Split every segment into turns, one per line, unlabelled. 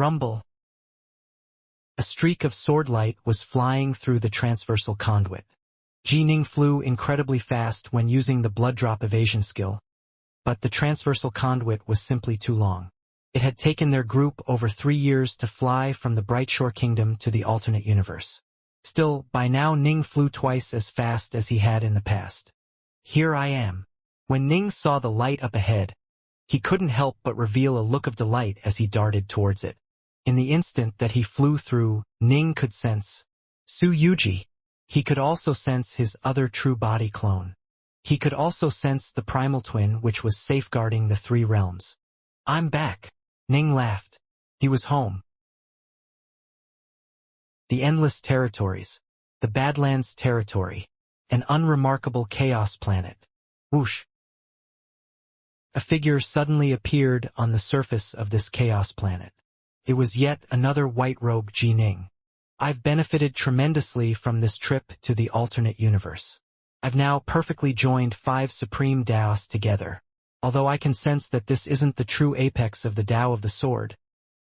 Rumble. A streak of sword light was flying through the transversal conduit. Jining flew incredibly fast when using the blood drop evasion skill, but the transversal conduit was simply too long. It had taken their group over 3 years to fly from the Brightshore Kingdom to the alternate universe. Still, by now Ning flew twice as fast as he had in the past. Here I am. When Ning saw the light up ahead, he couldn't help but reveal a look of delight as he darted towards it. In the instant that he flew through, Ning could sense Su Yuji. He could also sense his other true body clone. He could also sense the primal twin which was safeguarding the 3 realms. I'm back. Ning laughed. He was home. The Endless Territories. The Badlands Territory. An unremarkable chaos planet. Whoosh. A figure suddenly appeared on the surface of this chaos planet. It was yet another white-robed Jining. I've benefited tremendously from this trip to the alternate universe. I've now perfectly joined 5 supreme Daos together. Although I can sense that this isn't the true apex of the Tao of the Sword,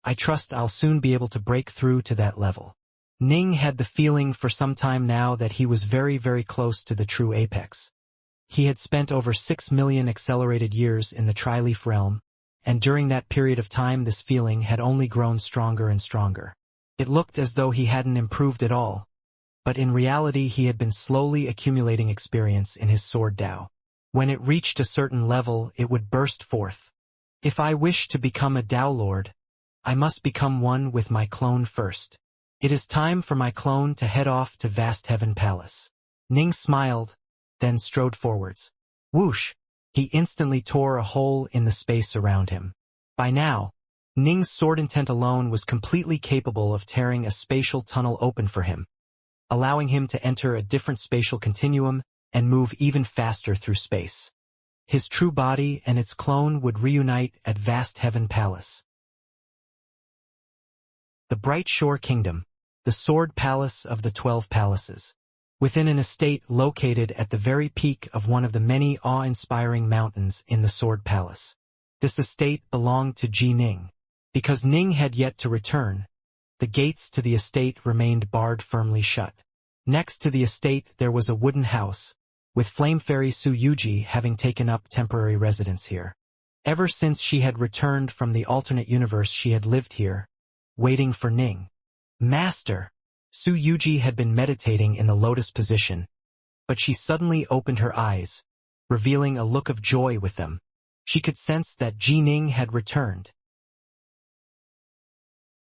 I trust I'll soon be able to break through to that level. Ning had the feeling for some time now that he was very, very close to the true apex. He had spent over 6 million accelerated years in the Tri-Leaf realm, and during that period of time this feeling had only grown stronger and stronger. It looked as though he hadn't improved at all, but in reality he had been slowly accumulating experience in his sword Tao. When it reached a certain level, it would burst forth. If I wish to become a Tao Lord, I must become one with my clone first. It is time for my clone to head off to Vast Heaven Palace. Ning smiled, then strode forwards. Whoosh! He instantly tore a hole in the space around him. By now, Ning's sword intent alone was completely capable of tearing a spatial tunnel open for him, allowing him to enter a different spatial continuum and move even faster through space. His true body and its clone would reunite at Vast Heaven Palace. The Bright Shore Kingdom, the Sword Palace of the 12 Palaces. Within an estate located at the very peak of one of the many awe-inspiring mountains in the Sword Palace. This estate belonged to Jining. Because Ning had yet to return, the gates to the estate remained barred firmly shut. Next to the estate there was a wooden house, with Flame Fairy Su Yuji having taken up temporary residence here. Ever since she had returned from the alternate universe she had lived here, waiting for Ning. Master! Su Yuji had been meditating in the lotus position, but she suddenly opened her eyes, revealing a look of joy with them. She could sense that Jining had returned.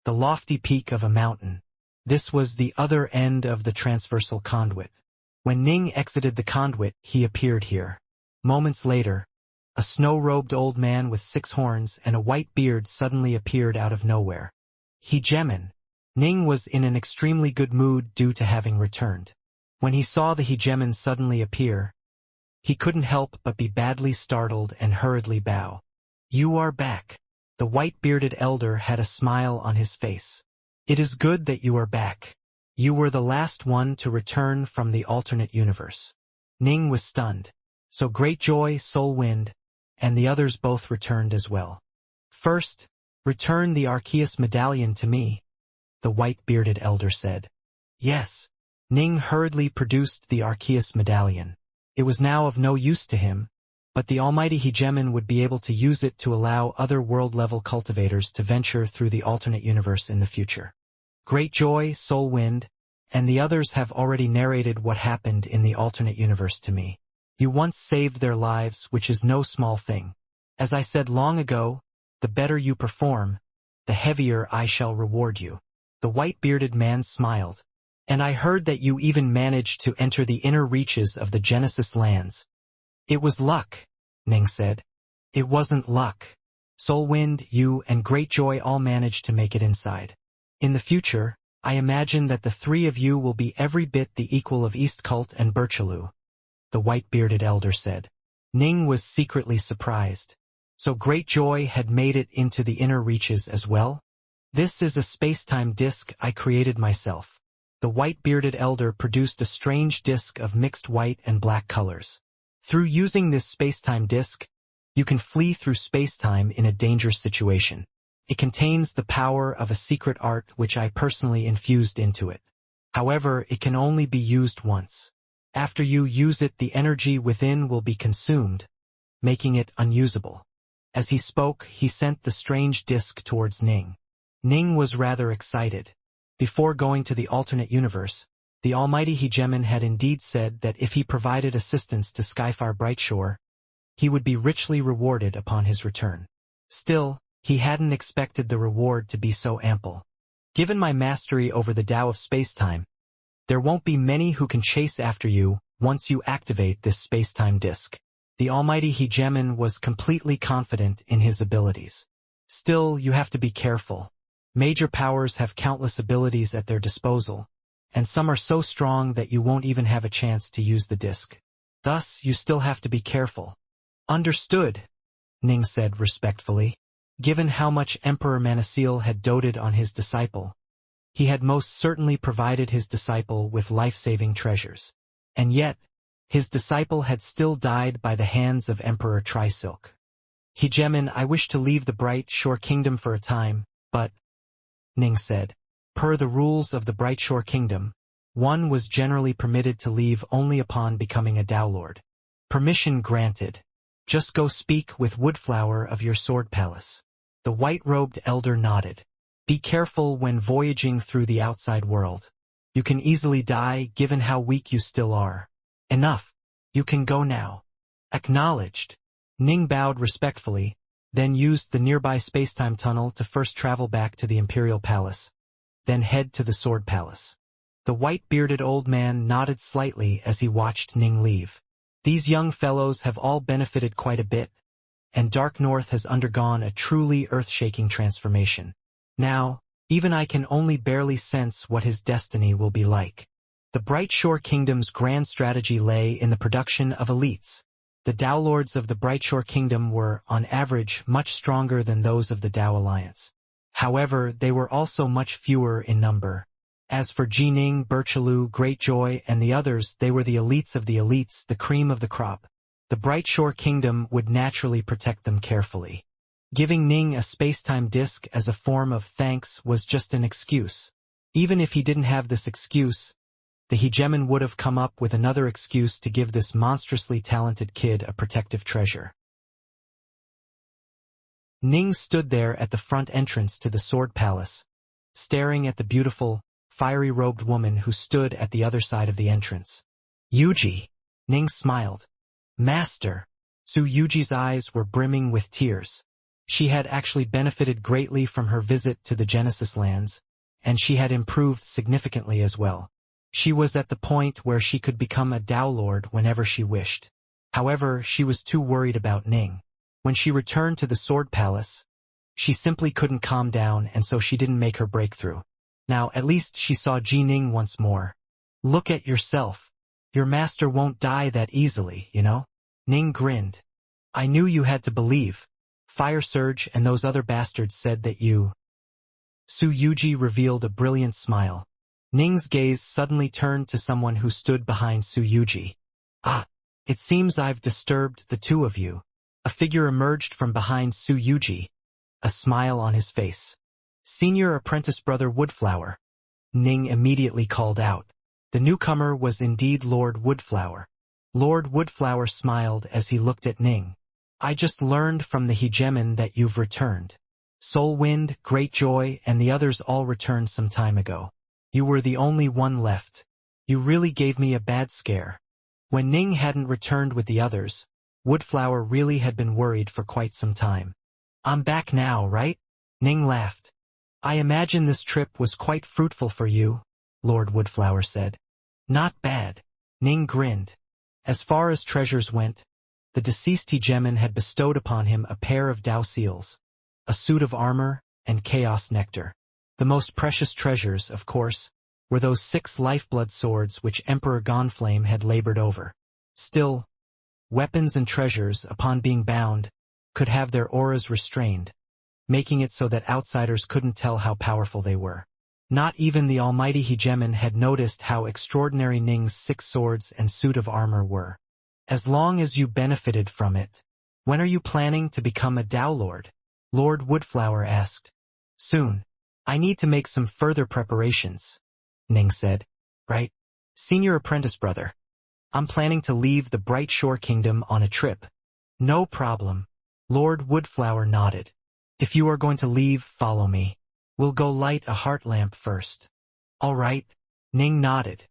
The lofty peak of a mountain. This was the other end of the transversal conduit. When Ning exited the conduit, he appeared here. Moments later, a snow-robed old man with 6 horns and a white beard suddenly appeared out of nowhere. Hegemon. Ning was in an extremely good mood due to having returned. When he saw the Hegemon suddenly appear, he couldn't help but be badly startled and hurriedly bow. You are back. The white-bearded elder had a smile on his face. It is good that you are back. You were the last one to return from the alternate universe. Ning was stunned. So Great Joy, Soul Wind, and the others both returned as well. First, return the Arceus medallion to me, the white-bearded elder said. Yes. Ning hurriedly produced the Arceus medallion. It was now of no use to him, but the almighty Hegemon would be able to use it to allow other world-level cultivators to venture through the alternate universe in the future. Great Joy, Soul Wind, and the others have already narrated what happened in the alternate universe to me. You once saved their lives, which is no small thing. As I said long ago, the better you perform, the heavier I shall reward you. The white-bearded man smiled. And I heard that you even managed to enter the inner reaches of the Genesis lands. It was luck, Ning said. It wasn't luck. Soul Wind, you, and Great Joy all managed to make it inside. In the future, I imagine that the 3 of you will be every bit the equal of East Cult and Birchaloo, the white-bearded elder said. Ning was secretly surprised. So Great Joy had made it into the inner reaches as well? This is a space-time disk I created myself. The white-bearded elder produced a strange disk of mixed white and black colors. Through using this space-time disk, you can flee through space-time in a dangerous situation. It contains the power of a secret art which I personally infused into it. However, it can only be used once. After you use it, the energy within will be consumed, making it unusable. As he spoke, he sent the strange disc towards Ning. Ning was rather excited. Before going to the alternate universe, the almighty hegemon had indeed said that if he provided assistance to Skyfire Brightshore, he would be richly rewarded upon his return. Still, he hadn't expected the reward to be so ample. Given my mastery over the Tao of spacetime, there won't be many who can chase after you once you activate this spacetime disk. The almighty hegemon was completely confident in his abilities. Still, you have to be careful. Major powers have countless abilities at their disposal, and some are so strong that you won't even have a chance to use the disk. Thus, you still have to be careful. Understood, Ning said respectfully. Given how much Emperor Manasil had doted on his disciple, he had most certainly provided his disciple with life-saving treasures. And yet, his disciple had still died by the hands of Emperor Trisilk. Hegemon, I wish to leave the Bright Shore Kingdom for a time, but, Ning said, per the rules of the Bright Shore Kingdom, one was generally permitted to leave only upon becoming a Tao Lord. Permission granted. Just go speak with Woodflower of your sword palace. The white-robed elder nodded. Be careful when voyaging through the outside world. You can easily die given how weak you still are. Enough. You can go now. Acknowledged. Ning bowed respectfully, then used the nearby spacetime tunnel to first travel back to the Imperial Palace, then head to the Sword Palace. The white-bearded old man nodded slightly as he watched Ning leave. These young fellows have all benefited quite a bit, and Dark North has undergone a truly earth-shaking transformation. Now, even I can only barely sense what his destiny will be like. The Bright Shore Kingdom's grand strategy lay in the production of elites. The Tao Lords of the Bright Shore Kingdom were, on average, much stronger than those of the Tao Alliance. However, they were also much fewer in number. As for Jining, Birchaloo, Greatjoy, and the others, they were the elites of the elites, the cream of the crop. The Bright Shore Kingdom would naturally protect them carefully. Giving Ning a spacetime disk as a form of thanks was just an excuse. Even if he didn't have this excuse, the hegemon would have come up with another excuse to give this monstrously talented kid a protective treasure. Ning stood there at the front entrance to the Sword Palace, staring at the beautiful, fiery-robed woman who stood at the other side of the entrance. Yuji. Ning smiled. Master. Su Yuji's eyes were brimming with tears. She had actually benefited greatly from her visit to the Genesis lands, and she had improved significantly as well. She was at the point where she could become a Tao Lord whenever she wished. However, she was too worried about Ning. When she returned to the Sword Palace, she simply couldn't calm down, and so she didn't make her breakthrough. Now, at least she saw Ning once more. Look at yourself. Your master won't die that easily, you know? Ning grinned. I knew you had to believe. Fire Surge and those other bastards said that you... Su Yuji revealed a brilliant smile. Ning's gaze suddenly turned to someone who stood behind Su Yuji. Ah, it seems I've disturbed the two of you. A figure emerged from behind Su Yuji, a smile on his face. Senior apprentice brother Woodflower. Ning immediately called out. The newcomer was indeed Lord Woodflower. Lord Woodflower smiled as he looked at Ning. I just learned from the hegemon that you've returned. Soulwind, Greatjoy, and the others all returned some time ago. You were the only one left. You really gave me a bad scare. When Ning hadn't returned with the others, Woodflower really had been worried for quite some time. I'm back now, right? Ning laughed. I imagine this trip was quite fruitful for you, Lord Woodflower said. Not bad. Ning grinned. As far as treasures went, the deceased hegemon had bestowed upon him a pair of Tao seals, a suit of armor, and chaos nectar. The most precious treasures, of course, were those 6 lifeblood swords which Emperor Gonflame had labored over. Still, weapons and treasures, upon being bound, could have their auras restrained, making it so that outsiders couldn't tell how powerful they were. Not even the almighty hegemon had noticed how extraordinary Ning's 6 swords and suit of armor were. As long as you benefited from it. When are you planning to become a Tao Lord? Lord Woodflower asked. Soon. I need to make some further preparations, Ning said. Right? Senior apprentice brother. I'm planning to leave the Bright Shore Kingdom on a trip. No problem. Lord Woodflower nodded. If you are going to leave, follow me. We'll go light a heart lamp first. All right. Ning nodded.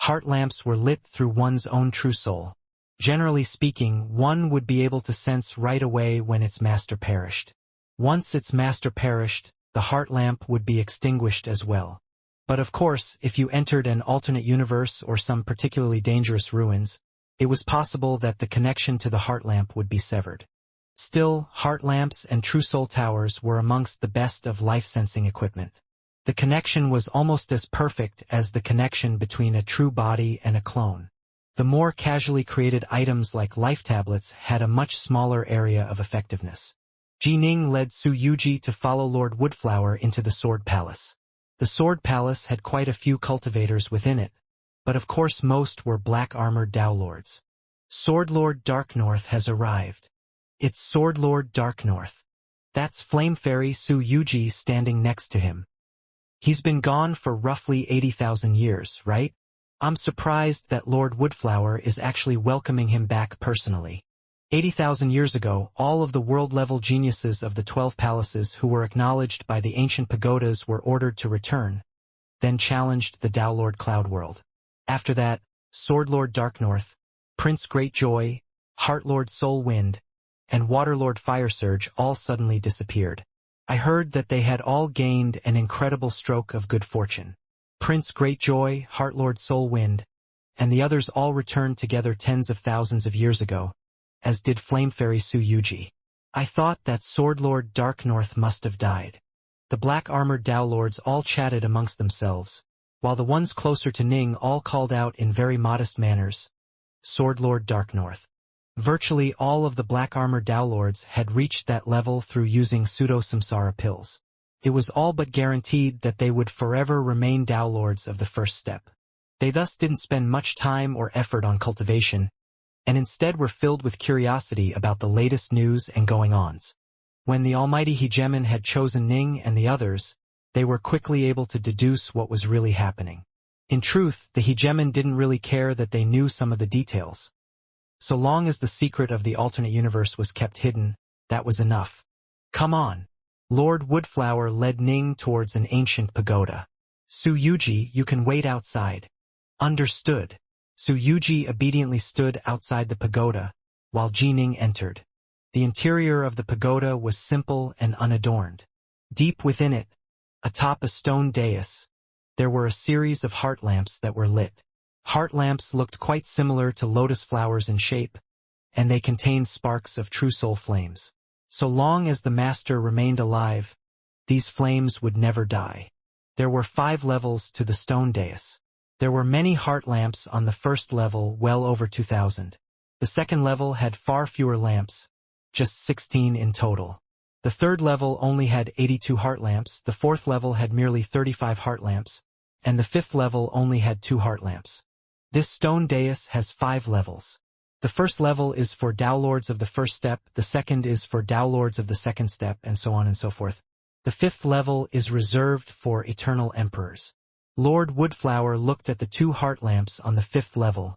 Heart lamps were lit through one's own true soul. Generally speaking, one would be able to sense right away when its master perished. Once its master perished, the heart lamp would be extinguished as well. But of course, if you entered an alternate universe or some particularly dangerous ruins, it was possible that the connection to the heart lamp would be severed. Still, heart lamps and true soul towers were amongst the best of life-sensing equipment. The connection was almost as perfect as the connection between a true body and a clone. The more casually created items like life tablets had a much smaller area of effectiveness. Ji Ning led Su Yuji to follow Lord Woodflower into the Sword Palace. The Sword Palace had quite a few cultivators within it, but of course most were black-armored Dao Lords. Sword Lord Darknorth has arrived. It's Sword Lord Darknorth. That's Flame Fairy Su Yuji standing next to him. He's been gone for roughly 80,000 years, right? I'm surprised that Lord Woodflower is actually welcoming him back personally. 80,000 years ago, all of the world-level geniuses of the 12 palaces who were acknowledged by the ancient pagodas were ordered to return, then challenged the Dao Lord Cloud World. After that, Sword Lord Darknorth, Prince Greatjoy, Heart Lord Soul Wind, and Water Lord Fire Surge all suddenly disappeared. I heard that they had all gained an incredible stroke of good fortune. Prince Greatjoy, Heart Lord Soul Wind, and the others all returned together tens of thousands of years ago, as did Flame Fairy Su Yuji. I thought that Sword Lord Darknorth must have died. The black-armored Dao Lords all chatted amongst themselves, while the ones closer to Ning all called out in very modest manners, Sword Lord Darknorth. Virtually all of the black-armored Dao Lords had reached that level through using pseudo-samsara pills. It was all but guaranteed that they would forever remain Dao Lords of the first step. They thus didn't spend much time or effort on cultivation, and instead were filled with curiosity about the latest news and going-ons. When the almighty Hegemon had chosen Ning and the others, they were quickly able to deduce what was really happening. In truth, the Hegemon didn't really care that they knew some of the details. So long as the secret of the alternate universe was kept hidden, that was enough. Come on. Lord Woodflower led Ning towards an ancient pagoda. Su Yuji, you can wait outside. Understood. Su Yuji obediently stood outside the pagoda, while Ji Ning entered. The interior of the pagoda was simple and unadorned. Deep within it, atop a stone dais, there were a series of heart lamps that were lit. Heart lamps looked quite similar to lotus flowers in shape, and they contained sparks of true soul flames. So long as the master remained alive, these flames would never die. There were 5 levels to the stone dais. There were many heart lamps on the first level, well over 2,000. The second level had far fewer lamps, just 16 in total. The third level only had 82 heart lamps, the fourth level had merely 35 heart lamps, and the fifth level only had 2 heart lamps. This stone dais has 5 levels. The first level is for Dao Lords of the first step, the second is for Dao Lords of the second step, and so on and so forth. The fifth level is reserved for eternal emperors. Lord Woodflower looked at the 2 heart lamps on the 5th level,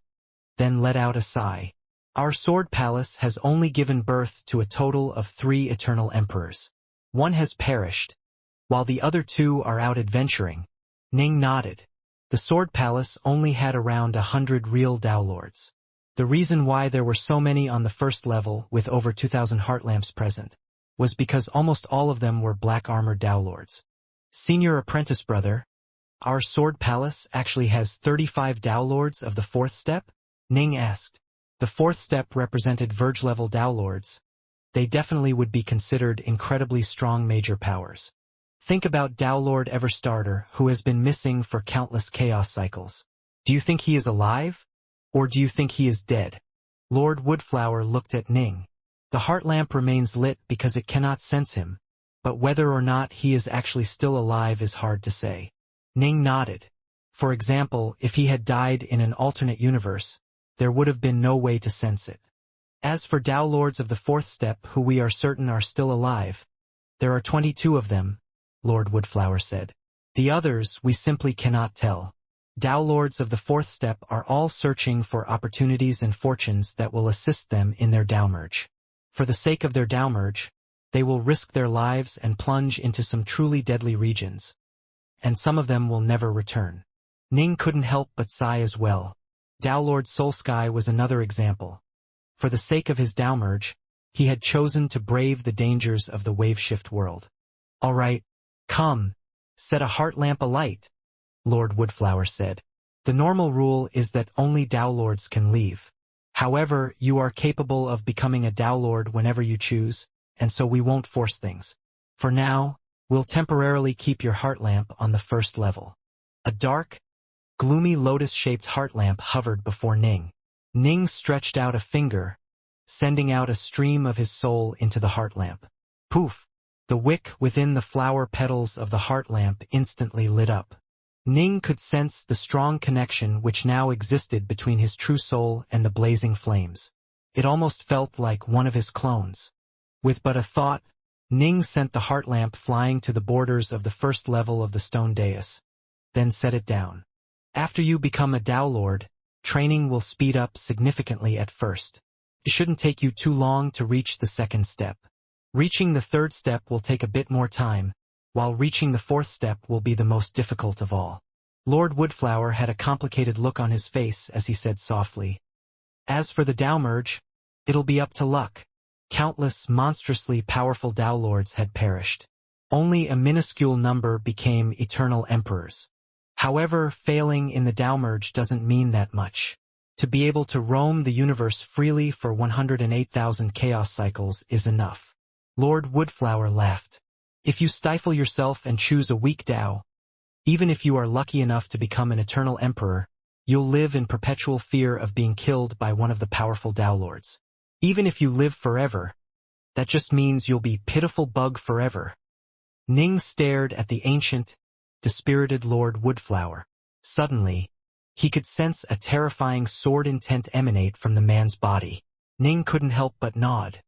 then let out a sigh. Our sword palace has only given birth to a total of 3 eternal emperors. One has perished, while the other 2 are out adventuring. Ning nodded. The sword palace only had around 100 real Dao Lords. The reason why there were so many on the first level, with over 2,000 heart lamps present, was because almost all of them were black-armored Dao Lords. Senior apprentice brother, our sword palace actually has 35 Dao Lords of the 4th step? Ning asked. The 4th step represented Verge-level Dao Lords. They definitely would be considered incredibly strong major powers. Think about Dao Lord Everstarter, who has been missing for countless chaos cycles. Do you think he is alive? Or do you think he is dead? Lord Woodflower looked at Ning. The heart lamp remains lit because it cannot sense him, but whether or not he is actually still alive is hard to say. Ning nodded. For example, if he had died in an alternate universe, there would have been no way to sense it. As for Dao Lords of the 4th step who we are certain are still alive, there are 22 of them, Lord Woodflower said. The others we simply cannot tell. Dao Lords of the fourth step are all searching for opportunities and fortunes that will assist them in their Dao merge. For the sake of their Dao merge, they will risk their lives and plunge into some truly deadly regions. And some of them will never return. Ning couldn't help but sigh as well. Dao Lord Soul Sky was another example. For the sake of his Dao merge, he had chosen to brave the dangers of the wave-shift world. All right, come, set a heart lamp alight, Lord Woodflower said. The normal rule is that only Dao Lords can leave. However, you are capable of becoming a Dao Lord whenever you choose, and so we won't force things. For now, we'll temporarily keep your heart lamp on the first level. A dark, gloomy lotus-shaped heart lamp hovered before Ning. Ning stretched out a finger, sending out a stream of his soul into the heart lamp. Poof! The wick within the flower petals of the heart lamp instantly lit up. Ning could sense the strong connection which now existed between his true soul and the blazing flames. It almost felt like one of his clones. With but a thought, Ning sent the heart lamp flying to the borders of the first level of the stone dais, then set it down. After you become a Dao Lord, training will speed up significantly at first. It shouldn't take you too long to reach the second step. Reaching the third step will take a bit more time, while reaching the fourth step will be the most difficult of all. Lord Woodflower had a complicated look on his face as he said softly. As for the Dao merge, it'll be up to luck. Countless monstrously powerful Dao Lords had perished. Only a minuscule number became eternal emperors. However, failing in the Dao merge doesn't mean that much. To be able to roam the universe freely for 108,000 chaos cycles is enough. Lord Woodflower laughed. If you stifle yourself and choose a weak Dao, even if you are lucky enough to become an eternal emperor, you'll live in perpetual fear of being killed by one of the powerful Dao Lords. Even if you live forever, that just means you'll be pitiful bug forever. Ning stared at the ancient, dispirited Lord Woodflower. Suddenly, he could sense a terrifying sword intent emanate from the man's body. Ning couldn't help but nod.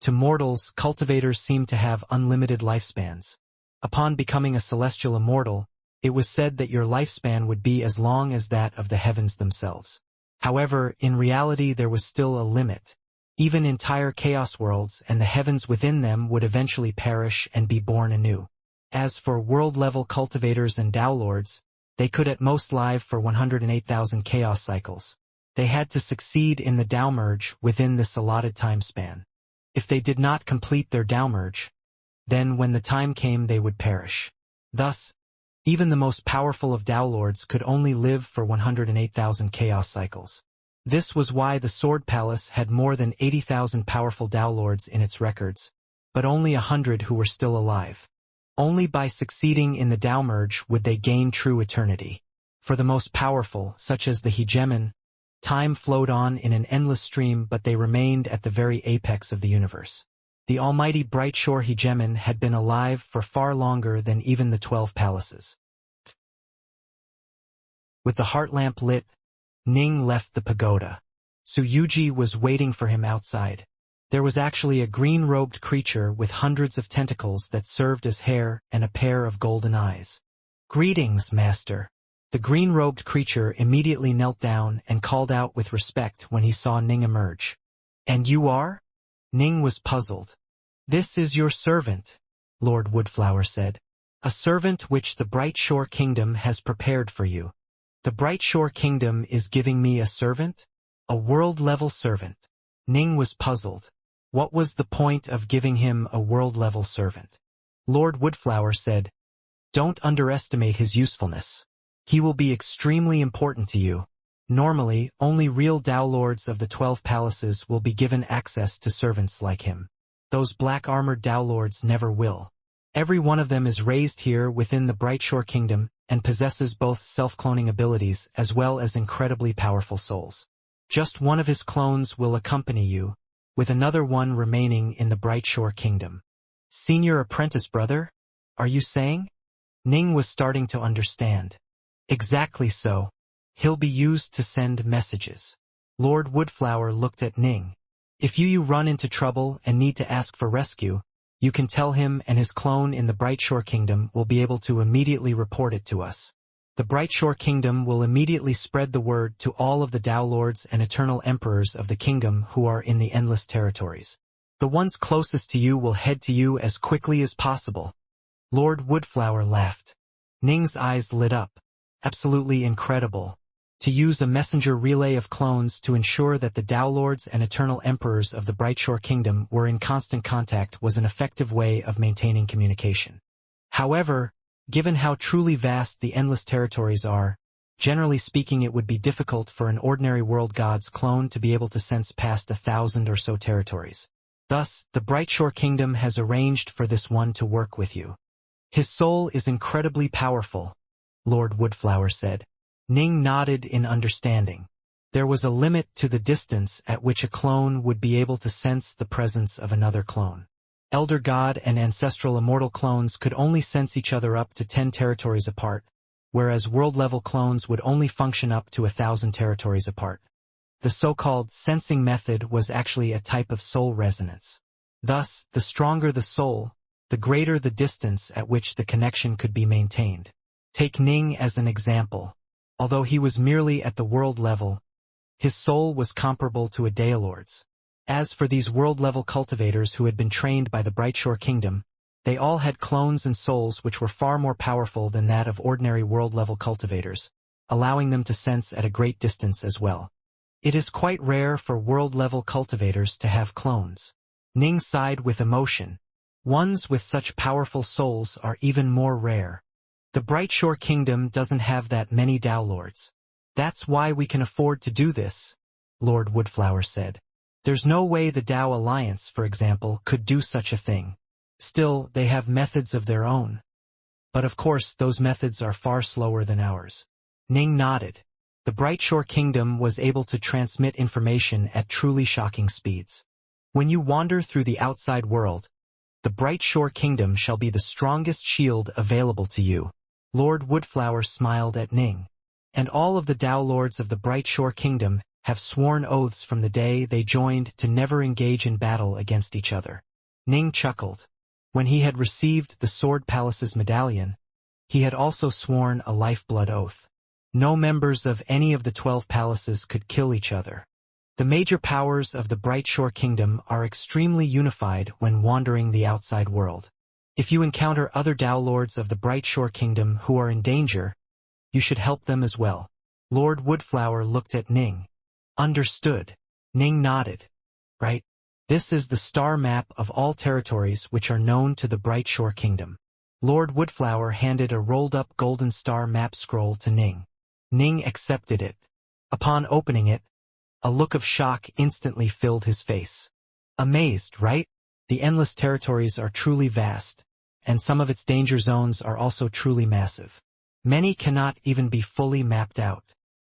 To mortals, cultivators seem to have unlimited lifespans. Upon becoming a celestial immortal, it was said that your lifespan would be as long as that of the heavens themselves. However, in reality there was still a limit. Even entire chaos worlds and the heavens within them would eventually perish and be born anew. As for world-level cultivators and Dao Lords, they could at most live for 108,000 chaos cycles. They had to succeed in the Dao merge within this allotted time span. If they did not complete their Dao merge, then when the time came they would perish. Thus, even the most powerful of Dao Lords could only live for 108,000 chaos cycles. This was why the Sword Palace had more than 80,000 powerful Dao Lords in its records, but only 100 who were still alive. Only by succeeding in the Dao merge would they gain true eternity. For the most powerful, such as the Hegemon, time flowed on in an endless stream, but they remained at the very apex of the universe. The almighty Bright Shore Hegemon had been alive for far longer than even the 12 palaces. With the heart lamp lit, Ning left the pagoda. Suyuji was waiting for him outside. There was actually a green-robed creature with hundreds of tentacles that served as hair and a pair of golden eyes. "Greetings, Master." The green-robed creature immediately knelt down and called out with respect when he saw Ning emerge. "And you are?" Ning was puzzled. "This is your servant," Lord Woodflower said. "A servant which the Bright Shore Kingdom has prepared for you." "The Bright Shore Kingdom is giving me a servant? A world-level servant?" Ning was puzzled. What was the point of giving him a world-level servant? Lord Woodflower said, "Don't underestimate his usefulness. He will be extremely important to you. Normally, only real Dao Lords of the 12 palaces will be given access to servants like him. Those black-armored Dao Lords never will. Every one of them is raised here within the Bright Shore Kingdom and possesses both self-cloning abilities as well as incredibly powerful souls. Just one of his clones will accompany you, with another one remaining in the Bright Shore Kingdom." "Senior apprentice brother? Are you saying?" Ning was starting to understand. "Exactly so. He'll be used to send messages." Lord Woodflower looked at Ning. "If you run into trouble and need to ask for rescue, You can tell him and his clone in the Brightshore Kingdom will be able to immediately report it to us. The Brightshore Kingdom will immediately spread the word to all of the Tao Lords and Eternal Emperors of the Kingdom who are in the Endless Territories. The ones closest to you will head to you as quickly as possible." Lord Woodflower laughed. Ning's eyes lit up. Absolutely incredible. To use a messenger relay of clones to ensure that the Tao Lords and Eternal Emperors of the Brightshore Kingdom were in constant contact was an effective way of maintaining communication. However, given how truly vast the Endless Territories are, generally speaking it would be difficult for an ordinary world god's clone to be able to sense past 1,000 or so territories. Thus, the Brightshore Kingdom has arranged for this one to work with you. His soul is incredibly powerful, Lord Woodflower said. Ning nodded in understanding. There was a limit to the distance at which a clone would be able to sense the presence of another clone. Elder God and Ancestral Immortal clones could only sense each other up to 10 territories apart, whereas world-level clones would only function up to 1,000 territories apart. The so-called sensing method was actually a type of soul resonance. Thus, the stronger the soul, the greater the distance at which the connection could be maintained. Take Ning as an example. Although he was merely at the world level, his soul was comparable to a Daelord's. As for these world-level cultivators who had been trained by the Brightshore Kingdom, they all had clones and souls which were far more powerful than that of ordinary world-level cultivators, allowing them to sense at a great distance as well. It is quite rare for world-level cultivators to have clones. Ning sighed with emotion. Ones with such powerful souls are even more rare. The Brightshore Kingdom doesn't have that many Tao Lords. That's why we can afford to do this, Lord Woodflower said. There's no way the Tao Alliance, for example, could do such a thing. Still, they have methods of their own. But of course, those methods are far slower than ours. Ning nodded. The Brightshore Kingdom was able to transmit information at truly shocking speeds. When you wander through the outside world, the Brightshore Kingdom shall be the strongest shield available to you. Lord Woodflower smiled at Ning. And all of the Tao Lords of the Brightshore Kingdom have sworn oaths from the day they joined to never engage in battle against each other. Ning chuckled. When he had received the Sword Palace's medallion, he had also sworn a lifeblood oath. No members of any of the 12 palaces could kill each other. The major powers of the Brightshore Kingdom are extremely unified when wandering the outside world. If you encounter other Tao Lords of the Brightshore Kingdom who are in danger, you should help them as well. Lord Woodflower looked at Ning. Understood. Ning nodded. Right. This is the star map of all territories which are known to the Brightshore Kingdom. Lord Woodflower handed a rolled-up golden star map scroll to Ning. Ning accepted it. Upon opening it, a look of shock instantly filled his face. Amazed, right? The Endless Territories are truly vast, and some of its danger zones are also truly massive. Many cannot even be fully mapped out.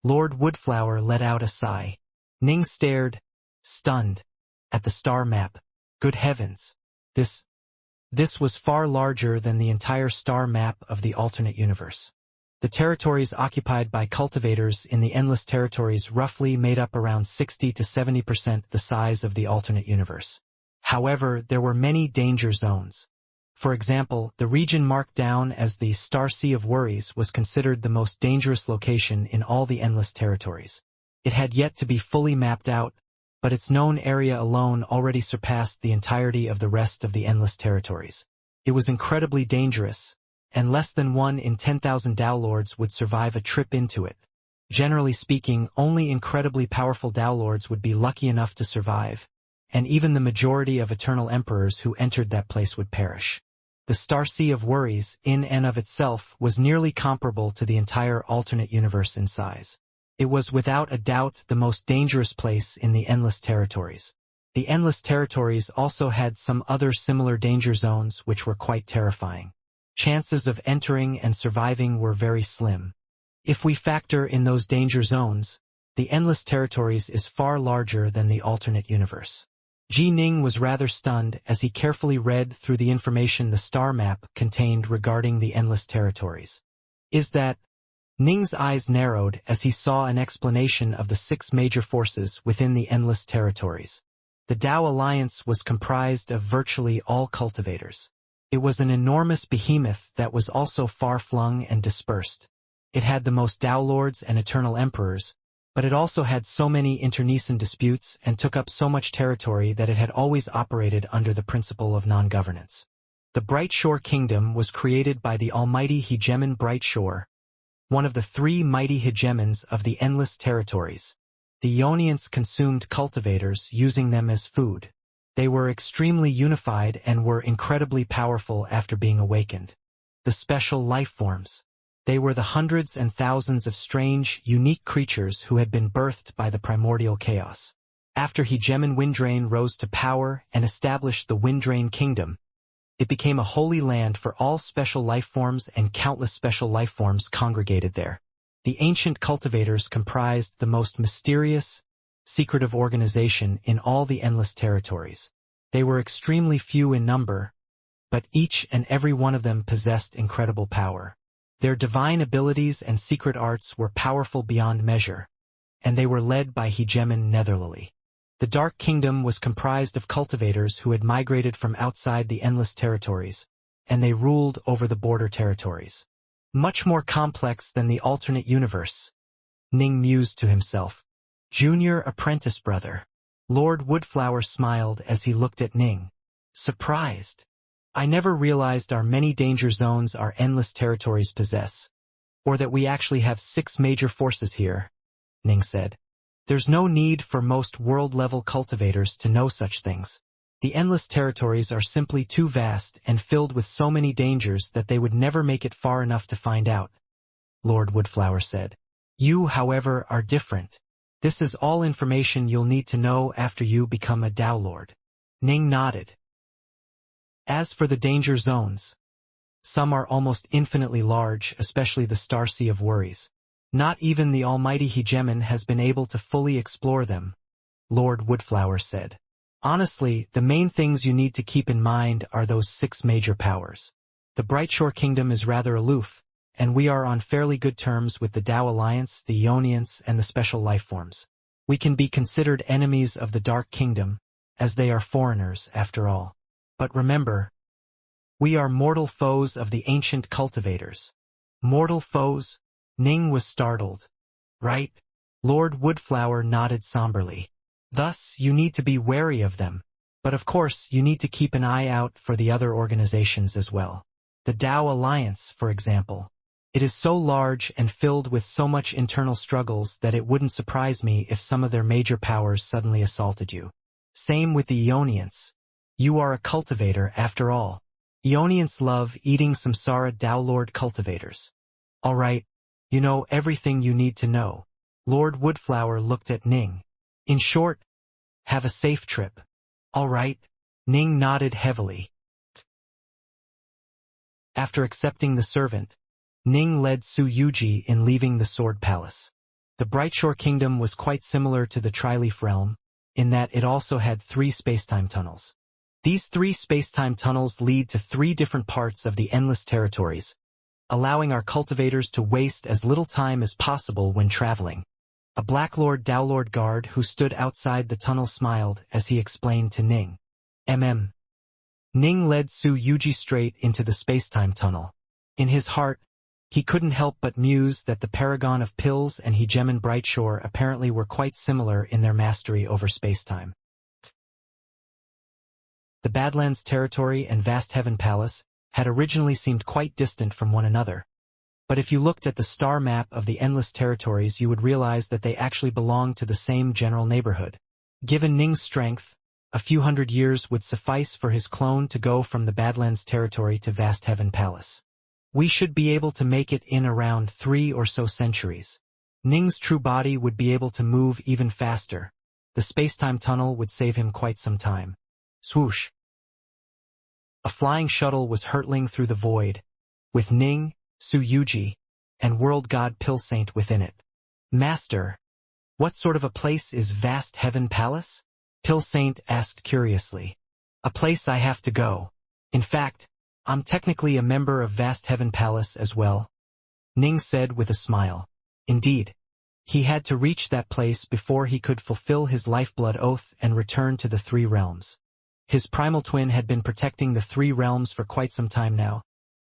Lord Woodflower let out a sigh. Ning stared, stunned, at the star map. Good heavens! This was far larger than the entire star map of the alternate universe. The territories occupied by cultivators in the Endless Territories roughly made up around 60 to 70% the size of the alternate universe. However, there were many danger zones. For example, the region marked down as the Star Sea of Worries was considered the most dangerous location in all the Endless Territories. It had yet to be fully mapped out, but its known area alone already surpassed the entirety of the rest of the Endless Territories. It was incredibly dangerous, and less than 1 in 10,000 Tao Lords would survive a trip into it. Generally speaking, only incredibly powerful Tao Lords would be lucky enough to survive, and even the majority of Eternal Emperors who entered that place would perish. The Star Sea of Worries, in and of itself, was nearly comparable to the entire alternate universe in size. It was without a doubt the most dangerous place in the Endless Territories. The Endless Territories also had some other similar danger zones which were quite terrifying. Chances of entering and surviving were very slim. If we factor in those danger zones, the Endless Territories is far larger than the alternate universe. Ji Ning was rather stunned as he carefully read through the information the star map contained regarding the Endless Territories. Is that? Ning's eyes narrowed as he saw an explanation of the 6 major forces within the Endless Territories. The Tao Alliance was comprised of virtually all cultivators. It was an enormous behemoth that was also far-flung and dispersed. It had the most Tao lords and eternal emperors, but it also had so many internecine disputes and took up so much territory that it had always operated under the principle of non-governance. The Bright Shore Kingdom was created by the almighty hegemon Bright Shore, one of the three mighty hegemons of the endless territories. The Ionians consumed cultivators, using them as food. They were extremely unified and were incredibly powerful after being awakened. The special life forms. They were the hundreds and thousands of strange, unique creatures who had been birthed by the primordial chaos. After hegemon Windrain rose to power and established the Windrain Kingdom, it became a holy land for all special life forms, and countless special life forms congregated there. The ancient cultivators comprised the most mysterious, secretive organization in all the endless territories. They were extremely few in number, but each and every one of them possessed incredible power. Their divine abilities and secret arts were powerful beyond measure, and they were led by hegemon Netherlily. The Dark Kingdom was comprised of cultivators who had migrated from outside the endless territories, and they ruled over the border territories. Much more complex than the alternate universe, Ning mused to himself. Junior apprentice brother. Lord Woodflower smiled as he looked at Ning. Surprised. I never realized our many danger zones our endless territories possess, or that we actually have 6 major forces here, Ning said. There's no need for most world-level cultivators to know such things. The endless territories are simply too vast and filled with so many dangers that they would never make it far enough to find out, Lord Woodflower said. You, however, are different. This is all information you'll need to know after you become a Tao Lord. Ning nodded. As for the danger zones, some are almost infinitely large, especially the Star Sea of Worries. Not even the almighty hegemon has been able to fully explore them, Lord Woodflower said. Honestly, the main things you need to keep in mind are those 6 major powers. The Brightshore Kingdom is rather aloof, and we are on fairly good terms with the Tao Alliance, the Ionians, and the special life forms. We can be considered enemies of the Dark Kingdom, as they are foreigners after all. But remember, we are mortal foes of the ancient cultivators. Mortal foes? Ning was startled. Right? Lord Woodflower nodded somberly. Thus, you need to be wary of them. But of course, you need to keep an eye out for the other organizations as well. The Tao Alliance, for example. It is so large and filled with so much internal struggles that it wouldn't surprise me if some of their major powers suddenly assaulted you. Same with the Ionians. You are a cultivator after all. Ionians love eating samsara Tao Lord cultivators. Alright, you know everything you need to know. Lord Woodflower looked at Ning. In short, have a safe trip. Alright. Ning nodded heavily. After accepting the servant, Ning led Su Yuji in leaving the Sword Palace. The Brightshore Kingdom was quite similar to the Tri-Leaf Realm, in that it also had 3 spacetime tunnels. These 3 spacetime tunnels lead to 3 different parts of the endless territories, allowing our cultivators to waste as little time as possible when traveling. A Black Lord Tao Lord guard who stood outside the tunnel smiled as he explained to Ning. Ning led Su Yuji straight into the spacetime tunnel. In his heart, he couldn't help but muse that the Paragon of Pills and Hegemon Brightshore apparently were quite similar in their mastery over spacetime. The Badlands Territory and Vast Heaven Palace had originally seemed quite distant from one another. But if you looked at the star map of the endless territories, you would realize that they actually belonged to the same general neighborhood. Given Ning's strength, a few hundred years would suffice for his clone to go from the Badlands Territory to Vast Heaven Palace. We should be able to make it in around 3 or so centuries. Ning's true body would be able to move even faster. The spacetime tunnel would save him quite some time. Swoosh! A flying shuttle was hurtling through the void, with Ning, Su Yuji, and World God Pill Saint within it. Master, what sort of a place is Vast Heaven Palace? Pill Saint asked curiously. A place I have to go. In fact, I'm technically a member of Vast Heaven Palace as well, Ning said with a smile. Indeed. He had to reach that place before he could fulfill his lifeblood oath and return to the three realms. His primal twin had been protecting the three realms for quite some time now,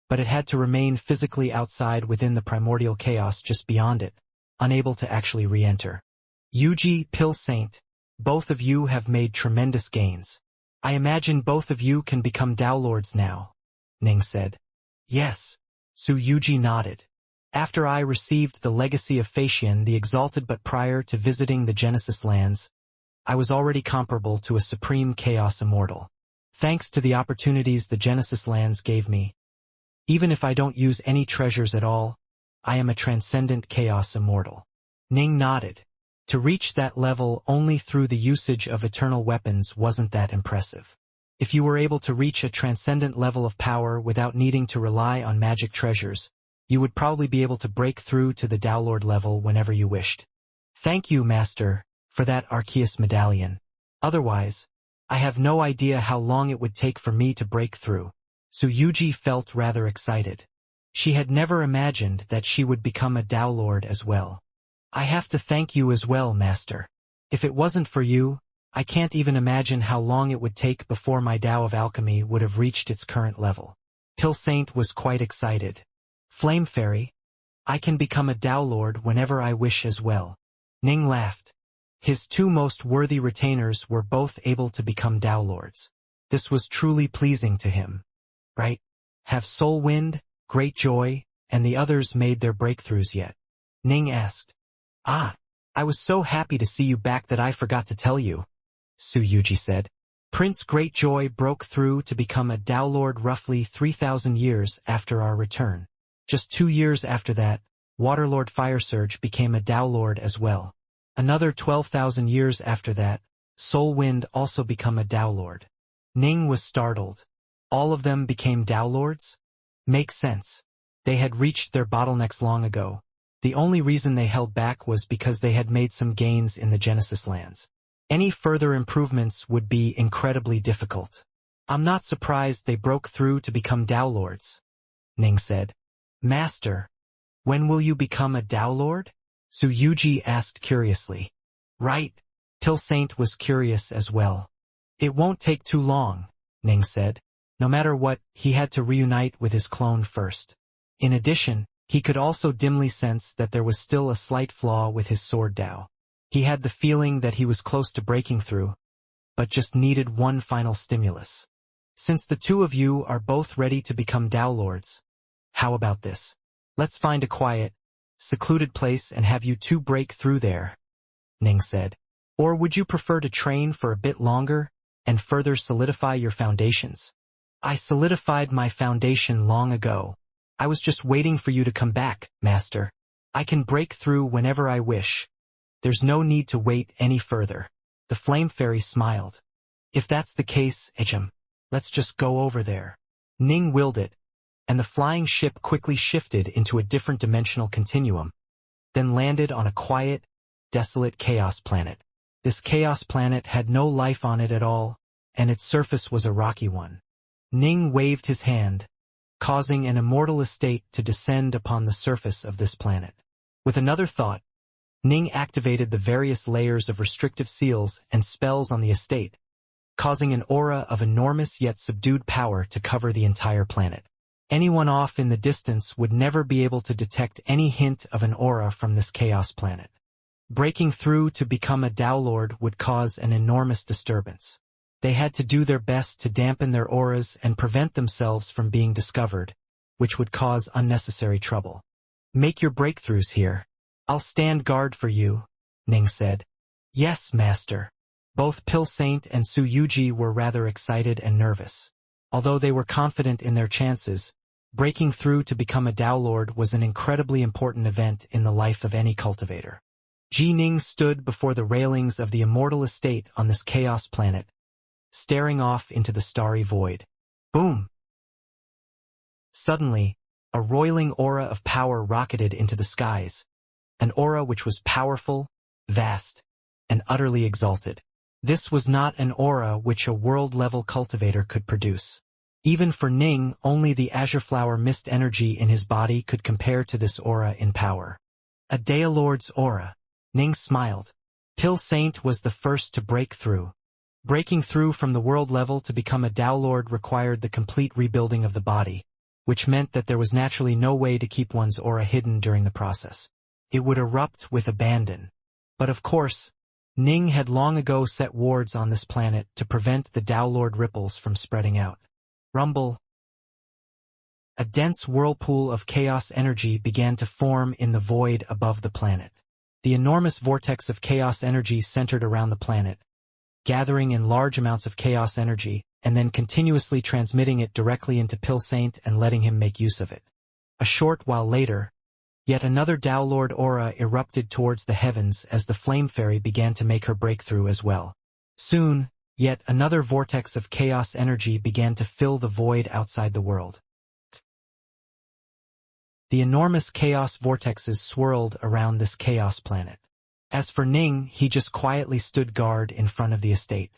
but it had to remain physically outside within the primordial chaos just beyond it, unable to actually re-enter. Yuji, Pill Saint, both of you have made tremendous gains. I imagine both of you can become Dao Lords now, Ning said. Yes, Yuji nodded. After I received the legacy of Facian the Exalted, but prior to visiting the Genesis lands, I was already comparable to a supreme chaos immortal. Thanks to the opportunities the Genesis lands gave me, even if I don't use any treasures at all, I am a transcendent chaos immortal. Ning nodded. To reach that level only through the usage of eternal weapons wasn't that impressive. If you were able to reach a transcendent level of power without needing to rely on magic treasures, you would probably be able to break through to the Dao Lord level whenever you wished. Thank you, Master, for that Arceus medallion. Otherwise, I have no idea how long it would take for me to break through. Yuji felt rather excited. She had never imagined that she would become a Dao Lord as well. I have to thank you as well, Master. If it wasn't for you, I can't even imagine how long it would take before my Dao of Alchemy would have reached its current level. Pill Saint was quite excited. Flame Fairy, I can become a Dao Lord whenever I wish as well. Ning laughed. His two most worthy retainers were both able to become Dao Lords. This was truly pleasing to him. Right? Have Soul Wind, Great Joy, and the others made their breakthroughs yet? Ning asked. Ah, I was so happy to see you back that I forgot to tell you, Yuji said. Prince Greatjoy broke through to become a Dao Lord roughly 3,000 years after our return. Just 2 years after that, Waterlord Firesurge became a Dao Lord as well. Another 12,000 years after that, Soul Wind also became a Dao Lord. Ning was startled. All of them became Dao Lords? Makes sense. They had reached their bottlenecks long ago. The only reason they held back was because they had made some gains in the Genesis lands. Any further improvements would be incredibly difficult. I'm not surprised they broke through to become Dao Lords, Ning said. Master, when will you become a Dao Lord? Yuji asked curiously. Right. Pill Saint was curious as well. It won't take too long, Ning said. No matter what, he had to reunite with his clone first. In addition, he could also dimly sense that there was still a slight flaw with his sword Dao. He had the feeling that he was close to breaking through, but just needed one final stimulus. Since the two of you are both ready to become Dao Lords, how about this? Let's find a quiet, secluded place and have you two break through there, Ning said. Or would you prefer to train for a bit longer and further solidify your foundations? I solidified my foundation long ago. I was just waiting for you to come back, Master. I can break through whenever I wish. There's no need to wait any further. The Flame Fairy smiled. If that's the case, let's just go over there. Ning willed it, and the flying ship quickly shifted into a different dimensional continuum, then landed on a quiet, desolate chaos planet. This chaos planet had no life on it at all, and its surface was a rocky one. Ning waved his hand, causing an immortal estate to descend upon the surface of this planet. With another thought, Ning activated the various layers of restrictive seals and spells on the estate, causing an aura of enormous yet subdued power to cover the entire planet. Anyone off in the distance would never be able to detect any hint of an aura from this chaos planet. Breaking through to become a Dao Lord would cause an enormous disturbance. They had to do their best to dampen their auras and prevent themselves from being discovered, which would cause unnecessary trouble. Make your breakthroughs here. I'll stand guard for you, Ning said. Yes, Master. Both Pill Saint and Yuji were rather excited and nervous. Although they were confident in their chances, breaking through to become a Dao Lord was an incredibly important event in the life of any cultivator. Ning stood before the railings of the immortal estate on this chaos planet, staring off into the starry void. Boom! Suddenly, a roiling aura of power rocketed into the skies, an aura which was powerful, vast, and utterly exalted. This was not an aura which a world-level cultivator could produce. Even for Ning, only the azure flower mist energy in his body could compare to this aura in power. A Dao Lord's aura. Ning smiled. Pill Saint was the first to break through. Breaking through from the world level to become a Tao Lord required the complete rebuilding of the body, which meant that there was naturally no way to keep one's aura hidden during the process. It would erupt with abandon. But of course, Ning had long ago set wards on this planet to prevent the Tao Lord ripples from spreading out. Rumble. A dense whirlpool of chaos energy began to form in the void above the planet. The enormous vortex of chaos energy centered around the planet, gathering in large amounts of chaos energy, and then continuously transmitting it directly into Pill Saint and letting him make use of it. A short while later, yet another Tao Lord aura erupted towards the heavens as the Flame Fairy began to make her breakthrough as well. Soon, yet another vortex of chaos energy began to fill the void outside the world. The enormous chaos vortexes swirled around this chaos planet. As for Ning, he just quietly stood guard in front of the estate.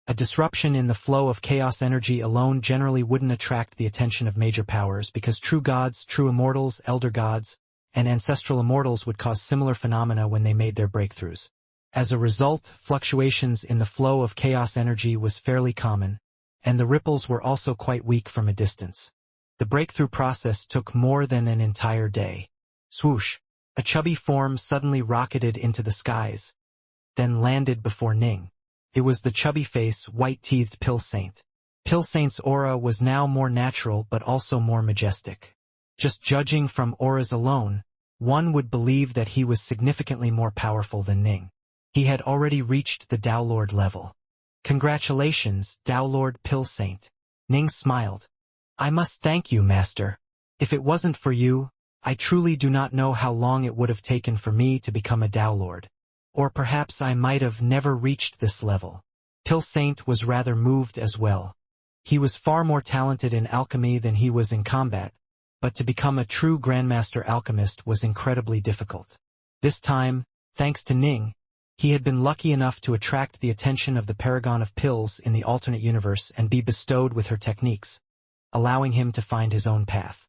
A disruption in the flow of chaos energy alone generally wouldn't attract the attention of major powers because true gods, true immortals, elder gods, and ancestral immortals would cause similar phenomena when they made their breakthroughs. As a result, fluctuations in the flow of chaos energy was fairly common, and the ripples were also quite weak from a distance. The breakthrough process took more than an entire day. Swoosh! A chubby form suddenly rocketed into the skies, then landed before Ning. It was the chubby-faced, white-teethed Pill Saint. Pill Saint's aura was now more natural but also more majestic. Just judging from auras alone, one would believe that he was significantly more powerful than Ning. He had already reached the Tao Lord level. Congratulations, Tao Lord Pill Saint. Ning smiled. I must thank you, Master. If it wasn't for you, I truly do not know how long it would have taken for me to become a Tao Lord. Or perhaps I might have never reached this level. Pill Saint was rather moved as well. He was far more talented in alchemy than he was in combat, but to become a true Grandmaster Alchemist was incredibly difficult. This time, thanks to Ning, he had been lucky enough to attract the attention of the Paragon of Pills in the alternate universe and be bestowed with her techniques, allowing him to find his own path.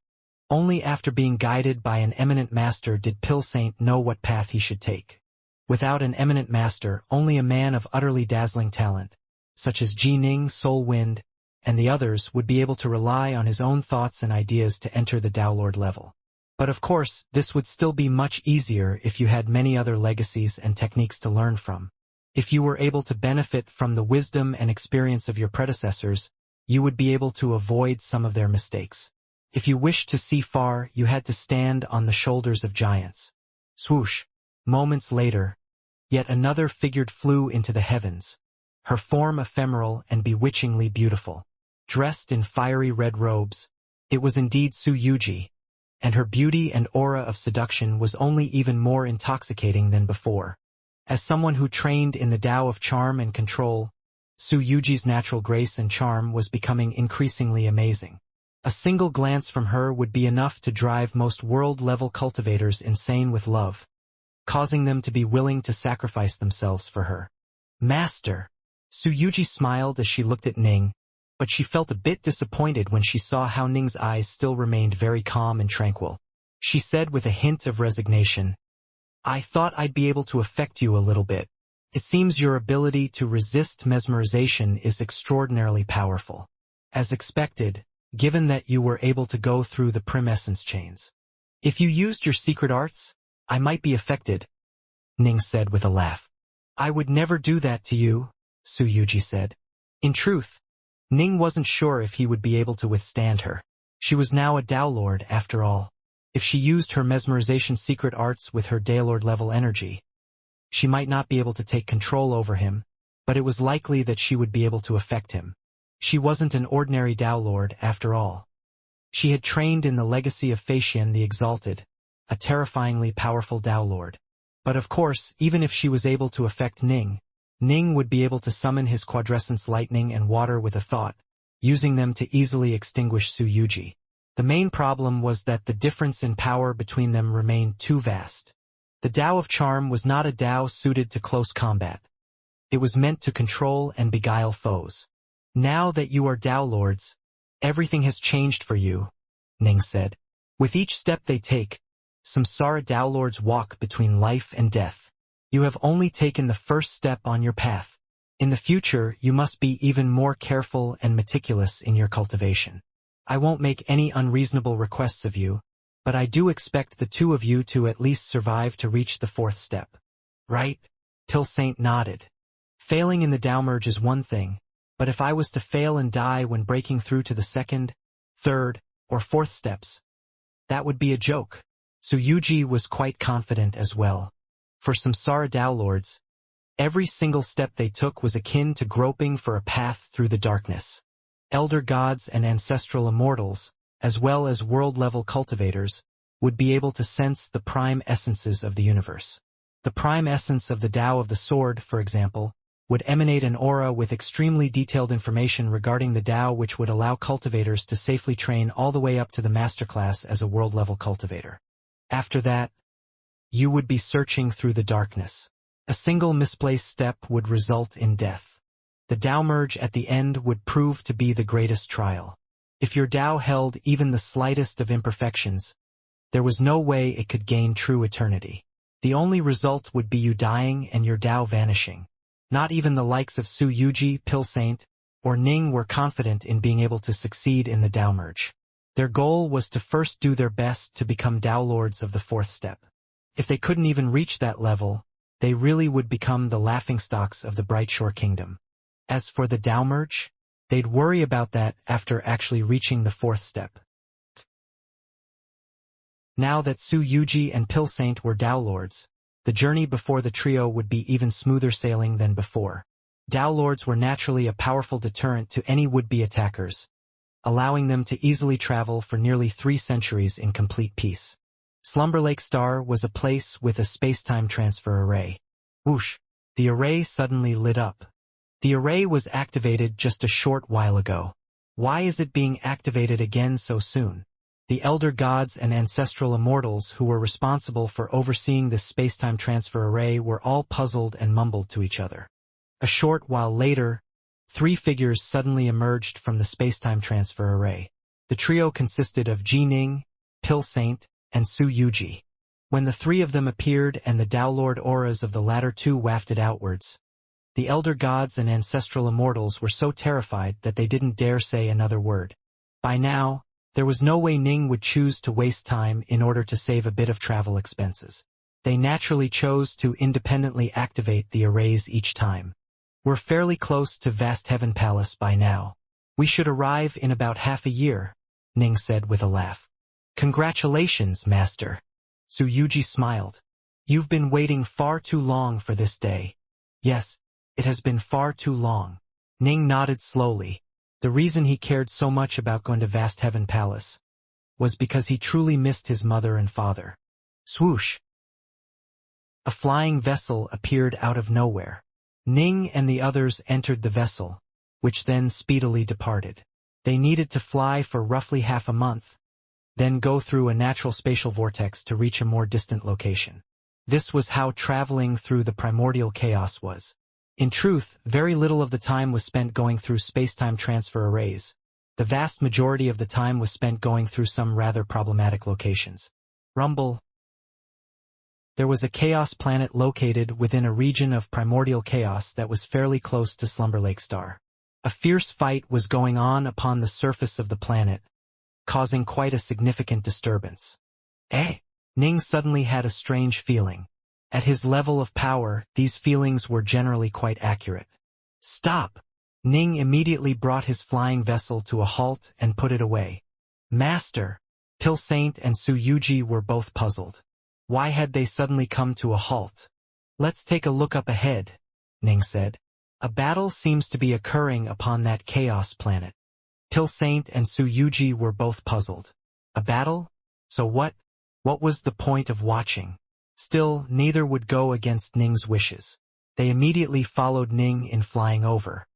Only after being guided by an eminent master did Pill Saint know what path he should take. Without an eminent master, only a man of utterly dazzling talent, such as Ji Ning, Soul Wind, and the others would be able to rely on his own thoughts and ideas to enter the Tao Lord level. But of course, this would still be much easier if you had many other legacies and techniques to learn from. If you were able to benefit from the wisdom and experience of your predecessors, you would be able to avoid some of their mistakes. If you wished to see far, you had to stand on the shoulders of giants. Swoosh! Moments later, yet another figure flew into the heavens, her form ephemeral and bewitchingly beautiful. Dressed in fiery red robes, it was indeed Su Yuji, and her beauty and aura of seduction was only even more intoxicating than before. As someone who trained in the Tao of charm and control, Su Yuji's natural grace and charm was becoming increasingly amazing. A single glance from her would be enough to drive most world-level cultivators insane with love, causing them to be willing to sacrifice themselves for her. Master! Su Yuji smiled as she looked at Ning, but she felt a bit disappointed when she saw how Ning's eyes still remained very calm and tranquil. She said with a hint of resignation, I thought I'd be able to affect you a little bit. It seems your ability to resist mesmerization is extraordinarily powerful. As expected, given that you were able to go through the Prim Essence chains. If you used your secret arts, I might be affected, Ning said with a laugh. I would never do that to you, Su Yuji said. In truth, Ning wasn't sure if he would be able to withstand her. She was now a Tao Lord after all. If she used her mesmerization secret arts with her Tao Lord level energy, she might not be able to take control over him, but it was likely that she would be able to affect him. She wasn't an ordinary Tao Lord after all. She had trained in the legacy of Faxian the Exalted, a terrifyingly powerful Tao Lord. But of course, even if she was able to affect Ning, Ning would be able to summon his quadrescence lightning and water with a thought, using them to easily extinguish Su Yuji. The main problem was that the difference in power between them remained too vast. The Tao of Charm was not a Tao suited to close combat. It was meant to control and beguile foes. Now that you are Tao Lords, everything has changed for you, Ning said. With each step they take, Samsara Tao Lords walk between life and death. You have only taken the first step on your path. In the future, you must be even more careful and meticulous in your cultivation. I won't make any unreasonable requests of you, but I do expect the two of you to at least survive to reach the fourth step. Right? Saint nodded. Failing in the Tao merge is one thing, but if I was to fail and die when breaking through to the second, third, or fourth steps, that would be a joke. Yuji was quite confident as well. For Samsara Tao Lords, every single step they took was akin to groping for a path through the darkness. Elder gods and ancestral immortals, as well as world-level cultivators, would be able to sense the prime essences of the universe. The prime essence of the Tao of the Sword, for example, would emanate an aura with extremely detailed information regarding the Tao, which would allow cultivators to safely train all the way up to the masterclass as a world-level cultivator. After that, you would be searching through the darkness. A single misplaced step would result in death. The Tao merge at the end would prove to be the greatest trial. If your Tao held even the slightest of imperfections, there was no way it could gain true eternity. The only result would be you dying and your Tao vanishing. Not even the likes of Su Yuji, Saint, or Ning were confident in being able to succeed in the Tao merge. Their goal was to first do their best to become Tao Lords of the fourth step. If they couldn't even reach that level, they really would become the laughingstocks of the Brightshore Kingdom. As for the Tao merge, they'd worry about that after actually reaching the fourth step. Now that Su Yuji and Saint were Tao Lords, the journey before the trio would be even smoother sailing than before. Tao Lords were naturally a powerful deterrent to any would-be attackers, allowing them to easily travel for nearly 3 centuries in complete peace. Slumber Lake Star was a place with a space-time transfer array. Whoosh! The array suddenly lit up. The array was activated just a short while ago. Why is it being activated again so soon? The elder gods and ancestral immortals who were responsible for overseeing this space-time transfer array were all puzzled and mumbled to each other. A short while later, 3 figures suddenly emerged from the space-time transfer array. The trio consisted of Ji Ning, Saint, and Su Yuji. When the 3 of them appeared and the Tao Lord auras of the latter 2 wafted outwards, the elder gods and ancestral immortals were so terrified that they didn't dare say another word. By now, there was no way Ning would choose to waste time in order to save a bit of travel expenses. They naturally chose to independently activate the arrays each time. We're fairly close to Vast Heaven Palace by now. We should arrive in about half a year, Ning said with a laugh. Congratulations, Master. Su Yuji smiled. You've been waiting far too long for this day. Yes, it has been far too long. Ning nodded slowly. The reason he cared so much about going to Vast Heaven Palace was because he truly missed his mother and father. Swoosh! A flying vessel appeared out of nowhere. Ning and the others entered the vessel, which then speedily departed. They needed to fly for roughly half a month, then go through a natural spatial vortex to reach a more distant location. This was how traveling through the primordial chaos was. In truth, very little of the time was spent going through space-time transfer arrays. The vast majority of the time was spent going through some rather problematic locations. Rumble. There was a chaos planet located within a region of primordial chaos that was fairly close to Slumber Lake Star. A fierce fight was going on upon the surface of the planet, causing quite a significant disturbance. Ning suddenly had a strange feeling. At his level of power, these feelings were generally quite accurate. Stop! Ning immediately brought his flying vessel to a halt and put it away. Master! Saint and Su Yuji were both puzzled. Why had they suddenly come to a halt? Let's take a look up ahead, Ning said. A battle seems to be occurring upon that chaos planet. Saint and Su Yuji were both puzzled. A battle? So what? What was the point of watching? Still, neither would go against Ning's wishes. They immediately followed Ning in flying over.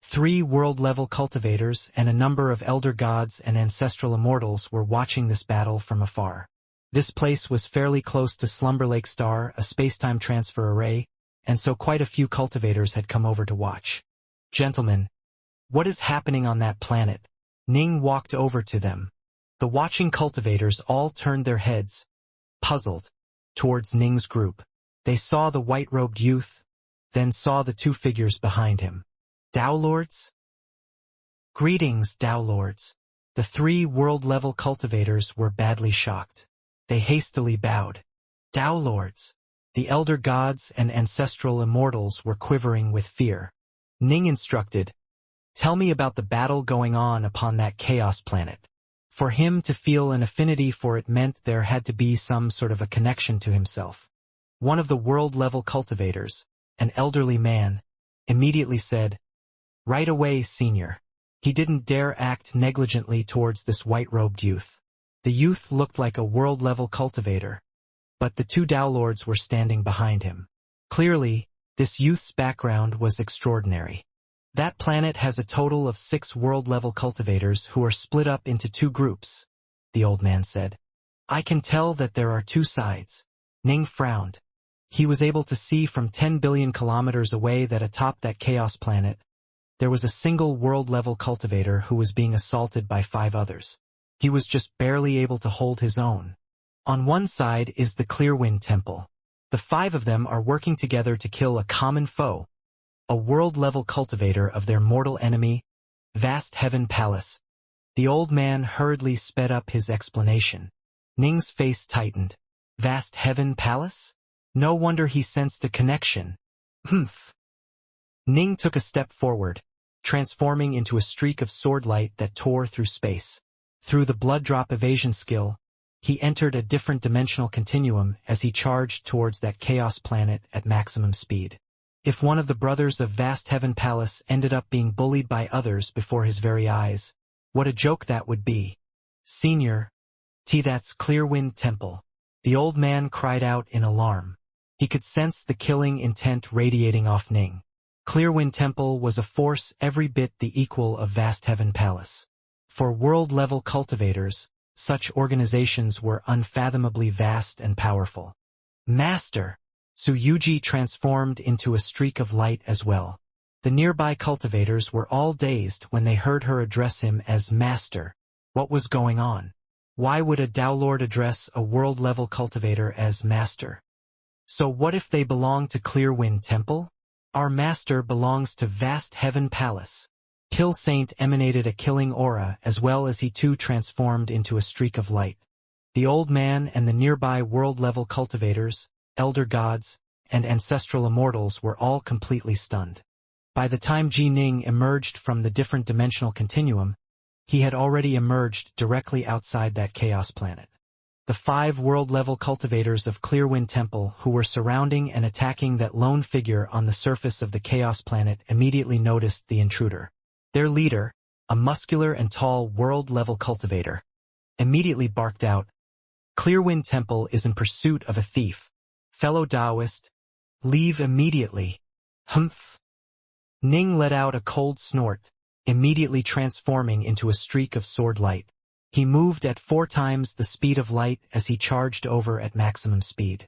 3 world-level cultivators and a number of elder gods and ancestral immortals were watching this battle from afar. This place was fairly close to Slumber Lake Star, a space-time transfer array, and so quite a few cultivators had come over to watch. Gentlemen, what is happening on that planet? Ning walked over to them. The watching cultivators all turned their heads, puzzled, towards Ning's group. They saw the white-robed youth, then saw the two figures behind him. Tao Lords? Greetings, Tao Lords. The three world-level cultivators were badly shocked. They hastily bowed. Tao Lords. The elder gods and ancestral immortals were quivering with fear. Ning instructed, "Tell me about the battle going on upon that chaos planet." For him to feel an affinity for it meant there had to be some sort of a connection to himself. One of the world-level cultivators, an elderly man, immediately said, "Right away, Senior." He didn't dare act negligently towards this white-robed youth. The youth looked like a world-level cultivator, but the two Tao Lords were standing behind him. Clearly, this youth's background was extraordinary. That planet has a total of 6 world-level cultivators who are split up into 2 groups, the old man said. I can tell that there are 2 sides. Ning frowned. He was able to see from 10 billion kilometers away that atop that chaos planet, there was a single world-level cultivator who was being assaulted by 5 others. He was just barely able to hold his own. On one side is the Clearwind Temple. The 5 of them are working together to kill a common foe, a world-level cultivator of their mortal enemy, Vast Heaven Palace. The old man hurriedly sped up his explanation. Ning's face tightened. Vast Heaven Palace? No wonder he sensed a connection. Humph. Ning took a step forward, transforming into a streak of sword light that tore through space. Through the blood drop evasion skill, he entered a different dimensional continuum as he charged towards that chaos planet at maximum speed. If one of the brothers of Vast Heaven Palace ended up being bullied by others before his very eyes, what a joke that would be. Senior, that's Clearwind Temple. The old man cried out in alarm. He could sense the killing intent radiating off Ning. Clearwind Temple was a force every bit the equal of Vast Heaven Palace. For world-level cultivators, such organizations were unfathomably vast and powerful. Master! Su Yuji transformed into a streak of light as well. The nearby cultivators were all dazed when they heard her address him as Master. What was going on? Why would a Tao Lord address a world-level cultivator as Master? So what if they belong to Clearwind Temple? Our Master belongs to Vast Heaven Palace. Kill Saint emanated a killing aura as well as he too transformed into a streak of light. The old man and the nearby world-level cultivators, elder gods, and ancestral immortals were all completely stunned. By the time Ji Ning emerged from the different dimensional continuum, he had already emerged directly outside that chaos planet. The 5 world-level cultivators of Clearwind Temple who were surrounding and attacking that lone figure on the surface of the chaos planet immediately noticed the intruder. Their leader, a muscular and tall world-level cultivator, immediately barked out, "Clearwind Temple is in pursuit of a thief. Fellow Taoist, leave immediately." Humph. Ning let out a cold snort, immediately transforming into a streak of sword light. He moved at 4 times the speed of light as he charged over at maximum speed.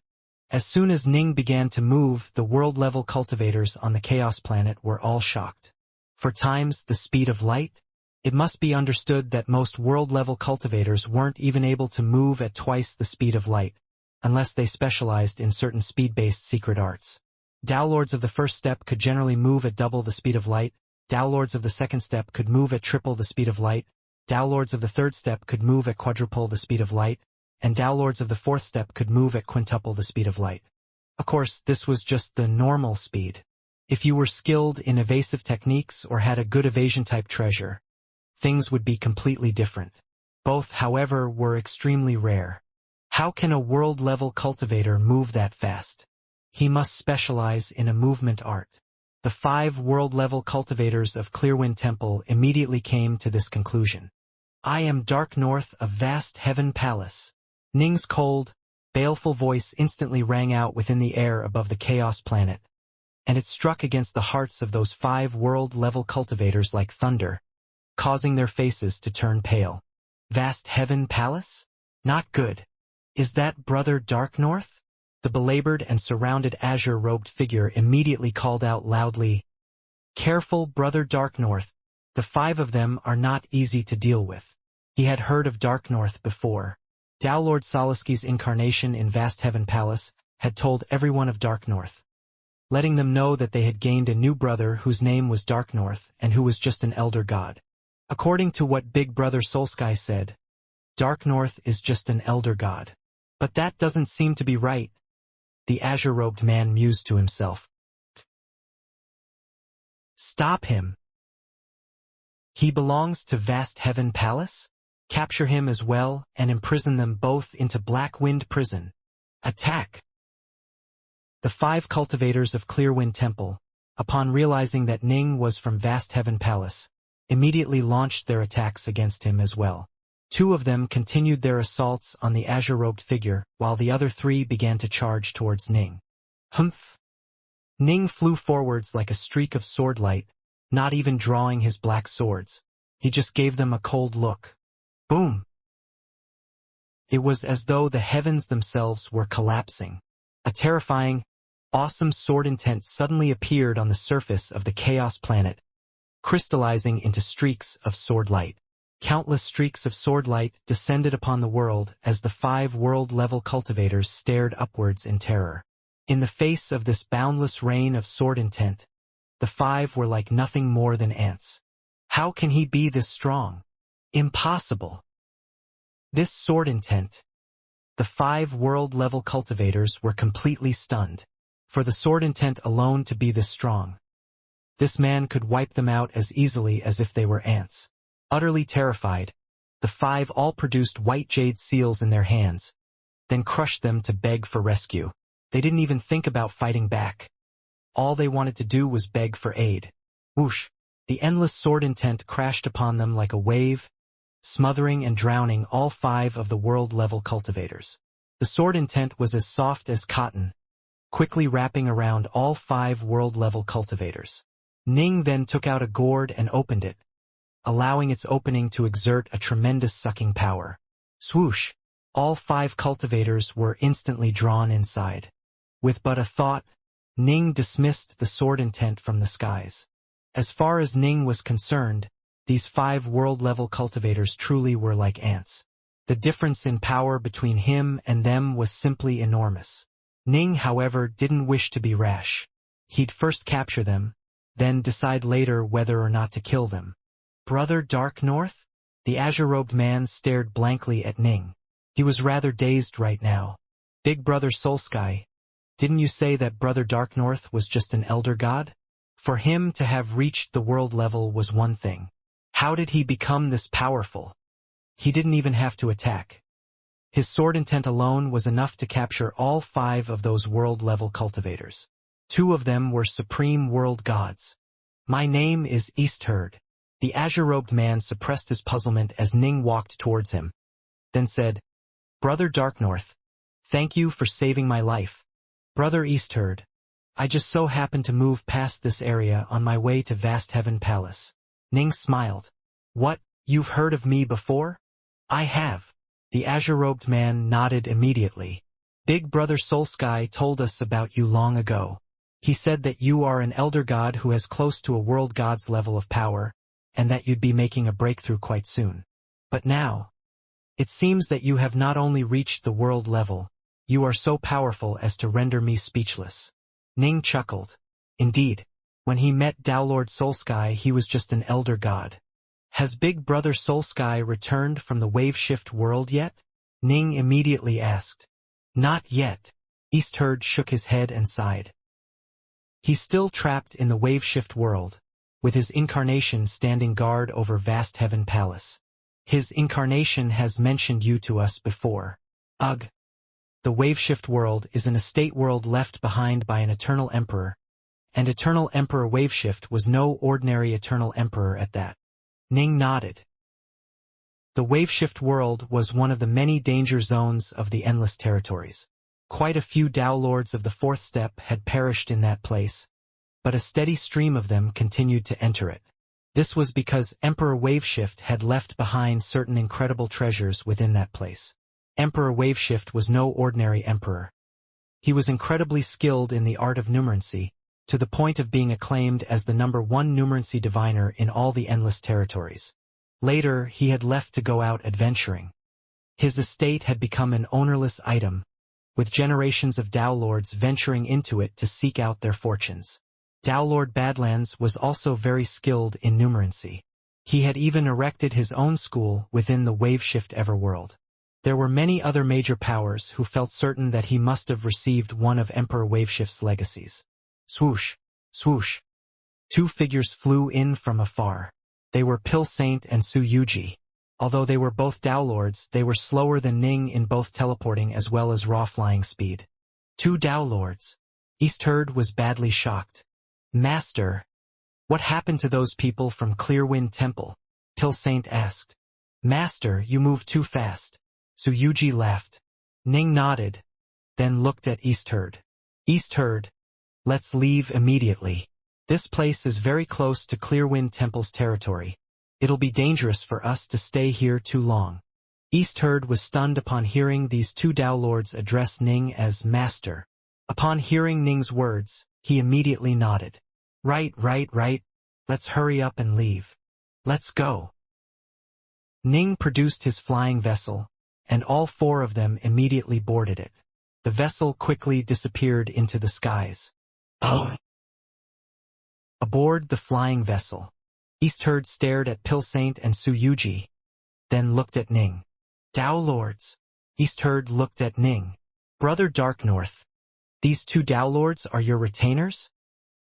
As soon as Ning began to move, the world-level cultivators on the Chaos Planet were all shocked. 4 times the speed of light? It must be understood that most world-level cultivators weren't even able to move at twice the speed of light, unless they specialized in certain speed-based secret arts. Tao Lords of the first step could generally move at double the speed of light, Tao Lords of the second step could move at triple the speed of light, Tao Lords of the third step could move at quadruple the speed of light, and Tao Lords of the fourth step could move at quintuple the speed of light. Of course, this was just the normal speed. If you were skilled in evasive techniques or had a good evasion-type treasure, things would be completely different. Both, however, were extremely rare. How can a world-level cultivator move that fast? He must specialize in a movement art. The 5 world-level cultivators of Clearwind Temple immediately came to this conclusion. I am Dark North of Vast Heaven Palace. Ning's cold, baleful voice instantly rang out within the air above the Chaos Planet, and it struck against the hearts of those 5 world-level cultivators like thunder, causing their faces to turn pale. Vast Heaven Palace? Not good. Is that Brother Dark North? The belabored and surrounded azure-robed figure immediately called out loudly, Careful, Brother Dark North. The 5 of them are not easy to deal with. He had heard of Dark North before. Tao Lord Salisky's incarnation in Vast Heaven Palace had told everyone of Dark North, letting them know that they had gained a new brother whose name was Dark North and who was just an elder god. According to what Big Brother Solsky said, Dark North is just an elder god. But that doesn't seem to be right, the azure-robed man mused to himself. Stop him. He belongs to Vast Heaven Palace? Capture him as well and imprison them both into Black Wind Prison. Attack! The 5 cultivators of Clearwind Temple, upon realizing that Ning was from Vast Heaven Palace, immediately launched their attacks against him as well. 2 of them continued their assaults on the azure-robed figure, while the other 3 began to charge towards Ning. Humph! Ning flew forwards like a streak of swordlight, not even drawing his black swords. He just gave them a cold look. Boom! It was as though the heavens themselves were collapsing. A terrifying, awesome sword intent suddenly appeared on the surface of the Chaos Planet, crystallizing into streaks of sword light. Countless streaks of sword light descended upon the world as the 5 world-level cultivators stared upwards in terror. In the face of this boundless rain of sword intent, the 5 were like nothing more than ants. How can he be this strong? Impossible. This sword intent. The 5 world-level cultivators were completely stunned. For the sword intent alone to be this strong, this man could wipe them out as easily as if they were ants. Utterly terrified, the 5 all produced white jade seals in their hands, then crushed them to beg for rescue. They didn't even think about fighting back. All they wanted to do was beg for aid. Whoosh! The endless sword intent crashed upon them like a wave, smothering and drowning all 5 of the world-level cultivators. The sword intent was as soft as cotton, quickly wrapping around all 5 world-level cultivators. Ning then took out a gourd and opened it, allowing its opening to exert a tremendous sucking power. Swoosh! All 5 cultivators were instantly drawn inside. With but a thought, Ning dismissed the sword intent from the skies. As far as Ning was concerned, these 5 world-level cultivators truly were like ants. The difference in power between him and them was simply enormous. Ning, however, didn't wish to be rash. He'd first capture them, then decide later whether or not to kill them. Brother Dark North? The azure-robed man stared blankly at Ning. He was rather dazed right now. Big Brother Solsky, didn't you say that Brother Dark North was just an elder god? For him to have reached the world level was one thing. How did he become this powerful? He didn't even have to attack. His sword intent alone was enough to capture all 5 of those world-level cultivators. 2 of them were supreme world gods. My name is Eastherd. The azure-robed man suppressed his puzzlement as Ning walked towards him, then said, Brother Darknorth, thank you for saving my life. Brother Eastherd, I just so happened to move past this area on my way to Vast Heaven Palace. Ning smiled. What, you've heard of me before? I have. The azure-robed man nodded immediately. Big Brother Solsky told us about you long ago. He said that you are an elder god who has close to a world god's level of power, and that you'd be making a breakthrough quite soon. But now, it seems that you have not only reached the world level, you are so powerful as to render me speechless. Ning chuckled. Indeed, when he met Dowlord Solsky he was just an elder god. Has Big Brother Solsky returned from the wave-shift world yet? Ning immediately asked. Not yet. Eastherd shook his head and sighed. He's still trapped in the wave-shift world, with his incarnation standing guard over Vast Heaven Palace. His incarnation has mentioned you to us before. Ugh. The wave-shift world is an estate world left behind by an eternal emperor, and Eternal Emperor Waveshift was no ordinary eternal emperor at that. Ning nodded. The Waveshift world was one of the many danger zones of the Endless Territories. Quite a few Dowlords of the Fourth Step had perished in that place, but a steady stream of them continued to enter it. This was because Emperor Waveshift had left behind certain incredible treasures within that place. Emperor Waveshift was no ordinary emperor. He was incredibly skilled in the art of numerancy, to the point of being acclaimed as the #1 numerancy diviner in all the Endless Territories. Later, he had left to go out adventuring. His estate had become an ownerless item, with generations of Dao Lords venturing into it to seek out their fortunes. Dao Lord Badlands was also very skilled in numerancy. He had even erected his own school within the Waveshift Everworld. There were many other major powers who felt certain that he must have received one of Emperor Waveshift's legacies. Swoosh, swoosh. Two figures flew in from afar. They were Pill Saint and Su Yuji. Although they were both Dao Lords, they were slower than Ning in both teleporting as well as raw flying speed. Two Dao Lords. Eastherd was badly shocked. Master, what happened to those people from Clearwind Temple? Pill Saint asked. Master, you moved too fast. Su Yuji laughed. Ning nodded, then looked at Eastherd. Eastherd, let's leave immediately. This place is very close to Clearwind Temple's territory. It'll be dangerous for us to stay here too long. Eastherd was stunned upon hearing these two Dao Lords address Ning as Master. Upon hearing Ning's words, he immediately nodded. Right. Let's hurry up and leave. Let's go. Ning produced his flying vessel, and all four of them immediately boarded it. The vessel quickly disappeared into the skies. Oh! Aboard the flying vessel, Eastherd stared at Pill Saint and Su Yuji, then looked at Ning. Dao Lords. Eastherd looked at Ning. Brother Dark North, these two Dao Lords are your retainers?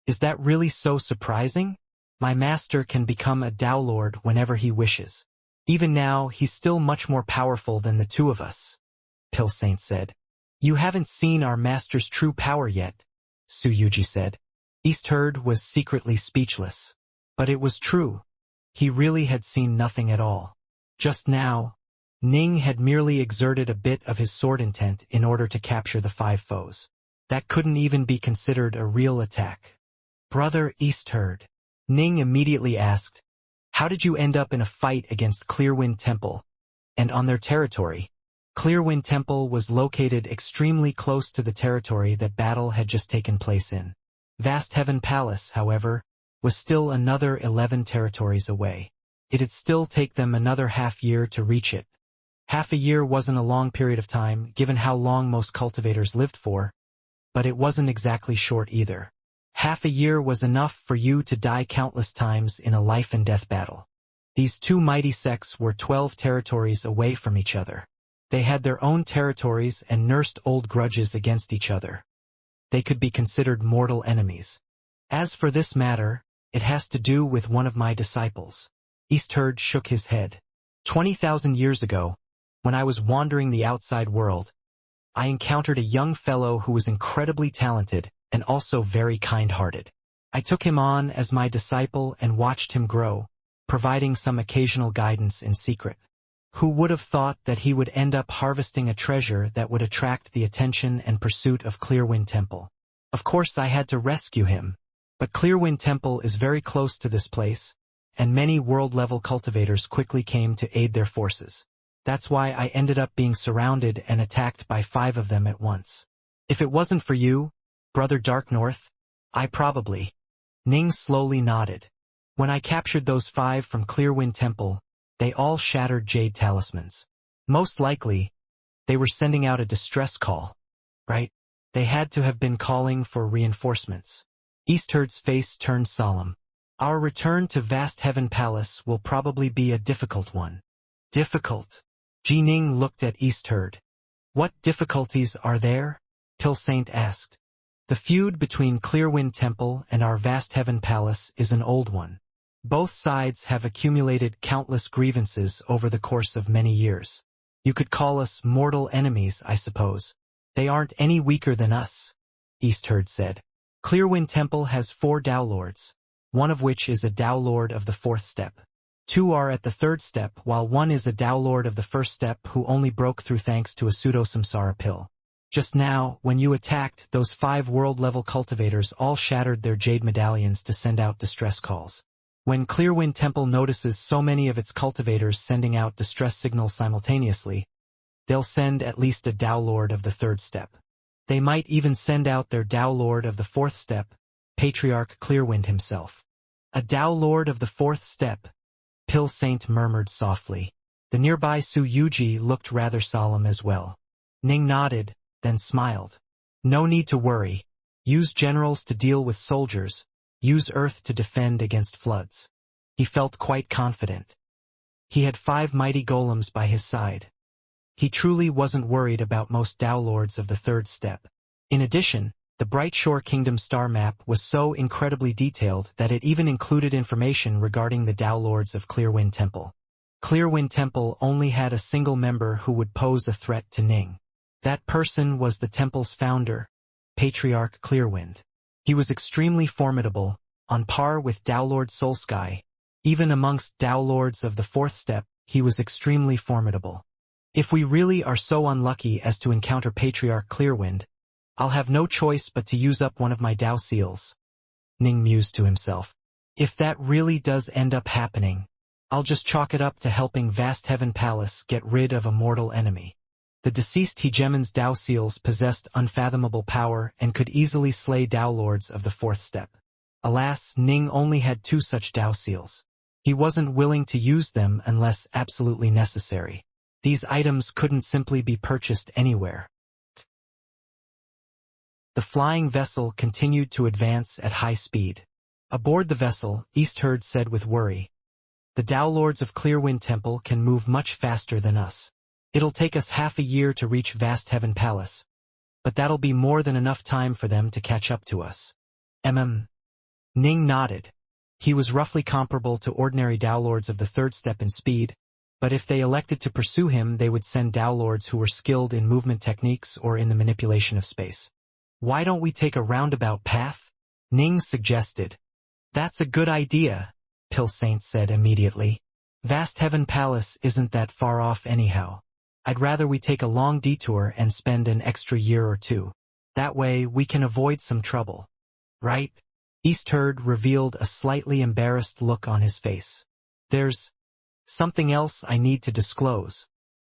Is that really so surprising? My master can become a Dao Lord whenever he wishes. Even now, he's still much more powerful than the two of us, Pill Saint said. You haven't seen our master's true power yet, Su Yuji said. Eastherd was secretly speechless. But it was true. He really had seen nothing at all. Just now, Ning had merely exerted a bit of his sword intent in order to capture the five foes. That couldn't even be considered a real attack. Brother Eastherd, Ning immediately asked, how did you end up in a fight against Clearwind Temple, and on their territory? Clearwind Temple was located extremely close to the territory that battle had just taken place in. Vast Heaven Palace, however, was still another 11 territories away. It'd still take them another half-year to reach it. Half a year wasn't a long period of time, given how long most cultivators lived for, but it wasn't exactly short either. Half a year was enough for you to die countless times in a life-and-death battle. These two mighty sects were 12 territories away from each other. They had their own territories and nursed old grudges against each other. They could be considered mortal enemies. As for this matter, it has to do with one of my disciples. Eastherd shook his head. 20,000 years ago, when I was wandering the outside world, I encountered a young fellow who was incredibly talented and also very kind-hearted. I took him on as my disciple and watched him grow, providing some occasional guidance in secret. Who would have thought that he would end up harvesting a treasure that would attract the attention and pursuit of Clearwind Temple? Of course I had to rescue him, but Clearwind Temple is very close to this place, and many world-level cultivators quickly came to aid their forces. That's why I ended up being surrounded and attacked by 5 of them at once. If it wasn't for you, Brother Dark North, I probably... Ning slowly nodded. When I captured those 5 from Clearwind Temple, they all shattered jade talismans. Most likely, they were sending out a distress call, right? They had to have been calling for reinforcements. Eastherd's face turned solemn. Our return to Vast Heaven Palace will probably be a difficult one. Difficult? Ning looked at Eastherd. What difficulties are there? Pill Saint asked. The feud between Clearwind Temple and our Vast Heaven Palace is an old one. Both sides have accumulated countless grievances over the course of many years. You could call us mortal enemies, I suppose. They aren't any weaker than us, Eastherd said. Clearwind Temple has 4 Dao Lords, one of which is a Dao Lord of the 4th step. 2 are at the 3rd step, while 1 is a Dao Lord of the 1st step who only broke through thanks to a pseudo-samsara pill. Just now, when you attacked, those 5 world-level cultivators all shattered their jade medallions to send out distress calls. When Clearwind Temple notices so many of its cultivators sending out distress signals simultaneously, they'll send at least a Dao Lord of the 3rd step. They might even send out their Dao Lord of the 4th step, Patriarch Clearwind himself. A Dao Lord of the 4th step, Pill Saint murmured softly. The nearby Su Yuji looked rather solemn as well. Ning nodded, then smiled. No need to worry. Use generals to deal with soldiers. Use earth to defend against floods. He felt quite confident. He had 5 mighty golems by his side. He truly wasn't worried about most Tao Lords of the third step. In addition, the Bright Shore Kingdom star map was so incredibly detailed that it even included information regarding the Tao Lords of Clearwind Temple. Clearwind Temple only had a single member who would pose a threat to Ning. That person was the temple's founder, Patriarch Clearwind. He was extremely formidable, on par with Tao Lord Soulsky. Even amongst Tao Lords of the fourth step, he was extremely formidable. If we really are so unlucky as to encounter Patriarch Clearwind, I'll have no choice but to use up one of my Tao seals. Ning mused to himself. If that really does end up happening, I'll just chalk it up to helping Vast Heaven Palace get rid of a mortal enemy. The deceased hegemon's Tao seals possessed unfathomable power and could easily slay Tao Lords of the fourth step. Alas, Ning only had 2 such Tao seals. He wasn't willing to use them unless absolutely necessary. These items couldn't simply be purchased anywhere. The flying vessel continued to advance at high speed. Aboard the vessel, Eastherd said with worry, "The Tao Lords of Clearwind Temple can move much faster than us. It'll take us half a year to reach Vast Heaven Palace. But that'll be more than enough time for them to catch up to us." Ning nodded. He was roughly comparable to ordinary Tao Lords of the third step in speed, but if they elected to pursue him they would send Tao Lords who were skilled in movement techniques or in the manipulation of space. "Why don't we take a roundabout path?" Ning suggested. "That's a good idea," Pilsaint said immediately. "Vast Heaven Palace isn't that far off anyhow. I'd rather we take a long detour and spend an extra year or 2. That way we can avoid some trouble. Right?" Eastherd revealed a slightly embarrassed look on his face. "There's something else I need to disclose."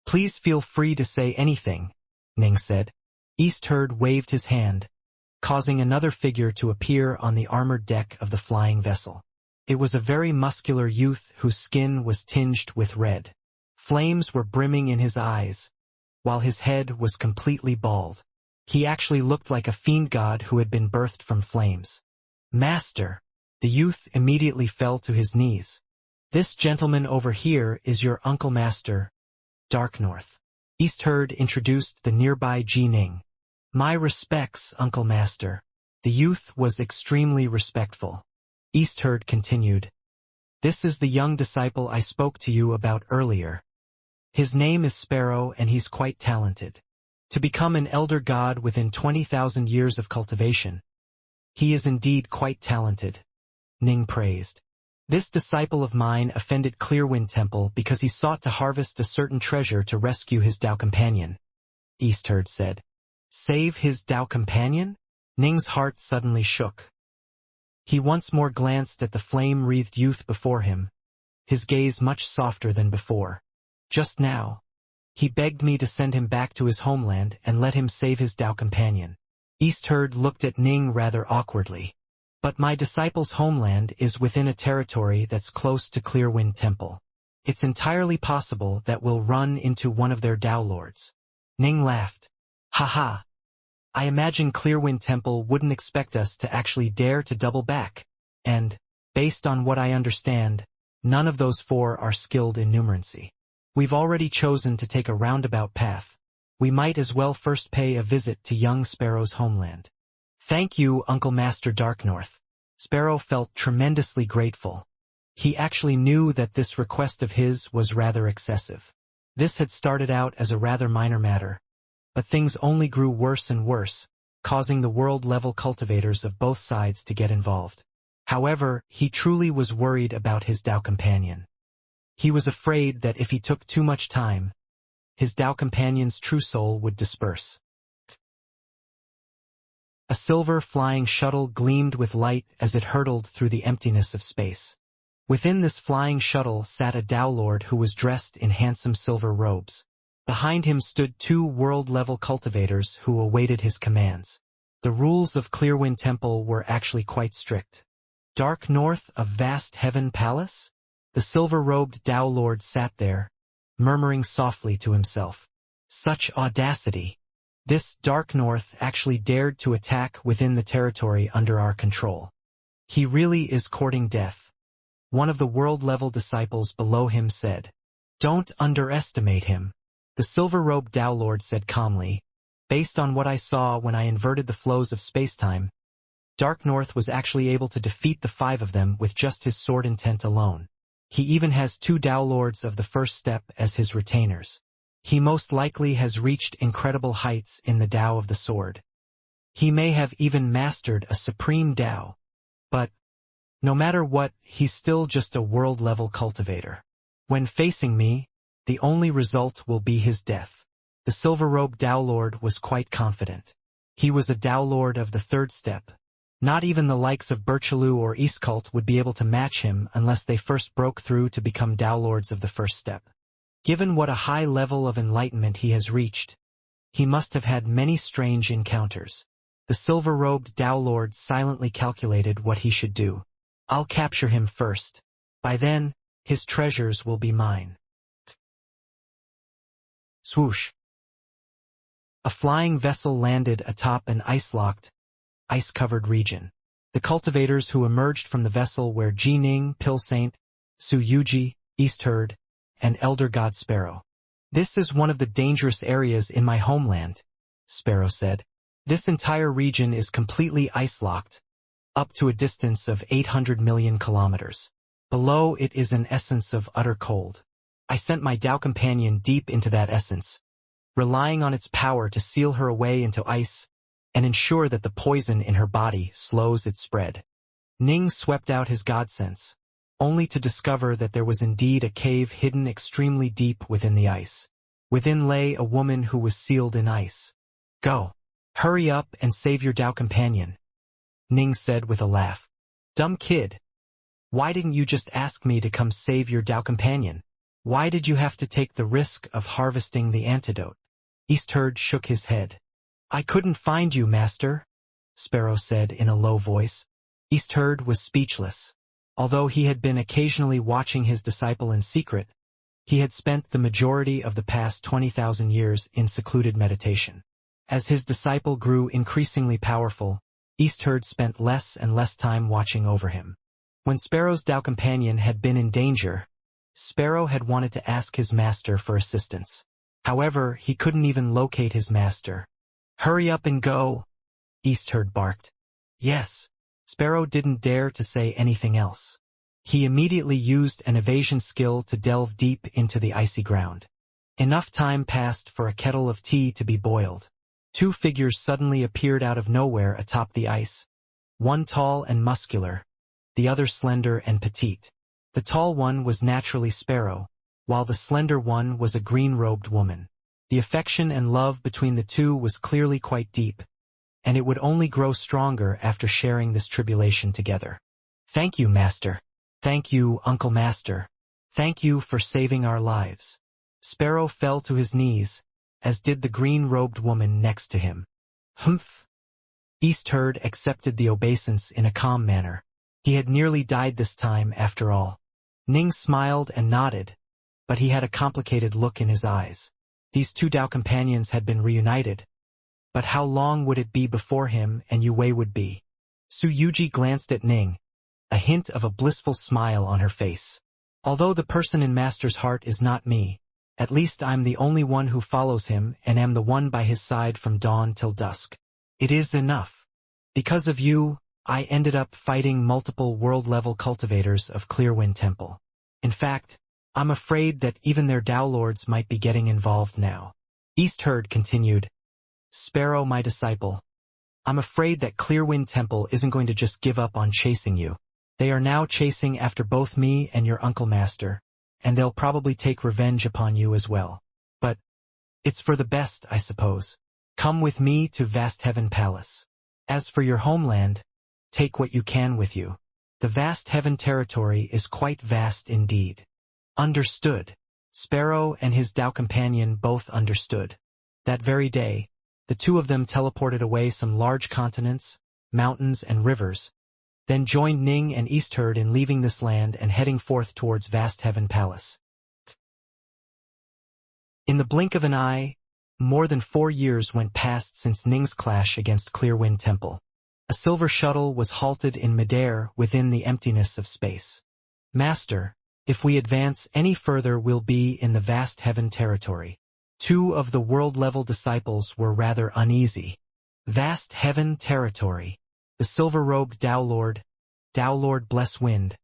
"Please feel free to say anything," Ning said. Eastherd waved his hand, causing another figure to appear on the armored deck of the flying vessel. It was a very muscular youth whose skin was tinged with red. Flames were brimming in his eyes, while his head was completely bald. He actually looked like a Fiendgod who had been birthed from flames. "Master!" The youth immediately fell to his knees. "This gentleman over here is your Uncle Master, Darknorth." Eastherd introduced the nearby Ning. "My respects, Uncle Master." The youth was extremely respectful. Eastherd continued, "This is the young disciple I spoke to you about earlier. His name is Sparrow and he's quite talented. To become an elder god within 20,000 years of cultivation. He is indeed quite talented," Ning praised. "This disciple of mine offended Clearwind Temple because he sought to harvest a certain treasure to rescue his Tao companion," Eastherd said. "Save his Tao companion?" Ning's heart suddenly shook. He once more glanced at the flame-wreathed youth before him, his gaze much softer than before. "Just now, he begged me to send him back to his homeland and let him save his Tao companion." Eastherd looked at Ning rather awkwardly. "But my disciple's homeland is within a territory that's close to Clearwind Temple. It's entirely possible that we'll run into one of their Tao Lords." Ning laughed. "Haha. I imagine Clearwind Temple wouldn't expect us to actually dare to double back. And, based on what I understand, none of those 4 are skilled in numerancy. We've already chosen to take a roundabout path. We might as well first pay a visit to young Sparrow's homeland." "Thank you, Uncle Master Darknorth." Sparrow felt tremendously grateful. He actually knew that this request of his was rather excessive. This had started out as a rather minor matter, but things only grew worse and worse, causing the world-level cultivators of both sides to get involved. However, he truly was worried about his Tao companion. He was afraid that if he took too much time, his Tao companion's true soul would disperse. A silver flying shuttle gleamed with light as it hurtled through the emptiness of space. Within this flying shuttle sat a Tao Lord who was dressed in handsome silver robes. Behind him stood 2 world-level cultivators who awaited his commands. The rules of Clearwind Temple were actually quite strict. Darknorth of Vast Heaven Palace? The silver-robed Tao Lord sat there, murmuring softly to himself. Such audacity! This Dark North actually dared to attack within the territory under our control. He really is courting death. One of the world-level disciples below him said. Don't underestimate him. The silver-robed Tao Lord said calmly. Based on what I saw when I inverted the flows of spacetime, Dark North was actually able to defeat the 5 of them with just his sword intent alone. He even has 2 Tao Lords of the first step as his retainers. He most likely has reached incredible heights in the Tao of the sword. He may have even mastered a supreme Tao. But, no matter what, he's still just a world-level cultivator. When facing me, the only result will be his death. The silver-robed Tao Lord was quite confident. He was a Tao Lord of the 3rd step. Not even the likes of Birchaloo or Eastcult would be able to match him unless they first broke through to become Tao Lords of the 1st step. Given what a high level of enlightenment he has reached, he must have had many strange encounters. The silver-robed Tao Lord silently calculated what he should do. I'll capture him first. By then, his treasures will be mine. Swoosh. A flying vessel landed atop an ice-locked, ice-covered region. The cultivators who emerged from the vessel were Jining, Pilsaint, Su Yuji, Eastherd, and Elder God Sparrow. This is one of the dangerous areas in my homeland, Sparrow said. This entire region is completely ice-locked, up to a distance of 800 million kilometers. Below it is an essence of utter cold. I sent my Tao companion deep into that essence, relying on its power to seal her away into ice and ensure that the poison in her body slows its spread. Ning swept out his god sense, only to discover that there was indeed a cave hidden extremely deep within the ice. Within lay a woman who was sealed in ice. Go. Hurry up and save your Tao companion, Ning said with a laugh. Dumb kid. Why didn't you just ask me to come save your Tao companion? Why did you have to take the risk of harvesting the antidote? Eastherd shook his head. I couldn't find you, master, Sparrow said in a low voice. Eastherd was speechless. Although he had been occasionally watching his disciple in secret, he had spent the majority of the past 20,000 years in secluded meditation. As his disciple grew increasingly powerful, Eastherd spent less and less time watching over him. When Sparrow's Tao companion had been in danger, Sparrow had wanted to ask his master for assistance. However, he couldn't even locate his master. Hurry up and go, Eastherd barked. Yes. Sparrow didn't dare to say anything else. He immediately used an evasion skill to delve deep into the icy ground. Enough time passed for a kettle of tea to be boiled. 2 figures suddenly appeared out of nowhere atop the ice. One tall and muscular, the other slender and petite. The tall one was naturally Sparrow, while the slender one was a green-robed woman. The affection and love between the two was clearly quite deep, and it would only grow stronger after sharing this tribulation together. Thank you, Master. Thank you, Uncle Master. Thank you for saving our lives. Sparrow fell to his knees, as did the green-robed woman next to him. Humph. Eastherd accepted the obeisance in a calm manner. He had nearly died this time, after all. Ning smiled and nodded, but he had a complicated look in his eyes. These 2 Tao companions had been reunited, but how long would it be before him and Yue would be? Su Yuji glanced at Ning, a hint of a blissful smile on her face. Although the person in Master's heart is not me, at least I'm the only one who follows him and am the one by his side from dawn till dusk. It is enough. Because of you, I ended up fighting multiple world-level cultivators of Clearwind Temple. In fact, I'm afraid that even their Tao Lords might be getting involved now. Eastherd continued, Sparrow, my disciple, I'm afraid that Clearwind Temple isn't going to just give up on chasing you. They are now chasing after both me and your Uncle Master, and they'll probably take revenge upon you as well. But it's for the best, I suppose. Come with me to Vast Heaven Palace. As for your homeland, take what you can with you. The Vast Heaven territory is quite vast indeed. Understood. Sparrow and his Tao companion both understood. That very day, the 2 of them teleported away some large continents, mountains, and rivers, then joined Ning and Eastherd in leaving this land and heading forth towards Vast Heaven Palace. In the blink of an eye, More than 4 years went past since Ning's clash against Clearwind Temple. A silver shuttle was halted in midair within the emptiness of space. Master, if we advance any further we'll be in the vast heaven territory. 2 of the world-level disciples were rather uneasy. Vast heaven territory. The silver-robed Dowlord bless wind,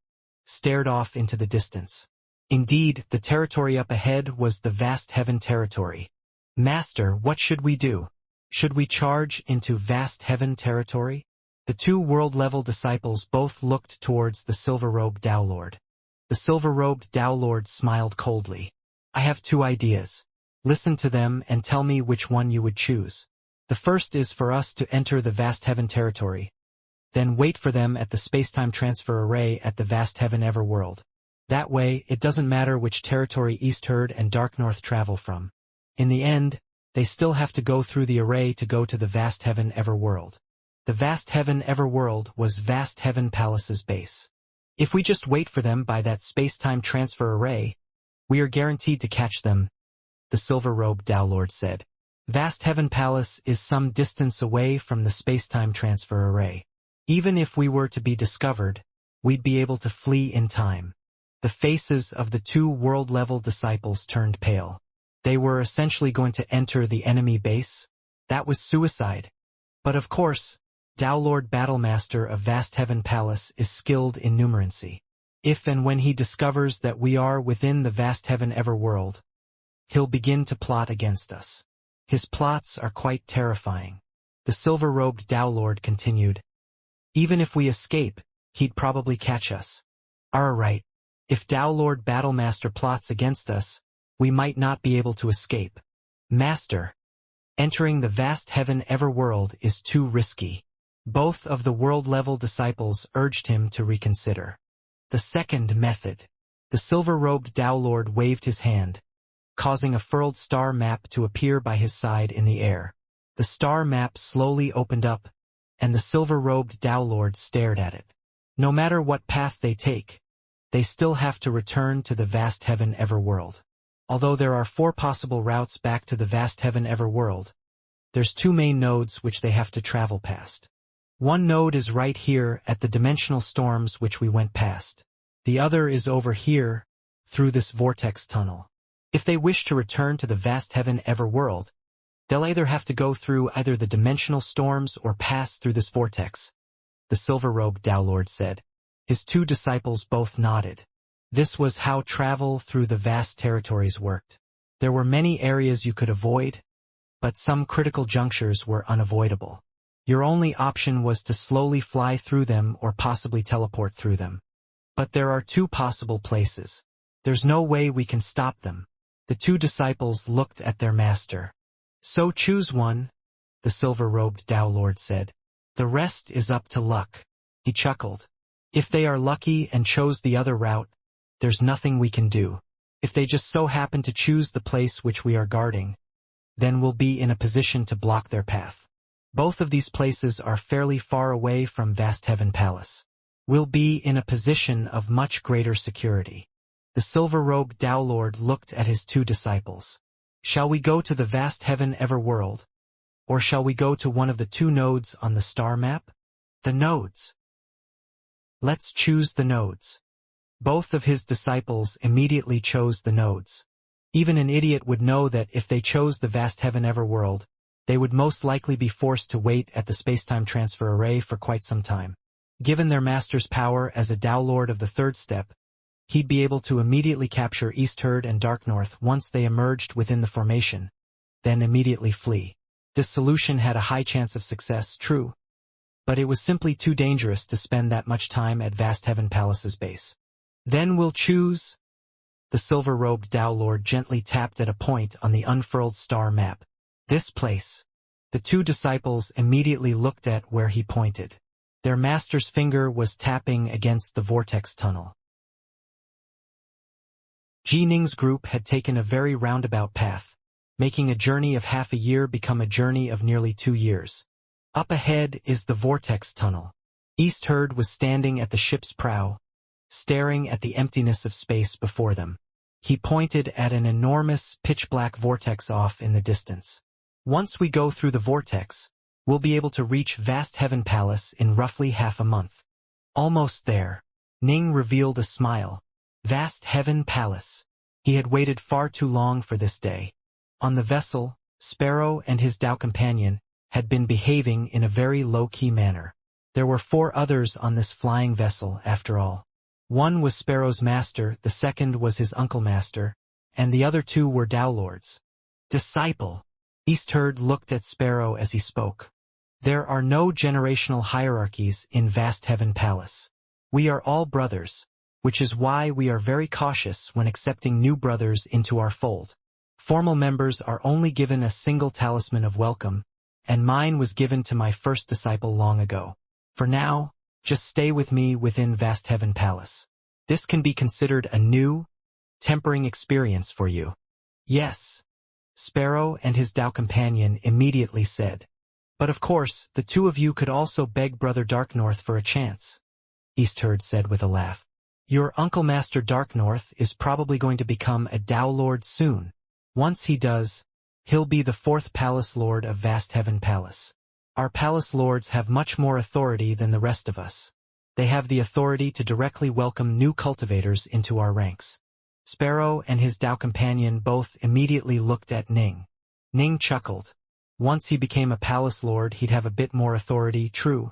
stared off into the distance. Indeed, the territory up ahead was the vast heaven territory. Master, what should we do? Should we charge into vast heaven territory? The 2 world-level disciples both looked towards the silver-robed Dowlord. The silver-robed Dowlord smiled coldly. I have 2 ideas. Listen to them and tell me which one you would choose. The first is for us to enter the vast heaven territory, then wait for them at the spacetime transfer array at the vast heaven everworld. That way, it doesn't matter which territory Eastherd and Dark North travel from. In the end, they still have to go through the array to go to the vast heaven everworld. The vast heaven everworld was Vast Heaven Palace's base. If we just wait for them by that spacetime transfer array, we are guaranteed to catch them, the silver-robed Dowlord said. Vast Heaven Palace is some distance away from the spacetime transfer array. Even if we were to be discovered, we'd be able to flee in time. The faces of the 2 world-level disciples turned pale. They were essentially going to enter the enemy base. That was suicide. But of course, Dowlord Battlemaster of Vast Heaven Palace is skilled in numerancy. If and when he discovers that we are within the Vast Heaven everworld, he'll begin to plot against us. His plots are quite terrifying. The silver-robed Dowlord continued. Even if we escape, he'd probably catch us. Alright, if Dowlord Battlemaster plots against us, we might not be able to escape. Master, entering the vast heaven everworld is too risky. Both of the world-level disciples urged him to reconsider. The second method. The silver-robed Dowlord waved his hand, causing a furled star map to appear by his side in the air. The star map slowly opened up, and the silver-robed Dowlord stared at it. No matter what path they take, they still have to return to the vast heaven everworld. Although there are 4 possible routes back to the vast heaven everworld, there's 2 main nodes which they have to travel past. One node is right here at the dimensional storms which we went past. The other is over here, through this vortex tunnel. If they wish to return to the vast heaven everworld, they'll either have to go through either the dimensional storms or pass through this vortex, the silver-robed Dowlord said. His 2 disciples both nodded. This was how travel through the vast territories worked. There were many areas you could avoid, but some critical junctures were unavoidable. Your only option was to slowly fly through them or possibly teleport through them. But there are 2 possible places. There's no way we can stop them. The 2 disciples looked at their master. So choose one, the silver-robed Dowlord said. The rest is up to luck. He chuckled. If they are lucky and chose the other route, there's nothing we can do. If they just so happen to choose the place which we are guarding, then we'll be in a position to block their path. Both of these places are fairly far away from Vast Heaven Palace. We'll be in a position of much greater security. The silver-robed Dowlord looked at his 2 disciples. Shall we go to the vast heaven everworld? Or shall we go to one of the 2 nodes on the star map? The nodes. Let's choose the nodes. Both of his disciples immediately chose the nodes. Even an idiot would know that if they chose the vast heaven everworld, they would most likely be forced to wait at the spacetime transfer array for quite some time. Given their master's power as a Dowlord of the 3rd step, he'd be able to immediately capture Eastherd and Dark North once they emerged within the formation, then immediately flee. This solution had a high chance of success, true, but it was simply too dangerous to spend that much time at Vast Heaven Palace's base. Then we'll choose. The silver-robed Dowlord gently tapped at a point on the unfurled star map. This place. The 2 disciples immediately looked at where he pointed. Their master's finger was tapping against the vortex tunnel. Ning's group had taken a very roundabout path, making a journey of half a year become a journey of nearly 2 years. Up ahead is the vortex tunnel. Eastherd was standing at the ship's prow, staring at the emptiness of space before them. He pointed at an enormous, pitch-black vortex off in the distance. Once we go through the vortex, we'll be able to reach Vast Heaven Palace in roughly half a month. Almost there. Ning revealed a smile. Vast Heaven Palace. He had waited far too long for this day. On the vessel, Sparrow and his Dao companion had been behaving in a very low-key manner. There were 4 others on this flying vessel, after all. One was Sparrow's master, the second was his uncle master, and the other 2 were Dao Lords. Disciple. Eastherd looked at Sparrow as he spoke. There are no generational hierarchies in Vast Heaven Palace. We are all brothers, which is why we are very cautious when accepting new brothers into our fold. Formal members are only given a single talisman of welcome, and mine was given to my first disciple long ago. For now, just stay with me within Vast Heaven Palace. This can be considered a new, tempering experience for you. Yes. Sparrow and his Dao companion immediately said. But of course, the 2 of you could also beg Brother Darknorth for a chance. Eastherd said with a laugh. Your Uncle Master Darknorth is probably going to become a Dao Lord soon. Once he does, he'll be the 4th Palace Lord of Vast Heaven Palace. Our Palace Lords have much more authority than the rest of us. They have the authority to directly welcome new cultivators into our ranks. Sparrow and his Dao companion both immediately looked at Ning. Ning chuckled. Once he became a Palace Lord, he'd have a bit more authority, true.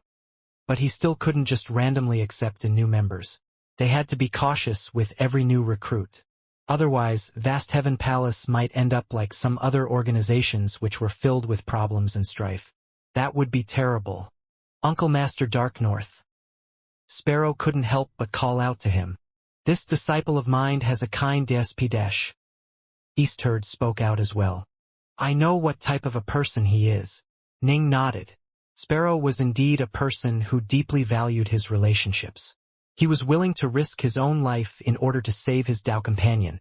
But he still couldn't just randomly accept new members. They had to be cautious with every new recruit. Otherwise, Vast Heaven Palace might end up like some other organizations which were filled with problems and strife. That would be terrible. Uncle Master Darknorth. Sparrow couldn't help but call out to him. This disciple of mine has a kind DSP-. Eastherd spoke out as well. I know what type of a person he is. Ning nodded. Sparrow was indeed a person who deeply valued his relationships. He was willing to risk his own life in order to save his Dao companion,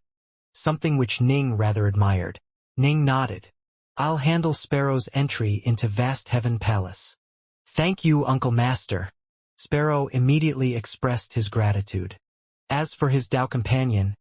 something which Ning rather admired. Ning nodded. I'll handle Sparrow's entry into Vast Heaven Palace. Thank you, Uncle Master. Sparrow immediately expressed his gratitude. As for his Dao companion,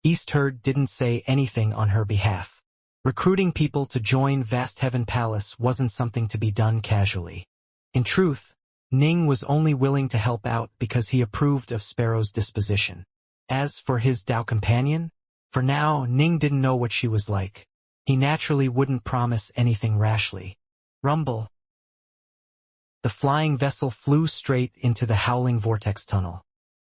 Eastherd didn't say anything on her behalf. Recruiting people to join Vast Heaven Palace wasn't something to be done casually. In truth, Ning was only willing to help out because he approved of Sparrow's disposition. As for his Dao companion, for now Ning didn't know what she was like. He naturally wouldn't promise anything rashly. Rumble. The flying vessel flew straight into the howling vortex tunnel.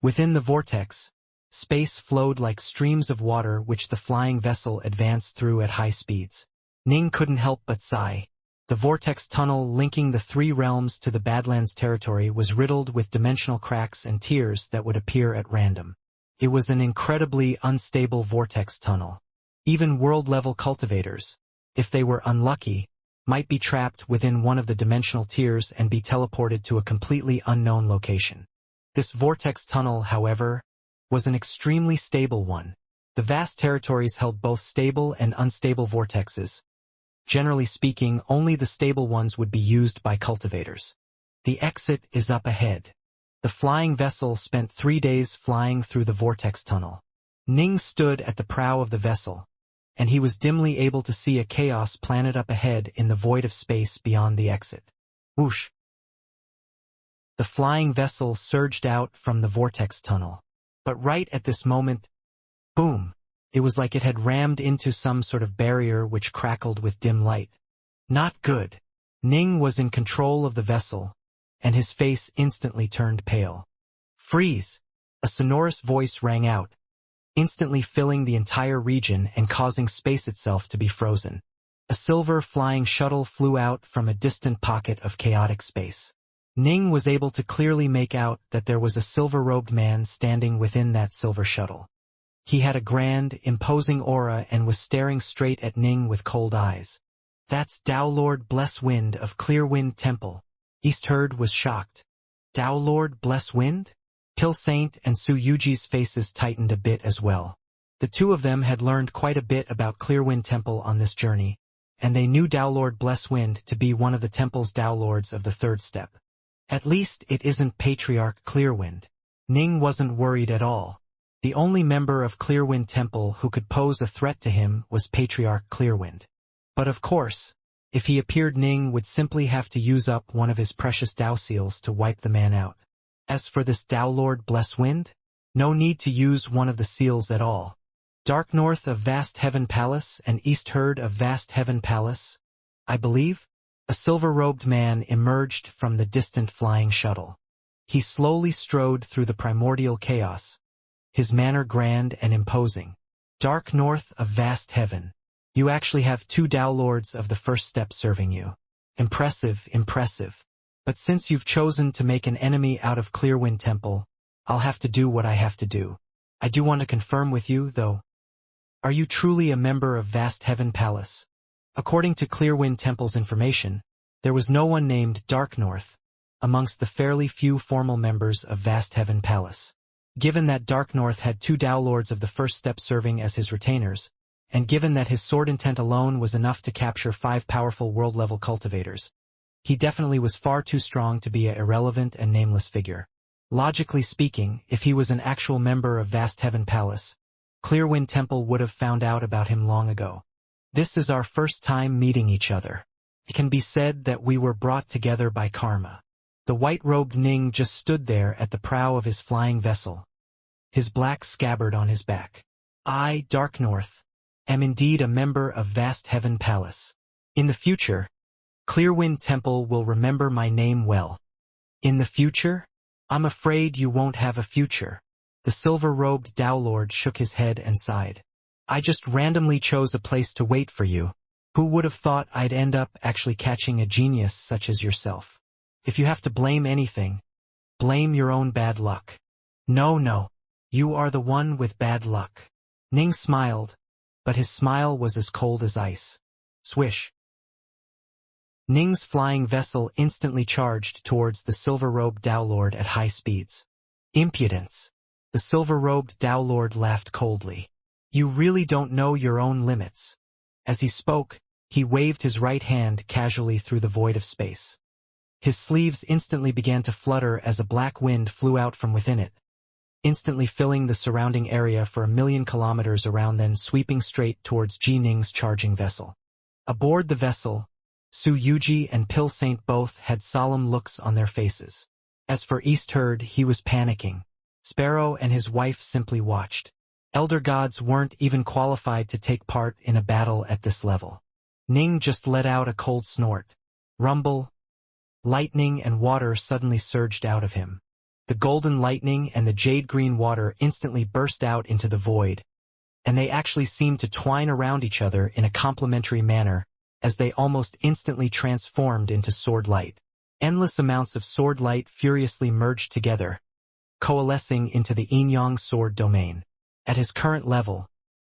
Within the vortex, space flowed like streams of water which the flying vessel advanced through at high speeds. Ning couldn't help but sigh. The vortex tunnel linking the 3 realms to the Badlands territory was riddled with dimensional cracks and tears that would appear at random. It was an incredibly unstable vortex tunnel. Even world-level cultivators, if they were unlucky, might be trapped within one of the dimensional tiers and be teleported to a completely unknown location. This vortex tunnel, however, was an extremely stable one. The vast territories held both stable and unstable vortexes. Generally speaking, only the stable ones would be used by cultivators. The exit is up ahead. The flying vessel spent 3 days flying through the vortex tunnel. Ning stood at the prow of the vessel, and he was dimly able to see a chaos planet up ahead in the void of space beyond the exit. Whoosh! The flying vessel surged out from the vortex tunnel. But right at this moment, boom! It was like it had rammed into some sort of barrier which crackled with dim light. Not good. Ning was in control of the vessel, and his face instantly turned pale. Freeze! A sonorous voice rang out, instantly filling the entire region and causing space itself to be frozen. A silver flying shuttle flew out from a distant pocket of chaotic space. Ning was able to clearly make out that there was a silver-robed man standing within that silver shuttle. He had a grand, imposing aura and was staring straight at Ning with cold eyes. That's Dao Lord Blesswind of Clearwind Temple. Eastherd was shocked. Dao Lord Blesswind? Pill Saint and Su Yuji's faces tightened a bit as well. The 2 of them had learned quite a bit about Clearwind Temple on this journey, and they knew Dao Lord Blesswind to be one of the temple's Dao Lords of the 3rd step. At least it isn't Patriarch Clearwind. Ning wasn't worried at all. The only member of Clearwind Temple who could pose a threat to him was Patriarch Clearwind. But of course, if he appeared, Ning would simply have to use up one of his precious Dao seals to wipe the man out. As for this Dao Lord Blesswind, no need to use one of the seals at all. Dark North of Vast Heaven Palace and East Herd of Vast Heaven Palace, I believe, a silver-robed man emerged from the distant flying shuttle. He slowly strode through the primordial chaos, his manner grand and imposing. Dark North of Vast Heaven, you actually have 2 Dao Lords of the first step serving you. Impressive, impressive. But since you've chosen to make an enemy out of Clearwind Temple, I'll have to do what I have to do. I do want to confirm with you, though. Are you truly a member of Vast Heaven Palace? According to Clearwind Temple's information, there was no one named Dark North amongst the fairly few formal members of Vast Heaven Palace. Given that Dark North had 2 Dao Lords of the first step serving as his retainers, and given that his sword intent alone was enough to capture 5 powerful world-level cultivators, he definitely was far too strong to be an irrelevant and nameless figure. Logically speaking, if he was an actual member of Vast Heaven Palace, Clearwind Temple would have found out about him long ago. This is our first time meeting each other. It can be said that we were brought together by karma. The white-robed Ning just stood there at the prow of his flying vessel, his black scabbard on his back. I, Dark North, am indeed a member of Vast Heaven Palace. In the future, Clearwind Temple will remember my name well. In the future? I'm afraid you won't have a future. The silver-robed Dao Lord shook his head and sighed. I just randomly chose a place to wait for you. Who would have thought I'd end up actually catching a genius such as yourself? If you have to blame anything, blame your own bad luck. No, you are the one with bad luck. Ning smiled, but his smile was as cold as ice. Swish. Ning's flying vessel instantly charged towards the silver-robed Dao Lord at high speeds. Impudence. The silver-robed Dao Lord laughed coldly. You really don't know your own limits. As he spoke, he waved his right hand casually through the void of space. His sleeves instantly began to flutter as a black wind flew out from within it, instantly filling the surrounding area for 1,000,000 kilometers around, then sweeping straight towards Ji Ning's charging vessel. Aboard the vessel, Su Yuji and Pil Saint both had solemn looks on their faces. As for East Herd, he was panicking. Sparrow and his wife simply watched. Elder gods weren't even qualified to take part in a battle at this level. Ning just let out a cold snort. Rumble. Lightning and water suddenly surged out of him. The golden lightning and the jade-green water instantly burst out into the void, and they actually seemed to twine around each other in a complementary manner, as they almost instantly transformed into sword light. Endless amounts of sword light furiously merged together, coalescing into the Yin-Yang sword domain. At his current level,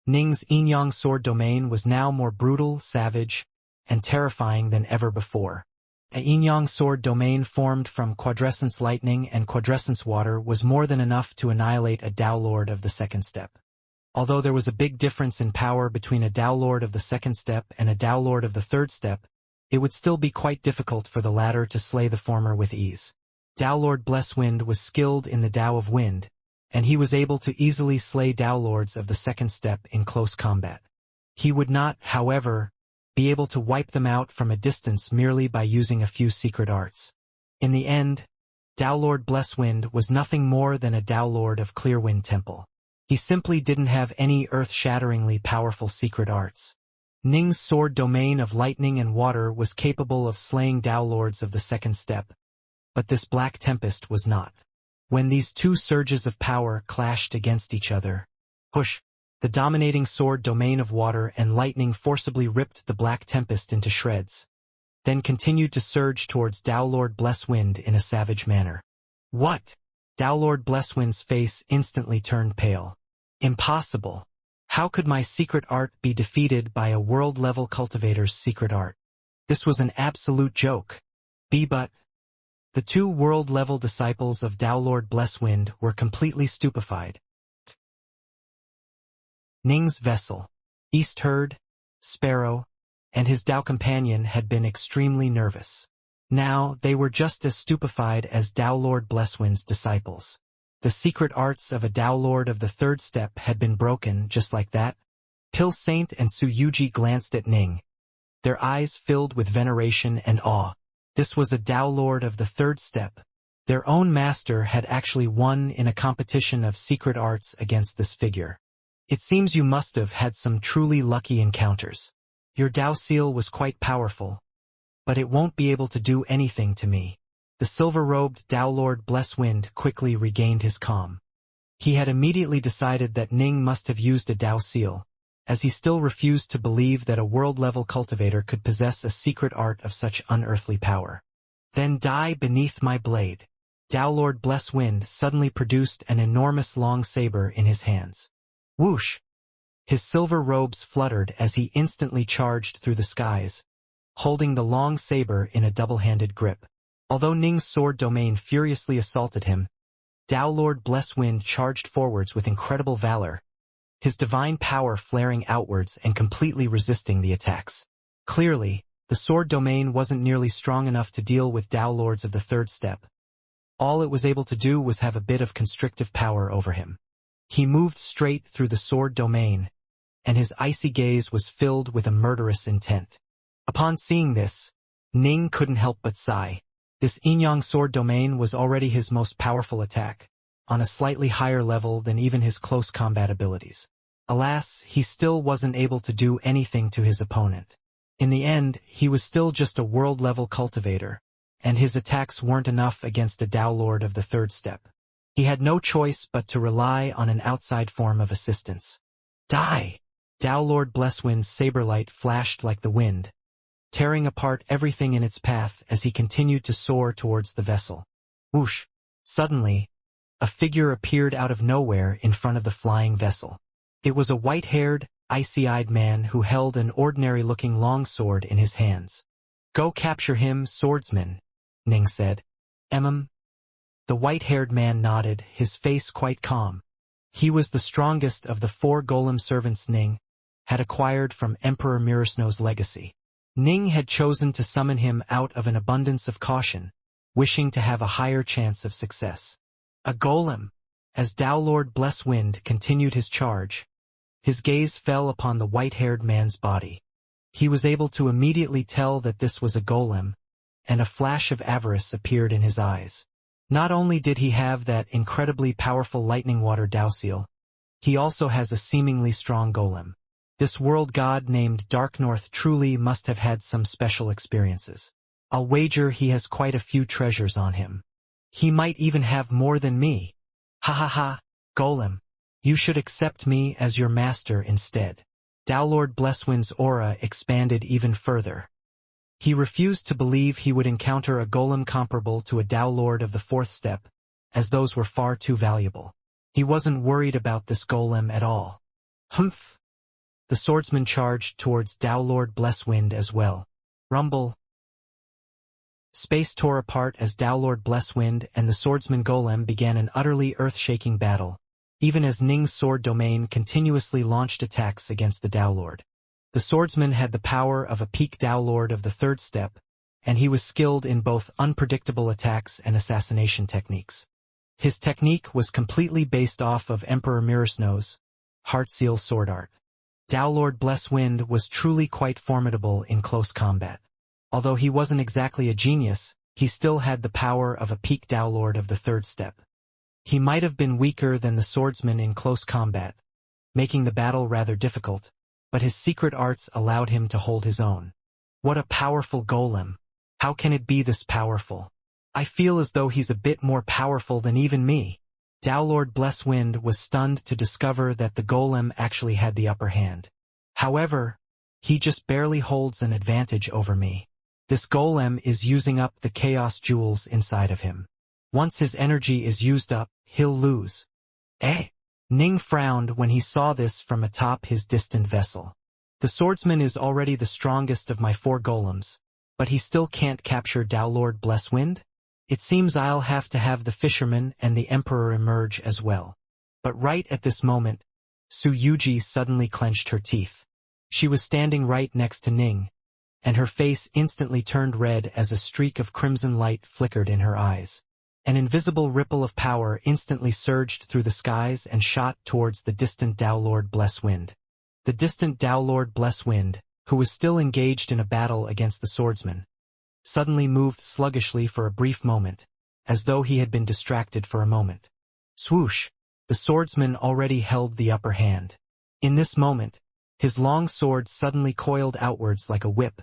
Ning's Yin-Yang sword domain was now more brutal, savage, and terrifying than ever before. A Yin-Yang sword domain formed from quadrescence lightning and quadrescence water was more than enough to annihilate a Dao Lord of the second step. Although there was a big difference in power between a Dao Lord of the second step and a Dao Lord of the third step, it would still be quite difficult for the latter to slay the former with ease. Dao Lord Blesswind was skilled in the Dao of Wind, and he was able to easily slay Dao Lords of the second step in close combat. He would not, however, be able to wipe them out from a distance merely by using a few secret arts. In the end, Dao Lord Blesswind was nothing more than a Dao Lord of Clearwind Temple. He simply didn't have any earth-shatteringly powerful secret arts. Ning's sword domain of lightning and water was capable of slaying Dao Lords of the second step, but this Black Tempest was not. When these two surges of power clashed against each other, whoosh, the dominating sword domain of water and lightning forcibly ripped the Black Tempest into shreds, then continued to surge towards Dao Lord Blesswind in a savage manner. What? Dao Lord Blesswind's face instantly turned pale. Impossible. How could my secret art be defeated by a world-level cultivator's secret art? This was an absolute joke. But the two world-level disciples of Dao Lord Blesswind were completely stupefied. Ning's vessel, East Herd, Sparrow, and his Dao companion had been extremely nervous. Now they were just as stupefied as Dao Lord Blesswind's disciples. The secret arts of a Tao Lord of the third step had been broken just like that. Pil Saint and Su Yuji glanced at Ning, their eyes filled with veneration and awe. This was a Tao Lord of the third step. Their own master had actually won in a competition of secret arts against this figure. It seems you must have had some truly lucky encounters. Your Tao seal was quite powerful, but it won't be able to do anything to me. The silver-robed Tao Lord Blesswind quickly regained his calm. He had immediately decided that Ning must have used a Tao seal, as he still refused to believe that a world-level cultivator could possess a secret art of such unearthly power. Then die beneath my blade. Tao Lord Blesswind suddenly produced an enormous long saber in his hands. Whoosh! His silver robes fluttered as he instantly charged through the skies, holding the long saber in a double-handed grip. Although Ning's sword domain furiously assaulted him, Tao Lord Blesswind charged forwards with incredible valor, his divine power flaring outwards and completely resisting the attacks. Clearly, the sword domain wasn't nearly strong enough to deal with Tao Lords of the third step. All it was able to do was have a bit of constrictive power over him. He moved straight through the sword domain, and his icy gaze was filled with a murderous intent. Upon seeing this, Ning couldn't help but sigh. This Inyang sword domain was already his most powerful attack, on a slightly higher level than even his close combat abilities. Alas, he still wasn't able to do anything to his opponent. In the end, he was still just a world-level cultivator, and his attacks weren't enough against a Tao Lord of the third step. He had no choice but to rely on an outside form of assistance. Die! Tao Lord Blesswind's saber light flashed like the wind, tearing apart everything in its path as he continued to soar towards the vessel. Whoosh! Suddenly, a figure appeared out of nowhere in front of the flying vessel. It was a white-haired, icy-eyed man who held an ordinary-looking longsword in his hands. Go capture him, swordsman, Ning said. The white-haired man nodded, his face quite calm. He was the strongest of the 4 golem servants Ning had acquired from Emperor Mirasno's legacy. Ning had chosen to summon him out of an abundance of caution, wishing to have a higher chance of success. A golem! As Tao Lord Blesswind continued his charge, his gaze fell upon the white-haired man's body. He was able to immediately tell that this was a golem, and a flash of avarice appeared in his eyes. Not only did he have that incredibly powerful lightning water Tao seal, he also has a seemingly strong golem. This world god named Dark North truly must have had some special experiences. I'll wager he has quite a few treasures on him. He might even have more than me. Ha ha ha, golem. You should accept me as your master instead. Tao Lord Blesswind's aura expanded even further. He refused to believe he would encounter a golem comparable to a Tao Lord of the fourth step, as those were far too valuable. He wasn't worried about this golem at all. Humph! The swordsman charged towards Tao Lord Blesswind as well. Rumble! Space tore apart as Tao Lord Blesswind and the swordsman golem began an utterly earth-shaking battle, even as Ning's sword domain continuously launched attacks against the Tao Lord. The swordsman had the power of a peak Tao Lord of the third step, and he was skilled in both unpredictable attacks and assassination techniques. His technique was completely based off of Emperor Mirasno's Heartseal sword art. Tao Lord Blesswind was truly quite formidable in close combat. Although he wasn't exactly a genius, he still had the power of a peak Tao Lord of the third step. He might have been weaker than the swordsman in close combat, making the battle rather difficult, but his secret arts allowed him to hold his own. What a powerful golem! How can it be this powerful? I feel as though he's a bit more powerful than even me. Tao Lord Blesswind was stunned to discover that the golem actually had the upper hand. However, he just barely holds an advantage over me. This golem is using up the chaos jewels inside of him. Once his energy is used up, he'll lose. Ning frowned when he saw this from atop his distant vessel. The swordsman is already the strongest of my 4 golems, but he still can't capture Tao Lord Blesswind? It seems I'll have to have the fisherman and the emperor emerge as well. But right at this moment, Su Yuji suddenly clenched her teeth. She was standing right next to Ning, and her face instantly turned red as a streak of crimson light flickered in her eyes. An invisible ripple of power instantly surged through the skies and shot towards the distant Downlord Blesswind. The distant Downlord Blesswind, who was still engaged in a battle against the swordsman, suddenly moved sluggishly for a brief moment, as though he had been distracted for a moment. Swoosh! The swordsman already held the upper hand. In this moment, his long sword suddenly coiled outwards like a whip,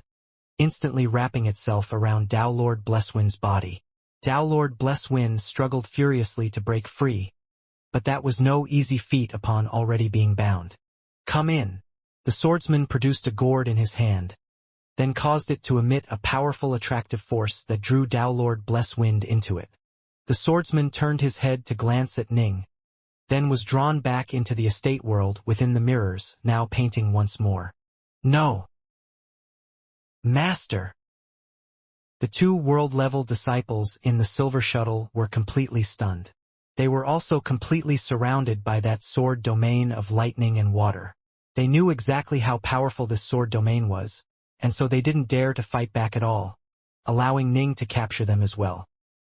instantly wrapping itself around Downlord Blesswind's body. Downlord Blesswind struggled furiously to break free, but that was no easy feat upon already being bound. Come in! The swordsman produced a gourd in his hand, then caused it to emit a powerful attractive force that drew Downlord Blesswind into it. The swordsman turned his head to glance at Ning, then was drawn back into the estate world within the mirrors, now painting once more. No! Master! The two world-level disciples in the silver shuttle were completely stunned. They were also completely surrounded by that sword domain of lightning and water. They knew exactly how powerful this sword domain was, and so they didn't dare to fight back at all, allowing Ning to capture them as well.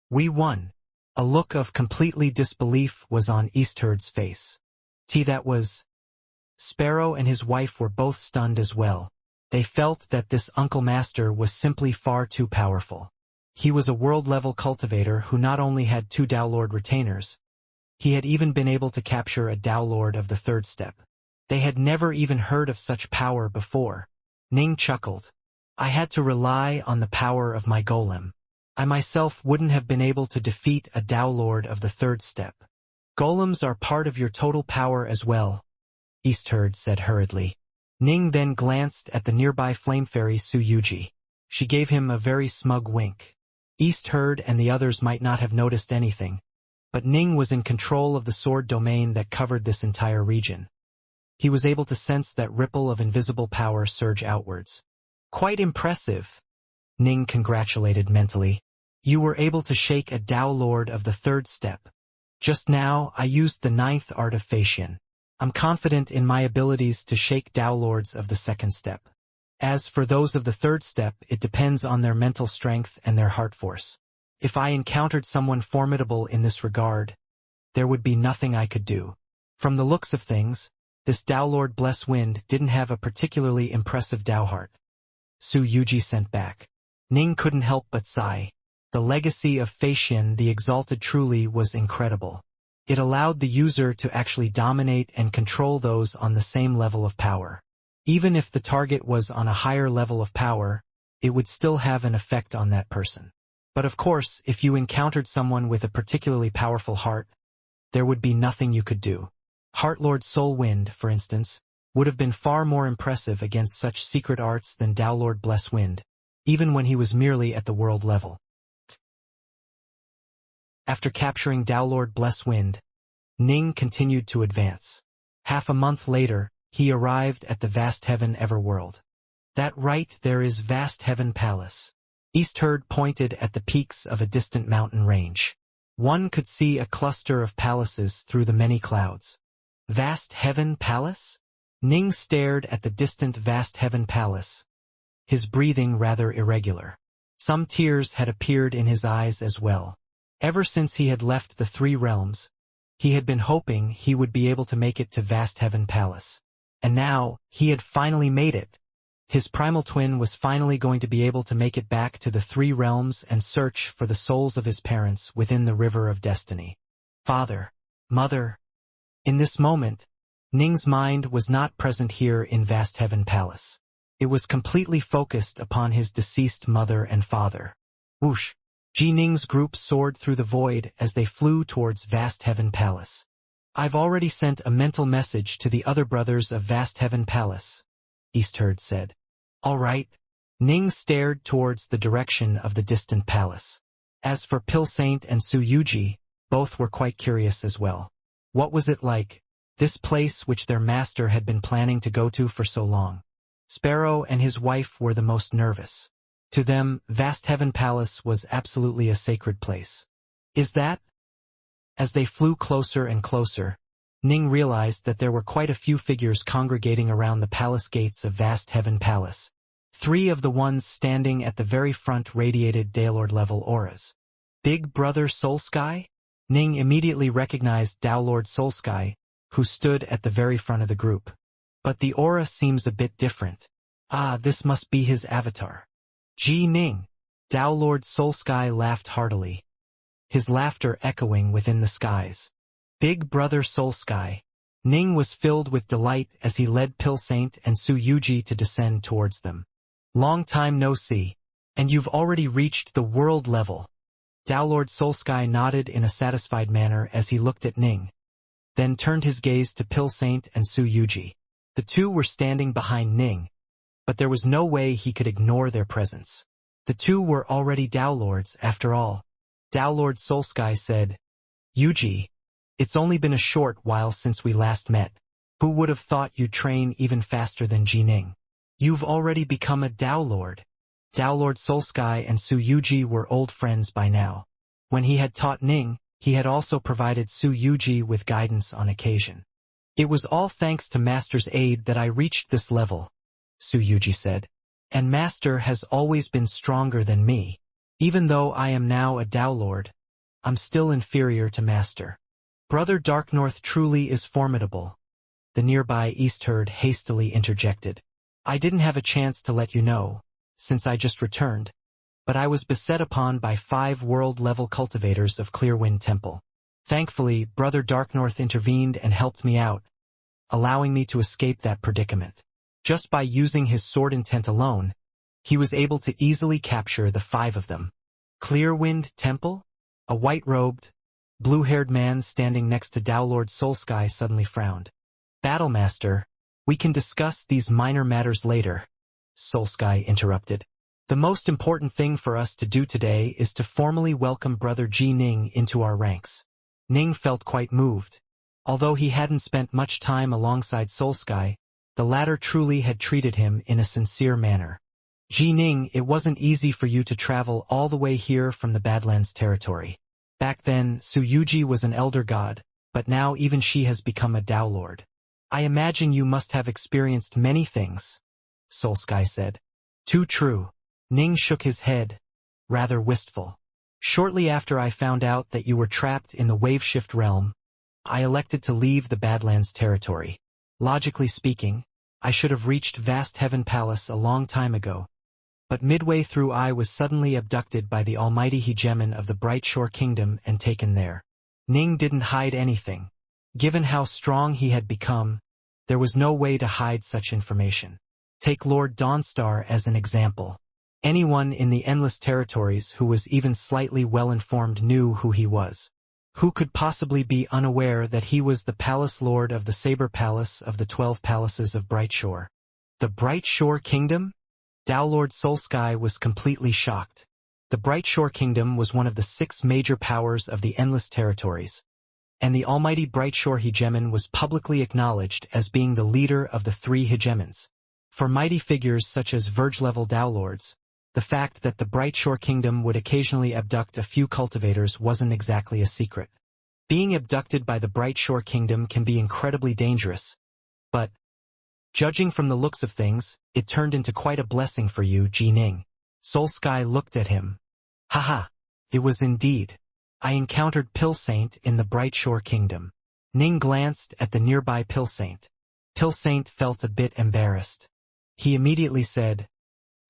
We won. A look of completely disbelief was on Eastherd's face. That was... Sparrow and his wife were both stunned as well. They felt that this Uncle Master was simply far too powerful. He was a world-level cultivator who not only had 2 Downlord retainers, he had even been able to capture a Downlord of the 3rd step. They had never even heard of such power before. Ning chuckled. I had to rely on the power of my golem. I myself wouldn't have been able to defeat a Downlord of the 3rd step. Golems are part of your total power as well, Eastherd said hurriedly. Ning then glanced at the nearby flame fairy Su Yuji. She gave him a very smug wink. Eastherd and the others might not have noticed anything, but Ning was in control of the sword domain that covered this entire region. He was able to sense that ripple of invisible power surge outwards. Quite impressive, Ning congratulated mentally. You were able to shake a Downlord of the 3rd step. Just now, I used the 9th art of Facian. I'm confident in my abilities to shake Downlords of the 2nd step. As for those of the 3rd step, it depends on their mental strength and their heart force. If I encountered someone formidable in this regard, there would be nothing I could do. From the looks of things, this Downlord Blesswind didn't have a particularly impressive Dowheart. Su Yuji sent back. Ning couldn't help but sigh. The legacy of Facian the Exalted truly was incredible. It allowed the user to actually dominate and control those on the same level of power. Even if the target was on a higher level of power, it would still have an effect on that person. But of course, if you encountered someone with a particularly powerful heart, there would be nothing you could do. Heartlord Soulwind, for instance, would have been far more impressive against such secret arts than Downlord Blesswind, even when he was merely at the world level. After capturing Downlord Blesswind, Ning continued to advance. Half a month later, he arrived at the Vast Heaven Everworld. That right there is Vast Heaven Palace. Eastherd pointed at the peaks of a distant mountain range. One could see a cluster of palaces through the many clouds. Vast Heaven Palace? Ning stared at the distant Vast Heaven Palace, his breathing rather irregular. Some tears had appeared in his eyes as well. Ever since he had left the 3 realms, he had been hoping he would be able to make it to Vast Heaven Palace. And now, he had finally made it. His primal twin was finally going to be able to make it back to the 3 realms and search for the souls of his parents within the River of Destiny. Father, Mother. In this moment, Ning's mind was not present here in Vast Heaven Palace. It was completely focused upon his deceased mother and father. Whoosh! Ji Ning's group soared through the void as they flew towards Vast Heaven Palace. I've already sent a mental message to the other brothers of Vast Heaven Palace, Eastherd said. All right. Ning stared towards the direction of the distant palace. As for Pilsaint and Su Yuji, both were quite curious as well. What was it like, this place which their master had been planning to go to for so long? Sparrow and his wife were the most nervous. To them, Vast Heaven Palace was absolutely a sacred place. Is that? As they flew closer and closer, Ning realized that there were quite a few figures congregating around the palace gates of Vast Heaven Palace. 3 of the ones standing at the very front radiated Daylord-level auras. Big Brother Soulsky? Ning immediately recognized Downlord Soulsky, who stood at the very front of the group. But the aura seems a bit different. Ah, this must be his avatar. Gee Ning. Downlord Soulsky laughed heartily, his laughter echoing within the skies. Big Brother Soulsky. Ning was filled with delight as he led Pilsaint and Su Yuji to descend towards them. Long time no see. And you've already reached the world level. Downlord Soulsky nodded in a satisfied manner as he looked at Ning, then turned his gaze to Pilsaint and Su Yuji. The two were standing behind Ning, but there was no way he could ignore their presence. The two were already Downlords, after all. Downlord Soulsky said, Yuji, it's only been a short while since we last met. Who would have thought you'd train even faster than Ning? You've already become a Downlord. Downlord Soulsky and Su Yuji were old friends by now. When he had taught Ning, he had also provided Su Yuji with guidance on occasion. It was all thanks to Master's aid that I reached this level, Su Yuji said. And Master has always been stronger than me. Even though I am now a Downlord, I'm still inferior to Master. Brother Darknorth truly is formidable. The nearby Eastherd hastily interjected. I didn't have a chance to let you know, since I just returned, but I was beset upon by 5 world-level cultivators of Clearwind Temple. Thankfully, Brother Darknorth intervened and helped me out, allowing me to escape that predicament. Just by using his sword intent alone, he was able to easily capture the 5 of them. Clearwind Temple? A white-robed, blue-haired man standing next to Downlord Soulsky suddenly frowned. Battlemaster, we can discuss these minor matters later, Soulsky interrupted. The most important thing for us to do today is to formally welcome Brother Ji Ning into our ranks. Ning felt quite moved. Although he hadn't spent much time alongside Soulsky, the latter truly had treated him in a sincere manner. Ji Ning, it wasn't easy for you to travel all the way here from the Badlands territory. Back then, Su Yuji was an elder god, but now even she has become a Downlord. I imagine you must have experienced many things, Soulsky said. Too true. Ning shook his head, rather wistful. Shortly after I found out that you were trapped in the Waveshift realm, I elected to leave the Badlands territory. Logically speaking, I should have reached Vast Heaven Palace a long time ago. But midway through I was suddenly abducted by the almighty hegemon of the Brightshore Kingdom and taken there. Ning didn't hide anything. Given how strong he had become, there was no way to hide such information. Take Lord Dawnstar as an example. Anyone in the Endless Territories who was even slightly well-informed knew who he was. Who could possibly be unaware that he was the Palace Lord of the Saber Palace of the 12 Palaces of Brightshore? The Brightshore Kingdom? Downlord Soulsky was completely shocked. The Brightshore Kingdom was one of the 6 major powers of the Endless Territories, and the almighty Brightshore hegemon was publicly acknowledged as being the leader of the 3 hegemons. For mighty figures such as Verge-level Downlords, the fact that the Brightshore Kingdom would occasionally abduct a few cultivators wasn't exactly a secret. Being abducted by the Brightshore Kingdom can be incredibly dangerous, but, judging from the looks of things, it turned into quite a blessing for you, Ji Ning. Soulsky looked at him. Haha, it was indeed. I encountered Pilsaint in the Brightshore Kingdom. Ning glanced at the nearby Pilsaint. Pilsaint felt a bit embarrassed. He immediately said,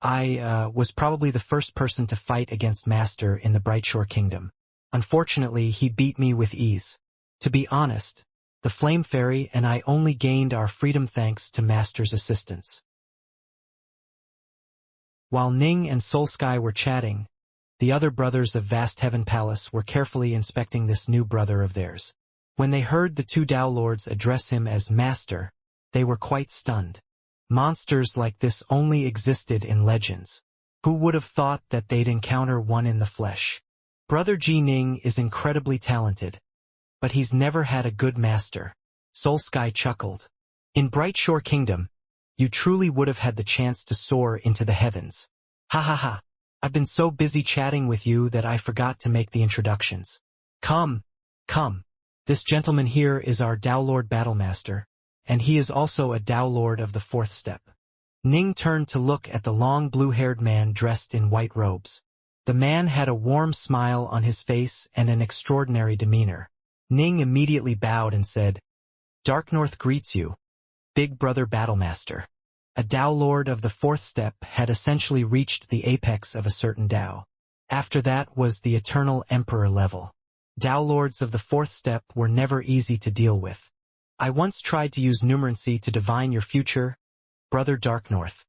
I was probably the first person to fight against Master in the Brightshore Kingdom. Unfortunately, he beat me with ease. To be honest, the Flame Fairy and I only gained our freedom thanks to Master's assistance. While Ning and Soulsky were chatting, the other brothers of Vast Heaven Palace were carefully inspecting this new brother of theirs. When they heard the 2 Downlords address him as Master, they were quite stunned. Monsters like this only existed in legends. Who would have thought that they'd encounter one in the flesh? Brother Ji Ning is incredibly talented, but he's never had a good master. Soulsky chuckled. In Brightshore Kingdom, you truly would have had the chance to soar into the heavens. Ha ha ha. I've been so busy chatting with you that I forgot to make the introductions. Come. This gentleman here is our Downlord Battlemaster, and he is also a Downlord of the 4th step. Ning turned to look at the long blue-haired man dressed in white robes. The man had a warm smile on his face and an extraordinary demeanor. Ning immediately bowed and said, "Dark North greets you, Big Brother Battlemaster." A Dao Lord of the fourth step had essentially reached the apex of a certain Dao. After that was the eternal Emperor level. Dao Lords of the fourth step were never easy to deal with. I once tried to use numerancy to divine your future, Brother Dark North,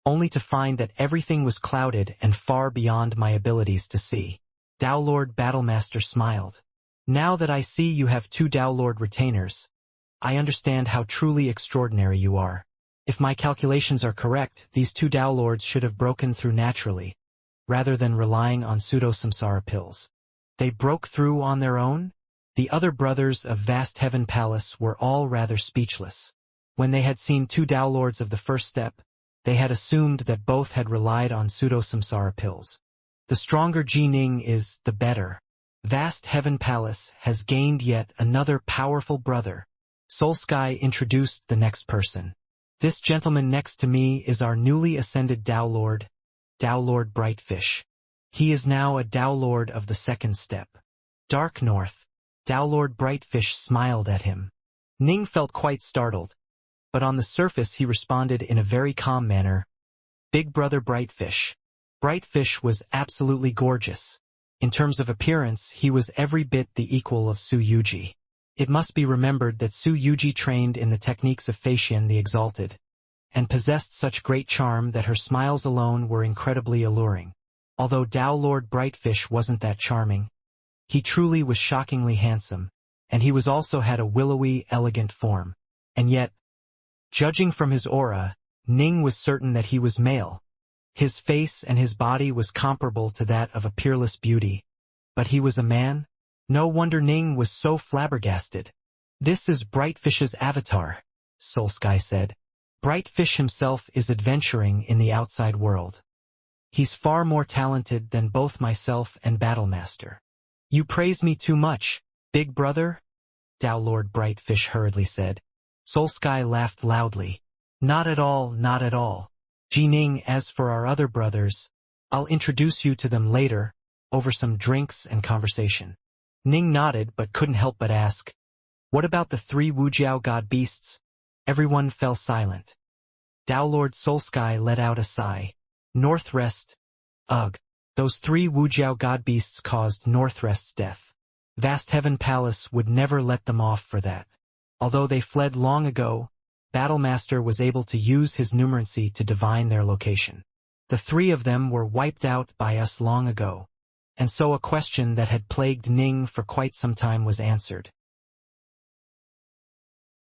only to find that everything was clouded and far beyond my abilities to see. Dao Lord Battlemaster smiled. Now that I see you have two Dao Lord retainers, I understand how truly extraordinary you are. If my calculations are correct, these two Dao Lords should have broken through naturally, rather than relying on pseudo-samsara pills. They broke through on their own? The other brothers of Vast Heaven Palace were all rather speechless. When they had seen two Dao Lords of the first step, they had assumed that both had relied on pseudo-samsara pills. The stronger Ji Ning is, the better. Vast Heaven Palace has gained yet another powerful brother. Soul Sky introduced the next person. This gentleman next to me is our newly ascended Dao Lord Brightfish. He is now a Dao Lord of the second step. Dark North. Dao Lord Brightfish smiled at him. Ning felt quite startled, but on the surface he responded in a very calm manner. Big Brother Brightfish. Brightfish was absolutely gorgeous. In terms of appearance, he was every bit the equal of Su Yuji. It must be remembered that Su Yuji trained in the techniques of Facian the Exalted, and possessed such great charm that her smiles alone were incredibly alluring. Although Dao Lord Brightfish wasn't that charming, he truly was shockingly handsome, and he was also had a willowy, elegant form. And yet, judging from his aura, Ning was certain that he was male. His face and his body was comparable to that of a peerless beauty. But he was a man? No wonder Ning was so flabbergasted. "This is Brightfish's avatar," Soul Sky said. "Brightfish himself is adventuring in the outside world. He's far more talented than both myself and Battlemaster." "You praise me too much, Big Brother?" Dao Lord Brightfish hurriedly said. Soul Sky laughed loudly. "Not at all, not at all. Ji Ning, as for our other brothers, I'll introduce you to them later, over some drinks and conversation." Ning nodded but couldn't help but ask, "What about the three Wujiao god beasts?" Everyone fell silent. Dao Lord Soul Sky let out a sigh. Northrest. Ugh. Those three Wujiao god beasts caused Northrest's death. Vast Heaven Palace would never let them off for that. Although they fled long ago, Battlemaster was able to use his numerancy to divine their location. The three of them were wiped out by us long ago. And so a question that had plagued Ning for quite some time was answered.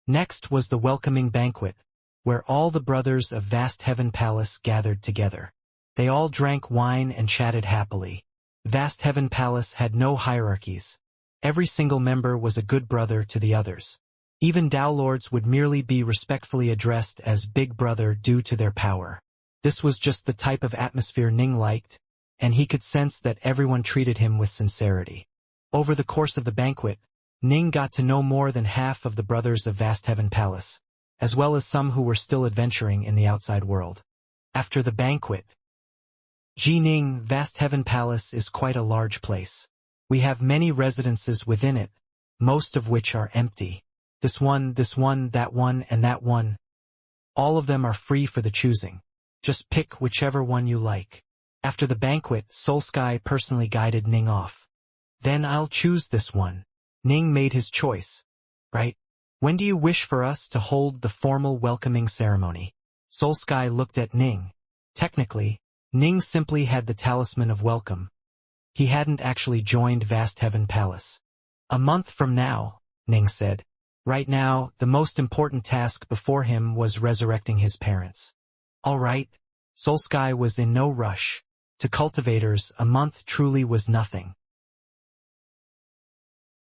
Next was the welcoming banquet, where all the brothers of Vast Heaven Palace gathered together. They all drank wine and chatted happily. Vast Heaven Palace had no hierarchies. Every single member was a good brother to the others. Even Dao Lords would merely be respectfully addressed as Big Brother due to their power. This was just the type of atmosphere Ning liked, and he could sense that everyone treated him with sincerity. Over the course of the banquet, Ning got to know more than half of the brothers of Vast Heaven Palace, as well as some who were still adventuring in the outside world. After the banquet, Ji Ning, Vast Heaven Palace is quite a large place. We have many residences within it, most of which are empty. This one, that one, and that one. All of them are free for the choosing. Just pick whichever one you like. After the banquet, Soul Sky personally guided Ning off. "Then I'll choose this one." Ning made his choice. "Right? When do you wish for us to hold the formal welcoming ceremony?" Soul Sky looked at Ning. Technically, Ning simply had the talisman of welcome. He hadn't actually joined Vast Heaven Palace. "A month from now," Ning said. Right now, the most important task before him was resurrecting his parents. All right. Soul Sky was in no rush. To cultivators, a month truly was nothing.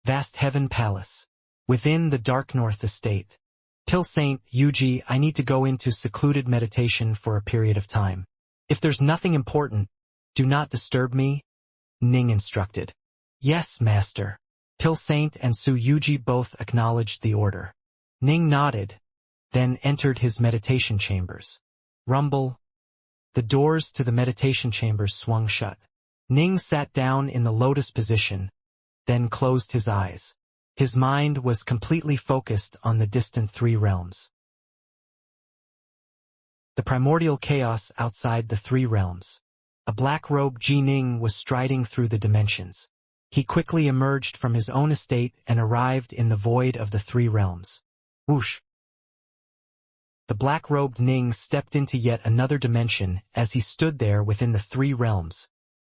Vast Heaven Palace. Within the Dark North Estate. Pill Saint, Yuji, I need to go into secluded meditation for a period of time. If there's nothing important, do not disturb me, Ning instructed. Yes, Master. Pill Saint and Su Yuji both acknowledged the order. Ning nodded, then entered his meditation chambers. Rumble. The doors to the meditation chambers swung shut. Ning sat down in the lotus position, then closed his eyes. His mind was completely focused on the distant three realms. The primordial chaos outside the three realms. A black-robed Ning was striding through the dimensions. He quickly emerged from his own estate and arrived in the void of the three realms. Whoosh! The black-robed Ning stepped into yet another dimension as he stood there within the three realms,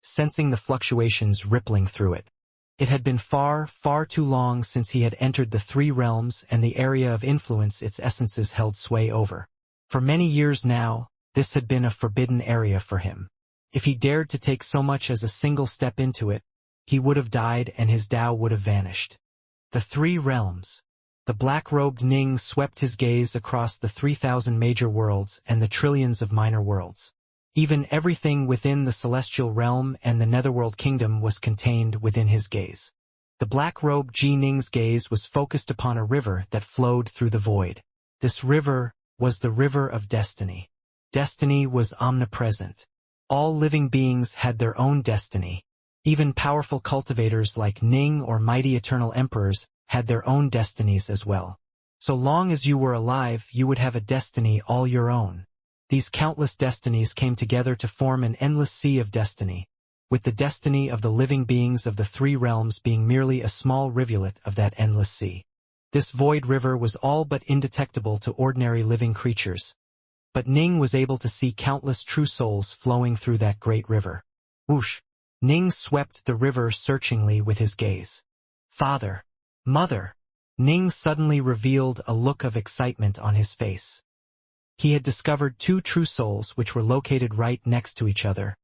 sensing the fluctuations rippling through it. It had been far, far too long since he had entered the three realms and the area of influence its essences held sway over. For many years now, this had been a forbidden area for him. If he dared to take so much as a single step into it, he would have died and his Tao would have vanished. The three realms. The black-robed Ning swept his gaze across the 3,000 major worlds and the trillions of minor worlds. Even everything within the celestial realm and the netherworld kingdom was contained within his gaze. The black-robed Ning's gaze was focused upon a river that flowed through the void. This river was the river of destiny. Destiny was omnipresent. All living beings had their own destiny. Even powerful cultivators like Ning or mighty eternal emperors had their own destinies as well. So long as you were alive, you would have a destiny all your own. These countless destinies came together to form an endless sea of destiny, with the destiny of the living beings of the three realms being merely a small rivulet of that endless sea. This void river was all but indetectable to ordinary living creatures. But Ning was able to see countless true souls flowing through that great river. Whoosh! Ning swept the river searchingly with his gaze. Father! Mother! Ning suddenly revealed a look of excitement on his face. He had discovered two true souls which were located right next to each other,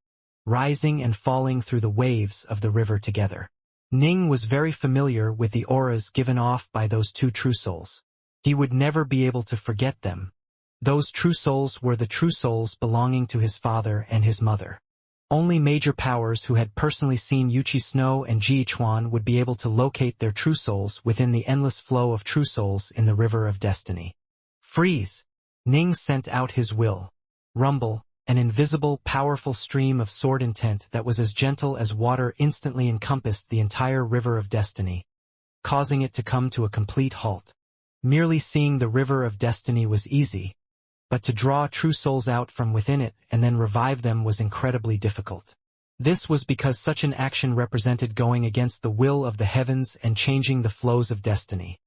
rising and falling through the waves of the river together. Ning was very familiar with the auras given off by those two true souls. He would never be able to forget them. Those true souls were the true souls belonging to his father and his mother. Only major powers who had personally seen Yuchi Snow and Ji Chuan would be able to locate their true souls within the endless flow of true souls in the river of destiny. Freeze! Ning sent out his will. Rumble, an invisible, powerful stream of sword intent that was as gentle as water instantly encompassed the entire river of destiny, causing it to come to a complete halt. Merely seeing the river of destiny was easy, but to draw true souls out from within it and then revive them was incredibly difficult. This was because such an action represented going against the will of the heavens and changing the flows of destiny.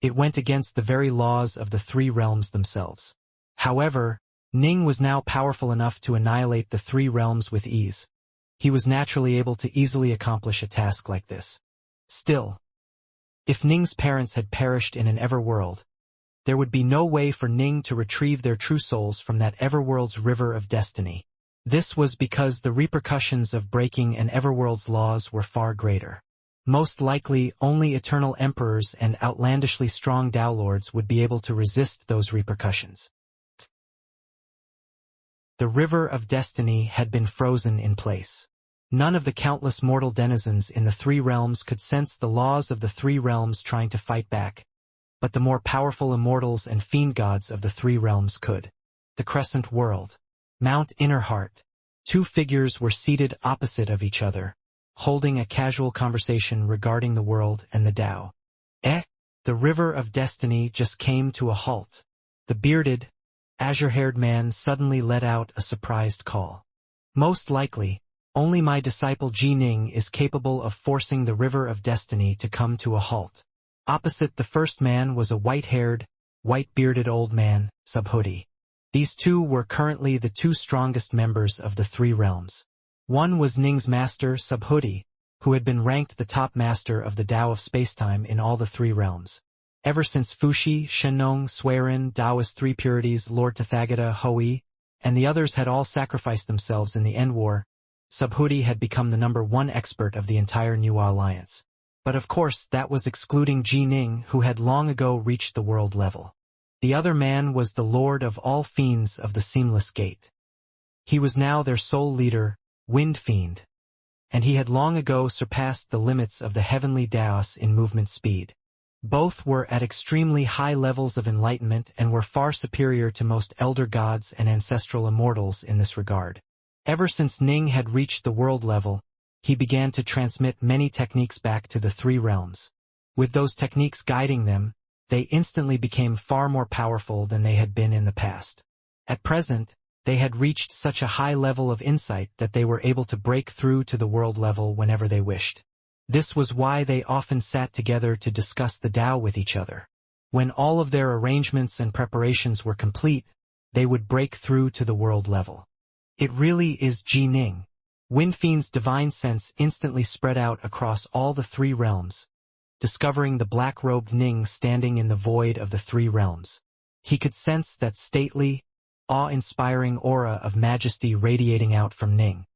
It went against the very laws of the three realms themselves. However, Ning was now powerful enough to annihilate the three realms with ease. He was naturally able to easily accomplish a task like this. Still, if Ning's parents had perished in an everworld, there would be no way for Ning to retrieve their true souls from that everworld's river of destiny. This was because the repercussions of breaking an everworld's laws were far greater. Most likely, only eternal emperors and outlandishly strong Tao Lords would be able to resist those repercussions. The river of destiny had been frozen in place. None of the countless mortal denizens in the three realms could sense the laws of the three realms trying to fight back, but the more powerful immortals and fiendgods of the three realms could. The Crescent World. Mount Innerheart. Two figures were seated opposite of each other, holding a casual conversation regarding the world and the Tao. The river of destiny just came to a halt. The bearded, azure-haired man suddenly let out a surprised call. Most likely, only my disciple Ning is capable of forcing the river of destiny to come to a halt. Opposite the first man was a white-haired, white-bearded old man, Subhuti. These two were currently the two strongest members of the three realms. One was Ning's master, Subhuti, who had been ranked the top master of the Tao of spacetime in all the three realms. Ever since Fuxi, Shenong, Swerin, Taoist Three Purities, Lord Tathagata, Hui, and the others had all sacrificed themselves in the End War, Subhuti had become the #1 expert of the entire Nuwa Alliance. But of course that was excluding Ning, who had long ago reached the world level. The other man was the Lord of all Fiends of the Seamless Gate. He was now their sole leader, Wind Fiend, and he had long ago surpassed the limits of the heavenly Daos in movement speed. Both were at extremely high levels of enlightenment and were far superior to most elder gods and ancestral immortals in this regard. Ever since Ning had reached the world level, he began to transmit many techniques back to the three realms. With those techniques guiding them, they instantly became far more powerful than they had been in the past. At present, they had reached such a high level of insight that they were able to break through to the world level whenever they wished. This was why they often sat together to discuss the Tao with each other. When all of their arrangements and preparations were complete, they would break through to the world level. It really is Ji Ning. Windfiend's divine sense instantly spread out across all the three realms, discovering the black-robed Ning standing in the void of the three realms. He could sense that stately, awe-inspiring aura of majesty radiating out from Ning.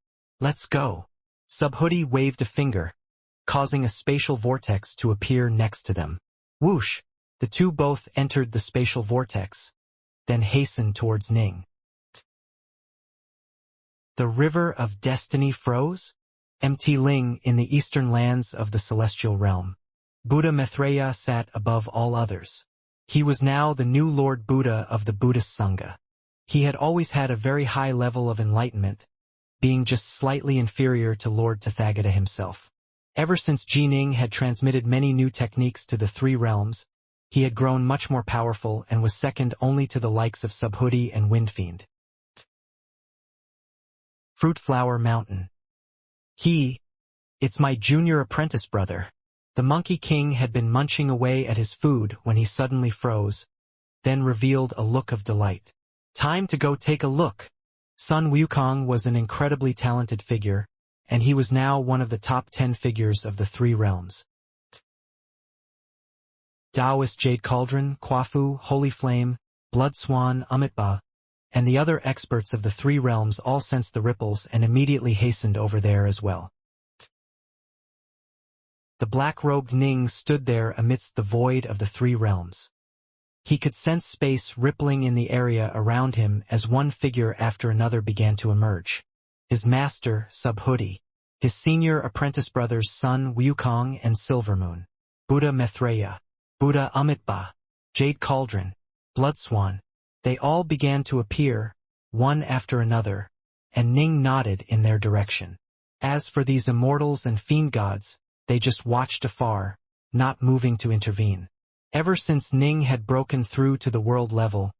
"Let's go." Subhoodie waved a finger, causing a spatial vortex to appear next to them. Whoosh! The two both entered the spatial vortex, then hastened towards Ning. The river of destiny froze? Mt. Ling in the eastern lands of the celestial realm. Buddha Maitreya sat above all others. He was now the new Lord Buddha of the Buddhist Sangha. He had always had a very high level of enlightenment, being just slightly inferior to Lord Tathagata himself. Ever since Ji Ning had transmitted many new techniques to the three realms, he had grown much more powerful and was second only to the likes of Subhoodie and Windfiend. Fruitflower Mountain. It's my junior apprentice brother. The Monkey King had been munching away at his food when he suddenly froze, then revealed a look of delight. Time to go take a look. Sun Wukong was an incredibly talented figure, and he was now one of the top 10 figures of the three realms. Taoist Jade Cauldron, Kwafu, Holy Flame, Blood Swan, Amitba, and the other experts of the three realms all sensed the ripples and immediately hastened over there as well. The black-robed Ning stood there amidst the void of the three realms. He could sense space rippling in the area around him as one figure after another began to emerge. His master, Subhoodie, his senior apprentice brothers Sun Wukong and Silvermoon, Buddha Maitreya, Buddha Amitba, Jade Cauldron, Blood Swan, they all began to appear, one after another, and Ning nodded in their direction. As for these immortals and fiendgods, they just watched afar, not moving to intervene. Ever since Ning had broken through to the world level,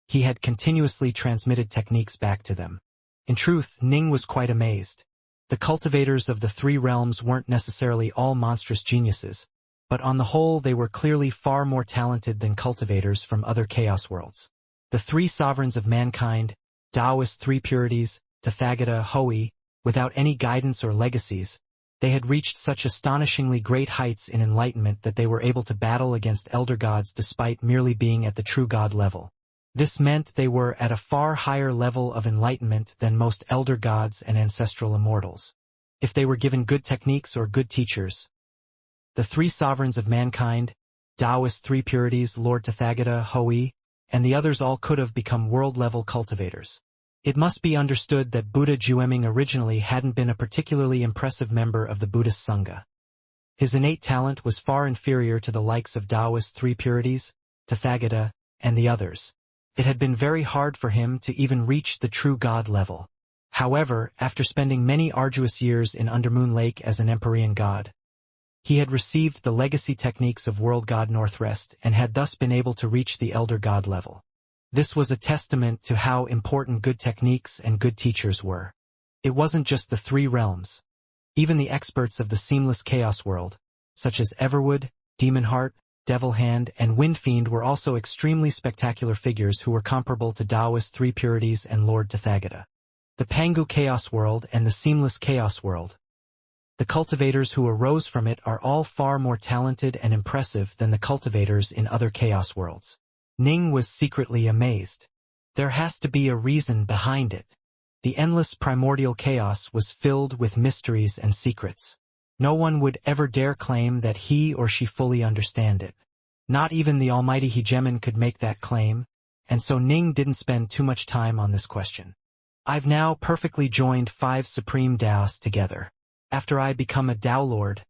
he had continuously transmitted techniques back to them. In truth, Ning was quite amazed. The cultivators of the three realms weren't necessarily all monstrous geniuses, but on the whole they were clearly far more talented than cultivators from other chaos worlds. The three sovereigns of mankind, Taoist three purities, Tathagata, Hoi, without any guidance or legacies, they had reached such astonishingly great heights in enlightenment that they were able to battle against elder gods despite merely being at the true god level. This meant they were at a far higher level of enlightenment than most elder gods and ancestral immortals. If they were given good techniques or good teachers, the three sovereigns of mankind, Taoist three purities, Lord Tathagata, Hoi, and the others all could have become world-level cultivators. It must be understood that Buddha Jueming originally hadn't been a particularly impressive member of the Buddhist Sangha. His innate talent was far inferior to the likes of Taoist three purities, Tathagata, and the others. It had been very hard for him to even reach the true god level. However, after spending many arduous years in Undermoon Lake as an Empyrean god, he had received the legacy techniques of World God Northrest and had thus been able to reach the Elder God level. This was a testament to how important good techniques and good teachers were. It wasn't just the three realms. Even the experts of the seamless chaos world, such as Everwood, Demonheart, Devilhand, and Windfiend were also extremely spectacular figures who were comparable to Taoist three purities and Lord Tathagata. The Pangu chaos world and the seamless chaos world, the cultivators who arose from it are all far more talented and impressive than the cultivators in other chaos worlds. Ning was secretly amazed. There has to be a reason behind it. The endless primordial chaos was filled with mysteries and secrets. No one would ever dare claim that he or she fully understand it. Not even the almighty hegemon could make that claim, and so Ning didn't spend too much time on this question. I've now perfectly joined 5 supreme Daos together. After I become a Tao Lord,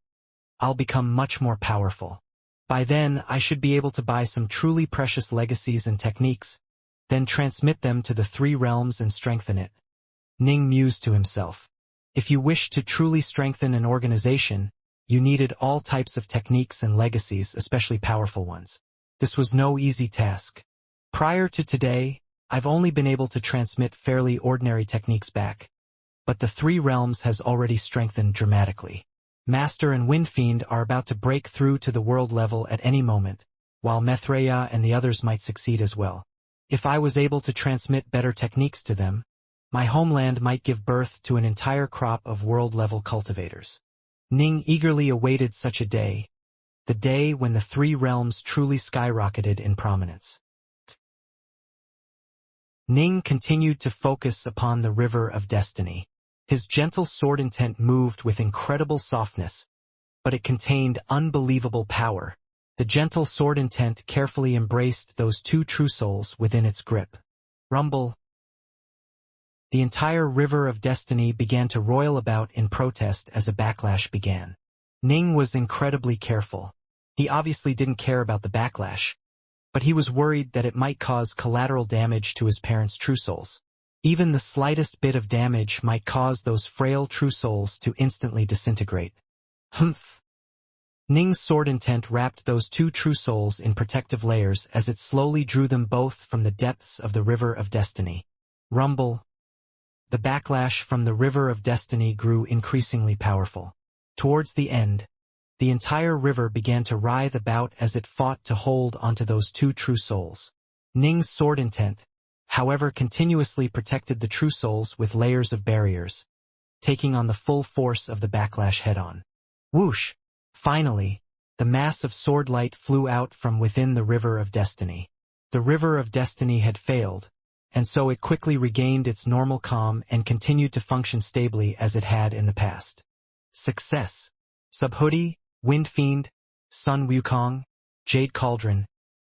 I'll become much more powerful. By then, I should be able to buy some truly precious legacies and techniques, then transmit them to the three realms and strengthen it. Ning mused to himself. If you wish to truly strengthen an organization, you needed all types of techniques and legacies, especially powerful ones. This was no easy task. Prior to today, I've only been able to transmit fairly ordinary techniques back, but the three realms has already strengthened dramatically. Master and Windfiend are about to break through to the world level at any moment, while Methreya and the others might succeed as well. If I was able to transmit better techniques to them, my homeland might give birth to an entire crop of world-level cultivators. Ning eagerly awaited such a day, the day when the three realms truly skyrocketed in prominence. Ning continued to focus upon the River of Destiny. His gentle sword intent moved with incredible softness, but it contained unbelievable power. The gentle sword intent carefully embraced those two true souls within its grip. Rumble. The entire River of Destiny began to roil about in protest as a backlash began. Ning was incredibly careful. He obviously didn't care about the backlash, but he was worried that it might cause collateral damage to his parents' true souls. Even the slightest bit of damage might cause those frail true souls to instantly disintegrate. Humph. Ning's sword intent wrapped those two true souls in protective layers as it slowly drew them both from the depths of the River of Destiny. Rumble. The backlash from the River of Destiny grew increasingly powerful. Towards the end, the entire river began to writhe about as it fought to hold onto those two true souls. Ning's sword intent, however, continuously protected the true souls with layers of barriers, taking on the full force of the backlash head-on. Whoosh! Finally, the mass of sword light flew out from within the River of Destiny. The River of Destiny had failed, and so it quickly regained its normal calm and continued to function stably as it had in the past. Success. Subhoodie, Windfiend, Sun Wukong, Jade Cauldron,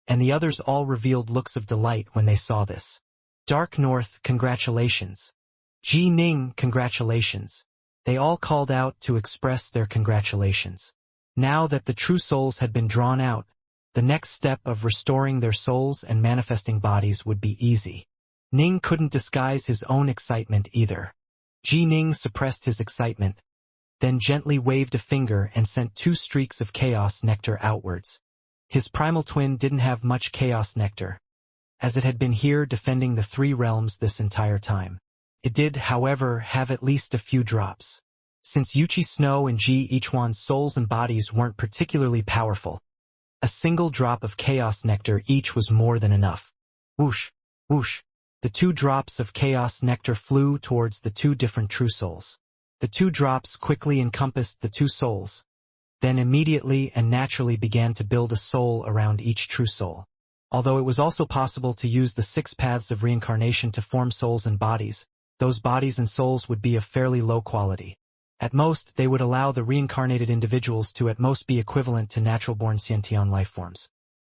and the others all revealed looks of delight when they saw this. Dark North, congratulations. Ji Ning, congratulations. They all called out to express their congratulations. Now that the true souls had been drawn out, the next step of restoring their souls and manifesting bodies would be easy. Ning couldn't disguise his own excitement either. Ji Ning suppressed his excitement, then gently waved a finger and sent two streaks of chaos nectar outwards. His primal twin didn't have much chaos nectar, as it had been here defending the three realms this entire time. It did, however, have at least a few drops. Since Yuchi Snow and Ji Ichuan's souls and bodies weren't particularly powerful, a single drop of chaos nectar each was more than enough. Whoosh, whoosh. The two drops of chaos nectar flew towards the two different true souls. The two drops quickly encompassed the two souls, then immediately and naturally began to build a soul around each true soul. Although it was also possible to use the 6 paths of reincarnation to form souls and bodies, those bodies and souls would be of fairly low quality. At most, they would allow the reincarnated individuals to at most be equivalent to natural-born Xianxia lifeforms.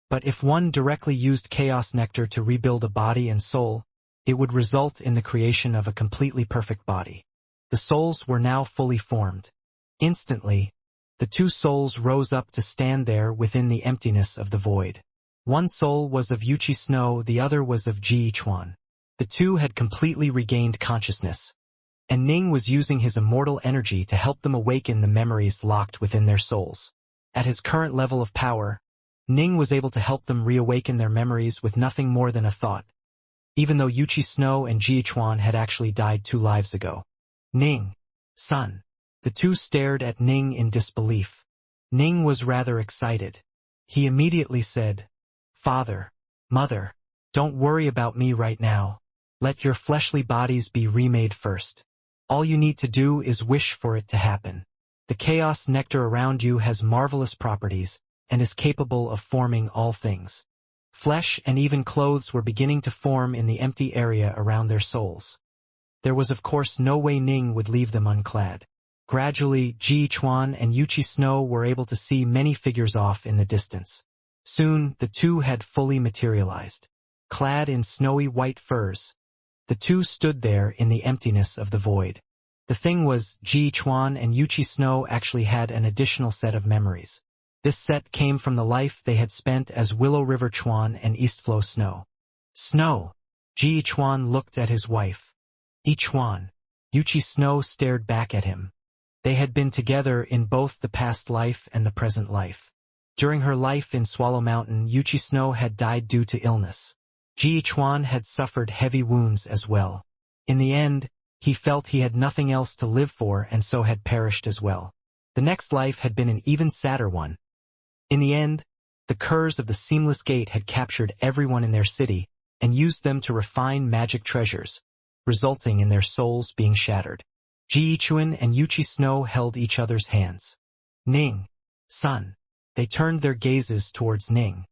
But if one directly used chaos nectar to rebuild a body and soul, it would result in the creation of a completely perfect body. The souls were now fully formed. Instantly, the two souls rose up to stand there within the emptiness of the void. One soul was of Yuchi Snow, the other was of Ji Ichuan. The two had completely regained consciousness, and Ning was using his immortal energy to help them awaken the memories locked within their souls. At his current level of power, Ning was able to help them reawaken their memories with nothing more than a thought, even though Yuchi Snow and Ji Ichuan had actually died 2 lives ago. Ning, son. The two stared at Ning in disbelief. Ning was rather excited. He immediately said, "Father, Mother, don't worry about me right now. Let your fleshly bodies be remade first. All you need to do is wish for it to happen. The chaos nectar around you has marvelous properties and is capable of forming all things." Flesh and even clothes were beginning to form in the empty area around their souls. There was of course no way Ning would leave them unclad. Gradually, Ji Ichuan and Yuchi Snow were able to see many figures off in the distance. Soon, the two had fully materialized. Clad in snowy white furs, the two stood there in the emptiness of the void. The thing was, Ji Ichuan and Yuchi Snow actually had an additional set of memories. This set came from the life they had spent as Willow River Chuan and Eastflow Snow. Snow. Ji Ichuan looked at his wife. Ichuan. Yuchi Snow stared back at him. They had been together in both the past life and the present life. During her life in Swallow Mountain, Yuchi Snow had died due to illness. Ji Chuan had suffered heavy wounds as well. In the end, he felt he had nothing else to live for and so had perished as well. The next life had been an even sadder one. In the end, the curs of the Seamless Gate had captured everyone in their city and used them to refine magic treasures, resulting in their souls being shattered. Ji Chuan and Yuchi Snow held each other's hands. Ning, son. They turned their gazes towards Ning.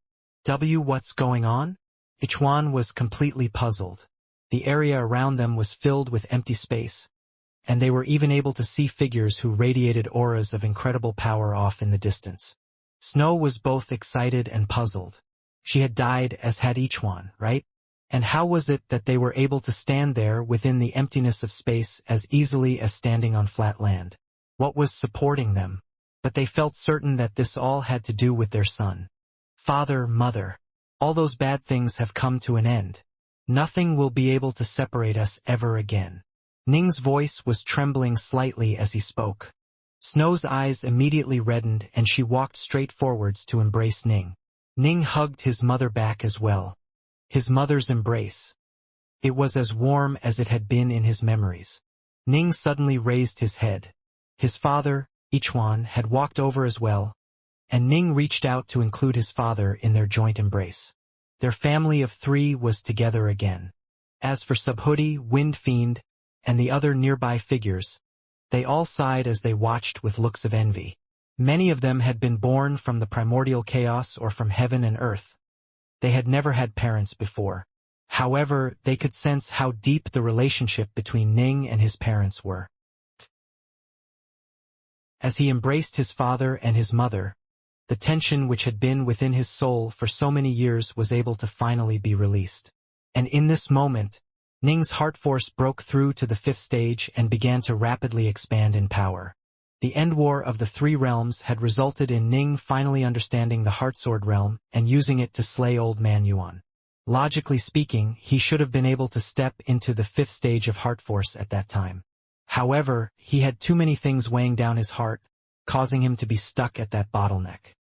What's going on? Ichuan was completely puzzled. The area around them was filled with empty space, and they were even able to see figures who radiated auras of incredible power off in the distance. Snow was both excited and puzzled. She had died, as had Ichuan, right? And how was it that they were able to stand there within the emptiness of space as easily as standing on flat land? What was supporting them? But they felt certain that this all had to do with their son. Father, mother. All those bad things have come to an end. Nothing will be able to separate us ever again. Ning's voice was trembling slightly as he spoke. Snow's eyes immediately reddened and she walked straight forwards to embrace Ning. Ning hugged his mother back as well. His mother's embrace. It was as warm as it had been in his memories. Ning suddenly raised his head. His father, Ichuan, had walked over as well, and Ning reached out to include his father in their joint embrace. Their family of three was together again. As for Subhoodie, Wind Fiend, and the other nearby figures, they all sighed as they watched with looks of envy. Many of them had been born from the primordial chaos or from heaven and earth. They had never had parents before. However, they could sense how deep the relationship between Ning and his parents were. As he embraced his father and his mother, the tension which had been within his soul for so many years was able to finally be released. And in this moment, Ning's heart force broke through to the 5th stage and began to rapidly expand in power. The end war of the 3 realms had resulted in Ning finally understanding the Heartsword realm and using it to slay Old Man Yuan. Logically speaking, he should have been able to step into the 5th stage of heart force at that time. However, he had too many things weighing down his heart, causing him to be stuck at that bottleneck.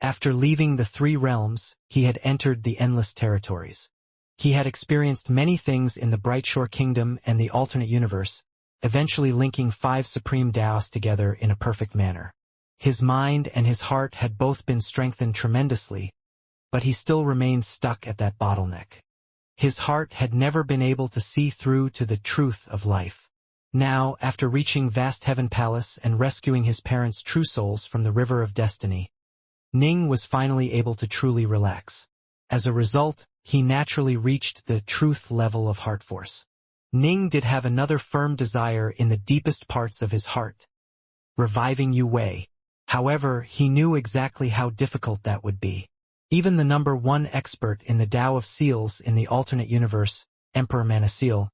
After leaving the 3 realms, he had entered the Endless Territories. He had experienced many things in the Brightshore Kingdom and the alternate universe, eventually linking 5 supreme Daos together in a perfect manner. His mind and his heart had both been strengthened tremendously, but he still remained stuck at that bottleneck. His heart had never been able to see through to the truth of life. Now, after reaching Vast Heaven Palace and rescuing his parents' true souls from the River of Destiny, Ning was finally able to truly relax. As a result, he naturally reached the truth level of heart force. Ning did have another firm desire in the deepest parts of his heart, reviving Yu Wei. However, he knew exactly how difficult that would be. Even the number 1 expert in the Tao of Seals in the alternate universe, Emperor Manasil,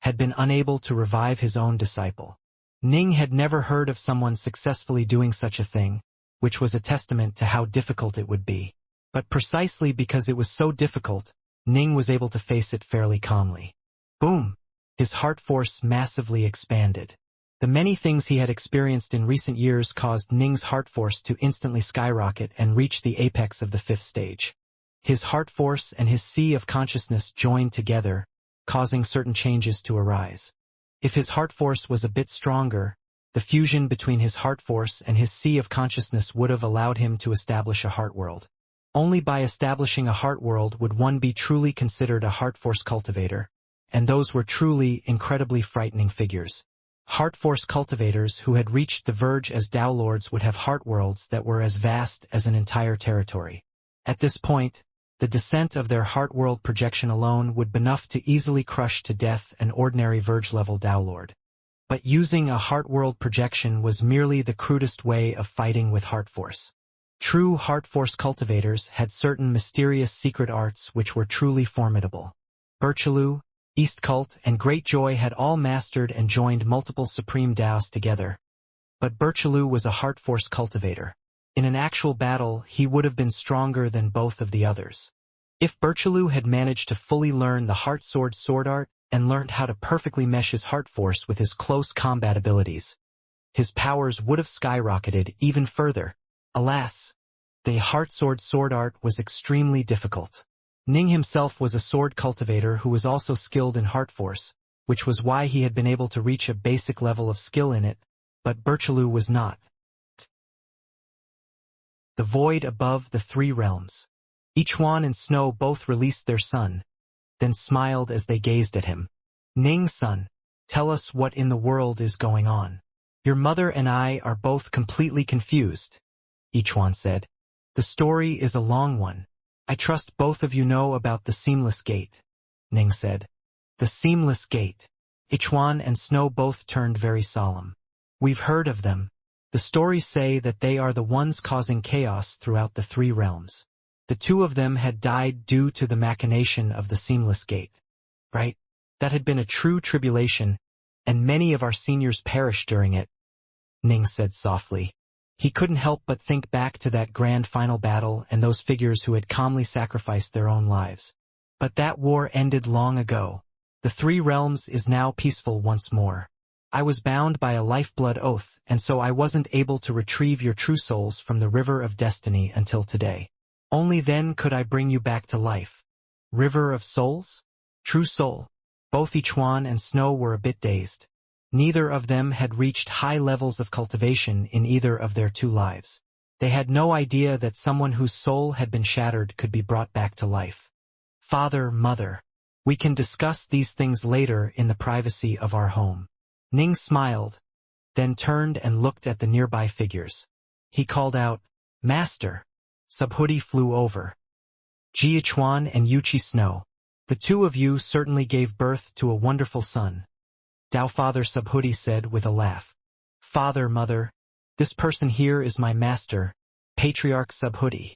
had been unable to revive his own disciple. Ning had never heard of someone successfully doing such a thing, which was a testament to how difficult it would be. But precisely because it was so difficult, Ning was able to face it fairly calmly. Boom! His heart force massively expanded. The many things he had experienced in recent years caused Ning's heart force to instantly skyrocket and reach the apex of the 5th stage. His heart force and his sea of consciousness joined together, causing certain changes to arise. If his heart force was a bit stronger, the fusion between his heart force and his sea of consciousness would have allowed him to establish a heart world. Only by establishing a heart world would one be truly considered a heart force cultivator, and those were truly incredibly frightening figures. Heart force cultivators who had reached the verge as Tao Lords would have heart worlds that were as vast as an entire territory. At this point, the descent of their heart world projection alone would be enough to easily crush to death an ordinary verge-level Tao Lord. But using a heart world projection was merely the crudest way of fighting with heart force. True heart force cultivators had certain mysterious secret arts which were truly formidable. Birchaloo, East Cult, and Great Joy had all mastered and joined multiple supreme Daos together. But Birchaloo was a heart force cultivator. In an actual battle, he would have been stronger than both of the others. If Birchaloo had managed to fully learn the Heart Sword sword art and learned how to perfectly mesh his heart force with his close combat abilities. His powers would have skyrocketed even further. Alas, the heart sword art was extremely difficult. Ning himself was a sword cultivator who was also skilled in heart force, which was why he had been able to reach a basic level of skill in it, but Birchelu was not. The void above the three realms. Ichuan and Snow both released their son, then smiled as they gazed at him. Ning, son, tell us what in the world is going on. Your mother and I are both completely confused, Ichuan said. The story is a long one. I trust both of you know about the Seamless Gate, Ning said. The Seamless Gate. Ichuan and Snow both turned very solemn. We've heard of them. The stories say that they are the ones causing chaos throughout the three realms. The two of them had died due to the machination of the Seamless Gate. Right? That had been a true tribulation, and many of our seniors perished during it, Ning said softly. He couldn't help but think back to that grand final battle and those figures who had calmly sacrificed their own lives. But that war ended long ago. The three realms is now peaceful once more. I was bound by a lifeblood oath, and so I wasn't able to retrieve your true souls from the River of Destiny until today. Only then could I bring you back to life. River of Souls? True soul. Both Ichuan and Snow were a bit dazed. Neither of them had reached high levels of cultivation in either of their two lives. They had no idea that someone whose soul had been shattered could be brought back to life. Father, mother. We can discuss these things later in the privacy of our home. Ning smiled, then turned and looked at the nearby figures. He called out, Master. Subhoodie flew over. Ji Ichuan and Yuchi Snow. The two of you certainly gave birth to a wonderful son. Dao Father, Subhoodie said with a laugh. Father, mother, this person here is my master, Patriarch Subhoodie,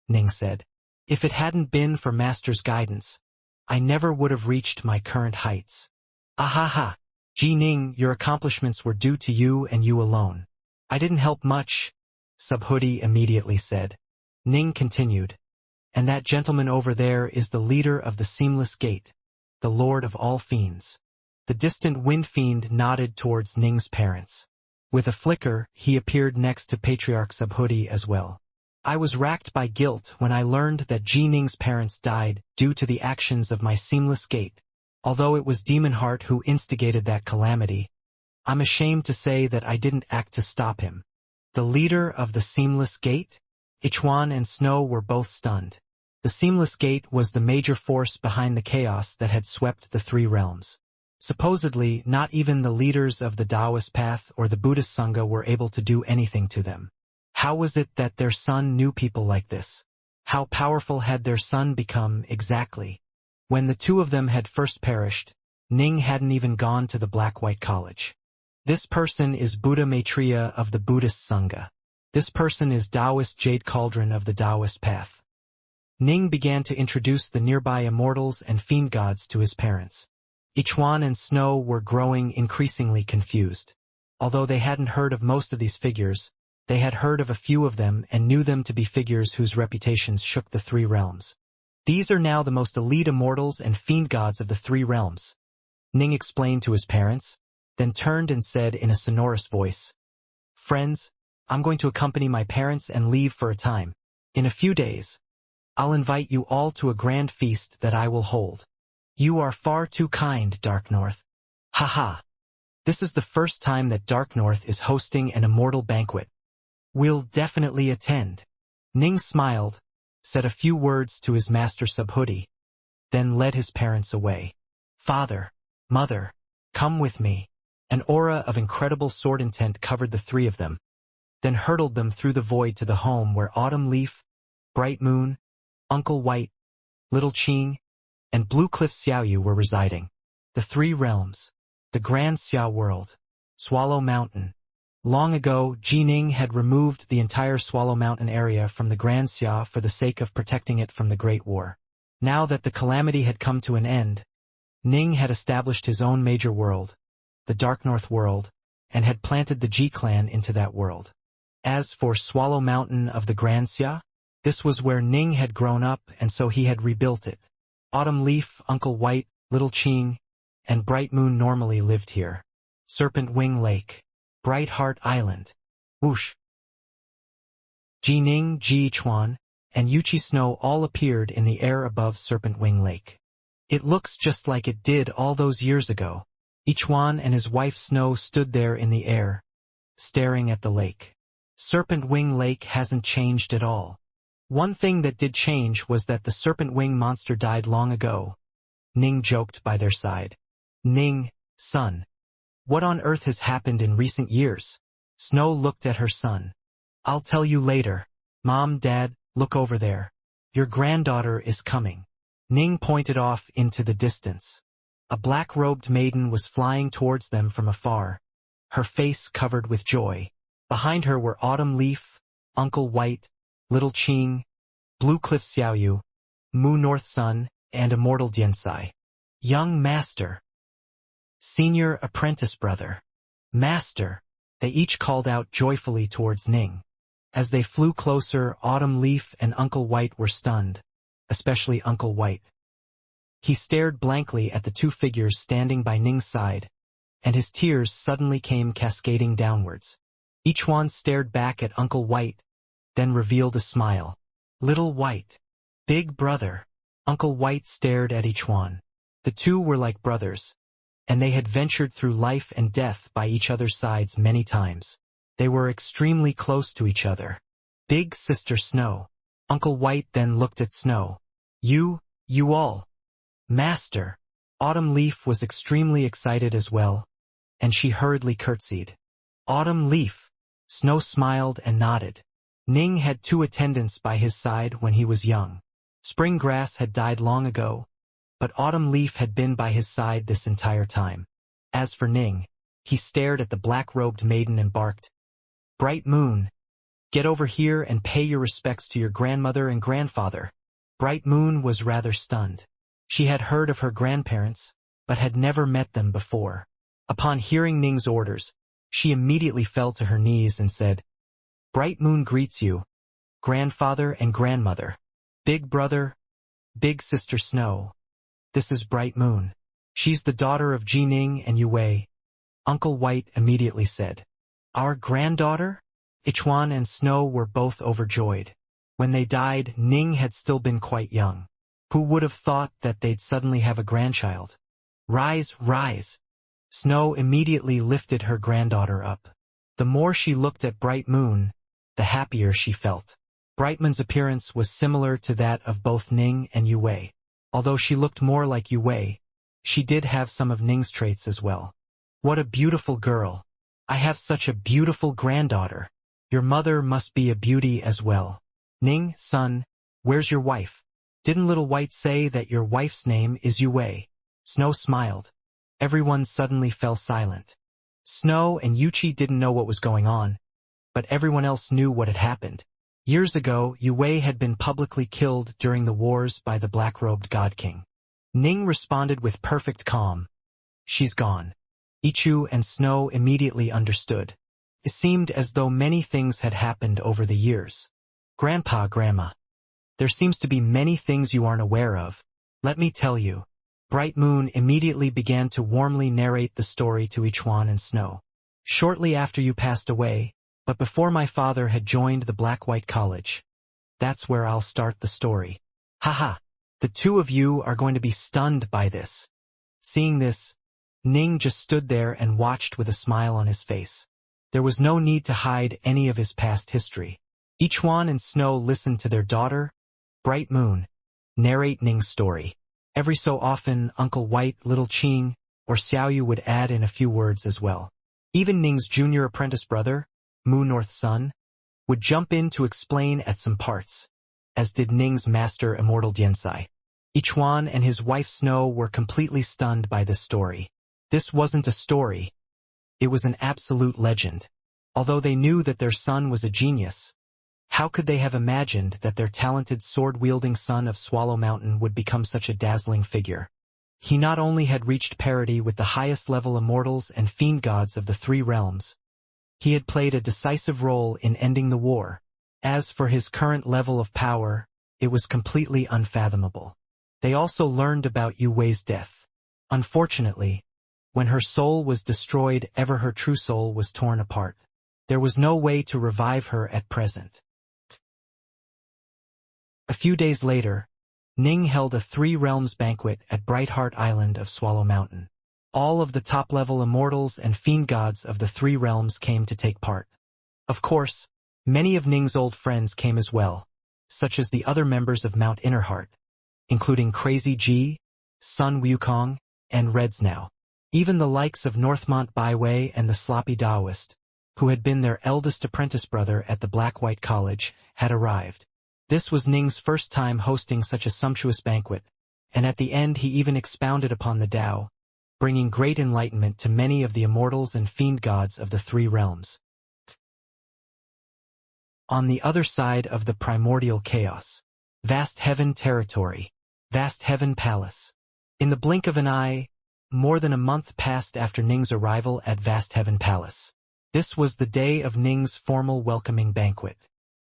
Ning said. If it hadn't been for Master's guidance, I never would have reached my current heights. Ahaha. Ji Ning, your accomplishments were due to you and you alone. I didn't help much, Subhoodie immediately said. Ning continued. And that gentleman over there is the leader of the Seamless Gate, the Lord of all Fiends. The distant Wind Fiend nodded towards Ning's parents. With a flicker, he appeared next to Patriarch Subhoodie as well. I was racked by guilt when I learned that Ji Ning's parents died due to the actions of my Seamless Gate. Although it was Demon Heart who instigated that calamity, I'm ashamed to say that I didn't act to stop him. The leader of the Seamless Gate? Ichuan and Snow were both stunned. The Seamless Gate was the major force behind the chaos that had swept the three realms. Supposedly, not even the leaders of the Taoist path or the Buddhist Sangha were able to do anything to them. How was it that their son knew people like this? How powerful had their son become exactly? When the two of them had first perished, Ning hadn't even gone to the Black-White College. This person is Buddha Maitreya of the Buddhist Sangha. This person is Taoist Jade Cauldron of the Taoist path. Ning began to introduce the nearby Immortals and Fiendgods to his parents. Ichuan and Snow were growing increasingly confused. Although they hadn't heard of most of these figures, they had heard of a few of them and knew them to be figures whose reputations shook the three realms. These are now the most elite Immortals and Fiendgods of the three realms, Ning explained to his parents, then turned and said in a sonorous voice, Friends, I'm going to accompany my parents and leave for a time. In a few days, I'll invite you all to a grand feast that I will hold. You are far too kind, Dark North. Haha. This is the first time that Dark North is hosting an immortal banquet. We'll definitely attend. Ning smiled, said a few words to his master Subhoodie, then led his parents away. Father, mother, come with me. An aura of incredible sword intent covered the three of them, then hurtled them through the void to the home where Autumn Leaf, Bright Moon, Uncle White, Little Qing, and Blue Cliff Xiaoyu were residing. The three realms, the Grand Xia world, Swallow Mountain. Long ago, Ji Ning had removed the entire Swallow Mountain area from the Grand Xia for the sake of protecting it from the Great War. Now that the calamity had come to an end, Ning had established his own major world, the Dark North world, and had planted the Ji clan into that world. As for Swallow Mountain of the Grand Xia, this was where Ning had grown up, and so he had rebuilt it. Autumn Leaf, Uncle White, Little Qing, and Bright Moon normally lived here. Serpent Wing Lake. Bright Heart Island. Whoosh. Jining, Jichuan, and Yuchi Snow all appeared in the air above Serpent Wing Lake. It looks just like it did all those years ago. Ichuan and his wife Snow stood there in the air, staring at the lake. Serpent Wing Lake hasn't changed at all. One thing that did change was that the Serpent Wing monster died long ago. Ning joked by their side. Ning, son. What on earth has happened in recent years? Snow looked at her son. I'll tell you later. Mom, Dad, look over there. Your granddaughter is coming. Ning pointed off into the distance. A black-robed maiden was flying towards them from afar, her face covered with joy. Behind her were Autumn Leaf, Uncle White, Little Qing, Blue Cliff Xiaoyu, Mu North Sun, and Immortal Diansai. Young Master. Senior Apprentice Brother. Master. They each called out joyfully towards Ning. As they flew closer, Autumn Leaf and Uncle White were stunned, especially Uncle White. He stared blankly at the two figures standing by Ning's side, and his tears suddenly came cascading downwards. Ichuan stared back at Uncle White, then revealed a smile. Little White. Big brother. Uncle White stared at Ichuan. The two were like brothers, and they had ventured through life and death by each other's sides many times. They were extremely close to each other. Big Sister Snow. Uncle White then looked at Snow. You all. Master. Autumn Leaf was extremely excited as well, and she hurriedly curtsied. Autumn Leaf. Snow smiled and nodded. Ning had 2 attendants by his side when he was young. Spring Grass had died long ago, but Autumn Leaf had been by his side this entire time. As for Ning, he stared at the black-robed maiden and barked, Bright Moon, get over here and pay your respects to your grandmother and grandfather. Bright Moon was rather stunned. She had heard of her grandparents, but had never met them before. Upon hearing Ning's orders, she immediately fell to her knees and said, Bright Moon greets you, grandfather and grandmother, big brother, big sister Snow. This is Bright Moon. She's the daughter of Jining and Yue. Uncle White immediately said, Our granddaughter? Ichuan and Snow were both overjoyed. When they died, Ning had still been quite young. Who would have thought that they'd suddenly have a grandchild? Rise, rise. Snow immediately lifted her granddaughter up. The more she looked at Bright Moon, the happier she felt. Bright Moon's appearance was similar to that of both Ning and Yue. Although she looked more like Yue, she did have some of Ning's traits as well. What a beautiful girl. I have such a beautiful granddaughter. Your mother must be a beauty as well. Ning, son, where's your wife? Didn't Little White say that your wife's name is Yue? Snow smiled. Everyone suddenly fell silent. Snow and Yuchi didn't know what was going on, but everyone else knew what had happened. Years ago, Yue had been publicly killed during the wars by the black-robed God King. Ning responded with perfect calm. She's gone. Ichu and Snow immediately understood. It seemed as though many things had happened over the years. Grandpa, Grandma. There seems to be many things you aren't aware of. Let me tell you. Bright Moon immediately began to warmly narrate the story to Ichuan and Snow. Shortly after you passed away, but before my father had joined the Black-White College. That's where I'll start the story. Haha. The two of you are going to be stunned by this. Seeing this, Ning just stood there and watched with a smile on his face. There was no need to hide any of his past history. Ichuan and Snow listened to their daughter, Bright Moon, narrate Ning's story. Every so often, Uncle White, Little Qing, or Xiaoyu would add in a few words as well. Even Ning's junior apprentice brother, Mu North Sun, would jump in to explain at some parts, as did Ning's master Immortal Diansai. Ichuan and his wife Snow were completely stunned by this story. This wasn't a story. It was an absolute legend. Although they knew that their son was a genius, how could they have imagined that their talented sword-wielding son of Swallow Mountain would become such a dazzling figure? He not only had reached parity with the highest-level immortals and fiendgods of the 3 realms, he had played a decisive role in ending the war. As for his current level of power, it was completely unfathomable. They also learned about Yue's death. Unfortunately, when her soul was destroyed, ever her true soul was torn apart. There was no way to revive her at present. A few days later, Ning held a 3 realms banquet at Brightheart Island of Swallow Mountain. All of the top-level immortals and fiendgods of the 3 realms came to take part. Of course, many of Ning's old friends came as well, such as the other members of Mount Innerheart, including Crazy G, Sun Wukong, and Redsnow. Even the likes of Northmont Byway and the Sloppy Daoist, who had been their eldest apprentice brother at the Black-White College, had arrived. This was Ning's first time hosting such a sumptuous banquet, and at the end he even expounded upon the Tao, bringing great enlightenment to many of the immortals and fiendgods of the 3 realms. On the other side of the primordial chaos, vast heaven territory, vast heaven palace. In the blink of an eye, more than a month passed after Ning's arrival at Vast Heaven Palace. This was the day of Ning's formal welcoming banquet.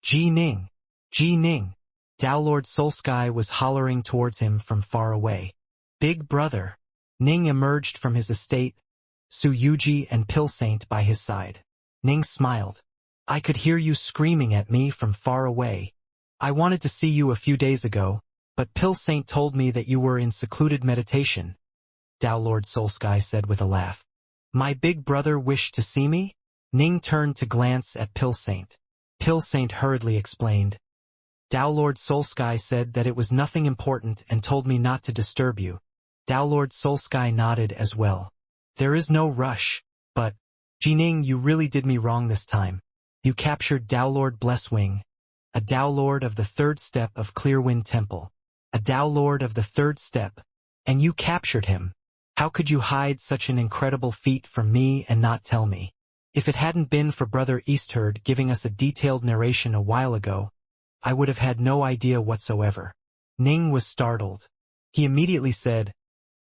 Ji Ning! Ji Ning! Tao Lord Soulsky was hollering towards him from far away. Big brother! Ning emerged from his estate, Su Yuji and Pill Saint by his side. Ning smiled. I could hear you screaming at me from far away. I wanted to see you a few days ago, but Pill Saint told me that you were in secluded meditation, Tao Lord Soulsky said with a laugh. My big brother wished to see me? Ning turned to glance at Pill Saint. Pill Saint hurriedly explained. Tao Lord Soulsky said that it was nothing important and told me not to disturb you. Tao Lord Soulsky nodded as well. There is no rush, but, Jining, you really did me wrong this time. You captured Tao Lord Blesswing, a Tao Lord of the 3rd step of Clearwind Temple, a Tao Lord of the 3rd step, and you captured him. How could you hide such an incredible feat from me and not tell me? If it hadn't been for Brother Eastherd giving us a detailed narration a while ago, I would have had no idea whatsoever. Ning was startled. He immediately said,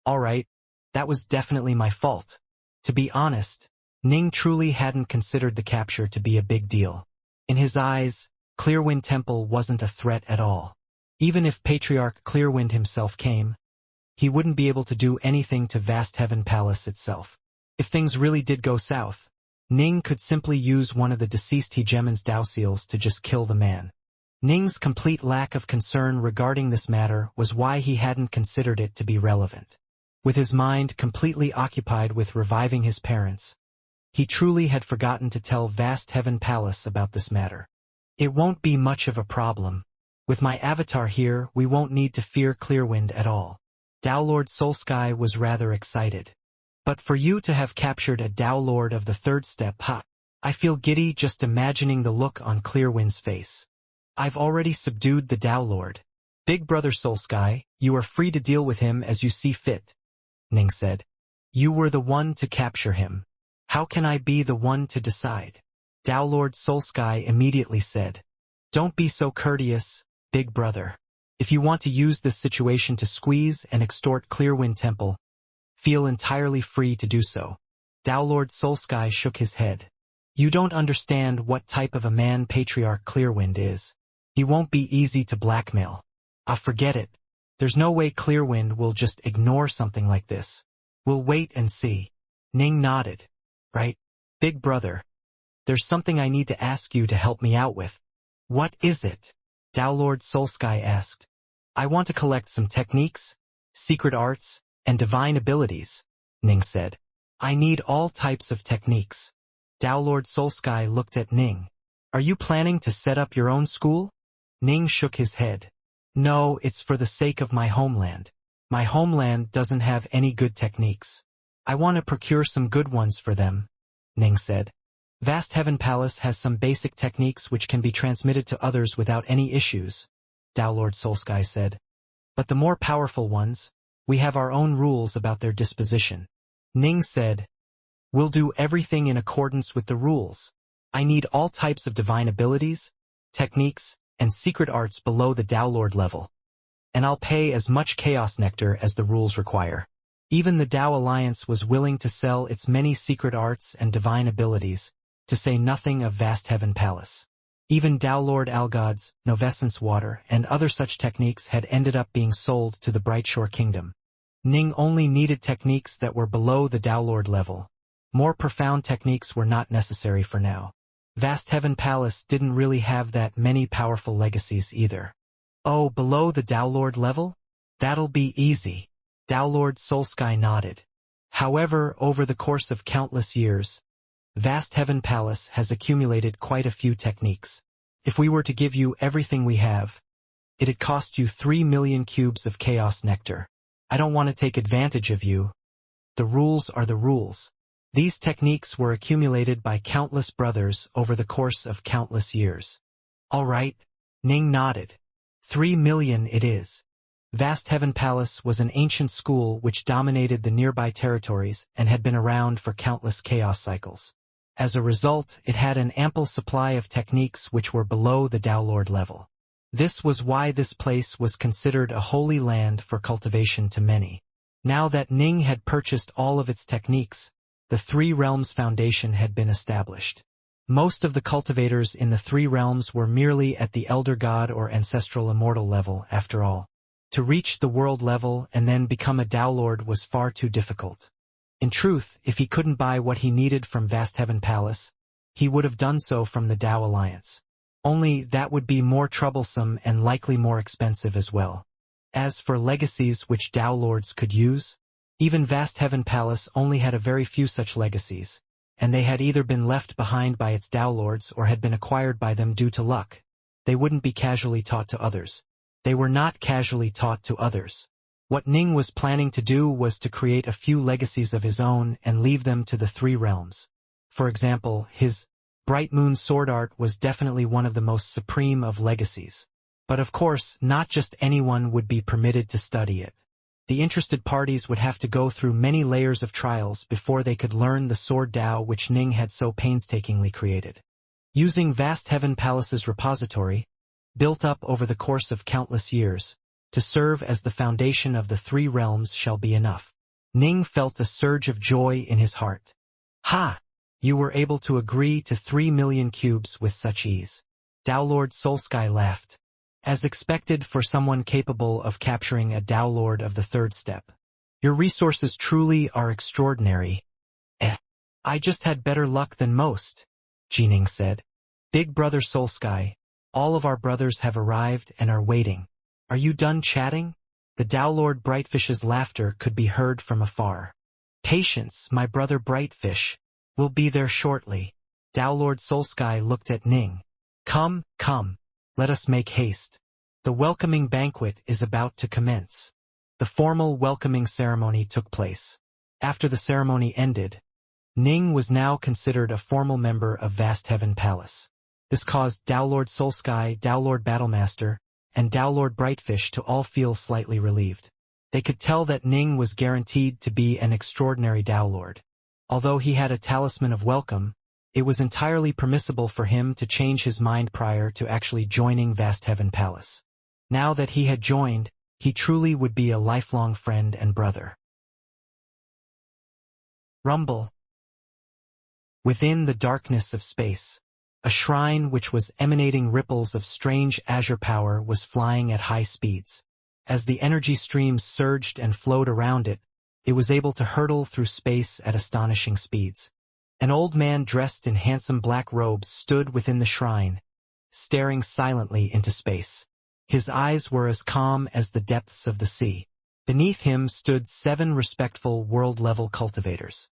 All right, that was definitely my fault. To be honest, Ning truly hadn't considered the capture to be a big deal. In his eyes, Clearwind Temple wasn't a threat at all. Even if Patriarch Clearwind himself came, he wouldn't be able to do anything to Vast Heaven Palace itself. If things really did go south, Ning could simply use one of the deceased Hegemon's Dao Seals to just kill the man. Ning's complete lack of concern regarding this matter was why he hadn't considered it to be relevant. With his mind completely occupied with reviving his parents, he truly had forgotten to tell Vast Heaven Palace about this matter. It won't be much of a problem. With my avatar here, we won't need to fear Clearwind at all. Tao Lord Soulsky was rather excited. But for you to have captured a Tao Lord of the 3rd step, I feel giddy just imagining the look on Clearwind's face. I've already subdued the Tao Lord. Big brother Soulsky, you are free to deal with him as you see fit, Ning said. You were the one to capture him. How can I be the one to decide? Tao Lord Soulsky immediately said. Don't be so courteous, big brother. If you want to use this situation to squeeze and extort Clearwind Temple, feel entirely free to do so. Tao Lord Soulsky shook his head. You don't understand what type of a man Patriarch Clearwind is. He won't be easy to blackmail. Forget it. There's no way Clearwind will just ignore something like this. We'll wait and see. Ning nodded. Right, big brother. There's something I need to ask you to help me out with. What is it? Tao Lord Soulsky asked. I want to collect some techniques, secret arts, and divine abilities, Ning said. I need all types of techniques. Tao Lord Soulsky looked at Ning. Are you planning to set up your own school? Ning shook his head. No, it's for the sake of my homeland. My homeland doesn't have any good techniques. I want to procure some good ones for them, Ning said. Vast Heaven Palace has some basic techniques which can be transmitted to others without any issues, Tao Lord Soulsky said. But the more powerful ones, we have our own rules about their disposition. Ning said, We'll do everything in accordance with the rules. I need all types of divine abilities, techniques, and secret arts below the Tao Lord level. And I'll pay as much Chaos Nectar as the rules require. Even the Tao Alliance was willing to sell its many secret arts and divine abilities, to say nothing of Vast Heaven Palace. Even Tao Lord Algod's Novescence Water and other such techniques had ended up being sold to the Brightshore Kingdom. Ning only needed techniques that were below the Downlord level. More profound techniques were not necessary for now. Vast Heaven Palace didn't really have that many powerful legacies either. Oh, below the Downlord level? That'll be easy. Downlord Soulsky nodded. However, over the course of countless years, Vast Heaven Palace has accumulated quite a few techniques. If we were to give you everything we have, it'd cost you 3 million cubes of chaos nectar. I don't want to take advantage of you. The rules are the rules. These techniques were accumulated by countless brothers over the course of countless years. All right, Ning nodded. 3 million it is. Vast Heaven Palace was an ancient school which dominated the nearby territories and had been around for countless chaos cycles. As a result, it had an ample supply of techniques which were below the Downlord level. This was why this place was considered a holy land for cultivation to many. Now that Ning had purchased all of its techniques, the Three Realms Foundation had been established. Most of the cultivators in the Three Realms were merely at the Elder God or Ancestral Immortal level, after all. To reach the world level and then become a Downlord was far too difficult. In truth, if he couldn't buy what he needed from Vast Heaven Palace, he would have done so from the Tao Alliance. Only that would be more troublesome and likely more expensive as well. As for legacies which Downlords could use, even Vast Heaven Palace only had a very few such legacies, and they had either been left behind by its Downlords or had been acquired by them due to luck. They wouldn't be casually taught to others. They were not casually taught to others. What Ning was planning to do was to create a few legacies of his own and leave them to the Three Realms. For example, his Bright Moon Sword Art was definitely one of the most supreme of legacies. But of course, not just anyone would be permitted to study it. The interested parties would have to go through many layers of trials before they could learn the Sword Tao which Ning had so painstakingly created. Using Vast Heaven Palace's repository, built up over the course of countless years, to serve as the foundation of the Three Realms shall be enough. Ning felt a surge of joy in his heart. Ha! You were able to agree to 3 million cubes with such ease. Downlord Soulsky laughed. As expected for someone capable of capturing a Downlord of the third step. Your resources truly are extraordinary. I just had better luck than most, Jining said. Big Brother Soulsky, all of our brothers have arrived and are waiting. Are you done chatting? The Downlord Brightfish's laughter could be heard from afar. Patience, my brother Brightfish. We'll be there shortly. Downlord Soulsky looked at Ning. Come, come. Let us make haste. The welcoming banquet is about to commence. The formal welcoming ceremony took place. After the ceremony ended, Ning was now considered a formal member of Vast Heaven Palace. This caused Downlord Soulsky, Downlord Battlemaster, and Downlord Brightfish to all feel slightly relieved. They could tell that Ning was guaranteed to be an extraordinary Downlord. Although he had a talisman of welcome, it was entirely permissible for him to change his mind prior to actually joining Vast Heaven Palace. Now that he had joined, he truly would be a lifelong friend and brother. Rumble. Within the darkness of space, a shrine which was emanating ripples of strange azure power was flying at high speeds. As the energy streams surged and flowed around it, it was able to hurtle through space at astonishing speeds. An old man dressed in handsome black robes stood within the shrine, staring silently into space. His eyes were as calm as the depths of the sea. Beneath him stood 7 respectful world-level cultivators.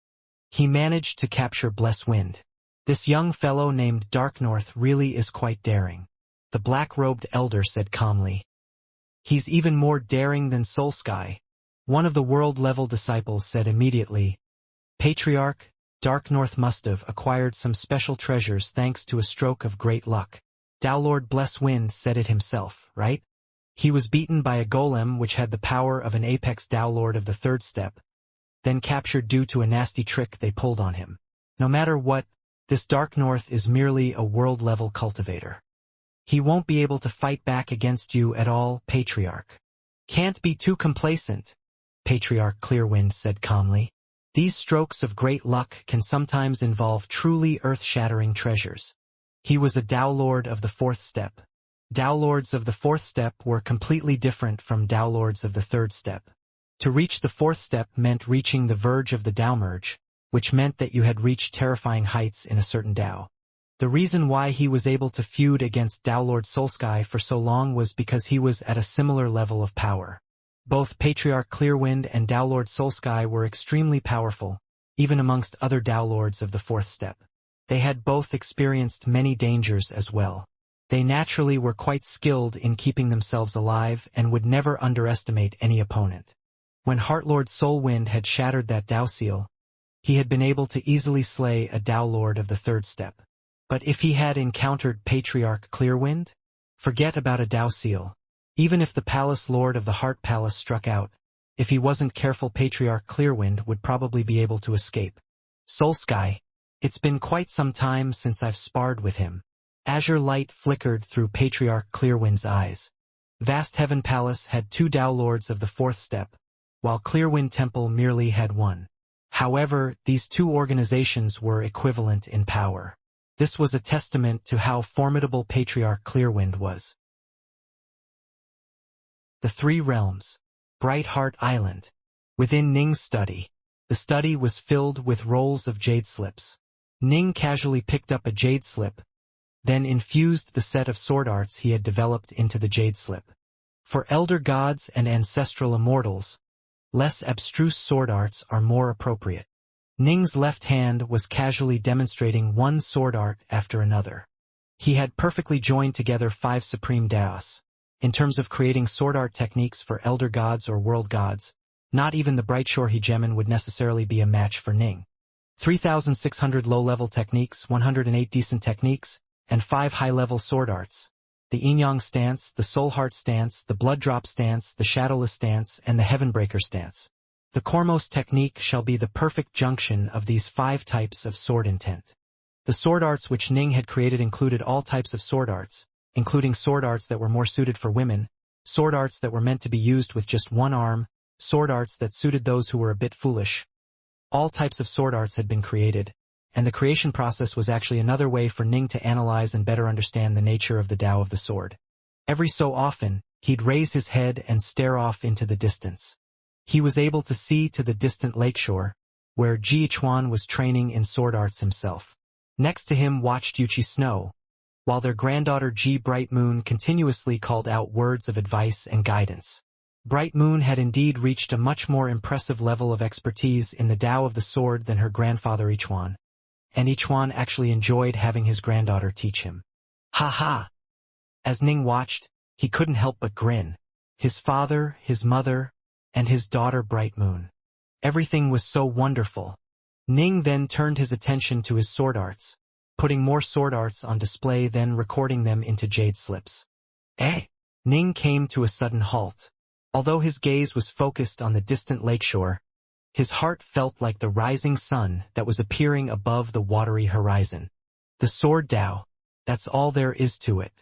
He managed to capture Bless Wind. This young fellow named Dark North really is quite daring, the black-robed elder said calmly. He's even more daring than Soulsky, one of the world-level disciples said immediately. Patriarch, Dark North must have acquired some special treasures thanks to a stroke of great luck. Downlord Bless Wind said it himself, right? He was beaten by a golem which had the power of an apex Downlord of the third step, then captured due to a nasty trick they pulled on him. No matter what, this Dark North is merely a world-level cultivator. He won't be able to fight back against you at all, Patriarch. Can't be too complacent, Patriarch Clearwind said calmly. These strokes of great luck can sometimes involve truly earth-shattering treasures. He was a Downlord of the fourth step. Downlords of the fourth step were completely different from Downlords of the third step. To reach the fourth step meant reaching the verge of the Tao merge, which meant that you had reached terrifying heights in a certain Tao. The reason why he was able to feud against Tao Lord Soulsky for so long was because he was at a similar level of power. Both Patriarch Clearwind and Tao Lord Soulsky were extremely powerful, even amongst other Tao Lords of the fourth step. They had both experienced many dangers as well. They naturally were quite skilled in keeping themselves alive and would never underestimate any opponent. When Heartlord Soulwind had shattered that Tao seal, he had been able to easily slay a Tao Lord of the third step. But if he had encountered Patriarch Clearwind? Forget about a Tao seal. Even if the Palace Lord of the Heart Palace struck out, if he wasn't careful, Patriarch Clearwind would probably be able to escape. Soulsky, it's been quite some time since I've sparred with him. Azure light flickered through Patriarch Clearwind's eyes. Vast Heaven Palace had 2 Tao Lords of the fourth step, while Clearwind Temple merely had 1. However, these 2 organizations were equivalent in power. This was a testament to how formidable Patriarch Clearwind was. The 3 Realms. Bright Heart Island. Within Ning's study. The study was filled with rolls of jade slips. Ning casually picked up a jade slip, then infused the set of sword arts he had developed into the jade slip. For elder gods and ancestral immortals, less abstruse sword arts are more appropriate. Ning's left hand was casually demonstrating one sword art after another. He had perfectly joined together 5 supreme Daos. In terms of creating sword art techniques for elder gods or world gods, not even the Brightshore hegemon would necessarily be a match for Ning. 3,600 low-level techniques, 108 decent techniques, and 5 high-level sword arts. The Yin-Yang stance, the Soul Heart stance, the Blood Drop stance, the Shadowless stance, and the Heavenbreaker stance. The Kormos technique shall be the perfect junction of these 5 types of sword intent. The sword arts which Ning had created included all types of sword arts, including sword arts that were more suited for women, sword arts that were meant to be used with just one arm, sword arts that suited those who were a bit foolish. All types of sword arts had been created, and the creation process was actually another way for Ning to analyze and better understand the nature of the Tao of the sword. Every so often, he'd raise his head and stare off into the distance. He was able to see to the distant lakeshore, where Ji Chuan was training in sword arts himself. Next to him watched Yuchi Snow, while their granddaughter Ji Bright Moon continuously called out words of advice and guidance. Bright Moon had indeed reached a much more impressive level of expertise in the Tao of the sword than her grandfather Ichuan, and Ichuan actually enjoyed having his granddaughter teach him. Ha ha! As Ning watched, he couldn't help but grin. His father, his mother, and his daughter Bright Moon. Everything was so wonderful. Ning then turned his attention to his sword arts, putting more sword arts on display, then recording them into jade slips. Ning came to a sudden halt. Although his gaze was focused on the distant lakeshore, his heart felt like the rising sun that was appearing above the watery horizon. The sword Tao. That's all there is to it.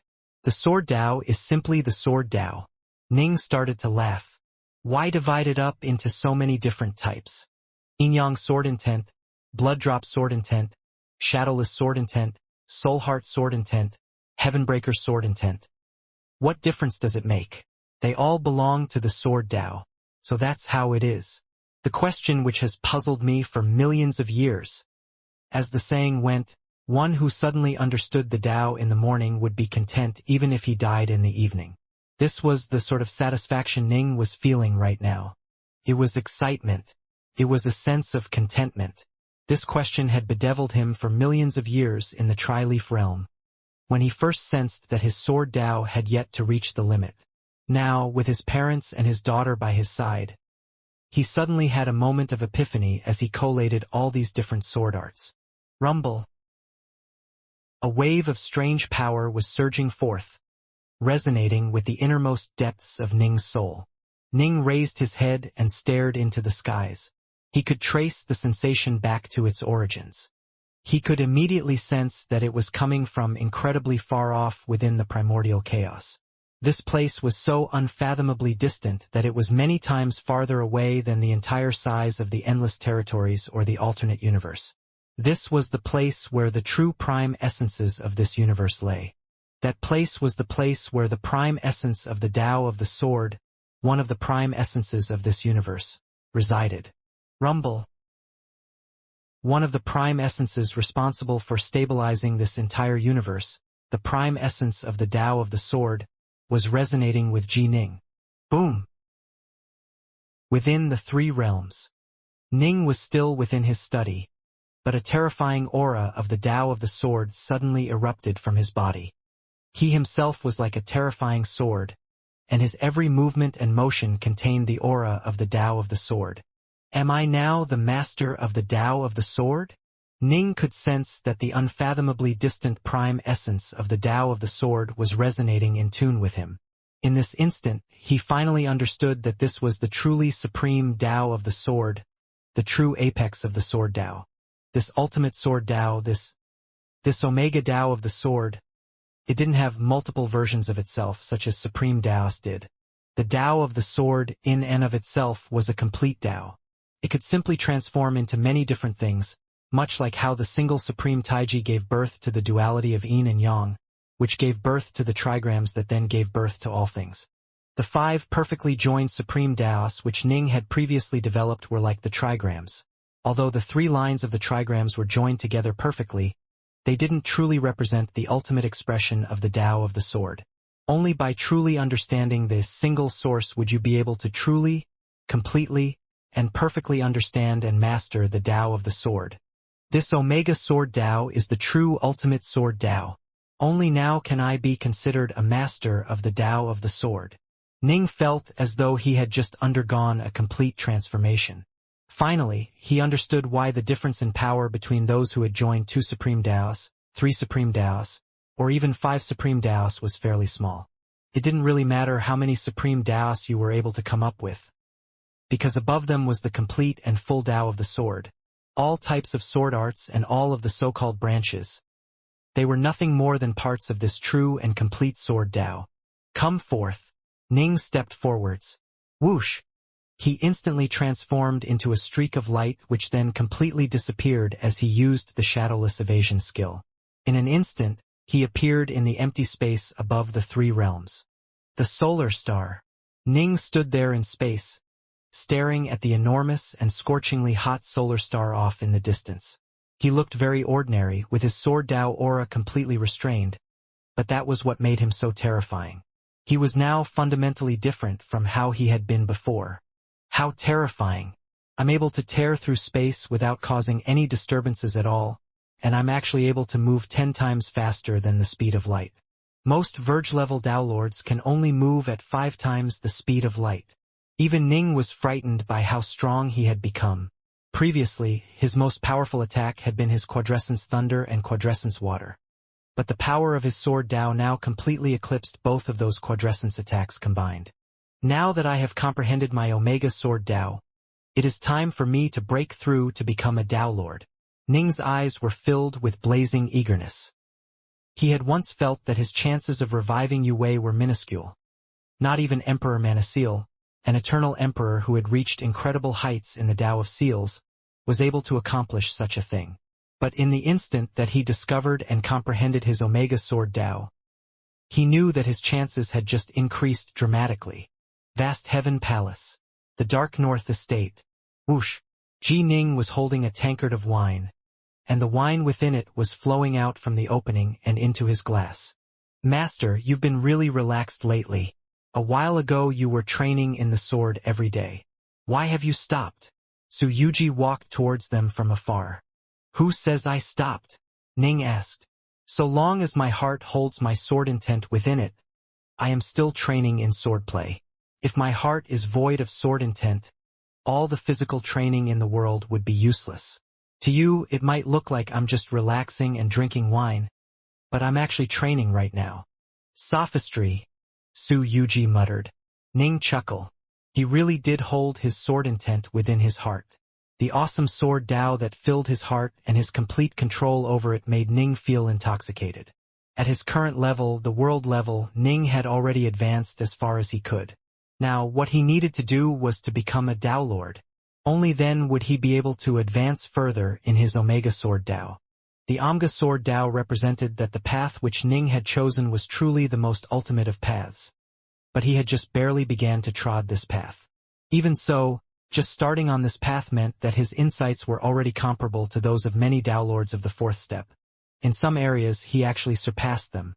The sword Tao is simply the sword Tao. Ning started to laugh. Why divide it up into so many different types? Yin-Yang sword intent, Blood Drop sword intent, Shadowless sword intent, Soul Heart sword intent, Heavenbreaker sword intent. What difference does it make? They all belong to the sword Tao. So that's how it is. The question which has puzzled me for millions of years. As the saying went, one who suddenly understood the Tao in the morning would be content even if he died in the evening. This was the sort of satisfaction Ning was feeling right now. It was excitement. It was a sense of contentment. This question had bedeviled him for millions of years in the Tri-Leaf realm, when he first sensed that his sword Tao had yet to reach the limit. Now, with his parents and his daughter by his side, he suddenly had a moment of epiphany as he collated all these different sword arts. Rumble. A wave of strange power was surging forth, resonating with the innermost depths of Ning's soul. Ning raised his head and stared into the skies. He could trace the sensation back to its origins. He could immediately sense that it was coming from incredibly far off within the primordial chaos. This place was so unfathomably distant that it was many times farther away than the entire size of the endless territories or the alternate universe. This was the place where the true prime essences of this universe lay. That place was the place where the prime essence of the Tao of the sword, one of the prime essences of this universe, resided. Rumble. One of the prime essences responsible for stabilizing this entire universe, the prime essence of the Tao of the Sword, was resonating with Ji Ning. Boom! Within the three realms. Ning was still within his study, but a terrifying aura of the Tao of the Sword suddenly erupted from his body. He himself was like a terrifying sword, and his every movement and motion contained the aura of the Tao of the Sword. Am I now the master of the Tao of the Sword? Ning could sense that the unfathomably distant prime essence of the Tao of the Sword was resonating in tune with him. In this instant, he finally understood that this was the truly supreme Tao of the Sword, the true apex of the Sword Tao. This ultimate Sword Tao, this Omega Tao of the Sword, it didn't have multiple versions of itself such as Supreme Taoists did. The Tao of the Sword in and of itself was a complete Tao. It could simply transform into many different things, much like how the single Supreme Taiji gave birth to the duality of Yin and Yang, which gave birth to the trigrams that then gave birth to all things. The 5 perfectly joined Supreme Taoists which Ning had previously developed were like the trigrams. Although the 3 lines of the trigrams were joined together perfectly, they didn't truly represent the ultimate expression of the Tao of the Sword. Only by truly understanding this single source would you be able to truly, completely, and perfectly understand and master the Tao of the Sword. This Omega Sword Tao is the true ultimate Sword Tao. Only now can I be considered a master of the Tao of the Sword. Ning felt as though he had just undergone a complete transformation. Finally, he understood why the difference in power between those who had joined 2 Supreme Taoists, 3 Supreme Taoists, or even 5 Supreme Taoists was fairly small. It didn't really matter how many Supreme Taoists you were able to come up with, because above them was the complete and full Tao of the Sword. All types of sword arts and all of the so-called branches. They were nothing more than parts of this true and complete Sword Tao. Come forth. Ning stepped forwards. Whoosh! He instantly transformed into a streak of light which then completely disappeared as he used the shadowless evasion skill. In an instant, he appeared in the empty space above the 3 realms. The solar star. Ning stood there in space, staring at the enormous and scorchingly hot solar star off in the distance. He looked very ordinary, with his Sword Tao aura completely restrained, but that was what made him so terrifying. He was now fundamentally different from how he had been before. How terrifying. I'm able to tear through space without causing any disturbances at all, and I'm actually able to move 10 times faster than the speed of light. Most Verge-level Tao Lords can only move at 5 times the speed of light. Even Ning was frightened by how strong he had become. Previously, his most powerful attack had been his Quadrescence Thunder and Quadrescence Water. But the power of his Sword Tao now completely eclipsed both of those Quadrescence attacks combined. Now that I have comprehended my Omega Sword Tao, it is time for me to break through to become a Tao Lord. Ning's eyes were filled with blazing eagerness. He had once felt that his chances of reviving Yue were minuscule. Not even Emperor Manasil, an eternal emperor who had reached incredible heights in the Tao of Seals, was able to accomplish such a thing. But in the instant that he discovered and comprehended his Omega Sword Tao, he knew that his chances had just increased dramatically. Vast Heaven Palace. The Dark North Estate. Whoosh! Ji Ning was holding a tankard of wine, and the wine within it was flowing out from the opening and into his glass. Master, you've been really relaxed lately. A while ago you were training in the sword every day. Why have you stopped? Su Yuji walked towards them from afar. Who says I stopped? Ning asked. So long as my heart holds my sword intent within it, I am still training in swordplay. If my heart is void of sword intent, all the physical training in the world would be useless. To you, it might look like I'm just relaxing and drinking wine, but I'm actually training right now. Sophistry, Su Yuji muttered. Ning chuckled. He really did hold his sword intent within his heart. The awesome sword Tao that filled his heart and his complete control over it made Ning feel intoxicated. At his current level, the world level, Ning had already advanced as far as he could. Now, what he needed to do was to become a Tao Lord. Only then would he be able to advance further in his Omega Sword Tao. The Omega Sword Tao represented that the path which Ning had chosen was truly the most ultimate of paths. but he had just barely began to trod this path. Even so, just starting on this path meant that his insights were already comparable to those of many Tao Lords of the fourth step. In some areas, he actually surpassed them.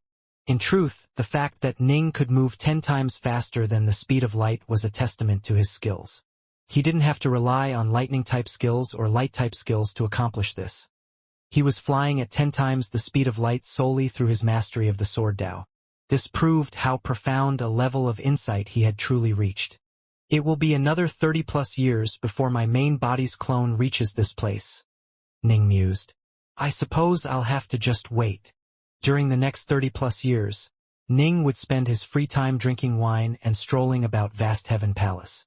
In truth, the fact that Ning could move 10 times faster than the speed of light was a testament to his skills. He didn't have to rely on lightning-type skills or light-type skills to accomplish this. He was flying at 10 times the speed of light solely through his mastery of the Sword Tao. This proved how profound a level of insight he had truly reached. It will be another 30+ years before my main body's clone reaches this place, Ning mused. I suppose I'll have to just wait. During the next 30+ years, Ning would spend his free time drinking wine and strolling about Vast Heaven Palace.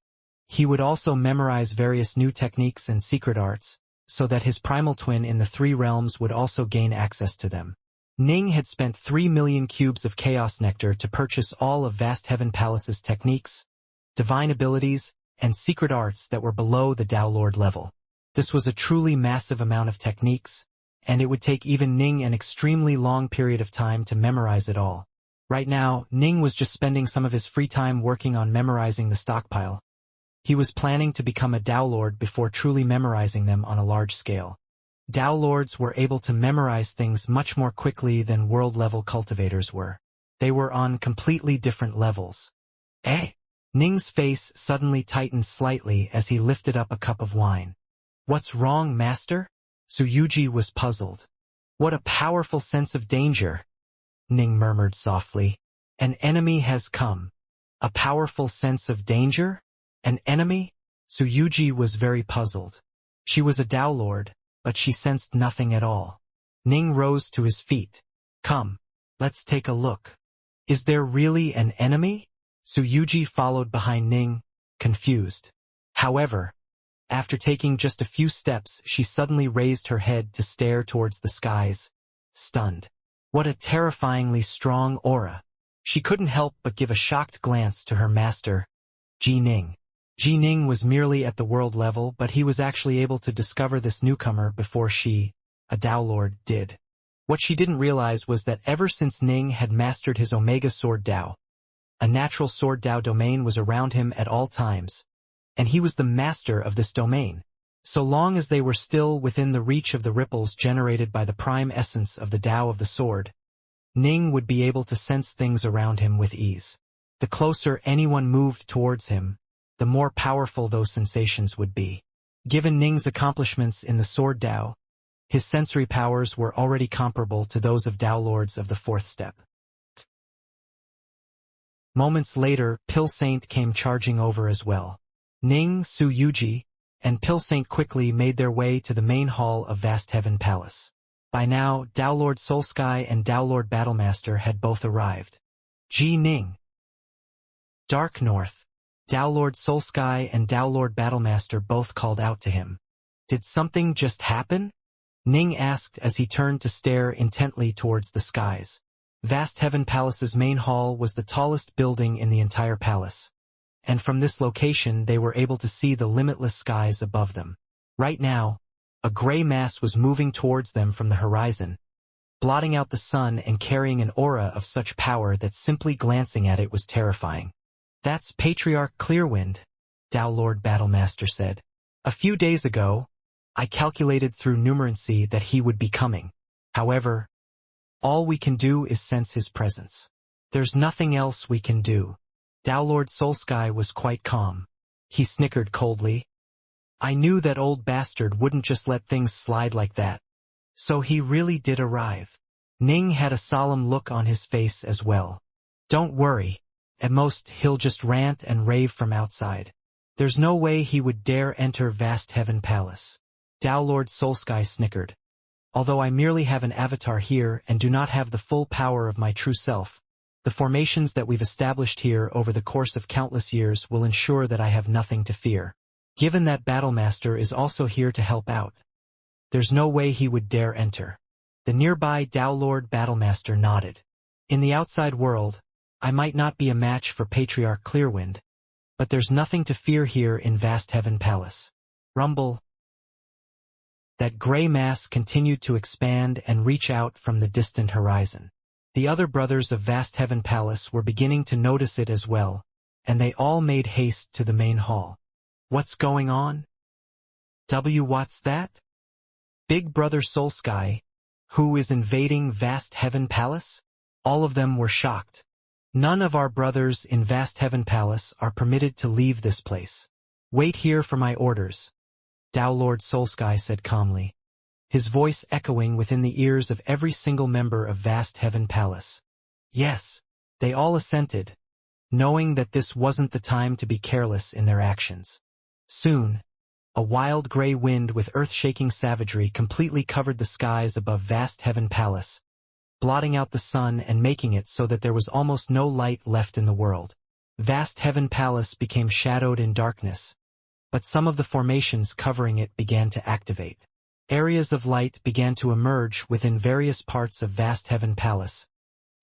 He would also memorize various new techniques and secret arts, so that his primal twin in the 3 realms would also gain access to them. Ning had spent 3 million cubes of chaos nectar to purchase all of Vast Heaven Palace's techniques, divine abilities, and secret arts that were below the Tao Lord level. This was a truly massive amount of techniques, and it would take even Ning an extremely long period of time to memorize it all. Right now, Ning was just spending some of his free time working on memorizing the stockpile. He was planning to become a Tao Lord before truly memorizing them on a large scale. Tao Lords were able to memorize things much more quickly than world-level cultivators were. They were on completely different levels. Ning's face suddenly tightened slightly as he lifted up a cup of wine. What's wrong, master? Suyuji was puzzled. What a powerful sense of danger, Ning murmured softly. An enemy has come. A powerful sense of danger? An enemy? Suyuji was very puzzled. She was a Tao Lord, but she sensed nothing at all. Ning rose to his feet. Come, let's take a look. Is there really an enemy? Suyuji followed behind Ning, confused. However, after taking just a few steps, she suddenly raised her head to stare towards the skies, stunned. What a terrifyingly strong aura. She couldn't help but give a shocked glance to her master, Ji Ning. Ji Ning was merely at the world level, but he was actually able to discover this newcomer before she, a Tao Lord, did. What she didn't realize was that ever since Ning had mastered his Omega Sword Tao, a natural Sword Tao domain was around him at all times, and he was the master of this domain. So long as they were still within the reach of the ripples generated by the prime essence of the Tao of the Sword, Ning would be able to sense things around him with ease. The closer anyone moved towards him, the more powerful those sensations would be. Given Ning's accomplishments in the Sword Tao, his sensory powers were already comparable to those of Tao Lords of the fourth step. Moments later, Pill Saint came charging over as well. Ning, Suyuji, and Pill Saint quickly made their way to the main hall of Vast Heaven Palace. By now, Tao Lord Soulsky and Tao Lord Battlemaster had both arrived. Ji Ning. Dark North. Tao Lord Soulsky and Tao Lord Battlemaster both called out to him. Did something just happen? Ning asked as he turned to stare intently towards the skies. Vast Heaven Palace's main hall was the tallest building in the entire palace, and from this location they were able to see the limitless skies above them. Right now, a gray mass was moving towards them from the horizon, blotting out the sun and carrying an aura of such power that simply glancing at it was terrifying. That's Patriarch Clearwind, Tao Lord Battlemaster said. A few days ago, I calculated through numerancy that he would be coming. However, all we can do is sense his presence. There's nothing else we can do. Tao Lord Soulsky was quite calm. He snickered coldly. I knew that old bastard wouldn't just let things slide like that. So he really did arrive. Ning had a solemn look on his face as well. Don't worry. At most, he'll just rant and rave from outside. There's no way he would dare enter Vast Heaven Palace. Tao Lord Soulsky snickered. Although I merely have an avatar here and do not have the full power of my true self, the formations that we've established here over the course of countless years will ensure that I have nothing to fear. Given that Battlemaster is also here to help out, there's no way he would dare enter. The nearby Tao Lord Battlemaster nodded. In the outside world, I might not be a match for Patriarch Clearwind, but there's nothing to fear here in Vast Heaven Palace. Rumble. That gray mass continued to expand and reach out from the distant horizon. The other brothers of Vast Heaven Palace were beginning to notice it as well, and they all made haste to the main hall. What's going on? What's that? Big Brother Soul Sky, who is invading Vast Heaven Palace? All of them were shocked. None of our brothers in Vast Heaven Palace are permitted to leave this place. Wait here for my orders, Lord Soul Sky said calmly, his voice echoing within the ears of every single member of Vast Heaven Palace. Yes, they all assented, knowing that this wasn't the time to be careless in their actions. Soon, a wild gray wind with earth-shaking savagery completely covered the skies above Vast Heaven Palace, blotting out the sun and making it so that there was almost no light left in the world. Vast Heaven Palace became shadowed in darkness, but some of the formations covering it began to activate. Areas of light began to emerge within various parts of Vast Heaven Palace,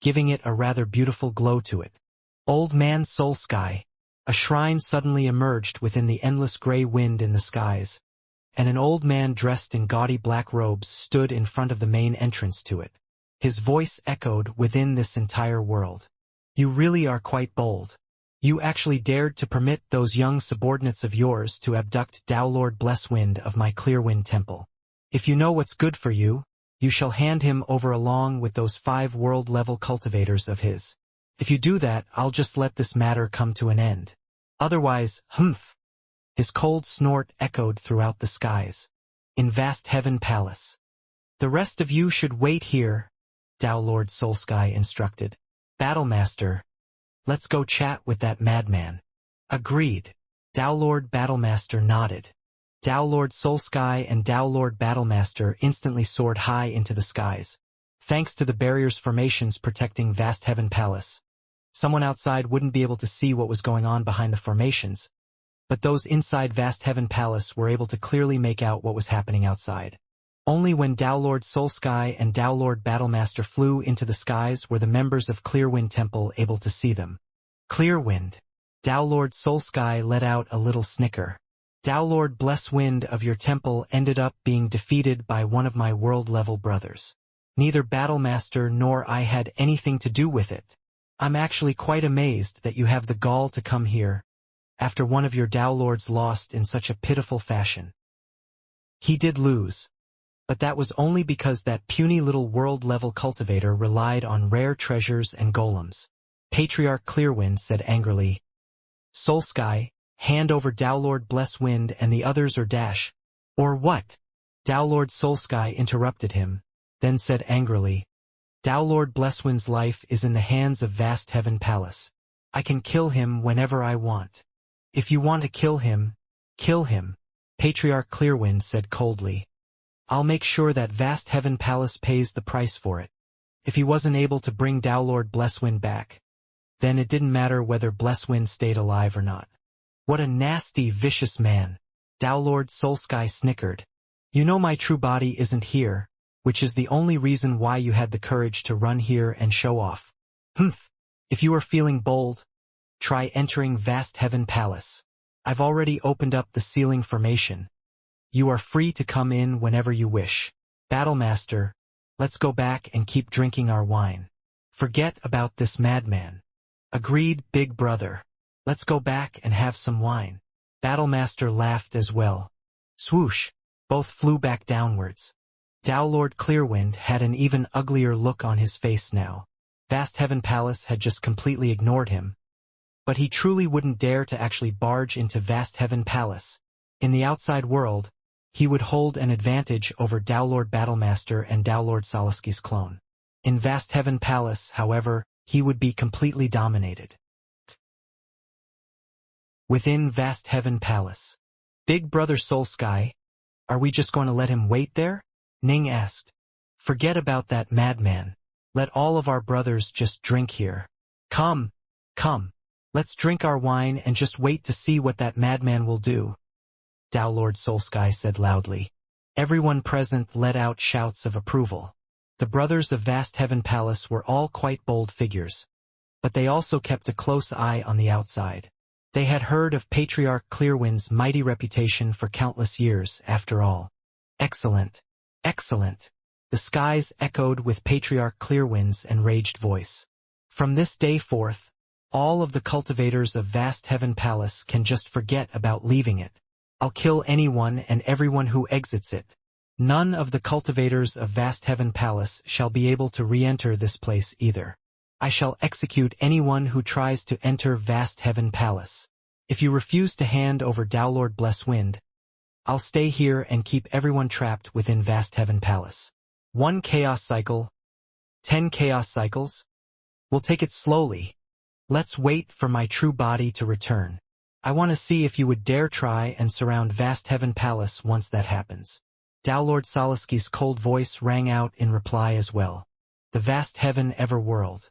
giving it a rather beautiful glow to it. Old Man Soul Sky. A shrine suddenly emerged within the endless gray wind in the skies, and an old man dressed in gaudy black robes stood in front of the main entrance to it. His voice echoed within this entire world. You really are quite bold. You actually dared to permit those young subordinates of yours to abduct Lord Blesswind of my Clearwind Temple. If you know what's good for you, you shall hand him over along with those 5 world-level cultivators of his. If you do that, I'll just let this matter come to an end. Otherwise, humph! His cold snort echoed throughout the skies. In Vast Heaven Palace. The rest of you should wait here, Lord Soul Sky instructed. Battlemaster, let's go chat with that madman. Agreed. Lord Battlemaster nodded. Lord Soul Sky and Lord Battlemaster instantly soared high into the skies, thanks to the barriers formations protecting Vast Heaven Palace. Someone outside wouldn't be able to see what was going on behind the formations, but those inside Vast Heaven Palace were able to clearly make out what was happening outside. Only when Lord Soul Sky and Lord Battlemaster flew into the skies were the members of Clearwind Temple able to see them. Clearwind. Lord Soul Sky let out a little snicker. Lord Blesswind of your temple ended up being defeated by one of my world-level brothers. Neither Battlemaster nor I had anything to do with it. I'm actually quite amazed that you have the gall to come here, after one of your Lords lost in such a pitiful fashion. He did lose, but that was only because that puny little world-level cultivator relied on rare treasures and golems. Patriarch Clearwind said angrily. Soul Sky, hand over Lord Blesswind and the others or dash. Or what? Lord Soul Sky interrupted him, then said angrily. Lord Blesswind's life is in the hands of Vast Heaven Palace. I can kill him whenever I want. If you want to kill him, Patriarch Clearwind said coldly. I'll make sure that Vast Heaven Palace pays the price for it. If he wasn't able to bring Lord Blesswind back, then it didn't matter whether Blesswind stayed alive or not. What a nasty, vicious man. Lord Soul Sky snickered. You know my true body isn't here, which is the only reason why you had the courage to run here and show off. Humph! If you are feeling bold, try entering Vast Heaven Palace. I've already opened up the ceiling formation. You are free to come in whenever you wish. Battlemaster, let's go back and keep drinking our wine. Forget about this madman. Agreed, big brother. Let's go back and have some wine. Battlemaster laughed as well. Swoosh! Both flew back downwards. Lord Clearwind had an even uglier look on his face now. Vast Heaven Palace had just completely ignored him. But he truly wouldn't dare to actually barge into Vast Heaven Palace. In the outside world, he would hold an advantage over Lord Battlemaster and Lord Soliski's clone. In Vast Heaven Palace, however, he would be completely dominated. Within Vast Heaven Palace. Big Brother Soul Sky, are we just going to let him wait there? Ning asked. Forget about that madman. Let all of our brothers just drink here. Come. Let's drink our wine and just wait to see what that madman will do. Lord Soul Sky said loudly. Everyone present let out shouts of approval. The brothers of Vast Heaven Palace were all quite bold figures, but they also kept a close eye on the outside. They had heard of Patriarch Clearwind's mighty reputation for countless years, after all. Excellent. The skies echoed with Patriarch Clearwind's enraged voice. From this day forth, all of the cultivators of Vast Heaven Palace can just forget about leaving it. I'll kill anyone and everyone who exits it. None of the cultivators of Vast Heaven Palace shall be able to re-enter this place either. I shall execute anyone who tries to enter Vast Heaven Palace. If you refuse to hand over Downlord Blesswind, I'll stay here and keep everyone trapped within Vast Heaven Palace. 1 chaos cycle, 10 chaos cycles? We'll take it slowly. Let's wait for my true body to return. I want to see if you would dare try and surround Vast Heaven Palace once that happens. Downlord Soliski's cold voice rang out in reply as well. The Vast Heaven Everworld.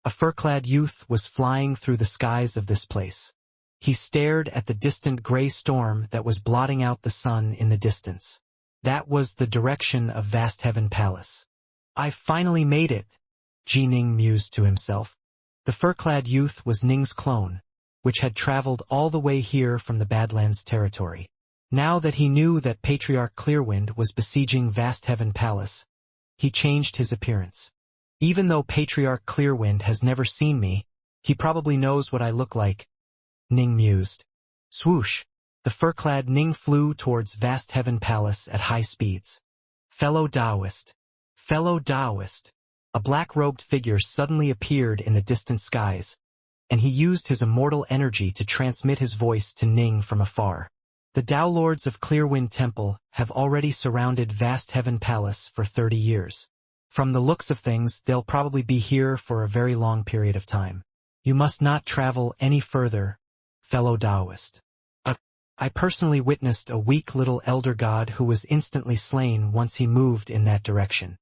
A fur-clad youth was flying through the skies of this place. He stared at the distant gray storm that was blotting out the sun in the distance. That was the direction of Vast Heaven Palace. I finally made it, Ji Ning mused to himself. The fur-clad youth was Ning's clone, which had traveled all the way here from the Badlands territory. Now that he knew that Patriarch Clearwind was besieging Vast Heaven Palace, he changed his appearance. Even though Patriarch Clearwind has never seen me, he probably knows what I look like, Ning mused. Swoosh! The fur-clad Ning flew towards Vast Heaven Palace at high speeds. Fellow Taoist! Fellow Taoist! A black-robed figure suddenly appeared in the distant skies, and he used his immortal energy to transmit his voice to Ning from afar. The Tao Lords of Clearwind Temple have already surrounded Vast Heaven Palace for 30 years. From the looks of things, they'll probably be here for a very long period of time. You must not travel any further, fellow Taoist. I personally witnessed a weak little elder god who was instantly slain once he moved in that direction.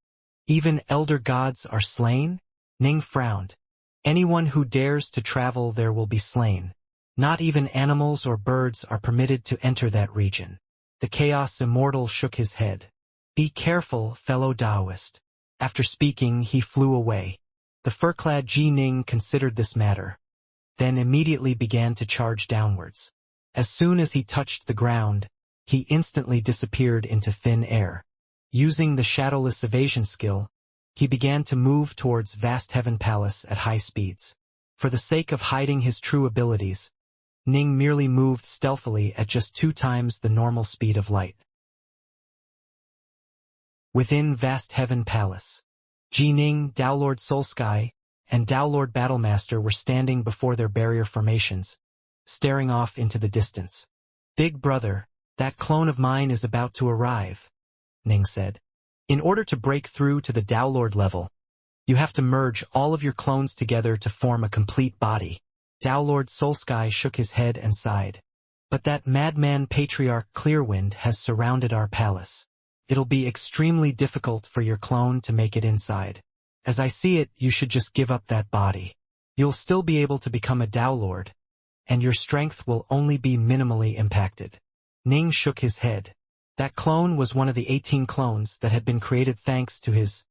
Even elder gods are slain? Ning frowned. Anyone who dares to travel there will be slain. Not even animals or birds are permitted to enter that region. The Chaos Immortal shook his head. Be careful, fellow Taoist. After speaking, he flew away. The fur-clad Ji Ning considered this matter, then immediately began to charge downwards. As soon as he touched the ground, he instantly disappeared into thin air. Using the shadowless evasion skill, he began to move towards Vast Heaven Palace at high speeds. For the sake of hiding his true abilities, Ning merely moved stealthily at just 2 times the normal speed of light. Within Vast Heaven Palace, Ji Ning, Downlord Soulsky, and Downlord Battlemaster were standing before their barrier formations, staring off into the distance. Big brother, that clone of mine is about to arrive, Ning said. In order to break through to the Downlord level, you have to merge all of your clones together to form a complete body. Downlord Soulsky shook his head and sighed. But that madman Patriarch Clearwind has surrounded our palace. It'll be extremely difficult for your clone to make it inside. As I see it, you should just give up that body. You'll still be able to become a Downlord, and your strength will only be minimally impacted. Ning shook his head. That clone was one of the 18 clones that had been created thanks to his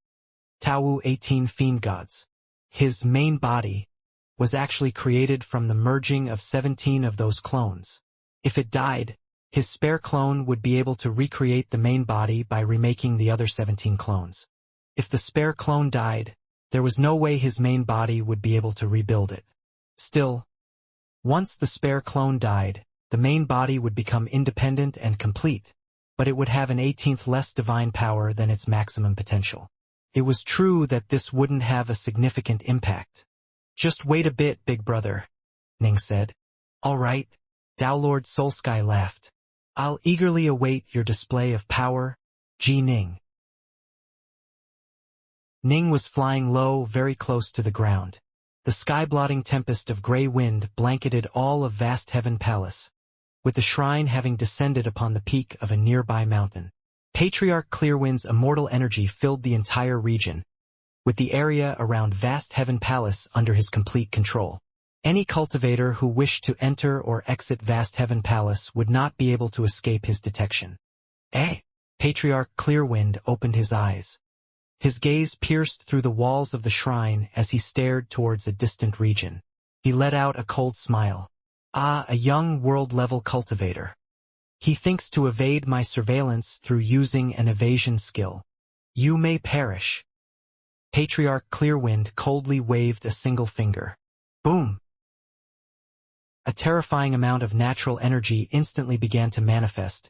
Tao 18 Fiendgods. His main body was actually created from the merging of 17 of those clones. If it died, his spare clone would be able to recreate the main body by remaking the other 17 clones. If the spare clone died, there was no way his main body would be able to rebuild it. Still, once the spare clone died, the main body would become independent and complete, but it would have an 18th less divine power than its maximum potential. It was true that this wouldn't have a significant impact. Just wait a bit, big brother, Ning said. All right, Downlord Soulsky laughed. I'll eagerly await your display of power, Ji Ning. Ning was flying low, very close to the ground. The sky-blotting tempest of gray wind blanketed all of Vast Heaven Palace, with the shrine having descended upon the peak of a nearby mountain. Patriarch Clearwind's immortal energy filled the entire region, with the area around Vast Heaven Palace under his complete control. Any cultivator who wished to enter or exit Vast Heaven Palace would not be able to escape his detection. Patriarch Clearwind opened his eyes. His gaze pierced through the walls of the shrine as he stared towards a distant region. He let out a cold smile. A young world-level cultivator. He thinks to evade my surveillance through using an evasion skill. You may perish. Patriarch Clearwind coldly waved a single finger. Boom! A terrifying amount of natural energy instantly began to manifest,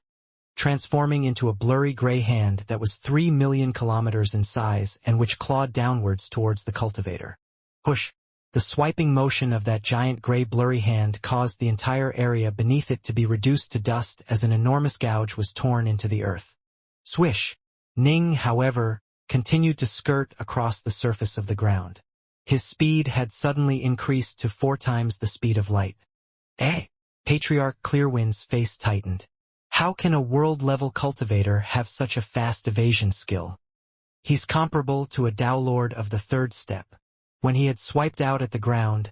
transforming into a blurry gray hand that was 3 million kilometers in size and which clawed downwards towards the cultivator. Push! The swiping motion of that giant gray blurry hand caused the entire area beneath it to be reduced to dust as an enormous gouge was torn into the earth. Swish! Ning, however, continued to skirt across the surface of the ground. His speed had suddenly increased to 4 times the speed of light. Patriarch Clearwind's face tightened. How can a world-level cultivator have such a fast evasion skill? He's comparable to a Tao Lord of the 3rd step. When he had swiped out at the ground,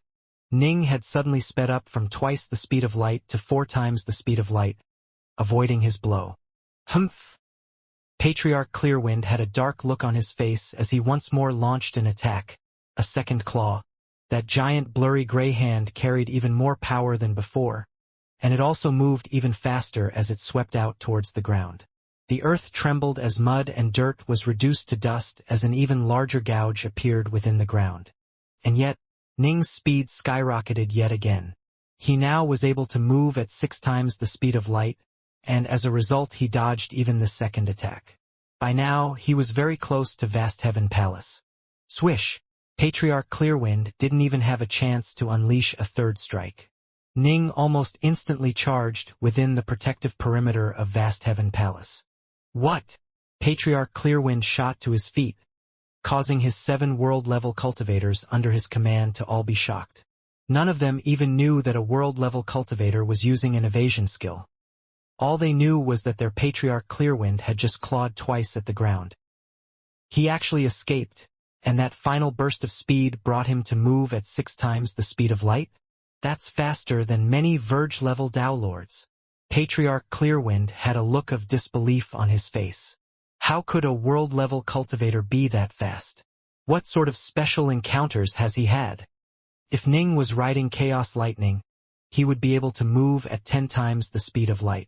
Ning had suddenly sped up from twice the speed of light to 4 times the speed of light, avoiding his blow. Humph! Patriarch Clearwind had a dark look on his face as he once more launched an attack, a second claw. That giant blurry gray hand carried even more power than before, and it also moved even faster as it swept out towards the ground. The earth trembled as mud and dirt was reduced to dust as an even larger gouge appeared within the ground. And yet, Ning's speed skyrocketed yet again. He now was able to move at 6 times the speed of light, and as a result he dodged even the second attack. By now, he was very close to Vast Heaven Palace. Swish! Patriarch Clearwind didn't even have a chance to unleash a 3rd strike. Ning almost instantly charged within the protective perimeter of Vast Heaven Palace. What? Patriarch Clearwind shot to his feet, causing his 7 world-level cultivators under his command to all be shocked. None of them even knew that a world-level cultivator was using an evasion skill. All they knew was that their Patriarch Clearwind had just clawed twice at the ground. He actually escaped, and that final burst of speed brought him to move at 6 times the speed of light? That's faster than many Verge-level Tao Lords. Patriarch Clearwind had a look of disbelief on his face. How could a world-level cultivator be that fast? What sort of special encounters has he had? If Ning was riding Chaos Lightning, he would be able to move at 10 times the speed of light.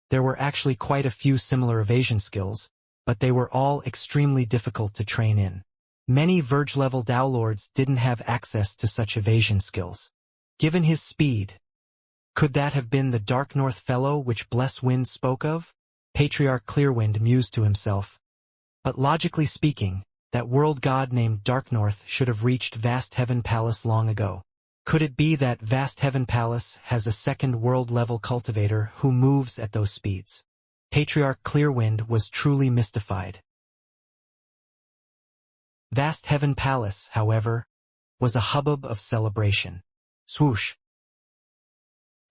There were actually quite a few similar evasion skills, but they were all extremely difficult to train in. Many Verge-level Tao Lords didn't have access to such evasion skills. Given his speed, could that have been the Dark North fellow which Bless Wind spoke of? Patriarch Clearwind mused to himself. But logically speaking, that world god named Dark North should have reached Vast Heaven Palace long ago. Could it be that Vast Heaven Palace has a 2nd world-level cultivator who moves at those speeds? Patriarch Clearwind was truly mystified. Vast Heaven Palace, however, was a hubbub of celebration. Swoosh!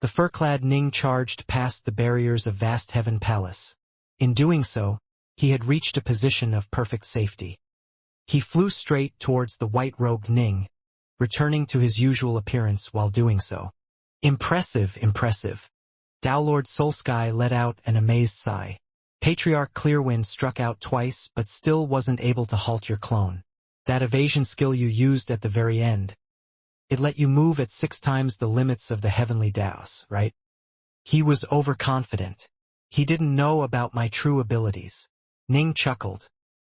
The fur-clad Ning charged past the barriers of Vast Heaven Palace. In doing so, he had reached a position of perfect safety. He flew straight towards the white-robed Ning, returning to his usual appearance while doing so. Impressive, impressive. Tao Lord Soulsky let out an amazed sigh. Patriarch Clearwind struck out twice but still wasn't able to halt your clone. That evasion skill you used at the very end. It let you move at 6 times the limits of the heavenly Daos, right? He was overconfident. He didn't know about my true abilities. Ning chuckled.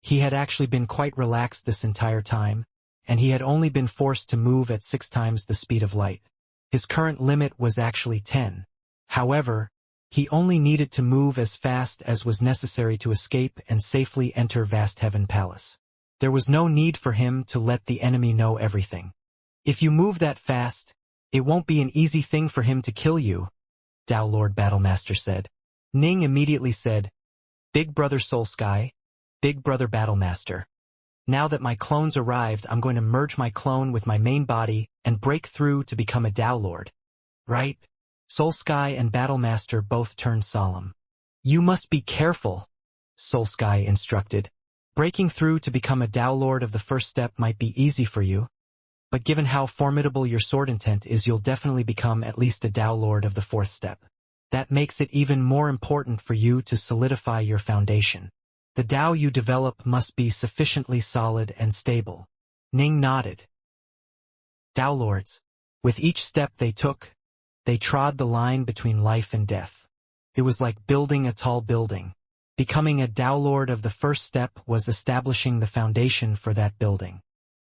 He had actually been quite relaxed this entire time, and he had only been forced to move at 6 times the speed of light. His current limit was actually 10. However, he only needed to move as fast as was necessary to escape and safely enter Vast Heaven Palace. There was no need for him to let the enemy know everything. If you move that fast, it won't be an easy thing for him to kill you, Tao Lord Battlemaster said. Ning immediately said, Big Brother Soulsky, Big Brother Battlemaster. Now that my clone's arrived, I'm going to merge my clone with my main body and break through to become a Tao Lord. Right? Soulsky and Battlemaster both turned solemn. You must be careful, Soulsky instructed. Breaking through to become a Tao Lord of the 1st step might be easy for you, but given how formidable your sword intent is, you'll definitely become at least a Tao Lord of the 4th step. That makes it even more important for you to solidify your foundation. The Tao you develop must be sufficiently solid and stable. Ning nodded. Tao Lords. With each step they took, they trod the line between life and death. It was like building a tall building. Becoming a Dao Lord of the first step was establishing the foundation for that building.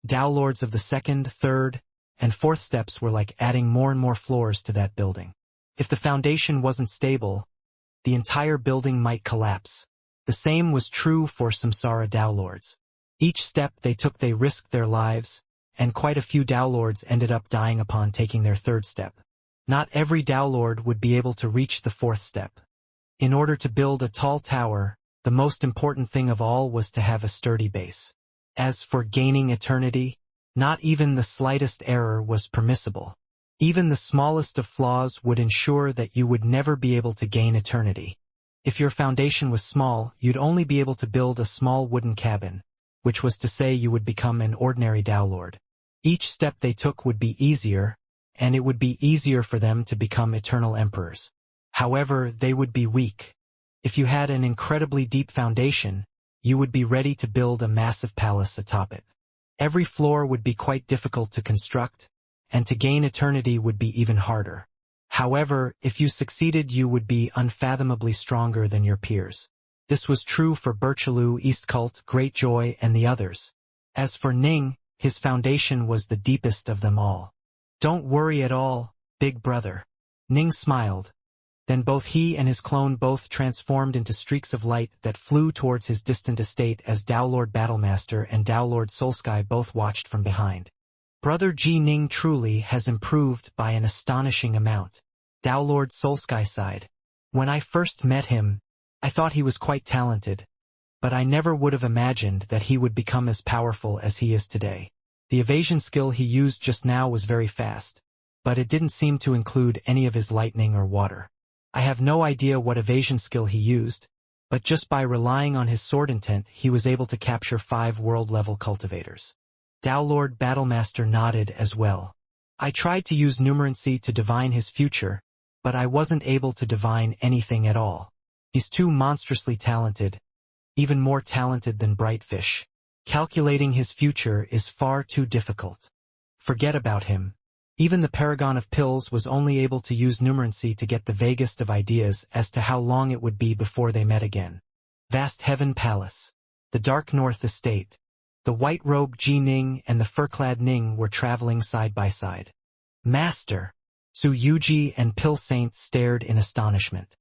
Dao Lords of the second, third, and fourth steps were like adding more and more floors to that building. If the foundation wasn't stable, the entire building might collapse. The same was true for Samsara Dao Lords. Each step they took they risked their lives, and quite a few Dao Lords ended up dying upon taking their third step. Not every Dao Lord would be able to reach the fourth step. In order to build a tall tower, the most important thing of all was to have a sturdy base. As for gaining eternity, not even the slightest error was permissible. Even the smallest of flaws would ensure that you would never be able to gain eternity. If your foundation was small, you'd only be able to build a small wooden cabin, which was to say you would become an ordinary Dao Lord. Each step they took would be easier, and it would be easier for them to become eternal emperors. However, they would be weak. If you had an incredibly deep foundation, you would be ready to build a massive palace atop it. Every floor would be quite difficult to construct, and to gain eternity would be even harder. However, if you succeeded, you would be unfathomably stronger than your peers. This was true for Birchaloo, Eastcult, Greatjoy, and the others. As for Ning, his foundation was the deepest of them all. Don't worry at all, big brother. Ning smiled. Then both he and his clone both transformed into streaks of light that flew towards his distant estate as Dao Lord Battlemaster and Dao Lord Soulsky both watched from behind. Brother Ji Ning truly has improved by an astonishing amount. Dao Lord Soulsky sighed. When I first met him, I thought he was quite talented, but I never would have imagined that he would become as powerful as he is today. The evasion skill he used just now was very fast, but it didn't seem to include any of his lightning or water. I have no idea what evasion skill he used, but just by relying on his sword intent he was able to capture 5 world-level cultivators. Dao Lord Battlemaster nodded as well. I tried to use numerancy to divine his future, but I wasn't able to divine anything at all. He's too monstrously talented, even more talented than Brightfish. Calculating his future is far too difficult. Forget about him. Even the Paragon of Pills was only able to use numerancy to get the vaguest of ideas as to how long it would be before they met again. Vast Heaven Palace. The Dark North Estate. The white-robed Ji Ning and the fur-clad Ning were traveling side by side. Master! Su Yuji and Pill Saint stared in astonishment.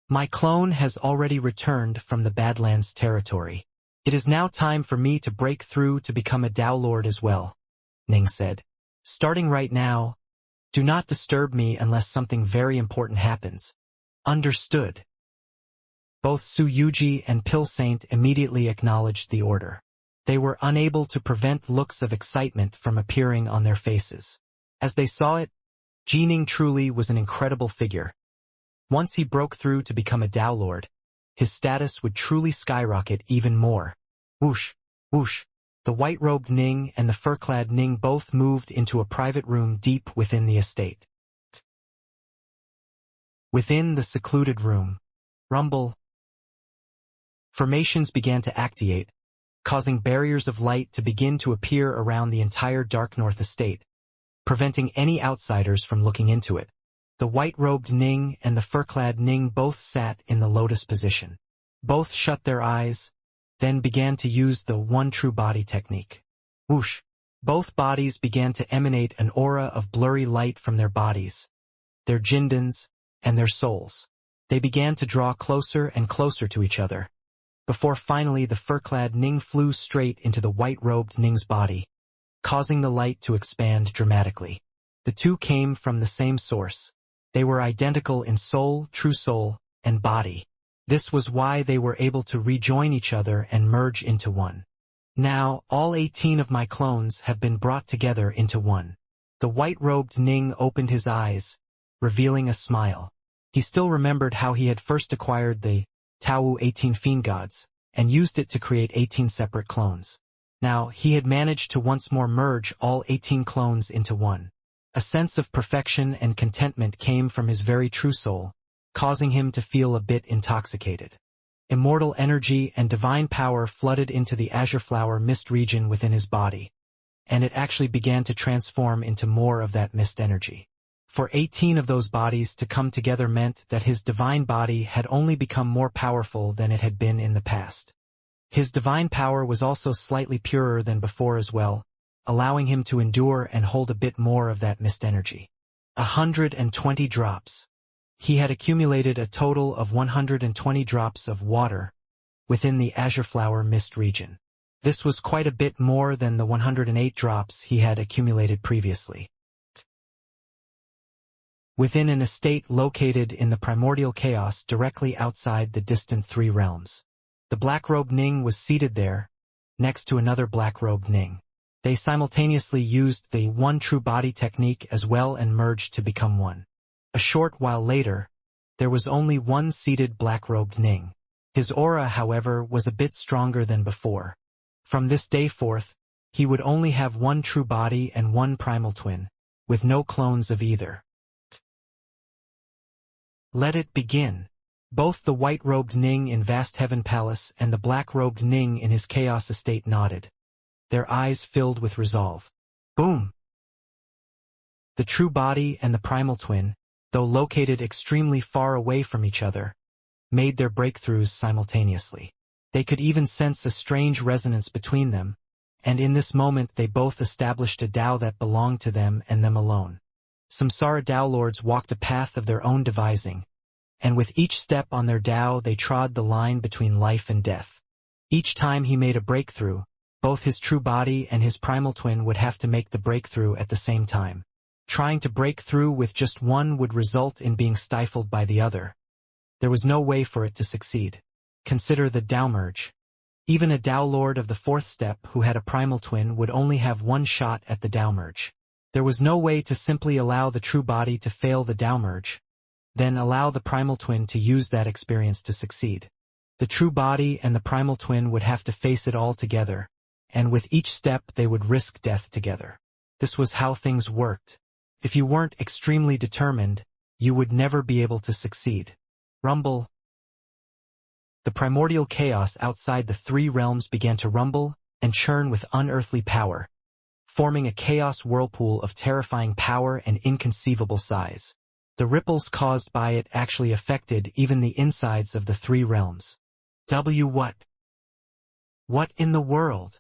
My clone has already returned from the Badlands territory. It is now time for me to break through to become a Dao Lord as well, Ning said. Starting right now, do not disturb me unless something very important happens. Understood. Both Su Yuji and Pill Saint immediately acknowledged the order. They were unable to prevent looks of excitement from appearing on their faces. As they saw it, Ji Ning truly was an incredible figure. Once he broke through to become a Dao Lord, his status would truly skyrocket even more. Whoosh, whoosh. The white-robed Ning and the fur-clad Ning both moved into a private room deep within the estate. Within the secluded room, rumble formations began to activate, causing barriers of light to begin to appear around the entire Dark North estate, preventing any outsiders from looking into it. The white-robed Ning and the fur-clad Ning both sat in the lotus position. Both shut their eyes, then began to use the one true body technique. Whoosh! Both bodies began to emanate an aura of blurry light from their bodies, their jindans, and their souls. They began to draw closer and closer to each other, before finally the fur-clad Ning flew straight into the white-robed Ning's body, causing the light to expand dramatically. The two came from the same source. They were identical in soul, true soul, and body. This was why they were able to rejoin each other and merge into one. Now, all 18 of my clones have been brought together into one. The white-robed Ning opened his eyes, revealing a smile. He still remembered how he had first acquired the Tao 18 Fiendgods, and used it to create 18 separate clones. Now, he had managed to once more merge all 18 clones into one. A sense of perfection and contentment came from his very true soul, causing him to feel a bit intoxicated. Immortal energy and divine power flooded into the azure flower mist region within his body, and it actually began to transform into more of that mist energy. For 18 of those bodies to come together meant that his divine body had only become more powerful than it had been in the past. His divine power was also slightly purer than before as well, allowing him to endure and hold a bit more of that mist energy. 120 drops. He had accumulated a total of 120 drops of water within the azure flower mist region. This was quite a bit more than the 108 drops he had accumulated previously. Within an estate located in the primordial chaos directly outside the distant three realms. The black-robed Ning was seated there, next to another black-robed Ning. They simultaneously used the one true body technique as well and merged to become one. A short while later, there was only one seated black-robed Ning. His aura, however, was a bit stronger than before. From this day forth, he would only have one true body and one primal twin, with no clones of either. Let it begin. Both the white-robed Ning in Vast Heaven Palace and the black-robed Ning in his Chaos Estate nodded, their eyes filled with resolve. Boom! The true body and the primal twin, though located extremely far away from each other, made their breakthroughs simultaneously. They could even sense a strange resonance between them, and in this moment they both established a Tao that belonged to them and them alone. Samsara Tao Lords walked a path of their own devising, and with each step on their Tao they trod the line between life and death. Each time he made a breakthrough, both his true body and his primal twin would have to make the breakthrough at the same time. Trying to break through with just one would result in being stifled by the other. There was no way for it to succeed. Consider the Tao merge. Even a Tao Lord of the fourth step who had a primal twin would only have one shot at the Tao merge. There was no way to simply allow the true body to fail the Tao merge, then allow the primal twin to use that experience to succeed. The true body and the primal twin would have to face it all together, and with each step they would risk death together. This was how things worked. If you weren't extremely determined, you would never be able to succeed. Rumble. The primordial chaos outside the three realms began to rumble and churn with unearthly power, forming a chaos whirlpool of terrifying power and inconceivable size. The ripples caused by it actually affected even the insides of the three realms. What? What in the world?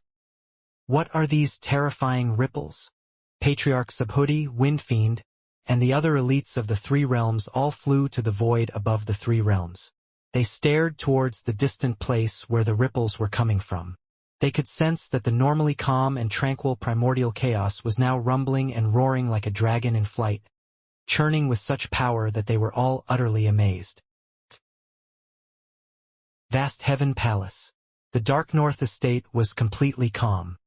What are these terrifying ripples? Patriarch Subhuti, Windfiend, and the other elites of the three realms all flew to the void above the three realms. They stared towards the distant place where the ripples were coming from. They could sense that the normally calm and tranquil primordial chaos was now rumbling and roaring like a dragon in flight, churning with such power that they were all utterly amazed. Vast Heaven Palace. The Dark North Estate was completely calm.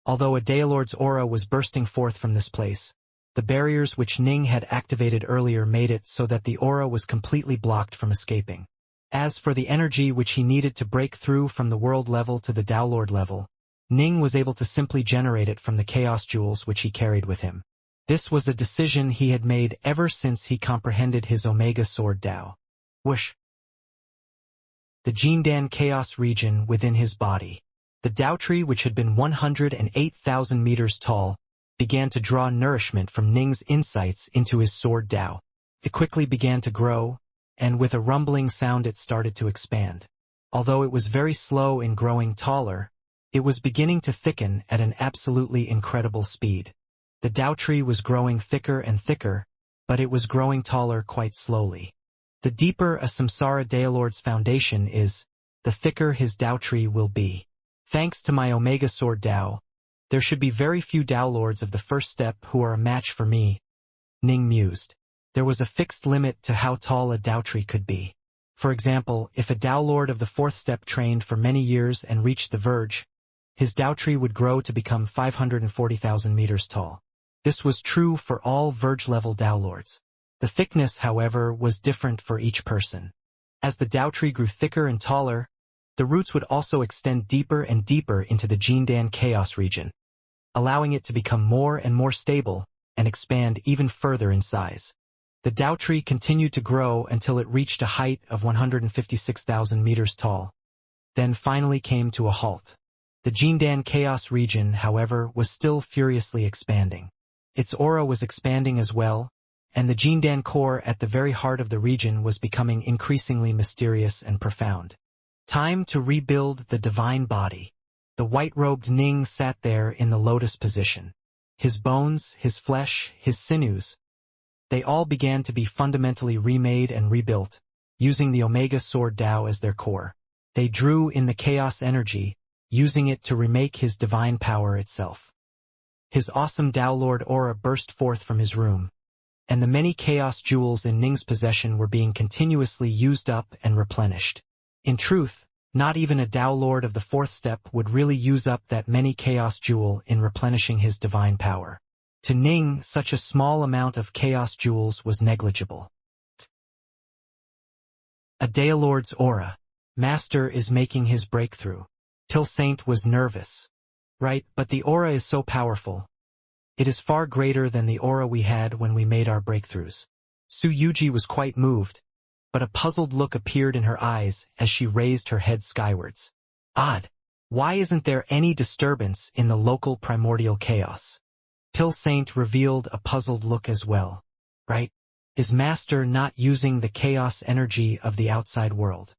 Although a Daelord's aura was bursting forth from this place, the barriers which Ning had activated earlier made it so that the aura was completely blocked from escaping. As for the energy which he needed to break through from the world level to the Daelord level, Ning was able to simply generate it from the Chaos Jewels which he carried with him. This was a decision he had made ever since he comprehended his Omega Sword Tao. Whoosh! The Jindan Chaos region within his body. The Tao tree, which had been 108,000 meters tall, began to draw nourishment from Ning's insights into his Sword Tao. It quickly began to grow, and with a rumbling sound it started to expand. Although it was very slow in growing taller, it was beginning to thicken at an absolutely incredible speed. The Tao tree was growing thicker and thicker, but it was growing taller quite slowly. The deeper a Samsara Daelord's foundation is, the thicker his Tao tree will be. Thanks to my Omega Sword Tao, there should be very few Tao Lords of the first step who are a match for me, Ning mused. There was a fixed limit to how tall a Tao tree could be. For example, if a Tao Lord of the fourth step trained for many years and reached the verge, his Tao tree would grow to become 540,000 meters tall. This was true for all verge-level Tao Lords. The thickness, however, was different for each person. As the Tao tree grew thicker and taller, the roots would also extend deeper and deeper into the Jindan Chaos region, allowing it to become more and more stable and expand even further in size. The Tao tree continued to grow until it reached a height of 156,000 meters tall, then finally came to a halt. The Jindan Chaos region, however, was still furiously expanding. Its aura was expanding as well, and the Jindan core at the very heart of the region was becoming increasingly mysterious and profound. Time to rebuild the divine body. The white-robed Ning sat there in the lotus position. His bones, his flesh, his sinews, they all began to be fundamentally remade and rebuilt, using the Omega Sword Tao as their core. They drew in the chaos energy, using it to remake his divine power itself. His awesome Tao Lord aura burst forth from his room, and the many chaos jewels in Ning's possession were being continuously used up and replenished. In truth, not even a Tao Lord of the fourth step would really use up that many chaos jewel in replenishing his divine power. To Ning, such a small amount of chaos jewels was negligible. A Tao Lord's aura. Master is making his breakthrough. Till Saint was nervous. Right, but the aura is so powerful. It is far greater than the aura we had when we made our breakthroughs. Su Yuji was quite moved, but a puzzled look appeared in her eyes as she raised her head skywards. Odd. Why isn't there any disturbance in the local primordial chaos? Till Saint revealed a puzzled look as well. Right? Is Master not using the chaos energy of the outside world?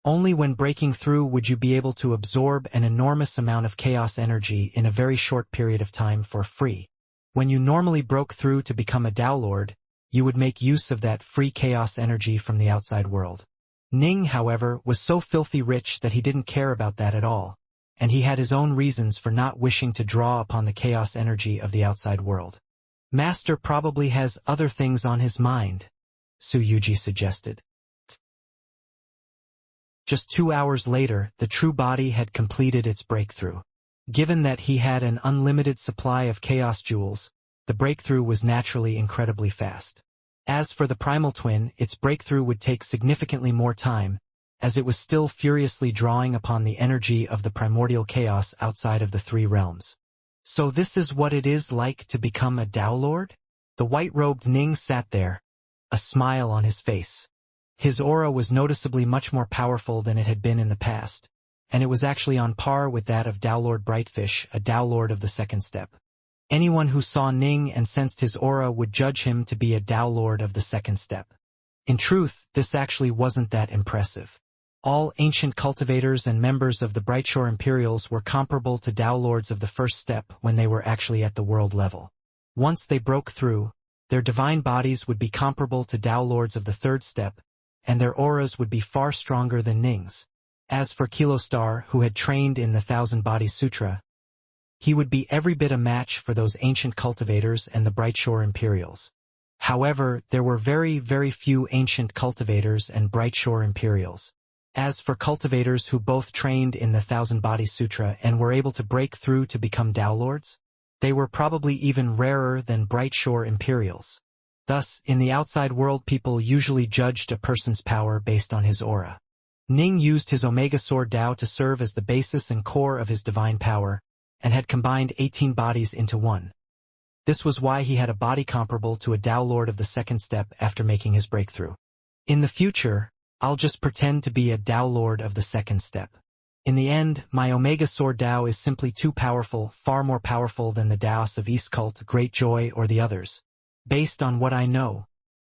Only when breaking through would you be able to absorb an enormous amount of chaos energy in a very short period of time for free. When you normally broke through to become a Tao Lord, you would make use of that free chaos energy from the outside world. Ning, however, was so filthy rich that he didn't care about that at all, and he had his own reasons for not wishing to draw upon the chaos energy of the outside world. Master probably has other things on his mind, Su Yuji suggested. Just 2 hours later, the true body had completed its breakthrough. Given that he had an unlimited supply of chaos jewels, the breakthrough was naturally incredibly fast. As for the primal twin, its breakthrough would take significantly more time, as it was still furiously drawing upon the energy of the primordial chaos outside of the three realms. So this is what it is like to become a Tao Lord? The white-robed Ning sat there, a smile on his face. His aura was noticeably much more powerful than it had been in the past, and it was actually on par with that of Tao Lord Brightfish, a Tao Lord of the second step. Anyone who saw Ning and sensed his aura would judge him to be a Tao Lord of the second step. In truth, this actually wasn't that impressive. All ancient cultivators and members of the Brightshore Imperials were comparable to Tao Lords of the first step when they were actually at the world level. Once they broke through, their divine bodies would be comparable to Tao Lords of the third step, and their auras would be far stronger than Ning's. As for Kilostar, who had trained in the Thousand Bodies Sutra, he would be every bit a match for those ancient cultivators and the Brightshore Imperials. However, there were very, very few ancient cultivators and Brightshore Imperials. As for cultivators who both trained in the Thousand Bodies Sutra and were able to break through to become Tao Lords, they were probably even rarer than Brightshore Imperials. Thus, in the outside world, people usually judged a person's power based on his aura. Ning used his Omega Sword Tao to serve as the basis and core of his divine power, and had combined 18 bodies into one. This was why he had a body comparable to a Tao Lord of the second step after making his breakthrough. In the future, I'll just pretend to be a Tao Lord of the second step. In the end, my Omega Sword Tao is simply too powerful, far more powerful than the Taos of East Cult, Great Joy, or the others. Based on what I know,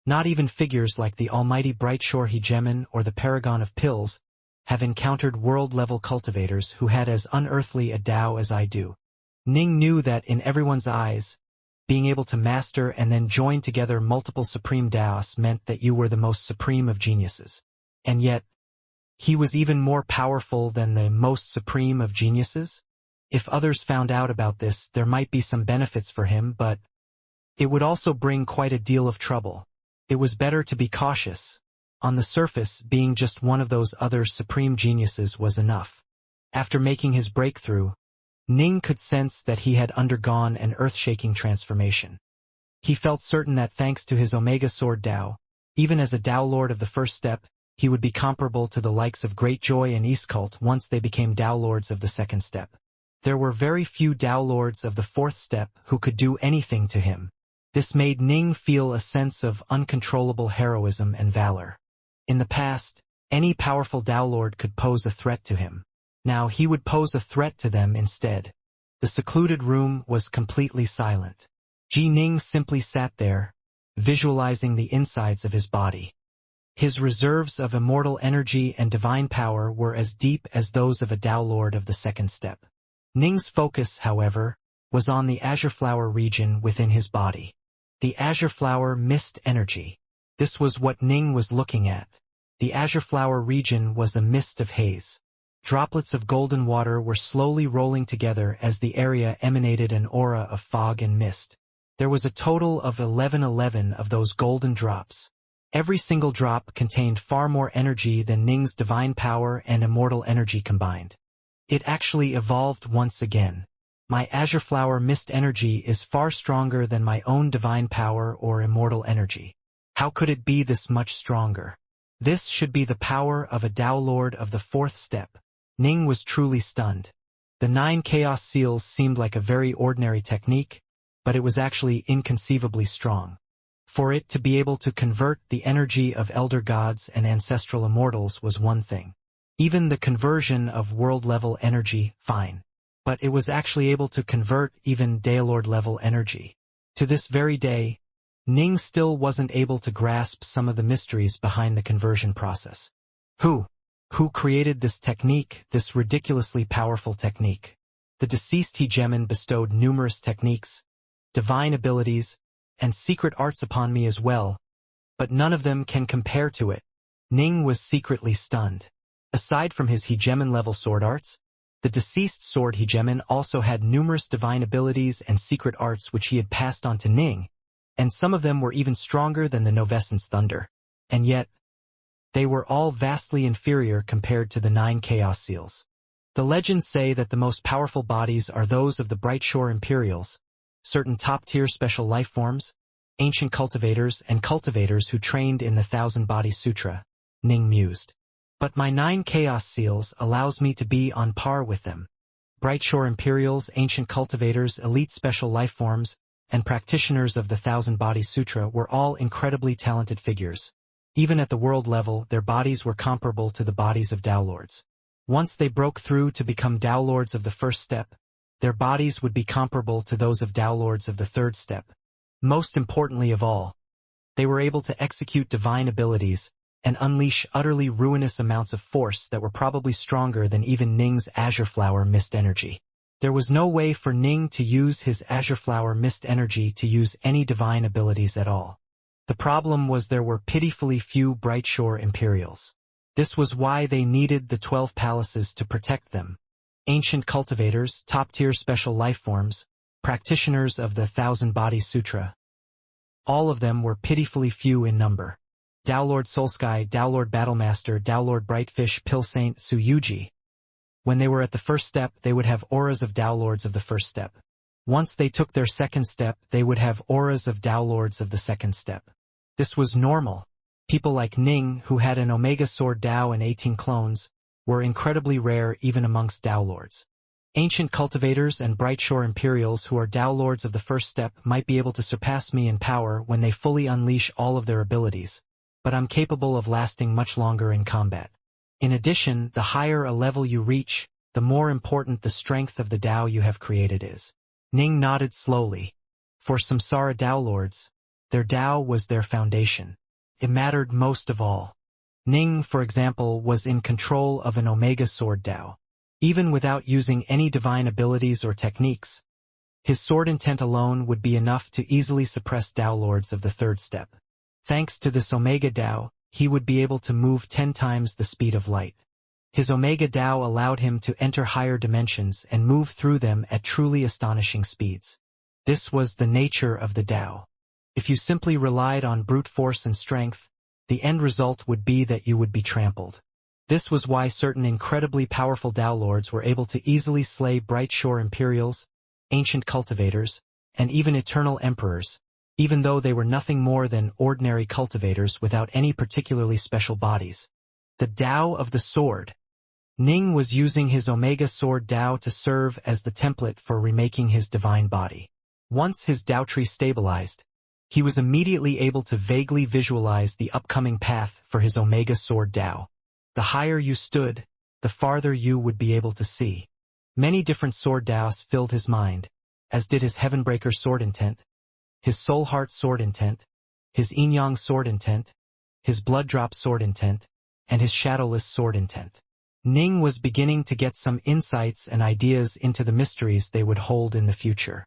not even figures like the almighty Brightshore Hegemon or the Paragon of Pills have encountered world-level cultivators who had as unearthly a Tao as I do. Ning knew that in everyone's eyes, being able to master and then join together multiple supreme Taos meant that you were the most supreme of geniuses. And yet, he was even more powerful than the most supreme of geniuses? If others found out about this, there might be some benefits for him, but it would also bring quite a deal of trouble. It was better to be cautious. On the surface, being just one of those other supreme geniuses was enough. After making his breakthrough, Ning could sense that he had undergone an earth-shaking transformation. He felt certain that thanks to his Omega Sword Tao, even as a Tao Lord of the first step, he would be comparable to the likes of Great Joy and East Cult once they became Tao Lords of the second step. There were very few Tao Lords of the fourth step who could do anything to him. This made Ning feel a sense of uncontrollable heroism and valor. In the past, any powerful Tao Lord could pose a threat to him. Now he would pose a threat to them instead. The secluded room was completely silent. Ji Ning simply sat there, visualizing the insides of his body. His reserves of immortal energy and divine power were as deep as those of a Tao Lord of the second step. Ning's focus, however, was on the azure flower region within his body. The azure flower mist energy. This was what Ning was looking at. The azure flower region was a mist of haze. Droplets of golden water were slowly rolling together as the area emanated an aura of fog and mist. There was a total of 11 of those golden drops. Every single drop contained far more energy than Ning's divine power and immortal energy combined. It actually evolved once again. My azure flower mist energy is far stronger than my own divine power or immortal energy. How could it be this much stronger? This should be the power of a Tao Lord of the fourth step. Ning was truly stunned. The 9 chaos seals seemed like a very ordinary technique, but it was actually inconceivably strong. For it to be able to convert the energy of elder gods and ancestral immortals was one thing. Even the conversion of world-level energy, fine. But it was actually able to convert even Daelord-level energy. To this very day, Ning still wasn't able to grasp some of the mysteries behind the conversion process. Who created this technique, this ridiculously powerful technique? The deceased hegemon bestowed numerous techniques, divine abilities, and secret arts upon me as well, but none of them can compare to it. Ning was secretly stunned. Aside from his hegemon-level sword arts, the deceased sword hegemon also had numerous divine abilities and secret arts which he had passed on to Ning, and some of them were even stronger than the Novescent's thunder. And yet, they were all vastly inferior compared to the 9 chaos seals. The legends say that the most powerful bodies are those of the Brightshore Imperials, certain top-tier special life forms, ancient cultivators and cultivators who trained in the Thousand Body Sutra, Ning mused. But my 9 chaos seals allows me to be on par with them. Brightshore Imperials, ancient cultivators, elite special life forms, and practitioners of the Thousand Body Sutra were all incredibly talented figures. Even at the world level, their bodies were comparable to the bodies of Tao Lords. Once they broke through to become Tao Lords of the first step, their bodies would be comparable to those of Tao Lords of the third step. Most importantly of all, they were able to execute divine abilities and unleash utterly ruinous amounts of force that were probably stronger than even Ning's azure flower mist energy. There was no way for Ning to use his azure flower mist energy to use any divine abilities at all. The problem was there were pitifully few Brightshore Imperials. This was why they needed the 12 palaces to protect them. Ancient cultivators, top-tier special life forms, practitioners of the Thousand Body Sutra. All of them were pitifully few in number. Tao Lord Soulsky, Tao Lord Battlemaster, Tao Lord Brightfish, Pill Saint, Suyuji. When they were at the first step, they would have auras of Tao Lords of the first step. Once they took their second step, they would have auras of Tao Lords of the second step. This was normal. People like Ning, who had an Omega Sword Tao and 18 clones, were incredibly rare even amongst Tao Lords. Ancient cultivators and Brightshore Imperials who are Tao Lords of the first step might be able to surpass me in power when they fully unleash all of their abilities, but I'm capable of lasting much longer in combat. In addition, the higher a level you reach, the more important the strength of the Tao you have created is. Ning nodded slowly. For Samsara Tao Lords, their Tao was their foundation. It mattered most of all. Ning, for example, was in control of an Omega Sword Tao. Even without using any divine abilities or techniques, his sword intent alone would be enough to easily suppress Tao Lords of the third step. Thanks to this Omega Tao, he would be able to move 10 times the speed of light. His Omega Tao allowed him to enter higher dimensions and move through them at truly astonishing speeds. This was the nature of the Tao. If you simply relied on brute force and strength, the end result would be that you would be trampled. This was why certain incredibly powerful Tao Lords were able to easily slay Brightshore Imperials, ancient cultivators, and even eternal emperors, even though they were nothing more than ordinary cultivators without any particularly special bodies. The Tao of the Sword. Ning was using his Omega Sword Tao to serve as the template for remaking his divine body. Once his Tao tree stabilized, he was immediately able to vaguely visualize the upcoming path for his Omega Sword Tao. The higher you stood, the farther you would be able to see. Many different sword Taos filled his mind, as did his Heavenbreaker sword intent, his Soul Heart sword intent, his yin-yang sword intent, his blood drop sword intent, and his shadowless sword intent. Ning was beginning to get some insights and ideas into the mysteries they would hold in the future.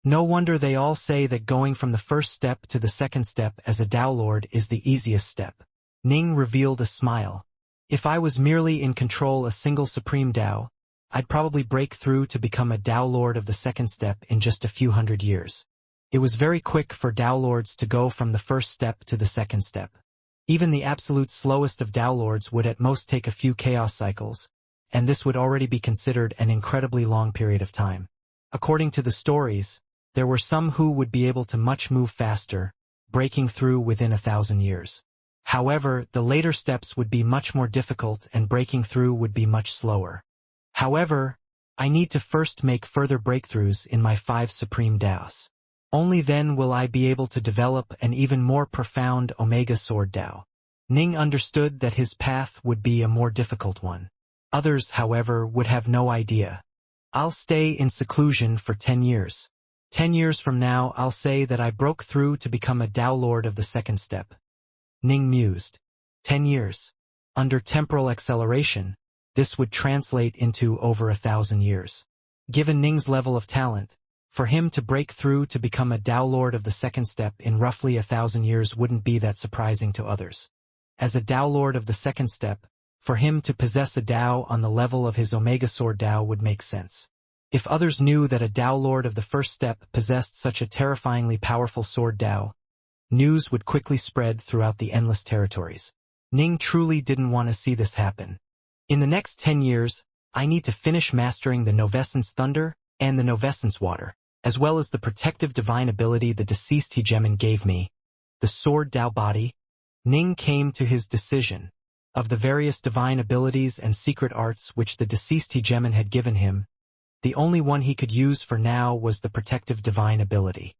No wonder they all say that going from the first step to the second step as a Tao Lord is the easiest step. Ning revealed a smile. If I was merely in control a single supreme Tao, I'd probably break through to become a Tao Lord of the second step in just a few hundred years. It was very quick for Tao Lords to go from the first step to the second step. Even the absolute slowest of Tao Lords would at most take a few chaos cycles, and this would already be considered an incredibly long period of time. According to the stories, there were some who would be able to move faster, breaking through within 1,000 years. However, the later steps would be much more difficult and breaking through would be much slower. However, I need to first make further breakthroughs in my 5 supreme Taos. Only then will I be able to develop an even more profound Omega Sword Tao. Ning understood that his path would be a more difficult one. Others, however, would have no idea. I'll stay in seclusion for 10 years. 10 years from now I'll say that I broke through to become a Tao Lord of the second step. Ning mused. 10 years. Under temporal acceleration, this would translate into over 1,000 years. Given Ning's level of talent, for him to break through to become a Tao Lord of the second step in roughly 1,000 years wouldn't be that surprising to others. As a Tao Lord of the second step, for him to possess a Tao on the level of his Omega Sword Tao would make sense. If others knew that a Tao Lord of the first step possessed such a terrifyingly powerful Sword Tao, news would quickly spread throughout the endless territories. Ning truly didn't want to see this happen. In the next 10 years, I need to finish mastering the Novescence Thunder and the Novescence Water, as well as the protective divine ability the deceased hegemon gave me, the Sword Tao Body. Ning came to his decision. Of the various divine abilities and secret arts which the deceased hegemon had given him, the only one he could use for now was the protective divine ability.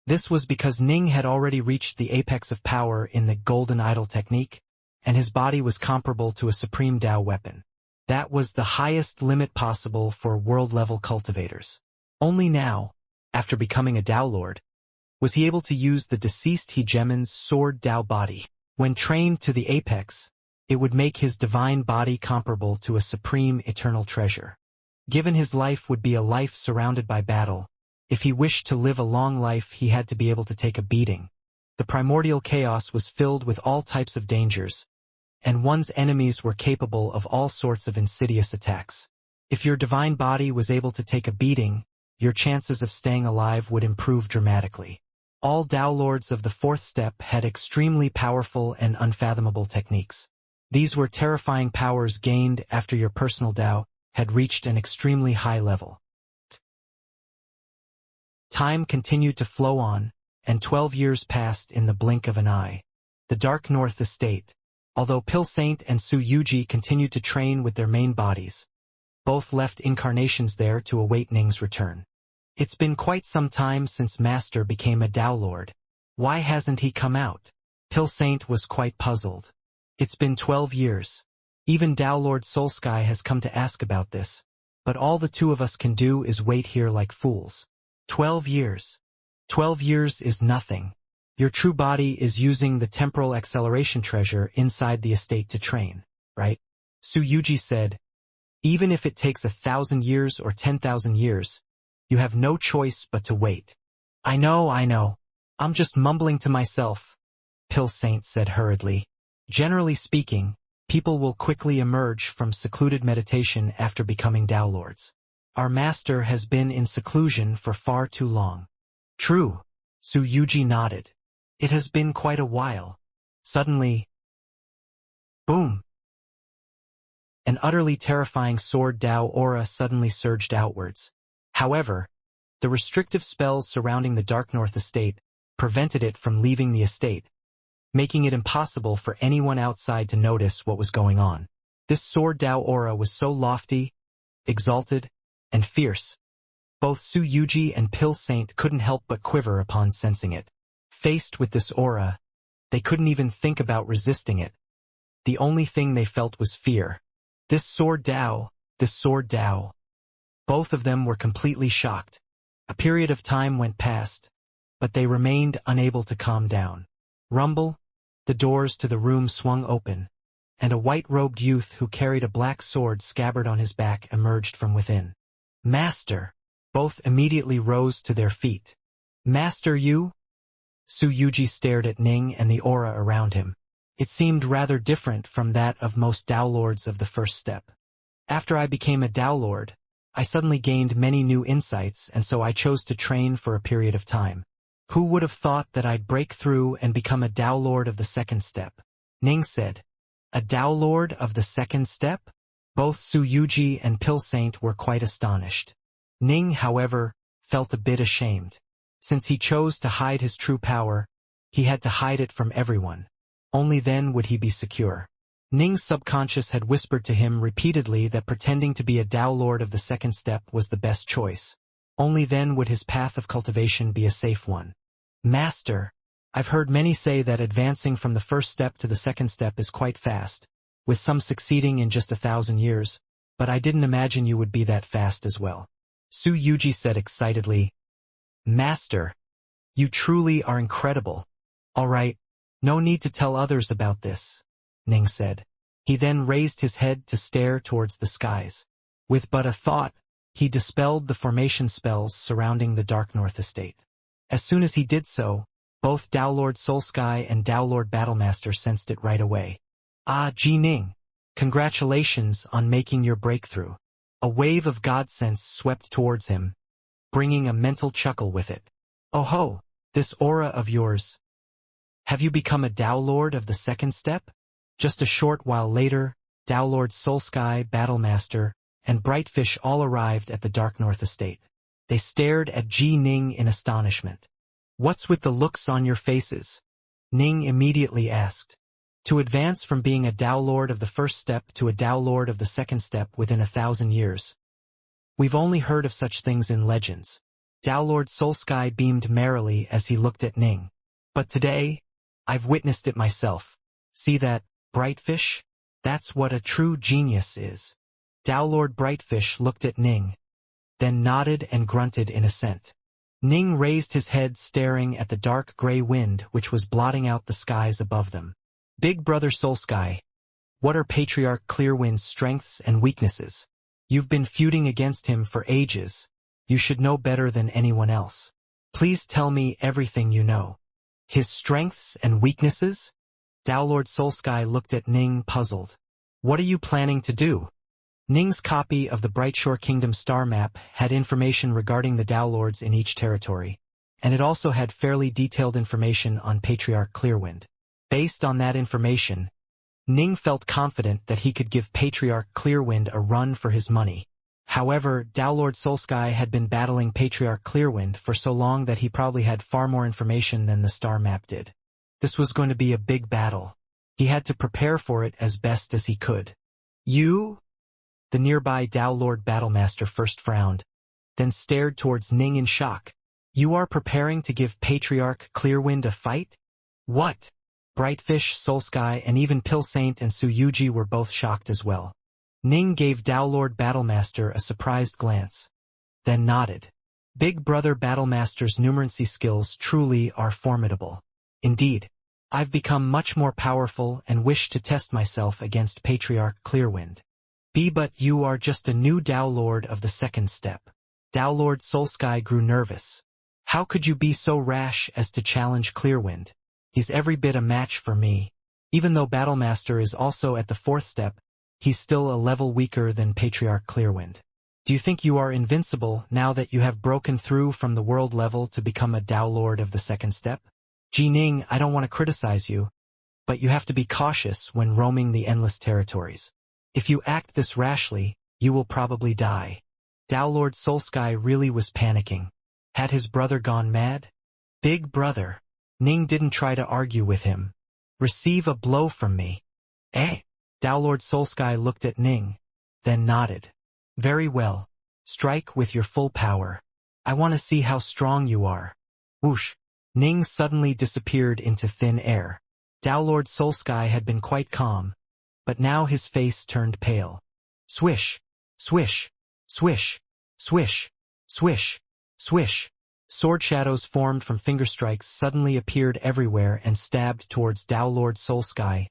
This was because Ning had already reached the apex of power in the Golden Idol technique, and his body was comparable to a supreme Tao weapon. That was the highest limit possible for world-level cultivators. Only now, after becoming a Tao Lord, was he able to use the deceased hegemon's Sword Tao Body. When trained to the apex, it would make his divine body comparable to a supreme eternal treasure. Given his life would be a life surrounded by battle, if he wished to live a long life he had to be able to take a beating. The primordial chaos was filled with all types of dangers, and one's enemies were capable of all sorts of insidious attacks. If your divine body was able to take a beating, your chances of staying alive would improve dramatically. All Tao Lords of the fourth step had extremely powerful and unfathomable techniques. These were terrifying powers gained after your personal Tao had reached an extremely high level. Time continued to flow on, and 12 years passed in the blink of an eye. The Dark North Estate. Although Pill Saint and Su Yuji continued to train with their main bodies, both left incarnations there to await Ning's return. It's been quite some time since Master became a Tao Lord. Why hasn't he come out? Pill Saint was quite puzzled. It's been 12 years. Even Tao Lord Soulsky has come to ask about this, but all the two of us can do is wait here like fools. 12 years. 12 years is nothing. Your true body is using the temporal acceleration treasure inside the estate to train, right? Su Yuji said, even if it takes 1,000 years or 10,000 years, you have no choice but to wait. I know. I'm just mumbling to myself, Pill Saint said hurriedly. Generally speaking, people will quickly emerge from secluded meditation after becoming Tao Lords. Our master has been in seclusion for far too long. True, Su Yuji nodded. It has been quite a while. Suddenly, boom! An utterly terrifying Sword Tao aura suddenly surged outwards. However, the restrictive spells surrounding the Dark North Estate prevented it from leaving the estate, making it impossible for anyone outside to notice what was going on. This Sword Tao aura was so lofty, exalted, and fierce. Both Su Yuji and Pill Saint couldn't help but quiver upon sensing it. Faced with this aura, they couldn't even think about resisting it. The only thing they felt was fear. This Sword Tao. Both of them were completely shocked. A period of time went past, but they remained unable to calm down. Rumble, the doors to the room swung open, and a white-robed youth who carried a black sword scabbard on his back emerged from within. Master! Both immediately rose to their feet. Master, you? Su Yuji stared at Ning and the aura around him. It seemed rather different from that of most Dao Lords of the first step. After I became a Dao Lord, I suddenly gained many new insights, and so I chose to train for a period of time. Who would have thought that I'd break through and become a Dao Lord of the second step? Ning said. A Dao Lord of the second step? Both Su Yuji and Pill Saint were quite astonished. Ning, however, felt a bit ashamed. Since he chose to hide his true power, he had to hide it from everyone. Only then would he be secure. Ning's subconscious had whispered to him repeatedly that pretending to be a Dao Lord of the second step was the best choice. Only then would his path of cultivation be a safe one. Master, I've heard many say that advancing from the first step to the second step is quite fast, with some succeeding in just 1,000 years, but I didn't imagine you would be that fast as well. Su Yuji said excitedly. Master, you truly are incredible. All right, no need to tell others about this, Ning said. He then raised his head to stare towards the skies. With but a thought, he dispelled the formation spells surrounding the Dark North Estate. As soon as he did so, both Dao Lord Soul Sky and Dao Lord Battlemaster sensed it right away. Ah, Ji Ning, congratulations on making your breakthrough. A wave of God sense swept towards him, bringing a mental chuckle with it. Oh ho, this aura of yours. Have you become a Dao Lord of the second step? Just a short while later, Dao Lord Soul Sky, Battlemaster, and Brightfish all arrived at the Dark North Estate. They stared at Ji Ning in astonishment. What's with the looks on your faces? Ning immediately asked. To advance from being a Dao Lord of the first step to a Dao Lord of the second step within 1,000 years. We've only heard of such things in legends. Dao Lord Soul Sky beamed merrily as he looked at Ning. But today, I've witnessed it myself. See that, Brightfish? That's what a true genius is. Dao Lord Brightfish looked at Ning, then nodded and grunted in assent. Ning raised his head staring at the dark gray wind which was blotting out the skies above them. Big Brother Soul Sky, what are Patriarch Clearwind's strengths and weaknesses? You've been feuding against him for ages. You should know better than anyone else. Please tell me everything you know. His strengths and weaknesses? Dao Lord Soul Sky looked at Ning puzzled. What are you planning to do? Ning's copy of the Brightshore Kingdom star map had information regarding the Dao Lords in each territory, and it also had fairly detailed information on Patriarch Clearwind. Based on that information, Ning felt confident that he could give Patriarch Clearwind a run for his money. However, Dao Lord Soul Sky had been battling Patriarch Clearwind for so long that he probably had far more information than the star map did. This was going to be a big battle. He had to prepare for it as best as he could. You? The nearby Dao Lord Battlemaster first frowned, then stared towards Ning in shock. You are preparing to give Patriarch Clearwind a fight? What? Brightfish, Soul Sky, and even Pill Saint and Su Yuji were both shocked as well. Ning gave Dao Lord Battlemaster a surprised glance, then nodded. Big Brother Battlemaster's numeracy skills truly are formidable. Indeed, I've become much more powerful and wish to test myself against Patriarch Clearwind. But you are just a new Dao Lord of the second step. Dao Lord Soul Sky grew nervous. How could you be so rash as to challenge Clearwind? He's every bit a match for me. Even though Battlemaster is also at the fourth step, he's still a level weaker than Patriarch Clearwind. Do you think you are invincible now that you have broken through from the world level to become a Dao Lord of the second step? Ji Ning, I don't want to criticize you, but you have to be cautious when roaming the endless territories. If you act this rashly, you will probably die. Dao Lord Soul Sky really was panicking. Had his brother gone mad? Big Brother. Ning didn't try to argue with him. Receive a blow from me. Eh? Dao Lord Soul Sky looked at Ning, then nodded. Very well. Strike with your full power. I want to see how strong you are. Whoosh. Ning suddenly disappeared into thin air. Dao Lord Soul Sky had been quite calm, but now his face turned pale. Swish, swish, swish, swish, swish, swish. Sword shadows formed from finger strikes suddenly appeared everywhere and stabbed towards Tao Lord Soul Sky,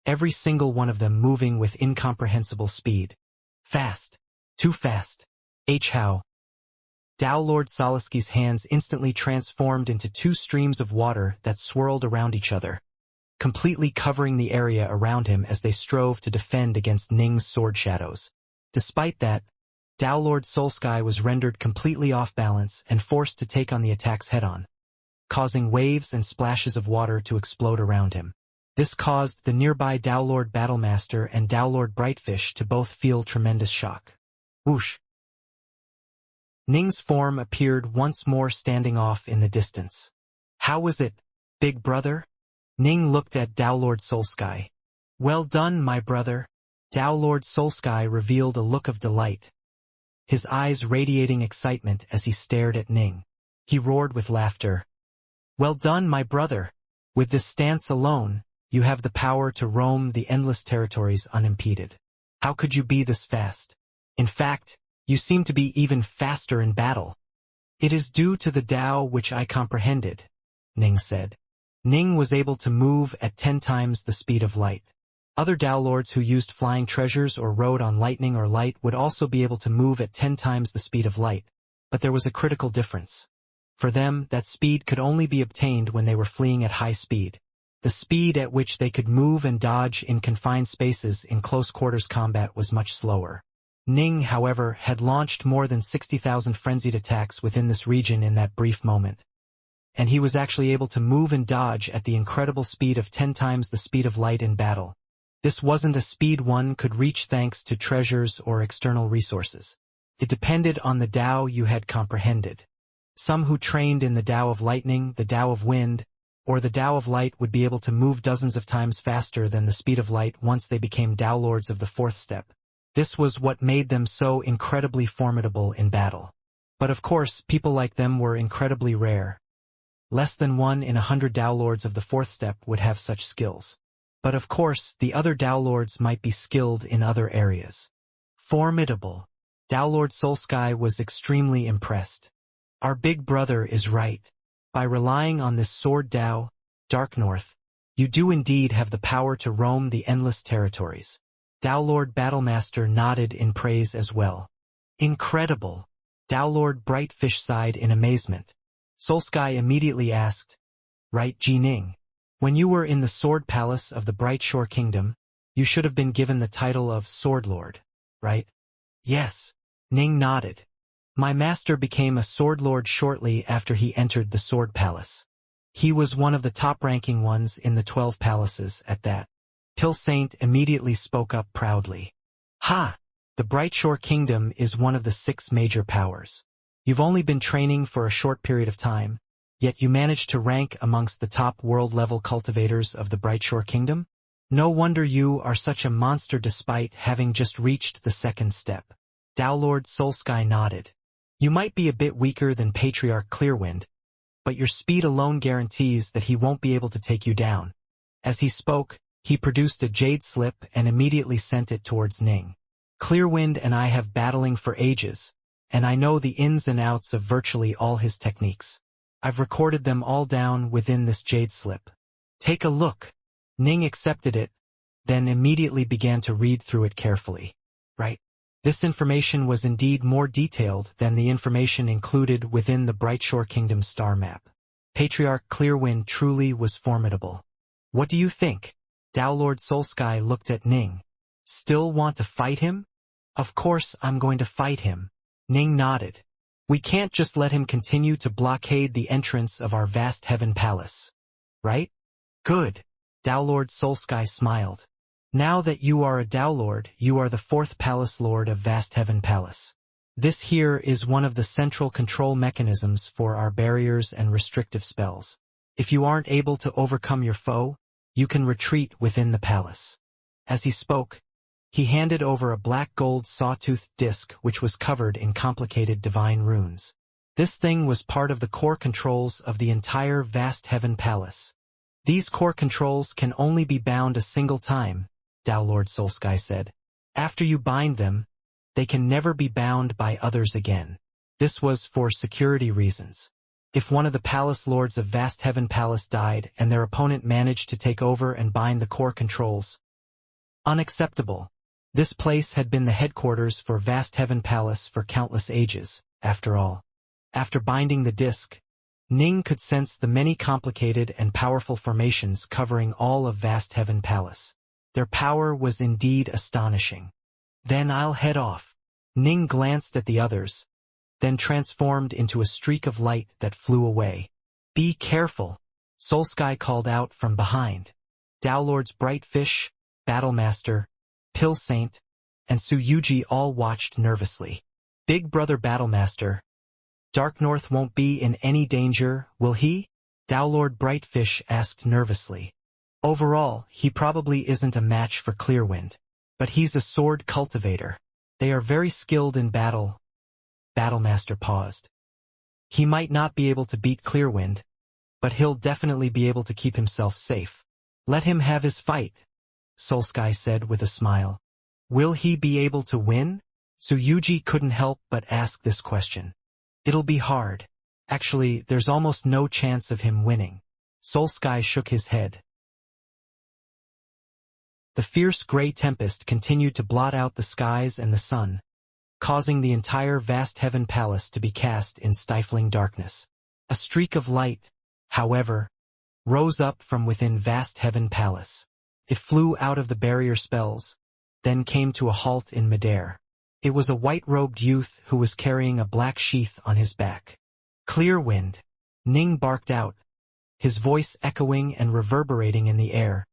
every single one of them moving with incomprehensible speed. Fast. Too fast. How? Tao Lord Solosky's hands instantly transformed into two streams of water that swirled around each other, completely covering the area around him as they strove to defend against Ning's sword shadows. Despite that, Tao Lord Soul Sky was rendered completely off balance and forced to take on the attacks head-on, causing waves and splashes of water to explode around him. This caused the nearby Tao Lord Battlemaster and Tao Lord Brightfish to both feel tremendous shock. Whoosh! Ning's form appeared once more standing off in the distance. How was it, big brother? Ning looked at Tao Lord Soul Sky. Well done, my brother. Tao Lord Soul Sky revealed a look of delight, his eyes radiating excitement as he stared at Ning. He roared with laughter. Well done, my brother. With this stance alone, you have the power to roam the endless territories unimpeded. How could you be this fast? In fact, you seem to be even faster in battle. It is due to the Tao which I comprehended, Ning said. Ning was able to move at 10 times the speed of light. Other Tao Lords who used flying treasures or rode on lightning or light would also be able to move at 10 times the speed of light, but there was a critical difference. For them, that speed could only be obtained when they were fleeing at high speed. The speed at which they could move and dodge in confined spaces in close-quarters combat was much slower. Ning, however, had launched more than 60,000 frenzied attacks within this region in that brief moment, and he was actually able to move and dodge at the incredible speed of 10 times the speed of light in battle. This wasn't a speed one could reach thanks to treasures or external resources. It depended on the Tao you had comprehended. Some who trained in the Tao of lightning, the Tao of wind, or the Tao of light would be able to move dozens of times faster than the speed of light once they became Tao Lords of the fourth step. This was what made them so incredibly formidable in battle. But of course, people like them were incredibly rare. Less than 1 in 100 Tao Lords of the fourth step would have such skills. But of course, the other Tao Lords might be skilled in other areas. Formidable. Tao Lord Soul Sky was extremely impressed. Our big brother is right. By relying on this sword Tao, Dark North, you do indeed have the power to roam the endless territories. Tao Lord Battlemaster nodded in praise as well. Incredible. Tao Lord Brightfish sighed in amazement. Soul Sky immediately asked, Right, Ji Ning? When you were in the Sword Palace of the Bright Shore Kingdom, you should have been given the title of Sword Lord, right? Yes. Ning nodded. My master became a Sword Lord shortly after he entered the Sword Palace. He was one of the top-ranking ones in the 12 palaces at that. Till Saint immediately spoke up proudly. Ha! The Bright Shore Kingdom is one of the 6 major powers. You've only been training for a short period of time, yet you managed to rank amongst the top world-level cultivators of the Bright Shore Kingdom? No wonder you are such a monster despite having just reached the 2nd step. Tao Lord Soul Sky nodded. You might be a bit weaker than Patriarch Clearwind, but your speed alone guarantees that he won't be able to take you down. As he spoke, he produced a jade slip and immediately sent it towards Ning. Clearwind and I have battling for ages, and I know the ins and outs of virtually all his techniques. I've recorded them all down within this jade slip. Take a look. Ning accepted it, then immediately began to read through it carefully. Right. This information was indeed more detailed than the information included within the Bright Shore Kingdom star map. Patriarch Clearwind truly was formidable. What do you think? Tao Lord Soul Sky looked at Ning. Still want to fight him? Of course I'm going to fight him. Ning nodded. We can't just let him continue to blockade the entrance of our vast heaven palace. Right? Good. Tao Lord Soul Sky smiled. Now that you are a Tao Lord, you are the 4th Palace Lord of Vast Heaven Palace. This here is one of the central control mechanisms for our barriers and restrictive spells. If you aren't able to overcome your foe, you can retreat within the palace. As he spoke, he handed over a black gold sawtoothed disc which was covered in complicated divine runes. This thing was part of the core controls of the entire Vast Heaven Palace. These core controls can only be bound a single time, Tao Lord Soul Sky said. After you bind them, they can never be bound by others again. This was for security reasons. If one of the palace lords of Vast Heaven Palace died and their opponent managed to take over and bind the core controls. Unacceptable. This place had been the headquarters for Vast Heaven Palace for countless ages, after all. After binding the disc, Ning could sense the many complicated and powerful formations covering all of Vast Heaven Palace. Their power was indeed astonishing. Then I'll head off. Ning glanced at the others, then transformed into a streak of light that flew away. Be careful, Soulsky called out from behind. Dowlords Brightfish, Battlemaster, Pill Saint, and Suyuji all watched nervously. Big Brother Battlemaster, Dark North won't be in any danger, will he? Dowlord Brightfish asked nervously. Overall, he probably isn't a match for Clearwind. But he's a sword cultivator. They are very skilled in battle. Battlemaster paused. He might not be able to beat Clearwind, but he'll definitely be able to keep himself safe. Let him have his fight, Soulsky said with a smile. Will he be able to win? Suyuji couldn't help but ask this question. It'll be hard. Actually, there's almost no chance of him winning. Soulsky shook his head. The fierce gray tempest continued to blot out the skies and the sun, causing the entire Vast Heaven Palace to be cast in stifling darkness. A streak of light, however, rose up from within Vast Heaven Palace. It flew out of the barrier spells, then came to a halt in midair. It was a white-robed youth who was carrying a black sheath on his back. Clearwind, Ning barked out, his voice echoing and reverberating in the air,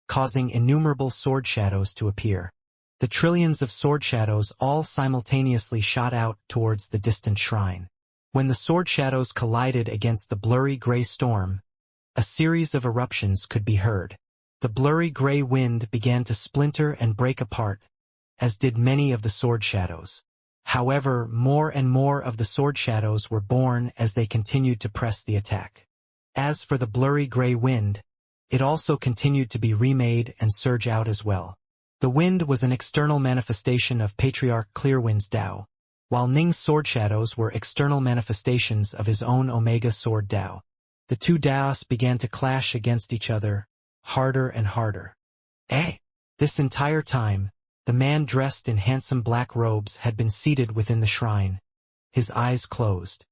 causing innumerable sword shadows to appear. The trillions of sword shadows all simultaneously shot out towards the distant shrine. When the sword shadows collided against the blurry gray storm, a series of eruptions could be heard. The blurry gray wind began to splinter and break apart, as did many of the sword shadows. However, more and more of the sword shadows were born as they continued to press the attack. As for the blurry gray wind, it also continued to be remade and surge out as well. The wind was an external manifestation of Patriarch Clearwind's Tao, while Ning's sword shadows were external manifestations of his own Omega Sword Tao. The two Taos began to clash against each other, harder and harder. This entire time, the man dressed in handsome black robes had been seated within the shrine, his eyes closed.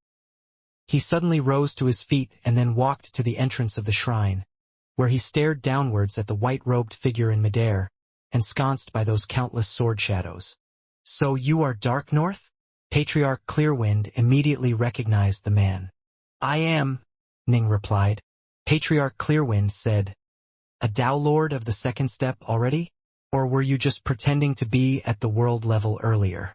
He suddenly rose to his feet and then walked to the entrance of the shrine, where he stared downwards at the white-robed figure in midair, ensconced by those countless sword shadows. So you are Dark North? Patriarch Clearwind immediately recognized the man. I am, Ning replied. Patriarch Clearwind said, a Tao Lord of the second step already? Or were you just pretending to be at the world level earlier?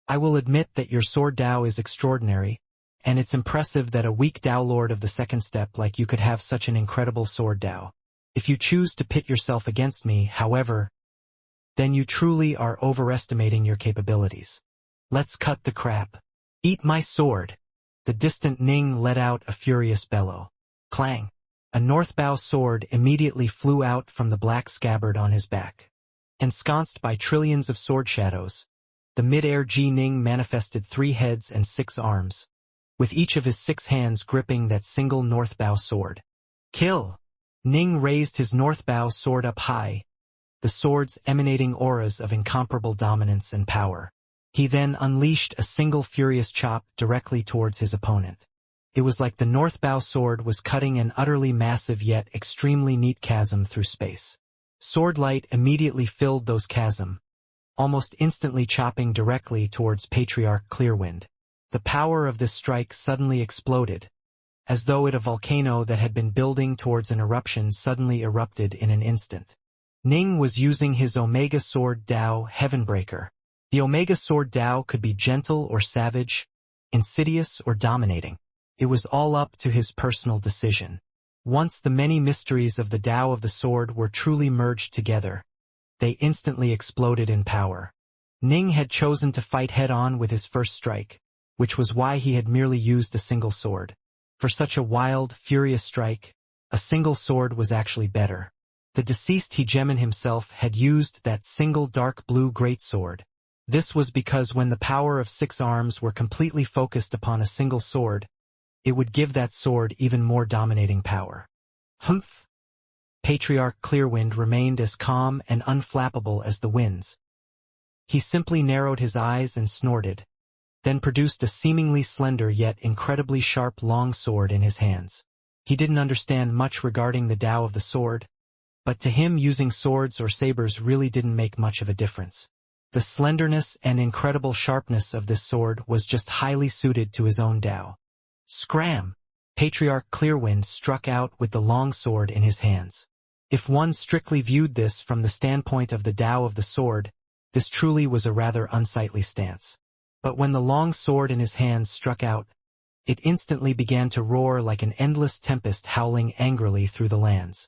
I will admit that your sword Tao is extraordinary, and it's impressive that a weak Tao Lord of the second step like you could have such an incredible sword Tao. If you choose to pit yourself against me, however, then you truly are overestimating your capabilities. Let's cut the crap. Eat my sword. The distant Ning let out a furious bellow. Clang. A northbow sword immediately flew out from the black scabbard on his back. Ensconced by trillions of sword shadows, the mid-air Ji Ning manifested 3 heads and 6 arms, with each of his 6 hands gripping that single northbow sword. Kill! Ning raised his northbow sword up high, the swords emanating auras of incomparable dominance and power. He then unleashed a single furious chop directly towards his opponent. It was like the northbow sword was cutting an utterly massive yet extremely neat chasm through space. Sword light immediately filled those chasm, almost instantly chopping directly towards Patriarch Clearwind. The power of this strike suddenly exploded, as though a volcano that had been building towards an eruption suddenly erupted in an instant. Ning was using his Omega Sword Tao Heavenbreaker. The Omega Sword Tao could be gentle or savage, insidious or dominating. It was all up to his personal decision. Once the many mysteries of the Tao of the sword were truly merged together, they instantly exploded in power. Ning had chosen to fight head-on with his first strike, which was why he had merely used a single sword. For such a wild, furious strike, a single sword was actually better. The deceased Hegemon himself had used that single dark blue greatsword. This was because when the power of 6 arms were completely focused upon a single sword, it would give that sword even more dominating power. Humph! Patriarch Clearwind remained as calm and unflappable as the winds. He simply narrowed his eyes and snorted, then produced a seemingly slender yet incredibly sharp long sword in his hands. He didn't understand much regarding the Tao of the sword, but to him using swords or sabers really didn't make much of a difference. The slenderness and incredible sharpness of this sword was just highly suited to his own Tao. Scram! Patriarch Clearwind struck out with the long sword in his hands. If one strictly viewed this from the standpoint of the Tao of the sword, this truly was a rather unsightly stance. But when the long sword in his hands struck out, it instantly began to roar like an endless tempest howling angrily through the lands.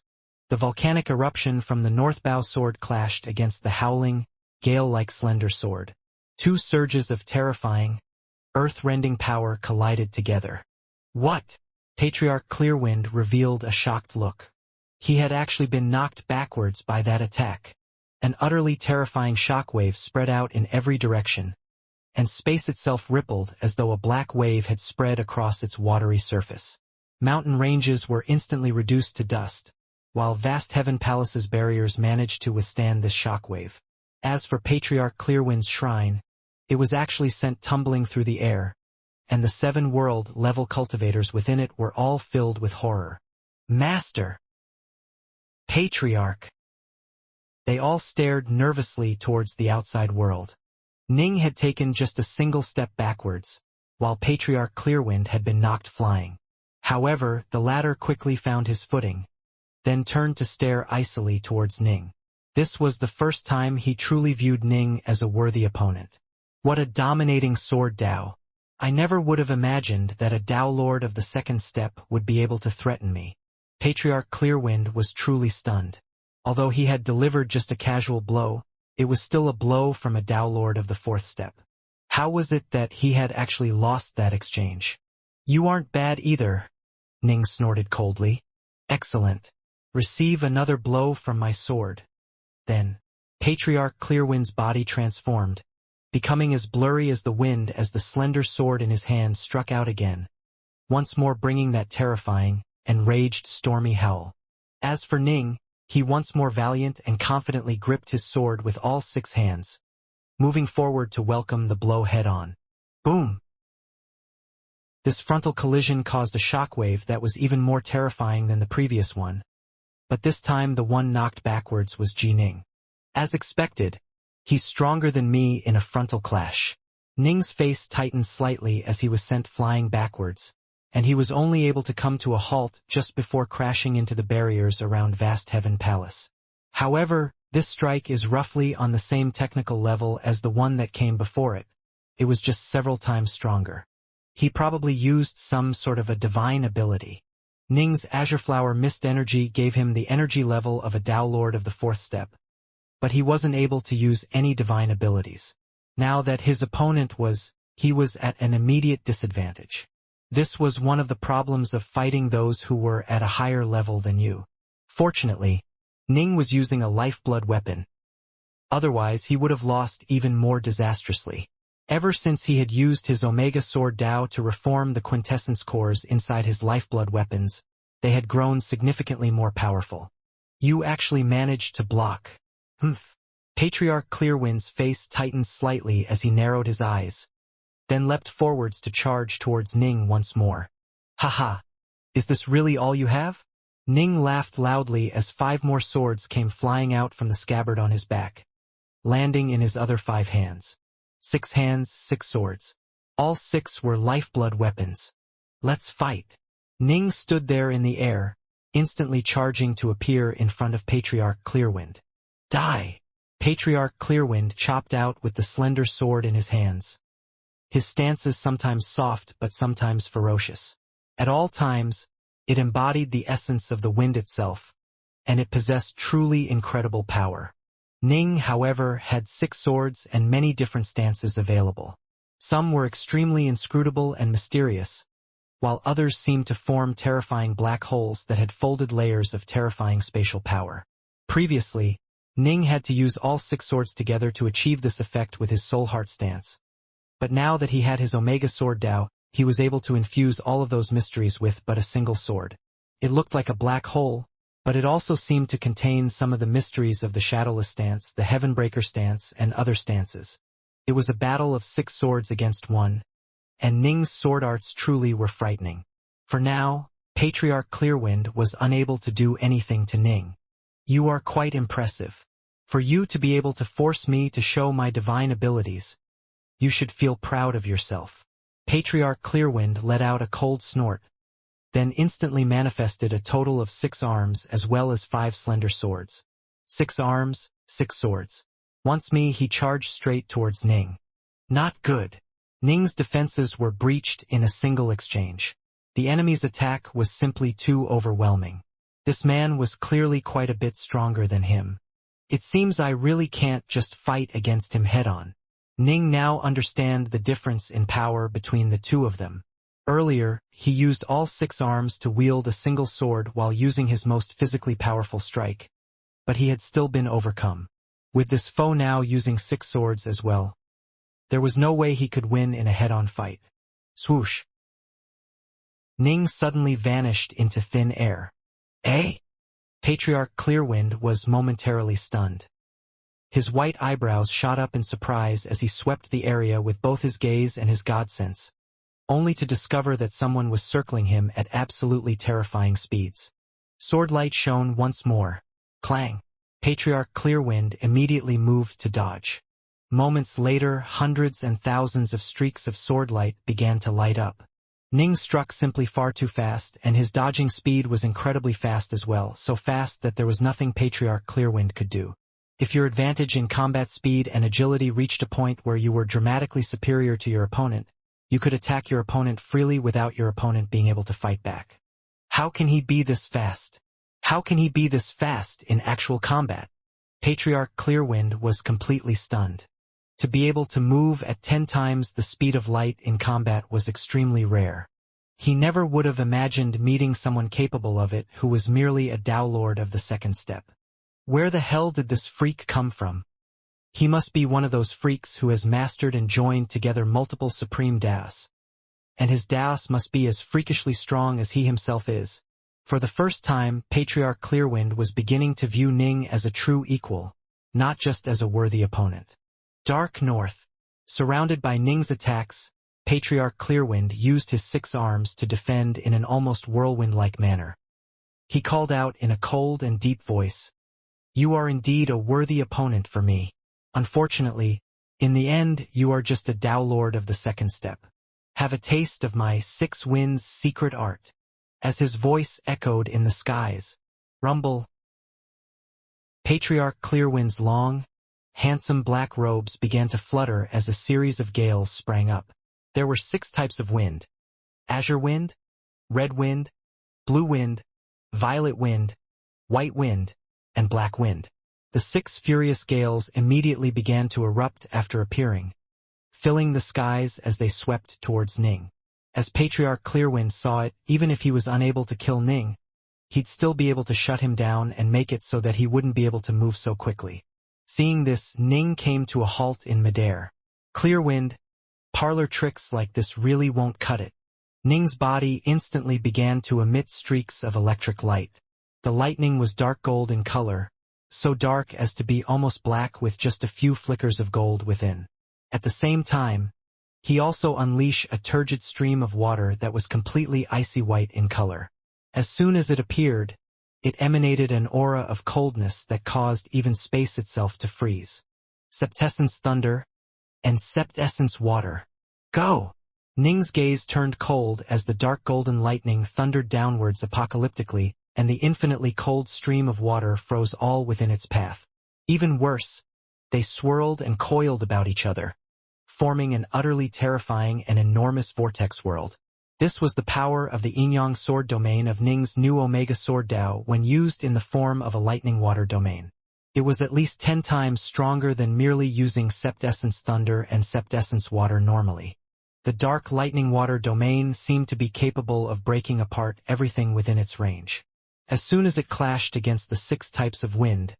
The volcanic eruption from the north bow sword clashed against the howling, gale-like slender sword. Two surges of terrifying, earth-rending power collided together. What? Patriarch Clearwind revealed a shocked look. He had actually been knocked backwards by that attack. An utterly terrifying shockwave spread out in every direction, and space itself rippled as though a black wave had spread across its watery surface. Mountain ranges were instantly reduced to dust, while vast heaven palaces' barriers managed to withstand this shockwave. As for Patriarch Clearwind's shrine, it was actually sent tumbling through the air, and the 7 world-level cultivators within it were all filled with horror. Master! Patriarch! They all stared nervously towards the outside world. Ning had taken just a single step backwards, while Patriarch Clearwind had been knocked flying. However, the latter quickly found his footing, then turned to stare icily towards Ning. This was the first time he truly viewed Ning as a worthy opponent. What a dominating sword Tao! I never would have imagined that a Tao Lord of the second step would be able to threaten me. Patriarch Clearwind was truly stunned. Although he had delivered just a casual blow, it was still a blow from a Tao Lord of the fourth step. How was it that he had actually lost that exchange? You aren't bad either, Ning snorted coldly. Excellent. Receive another blow from my sword. Then, Patriarch Clearwind's body transformed, becoming as blurry as the wind as the slender sword in his hand struck out again, once more bringing that terrifying, enraged stormy howl. As for Ning, he once more valiant and confidently gripped his sword with all 6 hands, moving forward to welcome the blow head-on. Boom! This frontal collision caused a shockwave that was even more terrifying than the previous one, but this time the one knocked backwards was Ji Ning. As expected, he's stronger than me in a frontal clash. Ning's face tightened slightly as he was sent flying backwards, and he was only able to come to a halt just before crashing into the barriers around Vast Heaven Palace. However, this strike is roughly on the same technical level as the one that came before it. It was just several times stronger. He probably used some sort of a divine ability. Ning's Azure Flower Mist energy gave him the energy level of a Tao Lord of the fourth step, but he wasn't able to use any divine abilities. Now that his opponent he was at an immediate disadvantage. This was one of the problems of fighting those who were at a higher level than you. Fortunately, Ning was using a lifeblood weapon. Otherwise, he would have lost even more disastrously. Ever since he had used his Omega Sword Tao to reform the quintessence cores inside his lifeblood weapons, they had grown significantly more powerful. You actually managed to block. Humph. Patriarch Clearwind's face tightened slightly as he narrowed his eyes, then leapt forwards to charge towards Ning once more. Haha! Is this really all you have? Ning laughed loudly as 5 more swords came flying out from the scabbard on his back, landing in his other 5 hands. 6 hands, 6 swords. All 6 were lifeblood weapons. Let's fight. Ning stood there in the air, instantly charging to appear in front of Patriarch Clearwind. Die! Patriarch Clearwind chopped out with the slender sword in his hands. His stance is sometimes soft but sometimes ferocious. At all times, it embodied the essence of the wind itself, and it possessed truly incredible power. Ning, however, had 6 swords and many different stances available. Some were extremely inscrutable and mysterious, while others seemed to form terrifying black holes that had folded layers of terrifying spatial power. Previously, Ning had to use all 6 swords together to achieve this effect with his Soul Heart stance. But now that he had his Omega Sword Tao, he was able to infuse all of those mysteries with but a single sword. It looked like a black hole, but it also seemed to contain some of the mysteries of the Shadowless stance, the Heavenbreaker stance, and other stances. It was a battle of 6 swords against 1, and Ning's sword arts truly were frightening. For now, Patriarch Clearwind was unable to do anything to Ning. You are quite impressive. For you to be able to force me to show my divine abilities, you should feel proud of yourself. Patriarch Clearwind let out a cold snort, then instantly manifested a total of 6 arms as well as 5 slender swords. 6 arms, 6 swords. Once he charged straight towards Ning. Not good. Ning's defenses were breached in a single exchange. The enemy's attack was simply too overwhelming. This man was clearly quite a bit stronger than him. It seems I really can't just fight against him head-on. Ning now understood the difference in power between the two of them. Earlier, he used all 6 arms to wield a single sword while using his most physically powerful strike. But he had still been overcome. With this foe now using 6 swords as well, there was no way he could win in a head-on fight. Swoosh! Ning suddenly vanished into thin air. Eh? Patriarch Clearwind was momentarily stunned. His white eyebrows shot up in surprise as he swept the area with both his gaze and his god sense, only to discover that someone was circling him at absolutely terrifying speeds. Swordlight shone once more. Clang! Patriarch Clearwind immediately moved to dodge. Moments later, hundreds and thousands of streaks of swordlight began to light up. Ning struck simply far too fast, and his dodging speed was incredibly fast as well, so fast that there was nothing Patriarch Clearwind could do. If your advantage in combat speed and agility reached a point where you were dramatically superior to your opponent, you could attack your opponent freely without your opponent being able to fight back. How can he be this fast? How can he be this fast in actual combat? Patriarch Clearwind was completely stunned. To be able to move at 10 times the speed of light in combat was extremely rare. He never would have imagined meeting someone capable of it who was merely a Tao Lord of the second step. Where the hell did this freak come from? He must be one of those freaks who has mastered and joined together multiple supreme Daos. And his Daos must be as freakishly strong as he himself is. For the first time, Patriarch Clearwind was beginning to view Ning as a true equal, not just as a worthy opponent. Dark North. Surrounded by Ning's attacks, Patriarch Clearwind used his 6 arms to defend in an almost whirlwind-like manner. He called out in a cold and deep voice, "You are indeed a worthy opponent for me. Unfortunately, in the end, you are just a Tao Lord of the second step. Have a taste of my 6 winds' secret art." As his voice echoed in the skies, rumble. Patriarch Clearwind's long, handsome black robes began to flutter as a series of gales sprang up. There were 6 types of wind: azure wind, red wind, blue wind, violet wind, white wind, and black wind. The 6 furious gales immediately began to erupt after appearing, filling the skies as they swept towards Ning. As Patriarch Clearwind saw it, even if he was unable to kill Ning, he'd still be able to shut him down and make it so that he wouldn't be able to move so quickly. Seeing this, Ning came to a halt in midair. Clearwind, parlor tricks like this really won't cut it. Ning's body instantly began to emit streaks of electric light. The lightning was dark gold in color, so dark as to be almost black with just a few flickers of gold within. At the same time, he also unleashed a turgid stream of water that was completely icy white in color. As soon as it appeared, it emanated an aura of coldness that caused even space itself to freeze. Septessence thunder and septessence water. Go! Ning's gaze turned cold as the dark golden lightning thundered downwards apocalyptically, and the infinitely cold stream of water froze all within its path. Even worse, they swirled and coiled about each other, forming an utterly terrifying and enormous vortex world. This was the power of the Yin-Yang sword domain of Ning's new Omega Sword Dao when used in the form of a lightning water domain. It was at least 10 times stronger than merely using Septessence Thunder and Septessence Water normally. The dark lightning water domain seemed to be capable of breaking apart everything within its range. As soon as it clashed against the 6 types of wind,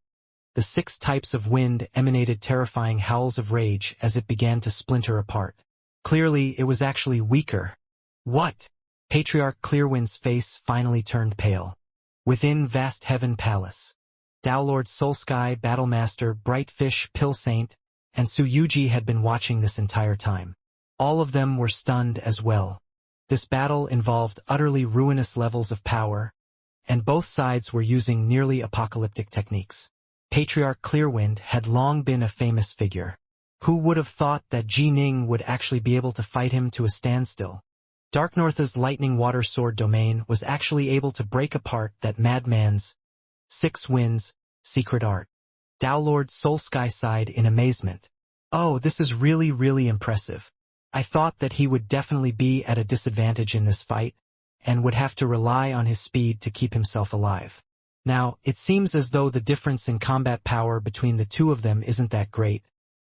the 6 types of wind emanated terrifying howls of rage as it began to splinter apart. Clearly, it was actually weaker, What? Patriarch Clearwind's face finally turned pale. Within vast heaven palace, Downlord Soulsky, Battlemaster, Brightfish, Pill Saint, and Suyuji had been watching this entire time. All of them were stunned as well. This battle involved utterly ruinous levels of power, and both sides were using nearly apocalyptic techniques. Patriarch Clearwind had long been a famous figure. Who would have thought that Ji Ning would actually be able to fight him to a standstill? Darknorth's lightning water sword domain was actually able to break apart that madman's 6 winds secret art. Downlord Soulsky sighed in amazement. Oh, this is really impressive. I thought that he would definitely be at a disadvantage in this fight, and would have to rely on his speed to keep himself alive. Now, it seems as though the difference in combat power between the two of them isn't that great,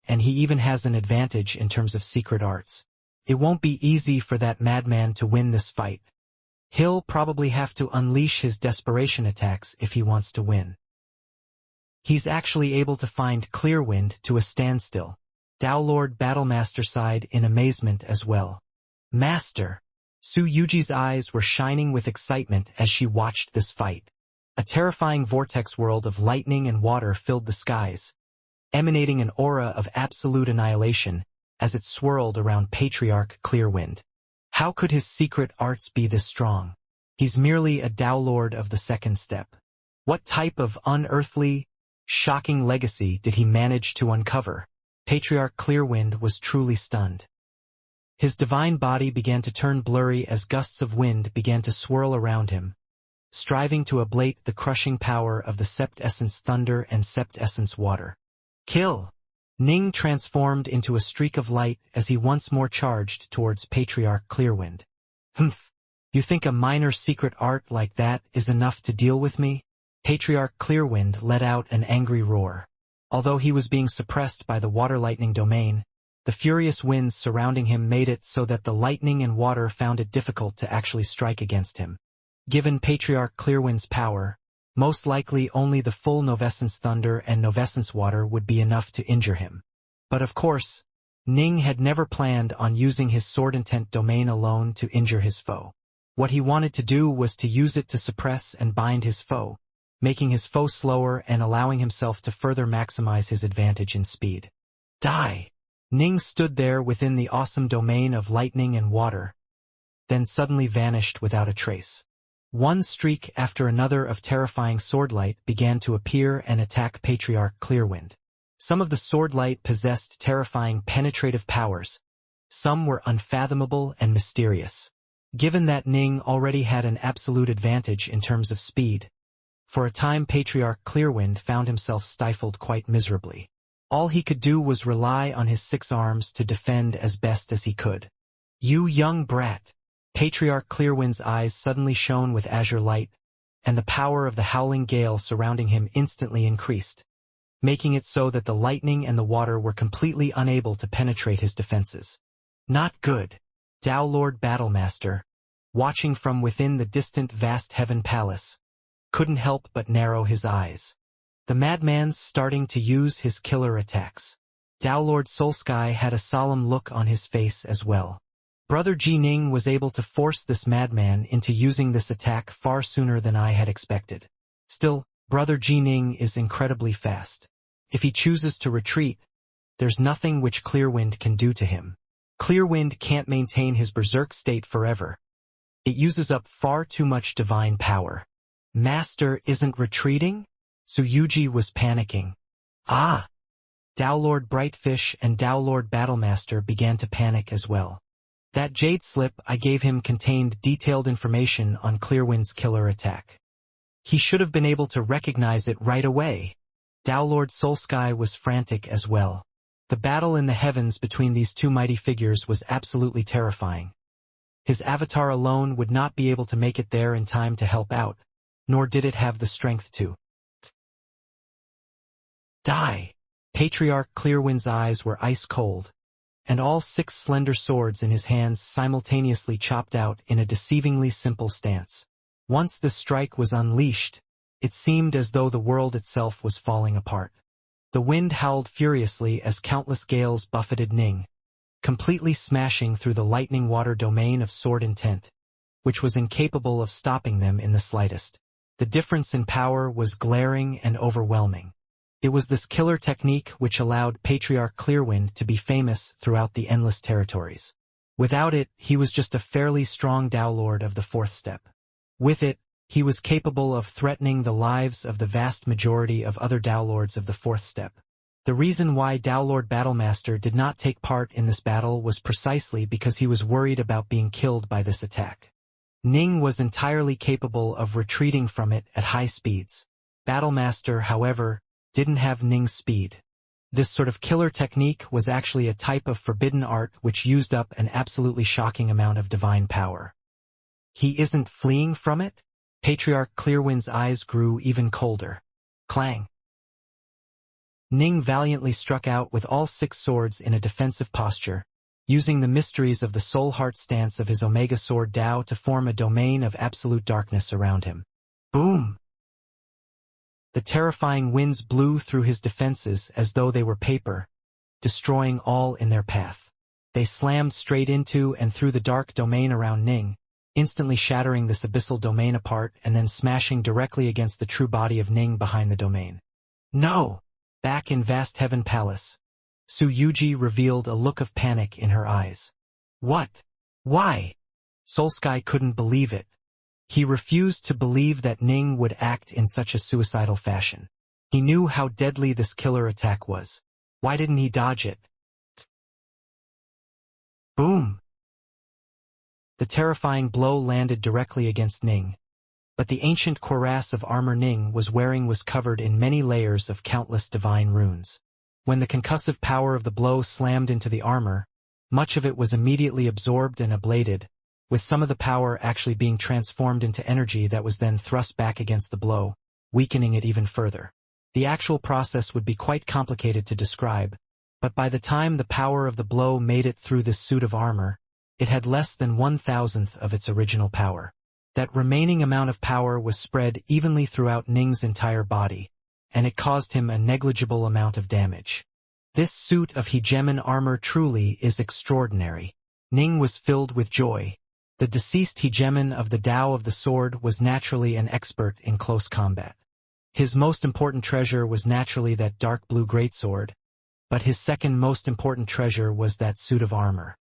and he even has an advantage in terms of secret arts. It won't be easy for that madman to win this fight. He'll probably have to unleash his desperation attacks if he wants to win. He's actually able to find Clearwind to a standstill. Downlord Battlemaster sighed in amazement as well. Master! Suyuji's eyes were shining with excitement as she watched this fight. A terrifying vortex world of lightning and water filled the skies, emanating an aura of absolute annihilation as it swirled around Patriarch Clearwind. How could his secret arts be this strong? He's merely a Downlord of the second step. What type of unearthly, shocking legacy did he manage to uncover? Patriarch Clearwind was truly stunned. His divine body began to turn blurry as gusts of wind began to swirl around him, striving to ablate the crushing power of the Sept Essence Thunder and Sept Essence Water. Kill! Ning transformed into a streak of light as he once more charged towards Patriarch Clearwind. Humph! You think a minor secret art like that is enough to deal with me? Patriarch Clearwind let out an angry roar. Although he was being suppressed by the water lightning domain, the furious winds surrounding him made it so that the lightning and water found it difficult to actually strike against him. Given Patriarch Clearwind's power, most likely only the full Novessence Thunder and Novessence Water would be enough to injure him. But of course, Ning had never planned on using his sword intent domain alone to injure his foe. What he wanted to do was to use it to suppress and bind his foe, making his foe slower and allowing himself to further maximize his advantage in speed. Die! Ning stood there within the awesome domain of lightning and water, then suddenly vanished without a trace. One streak after another of terrifying swordlight began to appear and attack Patriarch Clearwind. Some of the swordlight possessed terrifying penetrative powers. Some were unfathomable and mysterious. Given that Ning already had an absolute advantage in terms of speed, for a time Patriarch Clearwind found himself stifled quite miserably. All he could do was rely on his 6 arms to defend as best as he could. You young brat! Patriarch Clearwind's eyes suddenly shone with azure light, and the power of the howling gale surrounding him instantly increased, making it so that the lightning and the water were completely unable to penetrate his defenses. Not good. Downlord Battlemaster, watching from within the distant vast heaven palace, couldn't help but narrow his eyes. The madman's starting to use his killer attacks. Downlord Soulsky had a solemn look on his face as well. Brother Ji Ning was able to force this madman into using this attack far sooner than I had expected. Still, Brother Ji Ning is incredibly fast. If he chooses to retreat, there's nothing which Clearwind can do to him. Clearwind can't maintain his berserk state forever. It uses up far too much divine power. Master isn't retreating? Suyuji was panicking. Ah! Downlord Brightfish and Downlord Battlemaster began to panic as well. That jade slip I gave him contained detailed information on Clearwind's killer attack. He should have been able to recognize it right away. Downlord Soulsky was frantic as well. The battle in the heavens between these two mighty figures was absolutely terrifying. His avatar alone would not be able to make it there in time to help out, nor did it have the strength to. Die! Patriarch Clearwind's eyes were ice cold, and all 6 slender swords in his hands simultaneously chopped out in a deceivingly simple stance. Once the strike was unleashed, it seemed as though the world itself was falling apart. The wind howled furiously as countless gales buffeted Ning, completely smashing through the lightning water domain of sword intent, which was incapable of stopping them in the slightest. The difference in power was glaring and overwhelming. It was this killer technique which allowed Patriarch Clearwind to be famous throughout the endless territories. Without it, he was just a fairly strong Dowlord of the fourth step. With it, he was capable of threatening the lives of the vast majority of other Dowlords of the fourth step. The reason why Dowlord Battlemaster did not take part in this battle was precisely because he was worried about being killed by this attack. Ning was entirely capable of retreating from it at high speeds. Battlemaster, however, didn't have Ning's speed. This sort of killer technique was actually a type of forbidden art which used up an absolutely shocking amount of divine power. He isn't fleeing from it? Patriarch Clearwind's eyes grew even colder. Clang! Ning valiantly struck out with all 6 swords in a defensive posture, using the mysteries of the soul heart stance of his Omega Sword Dao to form a domain of absolute darkness around him. Boom! The terrifying winds blew through his defenses as though they were paper, destroying all in their path. They slammed straight into and through the dark domain around Ning, instantly shattering this abyssal domain apart and then smashing directly against the true body of Ning behind the domain. No! Back in Vast Heaven Palace, Su Yuji revealed a look of panic in her eyes. What? Why? Soulsky couldn't believe it. He refused to believe that Ning would act in such a suicidal fashion. He knew how deadly this killer attack was. Why didn't he dodge it? Boom! The terrifying blow landed directly against Ning, but the ancient cuirass of armor Ning was wearing was covered in many layers of countless divine runes. When the concussive power of the blow slammed into the armor, much of it was immediately absorbed and ablated, with some of the power actually being transformed into energy that was then thrust back against the blow, weakening it even further. The actual process would be quite complicated to describe, but by the time the power of the blow made it through this suit of armor, it had less than 1/1000th of its original power. That remaining amount of power was spread evenly throughout Ning's entire body, and it caused him a negligible amount of damage. This suit of hegemon armor truly is extraordinary. Ning was filled with joy. The deceased hegemon of the Tao of the Sword was naturally an expert in close combat. His most important treasure was naturally that dark blue greatsword, but his second most important treasure was that suit of armor.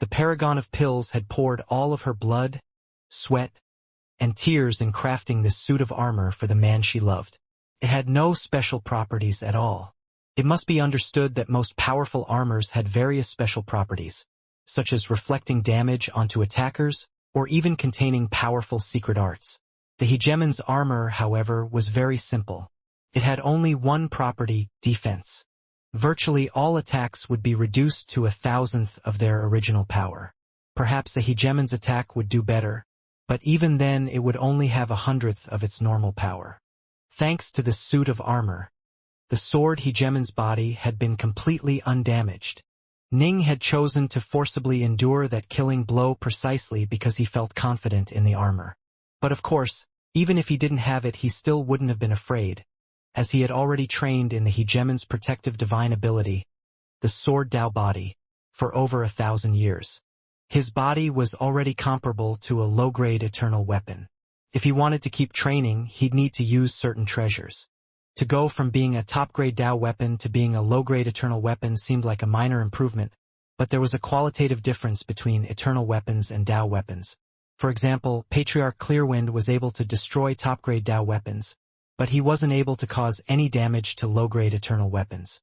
The Paragon of Pills had poured all of her blood, sweat, and tears in crafting this suit of armor for the man she loved. It had no special properties at all. It must be understood that most powerful armors had various special properties, such as reflecting damage onto attackers, or even containing powerful secret arts. The hegemon's armor, however, was very simple. It had only one property, defense. Virtually all attacks would be reduced to 1/1000th of their original power. Perhaps a hegemon's attack would do better, but even then it would only have 100th of its normal power. Thanks to this suit of armor, the sword hegemon's body had been completely undamaged. Ning had chosen to forcibly endure that killing blow precisely because he felt confident in the armor. But of course, even if he didn't have it, he still wouldn't have been afraid, as he had already trained in the hegemon's protective divine ability, the Sword Tao body, for over 1,000 years. His body was already comparable to a low-grade eternal weapon. If he wanted to keep training, he'd need to use certain treasures. To go from being a top-grade Tao weapon to being a low-grade eternal weapon seemed like a minor improvement, but there was a qualitative difference between eternal weapons and Tao weapons. For example, Patriarch Clearwind was able to destroy top-grade Tao weapons, but he wasn't able to cause any damage to low-grade eternal weapons.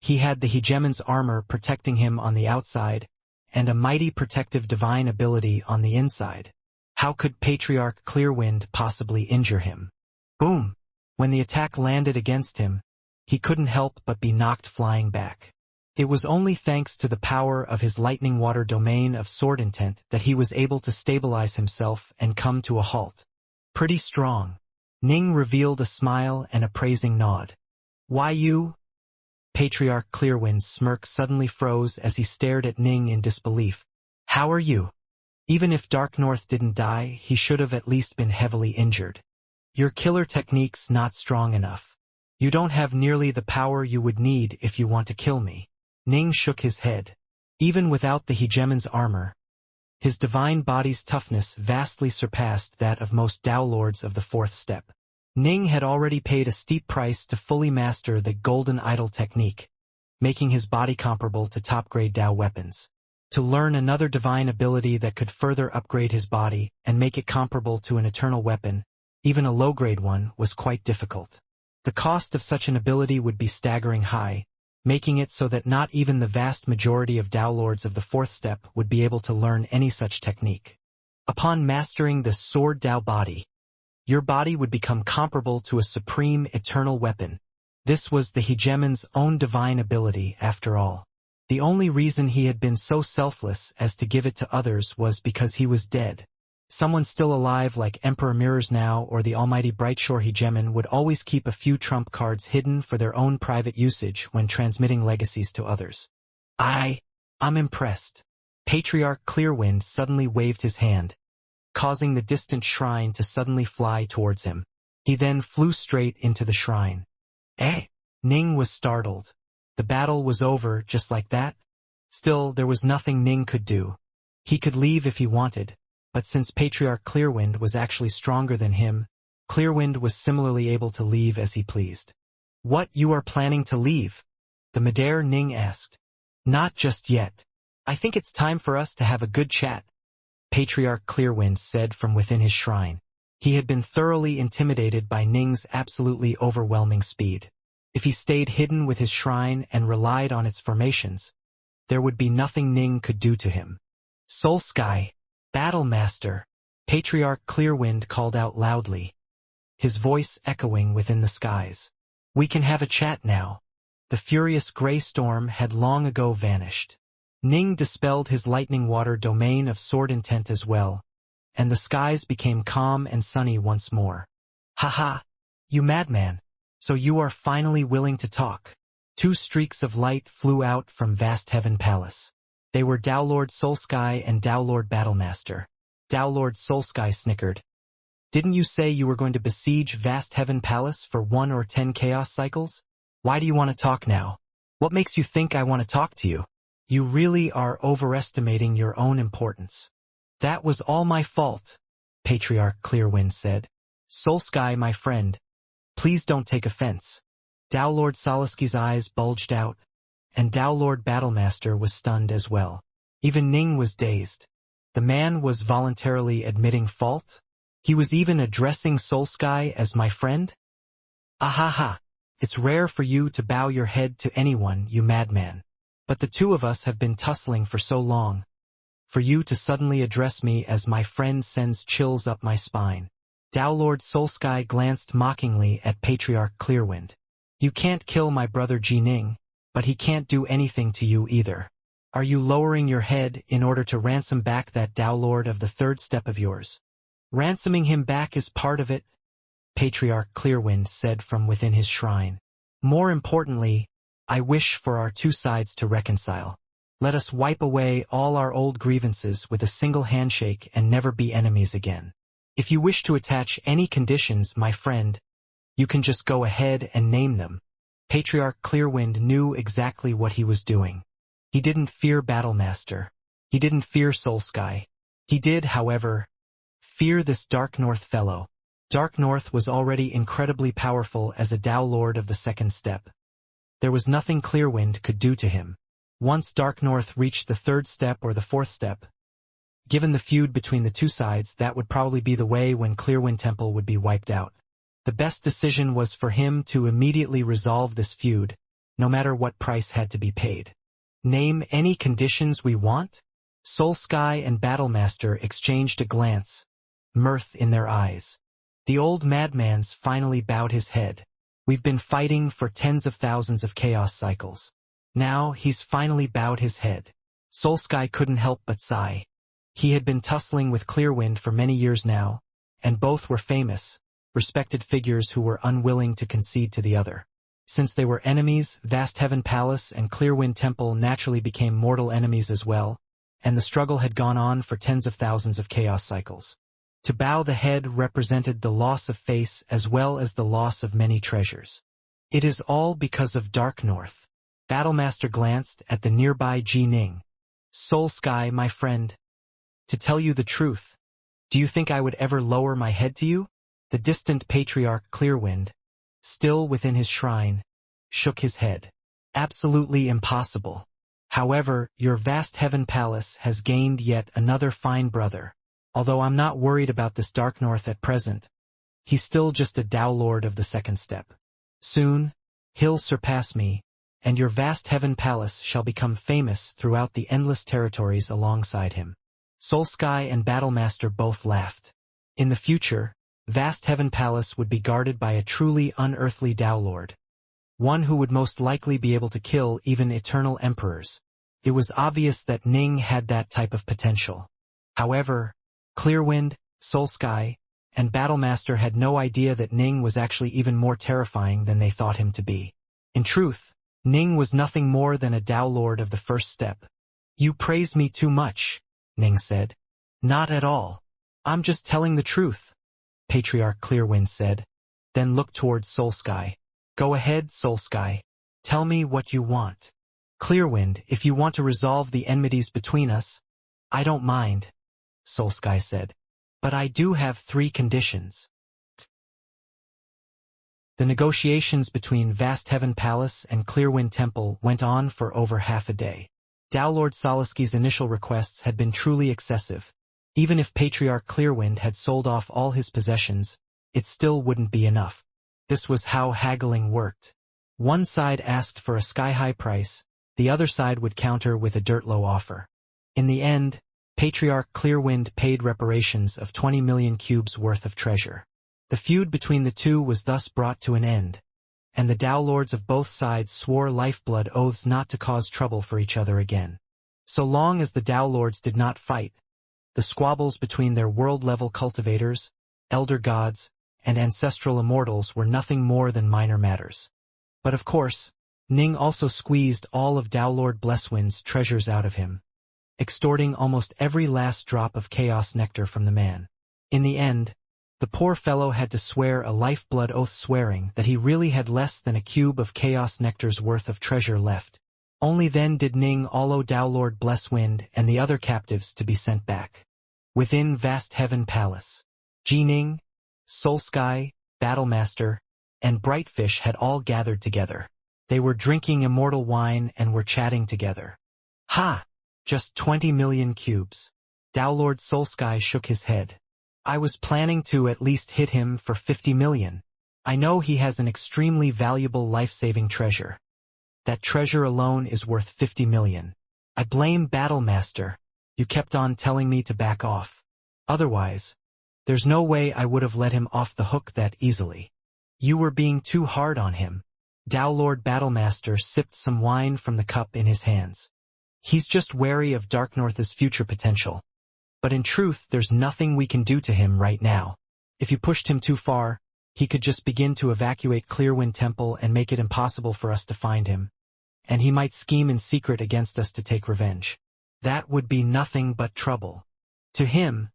He had the hegemon's armor protecting him on the outside, and a mighty protective divine ability on the inside. How could Patriarch Clearwind possibly injure him? Boom! When the attack landed against him, he couldn't help but be knocked flying back. It was only thanks to the power of his lightning water domain of sword intent that he was able to stabilize himself and come to a halt. Pretty strong. Ning revealed a smile and a praising nod. Why you? Patriarch Clearwind's smirk suddenly froze as he stared at Ning in disbelief. How are you? Even if Dark North didn't die, he should have at least been heavily injured. Your killer technique's not strong enough. You don't have nearly the power you would need if you want to kill me. Ning shook his head. Even without the hegemon's armor, his divine body's toughness vastly surpassed that of most Dao Lords of the fourth step. Ning had already paid a steep price to fully master the golden idol technique, making his body comparable to top-grade Dao weapons. To learn another divine ability that could further upgrade his body and make it comparable to an eternal weapon, even a low-grade one, was quite difficult. The cost of such an ability would be staggering high, making it so that not even the vast majority of Dao Lords of the fourth step would be able to learn any such technique. Upon mastering the Sword Dao body, your body would become comparable to a supreme eternal weapon. This was the hegemon's own divine ability, after all. The only reason he had been so selfless as to give it to others was because he was dead. Someone still alive like Emperor Mirrors now or the almighty Brightshore hegemon would always keep a few trump cards hidden for their own private usage when transmitting legacies to others. I'm impressed. Patriarch Clearwind suddenly waved his hand, causing the distant shrine to suddenly fly towards him. He then flew straight into the shrine. Ning was startled. The battle was over just like that? Still, there was nothing Ning could do. He could leave if he wanted, but since Patriarch Clearwind was actually stronger than him, Clearwind was similarly able to leave as he pleased. What, you are planning to leave? The Madair Ning asked. Not just yet. I think it's time for us to have a good chat, Patriarch Clearwind said from within his shrine. He had been thoroughly intimidated by Ning's absolutely overwhelming speed. If he stayed hidden with his shrine and relied on its formations, there would be nothing Ning could do to him. Soul Sky, Battle Master, Patriarch Clearwind called out loudly, his voice echoing within the skies. We can have a chat now. The furious gray storm had long ago vanished. Ning dispelled his lightning water domain of sword intent as well, and the skies became calm and sunny once more. Haha, you madman. So you are finally willing to talk. Two streaks of light flew out from Vast Heaven Palace. They were Dao Lord Soulsky and Dao Lord Battlemaster. Dao Lord Soulsky snickered. Didn't you say you were going to besiege Vast Heaven Palace for 1 or 10 chaos cycles? Why do you want to talk now? What makes you think I want to talk to you? You really are overestimating your own importance. That was all my fault, Patriarch Clearwind said. Soulsky, my friend, please don't take offense. Dao Lord Solisky's eyes bulged out, and Dao Lord Battlemaster was stunned as well. Even Ning was dazed. The man was voluntarily admitting fault? He was even addressing Soulsky as my friend? Ahaha, it's rare for you to bow your head to anyone, you madman. But the two of us have been tussling for so long. For you to suddenly address me as my friend sends chills up my spine. Dao Lord Soulsky glanced mockingly at Patriarch Clearwind. You can't kill my brother Jining, but he can't do anything to you either. Are you lowering your head in order to ransom back that Dao Lord of the third step of yours? Ransoming him back is part of it, Patriarch Clearwind said from within his shrine. More importantly, I wish for our two sides to reconcile. Let us wipe away all our old grievances with a single handshake and never be enemies again. If you wish to attach any conditions, my friend, you can just go ahead and name them. Patriarch Clearwind knew exactly what he was doing. He didn't fear Battlemaster. He didn't fear Soulsky. He did, however, fear this Dark North fellow. Dark North was already incredibly powerful as a Dao Lord of the second step. There was nothing Clearwind could do to him. Once Dark North reached the third step or the fourth step, given the feud between the two sides, that would probably be the way when Clearwind Temple would be wiped out. The best decision was for him to immediately resolve this feud, no matter what price had to be paid. Name any conditions we want? Soulsky and Battlemaster exchanged a glance, mirth in their eyes. The old madman's finally bowed his head. We've been fighting for tens of thousands of chaos cycles. Now he's finally bowed his head. Soulsky couldn't help but sigh. He had been tussling with Clearwind for many years now, and both were famous, respected figures who were unwilling to concede to the other. Since they were enemies, Vast Heaven Palace and Clearwind Temple naturally became mortal enemies as well, and the struggle had gone on for tens of thousands of chaos cycles. To bow the head represented the loss of face as well as the loss of many treasures. It is all because of Dark North. Battlemaster glanced at the nearby Jining, Soul Sky, my friend. To tell you the truth, do you think I would ever lower my head to you? The distant patriarch Clearwind, still within his shrine, shook his head. Absolutely impossible. However, your vast heaven palace has gained yet another fine brother. Although I'm not worried about this Dark North at present, he's still just a Tao Lord of the second step. Soon, he'll surpass me, and your vast heaven palace shall become famous throughout the endless territories alongside him. Soul Sky and Battlemaster both laughed. In the future, vast heaven palace would be guarded by a truly unearthly Tao Lord. One who would most likely be able to kill even eternal emperors. It was obvious that Ning had that type of potential. However, Clearwind, Soul Sky, and Battlemaster had no idea that Ning was actually even more terrifying than they thought him to be. In truth, Ning was nothing more than a Tao Lord of the first step. You praise me too much, Ning said. Not at all. I'm just telling the truth, Patriarch Clearwind said, then looked towards Soul Sky. Go ahead, Soul Sky. Tell me what you want. Clearwind, if you want to resolve the enmities between us, I don't mind, Soul Sky said. But I do have 3 conditions. The negotiations between Vast Heaven Palace and Clearwind Temple went on for over half a day. Tao Lord Soliski's initial requests had been truly excessive. Even if Patriarch Clearwind had sold off all his possessions, it still wouldn't be enough. This was how haggling worked. One side asked for a sky-high price, the other side would counter with a dirt-low offer. In the end, Patriarch Clearwind paid reparations of 20 million cubes worth of treasure. The feud between the two was thus brought to an end, and the Tao Lords of both sides swore lifeblood oaths not to cause trouble for each other again. So long as the Tao Lords did not fight, the squabbles between their world-level cultivators, elder gods, and ancestral immortals were nothing more than minor matters. But of course, Ning also squeezed all of Tao Lord Blesswind's treasures out of him, extorting almost every last drop of chaos nectar from the man. In the end, the poor fellow had to swear a lifeblood oath swearing that he really had less than a cube of chaos nectar's worth of treasure left. Only then did Ning allow Tao Lord Blesswind and the other captives to be sent back. Within Vast Heaven Palace, Ning, Soul Sky, Battlemaster, and Brightfish had all gathered together. They were drinking immortal wine and were chatting together. Ha! Just 20 million cubes. Tao Lord Soul Sky shook his head. I was planning to at least hit him for 50 million. I know he has an extremely valuable life-saving treasure. That treasure alone is worth 50 million. I blame Battlemaster. You kept on telling me to back off. Otherwise, there's no way I would have let him off the hook that easily. You were being too hard on him. Tao Lord Battlemaster sipped some wine from the cup in his hands. He's just wary of Dark North's future potential. But in truth, there's nothing we can do to him right now. If you pushed him too far, he could just begin to evacuate Clearwind Temple and make it impossible for us to find him. And he might scheme in secret against us to take revenge. That would be nothing but trouble. To him,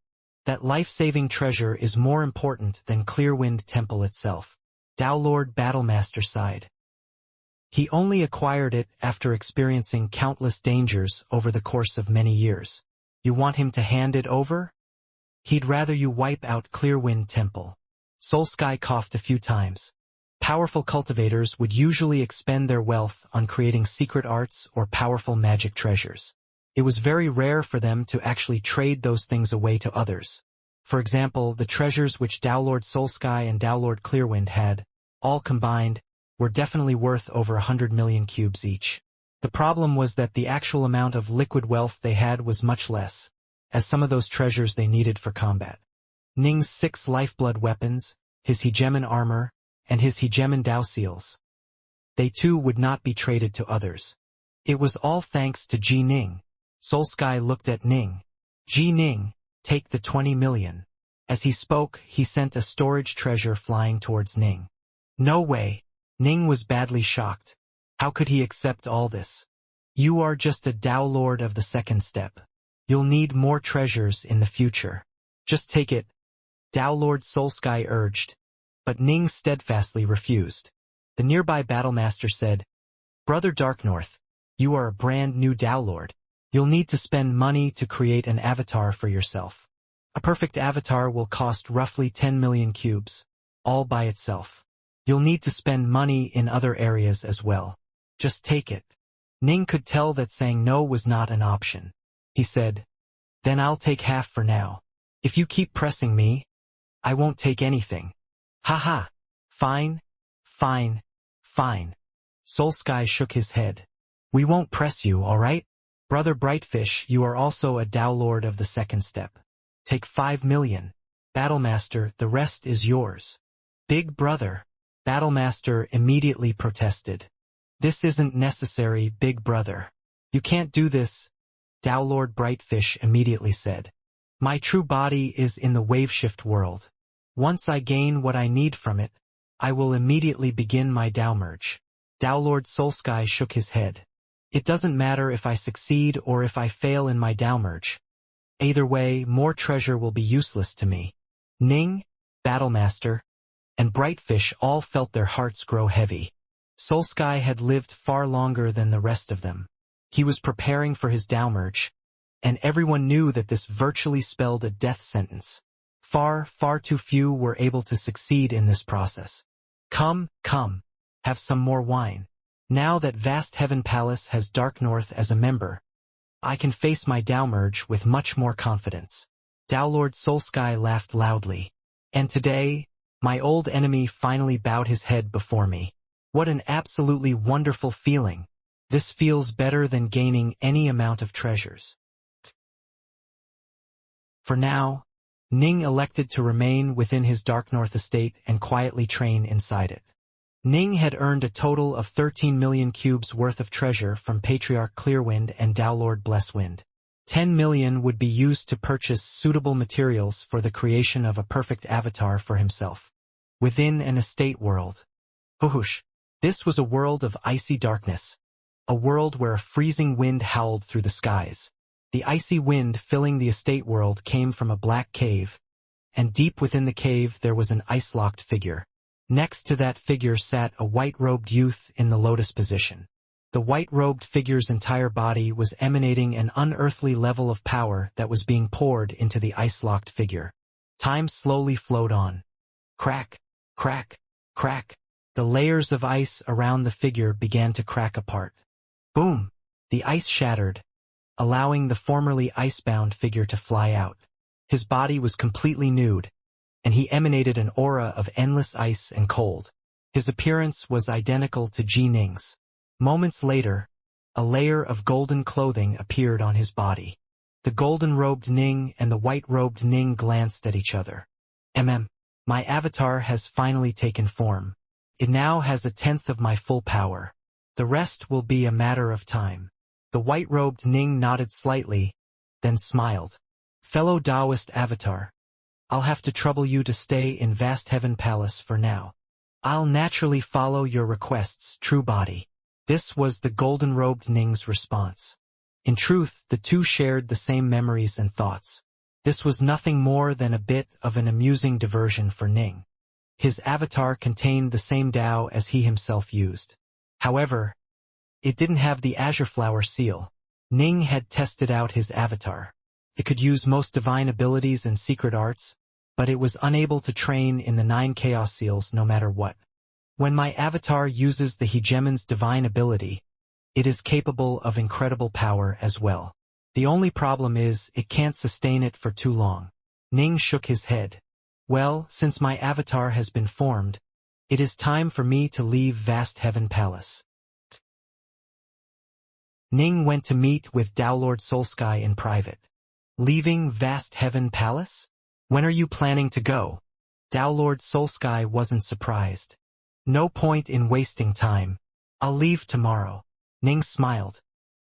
that life-saving treasure is more important than Clearwind Temple itself. Tao Lord Battlemaster sighed. He only acquired it after experiencing countless dangers over the course of many years. You want him to hand it over? He'd rather you wipe out Clearwind Temple. Soul Sky coughed a few times. Powerful cultivators would usually expend their wealth on creating secret arts or powerful magic treasures. It was very rare for them to actually trade those things away to others. For example, the treasures which Tao Lord Soul Sky and Tao Lord Clearwind had, all combined, were definitely worth over 100 million cubes each. The problem was that the actual amount of liquid wealth they had was much less, as some of those treasures they needed for combat. Ning's 6 lifeblood weapons, his hegemon armor, and his hegemon Dao seals. They too would not be traded to others. It was all thanks to Ning. Soul Sky looked at Ning. Ning, take the 20 million. As he spoke, he sent a storage treasure flying towards Ning. No way. Ning was badly shocked. How could he accept all this? You are just a Tao Lord of the second step. You'll need more treasures in the future. Just take it, Tao Lord Soul Sky urged. But Ning steadfastly refused. The nearby Battlemaster said, Brother Dark North, you are a brand new Tao Lord. You'll need to spend money to create an avatar for yourself. A perfect avatar will cost roughly 10 million cubes, all by itself. You'll need to spend money in other areas as well. Just take it. Ning could tell that saying no was not an option. He said, "Then I'll take half for now. If you keep pressing me, I won't take anything." Haha. Fine, fine, fine. Soul Sky shook his head. "We won't press you, all right? Brother Brightfish, you are also a Tao Lord of the second step. Take 5 million. Battlemaster, the rest is yours." "Big brother." Battlemaster immediately protested. "This isn't necessary, big brother. You can't do this," Tao Lord Brightfish immediately said. "My true body is in the waveshift world. Once I gain what I need from it, I will immediately begin my Tao merge." Tao Lord Soulsky shook his head. "It doesn't matter if I succeed or if I fail in my Tao merge. Either way, more treasure will be useless to me." Ning, Battlemaster, and Brightfish all felt their hearts grow heavy. Soulsky had lived far longer than the rest of them. He was preparing for his Tao merge, and everyone knew that this virtually spelled a death sentence. Far, far too few were able to succeed in this process. Come, have some more wine. Now that Vast Heaven Palace has Dark North as a member, I can face my Tao merge with much more confidence. Tao Lord Soulsky laughed loudly. And today, my old enemy finally bowed his head before me. What an absolutely wonderful feeling. This feels better than gaining any amount of treasures. For now, Ning elected to remain within his Dark North estate and quietly train inside it. Ning had earned a total of 13 million cubes worth of treasure from Patriarch Clearwind and Tao Lord Blesswind. 10 million would be used to purchase suitable materials for the creation of a perfect avatar for himself. Within an estate world. Whoosh! This was a world of icy darkness. A world where a freezing wind howled through the skies. The icy wind filling the estate world came from a black cave, and deep within the cave there was an ice-locked figure. Next to that figure sat a white-robed youth in the lotus position. The white-robed figure's entire body was emanating an unearthly level of power that was being poured into the ice-locked figure. Time slowly flowed on. Crack, crack, crack. The layers of ice around the figure began to crack apart. Boom! The ice shattered, allowing the formerly icebound figure to fly out. His body was completely nude, and he emanated an aura of endless ice and cold. His appearance was identical to Ji Ning's. Moments later, a layer of golden clothing appeared on his body. The golden-robed Ning and the white-robed Ning glanced at each other. My avatar has finally taken form. It now has 1/10 of my full power. The rest will be a matter of time. The white-robed Ning nodded slightly, then smiled. Fellow Taoist avatar, I'll have to trouble you to stay in Vast Heaven Palace for now. I'll naturally follow your requests, true body. This was the golden-robed Ning's response. In truth, the two shared the same memories and thoughts. This was nothing more than a bit of an amusing diversion for Ning. His avatar contained the same Tao as he himself used. However, it didn't have the Azure Flower seal. Ning had tested out his avatar. It could use most divine abilities and secret arts, but it was unable to train in the 9 Chaos Seals no matter what. When my avatar uses the Hegemon's divine ability, it is capable of incredible power as well. The only problem is it can't sustain it for too long. Ning shook his head. Well, since my avatar has been formed, it is time for me to leave Vast Heaven Palace. Ning went to meet with Tao Lord Soulsky in private. Leaving Vast Heaven Palace? When are you planning to go? Tao Lord Soulsky wasn't surprised. No point in wasting time. I'll leave tomorrow. Ning smiled.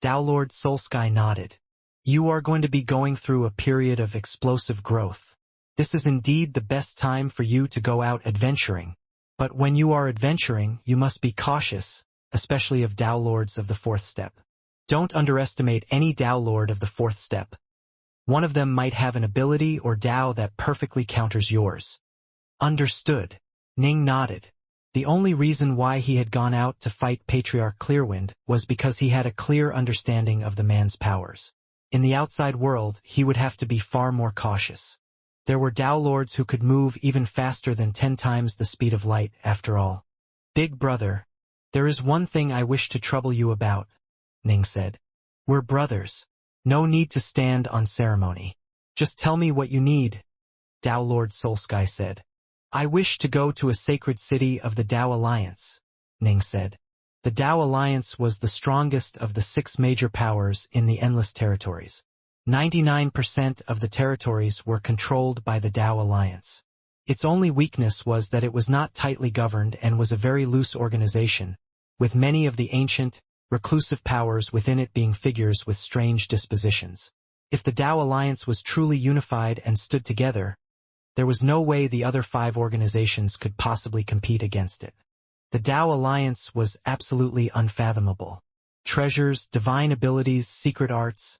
Tao Lord Soulsky nodded. You are going to be going through a period of explosive growth. This is indeed the best time for you to go out adventuring. But when you are adventuring, you must be cautious, especially of Tao Lords of the 4th step. Don't underestimate any Tao Lord of the 4th step. One of them might have an ability or Tao that perfectly counters yours. Understood. Ning nodded. The only reason why he had gone out to fight Patriarch Clearwind was because he had a clear understanding of the man's powers. In the outside world, he would have to be far more cautious. There were Tao Lords who could move even faster than 10 times the speed of light, after all. Big brother, there is one thing I wish to trouble you about, Ning said. We're brothers. No need to stand on ceremony. Just tell me what you need, Tao Lord Soulsky said. I wish to go to a sacred city of the Tao Alliance, Ning said. The Tao Alliance was the strongest of the 6 major powers in the Endless Territories. 99% of the territories were controlled by the Tao Alliance. Its only weakness was that it was not tightly governed and was a very loose organization, with many of the ancient, reclusive powers within it being figures with strange dispositions. If the Tao Alliance was truly unified and stood together, there was no way the other 5 organizations could possibly compete against it. The Tao Alliance was absolutely unfathomable. Treasures, divine abilities, secret arts.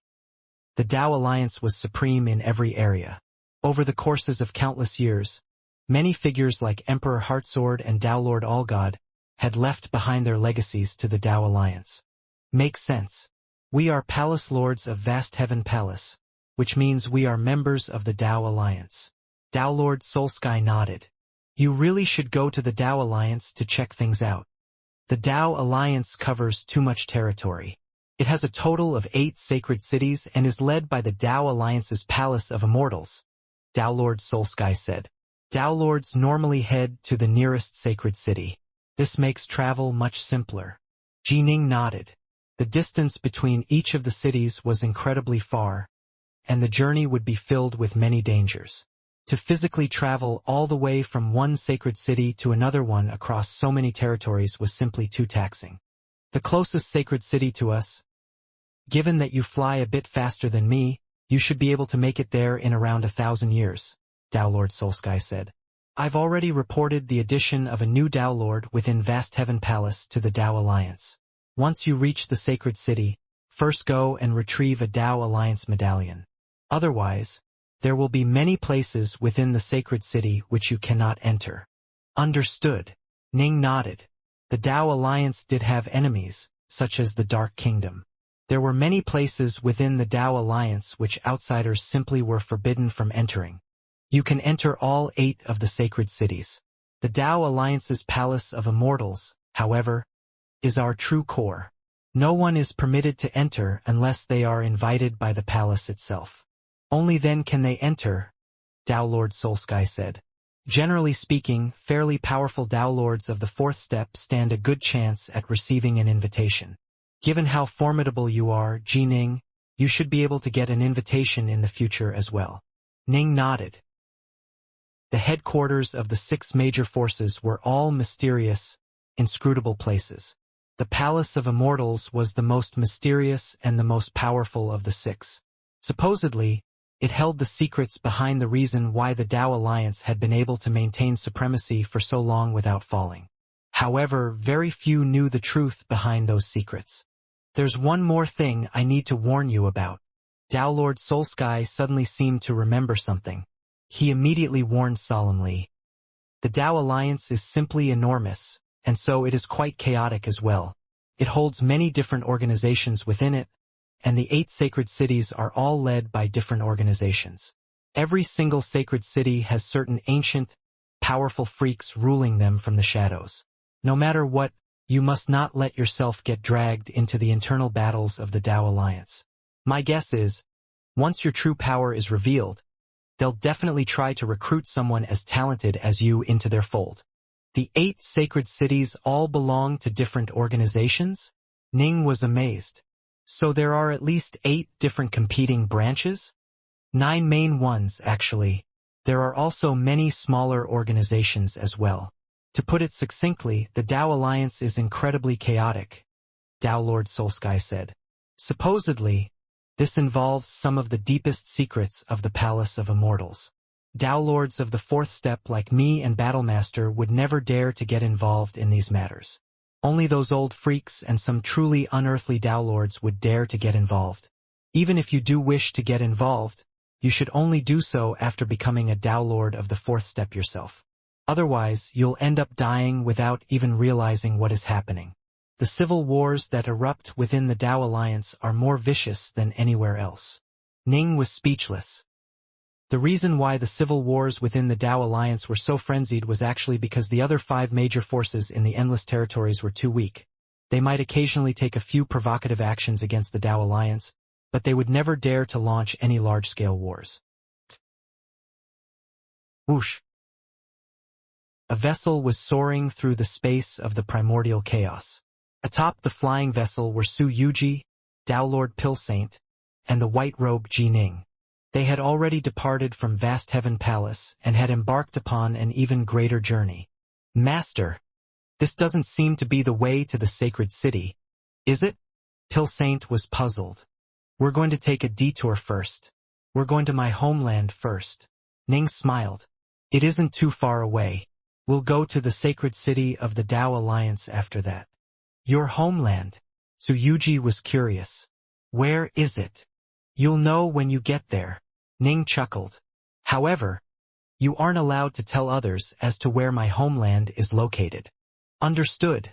The Tao Alliance was supreme in every area. Over the courses of countless years, many figures like Emperor Heartsword and Tao Lord Allgod had left behind their legacies to the Tao Alliance. Makes sense. We are Palace Lords of Vast Heaven Palace, which means we are members of the Tao Alliance. Tao Lord Soulsky nodded. You really should go to the Tao Alliance to check things out. The Tao Alliance covers too much territory. It has a total of 8 sacred cities and is led by the Tao Alliance's Palace of Immortals, Tao Lord Soulsky said. Tao Lords normally head to the nearest sacred city. This makes travel much simpler. Jining nodded. The distance between each of the cities was incredibly far, and the journey would be filled with many dangers. To physically travel all the way from one sacred city to another one across so many territories was simply too taxing. The closest sacred city to us, given that you fly a bit faster than me, you should be able to make it there in around 1,000 years, Tao Lord Soulsky said. I've already reported the addition of a new Tao Lord within Vast Heaven Palace to the Tao Alliance. Once you reach the sacred city, first go and retrieve a Tao Alliance medallion. Otherwise, there will be many places within the sacred city which you cannot enter. Understood. Ning nodded. The Tao Alliance did have enemies, such as the Dark Kingdom. There were many places within the Tao Alliance which outsiders simply were forbidden from entering. You can enter all 8 of the sacred cities. The Tao Alliance's Palace of Immortals, however, is our true core. No one is permitted to enter unless they are invited by the palace itself. Only then can they enter, Tao Lord Soulsky said. Generally speaking, fairly powerful Tao Lords of the 4th step stand a good chance at receiving an invitation. Given how formidable you are, Jining, you should be able to get an invitation in the future as well. Ning nodded. The headquarters of the 6 major forces were all mysterious, inscrutable places. The Palace of Immortals was the most mysterious and the most powerful of the 6. Supposedly, it held the secrets behind the reason why the Tao Alliance had been able to maintain supremacy for so long without falling. However, very few knew the truth behind those secrets. There's one more thing I need to warn you about. Tao Lord Soulsky suddenly seemed to remember something. He immediately warned solemnly. The Tao Alliance is simply enormous, and so it is quite chaotic as well. It holds many different organizations within it, and the 8 sacred cities are all led by different organizations. Every single sacred city has certain ancient, powerful freaks ruling them from the shadows. No matter what, you must not let yourself get dragged into the internal battles of the Tao Alliance. My guess is, once your true power is revealed, they'll definitely try to recruit someone as talented as you into their fold. The 8 sacred cities all belong to different organizations? Ning was amazed. So there are at least 8 different competing branches? 9 main ones, actually. There are also many smaller organizations as well. To put it succinctly, the Tao Alliance is incredibly chaotic, Tao Lord Soulsky said. Supposedly, this involves some of the deepest secrets of the Palace of Immortals. Tao Lords of the 4th step like me and Battlemaster would never dare to get involved in these matters. Only those old freaks and some truly unearthly Tao Lords would dare to get involved. Even if you do wish to get involved, you should only do so after becoming a Tao Lord of the 4th step yourself. Otherwise, you'll end up dying without even realizing what is happening. The civil wars that erupt within the Dao Alliance are more vicious than anywhere else. Ning was speechless. The reason why the civil wars within the Dao Alliance were so frenzied was actually because the other 5 major forces in the Endless Territories were too weak. They might occasionally take a few provocative actions against the Dao Alliance, but they would never dare to launch any large-scale wars. Whoosh! A vessel was soaring through the space of the primordial chaos. Atop the flying vessel were Su Yuji, Dao Lord Pilsaint, and the white-robed Ji Ning. They had already departed from Vast Heaven Palace and had embarked upon an even greater journey. Master, this doesn't seem to be the way to the sacred city, is it? Pilsaint was puzzled. We're going to take a detour first. We're going to my homeland first. Ning smiled. It isn't too far away. We'll go to the sacred city of the Dao Alliance after that. Your homeland? Su Yuji was curious. Where is it? You'll know when you get there. Ning chuckled. However, you aren't allowed to tell others as to where my homeland is located. Understood.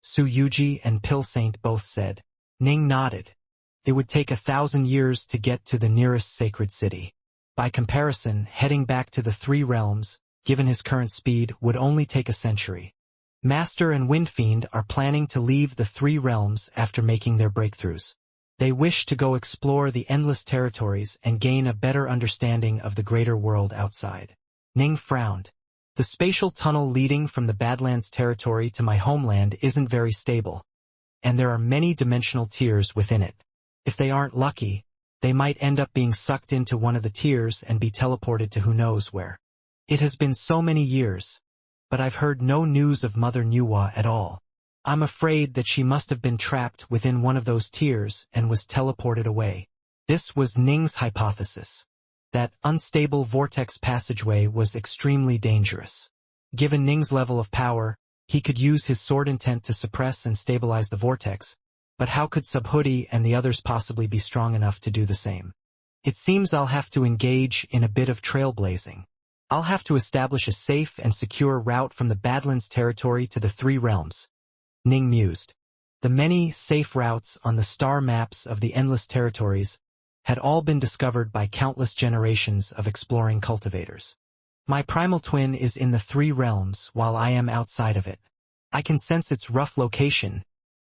Su Yuji and Pilsaint both said. Ning nodded. It would take 1,000 years to get to the nearest sacred city. By comparison, heading back to the 3 realms, given his current speed, would only take a century. Master and Windfiend are planning to leave the 3 realms after making their breakthroughs. They wish to go explore the Endless Territories and gain a better understanding of the greater world outside. Ning frowned. The spatial tunnel leading from the Badlands territory to my homeland isn't very stable, and there are many dimensional tiers within it. If they aren't lucky, they might end up being sucked into one of the tiers and be teleported to who knows where. It has been so many years, but I've heard no news of Mother Nuwa at all. I'm afraid that she must have been trapped within one of those tiers and was teleported away. This was Ning's hypothesis. That unstable vortex passageway was extremely dangerous. Given Ning's level of power, he could use his sword intent to suppress and stabilize the vortex, but how could Subhuti and the others possibly be strong enough to do the same? It seems I'll have to engage in a bit of trailblazing. I'll have to establish a safe and secure route from the Badlands territory to the 3 realms. Ning mused. The many safe routes on the star maps of the Endless Territories had all been discovered by countless generations of exploring cultivators. My primal twin is in the 3 realms while I am outside of it. I can sense its rough location,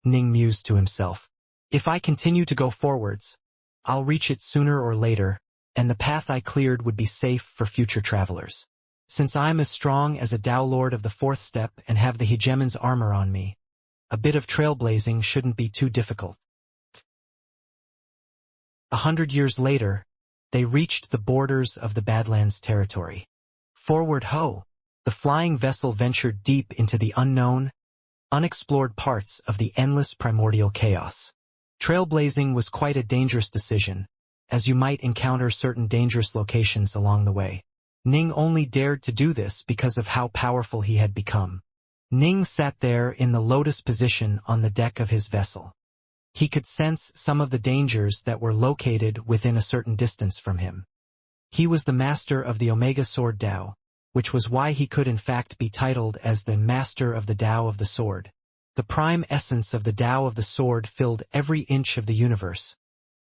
Ning mused to himself. If I continue to go forwards, I'll reach it sooner or later, and the path I cleared would be safe for future travelers. Since I'm as strong as a Dao Lord of the 4th step and have the hegemon's armor on me, a bit of trailblazing shouldn't be too difficult. 100 years later, they reached the borders of the Badlands territory. Forward ho! The flying vessel ventured deep into the unknown, unexplored parts of the endless primordial chaos. Trailblazing was quite a dangerous decision, as you might encounter certain dangerous locations along the way. Ning only dared to do this because of how powerful he had become. Ning sat there in the lotus position on the deck of his vessel. He could sense some of the dangers that were located within a certain distance from him. He was the master of the Omega Sword Dao, which was why he could in fact be titled as the Master of the Dao of the Sword. The prime essence of the Dao of the Sword filled every inch of the universe,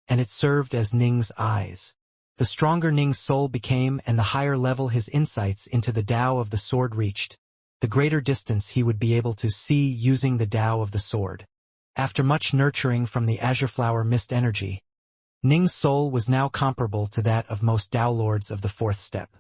and it served as Ning's eyes. The stronger Ning's soul became and the higher level his insights into the Dao of the Sword reached, the greater distance he would be able to see using the Dao of the Sword. After much nurturing from the Azure Flower Mist energy, Ning's soul was now comparable to that of most Dao Lords of the 4th step.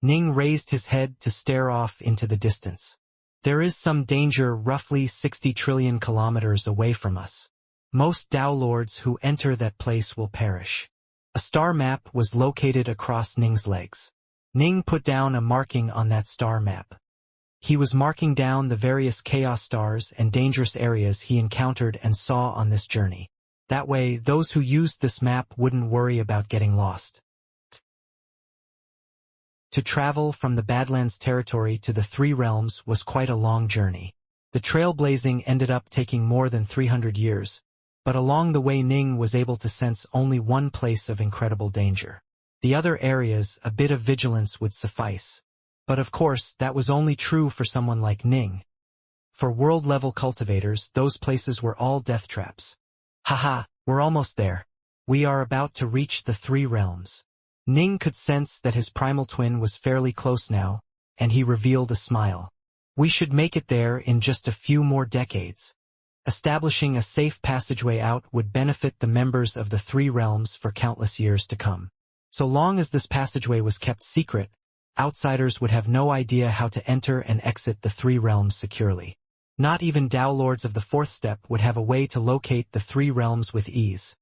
Ning raised his head to stare off into the distance. There is some danger roughly 60 trillion kilometers away from us. Most Dao Lords who enter that place will perish. A star map was located across Ning's legs. Ning put down a marking on that star map. He was marking down the various chaos stars and dangerous areas he encountered and saw on this journey. That way, those who used this map wouldn't worry about getting lost. To travel from the Badlands territory to the 3 realms was quite a long journey. The trailblazing ended up taking more than 300 years, but along the way Ning was able to sense only one place of incredible danger. The other areas, a bit of vigilance would suffice. But of course, that was only true for someone like Ning. For world-level cultivators, those places were all death traps. Haha, we're almost there. We are about to reach the three realms. Ning could sense that his primal twin was fairly close now, and he revealed a smile. We should make it there in just a few more decades. Establishing a safe passageway out would benefit the members of the three realms for countless years to come. So long as this passageway was kept secret, outsiders would have no idea how to enter and exit the three realms securely. Not even Dao Lords of the fourth step would have a way to locate the three realms with ease.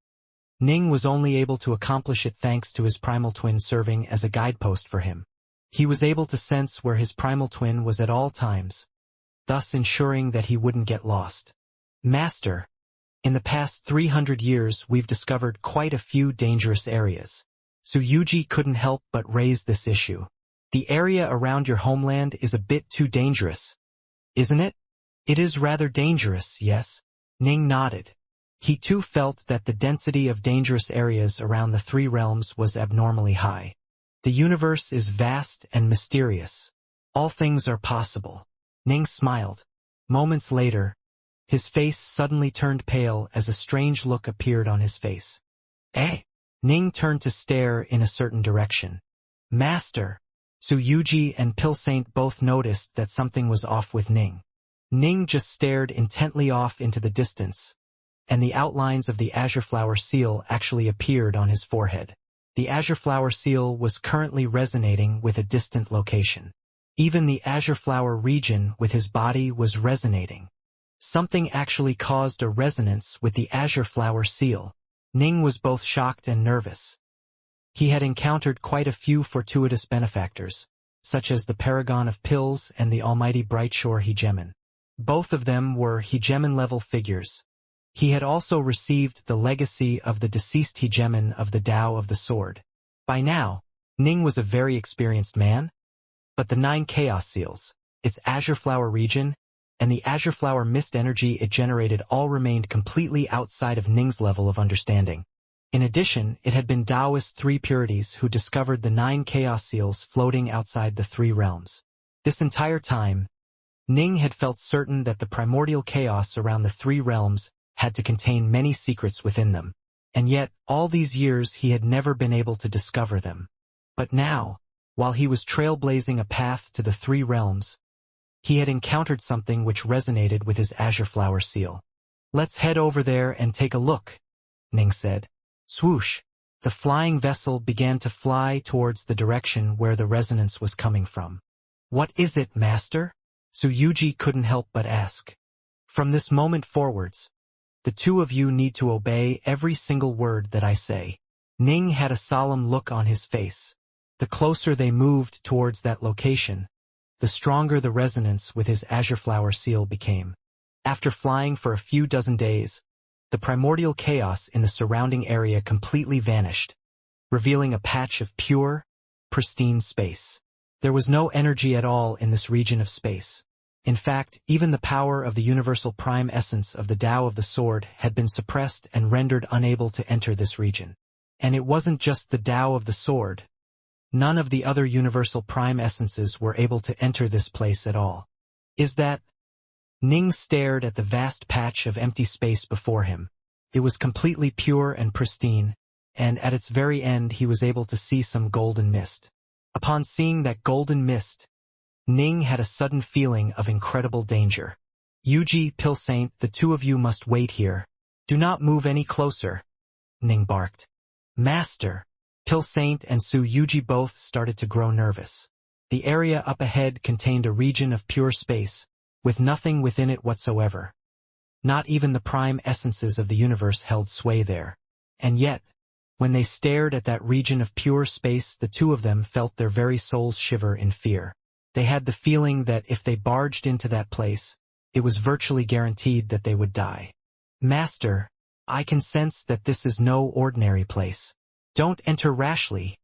Ning was only able to accomplish it thanks to his primal twin serving as a guidepost for him. He was able to sense where his primal twin was at all times, thus ensuring that he wouldn't get lost. Master, in the past 300 years we've discovered quite a few dangerous areas. So Yuji couldn't help but raise this issue. The area around your homeland is a bit too dangerous, isn't it? It is rather dangerous, yes? Ning nodded. He too felt that the density of dangerous areas around the three realms was abnormally high. The universe is vast and mysterious. All things are possible. Ning smiled. Moments later, his face suddenly turned pale as a strange look appeared on his face. Eh? Ning turned to stare in a certain direction. Master! Yuji and Pilsaint both noticed that something was off with Ning. Ning just stared intently off into the distance, and the outlines of the azure flower seal actually appeared on his forehead. The azure flower seal was currently resonating with a distant location. Even the azure flower region with his body was resonating. Something actually caused a resonance with the azure flower seal. Ning was both shocked and nervous. He had encountered quite a few fortuitous benefactors, such as the Paragon of Pills and the almighty Brightshore Hegemon. Both of them were Hegemon-level figures. He had also received the legacy of the deceased Hegemon of the Tao of the Sword. By now, Ning was a very experienced man, but the 9 Chaos Seals, its Azure Flower region, and the Azure Flower mist energy it generated all remained completely outside of Ning's level of understanding. In addition, it had been Taoist 3 Purities who discovered the 9 Chaos Seals floating outside the 3 realms. This entire time, Ning had felt certain that the primordial chaos around the 3 realms had to contain many secrets within them, and yet, all these years he had never been able to discover them. But now, while he was trailblazing a path to the 3 realms, he had encountered something which resonated with his azure flower seal. Let's head over there and take a look, Ning said. Swoosh! The flying vessel began to fly towards the direction where the resonance was coming from. What is it, Master? Yuji couldn't help but ask. From this moment forwards, the two of you need to obey every single word that I say. Ning had a solemn look on his face. The closer they moved towards that location, the stronger the resonance with his azure flower seal became. After flying for a few dozen days, the primordial chaos in the surrounding area completely vanished, revealing a patch of pure, pristine space. There was no energy at all in this region of space. In fact, even the power of the universal prime essence of the Tao of the Sword had been suppressed and rendered unable to enter this region. And it wasn't just the Tao of the Sword. None of the other universal prime essences were able to enter this place at all. Is that? Ning stared at the vast patch of empty space before him. It was completely pure and pristine, and at its very end he was able to see some golden mist. Upon seeing that golden mist, Ning had a sudden feeling of incredible danger. Yuji, Pilsaint, the two of you must wait here. Do not move any closer, Ning barked. Master! Pilsaint and Yuji both started to grow nervous. The area up ahead contained a region of pure space, with nothing within it whatsoever. Not even the prime essences of the universe held sway there. And yet, when they stared at that region of pure space, the two of them felt their very souls shiver in fear. They had the feeling that if they barged into that place, it was virtually guaranteed that they would die. Master, I can sense that this is no ordinary place. Don't enter rashly,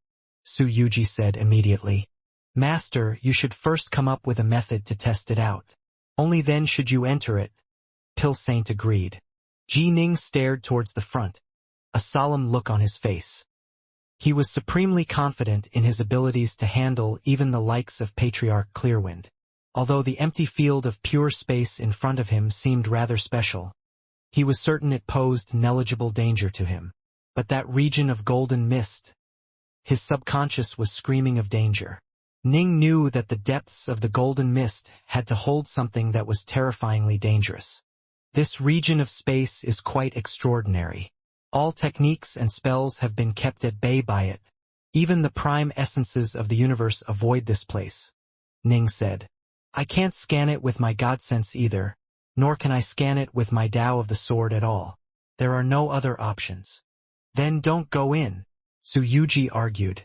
Yuji said immediately. Master, you should first come up with a method to test it out. Only then should you enter it, Pilsaint agreed. Ning stared towards the front, a solemn look on his face. He was supremely confident in his abilities to handle even the likes of Patriarch Clearwind. Although the empty field of pure space in front of him seemed rather special, he was certain it posed negligible danger to him. But that region of golden mist, his subconscious was screaming of danger. Ning knew that the depths of the golden mist had to hold something that was terrifyingly dangerous. This region of space is quite extraordinary. All techniques and spells have been kept at bay by it. Even the prime essences of the universe avoid this place. Ning said, I can't scan it with my God sense either, nor can I scan it with my Tao of the Sword at all. There are no other options. Then don't go in, Su Yuji argued.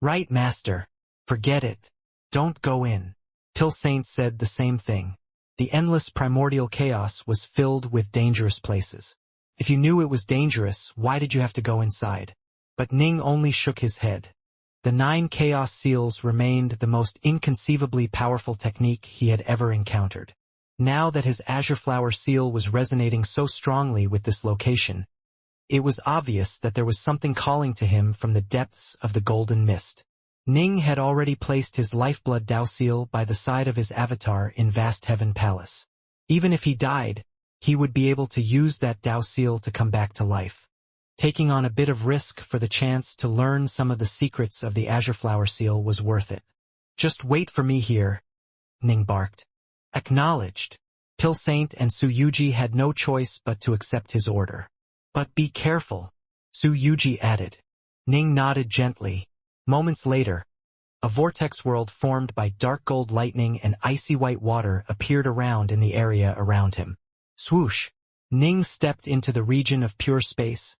Right, Master. Forget it. Don't go in. Pilsaint said the same thing. The endless primordial chaos was filled with dangerous places. If you knew it was dangerous, why did you have to go inside? But Ning only shook his head. The 9 chaos seals remained the most inconceivably powerful technique he had ever encountered. Now that his azure flower seal was resonating so strongly with this location, it was obvious that there was something calling to him from the depths of the golden mist. Ning had already placed his lifeblood Tao seal by the side of his avatar in Vast Heaven Palace. Even if he died, he would be able to use that Tao seal to come back to life. Taking on a bit of risk for the chance to learn some of the secrets of the azure flower seal was worth it. Just wait for me here, Ning barked. Acknowledged. Pilsaint and Su Yuji had no choice but to accept his order. But be careful, Su Yuji added. Ning nodded gently. Moments later, a vortex world formed by dark gold lightning and icy white water appeared around in the area around him. Swoosh! Ning stepped into the region of pure space,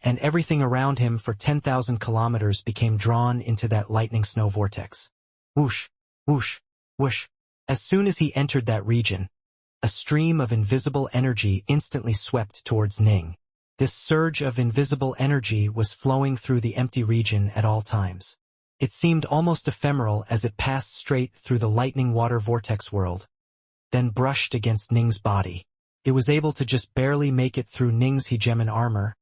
and everything around him for 10,000 kilometers became drawn into that lightning snow vortex. Whoosh! Whoosh! Whoosh! As soon as he entered that region, a stream of invisible energy instantly swept towards Ning. This surge of invisible energy was flowing through the empty region at all times. It seemed almost ephemeral as it passed straight through the lightning water vortex world, then brushed against Ning's body. It was able to just barely make it through Ning's hegemon armor,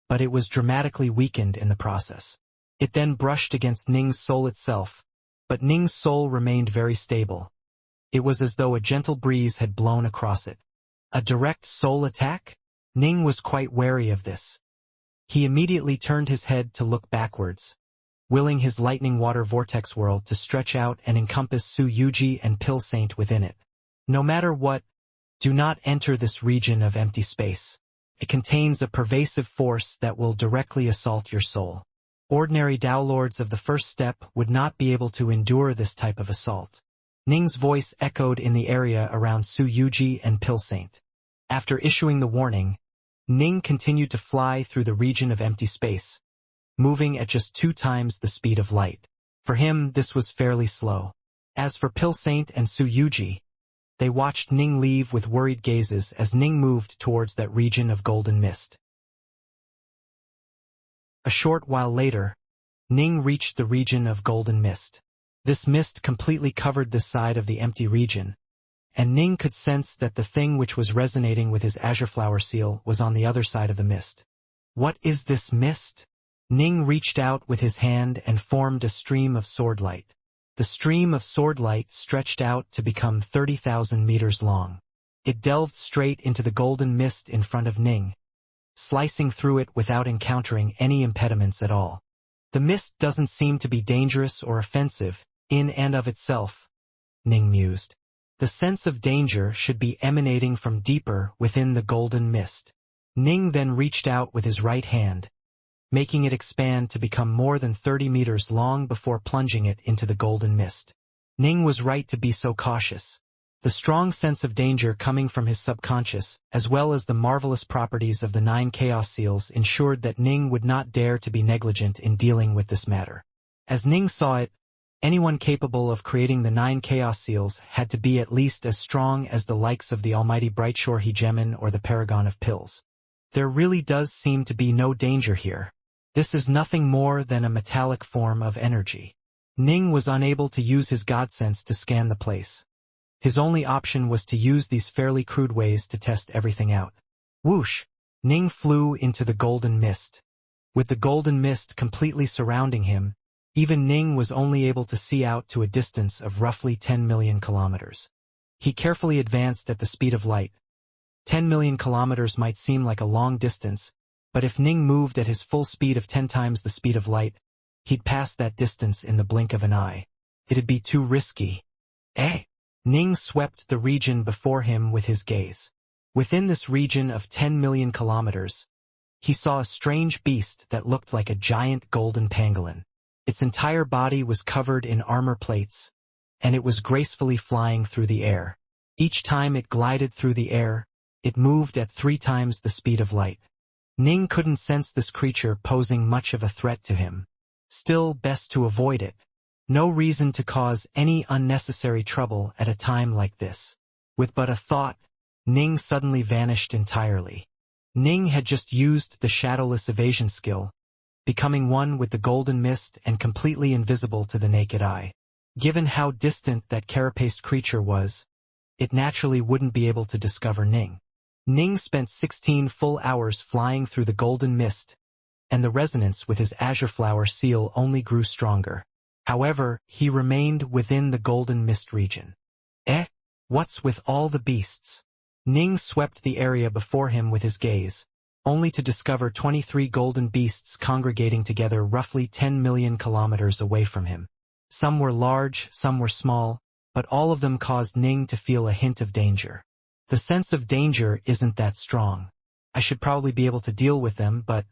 but it was dramatically weakened in the process. It then brushed against Ning's soul itself, but Ning's soul remained very stable. It was as though a gentle breeze had blown across it. A direct soul attack? Ning was quite wary of this. He immediately turned his head to look backwards, willing his lightning water vortex world to stretch out and encompass Su Yuji and Pilsaint within it. No matter what, do not enter this region of empty space. It contains a pervasive force that will directly assault your soul. Ordinary Tao Lords of the first step would not be able to endure this type of assault. Ning's voice echoed in the area around Su Yuji and Pilsaint. After issuing the warning, Ning continued to fly through the region of empty space, moving at just 2 times the speed of light. For him, this was fairly slow. As for Pilsaint and Su Yuji, they watched Ning leave with worried gazes as Ning moved towards that region of golden mist. A short while later, Ning reached the region of golden mist. This mist completely covered this side of the empty region, and Ning could sense that the thing which was resonating with his azure flower seal was on the other side of the mist. What is this mist? Ning reached out with his hand and formed a stream of swordlight. The stream of swordlight stretched out to become 30,000 meters long. It delved straight into the golden mist in front of Ning, slicing through it without encountering any impediments at all. The mist doesn't seem to be dangerous or offensive, in and of itself, Ning mused. The sense of danger should be emanating from deeper within the golden mist. Ning then reached out with his right hand, making it expand to become more than 30 meters long before plunging it into the golden mist. Ning was right to be so cautious. The strong sense of danger coming from his subconscious, as well as the marvelous properties of the 9 chaos seals, ensured that Ning would not dare to be negligent in dealing with this matter. As Ning saw it, anyone capable of creating the 9 chaos seals had to be at least as strong as the likes of the almighty Brightshore Hegemon or the Paragon of Pills. There really does seem to be no danger here. This is nothing more than a metallic form of energy. Ning was unable to use his God sense to scan the place. His only option was to use these fairly crude ways to test everything out. Whoosh! Ning flew into the golden mist. With the golden mist completely surrounding him, even Ning was only able to see out to a distance of roughly 10 million kilometers. He carefully advanced at the speed of light. 10 million kilometers might seem like a long distance, but if Ning moved at his full speed of 10 times the speed of light, he'd pass that distance in the blink of an eye. It'd be too risky. Ning swept the region before him with his gaze. Within this region of 10 million kilometers, he saw a strange beast that looked like a giant golden pangolin. Its entire body was covered in armor plates, and it was gracefully flying through the air. Each time it glided through the air, it moved at 3 times the speed of light. Ning couldn't sense this creature posing much of a threat to him. Still, best to avoid it. No reason to cause any unnecessary trouble at a time like this. With but a thought, Ning suddenly vanished entirely. Ning had just used the shadowless evasion skill, becoming one with the golden mist and completely invisible to the naked eye. Given how distant that carapaced creature was, it naturally wouldn't be able to discover Ning. Ning spent 16 full hours flying through the golden mist, and the resonance with his azure flower seal only grew stronger. However, he remained within the golden mist region. What's with all the beasts? Ning swept the area before him with his gaze, only to discover 23 golden beasts congregating together roughly 10 million kilometers away from him. Some were large, some were small, but all of them caused Ning to feel a hint of danger. The sense of danger isn't that strong. I should probably be able to deal with them, but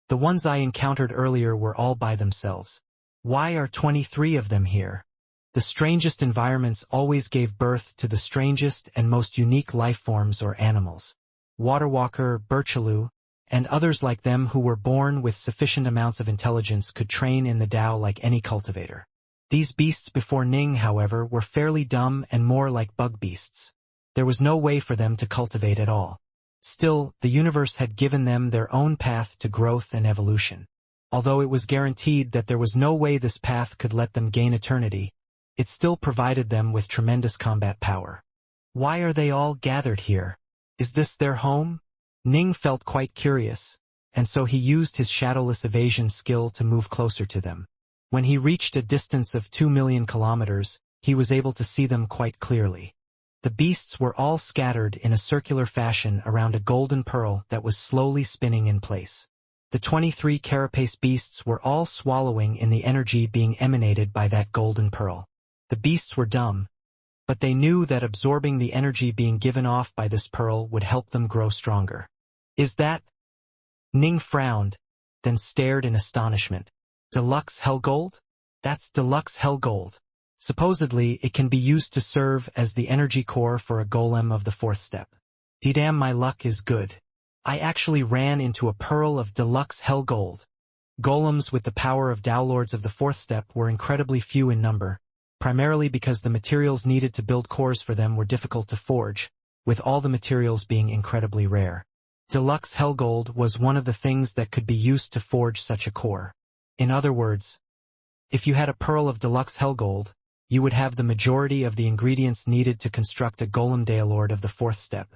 the ones I encountered earlier were all by themselves. Why are 23 of them here? The strangest environments always gave birth to the strangest and most unique life forms or animals. Waterwalker, Birchaloo, and others like them who were born with sufficient amounts of intelligence could train in the Tao like any cultivator. These beasts before Ning, however, were fairly dumb and more like bug beasts. There was no way for them to cultivate at all. Still, the universe had given them their own path to growth and evolution. Although it was guaranteed that there was no way this path could let them gain eternity, it still provided them with tremendous combat power. Why are they all gathered here? Is this their home? Ning felt quite curious, and so he used his shadowless evasion skill to move closer to them. When he reached a distance of 2 million kilometers, he was able to see them quite clearly. The beasts were all scattered in a circular fashion around a golden pearl that was slowly spinning in place. The 23 carapace beasts were all swallowing in the energy being emanated by that golden pearl. The beasts were dumb, but they knew that absorbing the energy being given off by this pearl would help them grow stronger. Is that? Ning frowned, then stared in astonishment. Deluxe Hellgold? That's Deluxe Hellgold. Supposedly, it can be used to serve as the energy core for a golem of the 4th step. Damn, my luck is good. I actually ran into a pearl of Deluxe Hellgold. Golems with the power of Tao Lords of the 4th step were incredibly few in number, primarily because the materials needed to build cores for them were difficult to forge, with all the materials being incredibly rare. Deluxe Hellgold was one of the things that could be used to forge such a core. In other words, if you had a pearl of Deluxe Hellgold, you would have the majority of the ingredients needed to construct a golem Daelord of the 4th step.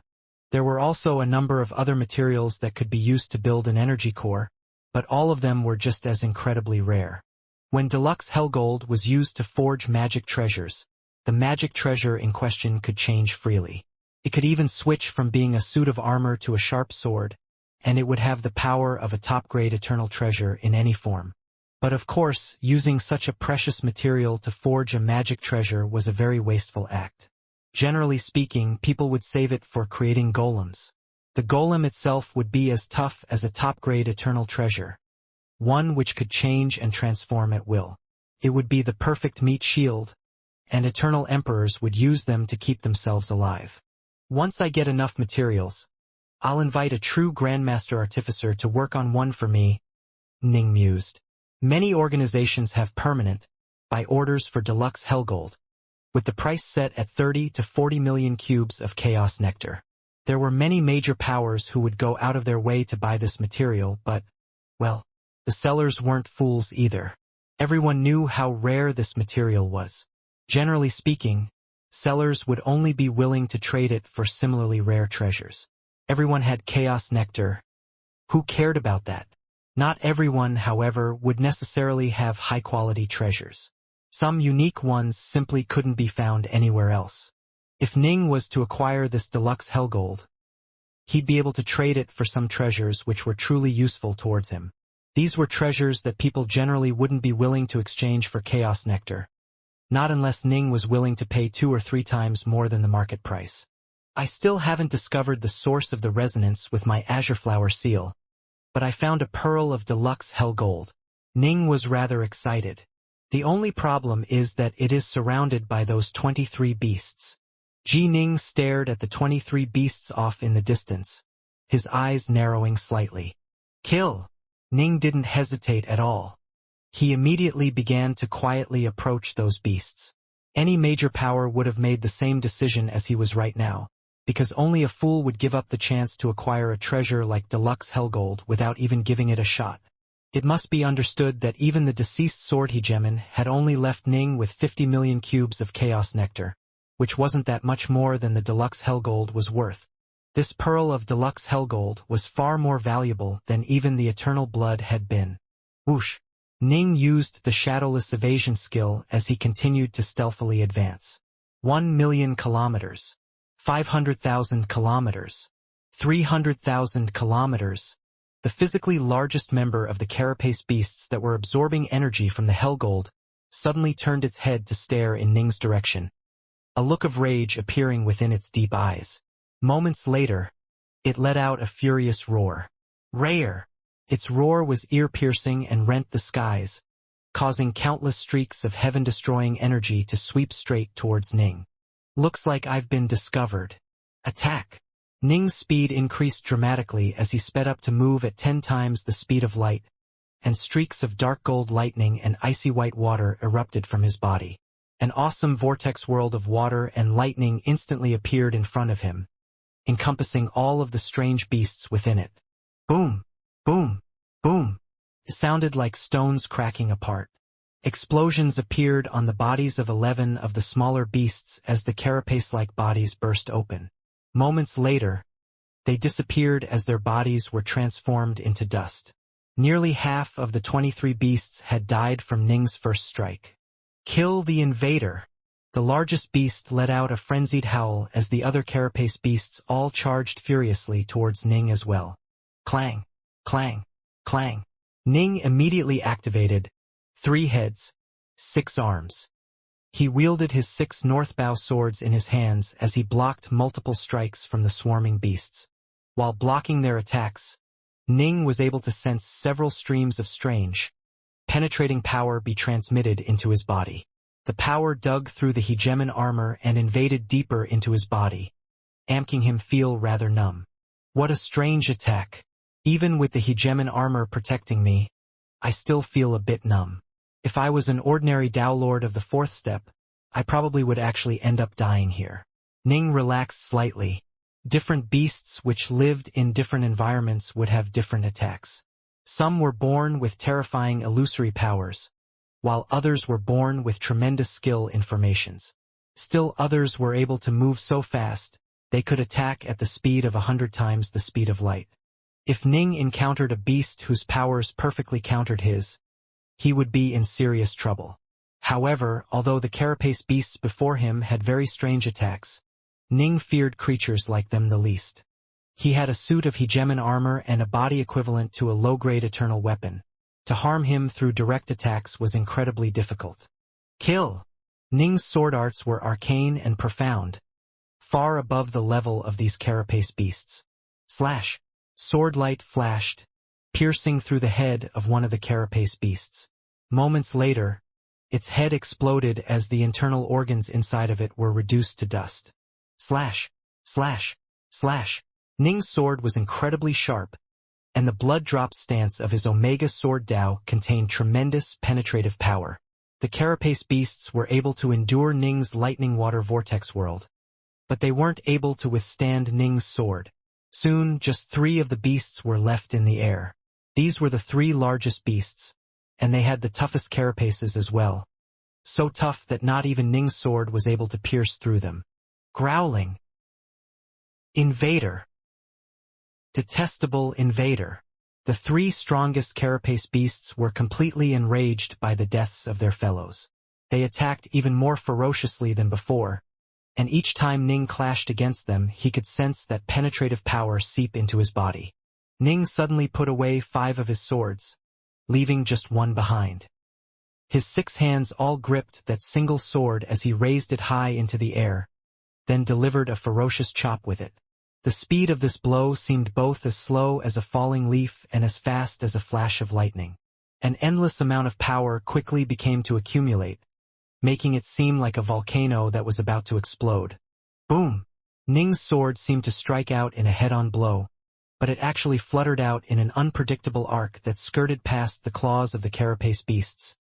There were also a number of other materials that could be used to build an energy core, but all of them were just as incredibly rare. When Deluxe Hellgold was used to forge magic treasures, the magic treasure in question could change freely. It could even switch from being a suit of armor to a sharp sword, and it would have the power of a top-grade eternal treasure in any form. But of course, using such a precious material to forge a magic treasure was a very wasteful act. Generally speaking, people would save it for creating golems. The golem itself would be as tough as a top-grade eternal treasure, one which could change and transform at will. It would be the perfect meat shield, and eternal emperors would use them to keep themselves alive. Once I get enough materials, I'll invite a true Grandmaster Artificer to work on one for me, Ning mused. Many organizations have permanent, by orders for Deluxe Hellgold, with the price set at 30 to 40 million cubes of Chaos Nectar. There were many major powers who would go out of their way to buy this material, but, well, the sellers weren't fools either. Everyone knew how rare this material was. Generally speaking, sellers would only be willing to trade it for similarly rare treasures. Everyone had Chaos Nectar. Who cared about that? Not everyone, however, would necessarily have high-quality treasures. Some unique ones simply couldn't be found anywhere else. If Ning was to acquire this deluxe Hellgold, he'd be able to trade it for some treasures which were truly useful towards him. These were treasures that people generally wouldn't be willing to exchange for Chaos Nectar, not unless Ning was willing to pay 2 or 3 times more than the market price. I still haven't discovered the source of the resonance with my Azure Flower seal, but I found a pearl of deluxe Hellgold. Ning was rather excited. The only problem is that it is surrounded by those 23 beasts. Ning stared at the 23 beasts off in the distance, his eyes narrowing slightly. Kill! Ning didn't hesitate at all. He immediately began to quietly approach those beasts. Any major power would have made the same decision as he was right now, because only a fool would give up the chance to acquire a treasure like deluxe Hellgold without even giving it a shot. It must be understood that even the deceased sword hegemon had only left Ning with 50 million cubes of Chaos Nectar, which wasn't that much more than the deluxe Hellgold was worth. This pearl of deluxe Hellgold was far more valuable than even the Eternal Blood had been. Whoosh! Ning used the shadowless evasion skill as he continued to stealthily advance. 1 million kilometers. 500,000 kilometers. 300,000 kilometers. The physically largest member of the carapace beasts that were absorbing energy from the Hellgold suddenly turned its head to stare in Ning's direction, a look of rage appearing within its deep eyes. Moments later, it let out a furious roar. Rare! Its roar was ear-piercing and rent the skies, causing countless streaks of heaven-destroying energy to sweep straight towards Ning. Looks like I've been discovered. Attack! Ning's speed increased dramatically as he sped up to move at 10 times the speed of light, and streaks of dark gold lightning and icy white water erupted from his body. An awesome vortex world of water and lightning instantly appeared in front of him, encompassing all of the strange beasts within it. Boom! Boom! Boom! It sounded like stones cracking apart. Explosions appeared on the bodies of 11 of the smaller beasts as the carapace-like bodies burst open. Moments later, they disappeared as their bodies were transformed into dust. Nearly half of the 23 beasts had died from Ning's first strike. Kill the invader! The largest beast let out a frenzied howl as the other carapace beasts all charged furiously towards Ning as well. Clang! Clang! Clang! Ning immediately activated 3 heads, 6 arms. He wielded his 6 northbow swords in his hands as he blocked multiple strikes from the swarming beasts. While blocking their attacks, Ning was able to sense several streams of strange, penetrating power be transmitted into his body. The power dug through the hegemon armor and invaded deeper into his body, making him feel rather numb. What a strange attack. Even with the hegemon armor protecting me, I still feel a bit numb. If I was an ordinary Tao Lord of the 4th step, I probably would actually end up dying here. Ning relaxed slightly. Different beasts which lived in different environments would have different attacks. Some were born with terrifying illusory powers, while others were born with tremendous skill in formations. Still others were able to move so fast, they could attack at the speed of 100 times the speed of light. If Ning encountered a beast whose powers perfectly countered his, he would be in serious trouble. However, although the carapace beasts before him had very strange attacks, Ning feared creatures like them the least. He had a suit of hegemon armor and a body equivalent to a low-grade eternal weapon. To harm him through direct attacks was incredibly difficult. Kill! Ning's sword arts were arcane and profound, far above the level of these carapace beasts. Slash! Sword light flashed, piercing through the head of one of the carapace beasts. Moments later, its head exploded as the internal organs inside of it were reduced to dust. Slash! Slash! Slash! Ning's sword was incredibly sharp, and the blood-drop stance of his Omega Sword Dao contained tremendous penetrative power. The carapace beasts were able to endure Ning's lightning water vortex world, but they weren't able to withstand Ning's sword. Soon, just 3 of the beasts were left in the air. These were the 3 largest beasts, and they had the toughest carapaces as well. So tough that not even Ning's sword was able to pierce through them. Growling. Invader. Detestable invader. The three strongest carapace beasts were completely enraged by the deaths of their fellows. They attacked even more ferociously than before, and each time Ning clashed against them, he could sense that penetrative power seep into his body. Ning suddenly put away 5 of his swords, leaving just one behind. His 6 hands all gripped that single sword as he raised it high into the air, then delivered a ferocious chop with it. The speed of this blow seemed both as slow as a falling leaf and as fast as a flash of lightning. An endless amount of power quickly began to accumulate, making it seem like a volcano that was about to explode. Boom! Ning's sword seemed to strike out in a head-on blow, but it actually fluttered out in an unpredictable arc that skirted past the claws of the carapace beasts,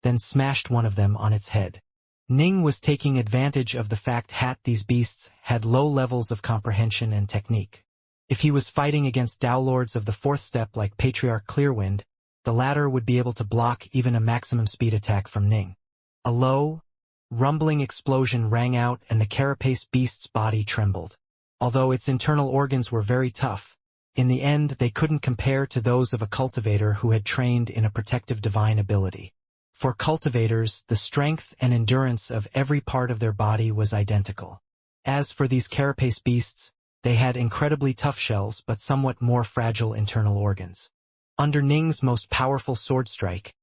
then smashed one of them on its head. Ning was taking advantage of the fact that these beasts had low levels of comprehension and technique. If he was fighting against Dowlords of the 4th step like Patriarch Clearwind, the latter would be able to block even a maximum speed attack from Ning. A low, rumbling explosion rang out and the carapace beast's body trembled. Although its internal organs were very tough, in the end they couldn't compare to those of a cultivator who had trained in a protective divine ability. For cultivators, the strength and endurance of every part of their body was identical. As for these carapace beasts, they had incredibly tough shells but somewhat more fragile internal organs. Under Ning's most powerful sword strike,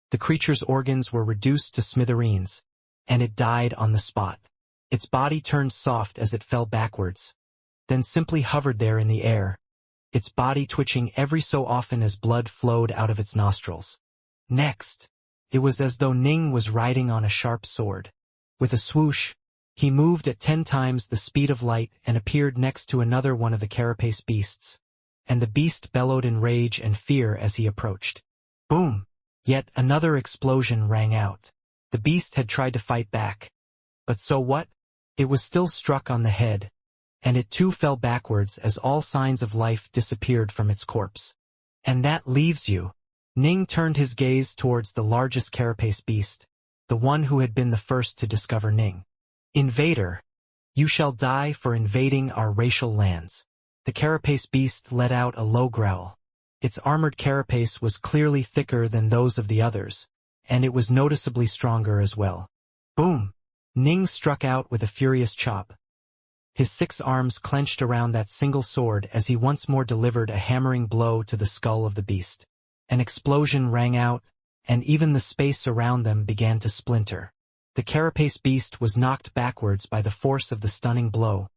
the creature's organs were reduced to smithereens, and it died on the spot. Its body turned soft as it fell backwards, then simply hovered there in the air, its body twitching every so often as blood flowed out of its nostrils. Next, it was as though Ning was riding on a sharp sword. With a swoosh, he moved at 10 times the speed of light and appeared next to another one of the carapace beasts, and the beast bellowed in rage and fear as he approached. Boom! Yet another explosion rang out. The beast had tried to fight back. But so what? It was still struck on the head, and it too fell backwards as all signs of life disappeared from its corpse. And that leaves you. Ning turned his gaze towards the largest carapace beast, the one who had been the first to discover Ning. Invader, you shall die for invading our racial lands. The carapace beast let out a low growl. Its armored carapace was clearly thicker than those of the others, and it was noticeably stronger as well. Boom! Ning struck out with a furious chop. His 6 arms clenched around that single sword as he once more delivered a hammering blow to the skull of the beast. An explosion rang out, and even the space around them began to splinter. The carapace beast was knocked backwards by the force of the stunning blow,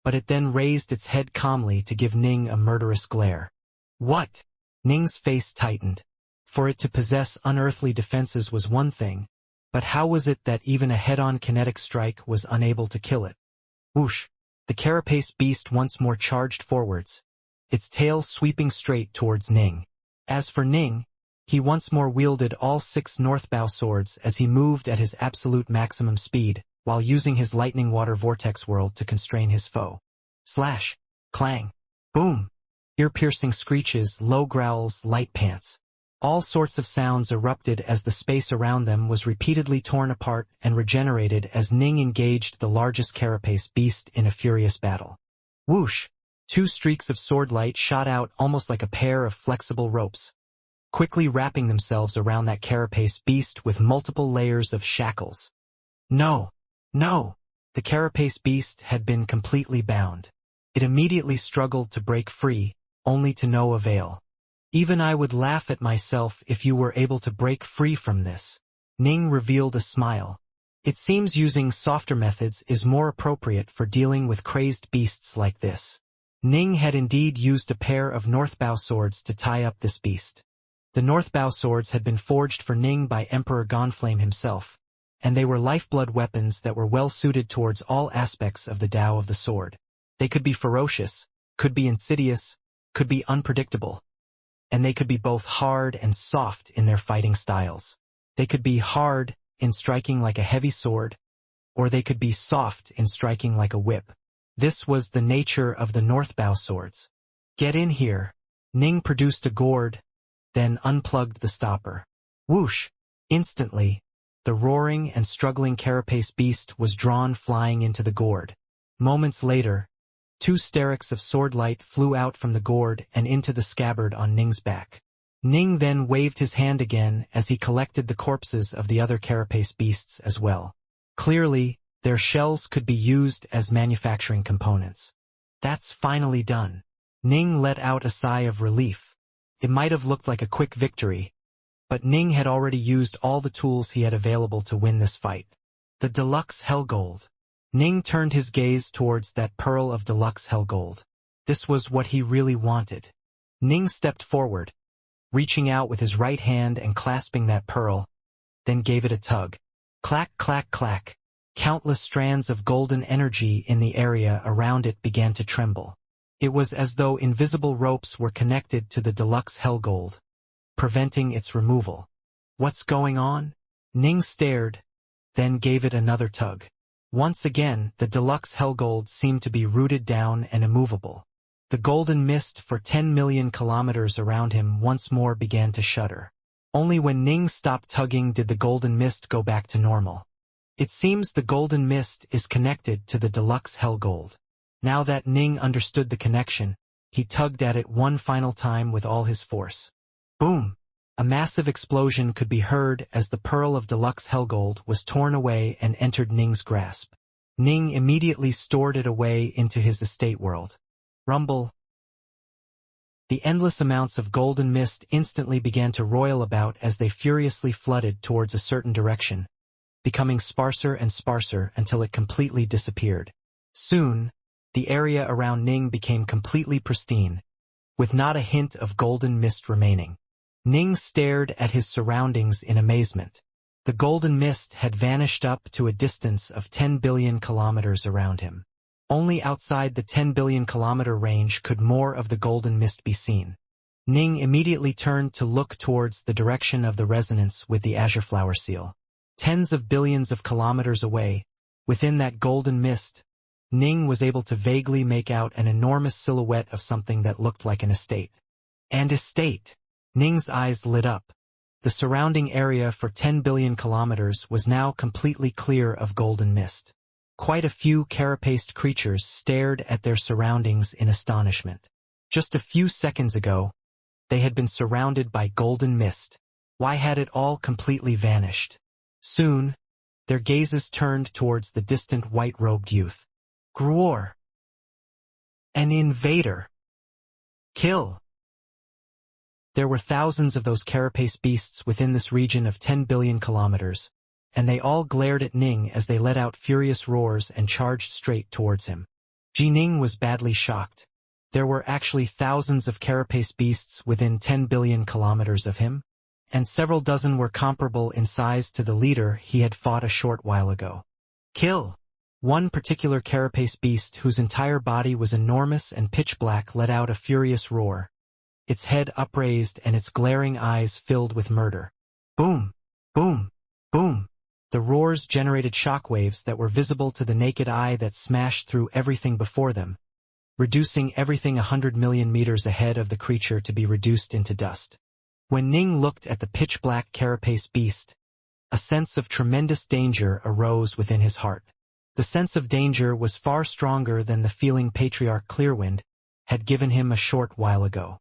but it then raised its head calmly to give Ning a murderous glare. What? Ning's face tightened. For it to possess unearthly defenses was one thing, but how was it that even a head-on kinetic strike was unable to kill it? Whoosh! The carapace beast once more charged forwards, its tail sweeping straight towards Ning. As for Ning, he once more wielded all 6 northbow swords as he moved at his absolute maximum speed, while using his lightning water vortex world to constrain his foe. Slash! Clang! Boom! Ear-piercing screeches, low growls, light pants. All sorts of sounds erupted as the space around them was repeatedly torn apart and regenerated as Ning engaged the largest carapace beast in a furious battle. Whoosh! 2 streaks of sword light shot out almost like a pair of flexible ropes, quickly wrapping themselves around that carapace beast with multiple layers of shackles. No! No! The carapace beast had been completely bound. It immediately struggled to break free, only to no avail. Even I would laugh at myself if you were able to break free from this. Ning revealed a smile. It seems using softer methods is more appropriate for dealing with crazed beasts like this. Ning had indeed used a pair of northbow swords to tie up this beast. The northbow swords had been forged for Ning by Emperor Gonflame himself, and they were lifeblood weapons that were well suited towards all aspects of the Tao of the sword. They could be ferocious, could be insidious, could be unpredictable, and they could be both hard and soft in their fighting styles. They could be hard in striking like a heavy sword, or they could be soft in striking like a whip. This was the nature of the northbow swords. Get in here. Ning produced a gourd, then unplugged the stopper. Whoosh! Instantly, the roaring and struggling carapace beast was drawn flying into the gourd. Moments later, 2 steraks of sword light flew out from the gourd and into the scabbard on Ning's back. Ning then waved his hand again as he collected the corpses of the other carapace beasts as well. Clearly, their shells could be used as manufacturing components. That's finally done. Ning let out a sigh of relief. It might have looked like a quick victory, but Ning had already used all the tools he had available to win this fight. The deluxe Hellgold. Ning turned his gaze towards that pearl of deluxe Hellgold. This was what he really wanted. Ning stepped forward, reaching out with his right hand and clasping that pearl, then gave it a tug. Clack, clack, clack. Countless strands of golden energy in the area around it began to tremble. It was as though invisible ropes were connected to the deluxe Hellgold, preventing its removal. What's going on? Ning stared, then gave it another tug. Once again, the deluxe Hellgold seemed to be rooted down and immovable. The golden mist for 10 million kilometers around him once more began to shudder. Only when Ning stopped tugging did the golden mist go back to normal. It seems the golden mist is connected to the deluxe Hellgold. Now that Ning understood the connection, he tugged at it one final time with all his force. Boom! A massive explosion could be heard as the pearl of deluxe Hellgold was torn away and entered Ning's grasp. Ning immediately stored it away into his estate world. Rumble. The endless amounts of golden mist instantly began to roil about as they furiously flooded towards a certain direction, becoming sparser and sparser until it completely disappeared. Soon, the area around Ning became completely pristine, with not a hint of golden mist remaining. Ning stared at his surroundings in amazement. The golden mist had vanished up to a distance of 10 billion kilometers around him. Only outside the 10 billion kilometer range could more of the golden mist be seen. Ning immediately turned to look towards the direction of the resonance with the azure flower seal. Tens of billions of kilometers away, within that golden mist, Ning was able to vaguely make out an enormous silhouette of something that looked like an estate. An estate! Ning's eyes lit up. The surrounding area for 10 billion kilometers was now completely clear of golden mist. Quite a few carapaced creatures stared at their surroundings in astonishment. Just a few seconds ago, they had been surrounded by golden mist. Why had it all completely vanished? Soon, their gazes turned towards the distant white-robed youth. Gruor! An invader! Kill! There were thousands of those carapace beasts within this region of 10 billion kilometers, and they all glared at Ning as they let out furious roars and charged straight towards him. Ning was badly shocked. There were actually thousands of carapace beasts within 10 billion kilometers of him, and several dozen were comparable in size to the leader he had fought a short while ago. Kill! One particular carapace beast whose entire body was enormous and pitch black let out a furious roar, its head upraised and its glaring eyes filled with murder. Boom! Boom! Boom! The roars generated shockwaves that were visible to the naked eye that smashed through everything before them, reducing everything 100 million meters ahead of the creature to be reduced into dust. When Ning looked at the pitch-black carapace beast, a sense of tremendous danger arose within his heart. The sense of danger was far stronger than the feeling Patriarch Clearwind had given him a short while ago.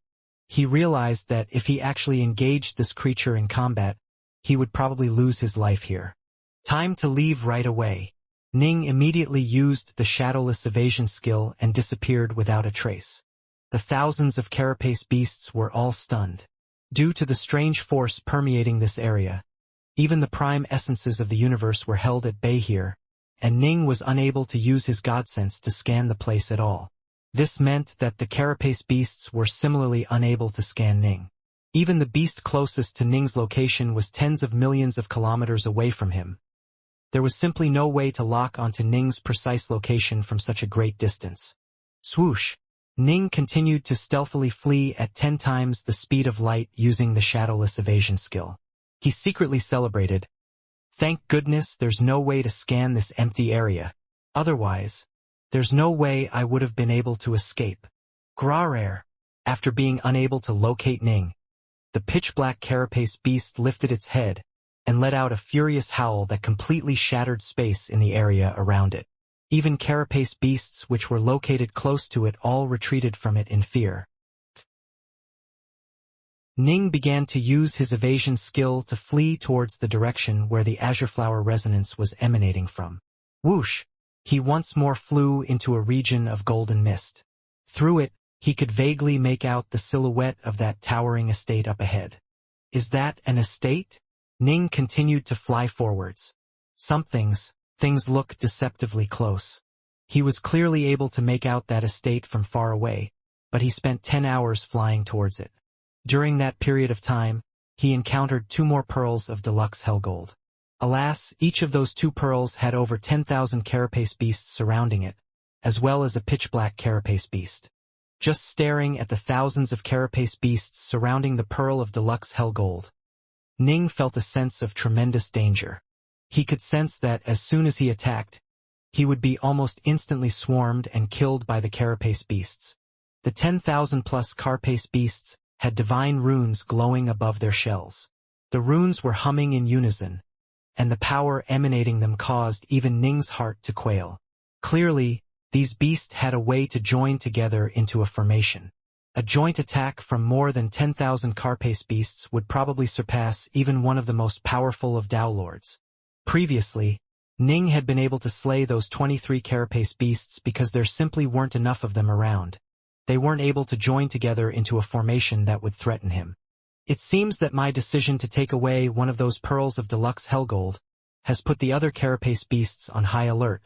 He realized that if he actually engaged this creature in combat, he would probably lose his life here. Time to leave right away. Ning immediately used the shadowless evasion skill and disappeared without a trace. The thousands of carapace beasts were all stunned. Due to the strange force permeating this area, even the prime essences of the universe were held at bay here, and Ning was unable to use his god sense to scan the place at all. This meant that the carapace beasts were similarly unable to scan Ning. Even the beast closest to Ning's location was tens of millions of kilometers away from him. There was simply no way to lock onto Ning's precise location from such a great distance. Swoosh! Ning continued to stealthily flee at 10 times the speed of light using the shadowless evasion skill. He secretly celebrated. Thank goodness there's no way to scan this empty area. Otherwise, there's no way I would have been able to escape. Grarer! After being unable to locate Ning, the pitch-black carapace beast lifted its head and let out a furious howl that completely shattered space in the area around it. Even carapace beasts which were located close to it all retreated from it in fear. Ning began to use his evasion skill to flee towards the direction where the azure flower resonance was emanating from. Whoosh! He once more flew into a region of golden mist. Through it, he could vaguely make out the silhouette of that towering estate up ahead. Is that an estate? Ning continued to fly forwards. Things look deceptively close. He was clearly able to make out that estate from far away, but he spent 10 hours flying towards it. During that period of time, he encountered 2 more pearls of deluxe hellgold. Alas, each of those 2 pearls had over 10,000 carapace beasts surrounding it, as well as a pitch-black carapace beast. Just staring at the thousands of carapace beasts surrounding the pearl of deluxe hellgold, Ning felt a sense of tremendous danger. He could sense that as soon as he attacked, he would be almost instantly swarmed and killed by the carapace beasts. The 10,000-plus carapace beasts had divine runes glowing above their shells. The runes were humming in unison, and the power emanating them caused even Ning's heart to quail. Clearly, these beasts had a way to join together into a formation. A joint attack from more than 10,000 carapace beasts would probably surpass even one of the most powerful of Dao Lords. Previously, Ning had been able to slay those 23 carapace beasts because there simply weren't enough of them around. They weren't able to join together into a formation that would threaten him. It seems that my decision to take away one of those pearls of deluxe hellgold has put the other carapace beasts on high alert,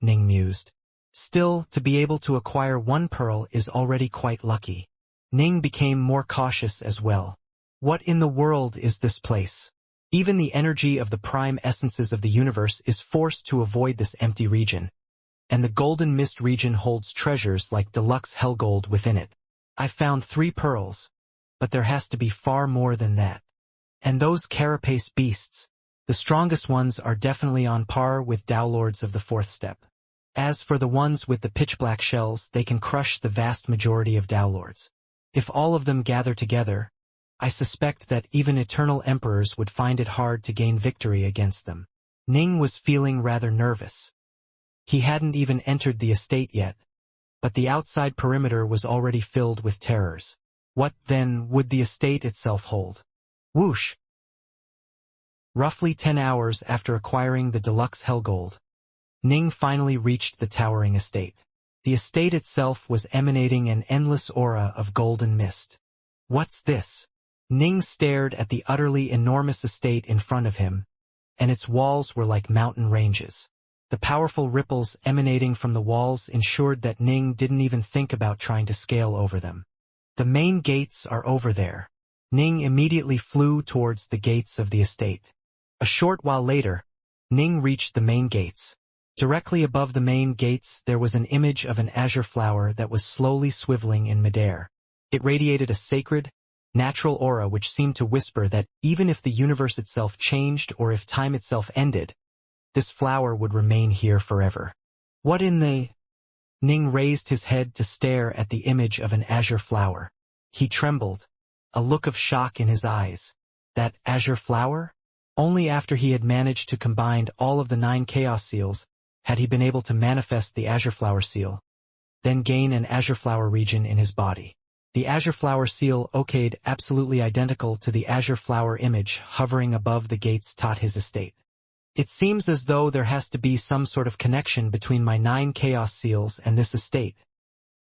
Ning mused. Still, to be able to acquire 1 pearl is already quite lucky. Ning became more cautious as well. What in the world is this place? Even the energy of the prime essences of the universe is forced to avoid this empty region. And the Golden Mist region holds treasures like deluxe hellgold within it. I found 3 pearls, but there has to be far more than that. And those carapace beasts, the strongest ones are definitely on par with Dao Lords of the 4th step. As for the ones with the pitch-black shells, they can crush the vast majority of Dao Lords. If all of them gather together, I suspect that even eternal emperors would find it hard to gain victory against them. Ning was feeling rather nervous. He hadn't even entered the estate yet, but the outside perimeter was already filled with terrors. What, then, would the estate itself hold? Whoosh! Roughly 10 hours after acquiring the deluxe hellgold, Ning finally reached the towering estate. The estate itself was emanating an endless aura of golden mist. What's this? Ning stared at the utterly enormous estate in front of him, and its walls were like mountain ranges. The powerful ripples emanating from the walls ensured that Ning didn't even think about trying to scale over them. The main gates are over there. Ning immediately flew towards the gates of the estate. A short while later, Ning reached the main gates. Directly above the main gates there was an image of an azure flower that was slowly swiveling in midair. It radiated a sacred, natural aura which seemed to whisper that even if the universe itself changed or if time itself ended, this flower would remain here forever. What in the... Ning raised his head to stare at the image of an azure flower. He trembled, a look of shock in his eyes. That azure flower? Only after he had managed to combine all of the 9 chaos seals had he been able to manifest the azure flower seal, then gain an azure flower region in his body. The azure flower seal okayed absolutely identical to the azure flower image hovering above the gates taught his estate. It seems as though there has to be some sort of connection between my 9 chaos seals and this estate,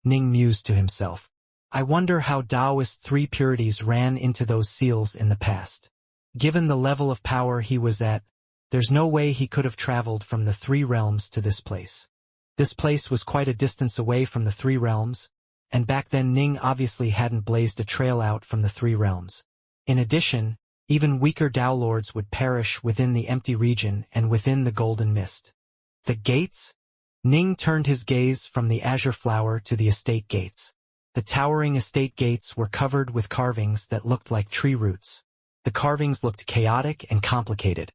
Ning mused to himself. I wonder how Taoist 3 purities ran into those seals in the past. Given the level of power he was at, there's no way he could have traveled from the 3 realms to this place. This place was quite a distance away from the 3 realms, and back then Ning obviously hadn't blazed a trail out from the 3 realms. In addition, even weaker Dao Lords would perish within the empty region and within the golden mist. The gates? Ning turned his gaze from the azure flower to the estate gates. The towering estate gates were covered with carvings that looked like tree roots. The carvings looked chaotic and complicated.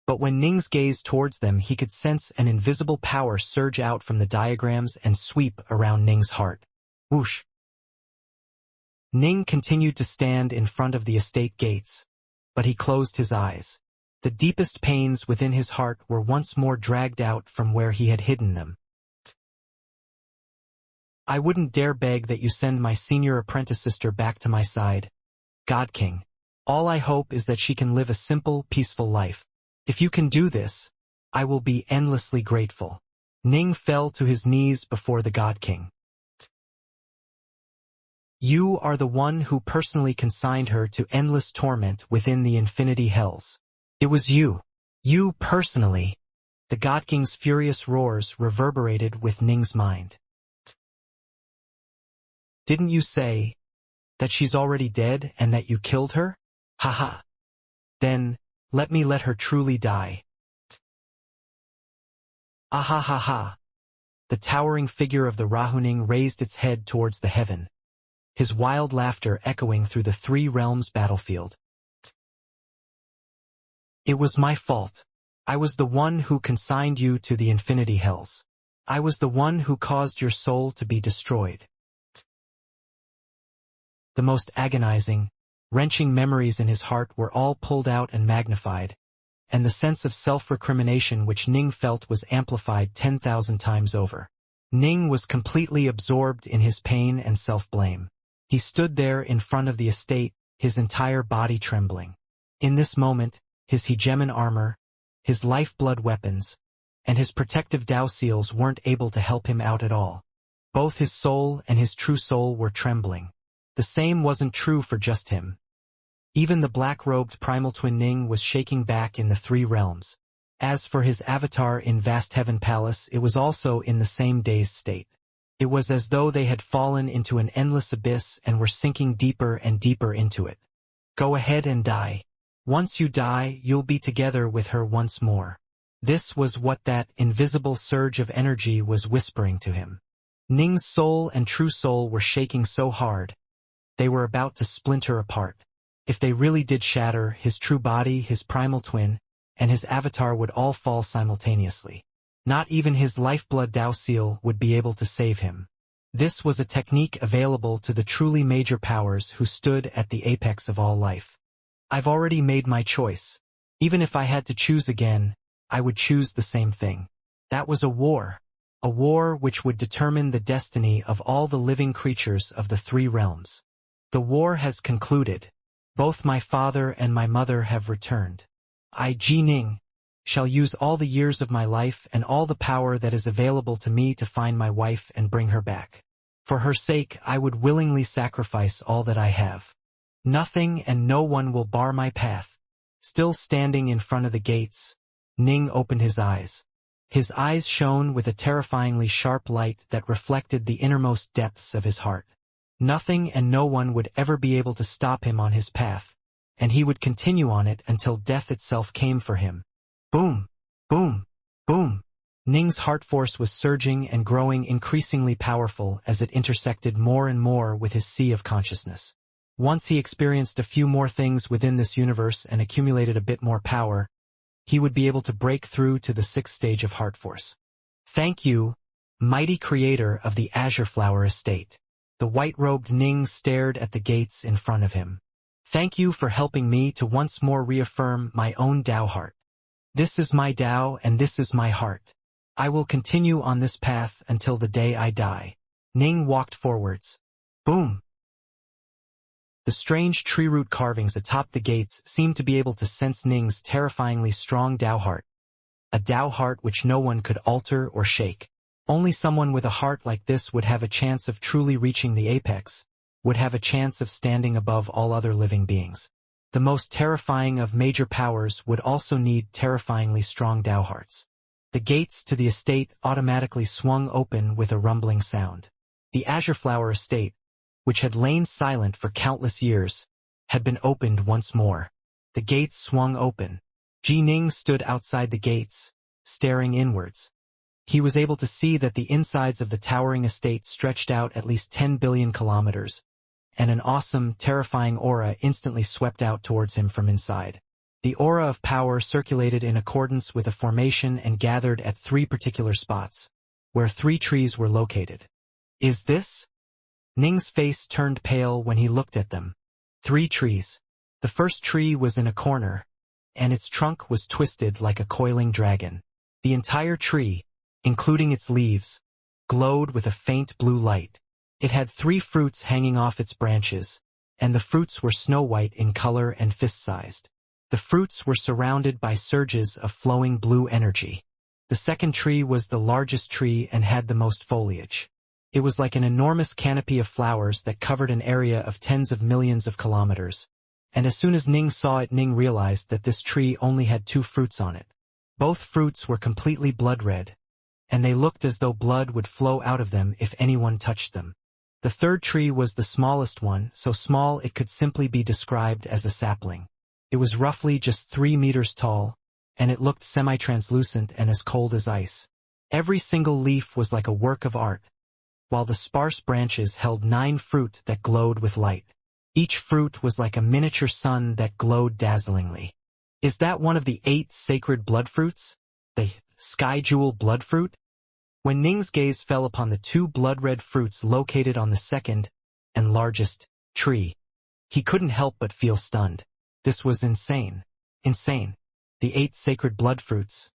But when Ning's gazed towards them, he could sense an invisible power surge out from the diagrams and sweep around Ning's heart. Whoosh! Ning continued to stand in front of the estate gates, but he closed his eyes. The deepest pains within his heart were once more dragged out from where he had hidden them. I wouldn't dare beg that you send my senior apprentice sister back to my side, God King. All I hope is that she can live a simple, peaceful life. If you can do this, I will be endlessly grateful. Ning fell to his knees before the God King. You are the one who personally consigned her to endless torment within the infinity hells. It was you. You personally. The God King's furious roars reverberated with Ning's mind. Didn't you say that she's already dead and that you killed her? Haha. Then, let me let her truly die. Ahahaha. The towering figure of the Rahuning raised its head towards the heaven, his wild laughter echoing through the three realms battlefield. It was my fault. I was the one who consigned you to the infinity hells. I was the one who caused your soul to be destroyed. The most agonizing, wrenching memories in his heart were all pulled out and magnified, and the sense of self-recrimination which Ning felt was amplified 10,000 times over. Ning was completely absorbed in his pain and self-blame. He stood there in front of the estate, his entire body trembling. In this moment, his hegemon armor, his lifeblood weapons, and his protective Dao seals weren't able to help him out at all. Both his soul and his true soul were trembling. The same wasn't true for just him. Even the black-robed primal twin Ning was shaking back in the three realms. As for his avatar in Vast Heaven Palace, it was also in the same dazed state. It was as though they had fallen into an endless abyss and were sinking deeper and deeper into it. Go ahead and die. Once you die, you'll be together with her once more. This was what that invisible surge of energy was whispering to him. Ning's soul and true soul were shaking so hard, they were about to splinter apart. If they really did shatter, his true body, his primal twin, and his avatar would all fall simultaneously. Not even his lifeblood Dao seal would be able to save him. This was a technique available to the truly major powers who stood at the apex of all life. I've already made my choice. Even if I had to choose again, I would choose the same thing. That was a war which would determine the destiny of all the living creatures of the three realms. The war has concluded. Both my father and my mother have returned. I, Ji Ning, shall use all the years of my life and all the power that is available to me to find my wife and bring her back. For her sake, I would willingly sacrifice all that I have. Nothing and no one will bar my path. Still standing in front of the gates, Ning opened his eyes. His eyes shone with a terrifyingly sharp light that reflected the innermost depths of his heart. Nothing and no one would ever be able to stop him on his path, and he would continue on it until death itself came for him. Boom! Boom! Boom! Ning's heart force was surging and growing increasingly powerful as it intersected more and more with his sea of consciousness. Once he experienced a few more things within this universe and accumulated a bit more power, he would be able to break through to the sixth stage of heart force. Thank you, mighty creator of the Azure Flower Estate. The white-robed Ning stared at the gates in front of him. Thank you for helping me to once more reaffirm my own Dao heart. This is my Dao and this is my heart. I will continue on this path until the day I die. Ning walked forwards. Boom! The strange tree root carvings atop the gates seemed to be able to sense Ning's terrifyingly strong Dao heart. A Dao heart which no one could alter or shake. Only someone with a heart like this would have a chance of truly reaching the apex, would have a chance of standing above all other living beings. The most terrifying of major powers would also need terrifyingly strong Dao hearts. The gates to the estate automatically swung open with a rumbling sound. The Azure Flower Estate, which had lain silent for countless years, had been opened once more. The gates swung open. Ji Ning stood outside the gates, staring inwards. He was able to see that the insides of the towering estate stretched out at least 10 billion kilometers, and an awesome, terrifying aura instantly swept out towards him from inside. The aura of power circulated in accordance with a formation and gathered at three particular spots, where three trees were located. Is this? Ning's face turned pale when he looked at them. 3 trees. The first tree was in a corner, and its trunk was twisted like a coiling dragon. The entire tree, including its leaves, glowed with a faint blue light. It had 3 fruits hanging off its branches, and the fruits were snow-white in color and fist-sized. The fruits were surrounded by surges of flowing blue energy. The second tree was the largest tree and had the most foliage. It was like an enormous canopy of flowers that covered an area of tens of millions of kilometers. And as soon as Ning saw it, Ning realized that this tree only had 2 fruits on it. Both fruits were completely blood-red, and they looked as though blood would flow out of them if anyone touched them. The third tree was the smallest one, so small it could simply be described as a sapling. It was roughly just 3 meters tall, and it looked semi-translucent and as cold as ice. Every single leaf was like a work of art, while the sparse branches held 9 fruit that glowed with light. Each fruit was like a miniature sun that glowed dazzlingly. Is that one of the 8 sacred blood fruits? The sky jewel blood fruit? When Ning's gaze fell upon the 2 blood-red fruits located on the second and largest tree, he couldn't help but feel stunned. This was insane. Insane. The 8 sacred blood fruits.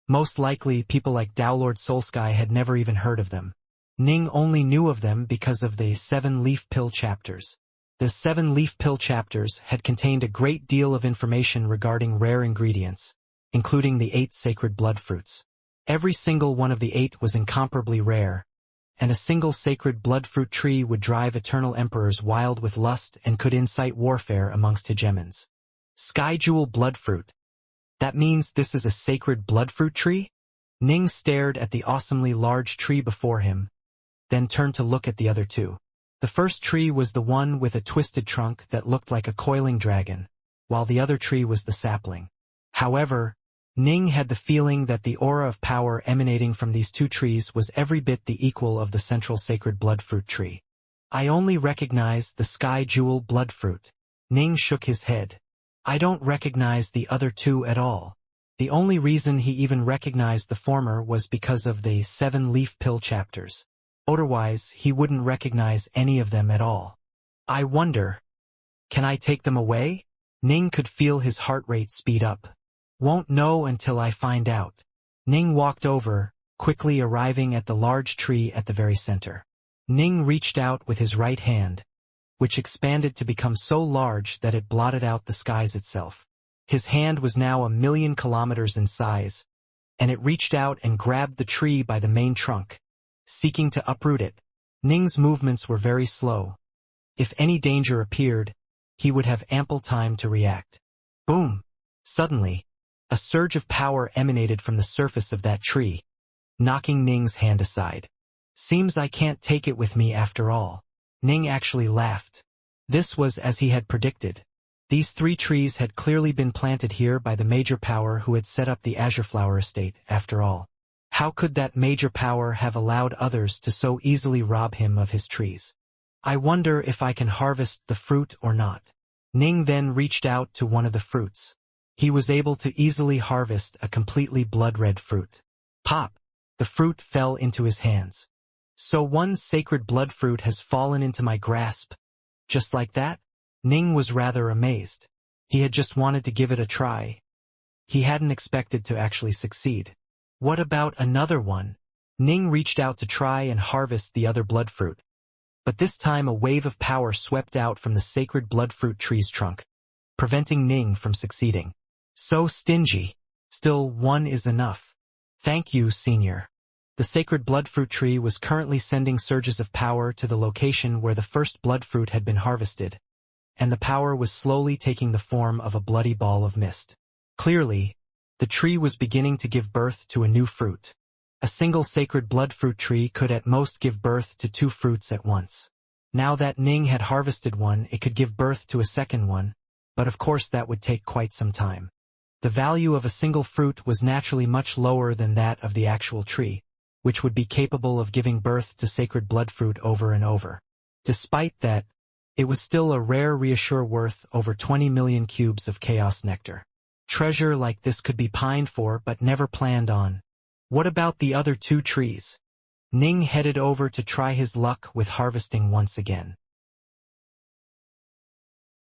Most likely, people like Downlord Soulsky had never even heard of them. Ning only knew of them because of the 7-leaf pill chapters. The 7-leaf pill chapters had contained a great deal of information regarding rare ingredients, including the 8 sacred blood fruits. Every single one of the 8 was incomparably rare, and a single sacred blood fruit tree would drive eternal emperors wild with lust and could incite warfare amongst hegemons. Sky jewel blood fruit. That means this is a sacred blood fruit tree? Ning stared at the awesomely large tree before him, then turned to look at the other 2. The first tree was the one with a twisted trunk that looked like a coiling dragon, while the other tree was the sapling. However, Ning had the feeling that the aura of power emanating from these 2 trees was every bit the equal of the central sacred blood fruit tree. I only recognize the sky jewel blood fruit. Ning shook his head. I don't recognize the other 2 at all. The only reason he even recognized the former was because of the 7-leaf pill chapters. Otherwise, he wouldn't recognize any of them at all. I wonder, can I take them away? Ning could feel his heart rate speed up. Won't know until I find out. Ning walked over, quickly arriving at the large tree at the very center. Ning reached out with his right hand, which expanded to become so large that it blotted out the skies itself. His hand was now 1,000,000 kilometers in size, and it reached out and grabbed the tree by the main trunk, seeking to uproot it. Ning's movements were very slow. If any danger appeared, he would have ample time to react. Boom! Suddenly, a surge of power emanated from the surface of that tree, knocking Ning's hand aside. Seems I can't take it with me after all. Ning actually laughed. This was as he had predicted. These 3 trees had clearly been planted here by the major power who had set up the Azure Flower Estate, after all. How could that major power have allowed others to so easily rob him of his trees? I wonder if I can harvest the fruit or not. Ning then reached out to one of the fruits. He was able to easily harvest a completely blood-red fruit. Pop! The fruit fell into his hands. So one sacred blood fruit has fallen into my grasp. Just like that? Ning was rather amazed. He had just wanted to give it a try. He hadn't expected to actually succeed. What about another one? Ning reached out to try and harvest the other blood fruit. But this time a wave of power swept out from the sacred blood fruit tree's trunk, preventing Ning from succeeding. So stingy. Still, one is enough. Thank you, Senior. The sacred blood fruit tree was currently sending surges of power to the location where the first blood fruit had been harvested, and the power was slowly taking the form of a bloody ball of mist. Clearly, the tree was beginning to give birth to a new fruit. A single sacred blood fruit tree could at most give birth to 2 fruits at once. Now that Ning had harvested one, it could give birth to a second one, but of course that would take quite some time. The value of a single fruit was naturally much lower than that of the actual tree, which would be capable of giving birth to sacred blood fruit over and over. Despite that, it was still a rare reassure worth over 20 million cubes of chaos nectar. Treasure like this could be pined for but never planned on. What about the other 2 trees? Ning headed over to try his luck with harvesting once again.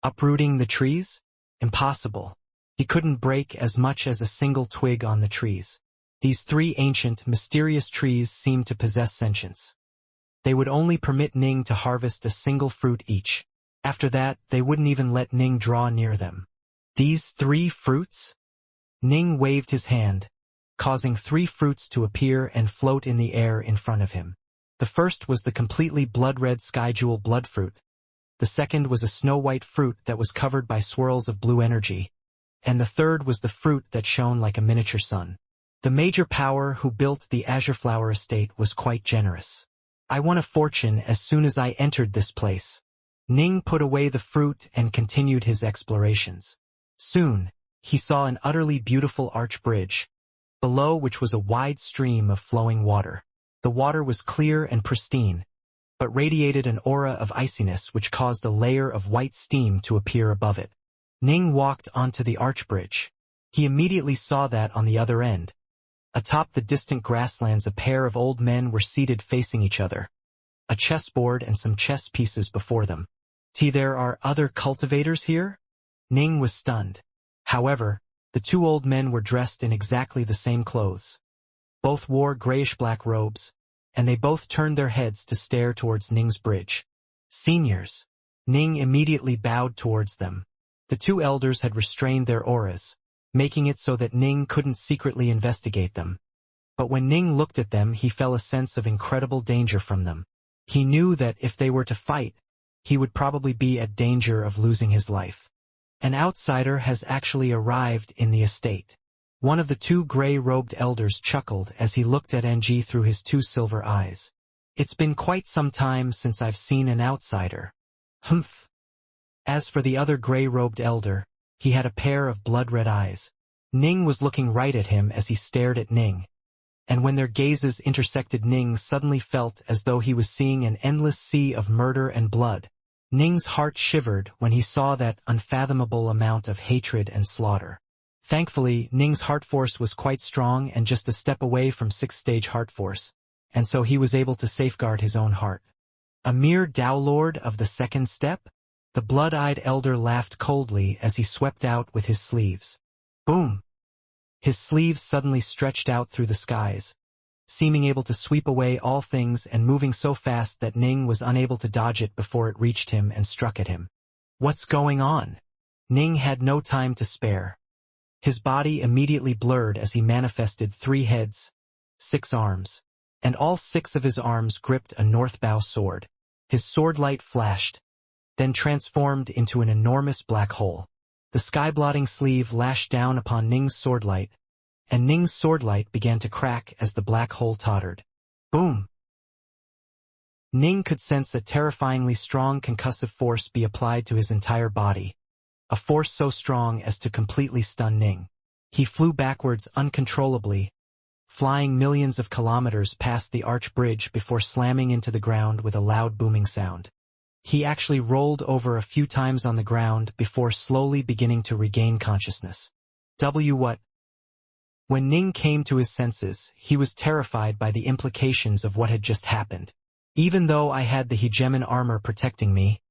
Uprooting the trees? Impossible. He couldn't break as much as a single twig on the trees. These 3 ancient, mysterious trees seemed to possess sentience. They would only permit Ning to harvest a single fruit each. After that, they wouldn't even let Ning draw near them. These 3 fruits? Ning waved his hand, causing 3 fruits to appear and float in the air in front of him. The first was the completely blood-red sky jewel blood fruit. The second was a snow-white fruit that was covered by swirls of blue energy. And the third was the fruit that shone like a miniature sun. The major power who built the Azure Flower Estate was quite generous. I won a fortune as soon as I entered this place. Ning put away the fruit and continued his explorations. Soon, he saw an utterly beautiful arch bridge, below which was a wide stream of flowing water. The water was clear and pristine, but radiated an aura of iciness which caused a layer of white steam to appear above it. Ning walked onto the arch bridge. He immediately saw that on the other end, atop the distant grasslands, a pair of old men were seated facing each other, a chessboard and some chess pieces before them. There are other cultivators here? Ning was stunned. However, the 2 old men were dressed in exactly the same clothes. Both wore grayish-black robes, and they both turned their heads to stare towards Ning's bridge. Seniors. Ning immediately bowed towards them. The 2 elders had restrained their auras, making it so that Ning couldn't secretly investigate them. But when Ning looked at them, he felt a sense of incredible danger from them. He knew that if they were to fight, he would probably be at danger of losing his life. An outsider has actually arrived in the estate. One of the 2 gray-robed elders chuckled as he looked at NG through his 2 silver eyes. It's been quite some time since I've seen an outsider. Humph. As for the other gray-robed elder, he had a pair of blood-red eyes. Ning was looking right at him as he stared at Ning. And when their gazes intersected, Ning suddenly felt as though he was seeing an endless sea of murder and blood. Ning's heart shivered when he saw that unfathomable amount of hatred and slaughter. Thankfully, Ning's heart force was quite strong and just a step away from 6th-stage heart force, and so he was able to safeguard his own heart. A mere Tao Lord of the 2nd step? The blood-eyed elder laughed coldly as he swept out with his sleeves. Boom! His sleeves suddenly stretched out through the skies, seeming able to sweep away all things and moving so fast that Ning was unable to dodge it before it reached him and struck at him. What's going on? Ning had no time to spare. His body immediately blurred as he manifested 3 heads, 6 arms, and all 6 of his arms gripped a northbow sword. His sword light flashed, then transformed into an enormous black hole. The sky-blotting sleeve lashed down upon Ning's swordlight, and Ning's swordlight began to crack as the black hole tottered. Boom! Ning could sense a terrifyingly strong concussive force be applied to his entire body, a force so strong as to completely stun Ning. He flew backwards uncontrollably, flying millions of kilometers past the arch bridge before slamming into the ground with a loud booming sound. He actually rolled over a few times on the ground before slowly beginning to regain consciousness. What? When Ning came to his senses, he was terrified by the implications of what had just happened. Even though I had the hegemon armor protecting me,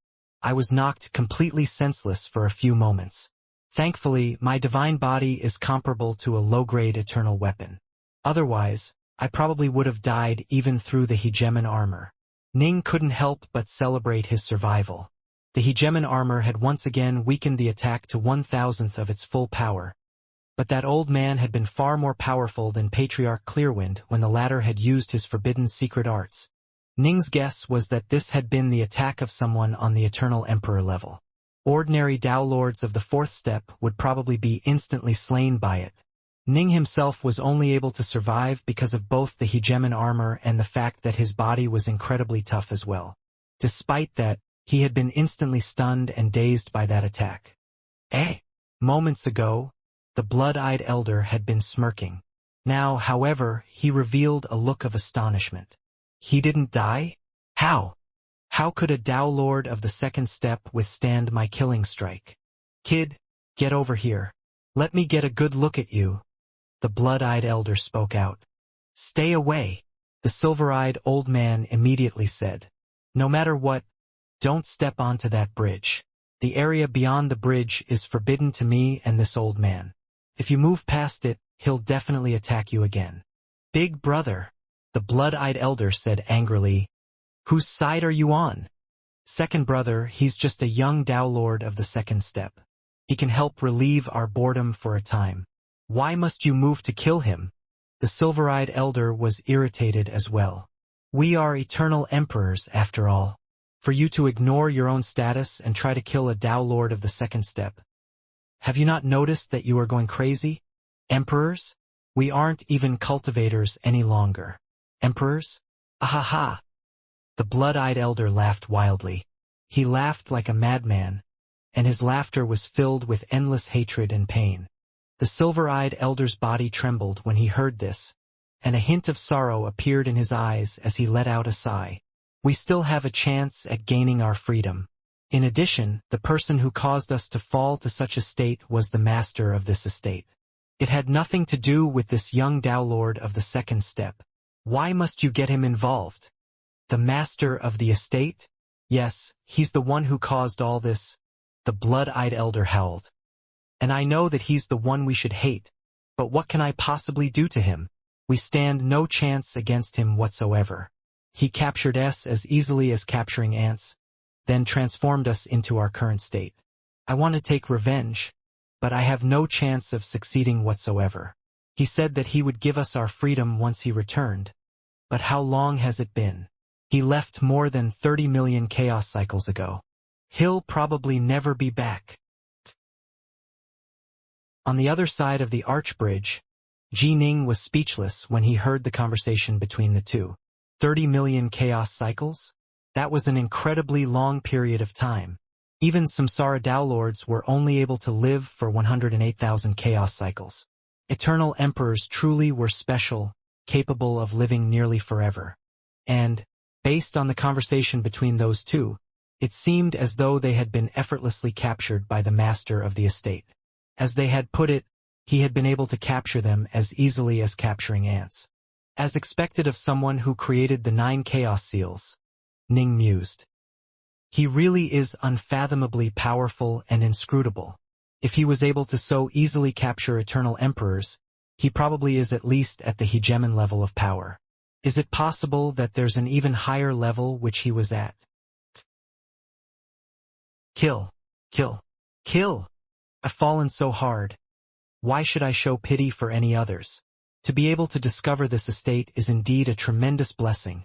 I was knocked completely senseless for a few moments. Thankfully, my divine body is comparable to a low-grade eternal weapon. Otherwise, I probably would have died even through the hegemon armor. Ning couldn't help but celebrate his survival. The hegemon armor had once again weakened the attack to 1,000th of its full power. But that old man had been far more powerful than Patriarch Clearwind when the latter had used his forbidden secret arts. Ning's guess was that this had been the attack of someone on the Eternal Emperor level. Ordinary Tao Lords of the 4th step would probably be instantly slain by it. Ning himself was only able to survive because of both the hegemon armor and the fact that his body was incredibly tough as well. Despite that, he had been instantly stunned and dazed by that attack. Moments ago, the blood-eyed elder had been smirking. Now, however, he revealed a look of astonishment. He didn't die? How? How could a Tao Lord of the 2nd step withstand my killing strike? Kid, get over here. Let me get a good look at you. The blood-eyed elder spoke out. Stay away, the silver-eyed old man immediately said. No matter what, don't step onto that bridge. The area beyond the bridge is forbidden to me and this old man. If you move past it, he'll definitely attack you again. Big brother, the blood-eyed elder said angrily. Whose side are you on? Second brother, he's just a young Tao Lord of the second step. He can help relieve our boredom for a time. Why must you move to kill him? The silver-eyed elder was irritated as well. We are eternal emperors, after all. For you to ignore your own status and try to kill a Tao Lord of the second step. Have you not noticed that you are going crazy? Emperors? We aren't even cultivators any longer. Emperors? Ahaha! The blood-eyed elder laughed wildly. He laughed like a madman, and his laughter was filled with endless hatred and pain. The silver-eyed elder's body trembled when he heard this, and a hint of sorrow appeared in his eyes as he let out a sigh. We still have a chance at gaining our freedom. In addition, the person who caused us to fall to such a state was the master of this estate. It had nothing to do with this young Tao Lord of the second step. Why must you get him involved? The master of the estate? Yes, he's the one who caused all this, the blood-eyed elder howled. And I know that he's the one we should hate, but what can I possibly do to him? We stand no chance against him whatsoever. He captured us as easily as capturing ants, then transformed us into our current state. I want to take revenge, but I have no chance of succeeding whatsoever. He said that he would give us our freedom once he returned. But how long has it been? He left more than 30 million chaos cycles ago. He'll probably never be back. On the other side of the arch bridge, Ji Ning was speechless when he heard the conversation between the two. 30 million chaos cycles? That was an incredibly long period of time. Even Samsara Tao Lords were only able to live for 108,000 chaos cycles. Eternal emperors truly were special, capable of living nearly forever. And, based on the conversation between those two, it seemed as though they had been effortlessly captured by the master of the estate. As they had put it, he had been able to capture them as easily as capturing ants. As expected of someone who created the 9 chaos seals, Ning mused. He really is unfathomably powerful and inscrutable. If he was able to so easily capture eternal emperors, he probably is at least at the hegemon level of power. Is it possible that there's an even higher level which he was at? Kill. Kill. Kill! I've fallen so hard. Why should I show pity for any others? To be able to discover this estate is indeed a tremendous blessing.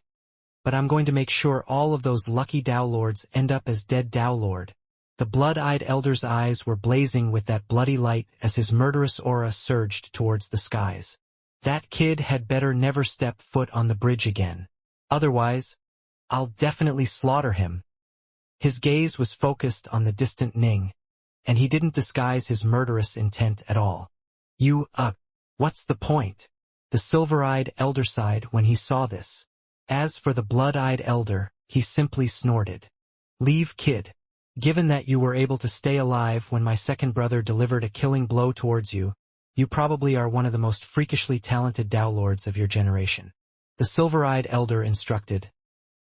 But I'm going to make sure all of those lucky Tao Lords end up as dead Tao Lord. The blood-eyed elder's eyes were blazing with that bloody light as his murderous aura surged towards the skies. That kid had better never step foot on the bridge again. Otherwise, I'll definitely slaughter him. His gaze was focused on the distant Ning, and he didn't disguise his murderous intent at all. What's the point? The silver-eyed elder sighed when he saw this. As for the blood-eyed elder, he simply snorted. Leave, kid. Given that you were able to stay alive when my second brother delivered a killing blow towards you, you probably are one of the most freakishly talented Tao Lords of your generation. The silver-eyed elder instructed.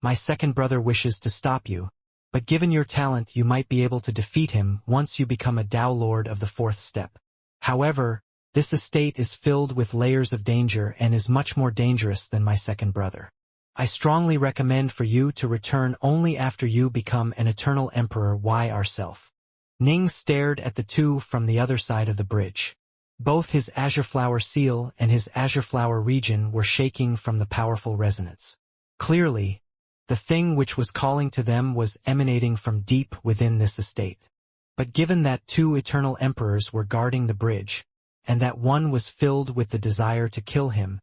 My second brother wishes to stop you, but given your talent you might be able to defeat him once you become a Tao Lord of the 4th step. However, this estate is filled with layers of danger and is much more dangerous than my second brother. I strongly recommend for you to return only after you become an eternal emperor ourself. Ning stared at the two from the other side of the bridge. Both his azure flower seal and his azure flower region were shaking from the powerful resonance. Clearly, the thing which was calling to them was emanating from deep within this estate. But given that 2 eternal emperors were guarding the bridge, and that one was filled with the desire to kill him,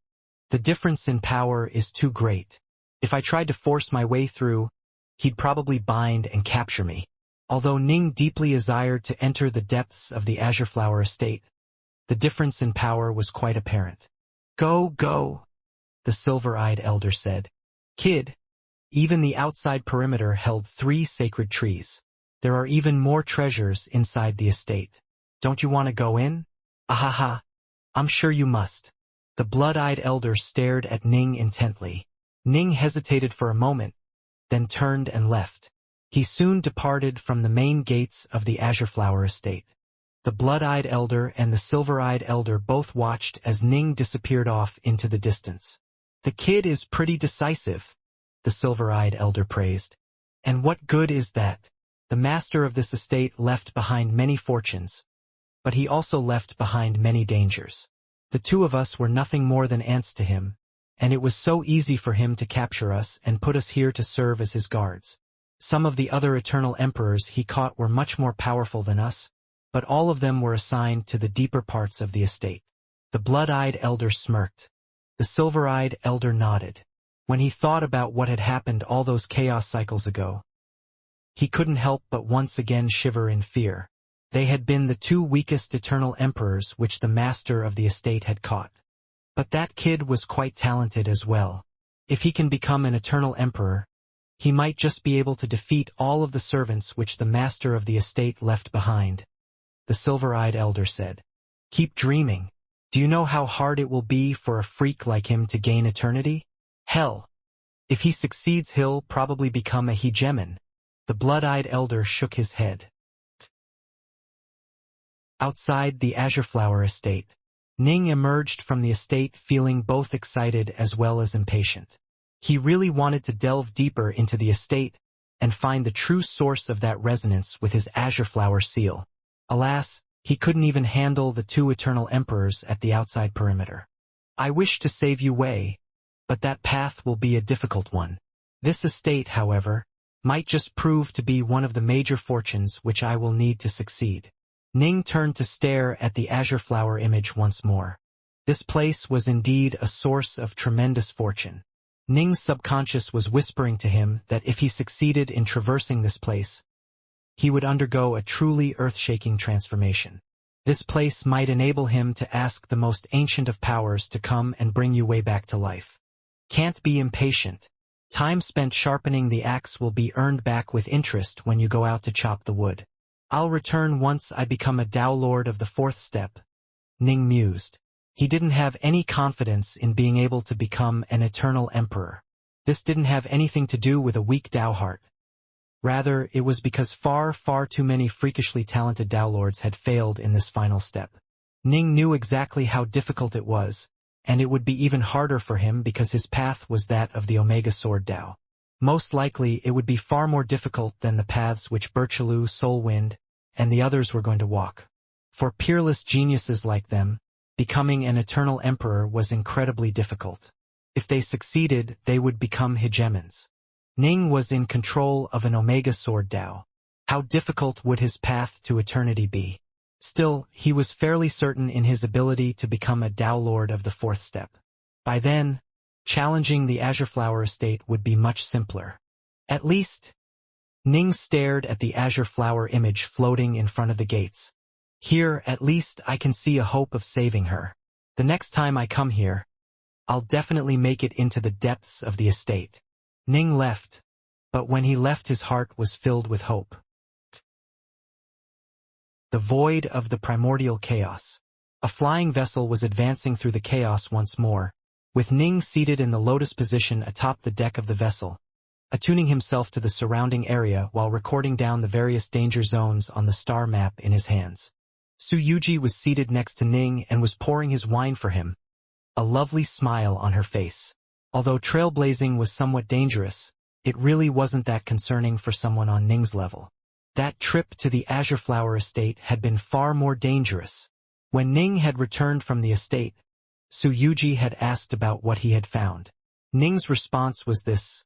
the difference in power is too great. If I tried to force my way through, he'd probably bind and capture me. Although Ning deeply desired to enter the depths of the Azure Flower estate, the difference in power was quite apparent. Go, the silver-eyed elder said. Kid, even the outside perimeter held 3 sacred trees. There are even more treasures inside the estate. Don't you want to go in? Ahaha, I'm sure you must. The blood-eyed elder stared at Ning intently. Ning hesitated for a moment, then turned and left. He soon departed from the main gates of the Azure Flower estate. The blood-eyed elder and the silver-eyed elder both watched as Ning disappeared off into the distance. "The kid is pretty decisive," the silver-eyed elder praised. "And what good is that? The master of this estate left behind many fortunes, but he also left behind many dangers. The two of us were nothing more than ants to him, and it was so easy for him to capture us and put us here to serve as his guards. Some of the other eternal emperors he caught were much more powerful than us, but all of them were assigned to the deeper parts of the estate." The blood-eyed elder smirked. The silver-eyed elder nodded. When he thought about what had happened all those chaos cycles ago, he couldn't help but once again shiver in fear. They had been the two weakest eternal emperors which the master of the estate had caught. But that kid was quite talented as well. If he can become an eternal emperor, he might just be able to defeat all of the servants which the master of the estate left behind. The silver-eyed elder said, "Keep dreaming. Do you know how hard it will be for a freak like him to gain eternity? Hell, if he succeeds he'll probably become a hegemon." The blood-eyed elder shook his head. Outside the Azure Flower estate, Ning emerged from the estate feeling both excited as well as impatient. He really wanted to delve deeper into the estate and find the true source of that resonance with his Azure Flower seal. Alas, he couldn't even handle the two eternal emperors at the outside perimeter. "I wish to save you Wei, but that path will be a difficult one. This estate, however, might just prove to be one of the major fortunes which I will need to succeed." Ning turned to stare at the Azure Flower image once more. This place was indeed a source of tremendous fortune. Ning's subconscious was whispering to him that if he succeeded in traversing this place, he would undergo a truly earth-shaking transformation. This place might enable him to ask the most ancient of powers to come and bring you way back to life. Can't be impatient. Time spent sharpening the axe will be earned back with interest when you go out to chop the wood. I'll return once I become a Tao Lord of the fourth step, Ning mused. He didn't have any confidence in being able to become an eternal emperor. This didn't have anything to do with a weak Tao heart. Rather, it was because far too many freakishly talented Tao Lords had failed in this final step. Ning knew exactly how difficult it was, and it would be even harder for him because his path was that of the Omega Sword Tao. Most likely, it would be far more difficult than the paths which Birchaloo, Soulwind, and the others were going to walk. For peerless geniuses like them, becoming an eternal emperor was incredibly difficult. If they succeeded, they would become hegemons. Ning was in control of an Omega Sword Tao. How difficult would his path to eternity be? Still, he was fairly certain in his ability to become a Tao Lord of the fourth step. By then, challenging the Azure Flower estate would be much simpler. At least, Ning stared at the Azure Flower image floating in front of the gates. Here, at least, I can see a hope of saving her. The next time I come here, I'll definitely make it into the depths of the estate. Ning left, but when he left his heart was filled with hope. The void of the primordial chaos. A flying vessel was advancing through the chaos once more, with Ning seated in the lotus position atop the deck of the vessel, attuning himself to the surrounding area while recording down the various danger zones on the star map in his hands. Su Yuji was seated next to Ning and was pouring his wine for him, a lovely smile on her face. Although trailblazing was somewhat dangerous, it really wasn't that concerning for someone on Ning's level. That trip to the Azure Flower estate had been far more dangerous. When Ning had returned from the estate, Su Yuji had asked about what he had found. Ning's response was this: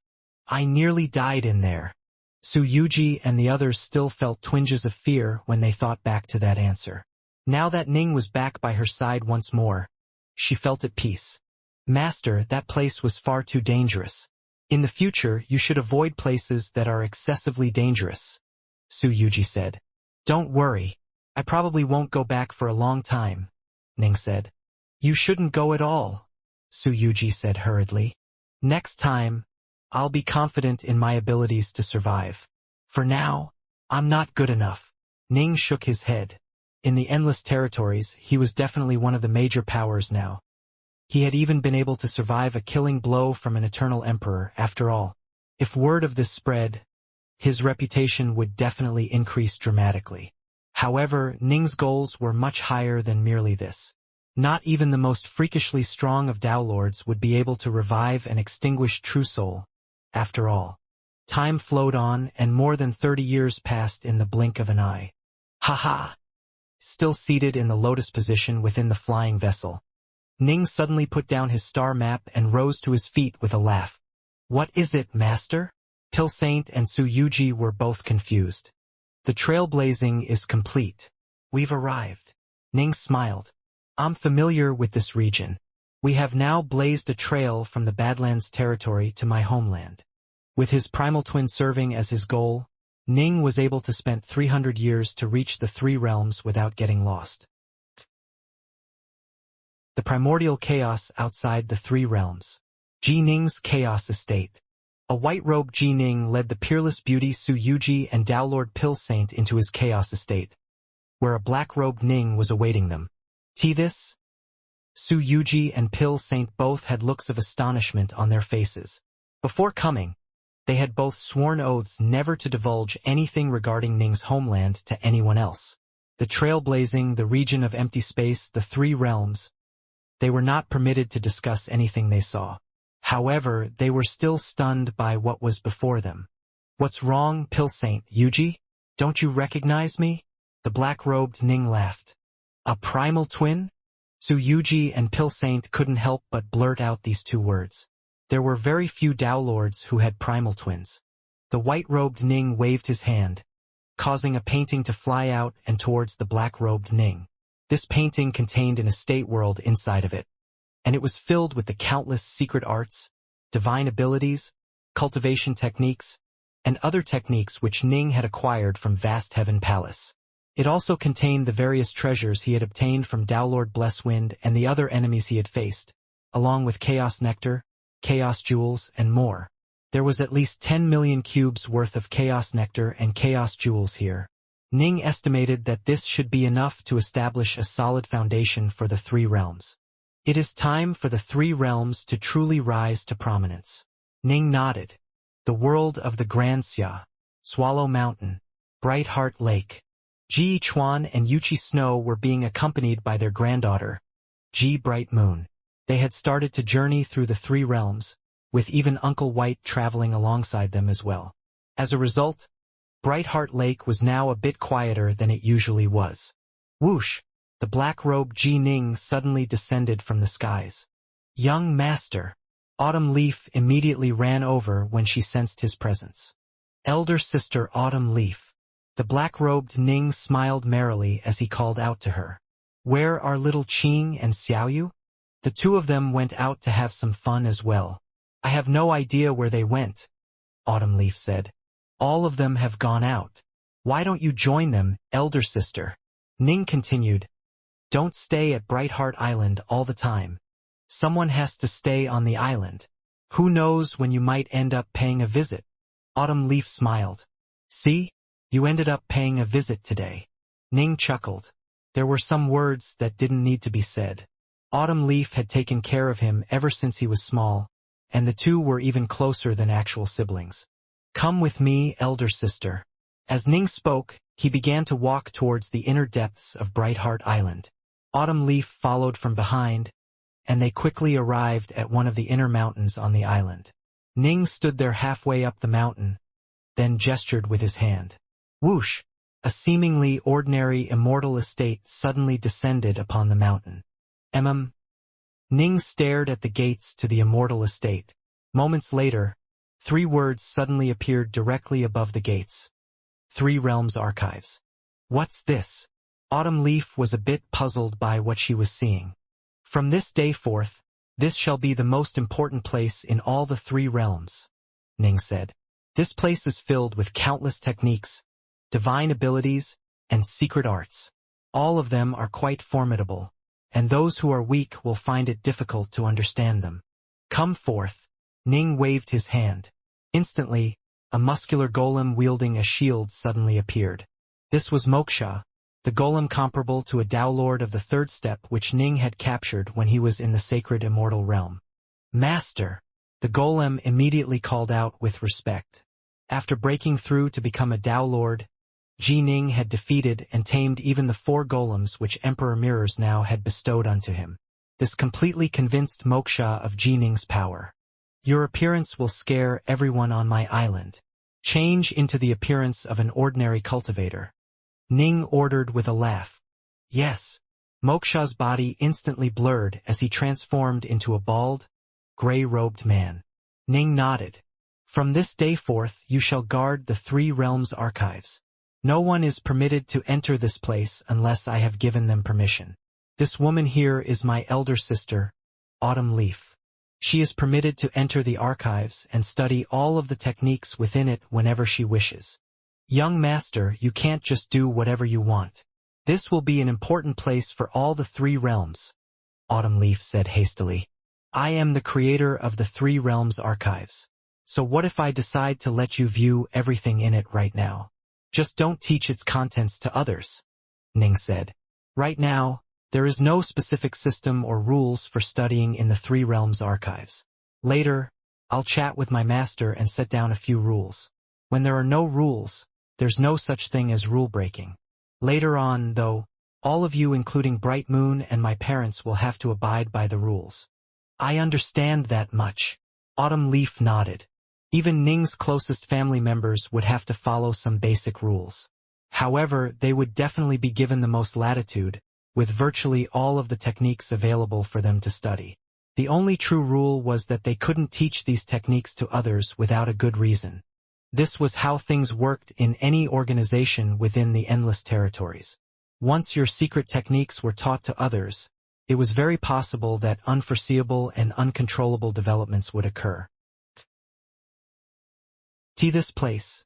"I nearly died in there." Su Yuji and the others still felt twinges of fear when they thought back to that answer. Now that Ning was back by her side once more, she felt at peace. "Master, that place was far too dangerous. In the future, you should avoid places that are excessively dangerous," Su Yuji said. "Don't worry. I probably won't go back for a long time," Ning said. "You shouldn't go at all," Su Yuji said hurriedly. "Next time, I'll be confident in my abilities to survive. For now, I'm not good enough." Ning shook his head. In the Endless Territories, he was definitely one of the major powers now. He had even been able to survive a killing blow from an eternal emperor, after all. If word of this spread, his reputation would definitely increase dramatically. However, Ning's goals were much higher than merely this. Not even the most freakishly strong of Tao Lords would be able to revive an extinguished true soul. After all, time flowed on and more than 30 years passed in the blink of an eye. Ha! Still seated in the lotus position within the flying vessel, Ning suddenly put down his star map and rose to his feet with a laugh. What is it, Master? Pill Saint and Su Yuji were both confused. The trailblazing is complete. We've arrived. Ning smiled. I'm familiar with this region. We have now blazed a trail from the Badlands territory to my homeland. With his primal twin serving as his goal, Ning was able to spend 300 years to reach the three realms without getting lost. The primordial chaos outside the three realms. Ji Ning's chaos estate. A white-robed Ji Ning led the peerless beauty Su Yuji and Tao Lord Pill Saint into his chaos estate, where a black-robed Ning was awaiting them. This? Su Yuji and Pill Saint both had looks of astonishment on their faces. Before coming, they had both sworn oaths never to divulge anything regarding Ning's homeland to anyone else. The trailblazing, the region of empty space, the three realms. They were not permitted to discuss anything they saw. However, they were still stunned by what was before them. What's wrong, Pill Saint, Yuji? Don't you recognize me? The black-robed Ning laughed. A primal twin? Su Yuji and Pill Saint couldn't help but blurt out these two words. There were very few Tao Lords who had primal twins. The white-robed Ning waved his hand, causing a painting to fly out and towards the black-robed Ning. This painting contained an estate world inside of it, and it was filled with the countless secret arts, divine abilities, cultivation techniques, and other techniques which Ning had acquired from Vast Heaven Palace. It also contained the various treasures he had obtained from Tao Lord Blesswind and the other enemies he had faced, along with Chaos Nectar, Chaos Jewels, and more. There was at least 10 million cubes worth of Chaos Nectar and Chaos Jewels here. Ning estimated that this should be enough to establish a solid foundation for the three realms. It is time for the three realms to truly rise to prominence. Ning nodded. The world of the Xianxia, Swallow Mountain, Bright Heart Lake. Ji Chuan and Yuchi Snow were being accompanied by their granddaughter, Ji Bright Moon. They had started to journey through the three realms, with even Uncle White traveling alongside them as well. As a result, Bright Heart Lake was now a bit quieter than it usually was. Whoosh! The black-robed Ji Ning suddenly descended from the skies. Young Master! Autumn Leaf immediately ran over when she sensed his presence. Elder Sister Autumn Leaf. The black-robed Ning smiled merrily as he called out to her. Where are little Qing and Xiaoyu? The two of them went out to have some fun as well. I have no idea where they went, Autumn Leaf said. All of them have gone out. Why don't you join them, elder sister? Ning continued. Don't stay at Bright Heart Island all the time. Someone has to stay on the island. Who knows when you might end up paying a visit? Autumn Leaf smiled. See? You ended up paying a visit today. Ning chuckled. There were some words that didn't need to be said. Autumn Leaf had taken care of him ever since he was small, and the two were even closer than actual siblings. Come with me, elder sister. As Ning spoke, he began to walk towards the inner depths of Bright Heart Island. Autumn Leaf followed from behind, and they quickly arrived at one of the inner mountains on the island. Ning stood there halfway up the mountain, then gestured with his hand. Whoosh! A seemingly ordinary immortal estate suddenly descended upon the mountain. Ning stared at the gates to the immortal estate. Moments later, 3 words suddenly appeared directly above the gates. 3 Realms Archives. What's this? Autumn Leaf was a bit puzzled by what she was seeing. From this day forth, this shall be the most important place in all the 3 realms, Ning said. This place is filled with countless techniques, divine abilities, and secret arts. All of them are quite formidable, and those who are weak will find it difficult to understand them. Come forth. Ning waved his hand. Instantly, a muscular golem wielding a shield suddenly appeared. This was Moksha, the golem comparable to a Tao Lord of the 3rd step which Ning had captured when he was in the sacred immortal realm. Master! The golem immediately called out with respect. After breaking through to become a Tao Lord, Ji Ning had defeated and tamed even the 4 golems which Emperor Mirrors now had bestowed unto him. This completely convinced Moksha of Ji Ning's power. Your appearance will scare everyone on my island. Change into the appearance of an ordinary cultivator. Ning ordered with a laugh. Yes. Moksha's body instantly blurred as he transformed into a bald, gray-robed man. Ning nodded. From this day forth you shall guard the 3 realms archives. No one is permitted to enter this place unless I have given them permission. This woman here is my elder sister, Autumn Leaf. She is permitted to enter the archives and study all of the techniques within it whenever she wishes. Young master, you can't just do whatever you want. This will be an important place for all the 3 realms, Autumn Leaf said hastily. I am the creator of the 3 realms archives. So what if I decide to let you view everything in it right now? Just don't teach its contents to others, Ning said. Right now, there is no specific system or rules for studying in the 3 realms archives. Later, I'll chat with my master and set down a few rules. When there are no rules, there's no such thing as rule breaking. Later on, though, all of you including Bright Moon and my parents will have to abide by the rules. I understand that much. Autumn Leaf nodded. Even Ning's closest family members would have to follow some basic rules. However, they would definitely be given the most latitude, with virtually all of the techniques available for them to study. The only true rule was that they couldn't teach these techniques to others without a good reason. This was how things worked in any organization within the Endless Territories. Once your secret techniques were taught to others, it was very possible that unforeseeable and uncontrollable developments would occur. This place.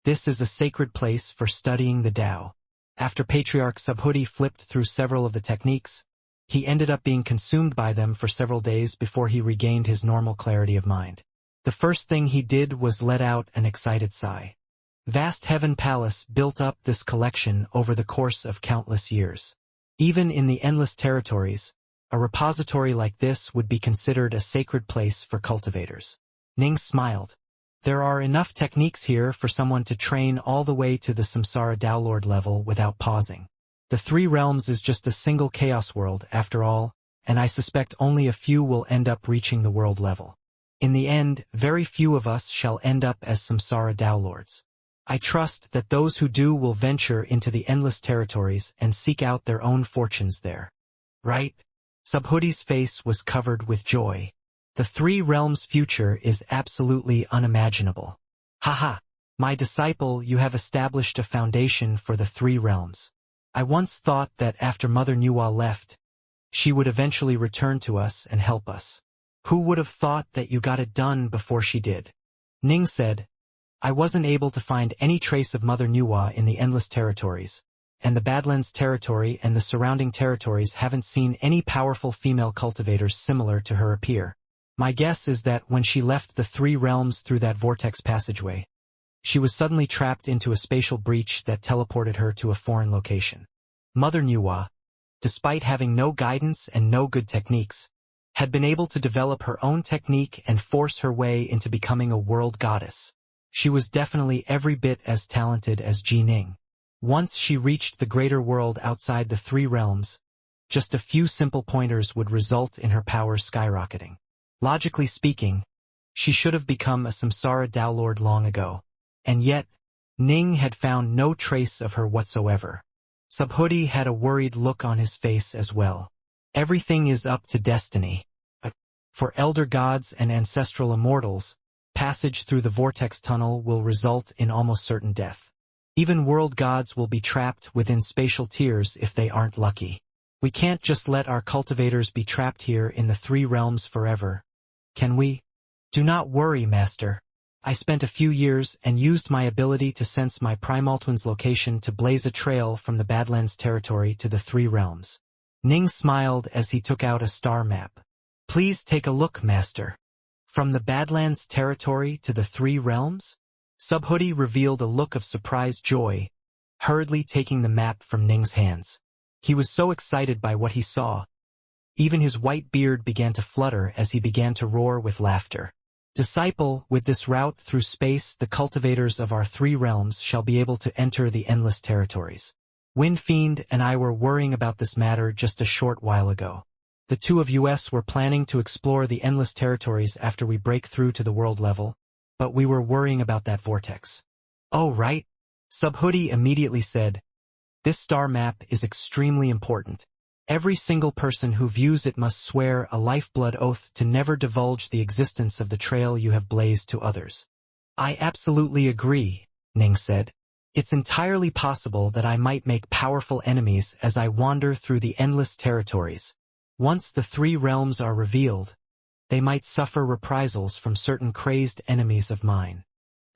This is a sacred place for studying the Tao. After Patriarch Subhuti flipped through several of the techniques, he ended up being consumed by them for several days before he regained his normal clarity of mind. The first thing he did was let out an excited sigh. Vast Heaven Palace built up this collection over the course of countless years. Even in the Endless Territories, a repository like this would be considered a sacred place for cultivators. Ning smiled. There are enough techniques here for someone to train all the way to the Samsara Downlord level without pausing. The 3 realms is just a single chaos world, after all, and I suspect only a few will end up reaching the world level. In the end, very few of us shall end up as Samsara Downlords. I trust that those who do will venture into the Endless Territories and seek out their own fortunes there. Right? Subhuti's face was covered with joy. The 3 realms' future is absolutely unimaginable. Haha, my disciple, you have established a foundation for the 3 realms. I once thought that after Mother Nuwa left, she would eventually return to us and help us. Who would have thought that you got it done before she did? Ning said, I wasn't able to find any trace of Mother Nuwa in the Endless Territories, and the Badlands Territory and the surrounding territories haven't seen any powerful female cultivators similar to her appear. My guess is that when she left the 3 realms through that vortex passageway, she was suddenly trapped into a spatial breach that teleported her to a foreign location. Mother Nuwa, despite having no guidance and no good techniques, had been able to develop her own technique and force her way into becoming a world goddess. She was definitely every bit as talented as Ji Ning. Once she reached the greater world outside the 3 realms, just a few simple pointers would result in her power skyrocketing. Logically speaking, she should have become a Samsara Downlord long ago. And yet, Ning had found no trace of her whatsoever. Subhuti had a worried look on his face as well. Everything is up to destiny. For elder gods and ancestral immortals, passage through the vortex tunnel will result in almost certain death. Even world gods will be trapped within spatial tiers if they aren't lucky. We can't just let our cultivators be trapped here in the 3 realms forever. Can we? Do not worry, Master. I spent a few years and used my ability to sense my Primal Twin's location to blaze a trail from the Badlands territory to the 3 realms. Ning smiled as he took out a star map. Please take a look, Master. From the Badlands territory to the 3 realms? Subhuti revealed a look of surprised joy, hurriedly taking the map from Ning's hands. He was so excited by what he saw. Even his white beard began to flutter as he began to roar with laughter. Disciple, with this route through space the cultivators of our three realms shall be able to enter the endless territories. Wind Fiend and I were worrying about this matter just a short while ago. The two of us were planning to explore the endless territories after we break through to the world level, but we were worrying about that vortex. Oh right? Subhoodie immediately said, this star map is extremely important. Every single person who views it must swear a lifeblood oath to never divulge the existence of the trail you have blazed to others. I absolutely agree, Ning said. It's entirely possible that I might make powerful enemies as I wander through the endless territories. Once the three realms are revealed, they might suffer reprisals from certain crazed enemies of mine.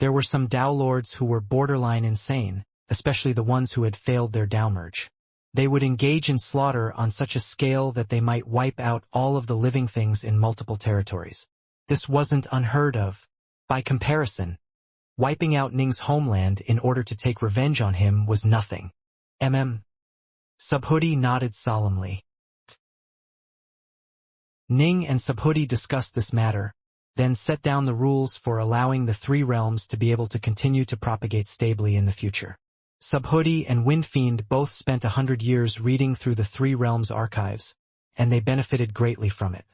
There were some Dao Lords who were borderline insane, especially the ones who had failed their Dao merge. They would engage in slaughter on such a scale that they might wipe out all of the living things in multiple territories. This wasn't unheard of. By comparison, wiping out Ning's homeland in order to take revenge on him was nothing. Subhoodie nodded solemnly. Ning and Subhoodie discussed this matter, then set down the rules for allowing the three realms to be able to continue to propagate stably in the future. Subhoodie and Wind Fiend both spent 100 years reading through the three realms' archives, and they benefited greatly from it.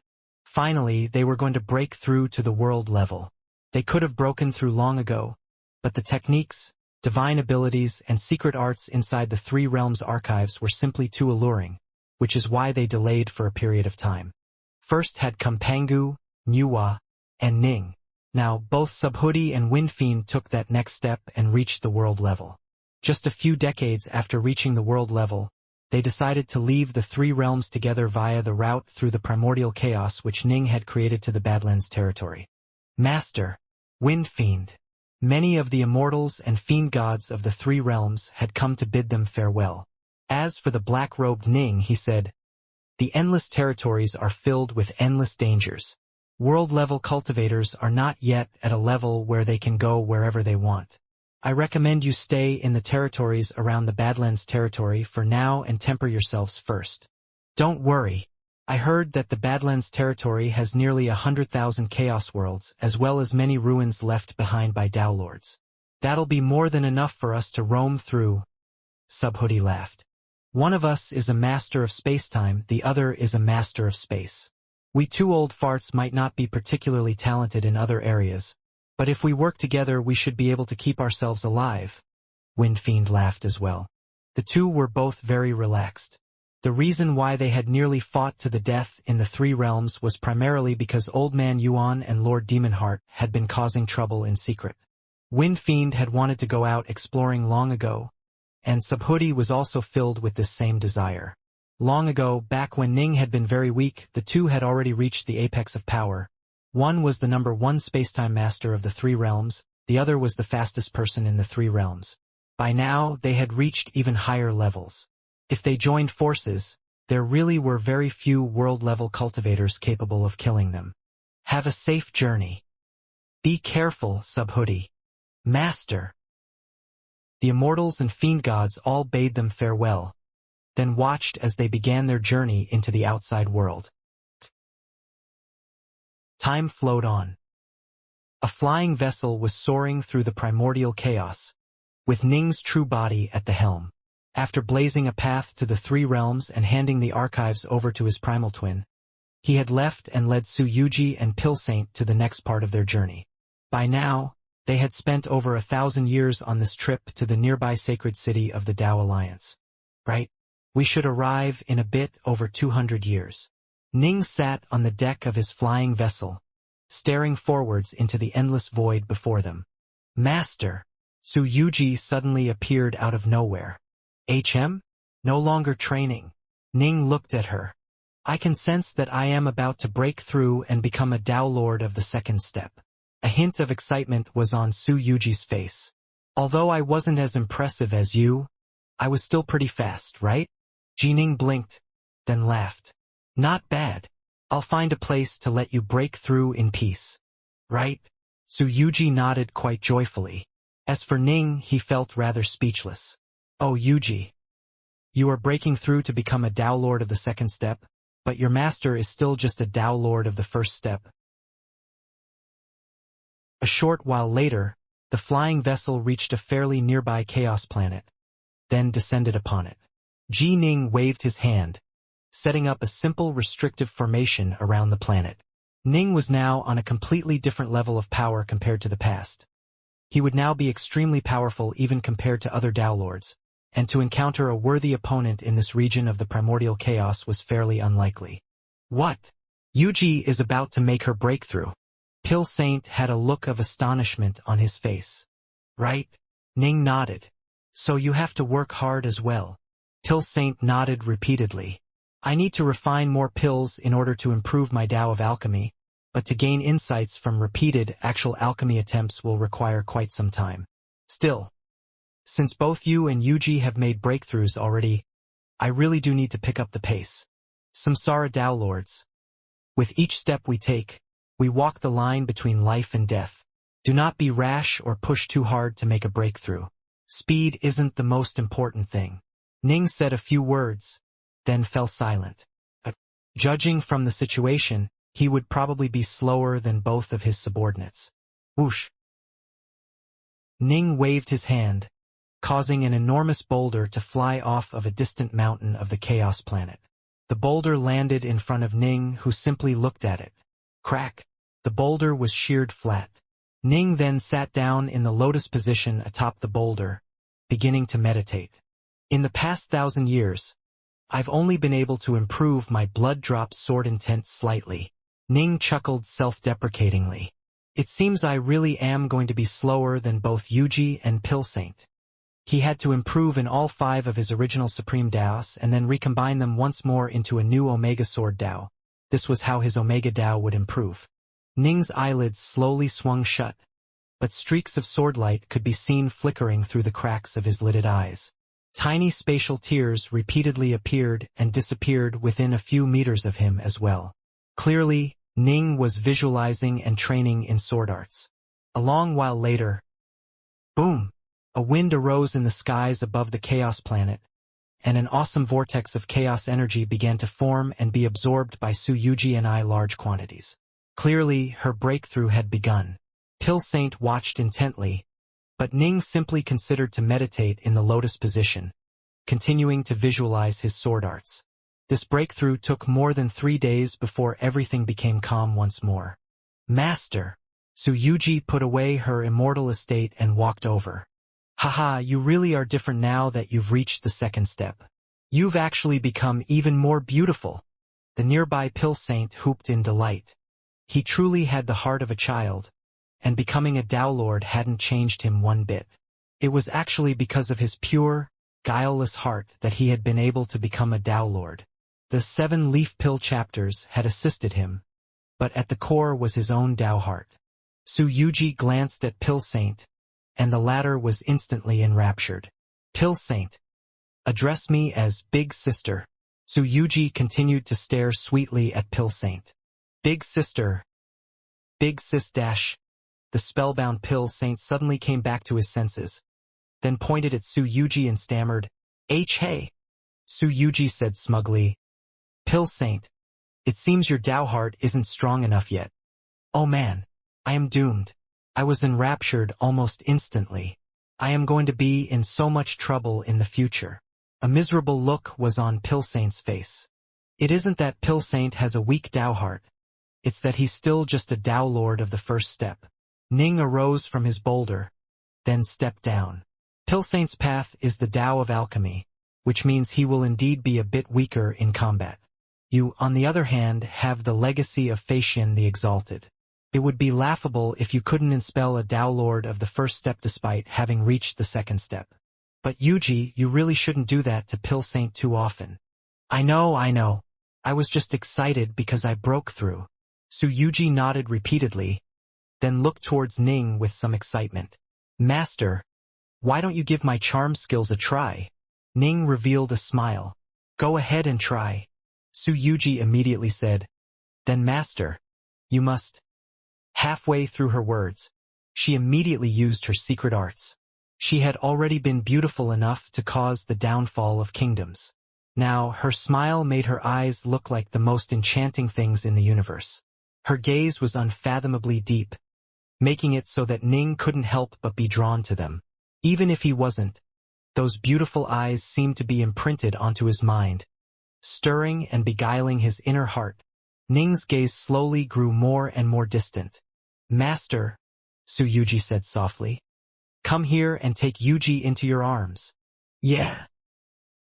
Finally, they were going to break through to the world level. They could have broken through long ago, but the techniques, divine abilities, and secret arts inside the three realms' archives were simply too alluring, which is why they delayed for a period of time. First had come Pangu, Nuwa, and Ning. Now, both Subhoodie and Wind Fiend took that next step and reached the world level. Just a few decades after reaching the world level, they decided to leave the three realms together via the route through the primordial chaos which Ning had created to the Badlands territory. Master, Wind Fiend. Many of the immortals and fiend gods of the three realms had come to bid them farewell. As for the black-robed Ning, he said, the endless territories are filled with endless dangers. World-level cultivators are not yet at a level where they can go wherever they want. I recommend you stay in the territories around the Badlands territory for now and temper yourselves first. Don't worry. I heard that the Badlands territory has nearly 100,000 Chaos Worlds, as well as many ruins left behind by Dao Lords. That'll be more than enough for us to roam through. Subhoodie laughed. One of us is a master of space-time, the other is a master of space. We two old farts might not be particularly talented in other areas, but if we work together we should be able to keep ourselves alive. Wind Fiend laughed as well. The two were both very relaxed. The reason why they had nearly fought to the death in the three realms was primarily because Old Man Yuan and Lord Demonheart had been causing trouble in secret. Wind Fiend had wanted to go out exploring long ago, and Subhoodie was also filled with this same desire. Long ago, back when Ning had been very weak, the two had already reached the apex of power. One was the number one spacetime master of the three realms, the other was the fastest person in the three realms. By now, they had reached even higher levels. If they joined forces, there really were very few world-level cultivators capable of killing them. Have a safe journey. Be careful, Subhoodie. Master. The immortals and fiend gods all bade them farewell, then watched as they began their journey into the outside world. Time flowed on. A flying vessel was soaring through the primordial chaos, with Ning's true body at the helm. After blazing a path to the three realms and handing the archives over to his primal twin, he had left and led Su Yuji and Pill Saint to the next part of their journey. By now, they had spent over 1,000 years on this trip to the nearby sacred city of the Dao Alliance. Right? We should arrive in a bit over 200 years. Ning sat on the deck of his flying vessel, staring forwards into the endless void before them. Master! Su Yuji suddenly appeared out of nowhere. No longer training. Ning looked at her. I can sense that I am about to break through and become a Dao Lord of the second step. A hint of excitement was on Su Yuji's face. Although I wasn't as impressive as you, I was still pretty fast, right? Ning blinked, then laughed. Not bad. I'll find a place to let you break through in peace. Right? Su Yuji nodded quite joyfully. As for Ning, he felt rather speechless. Oh Yuji. You are breaking through to become a Dao Lord of the second step, but your master is still just a Dao Lord of the first step. A short while later, the flying vessel reached a fairly nearby chaos planet, then descended upon it. Ji Ning waved his hand, setting up a simple restrictive formation around the planet. Ning was now on a completely different level of power compared to the past. He would now be extremely powerful even compared to other Dao Lords, and to encounter a worthy opponent in this region of the primordial chaos was fairly unlikely. What? Yuji is about to make her breakthrough. Pill Saint had a look of astonishment on his face. Right? Ning nodded. So you have to work hard as well. Pill Saint nodded repeatedly. I need to refine more pills in order to improve my Tao of alchemy, but to gain insights from repeated actual alchemy attempts will require quite some time. Still, since both you and Yuji have made breakthroughs already, I really do need to pick up the pace. Samsara Tao Lords. With each step we take, we walk the line between life and death. Do not be rash or push too hard to make a breakthrough. Speed isn't the most important thing. Ning said a few words, then fell silent. Judging from the situation, he would probably be slower than both of his subordinates. Whoosh! Ning waved his hand, causing an enormous boulder to fly off of a distant mountain of the Chaos Planet. The boulder landed in front of Ning, who simply looked at it. Crack! The boulder was sheared flat. Ning then sat down in the lotus position atop the boulder, beginning to meditate. In the past 1,000 years, I've only been able to improve my blood drop sword intent slightly. Ning chuckled self-deprecatingly. It seems I really am going to be slower than both Yuji and Pill Saint. He had to improve in all 5 of his original Supreme Daos and then recombine them once more into a new Omega Sword Dao. This was how his Omega Dao would improve. Ning's eyelids slowly swung shut, but streaks of swordlight could be seen flickering through the cracks of his lidded eyes. Tiny spatial tears repeatedly appeared and disappeared within a few meters of him as well. Clearly, Ning was visualizing and training in sword arts. A long while later, boom! A wind arose in the skies above the Chaos Planet, and an awesome vortex of chaos energy began to form and be absorbed by Su Yuji and I large quantities. Clearly, her breakthrough had begun. Pill Saint watched intently, but Ning simply considered to meditate in the lotus position, continuing to visualize his sword arts. This breakthrough took more than 3 days before everything became calm once more. Master! Su Yuji put away her immortal estate and walked over. Haha, you really are different now that you've reached the second step. You've actually become even more beautiful. The nearby Pill Saint whooped in delight. He truly had the heart of a child, and becoming a Dao Lord hadn't changed him one bit. It was actually because of his pure, guileless heart that he had been able to become a Dao Lord. The 7 leaf pill chapters had assisted him, but at the core was his own Dao heart. Su Yuji glanced at Pill Saint, and the latter was instantly enraptured. Pill Saint, address me as Big Sister. Su Yuji continued to stare sweetly at Pill Saint. Big Sister. Big Sis dash. The spellbound Pill Saint suddenly came back to his senses, then pointed at Su Yuji and stammered, Hey. Su Yuji said smugly, Pill Saint, it seems your Dao heart isn't strong enough yet. Oh man, I am doomed. I was enraptured almost instantly. I am going to be in so much trouble in the future. A miserable look was on Pill Saint's face. It isn't that Pill Saint has a weak Dao heart. It's that he's still just a Dao Lord of the first step. Ning arose from his boulder, then stepped down. Pill Saint's path is the Dao of alchemy, which means he will indeed be a bit weaker in combat. You, on the other hand, have the legacy of Feishin the Exalted. It would be laughable if you couldn't expel a Dao Lord of the first step despite having reached the second step. But Yuji, you really shouldn't do that to Pill Saint too often. I know. I was just excited because I broke through. Su Yuji nodded repeatedly, then looked towards Ning with some excitement. Master, why don't you give my charm skills a try? Ning revealed a smile. Go ahead and try. Su Yuji immediately said. Then Master, you must. Halfway through her words, she immediately used her secret arts. She had already been beautiful enough to cause the downfall of kingdoms. Now, her smile made her eyes look like the most enchanting things in the universe. Her gaze was unfathomably deep, making it so that Ning couldn't help but be drawn to them. Even if he wasn't, those beautiful eyes seemed to be imprinted onto his mind, stirring and beguiling his inner heart. Ning's gaze slowly grew more and more distant. "Master," Su Yuji said softly. "Come here and take Yuji into your arms." "Yeah,"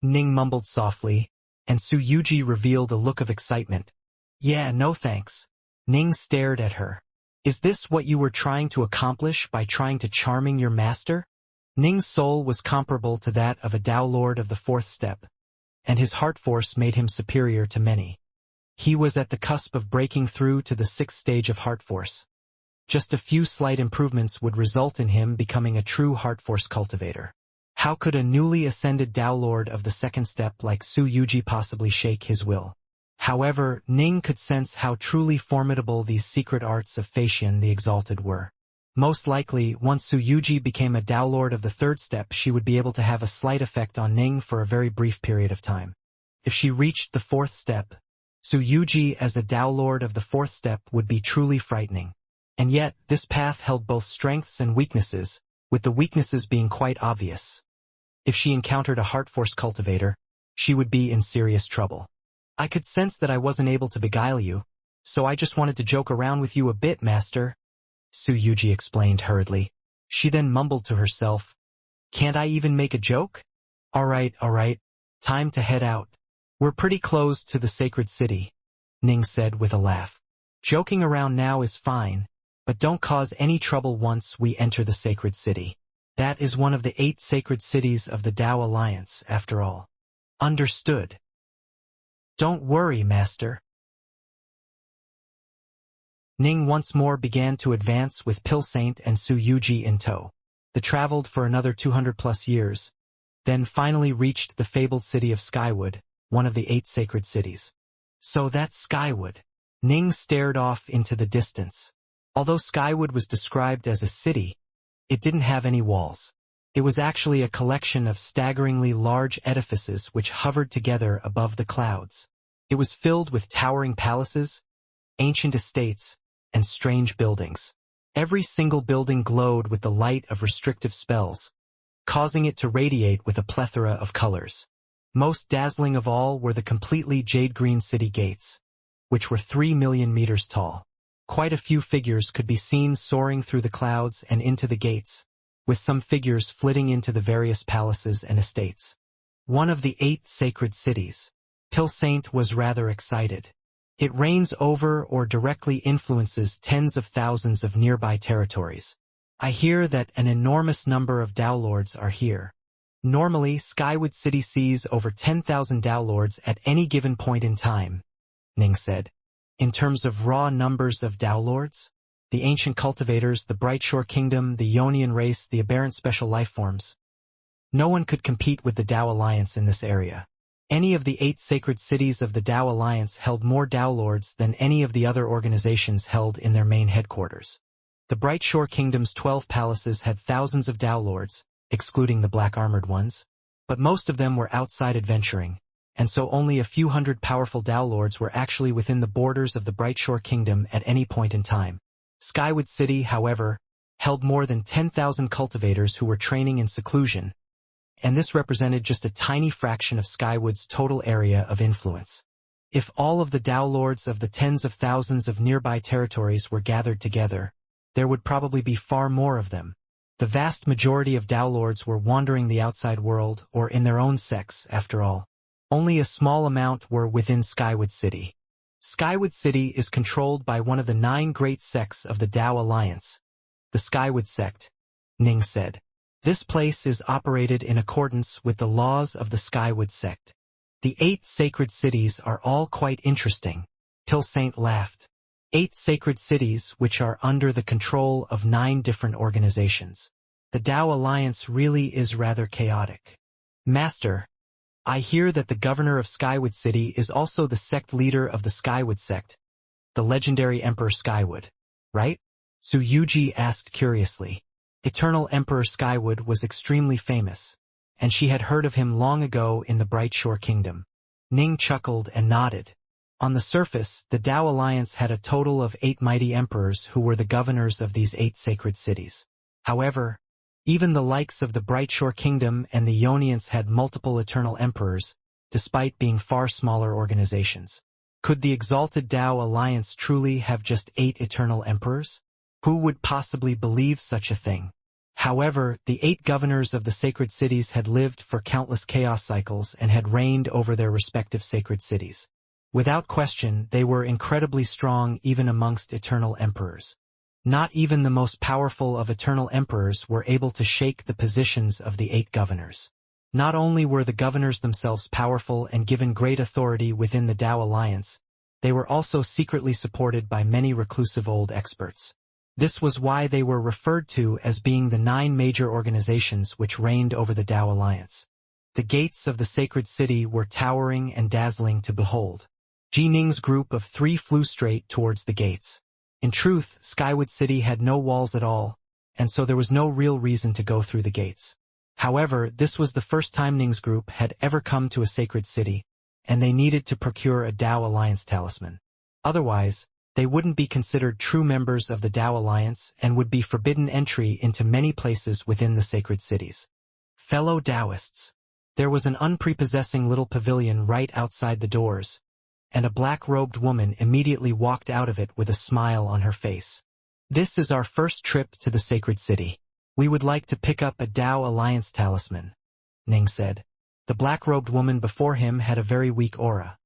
Ning mumbled softly, and Su Yuji revealed a look of excitement. "Yeah, no thanks." Ning stared at her. "Is this what you were trying to accomplish by trying to charming your master?" Ning's soul was comparable to that of a Tao Lord of the fourth step, and his heart force made him superior to many. He was at the cusp of breaking through to the sixth stage of heart force. Just a few slight improvements would result in him becoming a true heart force cultivator. How could a newly ascended Tao Lord of the second step like Su Yuji possibly shake his will? However, Ning could sense how truly formidable these secret arts of Facian the Exalted were. Most likely, once Su Yuji became a Tao Lord of the third step, she would be able to have a slight effect on Ning for a very brief period of time. If she reached the fourth step, Su Yuji as a Tao Lord of the fourth step would be truly frightening. And yet, this path held both strengths and weaknesses, with the weaknesses being quite obvious. If she encountered a heart force cultivator, she would be in serious trouble. "I could sense that I wasn't able to beguile you, so I just wanted to joke around with you a bit, Master," Su Yuji explained hurriedly. She then mumbled to herself, "Can't I even make a joke? All right, time to head out. We're pretty close to the sacred city," Ning said with a laugh. "Joking around now is fine, but don't cause any trouble once we enter the sacred city. That is one of the 8 sacred cities of the Tao Alliance, after all." "Understood." "Don't worry, Master." Ning once more began to advance with Pilsaint and Su Yuji in tow. They traveled for another 200+ years, then finally reached the fabled city of Skywood, one of the 8 sacred cities. "So that's Skywood." Ning stared off into the distance. Although Skywood was described as a city, it didn't have any walls. It was actually a collection of staggeringly large edifices which hovered together above the clouds. It was filled with towering palaces, ancient estates, and strange buildings. Every single building glowed with the light of restrictive spells, causing it to radiate with a plethora of colors. Most dazzling of all were the completely jade-green city gates, which were 3 million meters tall. Quite a few figures could be seen soaring through the clouds and into the gates, with some figures flitting into the various palaces and estates. One of the 8 sacred cities. Pilsaint was rather excited. It reigns over or directly influences tens of thousands of nearby territories. "I hear that an enormous number of Tao Lords are here." Normally, Skywood City sees over 10,000 Tao Lords at any given point in time, Ning said. "In terms of raw numbers of Tao Lords, the ancient cultivators, the Bright Shore Kingdom, the Ionian race, the aberrant special life forms, no one could compete with the Tao Alliance in this area. Any of the 8 sacred cities of the Tao Alliance held more Tao Lords than any of the other organizations held in their main headquarters. The Bright Shore Kingdom's 12 palaces had thousands of Tao Lords, excluding the black-armored ones, but most of them were outside adventuring, and so only a few hundred powerful Tao Lords were actually within the borders of the Bright Shore Kingdom at any point in time. Skywood City, however, held more than 10,000 cultivators who were training in seclusion, and this represented just a tiny fraction of Skywood's total area of influence. If all of the Tao Lords of the tens of thousands of nearby territories were gathered together, there would probably be far more of them. The vast majority of Tao Lords were wandering the outside world or in their own sects, after all. Only a small amount were within Skywood City. Skywood City is controlled by one of the 9 great sects of the Tao Alliance, the Skywood Sect, Ning said. This place is operated in accordance with the laws of the Skywood Sect. The 8 sacred cities are all quite interesting. Pilsaint laughed. 8 sacred cities which are under the control of 9 different organizations. The Tao Alliance really is rather chaotic. "Master, I hear that the governor of Skywood City is also the sect leader of the Skywood Sect, the legendary Emperor Skywood, right?" Su Yuji asked curiously. Eternal Emperor Skywood was extremely famous, and she had heard of him long ago in the Bright Shore Kingdom. Ning chuckled and nodded. On the surface, the Tao Alliance had a total of 8 mighty emperors who were the governors of these 8 sacred cities. However, even the likes of the Brightshore Kingdom and the Ionians had multiple eternal emperors, despite being far smaller organizations. Could the exalted Tao Alliance truly have just 8 eternal emperors? Who would possibly believe such a thing? However, the 8 governors of the sacred cities had lived for countless chaos cycles and had reigned over their respective sacred cities. Without question, they were incredibly strong even amongst eternal emperors. Not even the most powerful of eternal emperors were able to shake the positions of the 8 governors. Not only were the governors themselves powerful and given great authority within the Tao Alliance, they were also secretly supported by many reclusive old experts. This was why they were referred to as being the 9 major organizations which reigned over the Tao Alliance. The gates of the sacred city were towering and dazzling to behold. Ji Ning's group of 3 flew straight towards the gates. In truth, Skywood City had no walls at all, and so there was no real reason to go through the gates. However, this was the first time Ning's group had ever come to a sacred city, and they needed to procure a Tao Alliance talisman. Otherwise, they wouldn't be considered true members of the Tao Alliance and would be forbidden entry into many places within the sacred cities. Fellow Taoists. There was an unprepossessing little pavilion right outside the doors, and a black-robed woman immediately walked out of it with a smile on her face. This is our first trip to the sacred city. We would like to pick up a Tao Alliance talisman, Ning said. The black-robed woman before him had a very weak aura.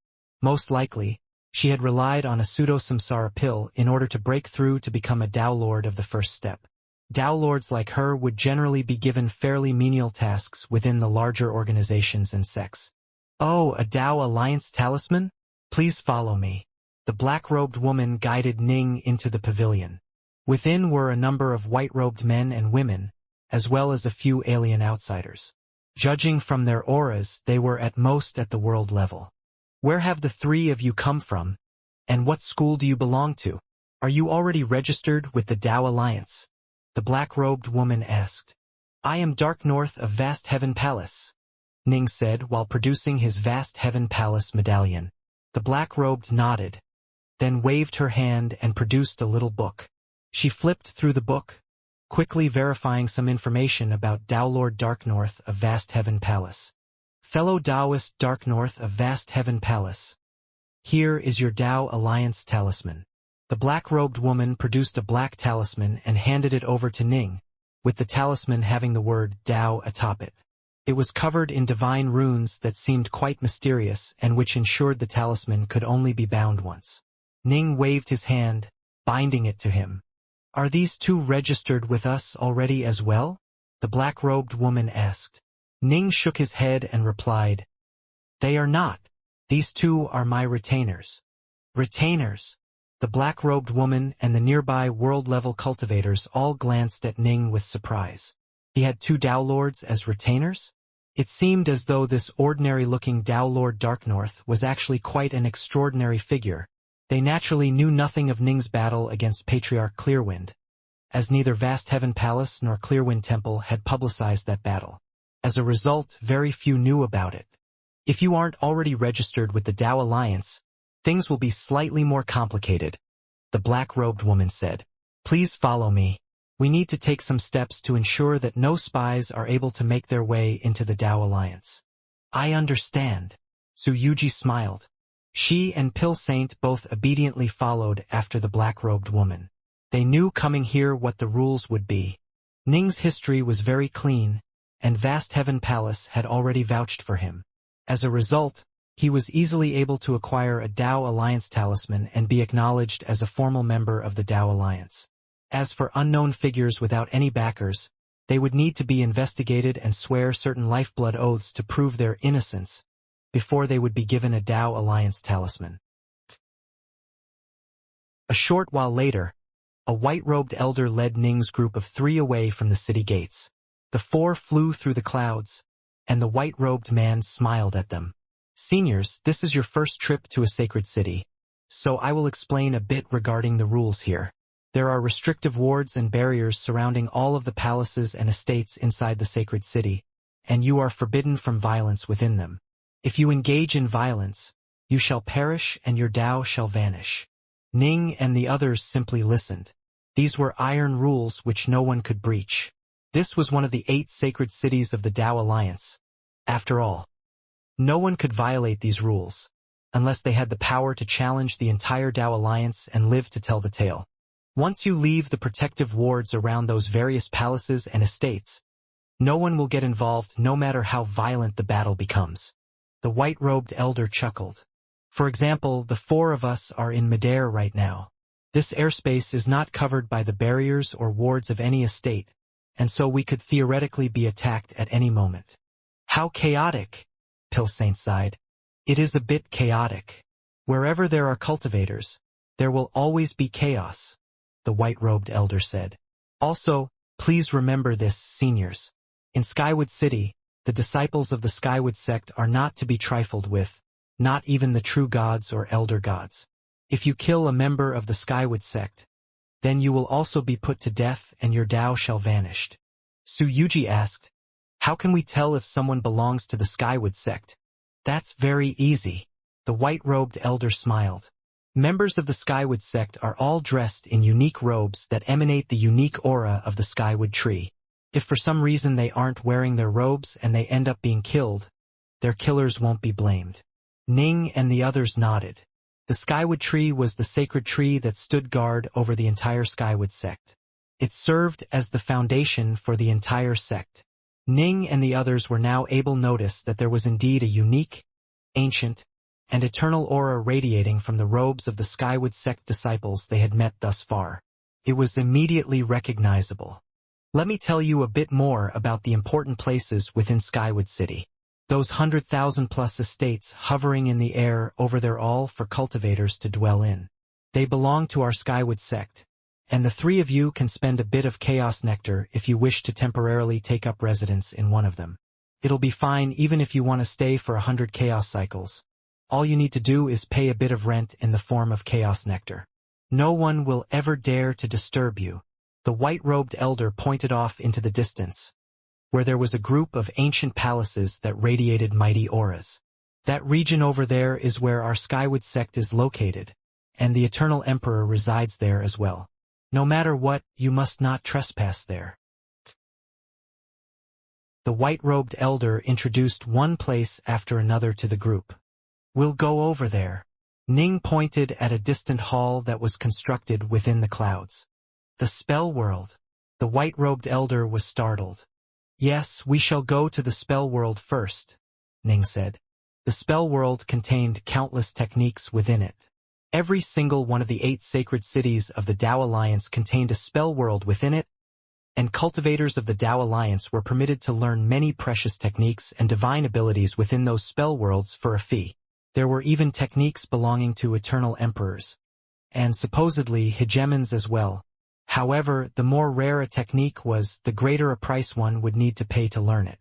Most likely, she had relied on a pseudo-samsara pill in order to break through to become a Tao Lord of the first step. Tao Lords like her would generally be given fairly menial tasks within the larger organizations and sects. Oh, a Tao Alliance talisman? Please follow me. The black-robed woman guided Ning into the pavilion. Within were a number of white-robed men and women, as well as a few alien outsiders. Judging from their auras, they were at most at the world level. Where have the 3 of you come from? And what school do you belong to? Are you already registered with the Tao Alliance? The black-robed woman asked. I am Dark North of Vast Heaven Palace, Ning said while producing his Vast Heaven Palace medallion. The black-robed nodded, then waved her hand and produced a little book. She flipped through the book, quickly verifying some information about Tao Lord Dark North of Vast Heaven Palace. Fellow Taoist Dark North of Vast Heaven Palace, here is your Tao Alliance talisman. The black-robed woman produced a black talisman and handed it over to Ning, with the talisman having the word Tao atop it. It was covered in divine runes that seemed quite mysterious and which ensured the talisman could only be bound once. Ning waved his hand, binding it to him. Are these 2 registered with us already as well? The black-robed woman asked. Ning shook his head and replied, They are not. These 2 are my retainers. Retainers? The black-robed woman and the nearby world-level cultivators all glanced at Ning with surprise. He had 2 Tao Lords as retainers? It seemed as though this ordinary-looking Tao Lord Dark North was actually quite an extraordinary figure. They naturally knew nothing of Ning's battle against Patriarch Clearwind, as neither Vast Heaven Palace nor Clearwind Temple had publicized that battle. As a result, very few knew about it. If you aren't already registered with the Tao Alliance, things will be slightly more complicated, the black-robed woman said. Please follow me. We need to take some steps to ensure that no spies are able to make their way into the Tao Alliance. I understand. Su Yuji smiled. She and Pill Saint both obediently followed after the black-robed woman. They knew coming here what the rules would be. Ning's history was very clean, and Vast Heaven Palace had already vouched for him. As a result, he was easily able to acquire a Tao Alliance talisman and be acknowledged as a formal member of the Tao Alliance. As for unknown figures without any backers, they would need to be investigated and swear certain lifeblood oaths to prove their innocence before they would be given a Tao Alliance talisman. A short while later, a white-robed elder led Ning's group of 3 away from the city gates. The 4 flew through the clouds, and the white-robed man smiled at them. Seniors, this is your first trip to a sacred city, so I will explain a bit regarding the rules here. There are restrictive wards and barriers surrounding all of the palaces and estates inside the sacred city, and you are forbidden from violence within them. If you engage in violence, You shall perish and your Tao shall vanish. Ning and the others simply listened. These were iron rules which no one could breach. This was one of the 8 sacred cities of the Tao Alliance. After all, no one could violate these rules, unless they had the power to challenge the entire Tao Alliance and live to tell the tale. Once you leave the protective wards around those various palaces and estates, no one will get involved no matter how violent the battle becomes. The white-robed elder chuckled. For example, the 4 of us are in midair right now. This airspace is not covered by the barriers or wards of any estate, and so we could theoretically be attacked at any moment. How chaotic, Pilsaint sighed. It is a bit chaotic. Wherever there are cultivators, there will always be chaos, the white-robed elder said. Also, please remember this, seniors. In Skywood City, the disciples of the Skywood sect are not to be trifled with, not even the true gods or elder gods. If you kill a member of the Skywood sect, then you will also be put to death and your Tao shall vanish. Su Yuji asked, how can we tell if someone belongs to the Skywood sect? That's very easy. The white-robed elder smiled. Members of the Skywood sect are all dressed in unique robes that emanate the unique aura of the Skywood tree. If for some reason they aren't wearing their robes and they end up being killed, their killers won't be blamed. Ning and the others nodded. The Skywood tree was the sacred tree that stood guard over the entire Skywood sect. It served as the foundation for the entire sect. Ning and the others were now able to notice that there was indeed a unique, ancient, and eternal aura radiating from the robes of the Skywood sect disciples they had met thus far. It was immediately recognizable. Let me tell you a bit more about the important places within Skywood City. Those 100,000+ estates hovering in the air over there all for cultivators to dwell in. They belong to our Skywood sect, and the 3 of you can spend a bit of chaos nectar if you wish to temporarily take up residence in one of them. It'll be fine even if you want to stay for 100 chaos cycles. All you need to do is pay a bit of rent in the form of chaos nectar. No one will ever dare to disturb you. The white-robed elder pointed off into the distance, where there was a group of ancient palaces that radiated mighty auras. That region over there is where our Skywood sect is located, and the Eternal Emperor resides there as well. No matter what, you must not trespass there. The white-robed elder introduced one place after another to the group. We'll go over there. Ning pointed at a distant hall that was constructed within the clouds. The spell world. The white-robed elder was startled. Yes, we shall go to the spell world first, Ning said. The spell world contained countless techniques within it. Every single one of the 8 sacred cities of the Tao Alliance contained a spell world within it, and cultivators of the Tao Alliance were permitted to learn many precious techniques and divine abilities within those spell worlds for a fee. There were even techniques belonging to eternal emperors, and supposedly hegemons as well. However, the more rare a technique was, the greater a price one would need to pay to learn it.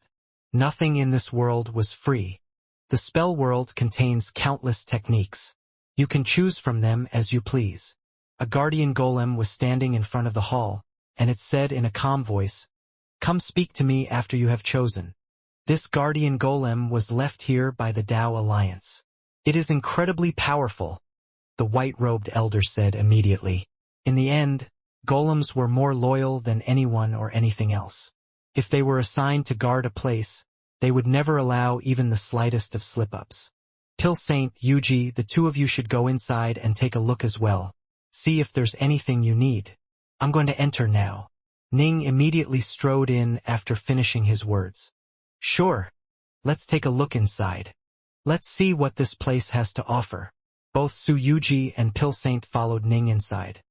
Nothing in this world was free. The spell world contains countless techniques. You can choose from them as you please. A guardian golem was standing in front of the hall, and it said in a calm voice, "Come speak to me after you have chosen." This guardian golem was left here by the Tao Alliance. It is incredibly powerful, the white-robed elder said immediately. In the end, golems were more loyal than anyone or anything else. If they were assigned to guard a place, they would never allow even the slightest of slip-ups. Pilsaint, Yuji, the 2 of you should go inside and take a look as well. See if there's anything you need. I'm going to enter now. Ning immediately strode in after finishing his words. Sure. Let's take a look inside. Let's see what this place has to offer. Both Su Yuji and Pilsaint followed Ning inside.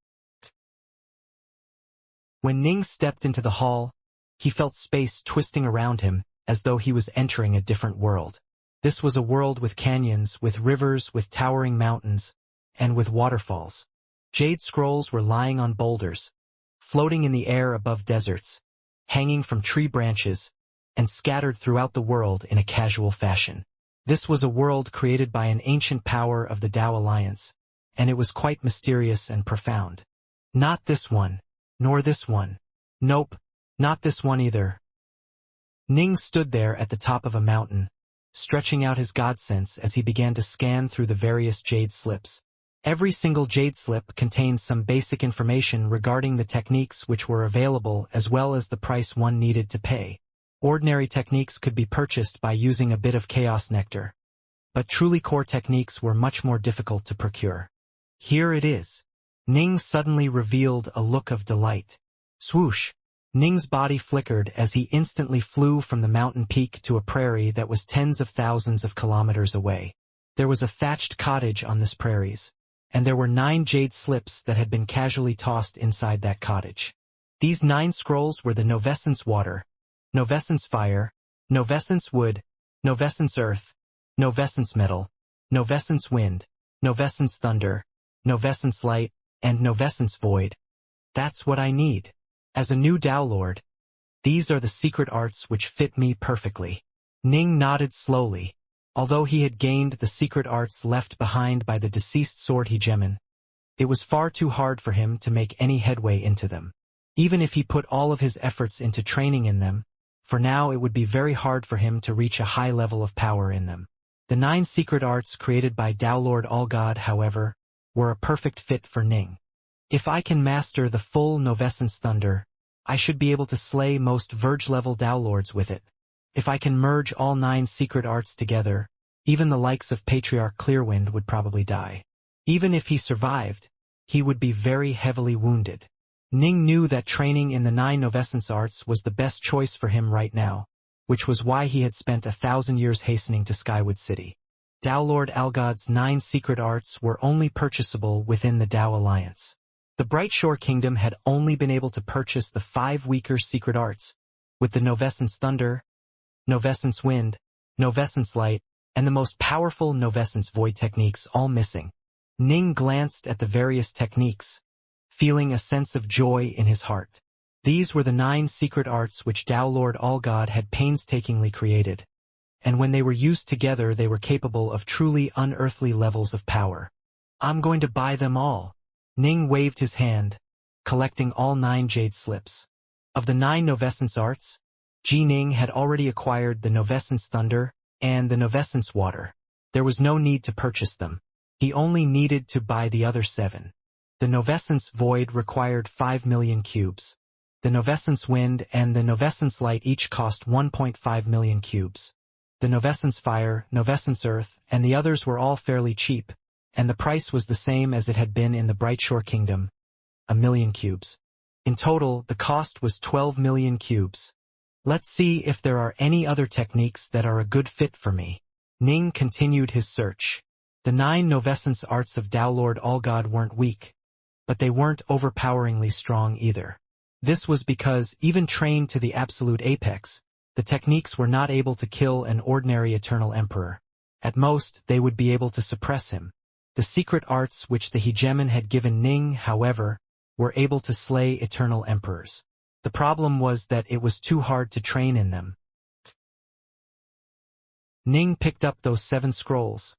When Ning stepped into the hall, he felt space twisting around him, as though he was entering a different world. This was a world with canyons, with rivers, with towering mountains, and with waterfalls. Jade scrolls were lying on boulders, floating in the air above deserts, hanging from tree branches, and scattered throughout the world in a casual fashion. This was a world created by an ancient power of the Tao Alliance, and it was quite mysterious and profound. Not this one. Nor this one. Nope, not this one either. Ning stood there at the top of a mountain, stretching out his god sense as he began to scan through the various jade slips. Every single jade slip contained some basic information regarding the techniques which were available as well as the price one needed to pay. Ordinary techniques could be purchased by using a bit of chaos nectar. But truly core techniques were much more difficult to procure. Here it is. Ning suddenly revealed a look of delight. Swoosh! Ning's body flickered as he instantly flew from the mountain peak to a prairie that was tens of thousands of kilometers away. There was a thatched cottage on this prairies, and there were 9 jade slips that had been casually tossed inside that cottage. These 9 scrolls were the Novescence Water, Novescence Fire, Novescence Wood, Novescence Earth, Novescence Metal, Novescence Wind, Novescence Thunder, Novescence Light, and Novescence Void. That's what I need. As a new Tao Lord, these are the secret arts which fit me perfectly. Ning nodded slowly. Although he had gained the secret arts left behind by the deceased sword hegemon, it was far too hard for him to make any headway into them. Even if he put all of his efforts into training in them, for now it would be very hard for him to reach a high level of power in them. The 9 secret arts created by Tao Lord Allgod, however, were a perfect fit for Ning. If I can master the full Novescence Thunder, I should be able to slay most Verge-level Tao Lords with it. If I can merge all 9 secret arts together, even the likes of Patriarch Clearwind would probably die. Even if he survived, he would be very heavily wounded. Ning knew that training in the 9 Novescence arts was the best choice for him right now, which was why he had spent 1,000 years hastening to Skywood City. Tao Lord Allgod's 9 secret arts were only purchasable within the Tao Alliance. The Brightshore Kingdom had only been able to purchase the 5 weaker secret arts, with the Novescence Thunder, Novescence Wind, Novescence Light, and the most powerful Novescence Void techniques all missing. Ning glanced at the various techniques, feeling a sense of joy in his heart. These were the 9 secret arts which Tao Lord Allgod had painstakingly created, and when they were used together they were capable of truly unearthly levels of power. I'm going to buy them all. Ning waved his hand, collecting all 9 jade slips. Of the 9 Novescence arts, Ji Ning had already acquired the Novescence Thunder and the Novescence Water. There was no need to purchase them. He only needed to buy the other 7. The Novescence Void required 5 million cubes. The Novescence Wind and the Novescence Light each cost 1.5 million cubes. The Novescence Fire, Novescence Earth, and the others were all fairly cheap, and the price was the same as it had been in the Brightshore Kingdom, 1 million cubes. In total, the cost was 12 million cubes. Let's see if there are any other techniques that are a good fit for me. Ning continued his search. The 9 Novescence arts of Tao Lord Allgod weren't weak, but they weren't overpoweringly strong either. This was because, even trained to the absolute apex, the techniques were not able to kill an ordinary Eternal Emperor. At most, they would be able to suppress him. The secret arts which the hegemon had given Ning, however, were able to slay Eternal Emperors. The problem was that it was too hard to train in them. Ning picked up those 7 scrolls,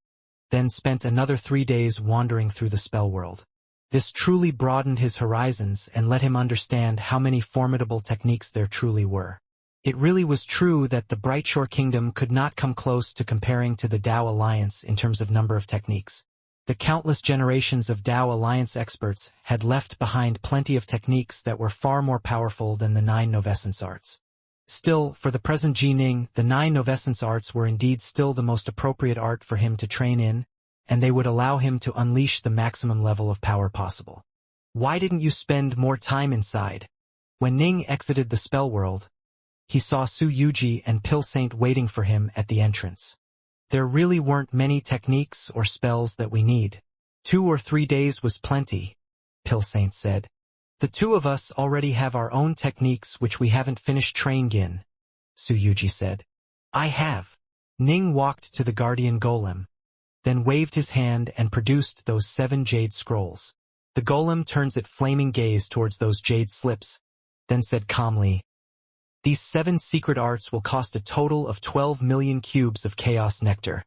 then spent another 3 days wandering through the spell world. This truly broadened his horizons and let him understand how many formidable techniques there truly were. It really was true that the Brightshore Kingdom could not come close to comparing to the Tao Alliance in terms of number of techniques. The countless generations of Tao Alliance experts had left behind plenty of techniques that were far more powerful than the 9 Novescence arts. Still, for the present Ji Ning, the 9 Novescence arts were indeed still the most appropriate art for him to train in, and they would allow him to unleash the maximum level of power possible. Why didn't you spend more time inside? When Ning exited the spell world, he saw Su Yuji and Pill Saint waiting for him at the entrance. There really weren't many techniques or spells that we need. 2 or 3 days was plenty, Pill Saint said. The 2 of us already have our own techniques which we haven't finished training in, Su Yuji said. I have. Ning walked to the Guardian Golem, then waved his hand and produced those 7 jade scrolls. The golem turns its flaming gaze towards those jade slips, then said calmly, "These 7 secret arts will cost a total of 12 million cubes of chaos nectar."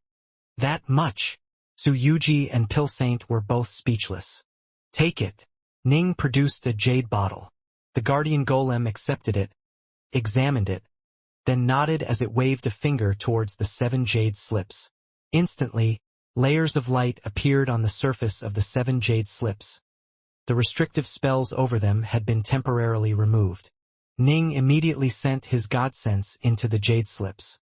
That much? Su Yuji and Pill Saint were both speechless. Take it. Ning produced a jade bottle. The Guardian Golem accepted it, examined it, then nodded as it waved a finger towards the 7 jade slips. Instantly, layers of light appeared on the surface of the 7 jade slips. The restrictive spells over them had been temporarily removed. Ning immediately sent his god sense into the jade slips.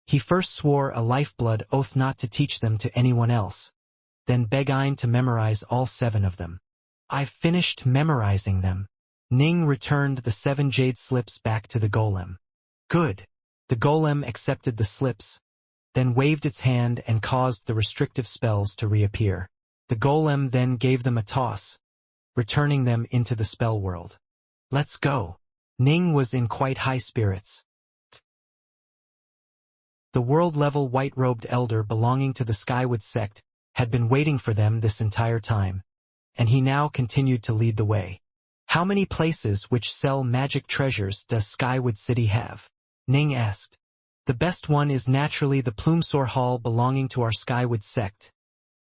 He first swore a lifeblood oath not to teach them to anyone else, then begged to memorize all 7 of them. "I've finished memorizing them." Ning returned the 7 jade slips back to the golem. "Good." The golem accepted the slips, then waved its hand and caused the restrictive spells to reappear. The golem then gave them a toss, returning them into the spell world. "Let's go." Ning was in quite high spirits. The world-level white-robed elder belonging to the Skywood sect had been waiting for them this entire time, and he now continued to lead the way. "How many places which sell magic treasures does Skywood City have?" Ning asked. "The best one is naturally the Plumesore Hall belonging to our Skywood sect,"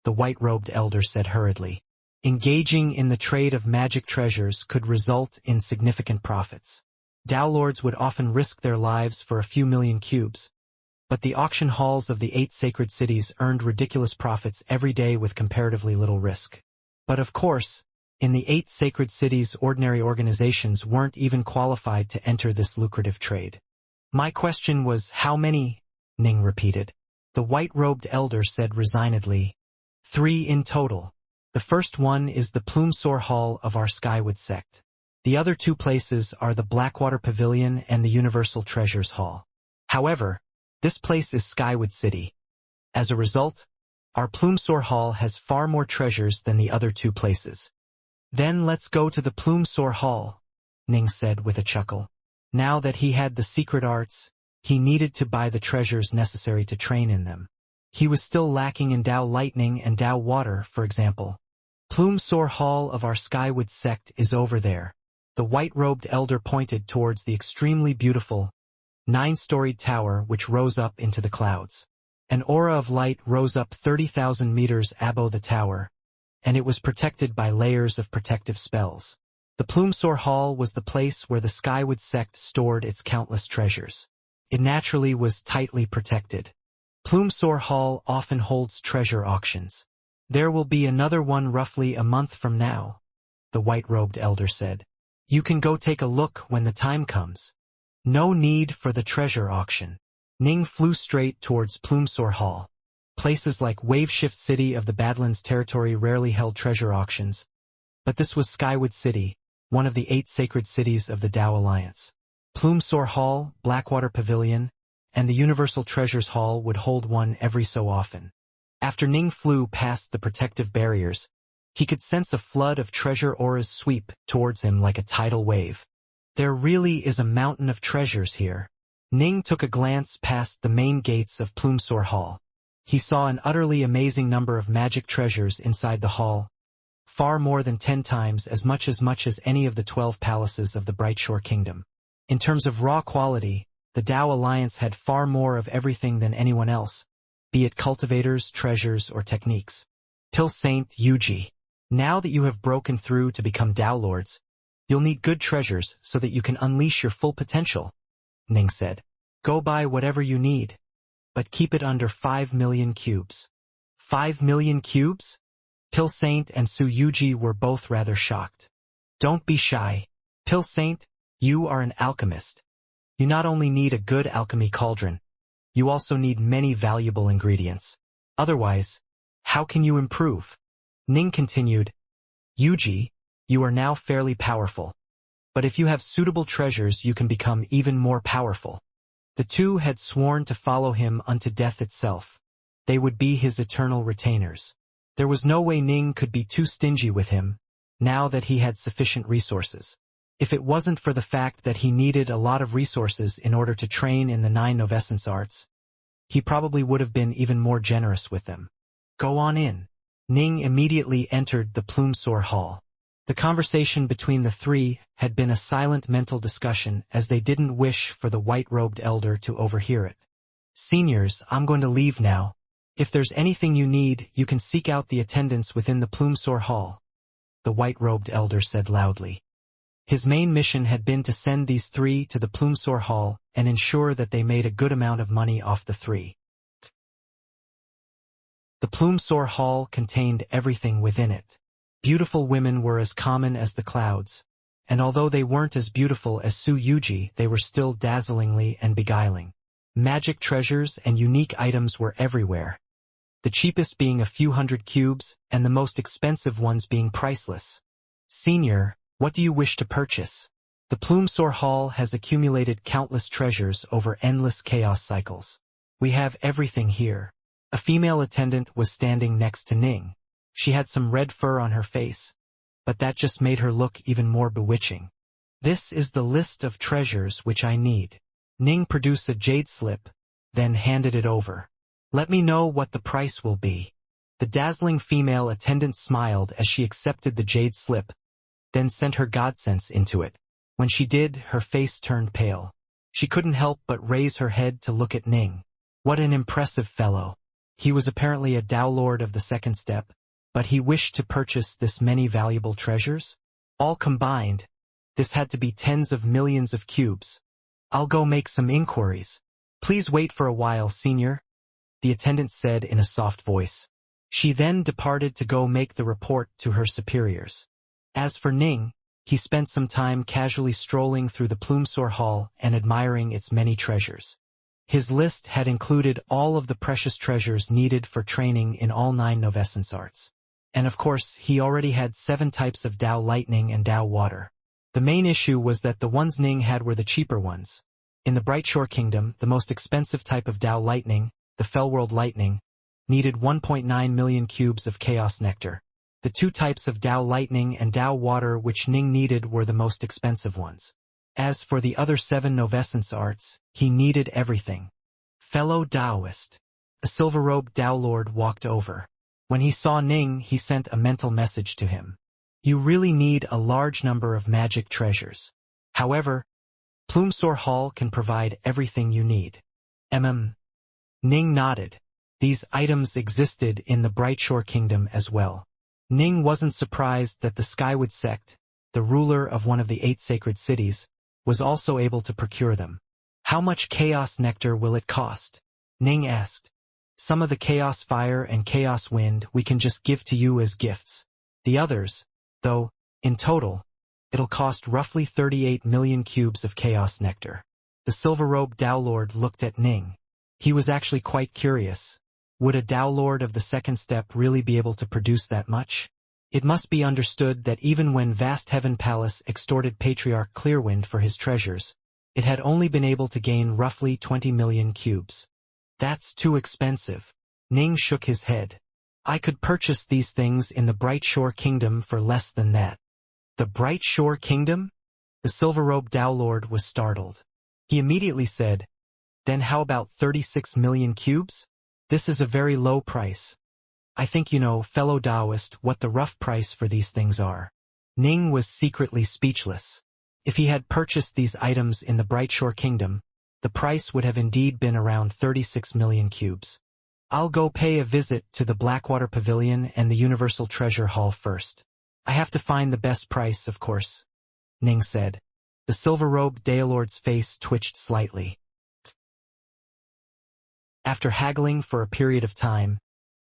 the white-robed elder said hurriedly. Engaging in the trade of magic treasures could result in significant profits. Downlords would often risk their lives for a few million cubes, but the auction halls of the 8 sacred cities earned ridiculous profits every day with comparatively little risk. But of course, in the 8 sacred cities, ordinary organizations weren't even qualified to enter this lucrative trade. "My question was, how many?" Ning repeated. The white-robed elder said resignedly, 3 in total. The first one is the Plumesore Hall of our Skywood sect. The other 2 places are the Blackwater Pavilion and the Universal Treasures Hall. However, this place is Skywood City. As a result, our Plumesore Hall has far more treasures than the other 2 places. "Then let's go to the Plumesore Hall," Ning said with a chuckle. Now that he had the secret arts, he needed to buy the treasures necessary to train in them. He was still lacking in Dao Lightning and Dao Water, for example. "Plumesore Hall of our Skywood sect is over there." The white-robed elder pointed towards the extremely beautiful 9-storied tower which rose up into the clouds. An aura of light rose up 30,000 meters above the tower, and it was protected by layers of protective spells. The Plumesore Hall was the place where the Skywood sect stored its countless treasures. It naturally was tightly protected. Plumesore Hall often holds treasure auctions. "There will be another one roughly a month from now," the white-robed elder said. "You can go take a look when the time comes." No need for the treasure auction. Ning flew straight towards Plumesore Hall. Places like Waveshift City of the Badlands territory rarely held treasure auctions, but this was Skywood City, one of the 8 sacred cities of the Dao Alliance. Plumesore Hall, Blackwater Pavilion, and the Universal Treasures Hall would hold one every so often. After Ning flew past the protective barriers, he could sense a flood of treasure auras sweep towards him like a tidal wave. There really is a mountain of treasures here. Ning took a glance past the main gates of Plumesore Hall. He saw an utterly amazing number of magic treasures inside the hall, far more than 10 times as much as any of the 12 palaces of the Brightshore Kingdom. In terms of raw quality, the Dao Alliance had far more of everything than anyone else, be it cultivators, treasures, or techniques. Till Saint Yuji. Now that you have broken through to become Dao Lords, you'll need good treasures so that you can unleash your full potential, Ning said. Go buy whatever you need, but keep it under 5 million cubes. 5 million cubes? Pil Saint and Su Yuji were both rather shocked. Don't be shy. Pil Saint, you are an alchemist. You not only need a good alchemy cauldron, you also need many valuable ingredients. Otherwise, how can you improve? Ning continued, Yuji, you are now fairly powerful, but if you have suitable treasures you can become even more powerful. The two had sworn to follow him unto death itself. They would be his eternal retainers. There was no way Ning could be too stingy with him, now that he had sufficient resources. If it wasn't for the fact that he needed a lot of resources in order to train in the 9 Novescence arts, he probably would have been even more generous with them. Go on in. Ning immediately entered the Plumesore Hall. The conversation between the three had been a silent mental discussion as they didn't wish for the white-robed elder to overhear it. Seniors, I'm going to leave now. If there's anything you need, you can seek out the attendants within the Plumesore Hall, the white-robed elder said loudly. His main mission had been to send these three to the Plumsor Hall and ensure that they made a good amount of money off the three. The Plumsor Hall contained everything within it. Beautiful women were as common as the clouds, and although they weren't as beautiful as Su Yuji, they were still dazzlingly and beguiling. Magic treasures and unique items were everywhere, the cheapest being a few hundred cubes, and the most expensive ones being priceless. Senior, what do you wish to purchase? The Plumsor Hall has accumulated countless treasures over endless chaos cycles. We have everything here. A female attendant was standing next to Ning. She had some red fur on her face, but that just made her look even more bewitching. This is the list of treasures which I need. Ning produced a jade slip, then handed it over. Let me know what the price will be. The dazzling female attendant smiled as she accepted the jade slip, then sent her godsense into it. When she did, her face turned pale. She couldn't help but raise her head to look at Ning. What an impressive fellow. He was apparently a Dao Lord of the second step, but he wished to purchase this many valuable treasures? All combined, this had to be tens of millions of cubes. I'll go make some inquiries. Please wait for a while, Senior, the attendant said in a soft voice. She then departed to go make the report to her superiors. As for Ning, he spent some time casually strolling through the Plumsor Hall and admiring its many treasures. His list had included all of the precious treasures needed for training in all 9 novescence arts. And of course, he already had 7 types of Dao Lightning and Dao Water. The main issue was that the ones Ning had were the cheaper ones. In the Brightshore Kingdom, the most expensive type of Dao Lightning, the Fellworld Lightning, needed 1.9 million cubes of Chaos Nectar. The 2 types of Dao Lightning and Dao Water which Ning needed were the most expensive ones. As for the other 7 novescence arts, he needed everything. Fellow Taoist. A silver-robed Dao Lord walked over. When he saw Ning, he sent a mental message to him. You really need a large number of magic treasures. However, Plumsor Hall can provide everything you need. Ning nodded. These items existed in the Brightshore Kingdom as well. Ning wasn't surprised that the Skywood sect, the ruler of one of the 8 sacred cities, was also able to procure them. How much Chaos Nectar will it cost? Ning asked. Some of the Chaos Fire and Chaos Wind we can just give to you as gifts. The others, though, in total, it'll cost roughly 38 million cubes of Chaos Nectar. The silver-robed Dao Lord looked at Ning. He was actually quite curious. Would a Dao Lord of the second step really be able to produce that much? It must be understood that even when Vast Heaven Palace extorted Patriarch Clearwind for his treasures, it had only been able to gain roughly 20 million cubes. That's too expensive. Ning shook his head. I could purchase these things in the Brightshore Kingdom for less than that. The Brightshore Kingdom? The silver-robed Dao Lord was startled. He immediately said, Then how about 36 million cubes? This is a very low price. I think you know, fellow Taoist, what the rough price for these things are. Ning was secretly speechless. If he had purchased these items in the Brightshore Kingdom, the price would have indeed been around 36 million cubes. I'll go pay a visit to the Blackwater Pavilion and the Universal Treasure Hall first. I have to find the best price, of course, Ning said. The silver-robed Daelord's face twitched slightly. After haggling for a period of time,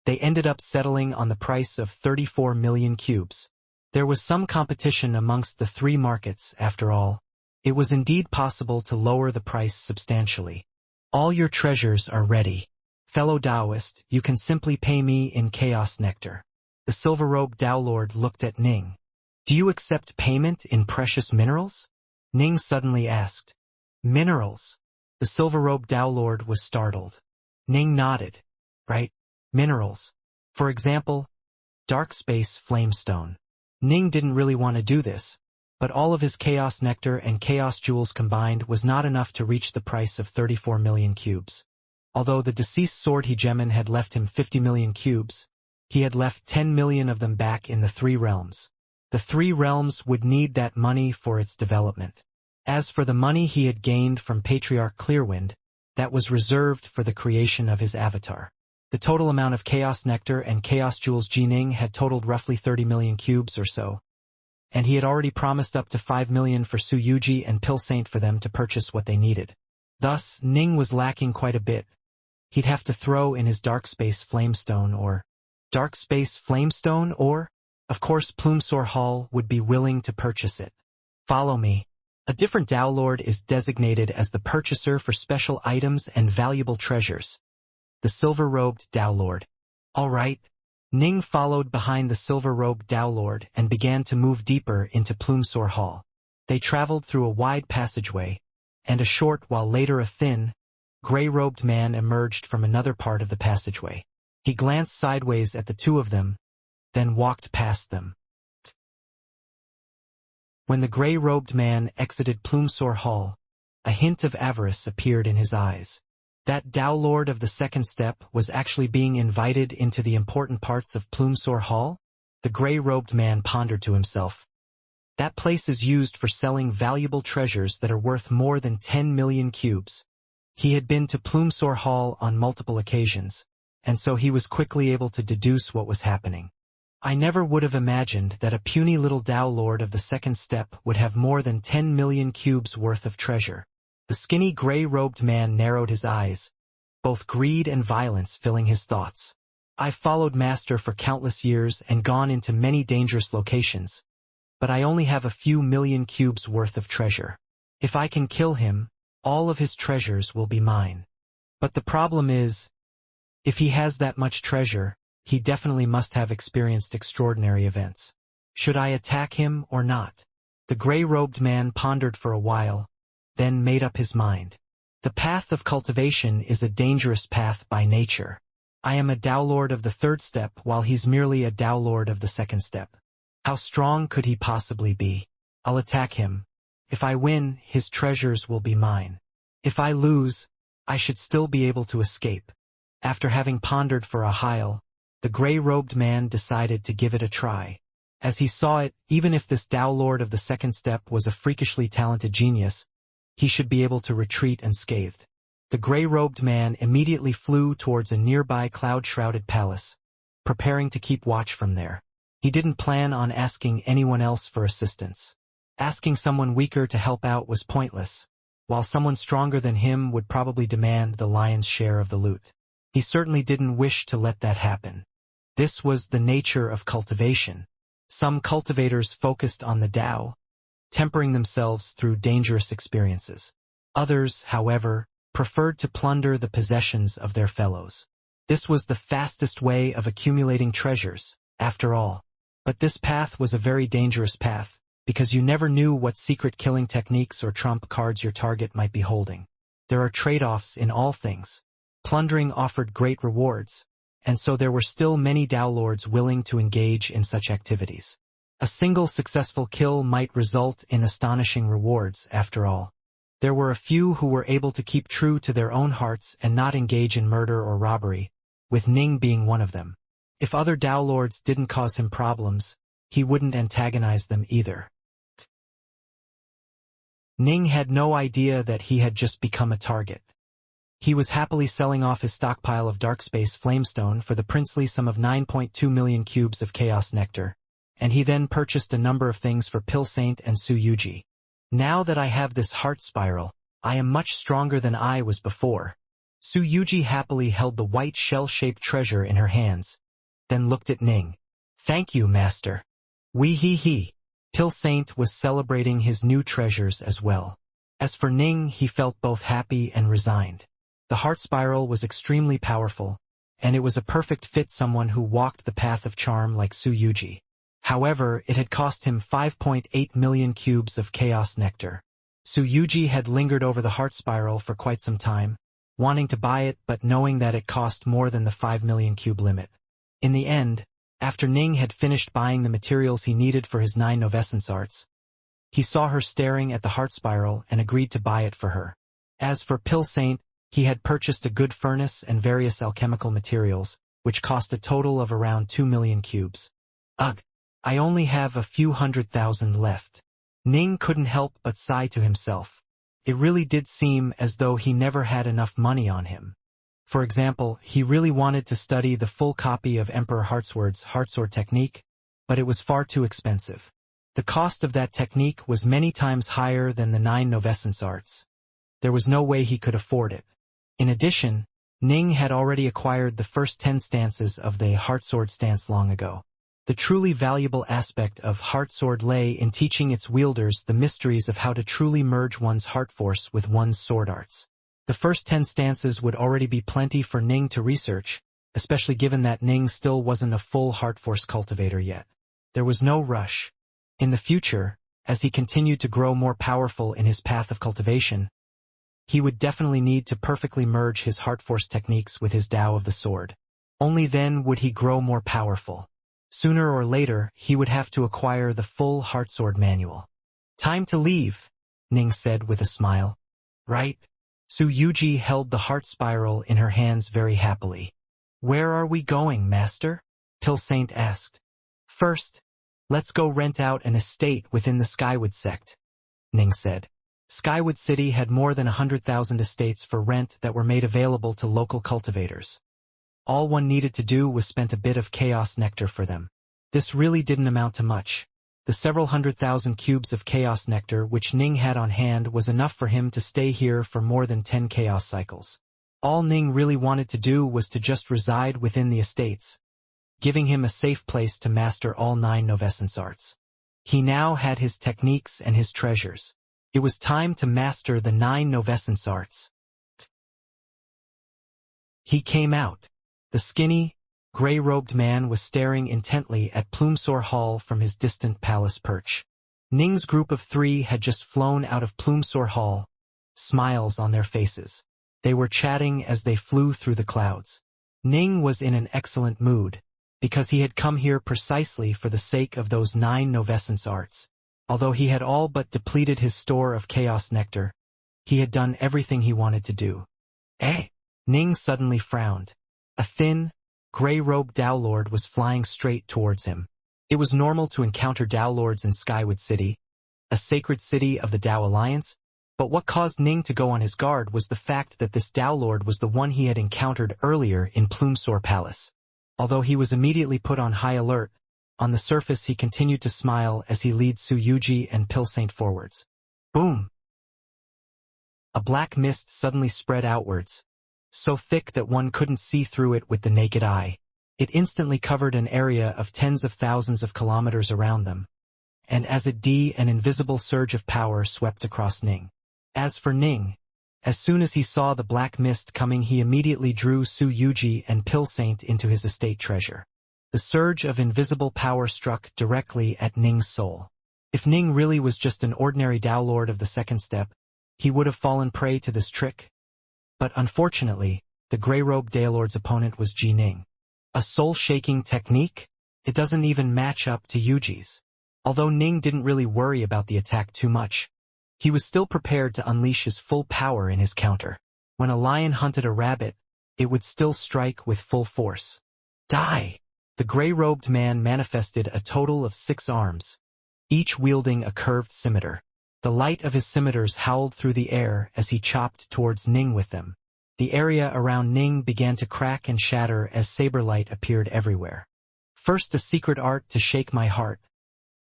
they ended up settling on the price of 34 million cubes. There was some competition amongst the 3 markets, after all. It was indeed possible to lower the price substantially. All your treasures are ready. Fellow Taoist, you can simply pay me in Chaos Nectar. The silver-robed Dao Lord looked at Ning. Do you accept payment in precious minerals? Ning suddenly asked. Minerals? The silver-robed Dao Lord was startled. Ning nodded. Right. Minerals. For example, dark space flamestone. Ning didn't really want to do this, but all of his Chaos Nectar and Chaos Jewels combined was not enough to reach the price of 34 million cubes. Although the deceased sword hegemon had left him 50 million cubes, he had left 10 million of them back in the 3 realms. The 3 realms would need that money for its development. As for the money he had gained from Patriarch Clearwind, that was reserved for the creation of his avatar. The total amount of Chaos Nectar and Chaos Jewels Ning had totaled roughly 30 million cubes or so. and he had already promised up to 5 million for Su Yuji and Pilsaint for them to purchase what they needed. Thus, Ning was lacking quite a bit. He'd have to throw in his Dark Space Flamestone or... Dark Space Flamestone or... Of course, Plumsor Hall would be willing to purchase it. Follow me. A different Dao Lord is designated as the purchaser for special items and valuable treasures. The silver-robed Dao Lord. All right. Ning followed behind the silver-robed Dao Lord and began to move deeper into Plumsor Hall. They traveled through a wide passageway, and a short while later a thin, gray-robed man emerged from another part of the passageway. He glanced sideways at the two of them, then walked past them. When the gray-robed man exited Plumsor Hall, a hint of avarice appeared in his eyes. That Dao Lord of the second step was actually being invited into the important parts of Plumsor Hall? The gray-robed man pondered to himself. That place is used for selling valuable treasures that are worth more than 10 million cubes. He had been to Plumsor Hall on multiple occasions, and so he was quickly able to deduce what was happening. I never would have imagined that a puny little Dao Lord of the second step would have more than 10 million cubes worth of treasure. The skinny gray-robed man narrowed his eyes, both greed and violence filling his thoughts. I've followed Master for countless years and gone into many dangerous locations, but I only have a few million cubes worth of treasure. If I can kill him, all of his treasures will be mine. But the problem is, if he has that much treasure, he definitely must have experienced extraordinary events. Should I attack him or not? The gray-robed man pondered for a while, then made up his mind. The path of cultivation is a dangerous path by nature. I am a Dao Lord of the third step while he's merely a Dao Lord of the second step. How strong could he possibly be? I'll attack him. If I win, his treasures will be mine. If I lose, I should still be able to escape. After having pondered for a while, the gray-robed man decided to give it a try. As he saw it, even if this Dao Lord of the second step was a freakishly talented genius, he should be able to retreat unscathed. The gray-robed man immediately flew towards a nearby cloud-shrouded palace, preparing to keep watch from there. He didn't plan on asking anyone else for assistance. Asking someone weaker to help out was pointless, while someone stronger than him would probably demand the lion's share of the loot. He certainly didn't wish to let that happen. This was the nature of cultivation. Some cultivators focused on the Tao, tempering themselves through dangerous experiences. Others, however, preferred to plunder the possessions of their fellows. This was the fastest way of accumulating treasures, after all. But this path was a very dangerous path, because you never knew what secret killing techniques or trump cards your target might be holding. There are trade-offs in all things. Plundering offered great rewards, and so there were still many Dao Lords willing to engage in such activities. A single successful kill might result in astonishing rewards, after all. There were a few who were able to keep true to their own hearts and not engage in murder or robbery, with Ning being one of them. If other Dao Lords didn't cause him problems, he wouldn't antagonize them either. Ning had no idea that he had just become a target. He was happily selling off his stockpile of Dark Space Flamestone for the princely sum of 9.2 million cubes of Chaos Nectar, and he then purchased a number of things for Pilsaint and Su Yuji. Now that I have this heart spiral, I am much stronger than I was before. Su Yuji happily held the white shell-shaped treasure in her hands, then looked at Ning. Thank you, Master. Wee hee hee. Pilsaint was celebrating his new treasures as well. As for Ning, he felt both happy and resigned. The heart spiral was extremely powerful, and it was a perfect fit someone who walked the path of charm like Su Yuji. However, it had cost him 5.8 million cubes of Chaos Nectar. Su Yuji had lingered over the heart spiral for quite some time, wanting to buy it but knowing that it cost more than the 5 million cube limit. In the end, after Ning had finished buying the materials he needed for his 9 Novescence arts, he saw her staring at the heart spiral and agreed to buy it for her. As for Pilsaint, he had purchased a good furnace and various alchemical materials, which cost a total of around 2 million cubes. Ugh, I only have a few 100,000 left. Ning couldn't help but sigh to himself. It really did seem as though he never had enough money on him. For example, he really wanted to study the full copy of Emperor Heartsword's Heartsword technique, but it was far too expensive. The cost of that technique was many times higher than the 9 novescence arts. There was no way he could afford it. In addition, Ning had already acquired the first 10 stances of the Heartsword stance long ago. The truly valuable aspect of Heartsword lay in teaching its wielders the mysteries of how to truly merge one's heart force with one's sword arts. The first 10 stances would already be plenty for Ning to research, especially given that Ning still wasn't a full heart force cultivator yet. There was no rush. In the future, as he continued to grow more powerful in his path of cultivation, he would definitely need to perfectly merge his heart force techniques with his Tao of the sword. Only then would he grow more powerful. Sooner or later, he would have to acquire the full Heartsword manual. Time to leave, Ning said with a smile. Right? Su Yuji held the heart spiral in her hands very happily. Where are we going, master? Pilsaint asked. First, let's go rent out an estate within the Skywood sect, Ning said. Skywood City had more than 100,000 estates for rent that were made available to local cultivators. All one needed to do was spend a bit of chaos nectar for them. This really didn't amount to much. The several 100,000 cubes of chaos nectar which Ning had on hand was enough for him to stay here for more than 10 chaos cycles. All Ning really wanted to do was to just reside within the estates, giving him a safe place to master all 9 novescence arts. He now had his techniques and his treasures. It was time to master the 9 novescence arts. He came out. The skinny, gray-robed man was staring intently at Plumsor Hall from his distant palace perch. Ning's group of 3 had just flown out of Plumsor Hall, smiles on their faces. They were chatting as they flew through the clouds. Ning was in an excellent mood, because he had come here precisely for the sake of those 9 novescence arts. Although he had all but depleted his store of chaos nectar, he had done everything he wanted to do. Eh? Ning suddenly frowned. A thin, gray-robed Tao Lord was flying straight towards him. It was normal to encounter Tao Lords in Skywood City, a sacred city of the Tao Alliance, but what caused Ning to go on his guard was the fact that this Tao Lord was the one he had encountered earlier in Plumsor Palace. Although he was immediately put on high alert, on the surface he continued to smile as he led Su Yuji and Pilsaint forwards. Boom! A black mist suddenly spread outwards, so thick that one couldn't see through it with the naked eye. It instantly covered an area of tens of thousands of kilometers around them, and as it did, an invisible surge of power swept across Ning. As for Ning, as soon as he saw the black mist coming, he immediately drew Su Yuji and Pilsaint into his estate treasure. The surge of invisible power struck directly at Ning's soul. If Ning really was just an ordinary Tao Lord of the second step, he would have fallen prey to this trick. But unfortunately, the gray-robed Tao Lord's opponent was Ji Ning. A soul-shaking technique? It doesn't even match up to Yuji's. Although Ning didn't really worry about the attack too much, he was still prepared to unleash his full power in his counter. When a lion hunted a rabbit, it would still strike with full force. Die! The gray-robed man manifested a total of 6 arms, each wielding a curved scimitar. The light of his scimitars howled through the air as he chopped towards Ning with them. The area around Ning began to crack and shatter as saber light appeared everywhere. First a secret art to shake my heart,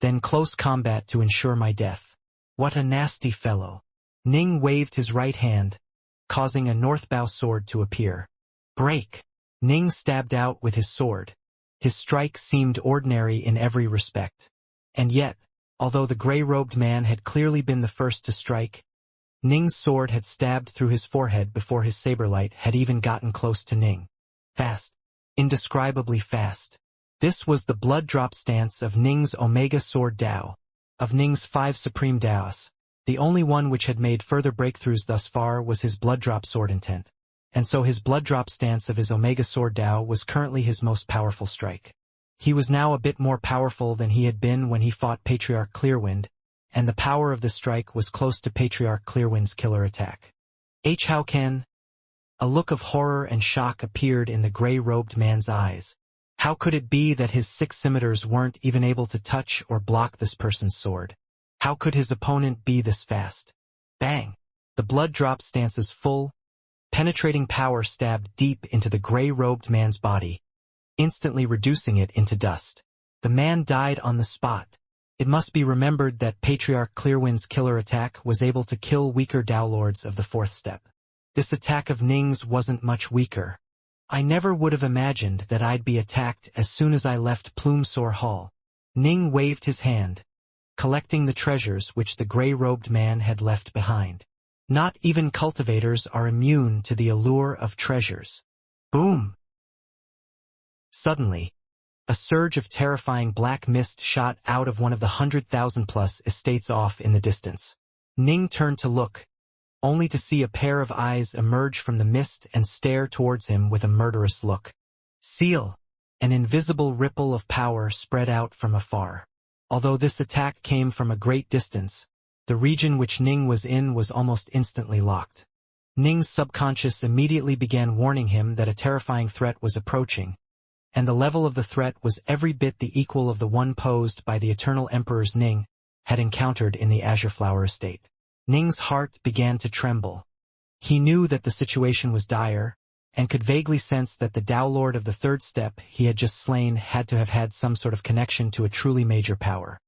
then close combat to ensure my death. What a nasty fellow. Ning waved his right hand, causing a northbow sword to appear. Break! Ning stabbed out with his sword. His strike seemed ordinary in every respect. And yet, although the gray-robed man had clearly been the first to strike, Ning's sword had stabbed through his forehead before his saberlight had even gotten close to Ning. Fast. Indescribably fast. This was the blood drop stance of Ning's Omega Sword Tao. Of Ning's 5 Supreme Taos, the only one which had made further breakthroughs thus far was his blood drop sword intent. And so his blood drop stance of his Omega Sword Tao was currently his most powerful strike. He was now a bit more powerful than he had been when he fought Patriarch Clearwind, and the power of the strike was close to Patriarch Clearwind's killer attack. How can? A look of horror and shock appeared in the gray-robed man's eyes. How could it be that his 6 scimitars weren't even able to touch or block this person's sword? How could his opponent be this fast? Bang! The blood drop stance's full, penetrating power stabbed deep into the gray-robed man's body, instantly reducing it into dust. The man died on the spot. It must be remembered that Patriarch Clearwind's killer attack was able to kill weaker Dao Lords of the fourth step. This attack of Ning's wasn't much weaker. I never would have imagined that I'd be attacked as soon as I left Plumsore Hall. Ning waved his hand, collecting the treasures which the gray-robed man had left behind. Not even cultivators are immune to the allure of treasures. Boom! Suddenly, a surge of terrifying black mist shot out of one of the 100,000-plus estates off in the distance. Ning turned to look, only to see a pair of eyes emerge from the mist and stare towards him with a murderous look. Seal! An invisible ripple of power spread out from afar. Although this attack came from a great distance, the region which Ning was in was almost instantly locked. Ning's subconscious immediately began warning him that a terrifying threat was approaching, and the level of the threat was every bit the equal of the one posed by the Eternal Emperors Ning had encountered in the Azure Flower Estate. Ning's heart began to tremble. He knew that the situation was dire, and could vaguely sense that the Dao Lord of the third step he had just slain had to have had some sort of connection to a truly major power.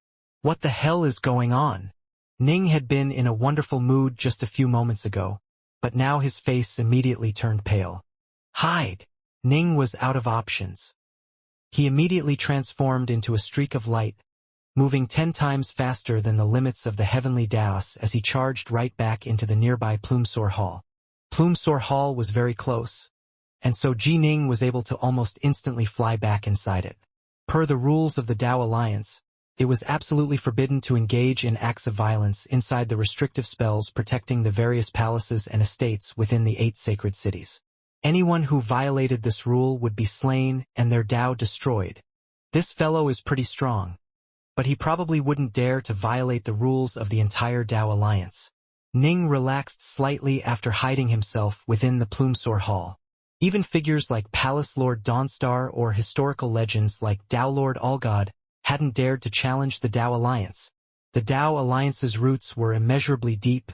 What the hell is going on? Ning had been in a wonderful mood just a few moments ago, but now his face immediately turned pale. Hide! Ning was out of options. He immediately transformed into a streak of light, moving 10 times faster than the limits of the heavenly Daos as he charged right back into the nearby Plumsore Hall. Plumsore Hall was very close, and so Ji Ning was able to almost instantly fly back inside it. Per the rules of the Dao Alliance, it was absolutely forbidden to engage in acts of violence inside the restrictive spells protecting the various palaces and estates within the 8 sacred cities. Anyone who violated this rule would be slain and their Dao destroyed. This fellow is pretty strong, but he probably wouldn't dare to violate the rules of the entire Dao Alliance. Ning relaxed slightly after hiding himself within the Plumsore Hall. Even figures like Palace Lord Dawnstar or historical legends like Dao Lord Allgod hadn't dared to challenge the Dao Alliance. The Dao Alliance's roots were immeasurably deep,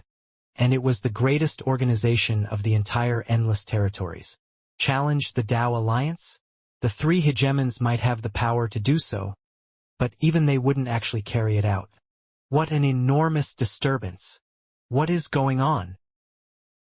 and it was the greatest organization of the entire Endless Territories. Challenge the Dao Alliance? The 3 hegemons might have the power to do so, but even they wouldn't actually carry it out. What an enormous disturbance! What is going on?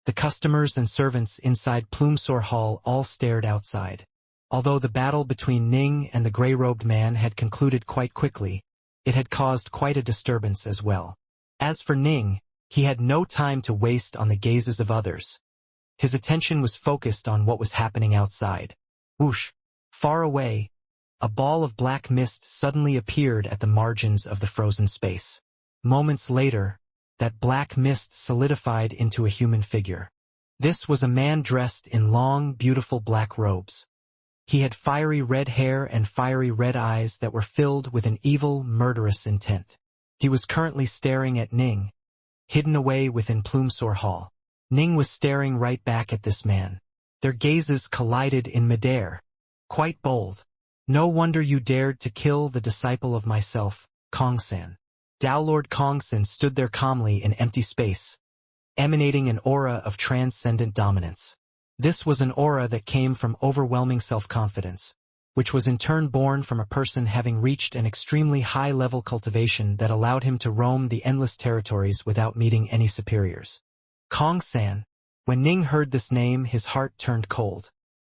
The customers and servants inside Plumsore Hall all stared outside. Although the battle between Ning and the gray-robed man had concluded quite quickly, it had caused quite a disturbance as well. As for Ning, he had no time to waste on the gazes of others. His attention was focused on what was happening outside. Whoosh! Far away, a ball of black mist suddenly appeared at the margins of the frozen space. Moments later, that black mist solidified into a human figure. This was a man dressed in long, beautiful black robes. He had fiery red hair and fiery red eyes that were filled with an evil, murderous intent. He was currently staring at Ning, hidden away within Plumsore Hall. Ning was staring right back at this man. Their gazes collided in midair. Quite bold. No wonder you dared to kill the disciple of myself, Kongsan. Dao Lord Kongsan stood there calmly in empty space, emanating an aura of transcendent dominance. This was an aura that came from overwhelming self-confidence, which was in turn born from a person having reached an extremely high-level cultivation that allowed him to roam the endless territories without meeting any superiors. Kongsan. When Ning heard this name, his heart turned cold.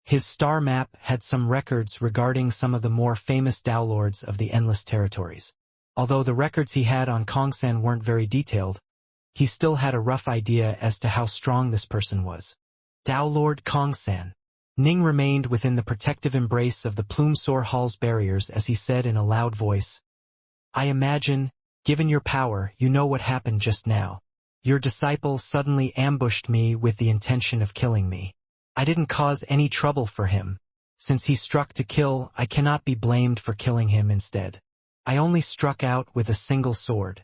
His star map had some records regarding some of the more famous Dao Lords of the endless territories. Although the records he had on Kongsan weren't very detailed, he still had a rough idea as to how strong this person was. Dao Lord Kongsan. Ning remained within the protective embrace of the Plumsore Hall's barriers as he said in a loud voice, I imagine, given your power, you know what happened just now. Your disciple suddenly ambushed me with the intention of killing me. I didn't cause any trouble for him. Since he struck to kill, I cannot be blamed for killing him instead. I only struck out with a single sword.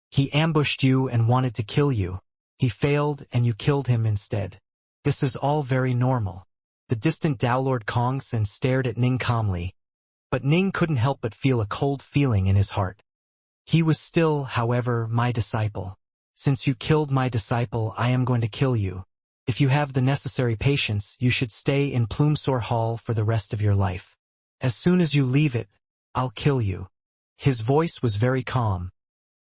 He ambushed you and wanted to kill you. He failed and you killed him instead. This is all very normal. The distant Dao Lord Kongsan stared at Ning calmly, but Ning couldn't help but feel a cold feeling in his heart. He was still, however, my disciple. Since you killed my disciple, I am going to kill you. If you have the necessary patience, you should stay in Plumsore Hall for the rest of your life. As soon as you leave it, I'll kill you. His voice was very calm,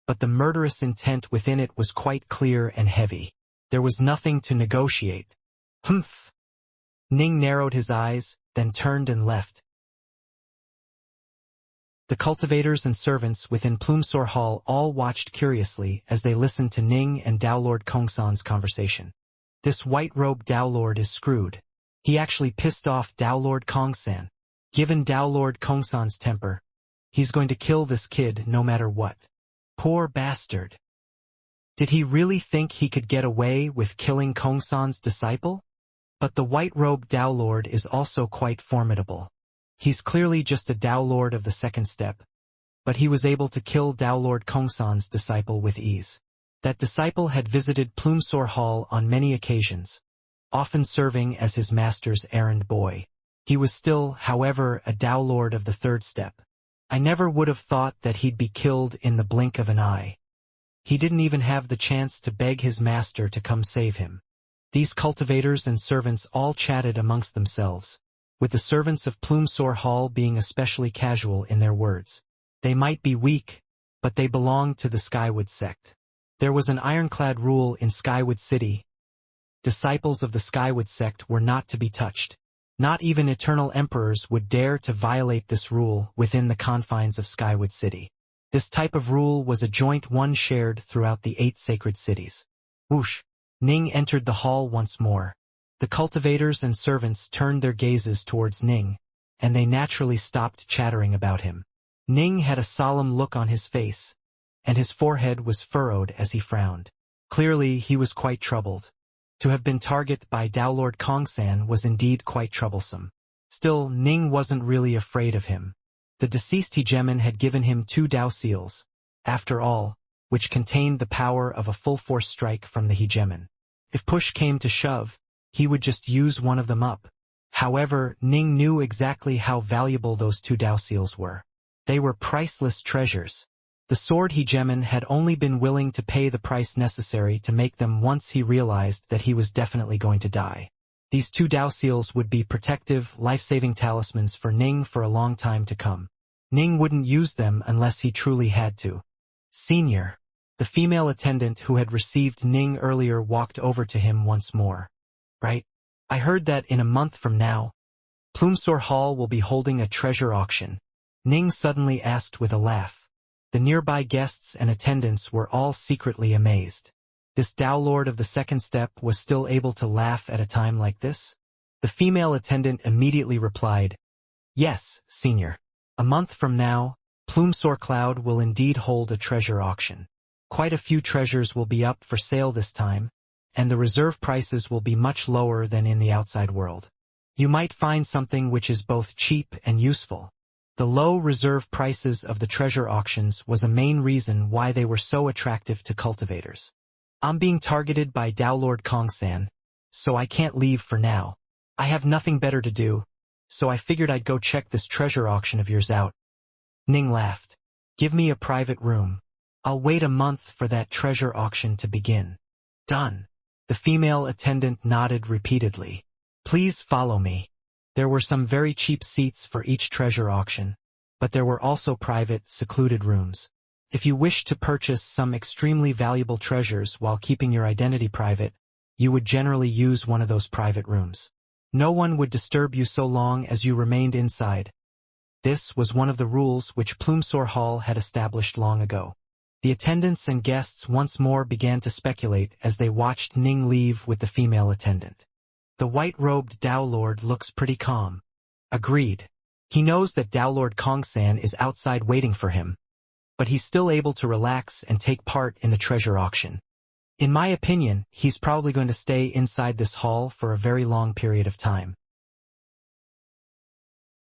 but the murderous intent within it was quite clear and heavy. There was nothing to negotiate. Humph! Ning narrowed his eyes, then turned and left. The cultivators and servants within Plumsor Hall all watched curiously as they listened to Ning and Daolord Kongsan's conversation. This white-robed Daolord is screwed. He actually pissed off Daolord Kongsan. Given Daolord Kongsan's temper, he's going to kill this kid no matter what. Poor bastard. Did he really think he could get away with killing Kongsan's disciple? But the white-robed Daolord is also quite formidable. He's clearly just a Daolord of the second step, but he was able to kill Daolord Kongsan's disciple with ease. That disciple had visited Plumsor Hall on many occasions, often serving as his master's errand boy. He was still, however, a Daolord of the third step. I never would have thought that he'd be killed in the blink of an eye. He didn't even have the chance to beg his master to come save him. These cultivators and servants all chatted amongst themselves, with the servants of Plumsor Hall being especially casual in their words. They might be weak, but they belonged to the Skywood sect. There was an ironclad rule in Skywood City. Disciples of the Skywood sect were not to be touched. Not even eternal emperors would dare to violate this rule within the confines of Skywood City. This type of rule was a joint one shared throughout the 8 sacred cities. Whoosh! Ning entered the hall once more. The cultivators and servants turned their gazes towards Ning, and they naturally stopped chattering about him. Ning had a solemn look on his face, and his forehead was furrowed as he frowned. Clearly he was quite troubled. To have been targeted by Daolord Kongsan was indeed quite troublesome. Still, Ning wasn't really afraid of him. The deceased hegemon had given him 2 Dao seals, after all, which contained the power of a full-force strike from the hegemon. If push came to shove, he would just use one of them up. However, Ning knew exactly how valuable those 2 Dao seals were. They were priceless treasures. The sword hegemon had only been willing to pay the price necessary to make them once he realized that he was definitely going to die. These 2 Dao seals would be protective, life-saving talismans for Ning for a long time to come. Ning wouldn't use them unless he truly had to. Senior. The female attendant who had received Ning earlier walked over to him once more. Right? I heard that in a month from now, Plumsor Hall will be holding a treasure auction. Ning suddenly asked with a laugh. The nearby guests and attendants were all secretly amazed. This Daolord of the second step was still able to laugh at a time like this? The female attendant immediately replied, "Yes, senior. A month from now, Plumsor Cloud will indeed hold a treasure auction. Quite a few treasures will be up for sale this time, and the reserve prices will be much lower than in the outside world. You might find something which is both cheap and useful." The low reserve prices of the treasure auctions was a main reason why they were so attractive to cultivators. I'm being targeted by Daolord Kongsan, so I can't leave for now. I have nothing better to do, so I figured I'd go check this treasure auction of yours out. Ning laughed. Give me a private room. I'll wait a month for that treasure auction to begin. Done. The female attendant nodded repeatedly. Please follow me. There were some very cheap seats for each treasure auction, but there were also private, secluded rooms. If you wished to purchase some extremely valuable treasures while keeping your identity private, you would generally use one of those private rooms. No one would disturb you so long as you remained inside. This was one of the rules which Plumsor Hall had established long ago. The attendants and guests once more began to speculate as they watched Ning leave with the female attendant. The white-robed Daolord looks pretty calm. Agreed. He knows that Daolord Kongsan is outside waiting for him, but he's still able to relax and take part in the treasure auction. In my opinion, he's probably going to stay inside this hall for a very long period of time.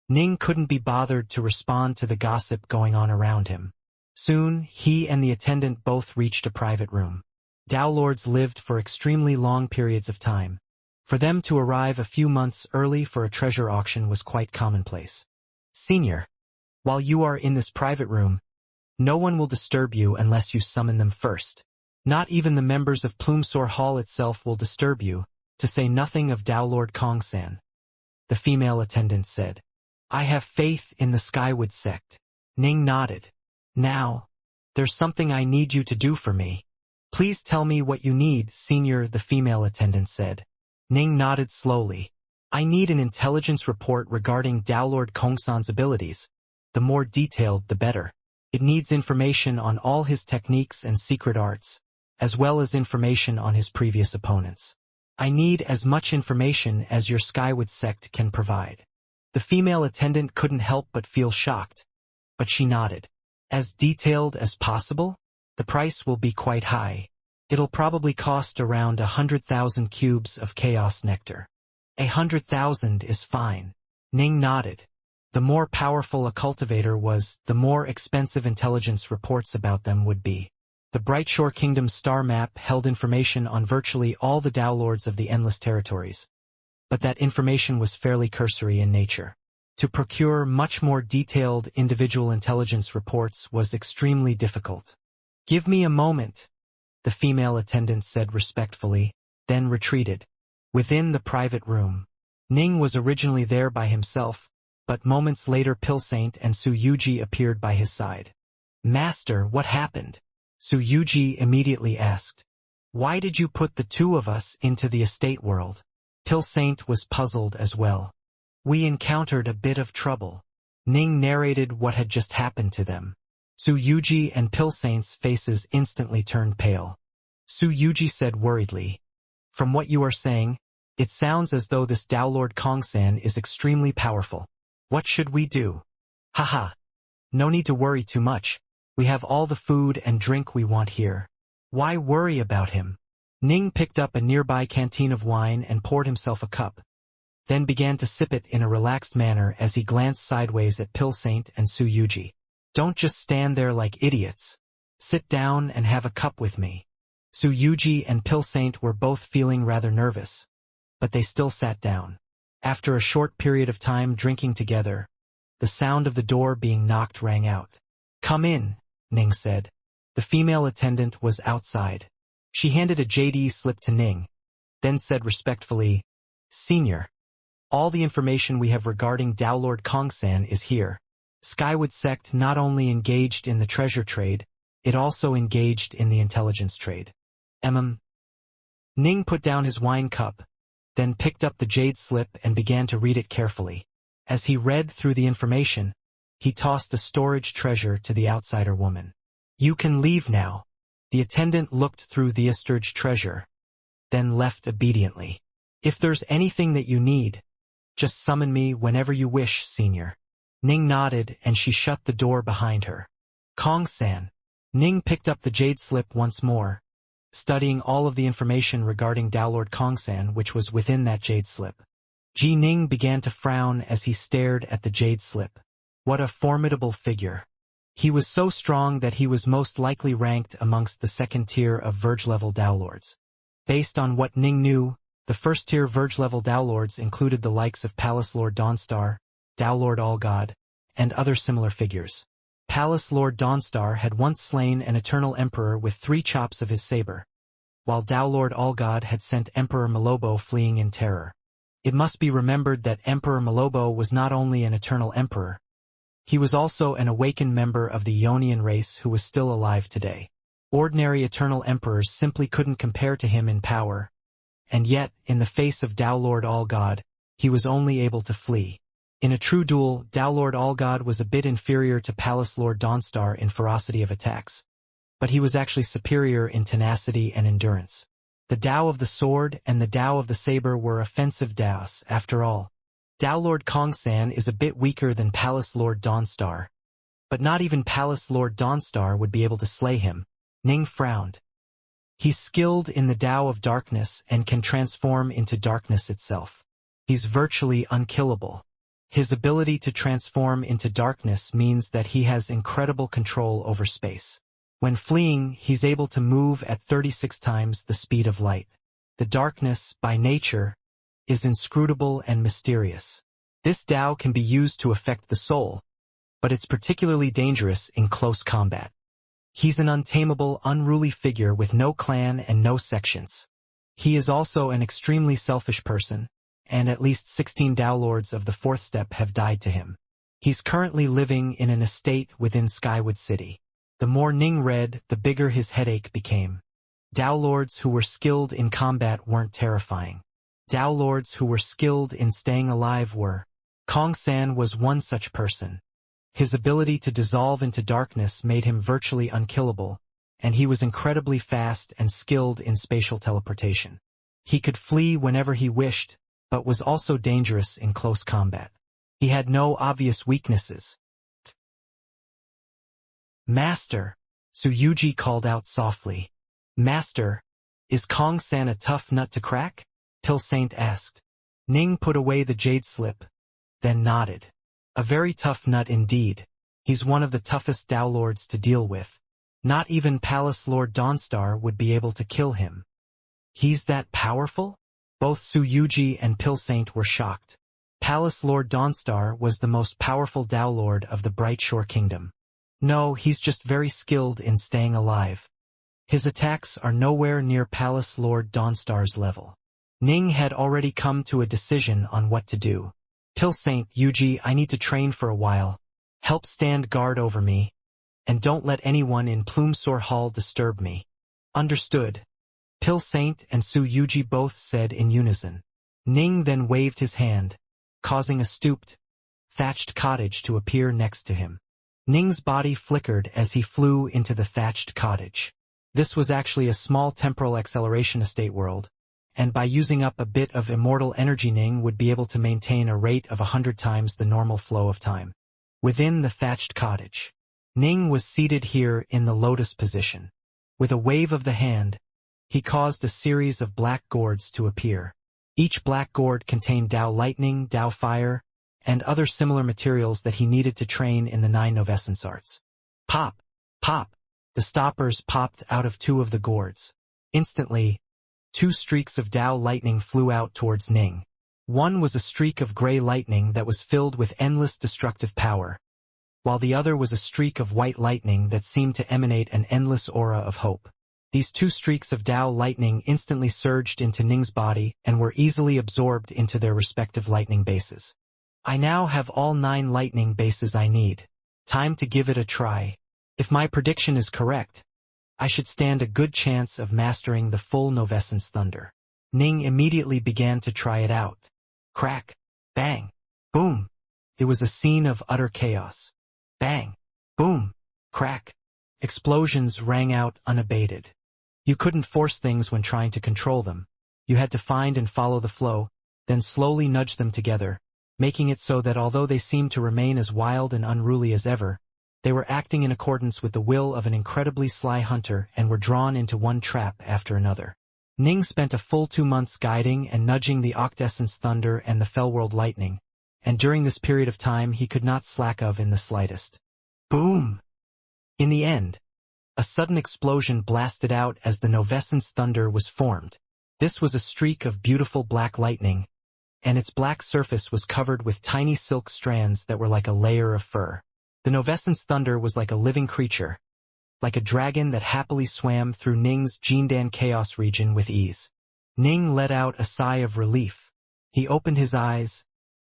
Ning couldn't be bothered to respond to the gossip going on around him. Soon, he and the attendant both reached a private room. Daolords lived for extremely long periods of time. For them to arrive a few months early for a treasure auction was quite commonplace. Senior, while you are in this private room, no one will disturb you unless you summon them first. Not even the members of Plumsor Hall itself will disturb you, to say nothing of Daolord Kongsan. The female attendant said. I have faith in the Skywood sect. Ning nodded. Now, there's something I need you to do for me. Please tell me what you need, Senior, the female attendant said. Ning nodded slowly. I need an intelligence report regarding Daolord Kongsan's abilities. The more detailed, the better. It needs information on all his techniques and secret arts, as well as information on his previous opponents. I need as much information as your Skyward sect can provide. The female attendant couldn't help but feel shocked, but she nodded. As detailed as possible? The price will be quite high. It'll probably cost around 100,000 cubes of chaos nectar. 100,000 is fine. Ning nodded. The more powerful a cultivator was, the more expensive intelligence reports about them would be. The Brightshore Kingdom's star map held information on virtually all the Daolords of the Endless Territories. But that information was fairly cursory in nature. To procure much more detailed individual intelligence reports was extremely difficult. Give me a moment, the female attendant said respectfully, then retreated. Within the private room, Ning was originally there by himself, but moments later Pilsaint and Su Yuji appeared by his side. Master, what happened? Su Yuji immediately asked. Why did you put the two of us into the estate world? Pilsaint was puzzled as well. We encountered a bit of trouble. Ning narrated what had just happened to them. Su Yuji and Pilsaint's faces instantly turned pale. Su Yuji said worriedly, from what you are saying, it sounds as though this Daolord Kongsan is extremely powerful. What should we do? Haha. No need to worry too much. We have all the food and drink we want here. Why worry about him? Ning picked up a nearby canteen of wine and poured himself a cup, then began to sip it in a relaxed manner as he glanced sideways at Pilsaint and Su Yuji. Don't just stand there like idiots. Sit down and have a cup with me. Su Yuji and Pilsaint were both feeling rather nervous, but they still sat down. After a short period of time drinking together, the sound of the door being knocked rang out. Come in, Ning said. The female attendant was outside. She handed a JD slip to Ning, then said respectfully, Senior, all the information we have regarding Daolord Kongsan is here. Skyward sect not only engaged in the treasure trade, it also engaged in the intelligence trade. Ning put down his wine cup, then picked up the jade slip and began to read it carefully. As he read through the information, he tossed a storage treasure to the outsider woman. You can leave now. The attendant looked through the storage treasure, then left obediently. If there's anything that you need, just summon me whenever you wish, Senior. Ning nodded and she shut the door behind her. Kong-san. Ning picked up the jade slip once more, studying all of the information regarding Daolord Kongsan which was within that jade slip. Ji Ning began to frown as he stared at the jade slip. What a formidable figure. He was so strong that he was most likely ranked amongst the second tier of Verge-level Daolords. Based on what Ning knew, the first-tier Verge-level Daolords included the likes of Palace Lord Dawnstar, Daolord Allgod, and other similar figures. Palace Lord Dawnstar had once slain an Eternal Emperor with 3 chops of his saber, while Daolord Allgod had sent Emperor Malobo fleeing in terror. It must be remembered that Emperor Malobo was not only an Eternal Emperor, he was also an awakened member of the Ionian race who was still alive today. Ordinary Eternal Emperors simply couldn't compare to him in power, and yet, in the face of Daolord Allgod, he was only able to flee. In a true duel, Daolord Allgod was a bit inferior to Palace Lord Dawnstar in ferocity of attacks, but he was actually superior in tenacity and endurance. The Dao of the Sword and the Dao of the Saber were offensive Daos, after all. Daolord Kongsan is a bit weaker than Palace Lord Dawnstar, but not even Palace Lord Dawnstar would be able to slay him. Ning frowned. He's skilled in the Dao of Darkness and can transform into darkness itself. He's virtually unkillable. His ability to transform into darkness means that he has incredible control over space. When fleeing, he's able to move at 36 times the speed of light. The darkness, by nature, is inscrutable and mysterious. This Dao can be used to affect the soul, but it's particularly dangerous in close combat. He's an untamable, unruly figure with no clan and no sections. He is also an extremely selfish person, and at least 16 Daolords of the 4th step have died to him. He's currently living in an estate within Skywood City. The more Ning read, the bigger his headache became. Dao Lords who were skilled in combat weren't terrifying. Dao Lords who were skilled in staying alive were. Kong San was one such person. His ability to dissolve into darkness made him virtually unkillable, and he was incredibly fast and skilled in spatial teleportation. He could flee whenever he wished, but was also dangerous in close combat. He had no obvious weaknesses. "Master," Su Yuji called out softly. "Master, is Kong San a tough nut to crack?" Pil Saint asked. Ning put away the jade slip, then nodded. "A very tough nut indeed. He's one of the toughest Dao Lords to deal with. Not even Palace Lord Dawnstar would be able to kill him." "He's that powerful?" Both Su Yuji and Pil Saint were shocked. Palace Lord Dawnstar was the most powerful Dao Lord of the Bright Shore Kingdom. "No, he's just very skilled in staying alive. His attacks are nowhere near Palace Lord Dawnstar's level." Ning had already come to a decision on what to do. "Pil Saint, Yuji, I need to train for a while. Help stand guard over me. And don't let anyone in Plumsor Hall disturb me." "Understood." Pil Saint and Su Yuji both said in unison. Ning then waved his hand, causing a stooped, thatched cottage to appear next to him. Ning's body flickered as he flew into the thatched cottage. This was actually a small temporal acceleration estate world, and by using up a bit of immortal energy Ning would be able to maintain a rate of 100 times the normal flow of time. Within the thatched cottage, Ning was seated here in the lotus position. With a wave of the hand, he caused a series of black gourds to appear. Each black gourd contained Dao Lightning, Dao Fire, and other similar materials that he needed to train in the 9 novescence arts. Pop! Pop! The stoppers popped out of 2 of the gourds. Instantly, 2 streaks of Dao Lightning flew out towards Ning. One was a streak of gray lightning that was filled with endless destructive power, while the other was a streak of white lightning that seemed to emanate an endless aura of hope. These 2 streaks of Dao Lightning instantly surged into Ning's body and were easily absorbed into their respective lightning bases. "I now have all 9 lightning bases I need. Time to give it a try. If my prediction is correct, I should stand a good chance of mastering the full novescence thunder." Ning immediately began to try it out. Crack! Bang! Boom! It was a scene of utter chaos. Bang! Boom! Crack! Explosions rang out unabated. You couldn't force things when trying to control them. You had to find and follow the flow, then slowly nudge them together, making it so that although they seemed to remain as wild and unruly as ever, they were acting in accordance with the will of an incredibly sly hunter and were drawn into one trap after another. Ning spent a full 2 months guiding and nudging the Octessence Thunder and the Fellworld Lightning, and during this period of time he could not slack of in the slightest. Boom! In the end, a sudden explosion blasted out as the Novescence Thunder was formed. This was a streak of beautiful black lightning, and its black surface was covered with tiny silk strands that were like a layer of fur. The Novescence Thunder was like a living creature, like a dragon that happily swam through Ning's Jindan Chaos region with ease. Ning let out a sigh of relief. He opened his eyes,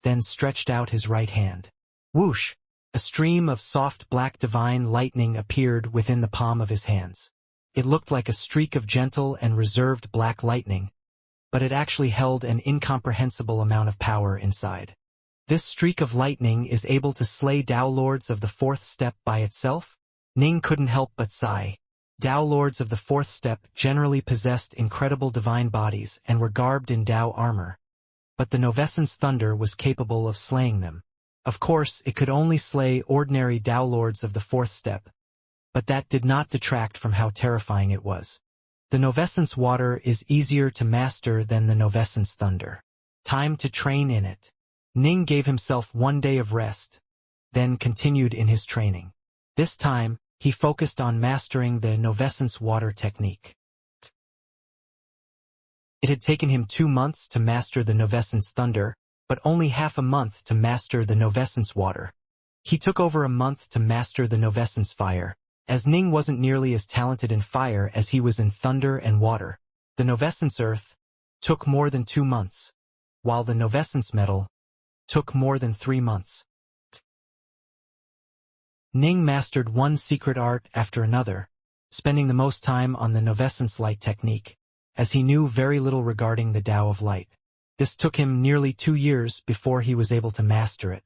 then stretched out his right hand. Whoosh! A stream of soft black divine lightning appeared within the palm of his hands. It looked like a streak of gentle and reserved black lightning, but it actually held an incomprehensible amount of power inside. This streak of lightning is able to slay Dao Lords of the 4th step by itself? Ning couldn't help but sigh. Dao Lords of the 4th step generally possessed incredible divine bodies and were garbed in Dao armor, but the Novescence Thunder was capable of slaying them. Of course, it could only slay ordinary Dao Lords of the 4th step, but that did not detract from how terrifying it was. The Novescence Water is easier to master than the Novescence Thunder. Time to train in it. Ning gave himself 1 day of rest, then continued in his training. This time, he focused on mastering the Novescence Water technique. It had taken him 2 months to master the Novescence Thunder, but only half a month to master the Novescence Water. He took over a month to master the Novescence Fire, as Ning wasn't nearly as talented in fire as he was in thunder and water. The Novescence Earth took more than 2 months, while the Novescence Metal took more than 3 months. Ning mastered one secret art after another, spending the most time on the novescence light technique, as he knew very little regarding the Tao of Light. This took him nearly 2 years before he was able to master it.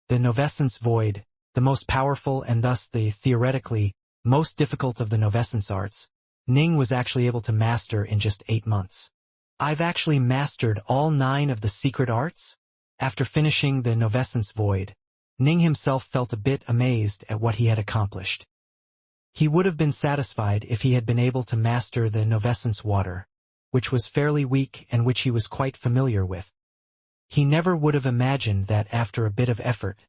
The novescence void, the most powerful and thus the theoretically most difficult of the novescence arts, Ning was actually able to master in just 8 months. I've actually mastered all 9 of the secret arts? After finishing the novescence void, Ning himself felt a bit amazed at what he had accomplished. He would have been satisfied if he had been able to master the novescence water, which was fairly weak and which he was quite familiar with. He never would have imagined that after a bit of effort,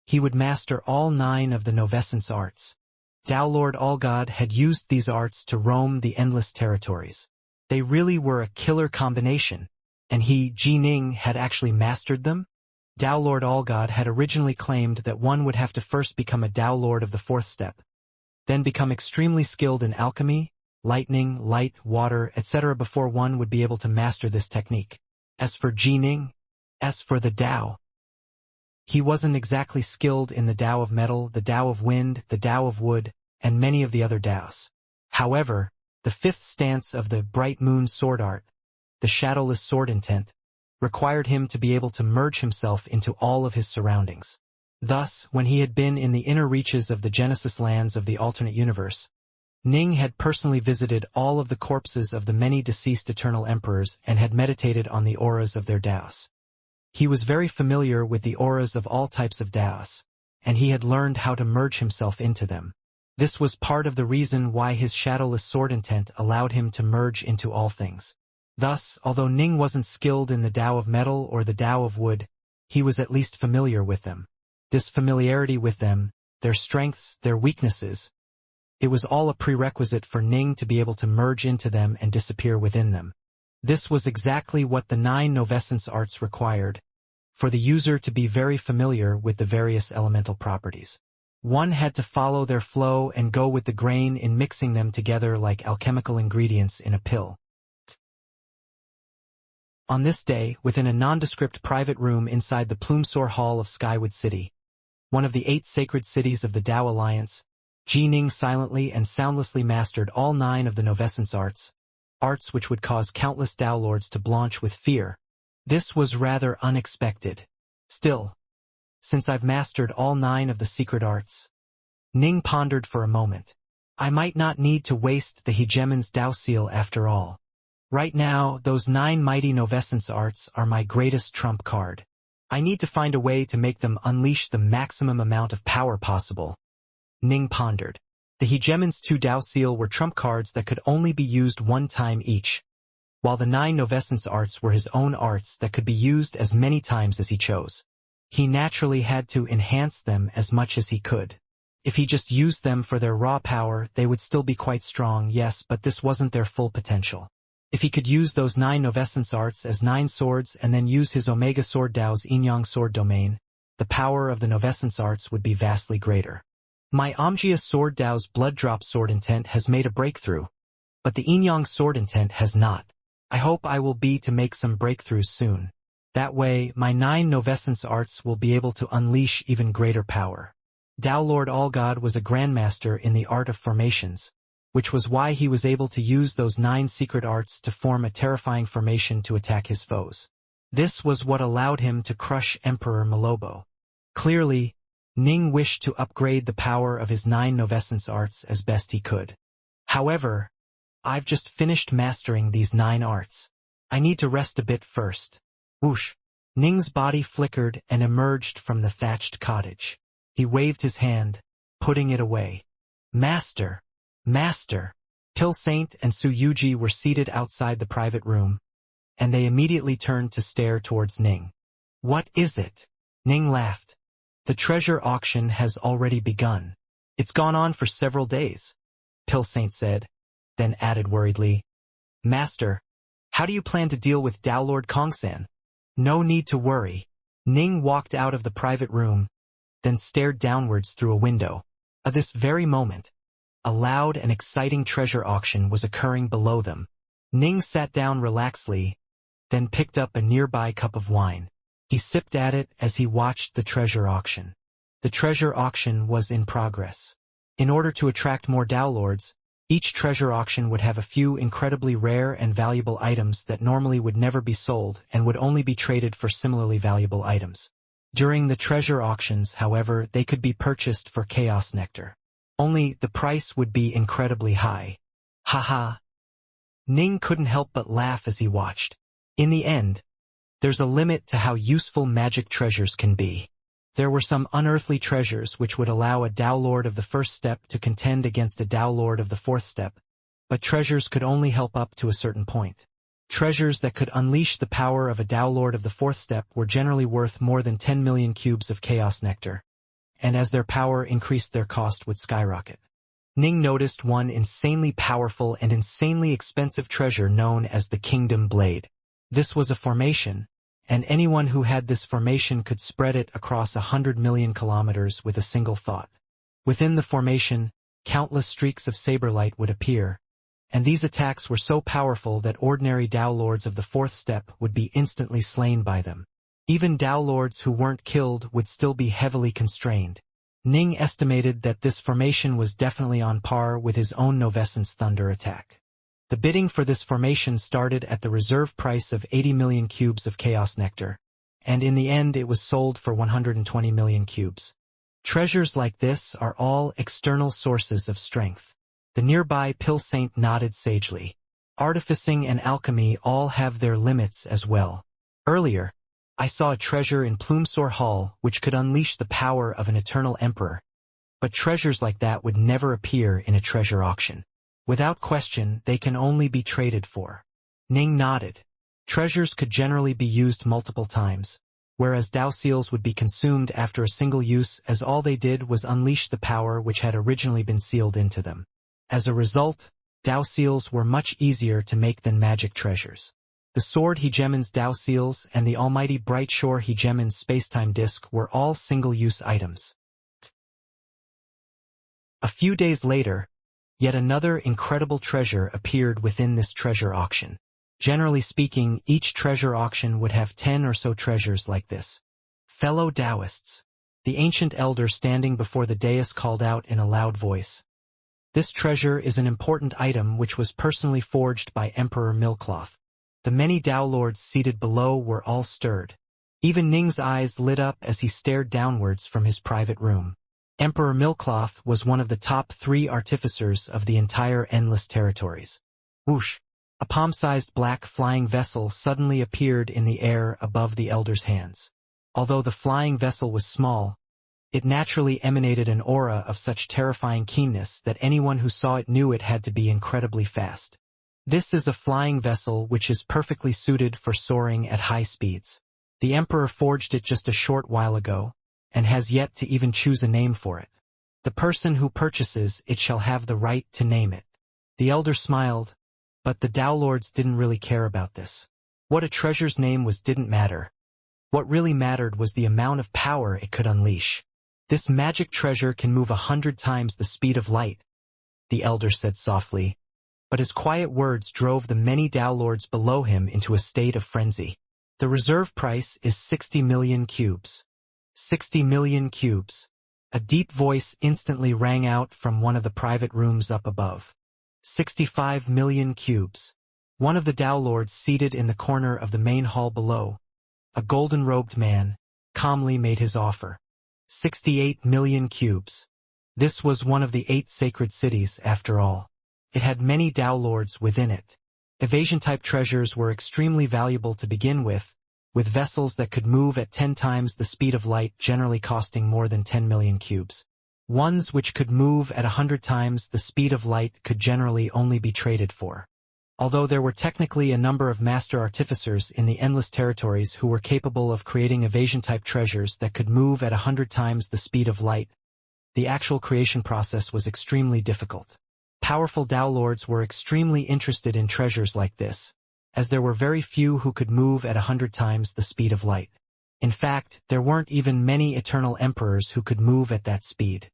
he would master all 9 of the novescence arts. Tao Lord Allgod had used these arts to roam the endless territories. They really were a killer combination, and he, Ji Ning, had actually mastered them? Tao Lord Allgod had originally claimed that one would have to first become a Tao Lord of the 4th step, then become extremely skilled in alchemy, lightning, light, water, etc. before one would be able to master this technique. As for Ji Ning, as for the Tao, he wasn't exactly skilled in the Tao of metal, the Tao of wind, the Tao of wood, and many of the other Taos. However, the 5th stance of the Bright Moon sword art, the shadowless sword intent, required him to be able to merge himself into all of his surroundings. Thus, when he had been in the inner reaches of the Genesis lands of the alternate universe, Ning had personally visited all of the corpses of the many deceased eternal emperors and had meditated on the auras of their Taos. He was very familiar with the auras of all types of Taos, and he had learned how to merge himself into them. This was part of the reason why his shadowless sword intent allowed him to merge into all things. Thus, although Ning wasn't skilled in the Tao of metal or the Tao of wood, he was at least familiar with them. This familiarity with them, their strengths, their weaknesses, it was all a prerequisite for Ning to be able to merge into them and disappear within them. This was exactly what the 9 novescence arts required, for the user to be very familiar with the various elemental properties. One had to follow their flow and go with the grain in mixing them together like alchemical ingredients in a pill. On this day, within a nondescript private room inside the Plumsor Hall of Skywood City, one of the 8 sacred cities of the Tao Alliance, Ji Ning silently and soundlessly mastered all 9 of the novescence arts, arts which would cause countless Tao Lords to blanch with fear. This was rather unexpected. Still, since I've mastered all 9 of the secret arts, Ning pondered for a moment. I might not need to waste the hegemon's Tao seal after all. Right now, those 9 mighty novescence arts are my greatest trump card. I need to find a way to make them unleash the maximum amount of power possible. Ning pondered. The hegemon's 2 Tao seal were trump cards that could only be used one time each, while the 9 novescence arts were his own arts that could be used as many times as he chose. He naturally had to enhance them as much as he could. If he just used them for their raw power, they would still be quite strong, yes, but this wasn't their full potential. If he could use those 9 novescence arts as 9 swords and then use his Omega Sword Tao's Yin-Yang Sword domain, the power of the novescence arts would be vastly greater. My Omgia Sword Tao's Blood Drop Sword intent has made a breakthrough, but the Yin-Yang Sword intent has not. I hope I will be to make some breakthroughs soon. That way, my 9 novescence arts will be able to unleash even greater power. Tao Lord Allgod was a grandmaster in the art of formations, which was why he was able to use those 9 secret arts to form a terrifying formation to attack his foes. This was what allowed him to crush Emperor Malobo. Clearly, Ning wished to upgrade the power of his 9 novescence arts as best he could. However, I've just finished mastering these 9 arts. I need to rest a bit first. Whoosh! Ning's body flickered and emerged from the thatched cottage. He waved his hand, putting it away. Master! Master! Till Saint and Su Yuji were seated outside the private room, and they immediately turned to stare towards Ning. What is it? Ning laughed. The treasure auction has already begun. It's gone on for several days, Till Saint said, then added worriedly, Master, how do you plan to deal with Tao Lord Kongsan? No need to worry. Ning walked out of the private room, then stared downwards through a window. At this very moment, a loud and exciting treasure auction was occurring below them. Ning sat down relaxedly, then picked up a nearby cup of wine. He sipped at it as he watched the treasure auction. The treasure auction was in progress. In order to attract more Dao Lords, each treasure auction would have a few incredibly rare and valuable items that normally would never be sold and would only be traded for similarly valuable items. During the treasure auctions, however, they could be purchased for chaos nectar. Only the price would be incredibly high. Haha. Ning couldn't help but laugh as he watched. In the end, there's a limit to how useful magic treasures can be. There were some unearthly treasures which would allow a Dao Lord of the first step to contend against a Dao Lord of the fourth step, but treasures could only help up to a certain point. Treasures that could unleash the power of a Dao Lord of the fourth step were generally worth more than 10 million cubes of chaos nectar, and as their power increased, their cost would skyrocket. Ning noticed one insanely powerful and insanely expensive treasure known as the Kingdom Blade. This was a formation, and anyone who had this formation could spread it across 100 million kilometers with a single thought. Within the formation, countless streaks of saber light would appear, and these attacks were so powerful that ordinary Dao Lords of the fourth step would be instantly slain by them. Even Dao Lords who weren't killed would still be heavily constrained. Ning estimated that this formation was definitely on par with his own Novescence Thunder attack. The bidding for this formation started at the reserve price of 80 million cubes of chaos nectar, and in the end it was sold for 120 million cubes. Treasures like this are all external sources of strength. The nearby Pill Saint nodded sagely. Artificing and alchemy all have their limits as well. Earlier, I saw a treasure in Plumsor Hall which could unleash the power of an eternal emperor, but treasures like that would never appear in a treasure auction. Without question, they can only be traded for. Ning nodded. Treasures could generally be used multiple times, whereas Dao Seals would be consumed after a single use, as all they did was unleash the power which had originally been sealed into them. As a result, Dao Seals were much easier to make than magic treasures. The Sword Hegemon's Dao Seals and the Almighty Bright Shore Hegemon's Spacetime Disc were all single-use items. A few days later, yet another incredible treasure appeared within this treasure auction. Generally speaking, each treasure auction would have 10 or so treasures like this. Fellow Taoists, the ancient elder standing before the dais called out in a loud voice. This treasure is an important item which was personally forged by Emperor Millcloth. The many Dao Lords seated below were all stirred. Even Ning's eyes lit up as he stared downwards from his private room. Emperor Millcloth was one of the top 3 artificers of the entire Endless Territories. Whoosh! A palm-sized black flying vessel suddenly appeared in the air above the elder's hands. Although the flying vessel was small, it naturally emanated an aura of such terrifying keenness that anyone who saw it knew it had to be incredibly fast. This is a flying vessel which is perfectly suited for soaring at high speeds. The Emperor forged it just a short while ago, and has yet to even choose a name for it. The person who purchases it shall have the right to name it. The elder smiled, but the Dao Lords didn't really care about this. What a treasure's name was didn't matter. What really mattered was the amount of power it could unleash. This magic treasure can move 100 times the speed of light, the elder said softly, but his quiet words drove the many Dao Lords below him into a state of frenzy. The reserve price is 60 million cubes. 60 million cubes. A deep voice instantly rang out from one of the private rooms up above. 65 million cubes. One of the Dao Lords seated in the corner of the main hall below, a golden-robed man, calmly made his offer. 68 million cubes. This was one of the 8 sacred cities, after all. It had many Dao Lords within it. Evasion-type treasures were extremely valuable to begin with vessels that could move at 10 times the speed of light generally costing more than 10 million cubes. Ones which could move at 100 times the speed of light could generally only be traded for. Although there were technically a number of master artificers in the Endless Territories who were capable of creating evasion-type treasures that could move at 100 times the speed of light, the actual creation process was extremely difficult. Powerful Dao Lords were extremely interested in treasures like this, as there were very few who could move at 100 times the speed of light. In fact, there weren't even many eternal emperors who could move at that speed.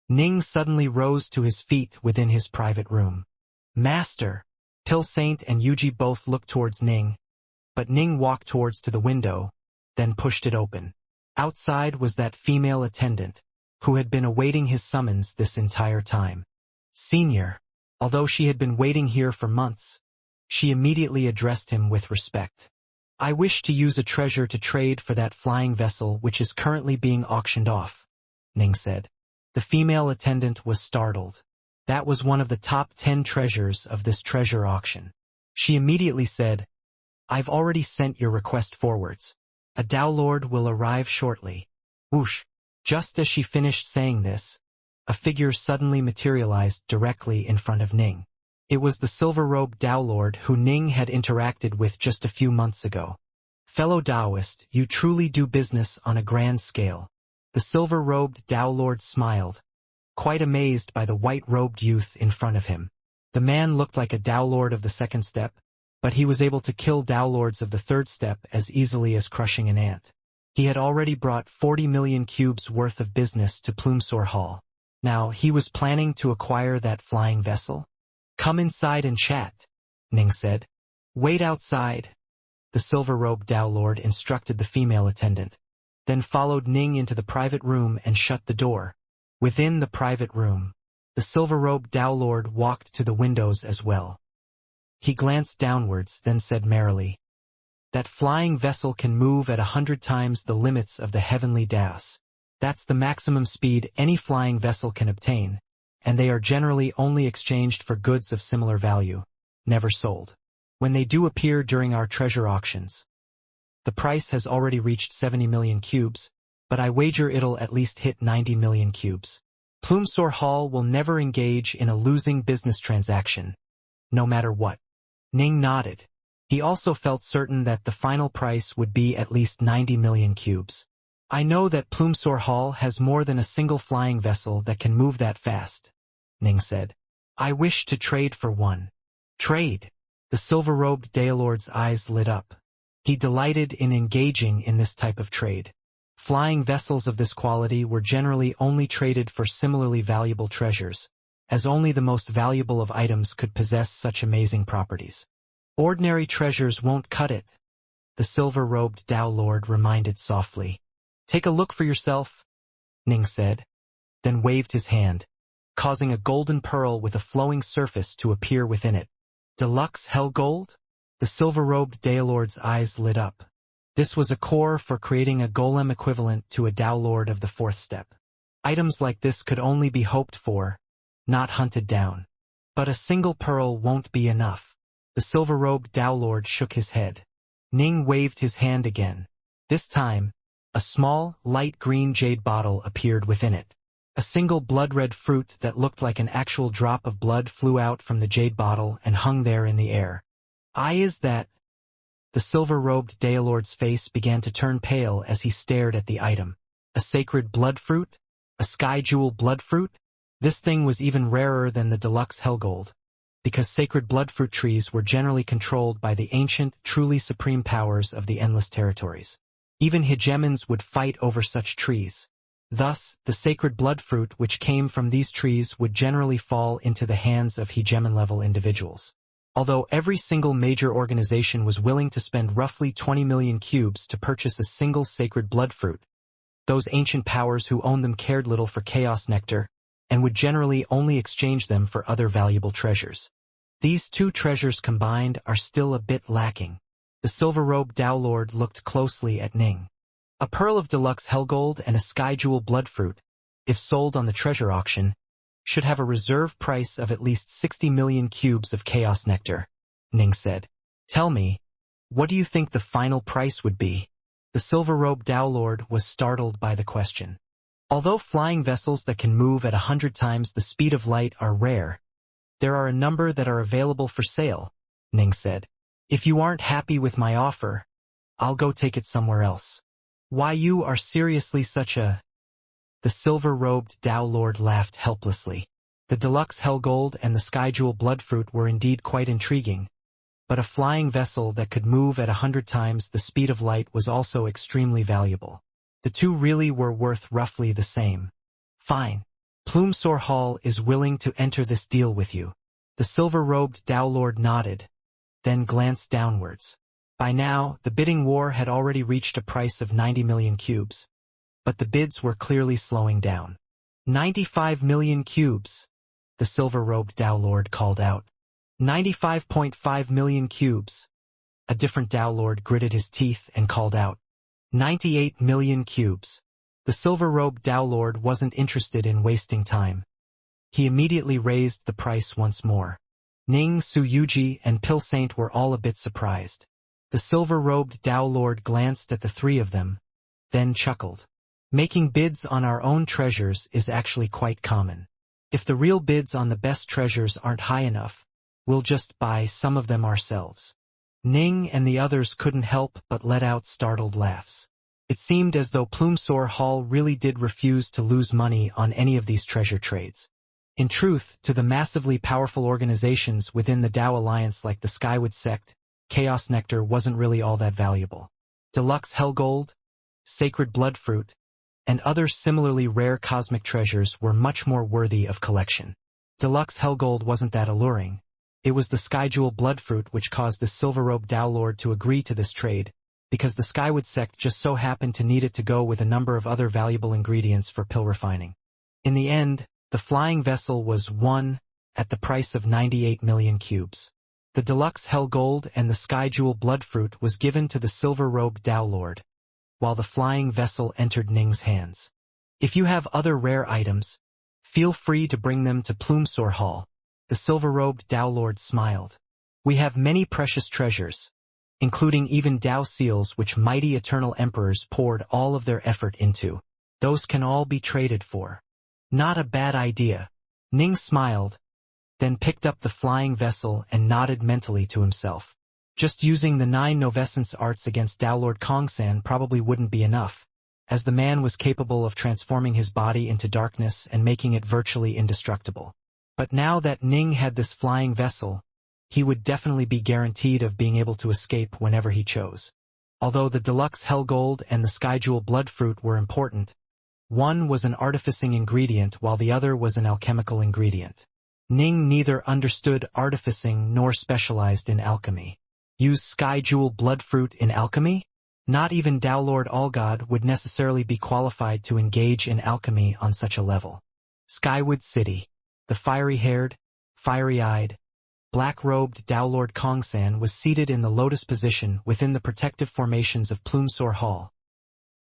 Ning suddenly rose to his feet within his private room. Master! Pill Saint and Yuji both looked towards Ning, but Ning walked towards to the window, then pushed it open. Outside was that female attendant, who had been awaiting his summons this entire time. Senior, although she had been waiting here for months, she immediately addressed him with respect. I wish to use a treasure to trade for that flying vessel which is currently being auctioned off, Ning said. The female attendant was startled. That was one of the top 10 treasures of this treasure auction. She immediately said, I've already sent your request forwards. A Dao Lord will arrive shortly. Whoosh! Just as she finished saying this, a figure suddenly materialized directly in front of Ning. It was the silver-robed Dao Lord who Ning had interacted with just a few months ago. Fellow Taoist, you truly do business on a grand scale. The silver-robed Dao Lord smiled, quite amazed by the white-robed youth in front of him. The man looked like a Dao Lord of the second step, but he was able to kill Dao Lords of the third step as easily as crushing an ant. He had already brought 40 million cubes worth of business to Plumsor Hall. Now he was planning to acquire that flying vessel? Come inside and chat, Ning said. Wait outside. The silver-robed Dao Lord instructed the female attendant, then followed Ning into the private room and shut the door. Within the private room, the silver-robed Dao Lord walked to the windows as well. He glanced downwards, then said merrily, that flying vessel can move at 100 times the limits of the heavenly Daos. That's the maximum speed any flying vessel can obtain, and they are generally only exchanged for goods of similar value, never sold. When they do appear during our treasure auctions, the price has already reached 70 million cubes, but I wager it'll at least hit 90 million cubes. Plumsor Hall will never engage in a losing business transaction, no matter what. Ning nodded. He also felt certain that the final price would be at least 90 million cubes. I know that Plumsor Hall has more than a single flying vessel that can move that fast, Ning said. I wish to trade for one. Trade. The silver-robed Daolord's eyes lit up. He delighted in engaging in this type of trade. Flying vessels of this quality were generally only traded for similarly valuable treasures, as only the most valuable of items could possess such amazing properties. Ordinary treasures won't cut it, the silver-robed Dao Lord reminded softly. Take a look for yourself, Ning said, then waved his hand, causing a golden pearl with a flowing surface to appear within it. Deluxe hell gold? The silver-robed Daolord's eyes lit up. This was a core for creating a golem equivalent to a Dao Lord of the fourth step. Items like this could only be hoped for, not hunted down. But a single pearl won't be enough. The silver-robed Dao Lord shook his head. Ning waved his hand again. This time, a small, light green jade bottle appeared within it. A single blood-red fruit that looked like an actual drop of blood flew out from the jade bottle and hung there in the air. Is that? The silver-robed Daolord's face began to turn pale as he stared at the item. A sacred blood fruit? A sky jewel blood fruit? This thing was even rarer than the deluxe hellgold, because sacred bloodfruit trees were generally controlled by the ancient, truly supreme powers of the endless territories. Even hegemons would fight over such trees. Thus, the sacred bloodfruit which came from these trees would generally fall into the hands of hegemon-level individuals. Although every single major organization was willing to spend roughly 20 million cubes to purchase a single sacred bloodfruit, those ancient powers who owned them cared little for chaos nectar, and would generally only exchange them for other valuable treasures. These two treasures combined are still a bit lacking. The silver-robed Dao Lord looked closely at Ning. A pearl of deluxe hellgold and a sky jewel bloodfruit, if sold on the treasure auction, should have a reserve price of at least 60 million cubes of chaos nectar, Ning said. Tell me, what do you think the final price would be? The silver-robed Dao Lord was startled by the question. Although flying vessels that can move at 100 times the speed of light are rare, there are a number that are available for sale, Ning said. If you aren't happy with my offer, I'll go take it somewhere else. Why, you are seriously such a... The silver-robed Dao Lord laughed helplessly. The deluxe hellgold and the sky jewel bloodfruit were indeed quite intriguing, but a flying vessel that could move at 100 times the speed of light was also extremely valuable. The two really were worth roughly the same. Fine. Plumsor Hall is willing to enter this deal with you. The silver-robed Dao Lord nodded, then glanced downwards. By now, the bidding war had already reached a price of 90 million cubes. but the bids were clearly slowing down. 95 million cubes, the silver-robed Dao Lord called out. 95.5 million cubes. A different Dao Lord gritted his teeth and called out. 98 million cubes. The silver-robed Dao Lord wasn't interested in wasting time. He immediately raised the price once more. Ning, Su Yuji, and Pill Saint were all a bit surprised. The silver-robed Dao Lord glanced at the three of them, then chuckled. Making bids on our own treasures is actually quite common. If the real bids on the best treasures aren't high enough, we'll just buy some of them ourselves. Ning and the others couldn't help but let out startled laughs. It seemed as though Plumsor Hall really did refuse to lose money on any of these treasure trades. In truth, to the massively powerful organizations within the Dao Alliance like the Skywood Sect, Chaos Nectar wasn't really all that valuable. Deluxe Hellgold, Sacred Bloodfruit, and other similarly rare cosmic treasures were much more worthy of collection. Deluxe Hellgold wasn't that alluring. It was the Skyjewel Bloodfruit which caused the Silver-Robed Dao Lord to agree to this trade, because the Skywood Sect just so happened to need it to go with a number of other valuable ingredients for pill refining. In the end, the flying vessel was won at the price of 98 million cubes. The Deluxe Hellgold and the Skyjewel Bloodfruit was given to the Silver-Robed Dao Lord, while the flying vessel entered Ning's hands. If you have other rare items, feel free to bring them to Plumsor Hall. The silver-robed Dao Lord smiled. We have many precious treasures, including even Dao seals which mighty eternal emperors poured all of their effort into. Those can all be traded for. Not a bad idea. Ning smiled, then picked up the flying vessel and nodded mentally to himself. Just using the 9 Novescence arts against Dao Lord Kongsan probably wouldn't be enough, as the man was capable of transforming his body into darkness and making it virtually indestructible. But now that Ning had this flying vessel, he would definitely be guaranteed of being able to escape whenever he chose. Although the Deluxe Hellgold and the Skyjewel Bloodfruit were important, one was an artificing ingredient while the other was an alchemical ingredient. Ning neither understood artificing nor specialized in alchemy. Use Skyjewel Bloodfruit in alchemy? Not even Dao Lord Allgod would necessarily be qualified to engage in alchemy on such a level. Skywood City. The fiery-haired, fiery-eyed, black-robed Dao Lord Kongsan was seated in the lotus position within the protective formations of Plumsor Hall.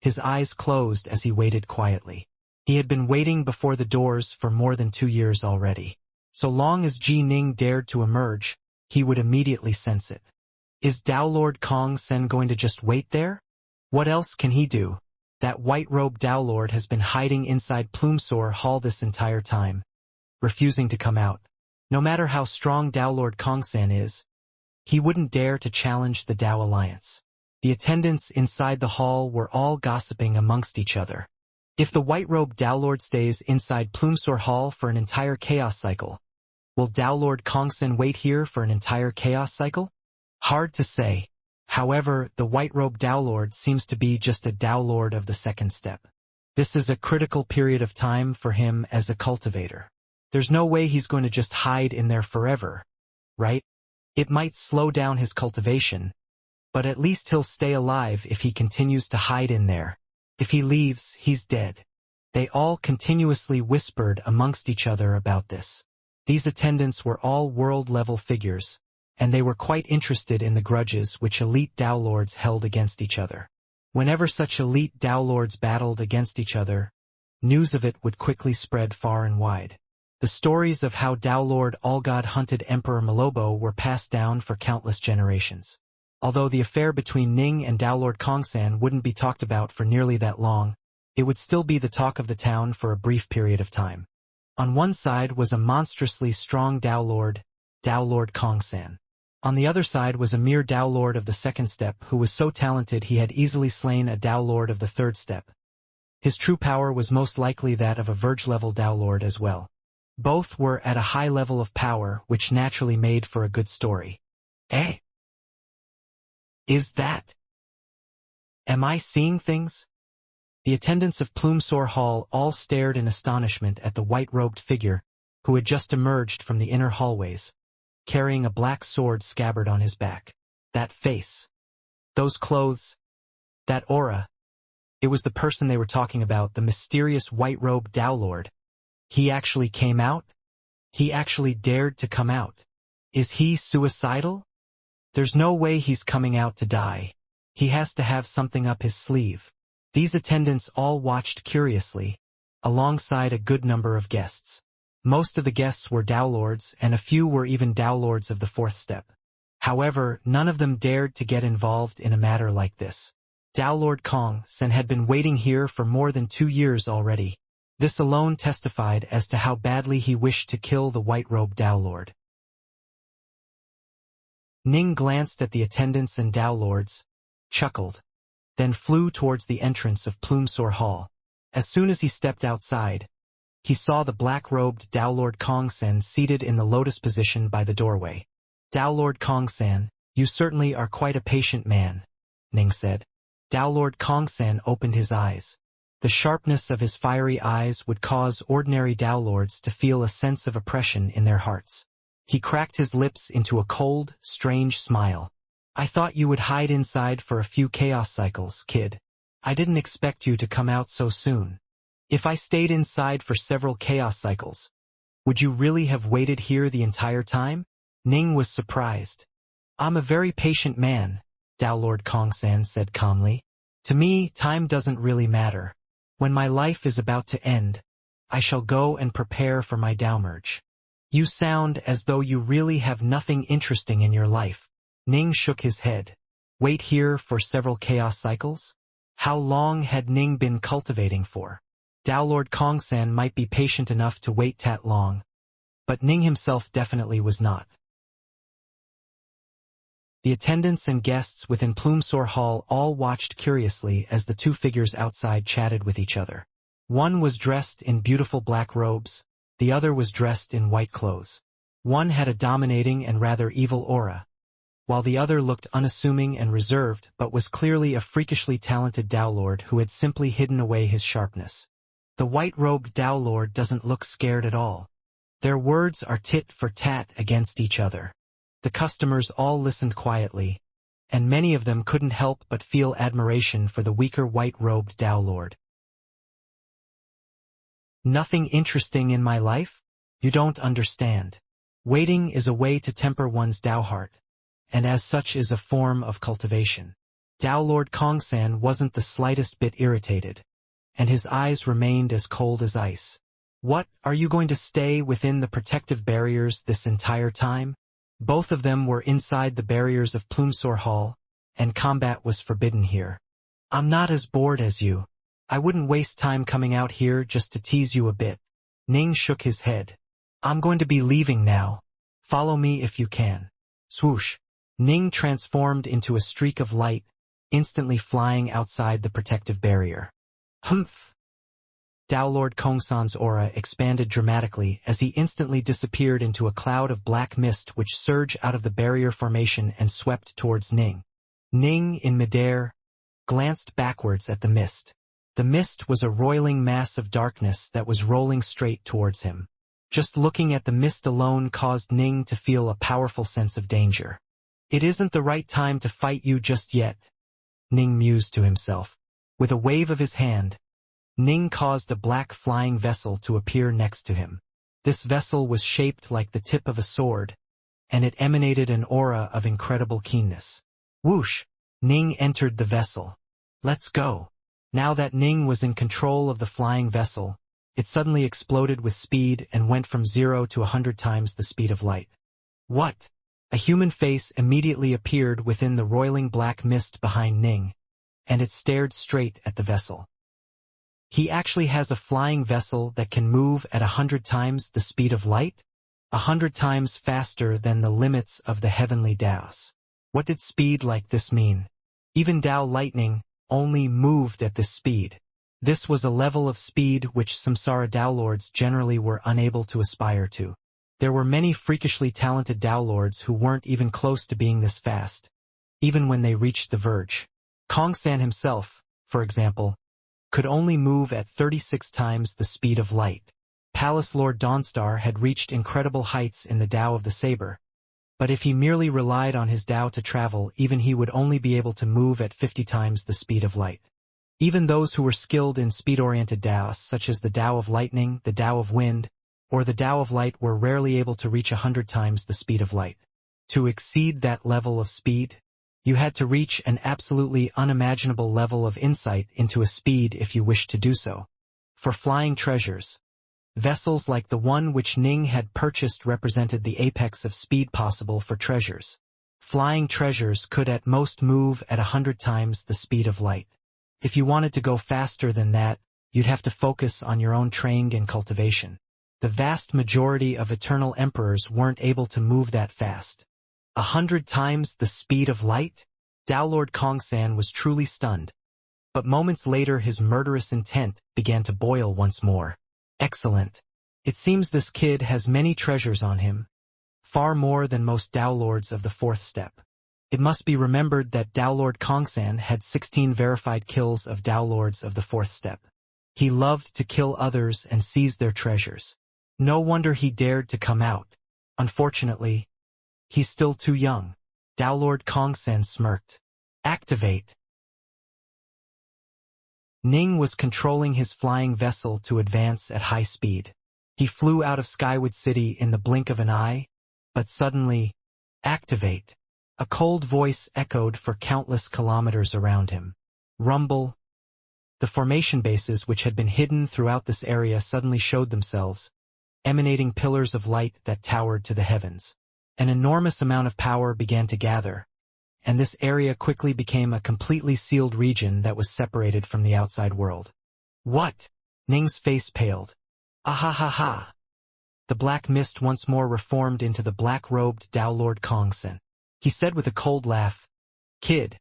His eyes closed as he waited quietly. He had been waiting before the doors for more than 2 years already. So long as Ji Ning dared to emerge, he would immediately sense it. Is Dao Lord Kongsan going to just wait there? What else can he do? That white-robed Dao Lord has been hiding inside Plumsor Hall this entire time, refusing to come out. No matter how strong Dao Lord Kongsan is, he wouldn't dare to challenge the Dao Alliance. The attendants inside the hall were all gossiping amongst each other. If the white-robed Dao Lord stays inside Plumsor Hall for an entire chaos cycle, will Dao Lord Kongsan wait here for an entire chaos cycle? Hard to say. However, the white-robed Dao Lord seems to be just a Dao Lord of the second step. This is a critical period of time for him as a cultivator. There's no way he's going to just hide in there forever, right? It might slow down his cultivation, but at least he'll stay alive if he continues to hide in there. If he leaves, he's dead. They all continuously whispered amongst each other about this. These attendants were all world-level figures, and they were quite interested in the grudges which elite Dao Lords held against each other. Whenever such elite Dao Lords battled against each other, news of it would quickly spread far and wide. The stories of how Dao Lord Allgod hunted Emperor Malobo were passed down for countless generations. Although the affair between Ning and Dao Lord Kongsan wouldn't be talked about for nearly that long, it would still be the talk of the town for a brief period of time. On one side was a monstrously strong Dao Lord Kongsan. On the other side was a mere Dao Lord of the second step who was so talented he had easily slain a Dao Lord of the third step. His true power was most likely that of a Verge-level Dao Lord as well. Both were at a high level of power, which naturally made for a good story. Eh? Is that? Am I seeing things? The attendants of Plumsor Hall all stared in astonishment at the white-robed figure who had just emerged from the inner hallways, carrying a black sword scabbard on his back. That face. Those clothes. That aura. It was the person they were talking about, the mysterious white-robed Tao Lord. He actually came out? He actually dared to come out. Is he suicidal? There's no way he's coming out to die. He has to have something up his sleeve. These attendants all watched curiously, alongside a good number of guests. Most of the guests were Tao Lords, and a few were even Tao Lords of the fourth step. However, none of them dared to get involved in a matter like this. Tao Lord Kong Sen had been waiting here for more than 2 years already. This alone testified as to how badly he wished to kill the white-robed Tao Lord. Ning glanced at the attendants and Tao Lords, chuckled, then flew towards the entrance of Plumsor Hall. As soon as he stepped outside, he saw the black-robed Tao Lord Kong Sen seated in the lotus position by the doorway. Tao Lord Kong Sen, you certainly are quite a patient man, Ning said. Tao Lord Kong Sen opened his eyes. The sharpness of his fiery eyes would cause ordinary Tao Lords to feel a sense of oppression in their hearts. He cracked his lips into a cold, strange smile. I thought you would hide inside for a few chaos cycles, kid. I didn't expect you to come out so soon. If I stayed inside for several chaos cycles, would you really have waited here the entire time? Ning was surprised. I'm a very patient man, Tao Lord Kong Sen said calmly. To me, time doesn't really matter. When my life is about to end, I shall go and prepare for my Tao merge. You sound as though you really have nothing interesting in your life. Ning shook his head. Wait here for several chaos cycles? How long had Ning been cultivating for? Tao Lord Kong Sen might be patient enough to wait that long, but Ning himself definitely was not. The attendants and guests within Plumsor Hall all watched curiously as the two figures outside chatted with each other. One was dressed in beautiful black robes, the other was dressed in white clothes. One had a dominating and rather evil aura, while the other looked unassuming and reserved but was clearly a freakishly talented Tao Lord who had simply hidden away his sharpness. The white-robed Tao Lord doesn't look scared at all. Their words are tit for tat against each other. The customers all listened quietly, and many of them couldn't help but feel admiration for the weaker white-robed Tao Lord. Nothing interesting in my life? You don't understand. Waiting is a way to temper one's Tao heart, and as such is a form of cultivation. Tao Lord Kong Sen wasn't the slightest bit irritated, and his eyes remained as cold as ice. What, are you going to stay within the protective barriers this entire time? Both of them were inside the barriers of Plumsor Hall, and combat was forbidden here. I'm not as bored as you. I wouldn't waste time coming out here just to tease you a bit. Ning shook his head. I'm going to be leaving now. Follow me if you can. Swoosh. Ning transformed into a streak of light, instantly flying outside the protective barrier. Humph! Tao Lord Kongsan's aura expanded dramatically as he instantly disappeared into a cloud of black mist which surged out of the barrier formation and swept towards Ning. Ning, in midair, glanced backwards at the mist. The mist was a roiling mass of darkness that was rolling straight towards him. Just looking at the mist alone caused Ning to feel a powerful sense of danger. It isn't the right time to fight you just yet, Ning mused to himself. With a wave of his hand, Ning caused a black flying vessel to appear next to him. This vessel was shaped like the tip of a sword, and it emanated an aura of incredible keenness. Whoosh! Ning entered the vessel. Let's go. Now that Ning was in control of the flying vessel, it suddenly exploded with speed and went from 0 to 100 times the speed of light. What? A human face immediately appeared within the roiling black mist behind Ning, and it stared straight at the vessel. He actually has a flying vessel that can move at 100 times the speed of light? 100 times faster than the limits of the heavenly Daos. What did speed like this mean? Even Dao lightning only moved at this speed. This was a level of speed which Samsara Dao Lords generally were unable to aspire to. There were many freakishly talented Dao Lords who weren't even close to being this fast, even when they reached the verge. Kong San himself, for example, could only move at 36 times the speed of light. Palace Lord Dawnstar had reached incredible heights in the Tao of the Saber, but if he merely relied on his Tao to travel, even he would only be able to move at 50 times the speed of light. Even those who were skilled in speed-oriented Daos, such as the Tao of Lightning, the Tao of Wind, or the Tao of Light, were rarely able to reach 100 times the speed of light. To exceed that level of speed, you had to reach an absolutely unimaginable level of insight into a speed if you wished to do so. For flying treasures, vessels like the one which Ning had purchased represented the apex of speed possible for treasures. Flying treasures could at most move at 100 times the speed of light. If you wanted to go faster than that, you'd have to focus on your own training and cultivation. The vast majority of eternal emperors weren't able to move that fast. 100 times the speed of light? Tao Lord Kongsan was truly stunned. But moments later his murderous intent began to boil once more. Excellent. It seems this kid has many treasures on him. Far more than most Tao Lords of the fourth step. It must be remembered that Tao Lord Kongsan had 16 verified kills of Tao Lords of the fourth step. He loved to kill others and seize their treasures. No wonder he dared to come out. Unfortunately, he's still too young. Tao Lord Kongsan smirked. Activate. Ning was controlling his flying vessel to advance at high speed. He flew out of Skywood City in the blink of an eye, but suddenly, activate. A cold voice echoed for countless kilometers around him. Rumble. The formation bases which had been hidden throughout this area suddenly showed themselves, emanating pillars of light that towered to the heavens. An enormous amount of power began to gather, and this area quickly became a completely sealed region that was separated from the outside world. What? Ning's face paled. Ah-ha-ha-ha. The black mist once more reformed into the black-robed Tao Lord Kongsan. He said with a cold laugh, Kid,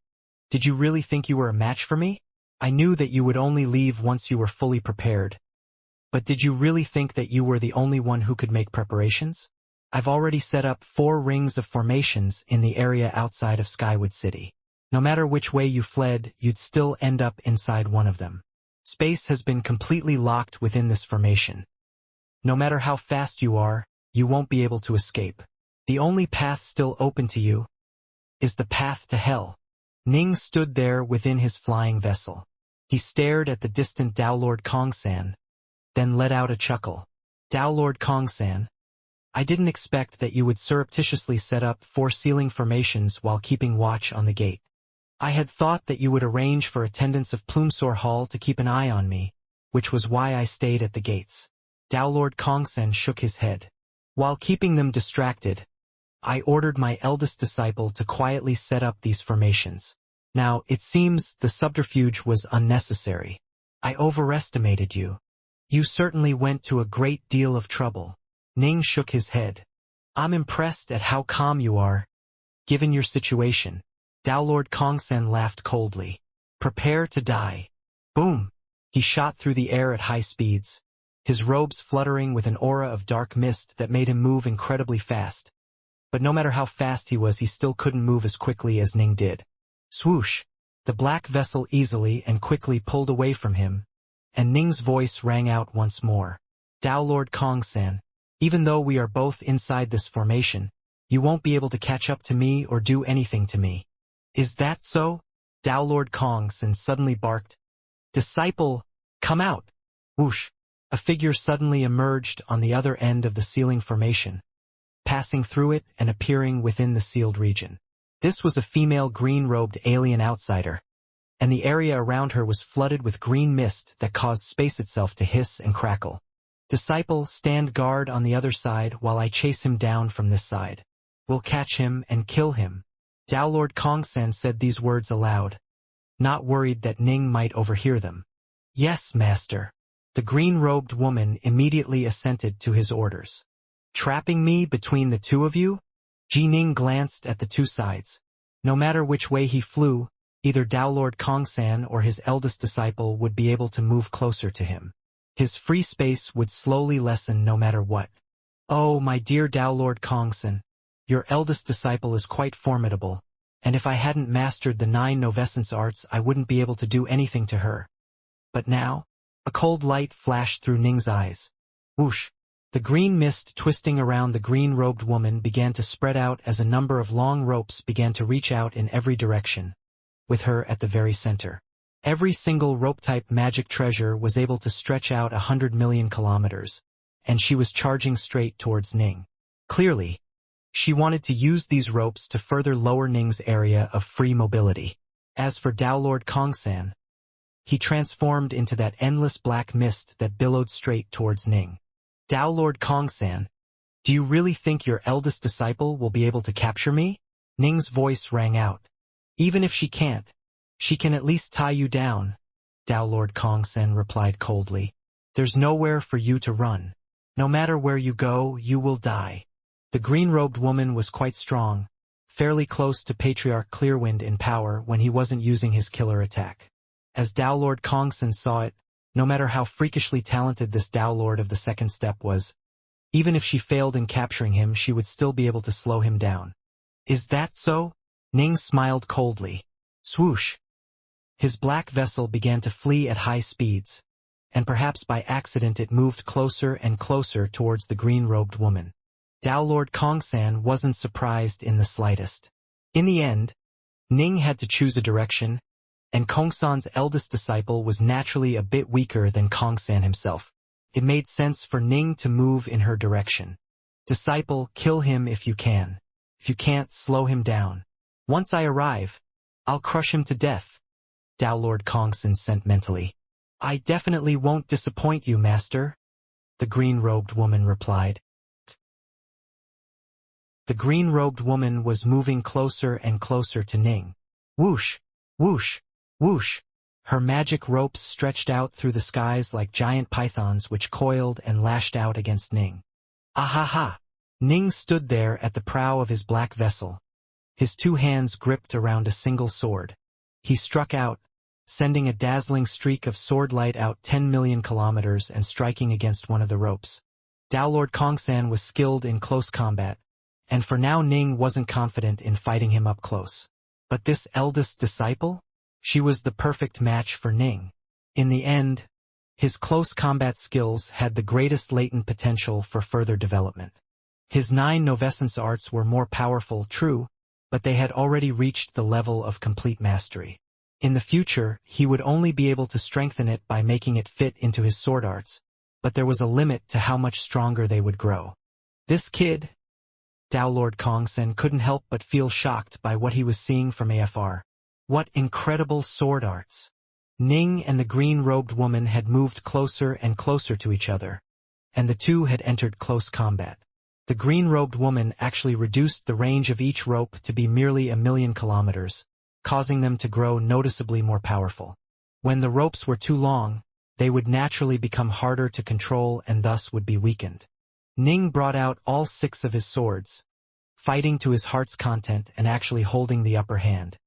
did you really think you were a match for me? I knew that you would only leave once you were fully prepared. But did you really think that you were the only one who could make preparations? I've already set up 4 rings of formations in the area outside of Skywood City. No matter which way you fled, you'd still end up inside one of them. Space has been completely locked within this formation. No matter how fast you are, you won't be able to escape. The only path still open to you is the path to hell. Ning stood there within his flying vessel. He stared at the distant Tao Lord Kongsan, then let out a chuckle. Tao Lord Kongsan, I didn't expect that you would surreptitiously set up 4 sealing formations while keeping watch on the gate. I had thought that you would arrange for attendants of Plumsor Hall to keep an eye on me, which was why I stayed at the gates. Tao Lord Kongsan shook his head. While keeping them distracted, I ordered my eldest disciple to quietly set up these formations. Now, it seems the subterfuge was unnecessary. I overestimated you. You certainly went to a great deal of trouble. Ning shook his head. I'm impressed at how calm you are, given your situation. Tao Lord Kongsan laughed coldly. Prepare to die. Boom! He shot through the air at high speeds, his robes fluttering with an aura of dark mist that made him move incredibly fast. But no matter how fast he was, he still couldn't move as quickly as Ning did. Swoosh! The black vessel easily and quickly pulled away from him, and Ning's voice rang out once more. Tao Lord Kongsan, even though we are both inside this formation, you won't be able to catch up to me or do anything to me. Is that so? Tao Lord Kongsan suddenly barked. Disciple, come out! Whoosh! A figure suddenly emerged on the other end of the sealing formation, passing through it and appearing within the sealed region. This was a female green-robed alien outsider, and the area around her was flooded with green mist that caused space itself to hiss and crackle. Disciple, stand guard on the other side while I chase him down from this side. We'll catch him and kill him. Tao Lord Kongsan said these words aloud, not worried that Ning might overhear them. Yes, master. The green-robed woman immediately assented to his orders. Trapping me between the two of you? Ning glanced at the two sides. No matter which way he flew, either Tao Lord Kongsan or his eldest disciple would be able to move closer to him. His free space would slowly lessen no matter what. Oh, my dear Tao Lord Kongsan, your eldest disciple is quite formidable, and if I hadn't mastered the 9 novescence arts I wouldn't be able to do anything to her. But now, a cold light flashed through Ning's eyes. Whoosh! The green mist twisting around the green-robed woman began to spread out as a number of long ropes began to reach out in every direction, with her at the very center. Every single rope-type magic treasure was able to stretch out 100 million kilometers, and she was charging straight towards Ning. Clearly, she wanted to use these ropes to further lower Ning's area of free mobility. As for Tao Lord Kongsan, he transformed into that endless black mist that billowed straight towards Ning. Tao Lord Kongsan, do you really think your eldest disciple will be able to capture me? Ning's voice rang out. Even if she can't, she can at least tie you down, Tao Lord Kongsan replied coldly. There's nowhere for you to run. No matter where you go, you will die. The green-robed woman was quite strong, fairly close to Patriarch Clearwind in power when he wasn't using his killer attack. As Tao Lord Kongsan saw it, no matter how freakishly talented this Tao Lord of the second step was, even if she failed in capturing him, she would still be able to slow him down. Is that so? Ning smiled coldly. Swoosh! His black vessel began to flee at high speeds, and perhaps by accident it moved closer and closer towards the green-robed woman. Tao Lord Kongsan wasn't surprised in the slightest. In the end, Ning had to choose a direction, and Kongsan's eldest disciple was naturally a bit weaker than Kongsan himself. It made sense for Ning to move in her direction. Disciple, kill him if you can. If you can't, slow him down. Once I arrive, I'll crush him to death, Tao Lord Kongsan sent mentally. I definitely won't disappoint you, master, the green-robed woman replied. The green-robed woman was moving closer and closer to Ning. Whoosh, whoosh, whoosh. Her magic ropes stretched out through the skies like giant pythons which coiled and lashed out against Ning. Ahaha! Ning stood there at the prow of his black vessel, his two hands gripped around a single sword. He struck out, sending a dazzling streak of sword light out 10 million kilometers and striking against one of the ropes. Tao Lord Kongsan was skilled in close combat, and for now Ning wasn't confident in fighting him up close. But this eldest disciple? She was the perfect match for Ning. In the end, his close combat skills had the greatest latent potential for further development. His 9 novescence arts were more powerful, true, but they had already reached the level of complete mastery. In the future, he would only be able to strengthen it by making it fit into his sword arts, but there was a limit to how much stronger they would grow. This kid, Tao Lord Kongsan couldn't help but feel shocked by what he was seeing from AFR. What incredible sword arts! Ning and the green-robed woman had moved closer and closer to each other, and the two had entered close combat. The green-robed woman actually reduced the range of each rope to be merely 1,000,000 kilometers, causing them to grow noticeably more powerful. When the ropes were too long, they would naturally become harder to control and thus would be weakened. Ning brought out all 6 of his swords, fighting to his heart's content and actually holding the upper hand.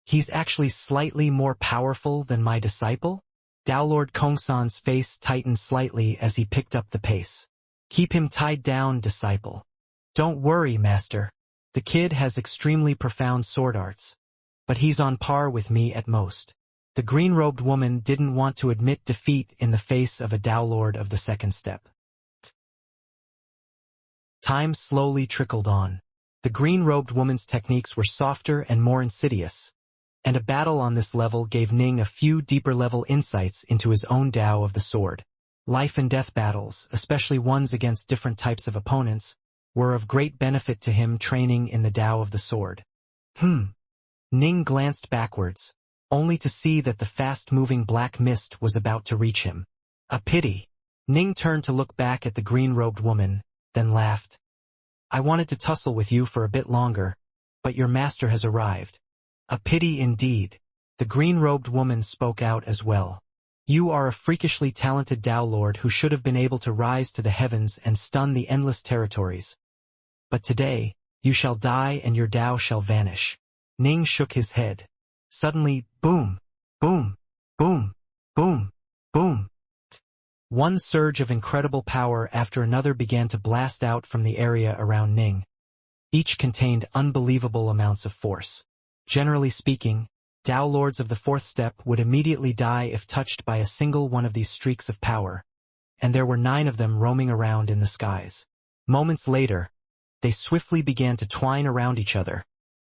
He's actually slightly more powerful than my disciple? Tao Lord Kongsan's face tightened slightly as he picked up the pace. Keep him tied down, disciple. Don't worry, master. The kid has extremely profound sword arts, but he's on par with me at most. The green-robed woman didn't want to admit defeat in the face of a Tao Lord of the second step. Time slowly trickled on. The green-robed woman's techniques were softer and more insidious, and a battle on this level gave Ning a few deeper-level insights into his own Tao of the sword. Life and death battles, especially ones against different types of opponents, were of great benefit to him training in the Tao of the sword. Ning glanced backwards, only to see that the fast-moving black mist was about to reach him. A pity. Ning turned to look back at the green-robed woman, then laughed. I wanted to tussle with you for a bit longer, but your master has arrived. A pity indeed. The green-robed woman spoke out as well. You are a freakishly talented Tao Lord who should have been able to rise to the heavens and stun the endless territories. But today, you shall die and your Tao shall vanish. Ning shook his head. Suddenly, boom, boom, boom, boom, boom. One surge of incredible power after another began to blast out from the area around Ning. Each contained unbelievable amounts of force. Generally speaking, Tao Lords of the fourth step would immediately die if touched by a single one of these streaks of power, and there were 9 of them roaming around in the skies. Moments later, they swiftly began to twine around each other,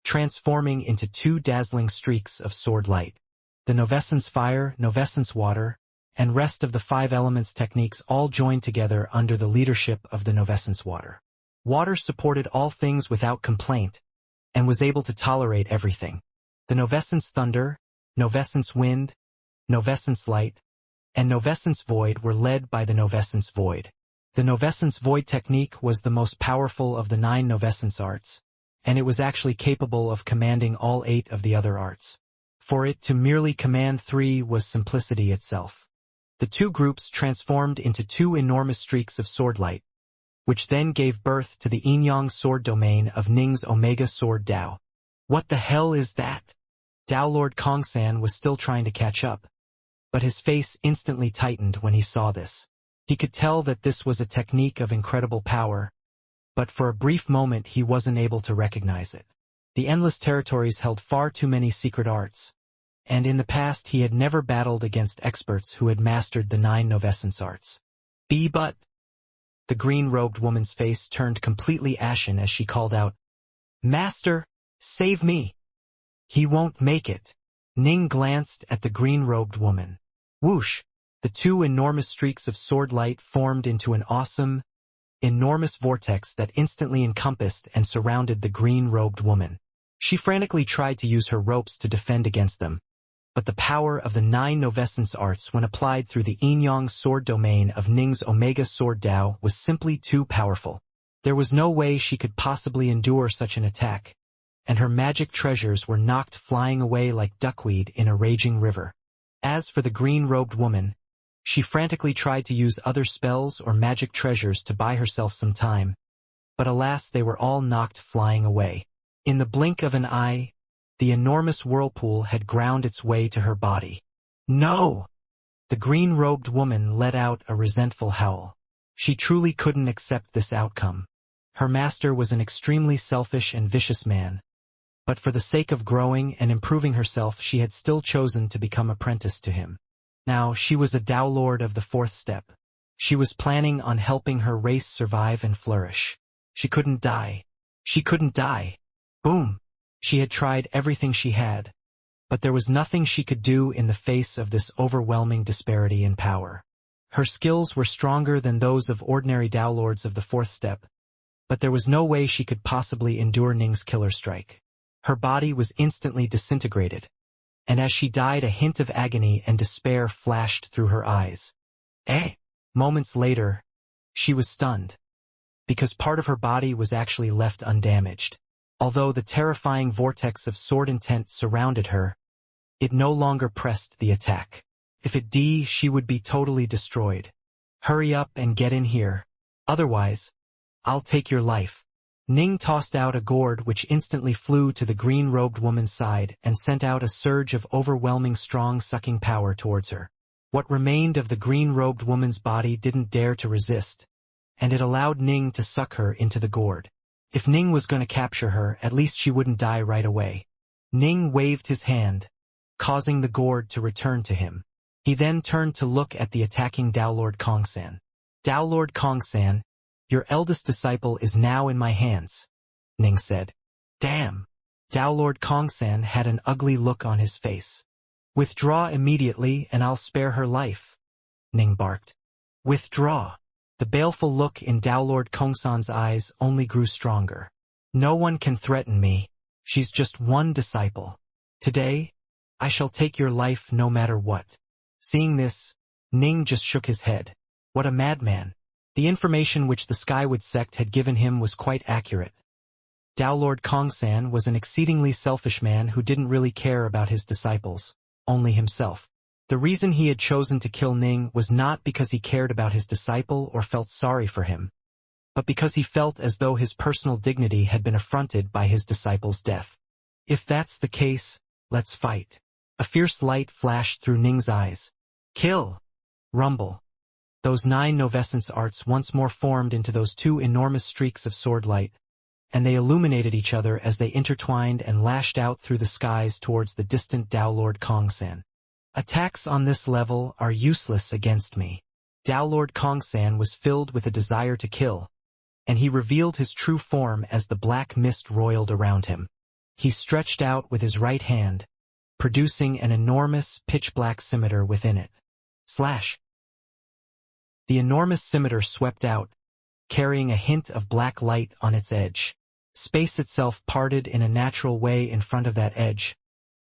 transforming into 2 dazzling streaks of sword light. The Novescence Fire, Novescence Water, and rest of the 5 elements techniques all joined together under the leadership of the Novescence Water. Water supported all things without complaint, and was able to tolerate everything. The Novescence Thunder, Novescence Wind, Novescence Light, and Novescence Void were led by the Novescence Void. The Novescence Void technique was the most powerful of the 9 Novescence arts, and it was actually capable of commanding all 8 of the other arts. For it to merely command 3 was simplicity itself. The 2 groups transformed into 2 enormous streaks of sword light, which then gave birth to the yin-yang sword domain of Ning's Omega Sword Dao. What the hell is that? Dao Lord Kongsan was still trying to catch up, but his face instantly tightened when he saw this. He could tell that this was a technique of incredible power, but for a brief moment he wasn't able to recognize it. The Endless Territories held far too many secret arts, and in the past he had never battled against experts who had mastered the 9 Novescence arts. But the green-robed woman's face turned completely ashen as she called out, "Master, save me! He won't make it." Ning glanced at the green-robed woman. Whoosh! The 2 enormous streaks of sword light formed into an awesome, enormous vortex that instantly encompassed and surrounded the green-robed woman. She frantically tried to use her ropes to defend against them, but the power of the 9 Novescence arts when applied through the yin-yang sword domain of Ning's Omega Sword Dao was simply too powerful. There was no way she could possibly endure such an attack, and her magic treasures were knocked flying away like duckweed in a raging river. As for the green-robed woman, she frantically tried to use other spells or magic treasures to buy herself some time, but alas, they were all knocked flying away. In the blink of an eye, the enormous whirlpool had ground its way to her body. No! The green-robed woman let out a resentful howl. She truly couldn't accept this outcome. Her master was an extremely selfish and vicious man, but for the sake of growing and improving herself she had still chosen to become apprenticed to him. Now, she was a Dao Lord of the 4th step. She was planning on helping her race survive and flourish. She couldn't die. She couldn't die. Boom! She had tried everything she had, but there was nothing she could do in the face of this overwhelming disparity in power. Her skills were stronger than those of ordinary Dao Lords of the 4th step, but there was no way she could possibly endure Ning's killer strike. Her body was instantly disintegrated, and as she died a hint of agony and despair flashed through her eyes. Moments later, she was stunned, because part of her body was actually left undamaged. Although the terrifying vortex of sword intent surrounded her, it no longer pressed the attack. If it did, she would be totally destroyed. Hurry up and get in here. Otherwise, I'll take your life. Ning tossed out a gourd which instantly flew to the green-robed woman's side and sent out a surge of overwhelming strong sucking power towards her. What remained of the green-robed woman's body didn't dare to resist, and it allowed Ning to suck her into the gourd. If Ning was going to capture her, at least she wouldn't die right away. Ning waved his hand, causing the gourd to return to him. He then turned to look at the attacking Dao Lord Kongsan. Dao Lord Kongsan, your eldest disciple is now in my hands, Ning said. Damn! Dao Lord Kongsan had an ugly look on his face. Withdraw immediately and I'll spare her life, Ning barked. Withdraw! The baleful look in Dao Lord Kongsan's eyes only grew stronger. No one can threaten me. She's just one disciple. Today, I shall take your life no matter what. Seeing this, Ning just shook his head. What a madman. The information which the Skywood sect had given him was quite accurate. Dao Lord Kongsan was an exceedingly selfish man who didn't really care about his disciples, only himself. The reason he had chosen to kill Ning was not because he cared about his disciple or felt sorry for him, but because he felt as though his personal dignity had been affronted by his disciple's death. If that's the case, let's fight. A fierce light flashed through Ning's eyes. Kill! Rumble. Those 9 Novescence arts once more formed into those 2 enormous streaks of sword light, and they illuminated each other as they intertwined and lashed out through the skies towards the distant Dao Lord Kongsan. Attacks on this level are useless against me. Dao Lord Kongsan was filled with a desire to kill, and he revealed his true form as the black mist roiled around him. He stretched out with his right hand, producing an enormous pitch-black scimitar within it. Slash. The enormous scimitar swept out, carrying a hint of black light on its edge. Space itself parted in a natural way in front of that edge,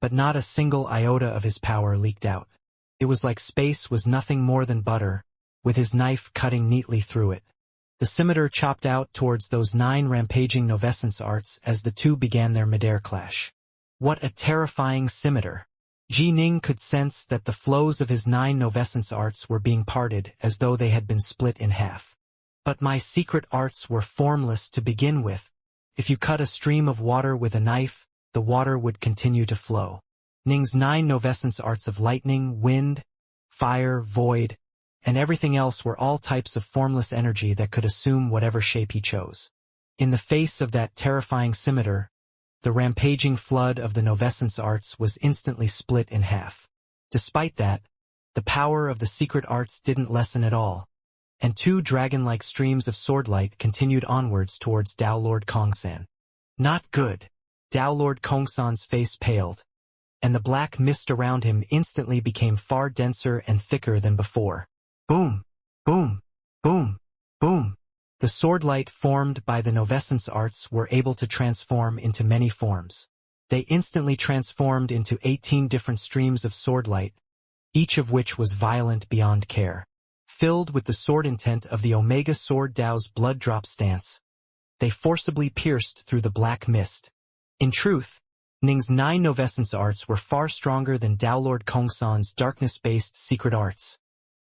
but not a single iota of his power leaked out. It was like space was nothing more than butter, with his knife cutting neatly through it. The scimitar chopped out towards those 9 rampaging novescence arts as the two began their midair clash. What a terrifying scimitar! Ji Ning could sense that the flows of his 9 novescence arts were being parted as though they had been split in half. But my secret arts were formless to begin with. If you cut a stream of water with a knife, the water would continue to flow. Ning's 9 novescence arts of lightning, wind, fire, void, and everything else were all types of formless energy that could assume whatever shape he chose. In the face of that terrifying scimitar, the rampaging flood of the novescence arts was instantly split in half. Despite that, the power of the secret arts didn't lessen at all, and 2 dragon-like streams of swordlight continued onwards towards Dao Lord Kongsan. Not good. Dao Lord Kongsan's face paled, and the black mist around him instantly became far denser and thicker than before. Boom! Boom! Boom! Boom! The swordlight formed by the novescence arts were able to transform into many forms. They instantly transformed into 18 different streams of swordlight, each of which was violent beyond care. Filled with the sword intent of the Omega Sword Dao's blood drop stance, they forcibly pierced through the black mist. In truth, Ning's 9 novescence arts were far stronger than Dao Lord Kongsan's darkness-based secret arts,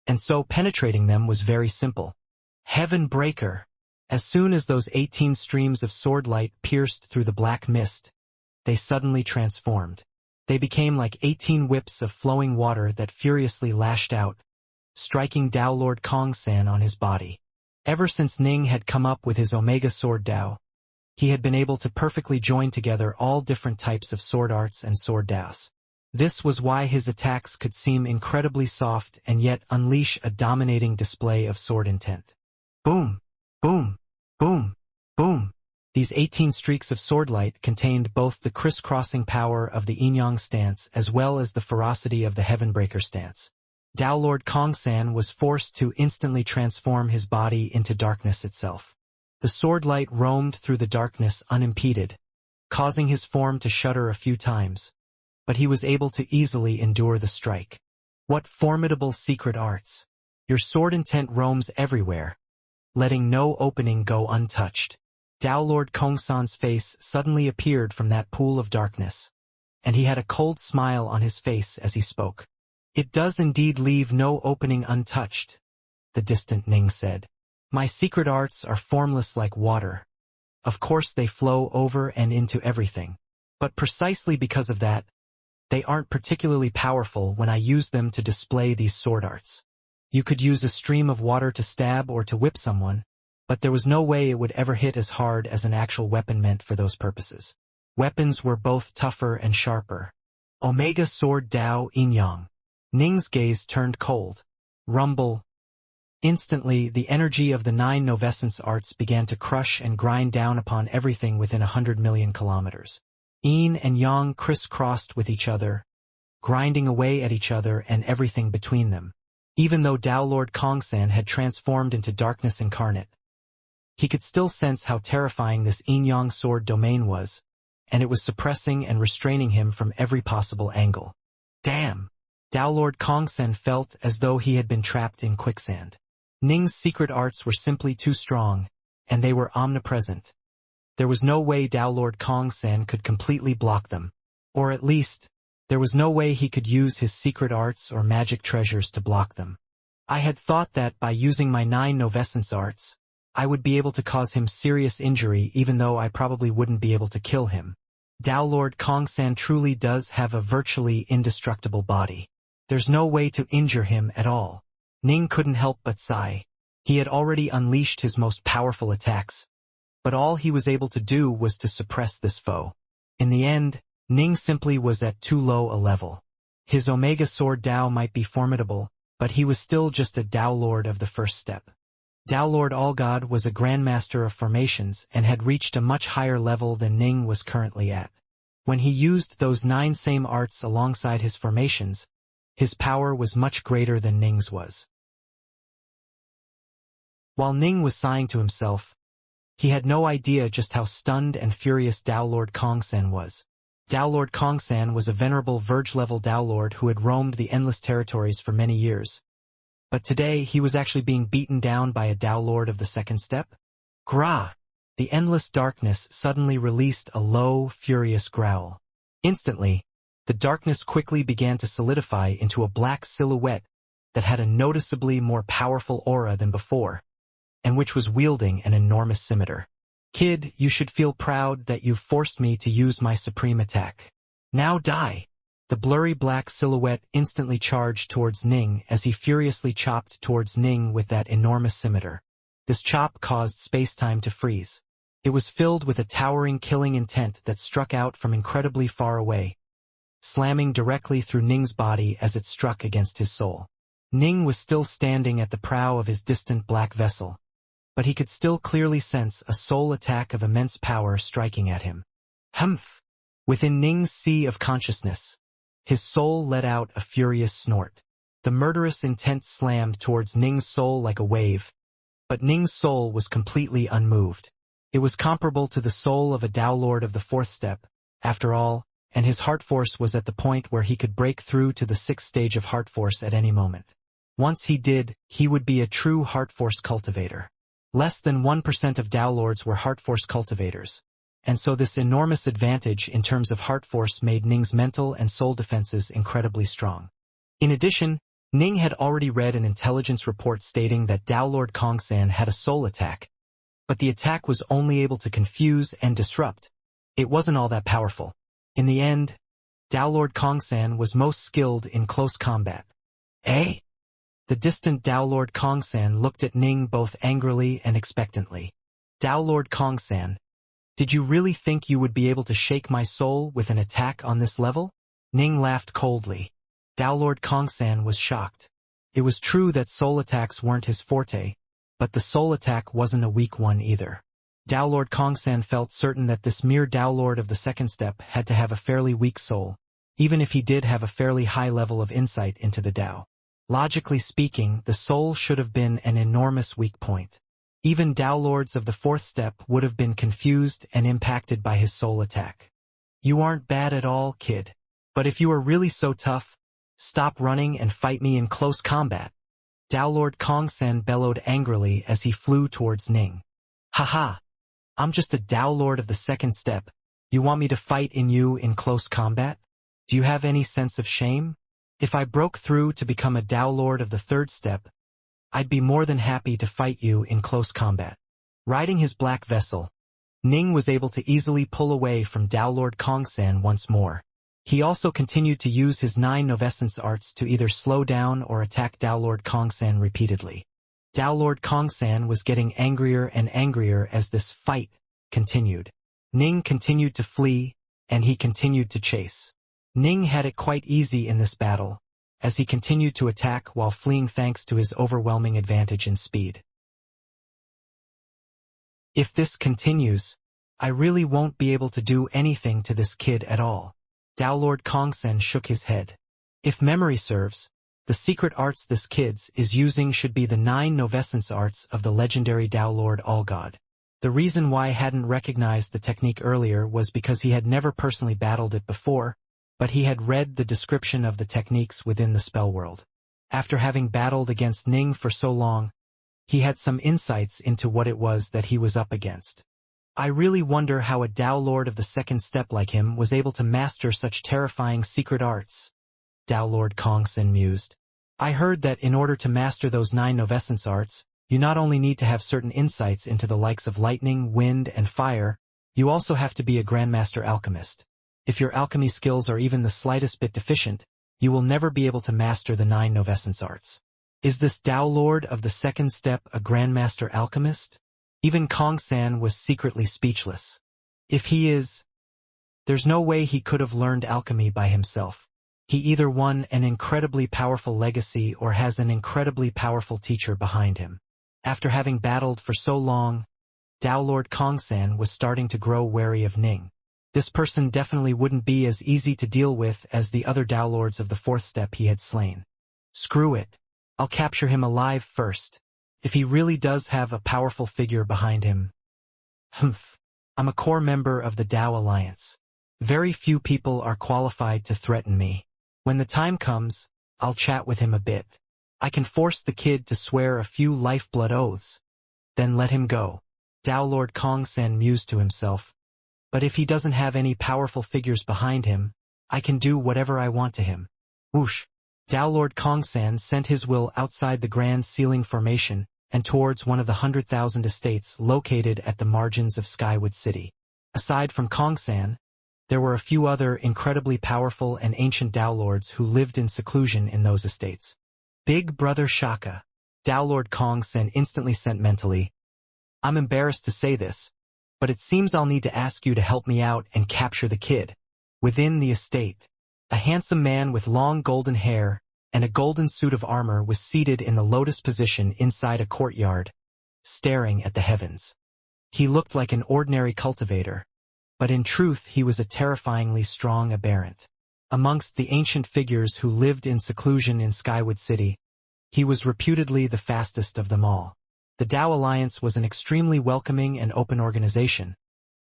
and so penetrating them was very simple. Heaven Breaker! As soon as those 18 streams of sword light pierced through the black mist, they suddenly transformed. They became like 18 whips of flowing water that furiously lashed out, striking Dao Lord Kongsan on his body. Ever since Ning had come up with his Omega Sword Dao, he had been able to perfectly join together all different types of sword arts and sword daos. This was why his attacks could seem incredibly soft and yet unleash a dominating display of sword intent. Boom! Boom! Boom! Boom! These 18 streaks of swordlight contained both the crisscrossing power of the Yin-Yang stance as well as the ferocity of the Heavenbreaker stance. Dao Lord Kongsan was forced to instantly transform his body into darkness itself. The swordlight roamed through the darkness unimpeded, causing his form to shudder a few times, but he was able to easily endure the strike. What formidable secret arts! Your sword intent roams everywhere, letting no opening go untouched. Dao Lord Kongsan's face suddenly appeared from that pool of darkness, and he had a cold smile on his face as he spoke. It does indeed leave no opening untouched, the distant Ning said. My secret arts are formless like water. Of course they flow over and into everything, but precisely because of that, they aren't particularly powerful when I use them to display these sword arts. You could use a stream of water to stab or to whip someone, but there was no way it would ever hit as hard as an actual weapon meant for those purposes. Weapons were both tougher and sharper. Omega Sword Dao Yin-Yang. Ning's gaze turned cold. Rumble. Instantly, the energy of the 9 novescence arts began to crush and grind down upon everything within 100 million kilometers. Yin and Yang crisscrossed with each other, grinding away at each other and everything between them. Even though Dao Lord Kongsan had transformed into darkness incarnate, he could still sense how terrifying this Yin-Yang sword domain was, and it was suppressing and restraining him from every possible angle. Damn! Dao Lord Kongsan felt as though he had been trapped in quicksand. Ning's secret arts were simply too strong, and they were omnipresent. There was no way Dao Lord Kongsan could completely block them, or at least, there was no way he could use his secret arts or magic treasures to block them. I had thought that by using my 9 novescence arts, I would be able to cause him serious injury even though I probably wouldn't be able to kill him. Dao Lord Kongsan truly does have a virtually indestructible body. There's no way to injure him at all. Ning couldn't help but sigh. He had already unleashed his most powerful attacks, but all he was able to do was to suppress this foe. In the end, Ning simply was at too low a level. His Omega Sword Dao might be formidable, but he was still just a Dao Lord of the first step. Dao Lord Allgod was a Grandmaster of Formations and had reached a much higher level than Ning was currently at. When he used those 9 same arts alongside his formations, his power was much greater than Ning's was. While Ning was sighing to himself, he had no idea just how stunned and furious Dao Lord Kongsan was. Dao Lord Kongsan was a venerable Verge-level Dao Lord who had roamed the endless territories for many years. But today he was actually being beaten down by a Dao Lord of the second step. Gra! The endless darkness suddenly released a low, furious growl. Instantly, the darkness quickly began to solidify into a black silhouette that had a noticeably more powerful aura than before, and which was wielding an enormous scimitar. Kid, you should feel proud that you've forced me to use my supreme attack. Now die! The blurry black silhouette instantly charged towards Ning as he furiously chopped towards Ning with that enormous scimitar. This chop caused space-time to freeze. It was filled with a towering killing intent that struck out from incredibly far away, slamming directly through Ning's body as it struck against his soul. Ning was still standing at the prow of his distant black vessel, but he could still clearly sense a soul attack of immense power striking at him. Humph! Within Ning's sea of consciousness, his soul let out a furious snort. The murderous intent slammed towards Ning's soul like a wave, but Ning's soul was completely unmoved. It was comparable to the soul of a Dao Lord of the fourth step, after all, and his heart force was at the point where he could break through to the 6th stage of heart force at any moment. Once he did, he would be a true heart force cultivator. Less than 1% of Dao Lords were heart force cultivators, and so this enormous advantage in terms of heart force made Ning's mental and soul defenses incredibly strong. In addition, Ning had already read an intelligence report stating that Dao Lord Kongsan had a soul attack, but the attack was only able to confuse and disrupt. It wasn't all that powerful. In the end, Dao Lord Kongsan was most skilled in close combat. Eh? The distant Dao Lord Kongsan looked at Ning both angrily and expectantly. Dao Lord Kongsan, did you really think you would be able to shake my soul with an attack on this level? Ning laughed coldly. Dao Lord Kongsan was shocked. It was true that soul attacks weren't his forte, but the soul attack wasn't a weak one either. Dao Lord Kongsan felt certain that this mere Dao Lord of the second step had to have a fairly weak soul, even if he did have a fairly high level of insight into the Dao. Logically speaking, the soul should have been an enormous weak point. Even Dao Lords of the fourth step would have been confused and impacted by his soul attack. You aren't bad at all, kid. But if you are really so tough, stop running and fight me in close combat. Dao Lord Kongsan bellowed angrily as he flew towards Ning. Haha! I'm just a Dao Lord of the second step. You want me to fight in close combat? Do you have any sense of shame? If I broke through to become a Dao Lord of the third step, I'd be more than happy to fight you in close combat. Riding his black vessel, Ning was able to easily pull away from Dao Lord Kongsan once more. He also continued to use his 9 Novescence arts to either slow down or attack Dao Lord Kongsan repeatedly. Dao Lord Kongsan was getting angrier and angrier as this fight continued. Ning continued to flee, and he continued to chase. Ning had it quite easy in this battle, as he continued to attack while fleeing thanks to his overwhelming advantage in speed. If this continues, I really won't be able to do anything to this kid at all. Dao Lord Kongsan shook his head. If memory serves, the secret arts this kid's is using should be the 9 Novescence arts of the legendary Dao Lord Allgod. The reason why I hadn't recognized the technique earlier was because he had never personally battled it before, but he had read the description of the techniques within the spell world. After having battled against Ning for so long, he had some insights into what it was that he was up against. I really wonder how a Dao Lord of the second step like him was able to master such terrifying secret arts. Dao Lord Kongsan mused. I heard that in order to master those 9 Novescence arts, you not only need to have certain insights into the likes of lightning, wind, and fire, you also have to be a Grandmaster Alchemist. If your alchemy skills are even the slightest bit deficient, you will never be able to master the 9 Novescence arts. Is this Dao Lord of the second step a Grandmaster Alchemist? Even Kongsan was secretly speechless. If he is, there's no way he could have learned alchemy by himself. He either won an incredibly powerful legacy or has an incredibly powerful teacher behind him. After having battled for so long, Dao Lord Kongsan was starting to grow wary of Ning. This person definitely wouldn't be as easy to deal with as the other Tao Lords of the fourth step he had slain. Screw it. I'll capture him alive first. If he really does have a powerful figure behind him. Humph. I'm a core member of the Tao Alliance. Very few people are qualified to threaten me. When the time comes, I'll chat with him a bit. I can force the kid to swear a few lifeblood oaths. Then let him go. Tao Lord Kong Sen mused to himself. But if he doesn't have any powerful figures behind him, I can do whatever I want to him. Whoosh! Tao Lord Kong Sen sent his will outside the Grand Ceiling Formation and towards one of the 100,000 estates located at the margins of Skywood City. Aside from Kong San, there were a few other incredibly powerful and ancient Tao Lords who lived in seclusion in those estates. Big Brother Shaka. Tao Lord Kong Sen instantly sent mentally. I'm embarrassed to say this, but it seems I'll need to ask you to help me out and capture the kid. Within the estate, a handsome man with long golden hair and a golden suit of armor was seated in the lotus position inside a courtyard, staring at the heavens. He looked like an ordinary cultivator, but in truth he was a terrifyingly strong aberrant. Amongst the ancient figures who lived in seclusion in Skywood City, he was reputedly the fastest of them all. The Tao Alliance was an extremely welcoming and open organization,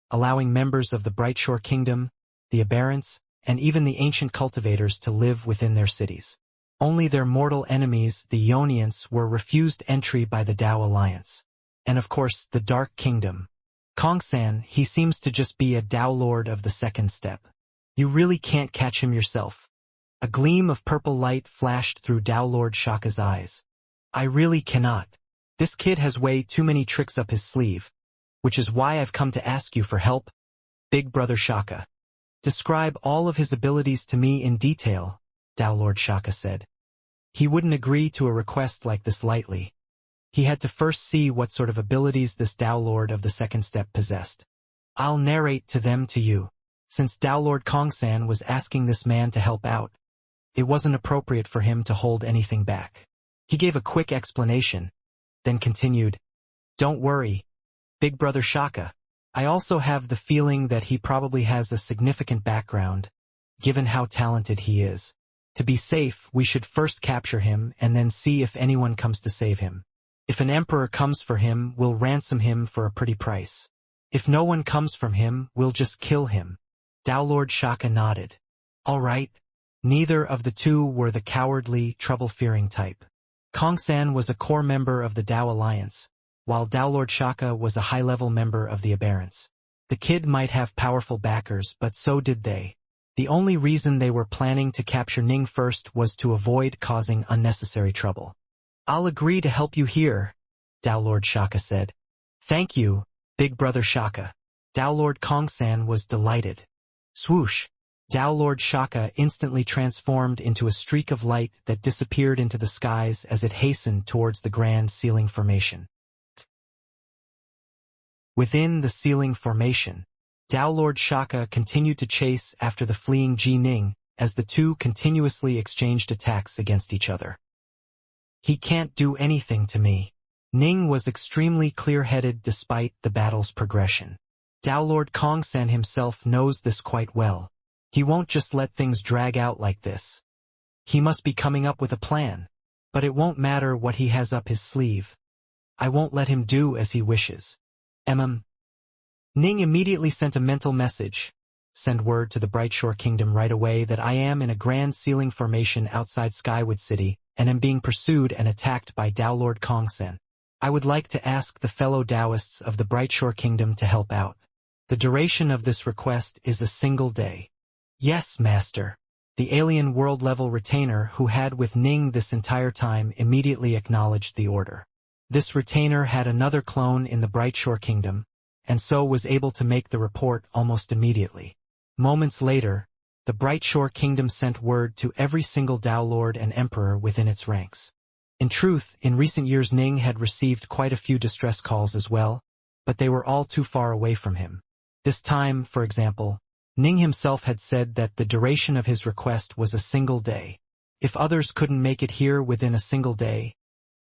allowing members of the Brightshore Kingdom, the aberrants, and even the ancient cultivators to live within their cities. Only their mortal enemies, the Ionians, were refused entry by the Tao Alliance. And of course, the Dark Kingdom. Kong San, he seems to just be a Tao Lord of the second step. You really can't catch him yourself. A gleam of purple light flashed through Tao Lord Shaka's eyes. I really cannot. This kid has way too many tricks up his sleeve, which is why I've come to ask you for help, Big Brother Shaka. Describe all of his abilities to me in detail, Tao Lord Shaka said. He wouldn't agree to a request like this lightly. He had to first see what sort of abilities this Tao Lord of the second step possessed. I'll narrate to them to you. Since Tao Lord Kong San was asking this man to help out, it wasn't appropriate for him to hold anything back. He gave a quick explanation, then continued, Don't worry, Big Brother Shaka. I also have the feeling that he probably has a significant background, given how talented he is. To be safe, we should first capture him and then see if anyone comes to save him. If an emperor comes for him, we'll ransom him for a pretty price. If no one comes from him, we'll just kill him. Tao Lord Shaka nodded. All right. Neither of the two were the cowardly, trouble-fearing type. Kong San was a core member of the Tao Alliance, while Tao Lord Shaka was a high-level member of the aberrants. The kid might have powerful backers, but so did they. The only reason they were planning to capture Ning first was to avoid causing unnecessary trouble. I'll agree to help you here, Tao Lord Shaka said. Thank you, Big Brother Shaka. Tao Lord Kong San was delighted. Swoosh! Tao Lord Shaka instantly transformed into a streak of light that disappeared into the skies as it hastened towards the Grand Ceiling Formation. Within the Ceiling Formation, Tao Lord Shaka continued to chase after the fleeing Ji Ning as the two continuously exchanged attacks against each other. He can't do anything to me. Ning was extremely clear-headed despite the battle's progression. Tao Lord Kong San himself knows this quite well. He won't just let things drag out like this. He must be coming up with a plan. But it won't matter what he has up his sleeve. I won't let him do as he wishes. Ning immediately sent a mental message. Send word to the Brightshore Kingdom right away that I am in a Grand Ceiling Formation outside Skywood City and am being pursued and attacked by Tao Lord Kong Sen. I would like to ask the fellow Taoists of the Brightshore Kingdom to help out. The duration of this request is a single day. Yes, Master. The alien world-level retainer who had with Ning this entire time immediately acknowledged the order. This retainer had another clone in the Brightshore Kingdom, and so was able to make the report almost immediately. Moments later, the Brightshore Kingdom sent word to every single Tao Lord and Emperor within its ranks. In truth, in recent years Ning had received quite a few distress calls as well, but they were all too far away from him. This time, for example, Ning himself had said that the duration of his request was a single day. If others couldn't make it here within a single day,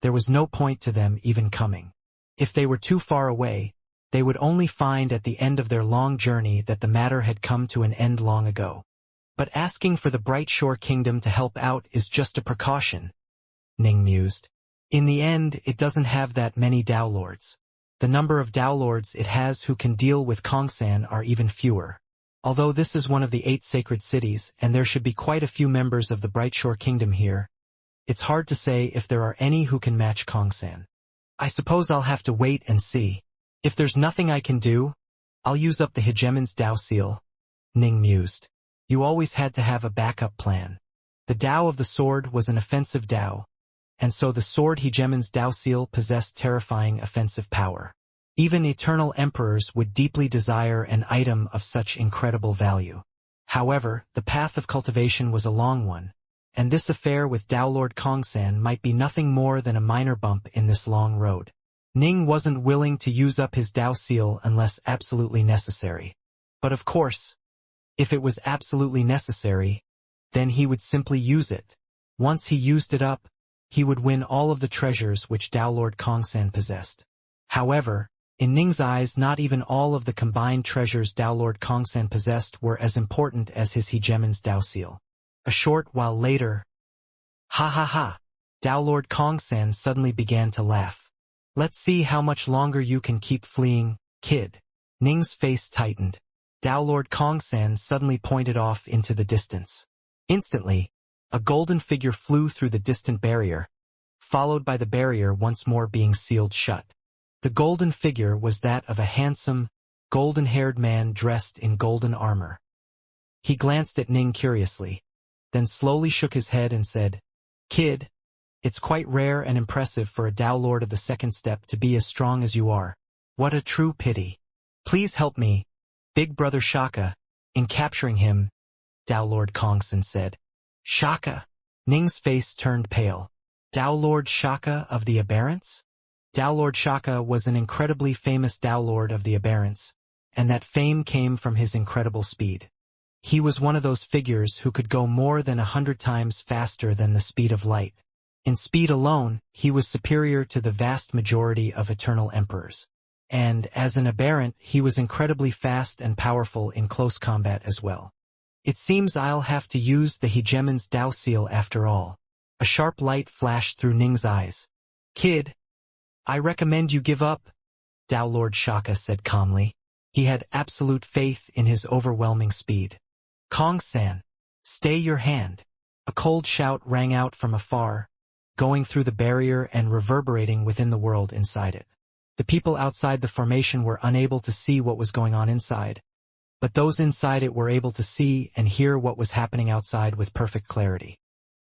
there was no point to them even coming. If they were too far away, They would only find at the end of their long journey that the matter had come to an end long ago. But asking for the Bright Shore Kingdom to help out is just a precaution, Ning mused. In the end, it doesn't have that many Dao Lords. The number of Dao Lords it has who can deal with Kongsan are even fewer. Although this is one of the 8 sacred cities, and there should be quite a few members of the Bright Shore Kingdom here, it's hard to say if there are any who can match Kongsan. I suppose I'll have to wait and see. If there's nothing I can do, I'll use up the hegemon's Dao seal, Ning mused. You always had to have a backup plan. The Dao of the sword was an offensive Dao, and so the sword hegemon's Dao seal possessed terrifying offensive power. Even eternal emperors would deeply desire an item of such incredible value. However, the path of cultivation was a long one, and this affair with Dao Lord Kongsan might be nothing more than a minor bump in this long road. Ning wasn't willing to use up his Dao seal unless absolutely necessary. But of course, if it was absolutely necessary, then he would simply use it. Once he used it up, he would win all of the treasures which Dao Lord Kongsan possessed. However, in Ning's eyes, not even all of the combined treasures Dao Lord Kongsan possessed were as important as his hegemon's Dao seal. A short while later, ha ha ha, Dao Lord Kongsan suddenly began to laugh. Let's see how much longer you can keep fleeing, kid. Ning's face tightened. Dao Lord Kongsan suddenly pointed off into the distance. Instantly, a golden figure flew through the distant barrier, followed by the barrier once more being sealed shut. The golden figure was that of a handsome, golden-haired man dressed in golden armor. He glanced at Ning curiously, then slowly shook his head and said, "Kid, it's quite rare and impressive for a Dao Lord of the second step to be as strong as you are. What a true pity. Please help me, Big Brother Shaka, in capturing him," Dao Lord Kongsan said. Shaka? Ning's face turned pale. Dao Lord Shaka of the Aberrants? Dao Lord Shaka was an incredibly famous Dao Lord of the Aberrants, and that fame came from his incredible speed. He was one of those figures who could go more than 100 times faster than the speed of light. In speed alone, he was superior to the vast majority of eternal emperors. And, as an aberrant, he was incredibly fast and powerful in close combat as well. It seems I'll have to use the hegemon's Dao seal after all. A sharp light flashed through Ning's eyes. Kid, I recommend you give up, Dao Lord Shaka said calmly. He had absolute faith in his overwhelming speed. Kongsan, stay your hand. A cold shout rang out from afar, going through the barrier and reverberating within the world inside it. The people outside the formation were unable to see what was going on inside, but those inside it were able to see and hear what was happening outside with perfect clarity.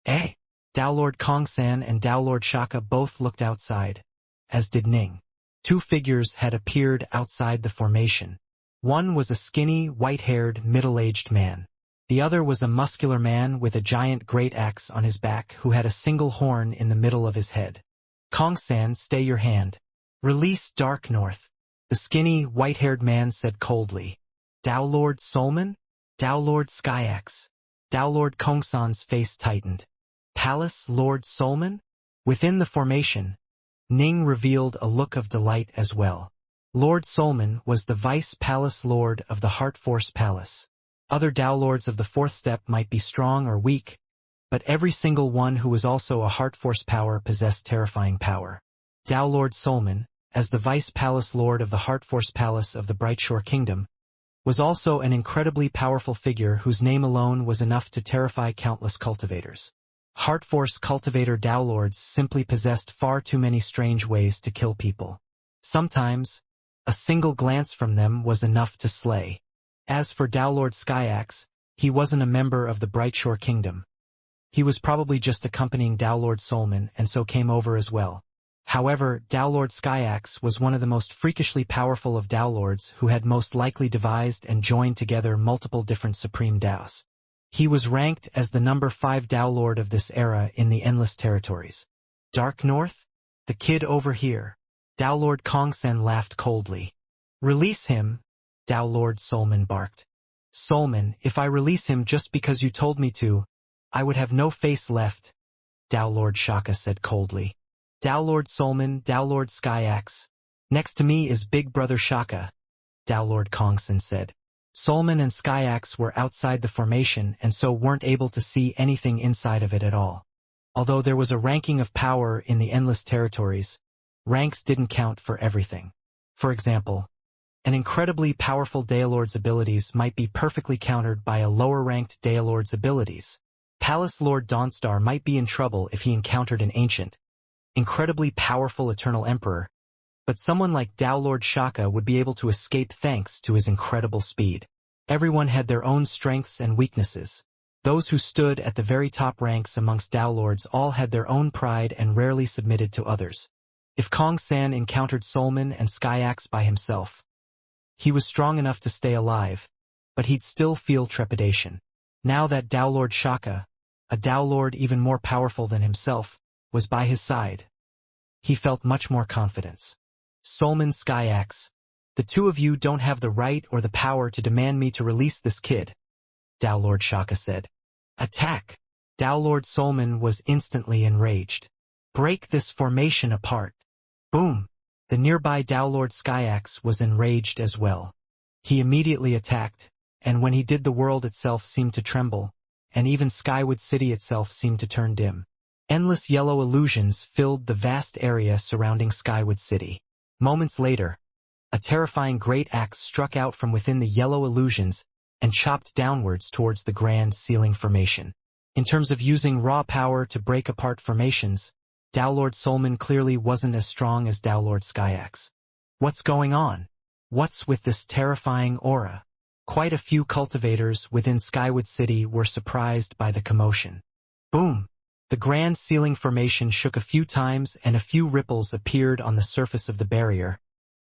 Eh? Dao Lord Kongsan and Dao Lord Shaka both looked outside, as did Ning. 2 figures had appeared outside the formation. One was a skinny, white-haired, middle-aged man. The other was a muscular man with a giant great axe on his back who had a single horn in the middle of his head. Kongsan, stay your hand. Release Dark North, the skinny, white-haired man said coldly. Dao Lord Solman? Dao Lord Xianxia? Dao Lord Kongsan's face tightened. Palace Lord Solman? Within the formation, Ning revealed a look of delight as well. Lord Solman was the Vice Palace Lord of the Heart Force Palace. Other Dao Lords of the 4th step might be strong or weak, but every single one who was also a Heart Force power possessed terrifying power. Dao Lord Solman, as the Vice Palace Lord of the Heart Force Palace of the Bright Shore Kingdom, was also an incredibly powerful figure whose name alone was enough to terrify countless cultivators. Heart Force cultivator Dao Lords simply possessed far too many strange ways to kill people. Sometimes, a single glance from them was enough to slay. As for Dao Lord Xianxia, he wasn't a member of the Bright Shore Kingdom. He was probably just accompanying Dao Lord Solman and so came over as well. However, Dao Lord Xianxia was one of the most freakishly powerful of Dao Lords who had most likely devised and joined together multiple different supreme Daos. He was ranked as the number 5 Dao Lord of this era in the Endless Territories. Dark North? The kid over here. Dao Lord Kongsan laughed coldly. Release him, Dao Lord Solman barked. Solman, if I release him just because you told me to, I would have no face left, Dao Lord Shaka said coldly. Dao Lord Solman, Dao Lord Xianxia, Next to me is Big Brother Shaka, Dao Lord Kongson said. Solman and Skyax were outside the formation and so weren't able to see anything inside of it at all. Although there was a ranking of power in the endless territories, ranks didn't count for everything. For example, an incredibly powerful Daelord's abilities might be perfectly countered by a lower-ranked Daelord's abilities. Palace Lord Dawnstar might be in trouble if he encountered an ancient, incredibly powerful Eternal Emperor, but someone like Dao Lord Shaka would be able to escape thanks to his incredible speed. Everyone had their own strengths and weaknesses. Those who stood at the very top ranks amongst Dao Lords all had their own pride and rarely submitted to others. If Kong San encountered Solman and Skyax by himself, he was strong enough to stay alive, but he'd still feel trepidation. Now that Dao Lord Shaka, a Dao Lord even more powerful than himself, was by his side, he felt much more confidence. Solman, Skyax, the two of you don't have the right or the power to demand me to release this kid, Dao Lord Shaka said. Attack! Dao Lord Solman was instantly enraged. Break this formation apart. Boom! The nearby Dao Lord Skyax was enraged as well. He immediately attacked, and when he did the world itself seemed to tremble, and even Skywood City itself seemed to turn dim. Endless yellow illusions filled the vast area surrounding Skywood City. Moments later, a terrifying great axe struck out from within the yellow illusions and chopped downwards towards the grand ceiling formation. In terms of using raw power to break apart formations, Dao Lord Solman clearly wasn't as strong as Dao Lord Skyax. What's going on? What's with this terrifying aura? Quite a few cultivators within Skywood City were surprised by the commotion. Boom! The grand ceiling formation shook a few times and a few ripples appeared on the surface of the barrier,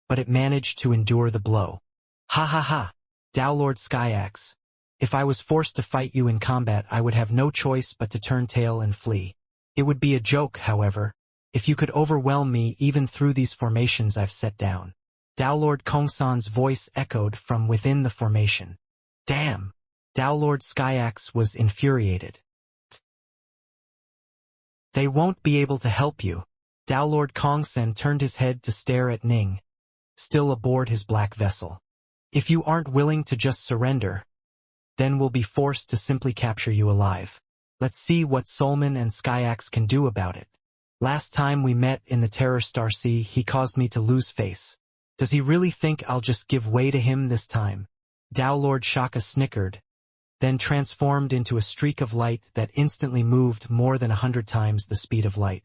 but it managed to endure the blow. Ha ha ha! Dao Lord Skyax, if I was forced to fight you in combat I would have no choice but to turn tail and flee. It would be a joke, however, if you could overwhelm me even through these formations I've set down. Dao Lord Kongsan's voice echoed from within the formation. Damn! Dao Lord Skyax was infuriated. They won't be able to help you. Dao Lord Kongsan turned his head to stare at Ning, still aboard his black vessel. If you aren't willing to just surrender, then we'll be forced to simply capture you alive. Let's see what Solman and Skyax can do about it. Last time we met in the Terror Star Sea, he caused me to lose face. Does he really think I'll just give way to him this time? Dao Lord Shaka snickered, then transformed into a streak of light that instantly moved more than 100 times the speed of light.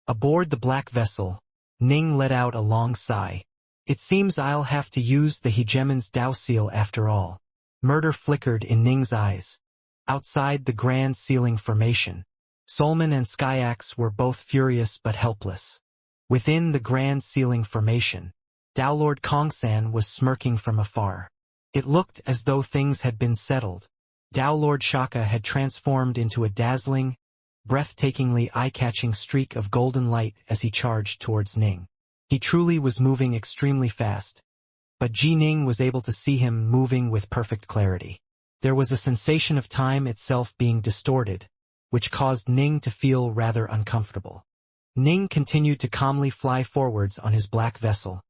Aboard the black vessel, Ning let out a long sigh. It seems I'll have to use the hegemon's Dao seal after all. Murder flickered in Ning's eyes. Outside the grand ceiling formation, Solman and Skyax were both furious but helpless. Within the grand ceiling formation, Dao Lord Kongsan was smirking from afar. It looked as though things had been settled. Dao Lord Shaka had transformed into a dazzling, breathtakingly eye-catching streak of golden light as he charged towards Ning. He truly was moving extremely fast, but Ji Ning was able to see him moving with perfect clarity. There was a sensation of time itself being distorted, which caused Ning to feel rather uncomfortable. Ning continued to calmly fly forwards on his black vessel,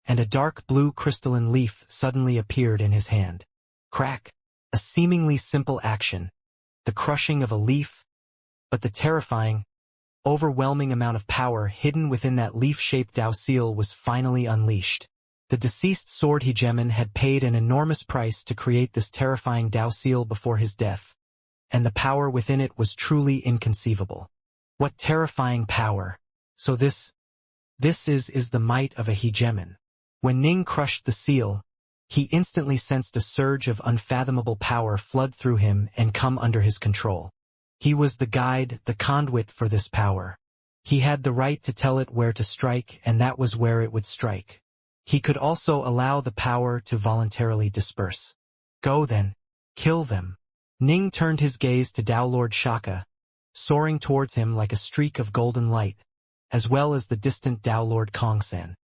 and a dark blue crystalline leaf suddenly appeared in his hand. Crack! A seemingly simple action, the crushing of a leaf, but the terrifying, overwhelming amount of power hidden within that leaf-shaped Dao seal was finally unleashed. The deceased sword hegemon had paid an enormous price to create this terrifying Dao seal before his death, and the power within it was truly inconceivable. What terrifying power! So this is the might of a hegemon. When Ning crushed the seal, he instantly sensed a surge of unfathomable power flood through him and come under his control. He was the guide, the conduit for this power. He had the right to tell it where to strike, and that was where it would strike. He could also allow the power to voluntarily disperse. Go then. Kill them. Ning turned his gaze to Dao Lord Shaka, soaring towards him like a streak of golden light, as well as the distant Dao Lord Kongsan.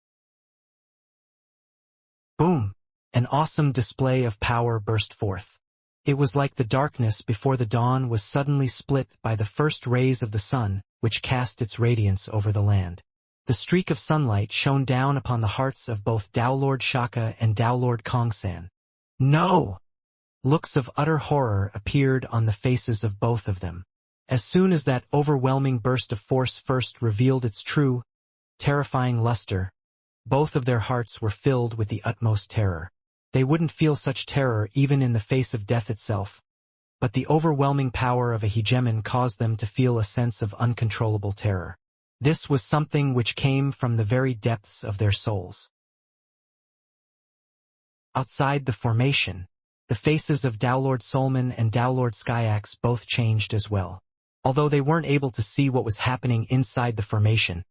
Boom! An awesome display of power burst forth. It was like the darkness before the dawn was suddenly split by the first rays of the sun, which cast its radiance over the land. The streak of sunlight shone down upon the hearts of both Dao Lord Shaka and Dao Lord Kongsan. No! Looks of utter horror appeared on the faces of both of them. As soon as that overwhelming burst of force first revealed its true, terrifying luster, both of their hearts were filled with the utmost terror. They wouldn't feel such terror even in the face of death itself, but the overwhelming power of a hegemon caused them to feel a sense of uncontrollable terror. This was something which came from the very depths of their souls. Outside the formation, the faces of Dao Lord Solman and Dao Lord Skyax both changed as well. Although they weren't able to see what was happening inside the formation,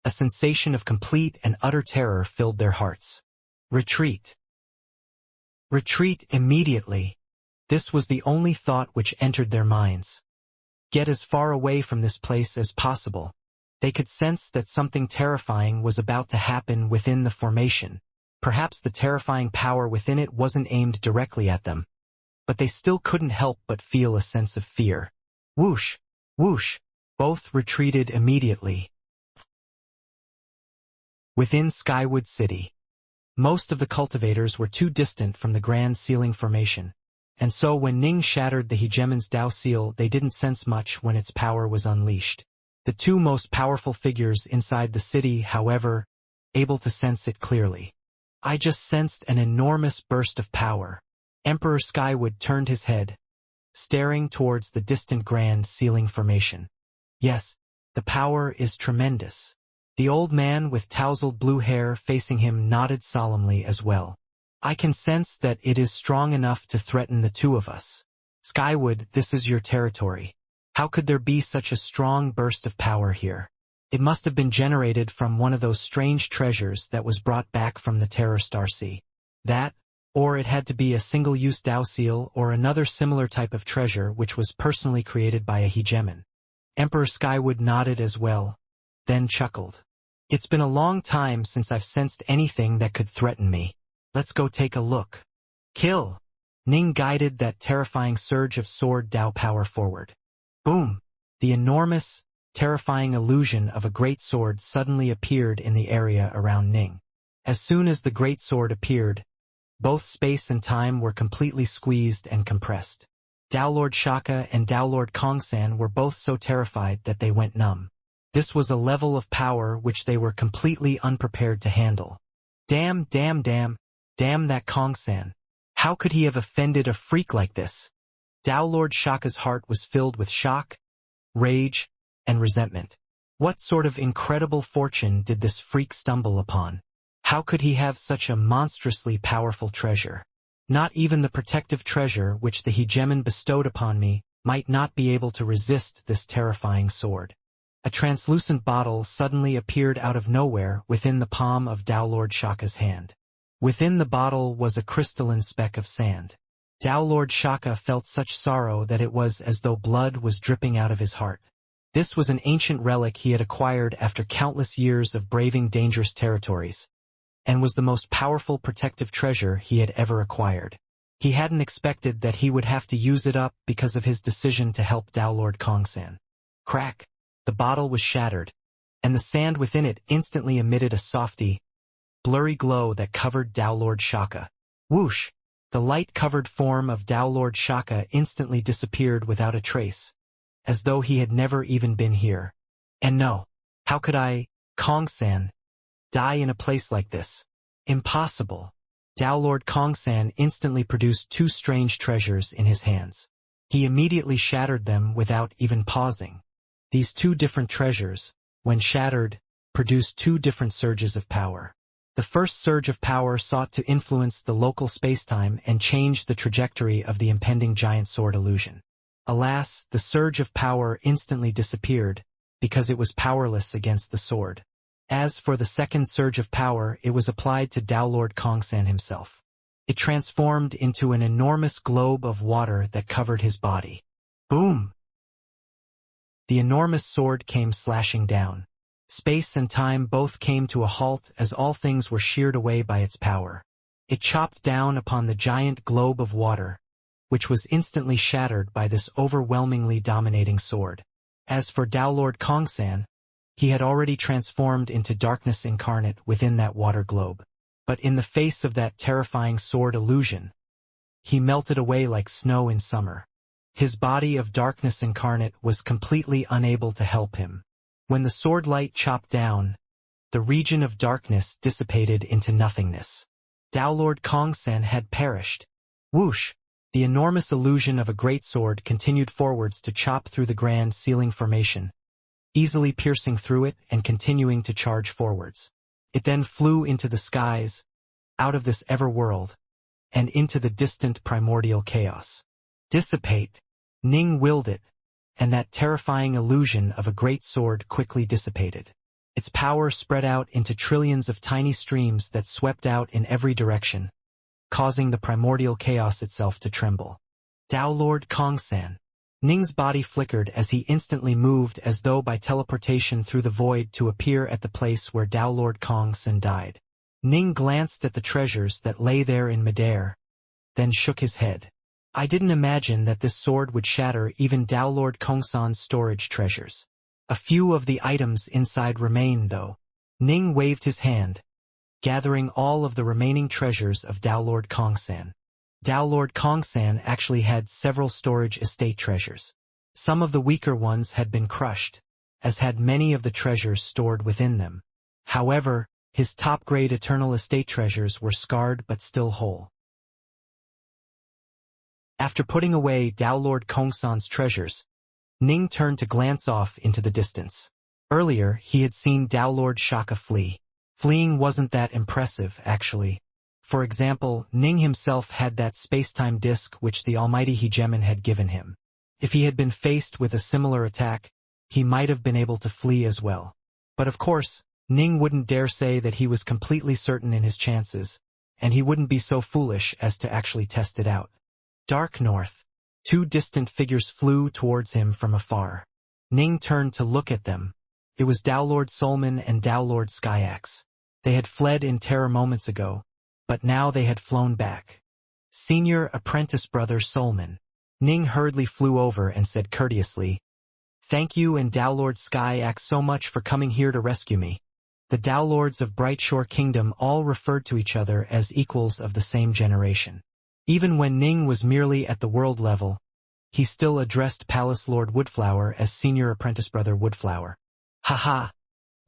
a sensation of complete and utter terror filled their hearts. Retreat. Retreat immediately. This was the only thought which entered their minds. Get as far away from this place as possible. They could sense that something terrifying was about to happen within the formation. Perhaps the terrifying power within it wasn't aimed directly at them, but they still couldn't help but feel a sense of fear. Whoosh! Whoosh! Both retreated immediately. Within Skywood City, most of the cultivators were too distant from the Grand Sealing Formation, and so when Ning shattered the hegemon's Dao Seal, they didn't sense much when its power was unleashed. The two most powerful figures inside the city, however, able to sense it clearly. I just sensed an enormous burst of power. Emperor Skywood turned his head, staring towards the distant Grand Sealing Formation. Yes, the power is tremendous. The old man with tousled blue hair facing him nodded solemnly as well. I can sense that it is strong enough to threaten the two of us. Skywood, this is your territory. How could there be such a strong burst of power here? It must have been generated from one of those strange treasures that was brought back from the Terror Star Sea. That, or it had to be a single-use Dao Seal or another similar type of treasure which was personally created by a hegemon. Emperor Skywood nodded as well, then chuckled. It's been a long time since I've sensed anything that could threaten me. Let's go take a look. Kill! Ning guided that terrifying surge of sword Dao power forward. Boom! The enormous, terrifying illusion of a great sword suddenly appeared in the area around Ning. As soon as the great sword appeared, both space and time were completely squeezed and compressed. Dao Lord Shaka and Dao Lord Kongsan were both so terrified that they went numb. This was a level of power which they were completely unprepared to handle. Damn that Kongsan. How could he have offended a freak like this? Dao Lord Shaka's heart was filled with shock, rage, and resentment. What sort of incredible fortune did this freak stumble upon? How could he have such a monstrously powerful treasure? Not even the protective treasure which the hegemon bestowed upon me might not be able to resist this terrifying sword. A translucent bottle suddenly appeared out of nowhere within the palm of Dao Lord Shaka's hand. Within the bottle was a crystalline speck of sand. Dao Lord Shaka felt such sorrow that it was as though blood was dripping out of his heart. This was an ancient relic he had acquired after countless years of braving dangerous territories, and was the most powerful protective treasure he had ever acquired. He hadn't expected that he would have to use it up because of his decision to help Dao Lord Kongsan. Crack! The bottle was shattered, and the sand within it instantly emitted a softy, blurry glow that covered Dao Lord Shaka. Whoosh! The light-covered form of Dao Lord Shaka instantly disappeared without a trace, as though he had never even been here. And no, how could I, Kongsan, die in a place like this? Impossible. Dao Lord Kongsan instantly produced two strange treasures in his hands. He immediately shattered them without even pausing. These two different treasures, when shattered, produced two different surges of power. The first surge of power sought to influence the local spacetime and change the trajectory of the impending giant sword illusion. Alas, the surge of power instantly disappeared, because it was powerless against the sword. As for the second surge of power, it was applied to Dao Lord Kongsan himself. It transformed into an enormous globe of water that covered his body. Boom! The enormous sword came slashing down. Space and time both came to a halt as all things were sheared away by its power. It chopped down upon the giant globe of water, which was instantly shattered by this overwhelmingly dominating sword. As for Dao Lord Kongsan, He had already transformed into darkness incarnate within that water globe. But in the face of that terrifying sword illusion, he melted away like snow in summer. His body of darkness incarnate was completely unable to help him. When the sword light chopped down, the region of darkness dissipated into nothingness. Tao Lord Kongsan had perished. Whoosh! The enormous illusion of a great sword continued forwards to chop through the grand ceiling formation, easily piercing through it and continuing to charge forwards. It then flew into the skies, out of this ever-world, and into the distant primordial chaos. Dissipate. Ning willed it, and that terrifying illusion of a great sword quickly dissipated. Its power spread out into trillions of tiny streams that swept out in every direction, causing the primordial chaos itself to tremble. Tao Lord Kongsan. Ning's body flickered as he instantly moved as though by teleportation through the void to appear at the place where Tao Lord Kongsan died. Ning glanced at the treasures that lay there in midair, then shook his head. I didn't imagine that this sword would shatter even Tao Lord Kongsan's storage treasures. A few of the items inside remain, though. Ning waved his hand, gathering all of the remaining treasures of Tao Lord Kongsan. Tao Lord Kongsan actually had several storage estate treasures. Some of the weaker ones had been crushed, as had many of the treasures stored within them. However, his top-grade eternal estate treasures were scarred but still whole. After putting away Tao Lord Kongsan's treasures, Ning turned to glance off into the distance. Earlier, he had seen Tao Lord Shaka flee. Fleeing wasn't that impressive, actually. For example, Ning himself had that space-time disk which the almighty hegemon had given him. If he had been faced with a similar attack, he might have been able to flee as well. But of course, Ning wouldn't dare say that he was completely certain in his chances, and he wouldn't be so foolish as to actually test it out. Dark north. Two distant figures flew towards him from afar. Ning turned to look at them. It was Tao Lord Solman and Tao Lord Skyax. They had fled in terror moments ago, but now they had flown back. Senior apprentice brother Solman. Ning hurriedly flew over and said courteously, "Thank you and Tao Lord Skyax so much for coming here to rescue me." The Tao Lords of Brightshore Kingdom all referred to each other as equals of the same generation. Even when Ning was merely at the world level, he still addressed Palace Lord Woodflower as Senior Apprentice Brother Woodflower. "Haha!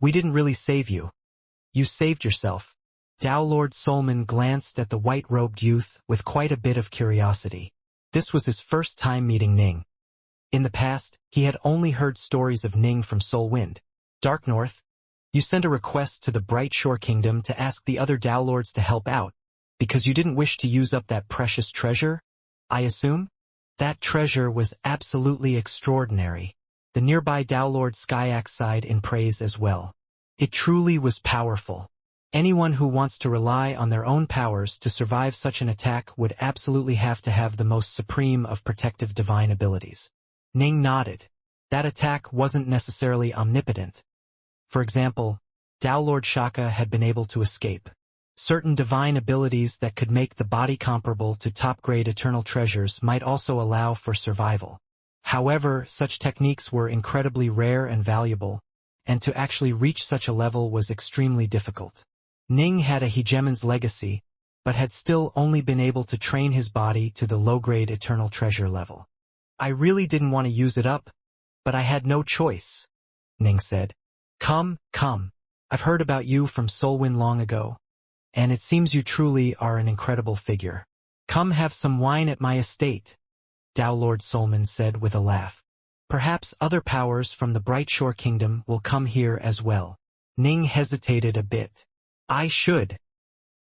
We didn't really save you. You saved yourself." Tao Lord Solman glanced at the white-robed youth with quite a bit of curiosity. This was his first time meeting Ning. In the past, he had only heard stories of Ning from Solwind. Dark North, you sent a request to the Brightshore Kingdom to ask the other Tao Lords to help out, because you didn't wish to use up that precious treasure, I assume? That treasure was absolutely extraordinary. The nearby Tao Lord Skyax sighed in praise as well. It truly was powerful. Anyone who wants to rely on their own powers to survive such an attack would absolutely have to have the most supreme of protective divine abilities. Ning nodded. That attack wasn't necessarily omnipotent. For example, Tao Lord Shaka had been able to escape. Certain divine abilities that could make the body comparable to top-grade eternal treasures might also allow for survival. However, such techniques were incredibly rare and valuable, and to actually reach such a level was extremely difficult. Ning had a hegemon's legacy, but had still only been able to train his body to the low-grade eternal treasure level. I really didn't want to use it up, but I had no choice, Ning said. Come. I've heard about you from Solwyn long ago, and it seems you truly are an incredible figure. Come have some wine at my estate, Tao Lord Solman said with a laugh. Perhaps other powers from the Brightshore Kingdom will come here as well. Ning hesitated a bit. I should.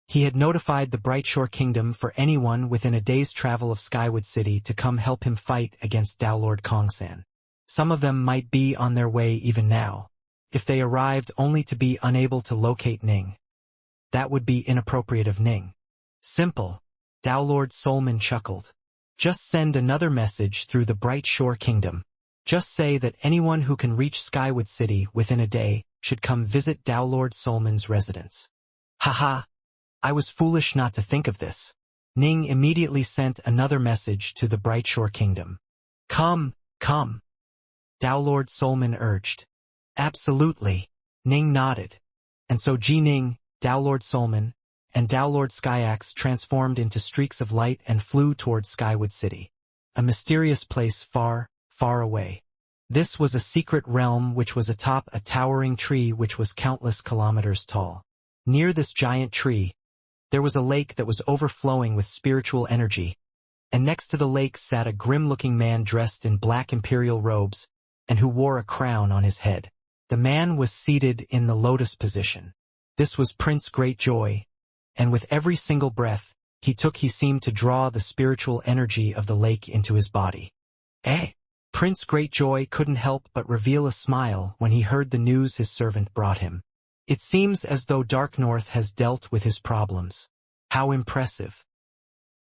He had notified the Brightshore Kingdom for anyone within a day's travel of Skywood City to come help him fight against Tao Lord Kongsan. Some of them might be on their way even now, if they arrived only to be unable to locate Ning. That would be inappropriate of Ning. Simple. Tao Lord Solman chuckled. Just send another message through the Brightshore Kingdom. Just say that anyone who can reach Skywood City within a day should come visit Tao Lord Solman's residence. Haha. I was foolish not to think of this. Ning immediately sent another message to the Brightshore Kingdom. Come. Tao Lord Solman urged. Absolutely. Ning nodded. And so Ning, Lord Solman, and Lord Skyaxe transformed into streaks of light and flew towards Skywood City, a mysterious place far, far away. This was a secret realm which was atop a towering tree which was countless kilometers tall. Near this giant tree, there was a lake that was overflowing with spiritual energy, and next to the lake sat a grim-looking man dressed in black imperial robes, and who wore a crown on his head. The man was seated in the lotus position. This was Prince Greatjoy, and with every single breath he took he seemed to draw the spiritual energy of the lake into his body. Prince Greatjoy couldn't help but reveal a smile when he heard the news his servant brought him. It seems as though Dark North has dealt with his problems. How impressive.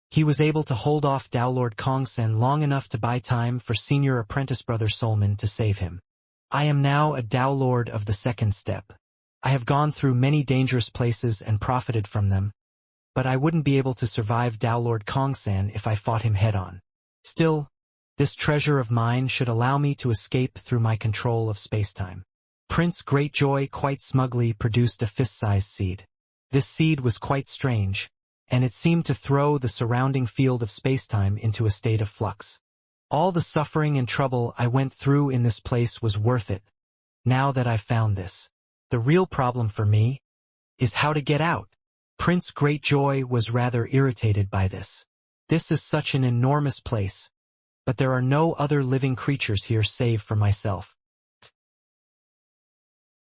He was able to hold off Lord Kongsen long enough to buy time for senior apprentice brother Solman to save him. I am now a Lord of the second step. I have gone through many dangerous places and profited from them, but I wouldn't be able to survive Lord Kongsan if I fought him head-on. Still, this treasure of mine should allow me to escape through my control of spacetime. Prince Greatjoy quite smugly produced a fist-sized seed. This seed was quite strange, and it seemed to throw the surrounding field of spacetime into a state of flux. All the suffering and trouble I went through in this place was worth it, now that I've found this. The real problem for me is how to get out. Prince Greatjoy was rather irritated by this. This is such an enormous place, but there are no other living creatures here save for myself.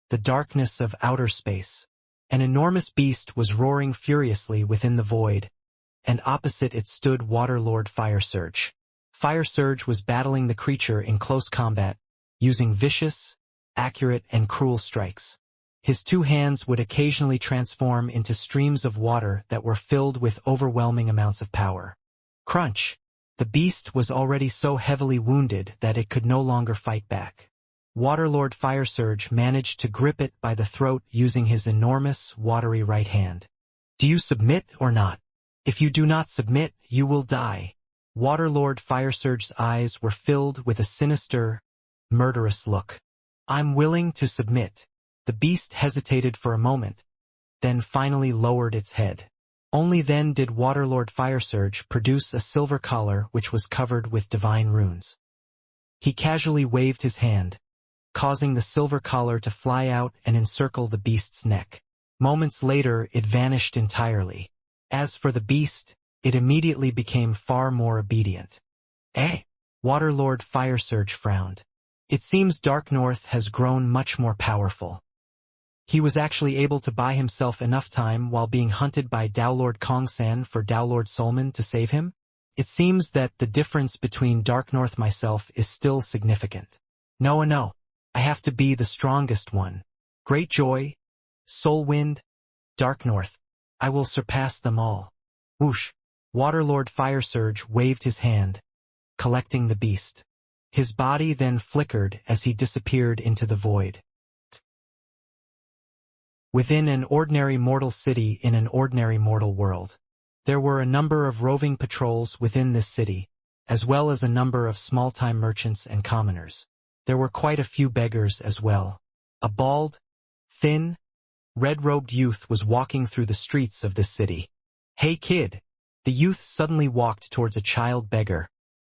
The darkness of outer space. An enormous beast was roaring furiously within the void, and opposite it stood Waterlord Fire Surge. Fire Surge was battling the creature in close combat, using vicious, accurate, and cruel strikes. His two hands would occasionally transform into streams of water that were filled with overwhelming amounts of power. Crunch! The beast was already so heavily wounded that it could no longer fight back. Waterlord Fire Surge managed to grip it by the throat using his enormous, watery right hand. Do you submit or not? If you do not submit, you will die. Waterlord Fire Surge's eyes were filled with a sinister, murderous look. I'm willing to submit. The beast hesitated for a moment, then finally lowered its head. Only then did Waterlord Fire Surge produce a silver collar which was covered with divine runes. He casually waved his hand, causing the silver collar to fly out and encircle the beast's neck. Moments later, it vanished entirely. As for the beast, it immediately became far more obedient. Waterlord Fire Surge frowned. It seems Dark North has grown much more powerful. He was actually able to buy himself enough time while being hunted by Lord Kongsan for Lord Solman to save him. It seems that the difference between Dark North myself is still significant. No. I have to be the strongest one. Greatjoy, Soulwind, Dark North. I will surpass them all. Whoosh! Waterlord Fire Surge waved his hand, collecting the beast. His body then flickered as he disappeared into the void. Within an ordinary mortal city in an ordinary mortal world, there were a number of roving patrols within this city, as well as a number of small-time merchants and commoners. There were quite a few beggars as well. A bald, thin, red-robed youth was walking through the streets of this city. Hey kid! The youth suddenly walked towards a child beggar,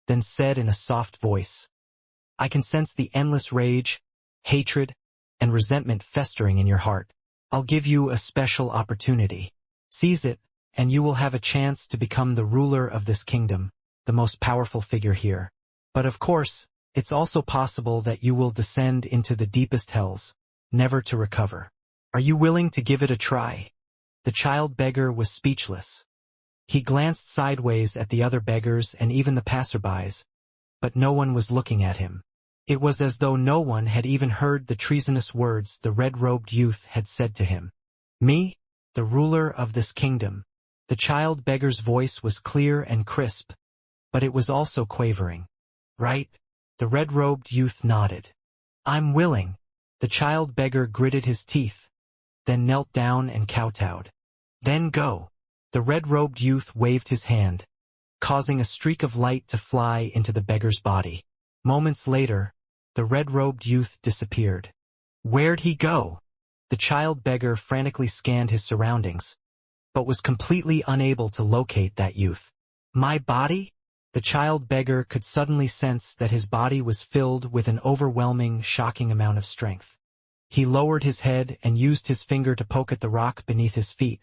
then said in a soft voice, I can sense the endless rage, hatred, and resentment festering in your heart. I'll give you a special opportunity. Seize it, and you will have a chance to become the ruler of this kingdom, the most powerful figure here. But of course, it's also possible that you will descend into the deepest hells, never to recover. Are you willing to give it a try? The child beggar was speechless. He glanced sideways at the other beggars and even the passerbys, but no one was looking at him. It was as though no one had even heard the treasonous words the red-robed youth had said to him. Me, the ruler of this kingdom. The child beggar's voice was clear and crisp, but it was also quavering. Right? The red-robed youth nodded. I'm willing. The child beggar gritted his teeth, then knelt down and kowtowed. Then go. The red-robed youth waved his hand, causing a streak of light to fly into the beggar's body. Moments later, the red-robed youth disappeared. Where'd he go? The child beggar frantically scanned his surroundings, but was completely unable to locate that youth. My body? The child beggar could suddenly sense that his body was filled with an overwhelming, shocking amount of strength. He lowered his head and used his finger to poke at the rock beneath his feet,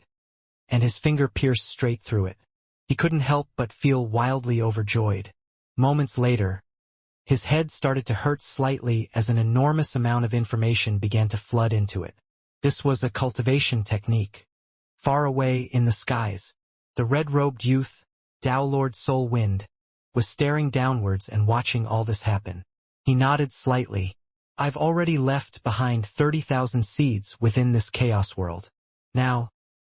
and his finger pierced straight through it. He couldn't help but feel wildly overjoyed. Moments later, his head started to hurt slightly as an enormous amount of information began to flood into it. This was a cultivation technique. Far away in the skies, the red-robed youth, Tao Lord Soul Wind, was staring downwards and watching all this happen. He nodded slightly. I've already left behind 30,000 seeds within this chaos world. Now,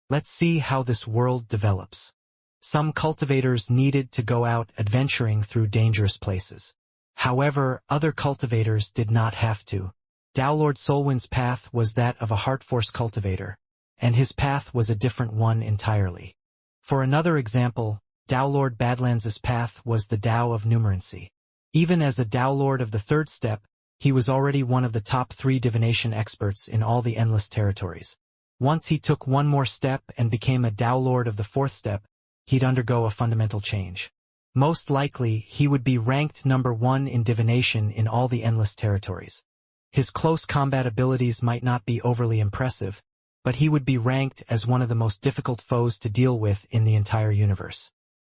let's see how this world develops. Some cultivators needed to go out adventuring through dangerous places. However, other cultivators did not have to. Tao Lord Soulwind's path was that of a heart force cultivator, and his path was a different one entirely. For another example, Tao Lord Badlands' path was the Tao of numerancy. Even as a Tao Lord of the third step, he was already one of the top 3 divination experts in all the endless territories. Once he took one more step and became a Tao Lord of the fourth step, he'd undergo a fundamental change. Most likely, he would be ranked number 1 in divination in all the endless territories. His close combat abilities might not be overly impressive, but he would be ranked as one of the most difficult foes to deal with in the entire universe.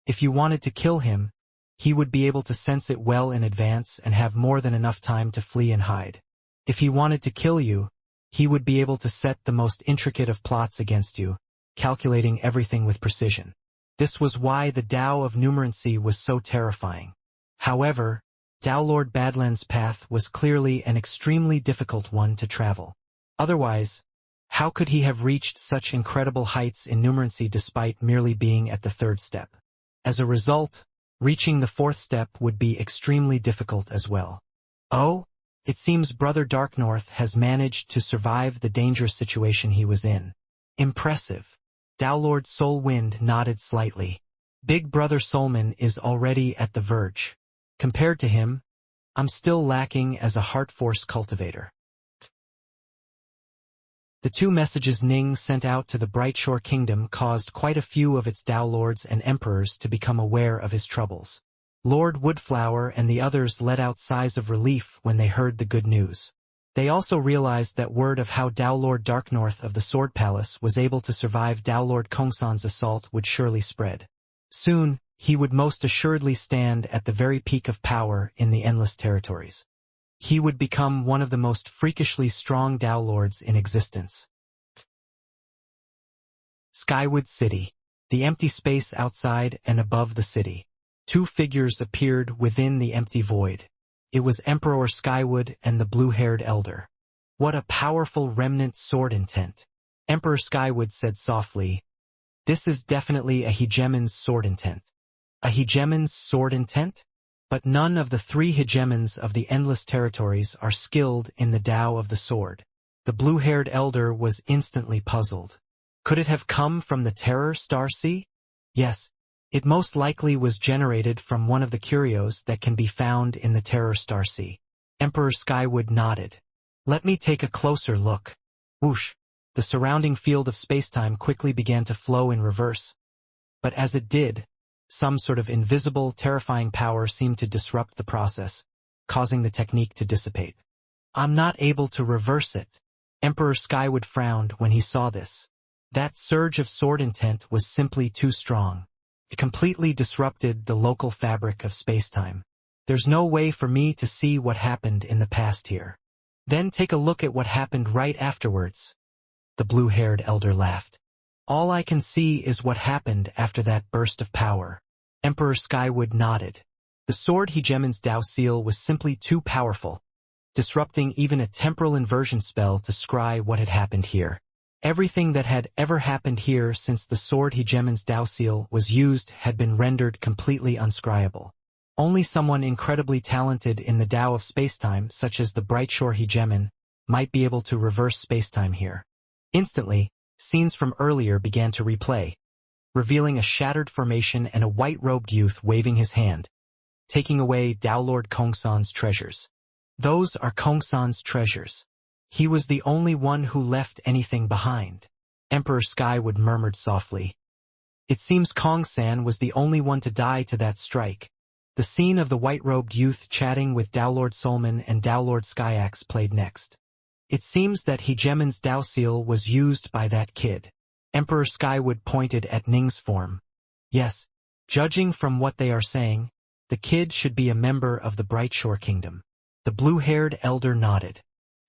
If you wanted to kill him, he would be able to sense it well in advance and have more than enough time to flee and hide. If he wanted to kill you, he would be able to set the most intricate of plots against you, calculating everything with precision. This was why the Tao of numerancy was so terrifying. However, Tao Lord Badlands' path was clearly an extremely difficult one to travel. Otherwise, how could he have reached such incredible heights in numerancy despite merely being at the third step? As a result, reaching the fourth step would be extremely difficult as well. Oh, it seems Brother Darknorth has managed to survive the dangerous situation he was in. Impressive. Tao Lord Soul Wind nodded slightly. Big Brother Soulman is already at the verge. Compared to him, I'm still lacking as a heart force cultivator. The 2 messages Ning sent out to the Brightshore Kingdom caused quite a few of its Tao Lords and Emperors to become aware of his troubles. Lord Woodflower and the others let out sighs of relief when they heard the good news. They also realized that word of how Tao Lord Darknorth of the Sword Palace was able to survive Tao Lord Kongsan's assault would surely spread. Soon, he would most assuredly stand at the very peak of power in the endless territories. He would become one of the most freakishly strong Tao Lords in existence. Skywood City. The empty space outside and above the city. 2 figures appeared within the empty void. It was Emperor Skywood and the blue-haired elder. What a powerful remnant sword intent. Emperor Skywood said softly, "This is definitely a hegemon's sword intent." A hegemon's sword intent? But none of the 3 hegemons of the endless territories are skilled in the Tao of the sword. The blue-haired elder was instantly puzzled. Could it have come from the Terror Star Sea? Yes, it most likely was generated from one of the curios that can be found in the Terror Star Sea. Emperor Skywood nodded. Let me take a closer look. Whoosh! The surrounding field of spacetime quickly began to flow in reverse. But as it did, some sort of invisible, terrifying power seemed to disrupt the process, causing the technique to dissipate. I'm not able to reverse it. Emperor Skywood frowned when he saw this. That surge of sword intent was simply too strong. It completely disrupted the local fabric of spacetime. There's no way for me to see what happened in the past here. Then take a look at what happened right afterwards. The blue-haired elder laughed. All I can see is what happened after that burst of power. Emperor Skywood nodded. The sword hegemon's Tao seal was simply too powerful, disrupting even a temporal inversion spell to scry what had happened here. Everything that had ever happened here since the sword hegemon's Tao seal was used had been rendered completely unscryable. Only someone incredibly talented in the Tao of spacetime, such as the Brightshore hegemon, might be able to reverse spacetime here. Instantly, scenes from earlier began to replay, revealing a shattered formation and a white-robed youth waving his hand, taking away Tao Lord Kongsan's treasures. Those are Kongsan's treasures. He was the only one who left anything behind. Emperor Skywood murmured softly. It seems Kong-san was the only one to die to that strike. The scene of the white-robed youth chatting with Downlord Solman and Downlord Skyaxe played next. It seems that Hegemon's Dao seal was used by that kid. Emperor Skywood pointed at Ning's form. Yes, judging from what they are saying, the kid should be a member of the Brightshore Kingdom. The blue-haired elder nodded.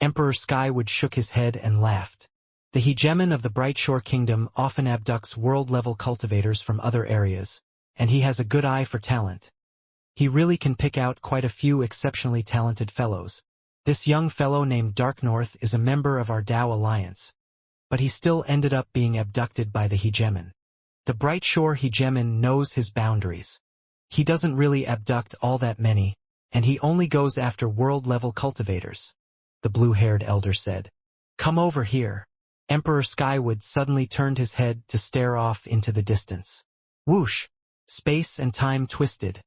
Emperor Skywood shook his head and laughed. The hegemon of the Brightshore Kingdom often abducts world-level cultivators from other areas, and he has a good eye for talent. He really can pick out quite a few exceptionally talented fellows. This young fellow named Dark North is a member of our Dao Alliance, but he still ended up being abducted by the hegemon. The Brightshore hegemon knows his boundaries. He doesn't really abduct all that many, and he only goes after world-level cultivators, the blue-haired elder said. Come over here. Emperor Skywood suddenly turned his head to stare off into the distance. Whoosh! Space and time twisted,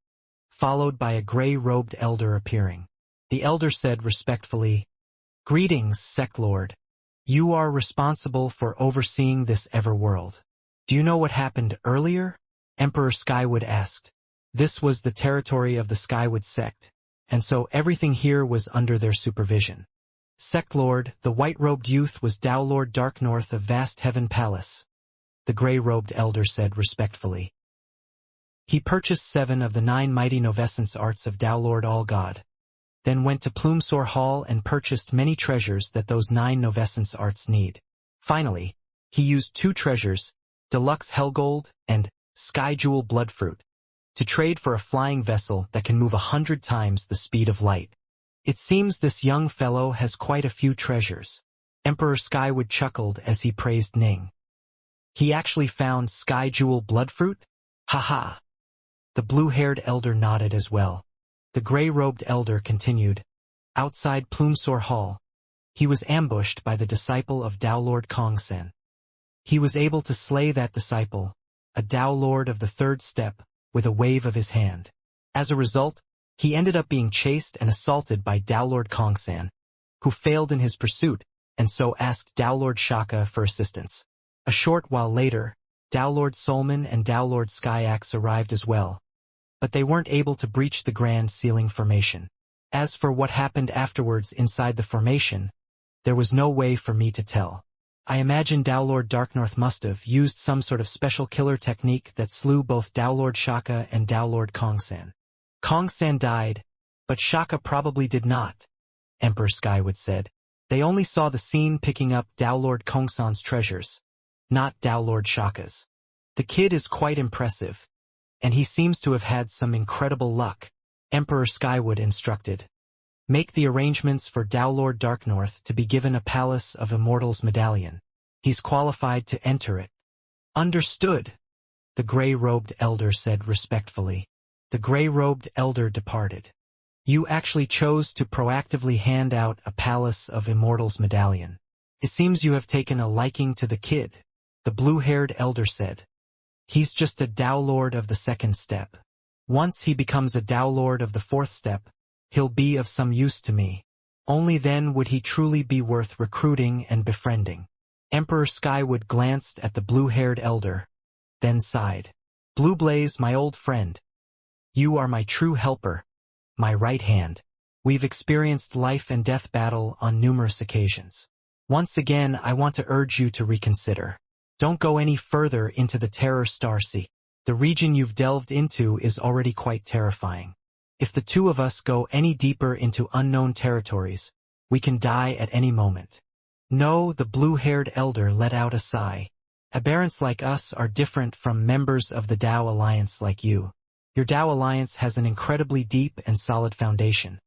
followed by a gray-robed elder appearing. The elder said respectfully, Greetings, Seclord. You are responsible for overseeing this Everworld. Do you know what happened earlier? Emperor Skywood asked. This was the territory of the Skywood sect, and so everything here was under their supervision. Seclord, the white-robed youth was Downlord Dark North of Vast Heaven Palace, the gray-robed elder said respectfully. He purchased 7 of the 9 mighty novescence arts of Downlord All-God, then went to Plumsore Hall and purchased many treasures that those 9 novescence arts need. Finally, he used 2 treasures, Deluxe Hellgold and Sky Jewel Bloodfruit, to trade for a flying vessel that can move 100 times the speed of light. It seems this young fellow has quite a few treasures. Emperor Skywood chuckled as he praised Ning. He actually found Sky Jewel Bloodfruit? Ha-ha! The blue-haired elder nodded as well. The gray-robed elder continued. Outside Plumsore Hall, he was ambushed by the disciple of Downlord Kong-sen. He was able to slay that disciple, a Downlord of the 3rd step, with a wave of his hand. As a result, he ended up being chased and assaulted by Downlord Kong-san, who failed in his pursuit and so asked Downlord Shaka for assistance. A short while later, Downlord Solman and Downlord Skyaxe arrived as well, but they weren't able to breach the Grand Sealing Formation. As for what happened afterwards inside the formation, there was no way for me to tell. I imagine Downlord Darknorth must have used some sort of special killer technique that slew both Downlord Shaka and Downlord Kong-san. Kong-san died, but Shaka probably did not, Emperor Skywood said. They only saw the scene picking up Downlord Kong-san's treasures, not Downlord Shaka's. The kid is quite impressive, and he seems to have had some incredible luck, Emperor Skywood instructed. Make the arrangements for Downlord Darknorth to be given a Palace of Immortals medallion. He's qualified to enter it. Understood, the gray-robed elder said respectfully. The gray-robed elder departed. You actually chose to proactively hand out a Palace of Immortals medallion. It seems you have taken a liking to the kid, the blue-haired elder said. He's just a Downlord of the 2nd step. Once he becomes a Downlord of the 4th step, he'll be of some use to me. Only then would he truly be worth recruiting and befriending. Emperor Skywood glanced at the blue-haired elder, then sighed. Blue Blaze, my old friend. You are my true helper, my right hand. We've experienced life and death battle on numerous occasions. Once again, I want to urge you to reconsider. Don't go any further into the Terror Star Sea. The region you've delved into is already quite terrifying. If the 2 of us go any deeper into unknown territories, we can die at any moment. No, the blue-haired elder let out a sigh. Aberrants like us are different from members of the Dao Alliance like you. Your Dao Alliance has an incredibly deep and solid foundation.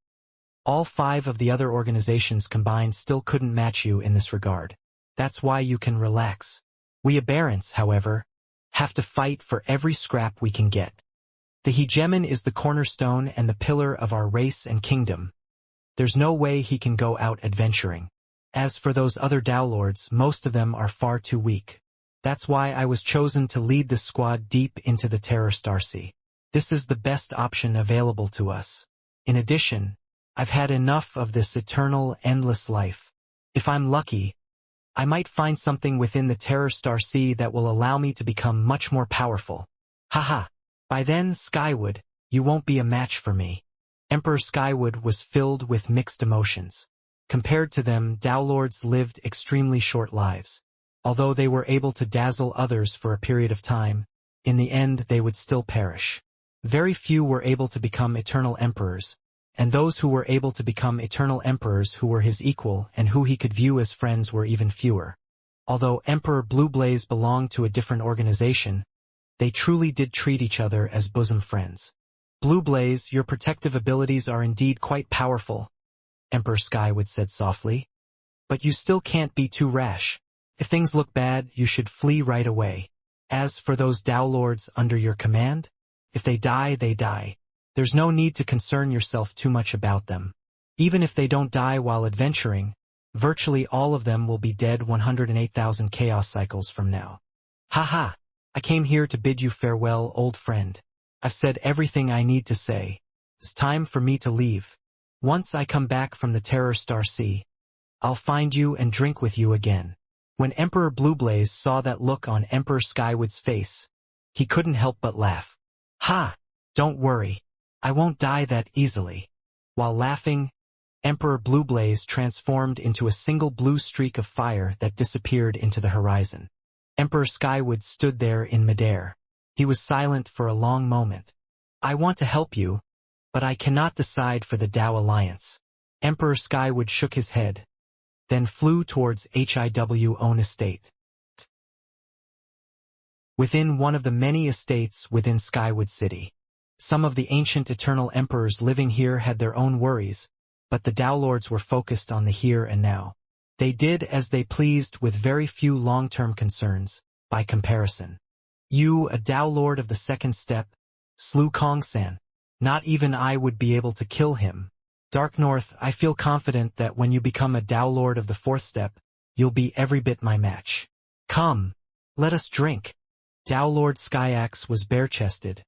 All 5 of the other organizations combined still couldn't match you in this regard. That's why you can relax. We aberrants, however, have to fight for every scrap we can get. The hegemon is the cornerstone and the pillar of our race and kingdom. There's no way he can go out adventuring. As for those other Downlords, most of them are far too weak. That's why I was chosen to lead this squad deep into the Terror Star Sea. This is the best option available to us. In addition, I've had enough of this eternal, endless life. If I'm lucky, I might find something within the Terror Star Sea that will allow me to become much more powerful. Haha. By then, Skywood, you won't be a match for me. Emperor Skywood was filled with mixed emotions. Compared to them, Dowlords lived extremely short lives. Although they were able to dazzle others for a period of time, in the end they would still perish. Very few were able to become eternal emperors, and those who were able to become eternal emperors who were his equal and who he could view as friends were even fewer. Although Emperor Blueblaze belonged to a different organization, they truly did treat each other as bosom friends. Blueblaze, your protective abilities are indeed quite powerful, Emperor Skywood said softly. But you still can't be too rash. If things look bad, you should flee right away. As for those Dowlords under your command, if they die, they die. There's no need to concern yourself too much about them. Even if they don't die while adventuring, virtually all of them will be dead 108,000 chaos cycles from now. Haha, I came here to bid you farewell, old friend. I've said everything I need to say. It's time for me to leave. Once I come back from the Terror Star Sea, I'll find you and drink with you again. When Emperor Blueblaze saw that look on Emperor Skywood's face, he couldn't help but laugh. Ha! Don't worry. I won't die that easily. While laughing, Emperor Blueblaze transformed into a single blue streak of fire that disappeared into the horizon. Emperor Skywood stood there in midair. He was silent for a long moment. I want to help you, but I cannot decide for the Tao Alliance. Emperor Skywood shook his head, then flew towards HIW own estate. Within one of the many estates within Skywood City, some of the ancient eternal emperors living here had their own worries, but the Dowlords were focused on the here and now. They did as they pleased with very few long-term concerns, by comparison. You, a Dowlord of the second step, slew Kongsan. Not even I would be able to kill him. Dark North, I feel confident that when you become a Dowlord of the fourth step, you'll be every bit my match. Come, let us drink. Dowlord Skyaxe was bare-chested,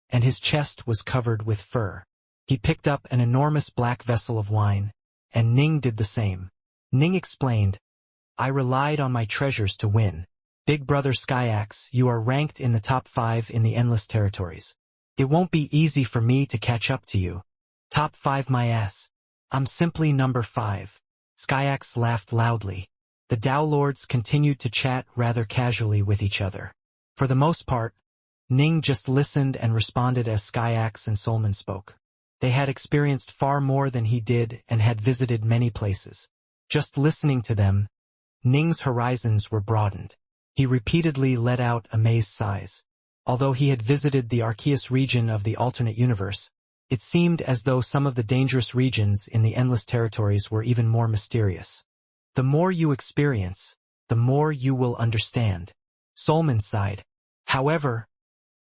and his chest was covered with fur. He picked up an enormous black vessel of wine, and Ning did the same. Ning explained, I relied on my treasures to win. Big brother Skyaxe, you are ranked in the top 5 in the Endless Territories. It won't be easy for me to catch up to you. Top 5 my ass. I'm simply number 5. Skyaxe laughed loudly. The Dowlords continued to chat rather casually with each other. For the most part, Ning just listened and responded as Skyaxe and Solman spoke. They had experienced far more than he did and had visited many places. Just listening to them, Ning's horizons were broadened. He repeatedly let out amazed sighs. Although he had visited the Arceus region of the alternate universe, it seemed as though some of the dangerous regions in the Endless Territories were even more mysterious. The more you experience, the more you will understand. Solman sighed. However,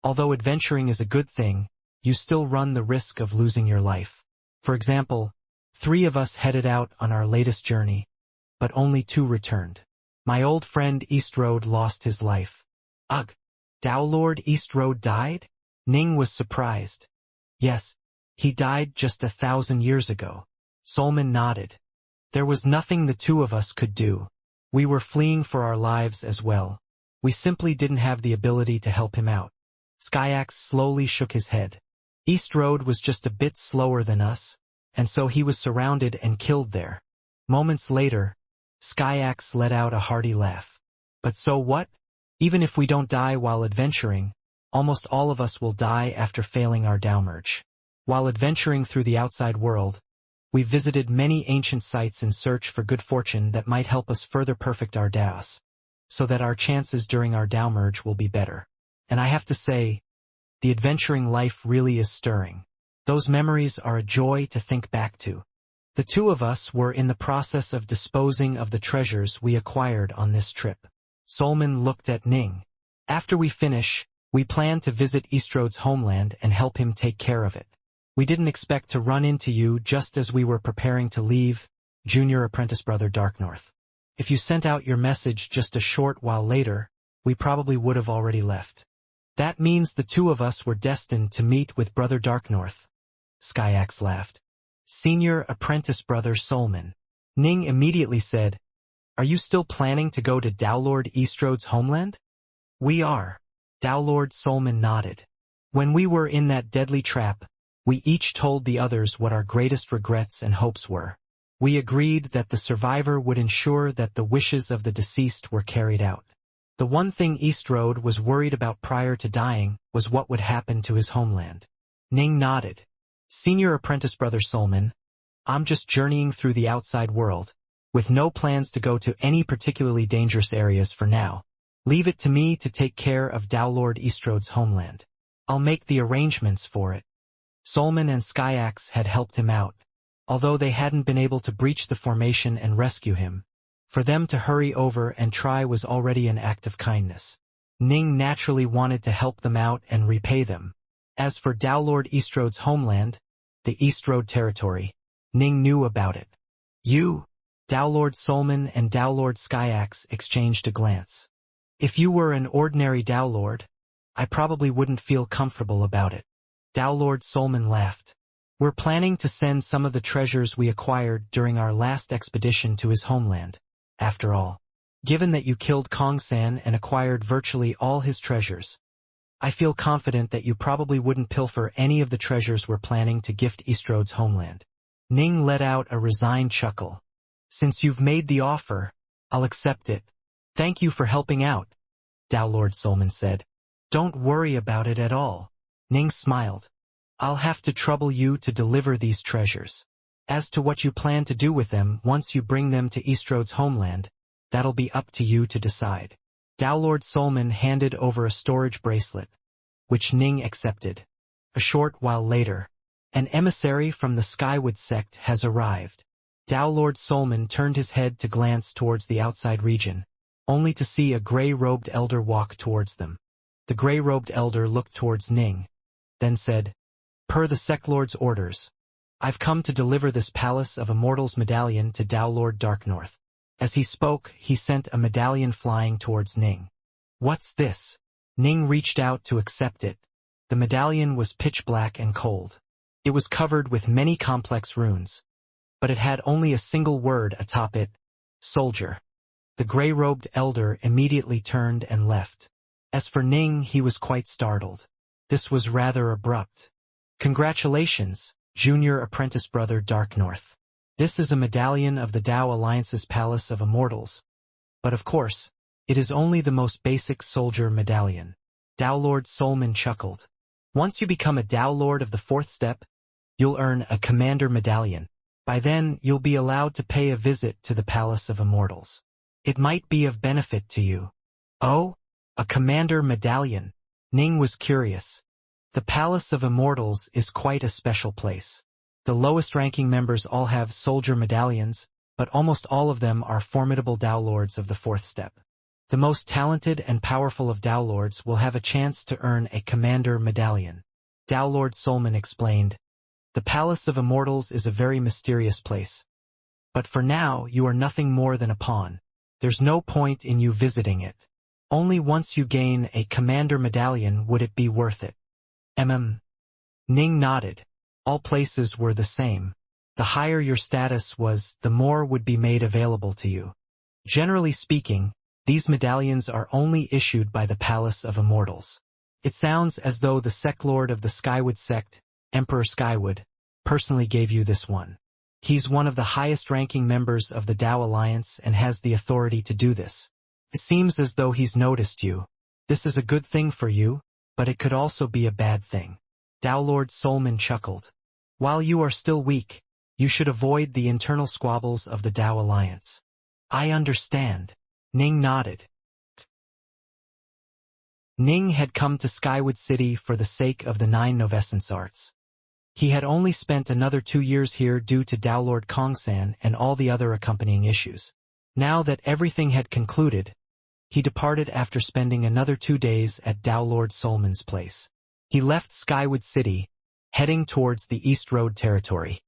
although adventuring is a good thing, you still run the risk of losing your life. For example, 3 of us headed out on our latest journey, but only 2 returned. My old friend Eastroad lost his life. Ugh! Dowlord Eastroad died? Ning was surprised. Yes, he died just 1,000 years ago. Solman nodded. There was nothing the 2 of us could do. We were fleeing for our lives as well. We simply didn't have the ability to help him out. Skyaxe slowly shook his head. Eastroad was just a bit slower than us, and so he was surrounded and killed there. Moments later, Skyaxe let out a hearty laugh. But so what? Even if we don't die while adventuring, almost all of us will die after failing our downmerge. While adventuring through the outside world, we visited many ancient sites in search for good fortune that might help us further perfect our DAOs, so that our chances during our downmerge will be better. And I have to say, the adventuring life really is stirring. Those memories are a joy to think back to. The 2 of us were in the process of disposing of the treasures we acquired on this trip. Solman looked at Ning. After we finish, we plan to visit Eastroad's homeland and help him take care of it. We didn't expect to run into you just as we were preparing to leave, Junior Apprentice Brother Darknorth. If you sent out your message just a short while later, we probably would have already left. That means the 2 of us were destined to meet with Brother Darknorth. Skyaxe laughed. Senior Apprentice Brother Solman. Ning immediately said, "Are you still planning to go to Dowlord Eastrode's homeland?" "We are." Dowlord Solman nodded. "When we were in that deadly trap, we each told the others what our greatest regrets and hopes were. We agreed that the survivor would ensure that the wishes of the deceased were carried out. The one thing Eastrode was worried about prior to dying was what would happen to his homeland." Ning nodded. "Senior Apprentice Brother Solman, I'm just journeying through the outside world, with no plans to go to any particularly dangerous areas for now. Leave it to me to take care of Dowlord Eastrode's homeland. I'll make the arrangements for it." Solman and Xianxia had helped him out, although they hadn't been able to breach the formation and rescue him. For them to hurry over and try was already an act of kindness. Ning naturally wanted to help them out and repay them. As for Dowlord Eastrode's homeland, the Eastrode territory, Ning knew about it. "You?" Dowlord Solman and Dowlord Xianxia exchanged a glance. "If you were an ordinary Dowlord, I probably wouldn't feel comfortable about it." Dowlord Solman laughed. "We're planning to send some of the treasures we acquired during our last expedition to his homeland. After all, given that you killed Kongsan and acquired virtually all his treasures, I feel confident that you probably wouldn't pilfer any of the treasures we're planning to gift Eastrode's homeland." Ning let out a resigned chuckle. "Since you've made the offer, I'll accept it. Thank you for helping out," Dowlord Solman said. "Don't worry about it at all." Ning smiled. "I'll have to trouble you to deliver these treasures. As to what you plan to do with them once you bring them to Eastrode's homeland, that'll be up to you to decide." Dowlord Solman handed over a storage bracelet, which Ning accepted. A short while later, an emissary from the Skywood sect has arrived. Dowlord Solman turned his head to glance towards the outside region, only to see a gray-robed elder walk towards them. The gray-robed elder looked towards Ning, then said, "Per the Sectlord's orders, I've come to deliver this Palace of Immortals medallion to Dowlord Darknorth." As he spoke, he sent a medallion flying towards Ning. "What's this?" Ning reached out to accept it. The medallion was pitch black and cold. It was covered with many complex runes, but it had only a single word atop it: soldier. The gray-robed elder immediately turned and left. As for Ning, he was quite startled. This was rather abrupt. "Congratulations, Junior Apprentice Brother Darknorth. This is a medallion of the Dao Alliance's Palace of Immortals. But of course, it is only the most basic soldier medallion." Dowlord Solman chuckled. "Once you become a Dowlord of the fourth step, you'll earn a Commander Medallion. By then, you'll be allowed to pay a visit to the Palace of Immortals. It might be of benefit to you." "Oh, a Commander Medallion?" Ning was curious. The Palace of Immortals is quite a special place. The lowest-ranking members all have soldier medallions, but almost all of them are formidable Dowlords of the fourth step. The most talented and powerful of Dowlords will have a chance to earn a Commander Medallion. Dowlord Solman explained, "The Palace of Immortals is a very mysterious place. But for now, you are nothing more than a pawn. There's no point in you visiting it. Only once you gain a Commander Medallion would it be worth it." Ning nodded. All places were the same. The higher your status was, the more would be made available to you. Generally speaking, these medallions are only issued by the Palace of Immortals. It sounds as though the Sectlord of the Skywood sect, Emperor Skywood, personally gave you this one. He's one of the highest-ranking members of the Dao Alliance and has the authority to do this. It seems as though he's noticed you. This is a good thing for you, but it could also be a bad thing." Dowlord Solman chuckled. "While you are still weak, you should avoid the internal squabbles of the Dao Alliance." "I understand." Ning nodded. Ning had come to Skywood City for the sake of the 9 Novescence arts. He had only spent another 2 years here due to Dowlord Kongsan and all the other accompanying issues. Now that everything had concluded, he departed after spending another 2 days at Dowlord Solman's place. He left Skywood City, heading towards the East Road territory.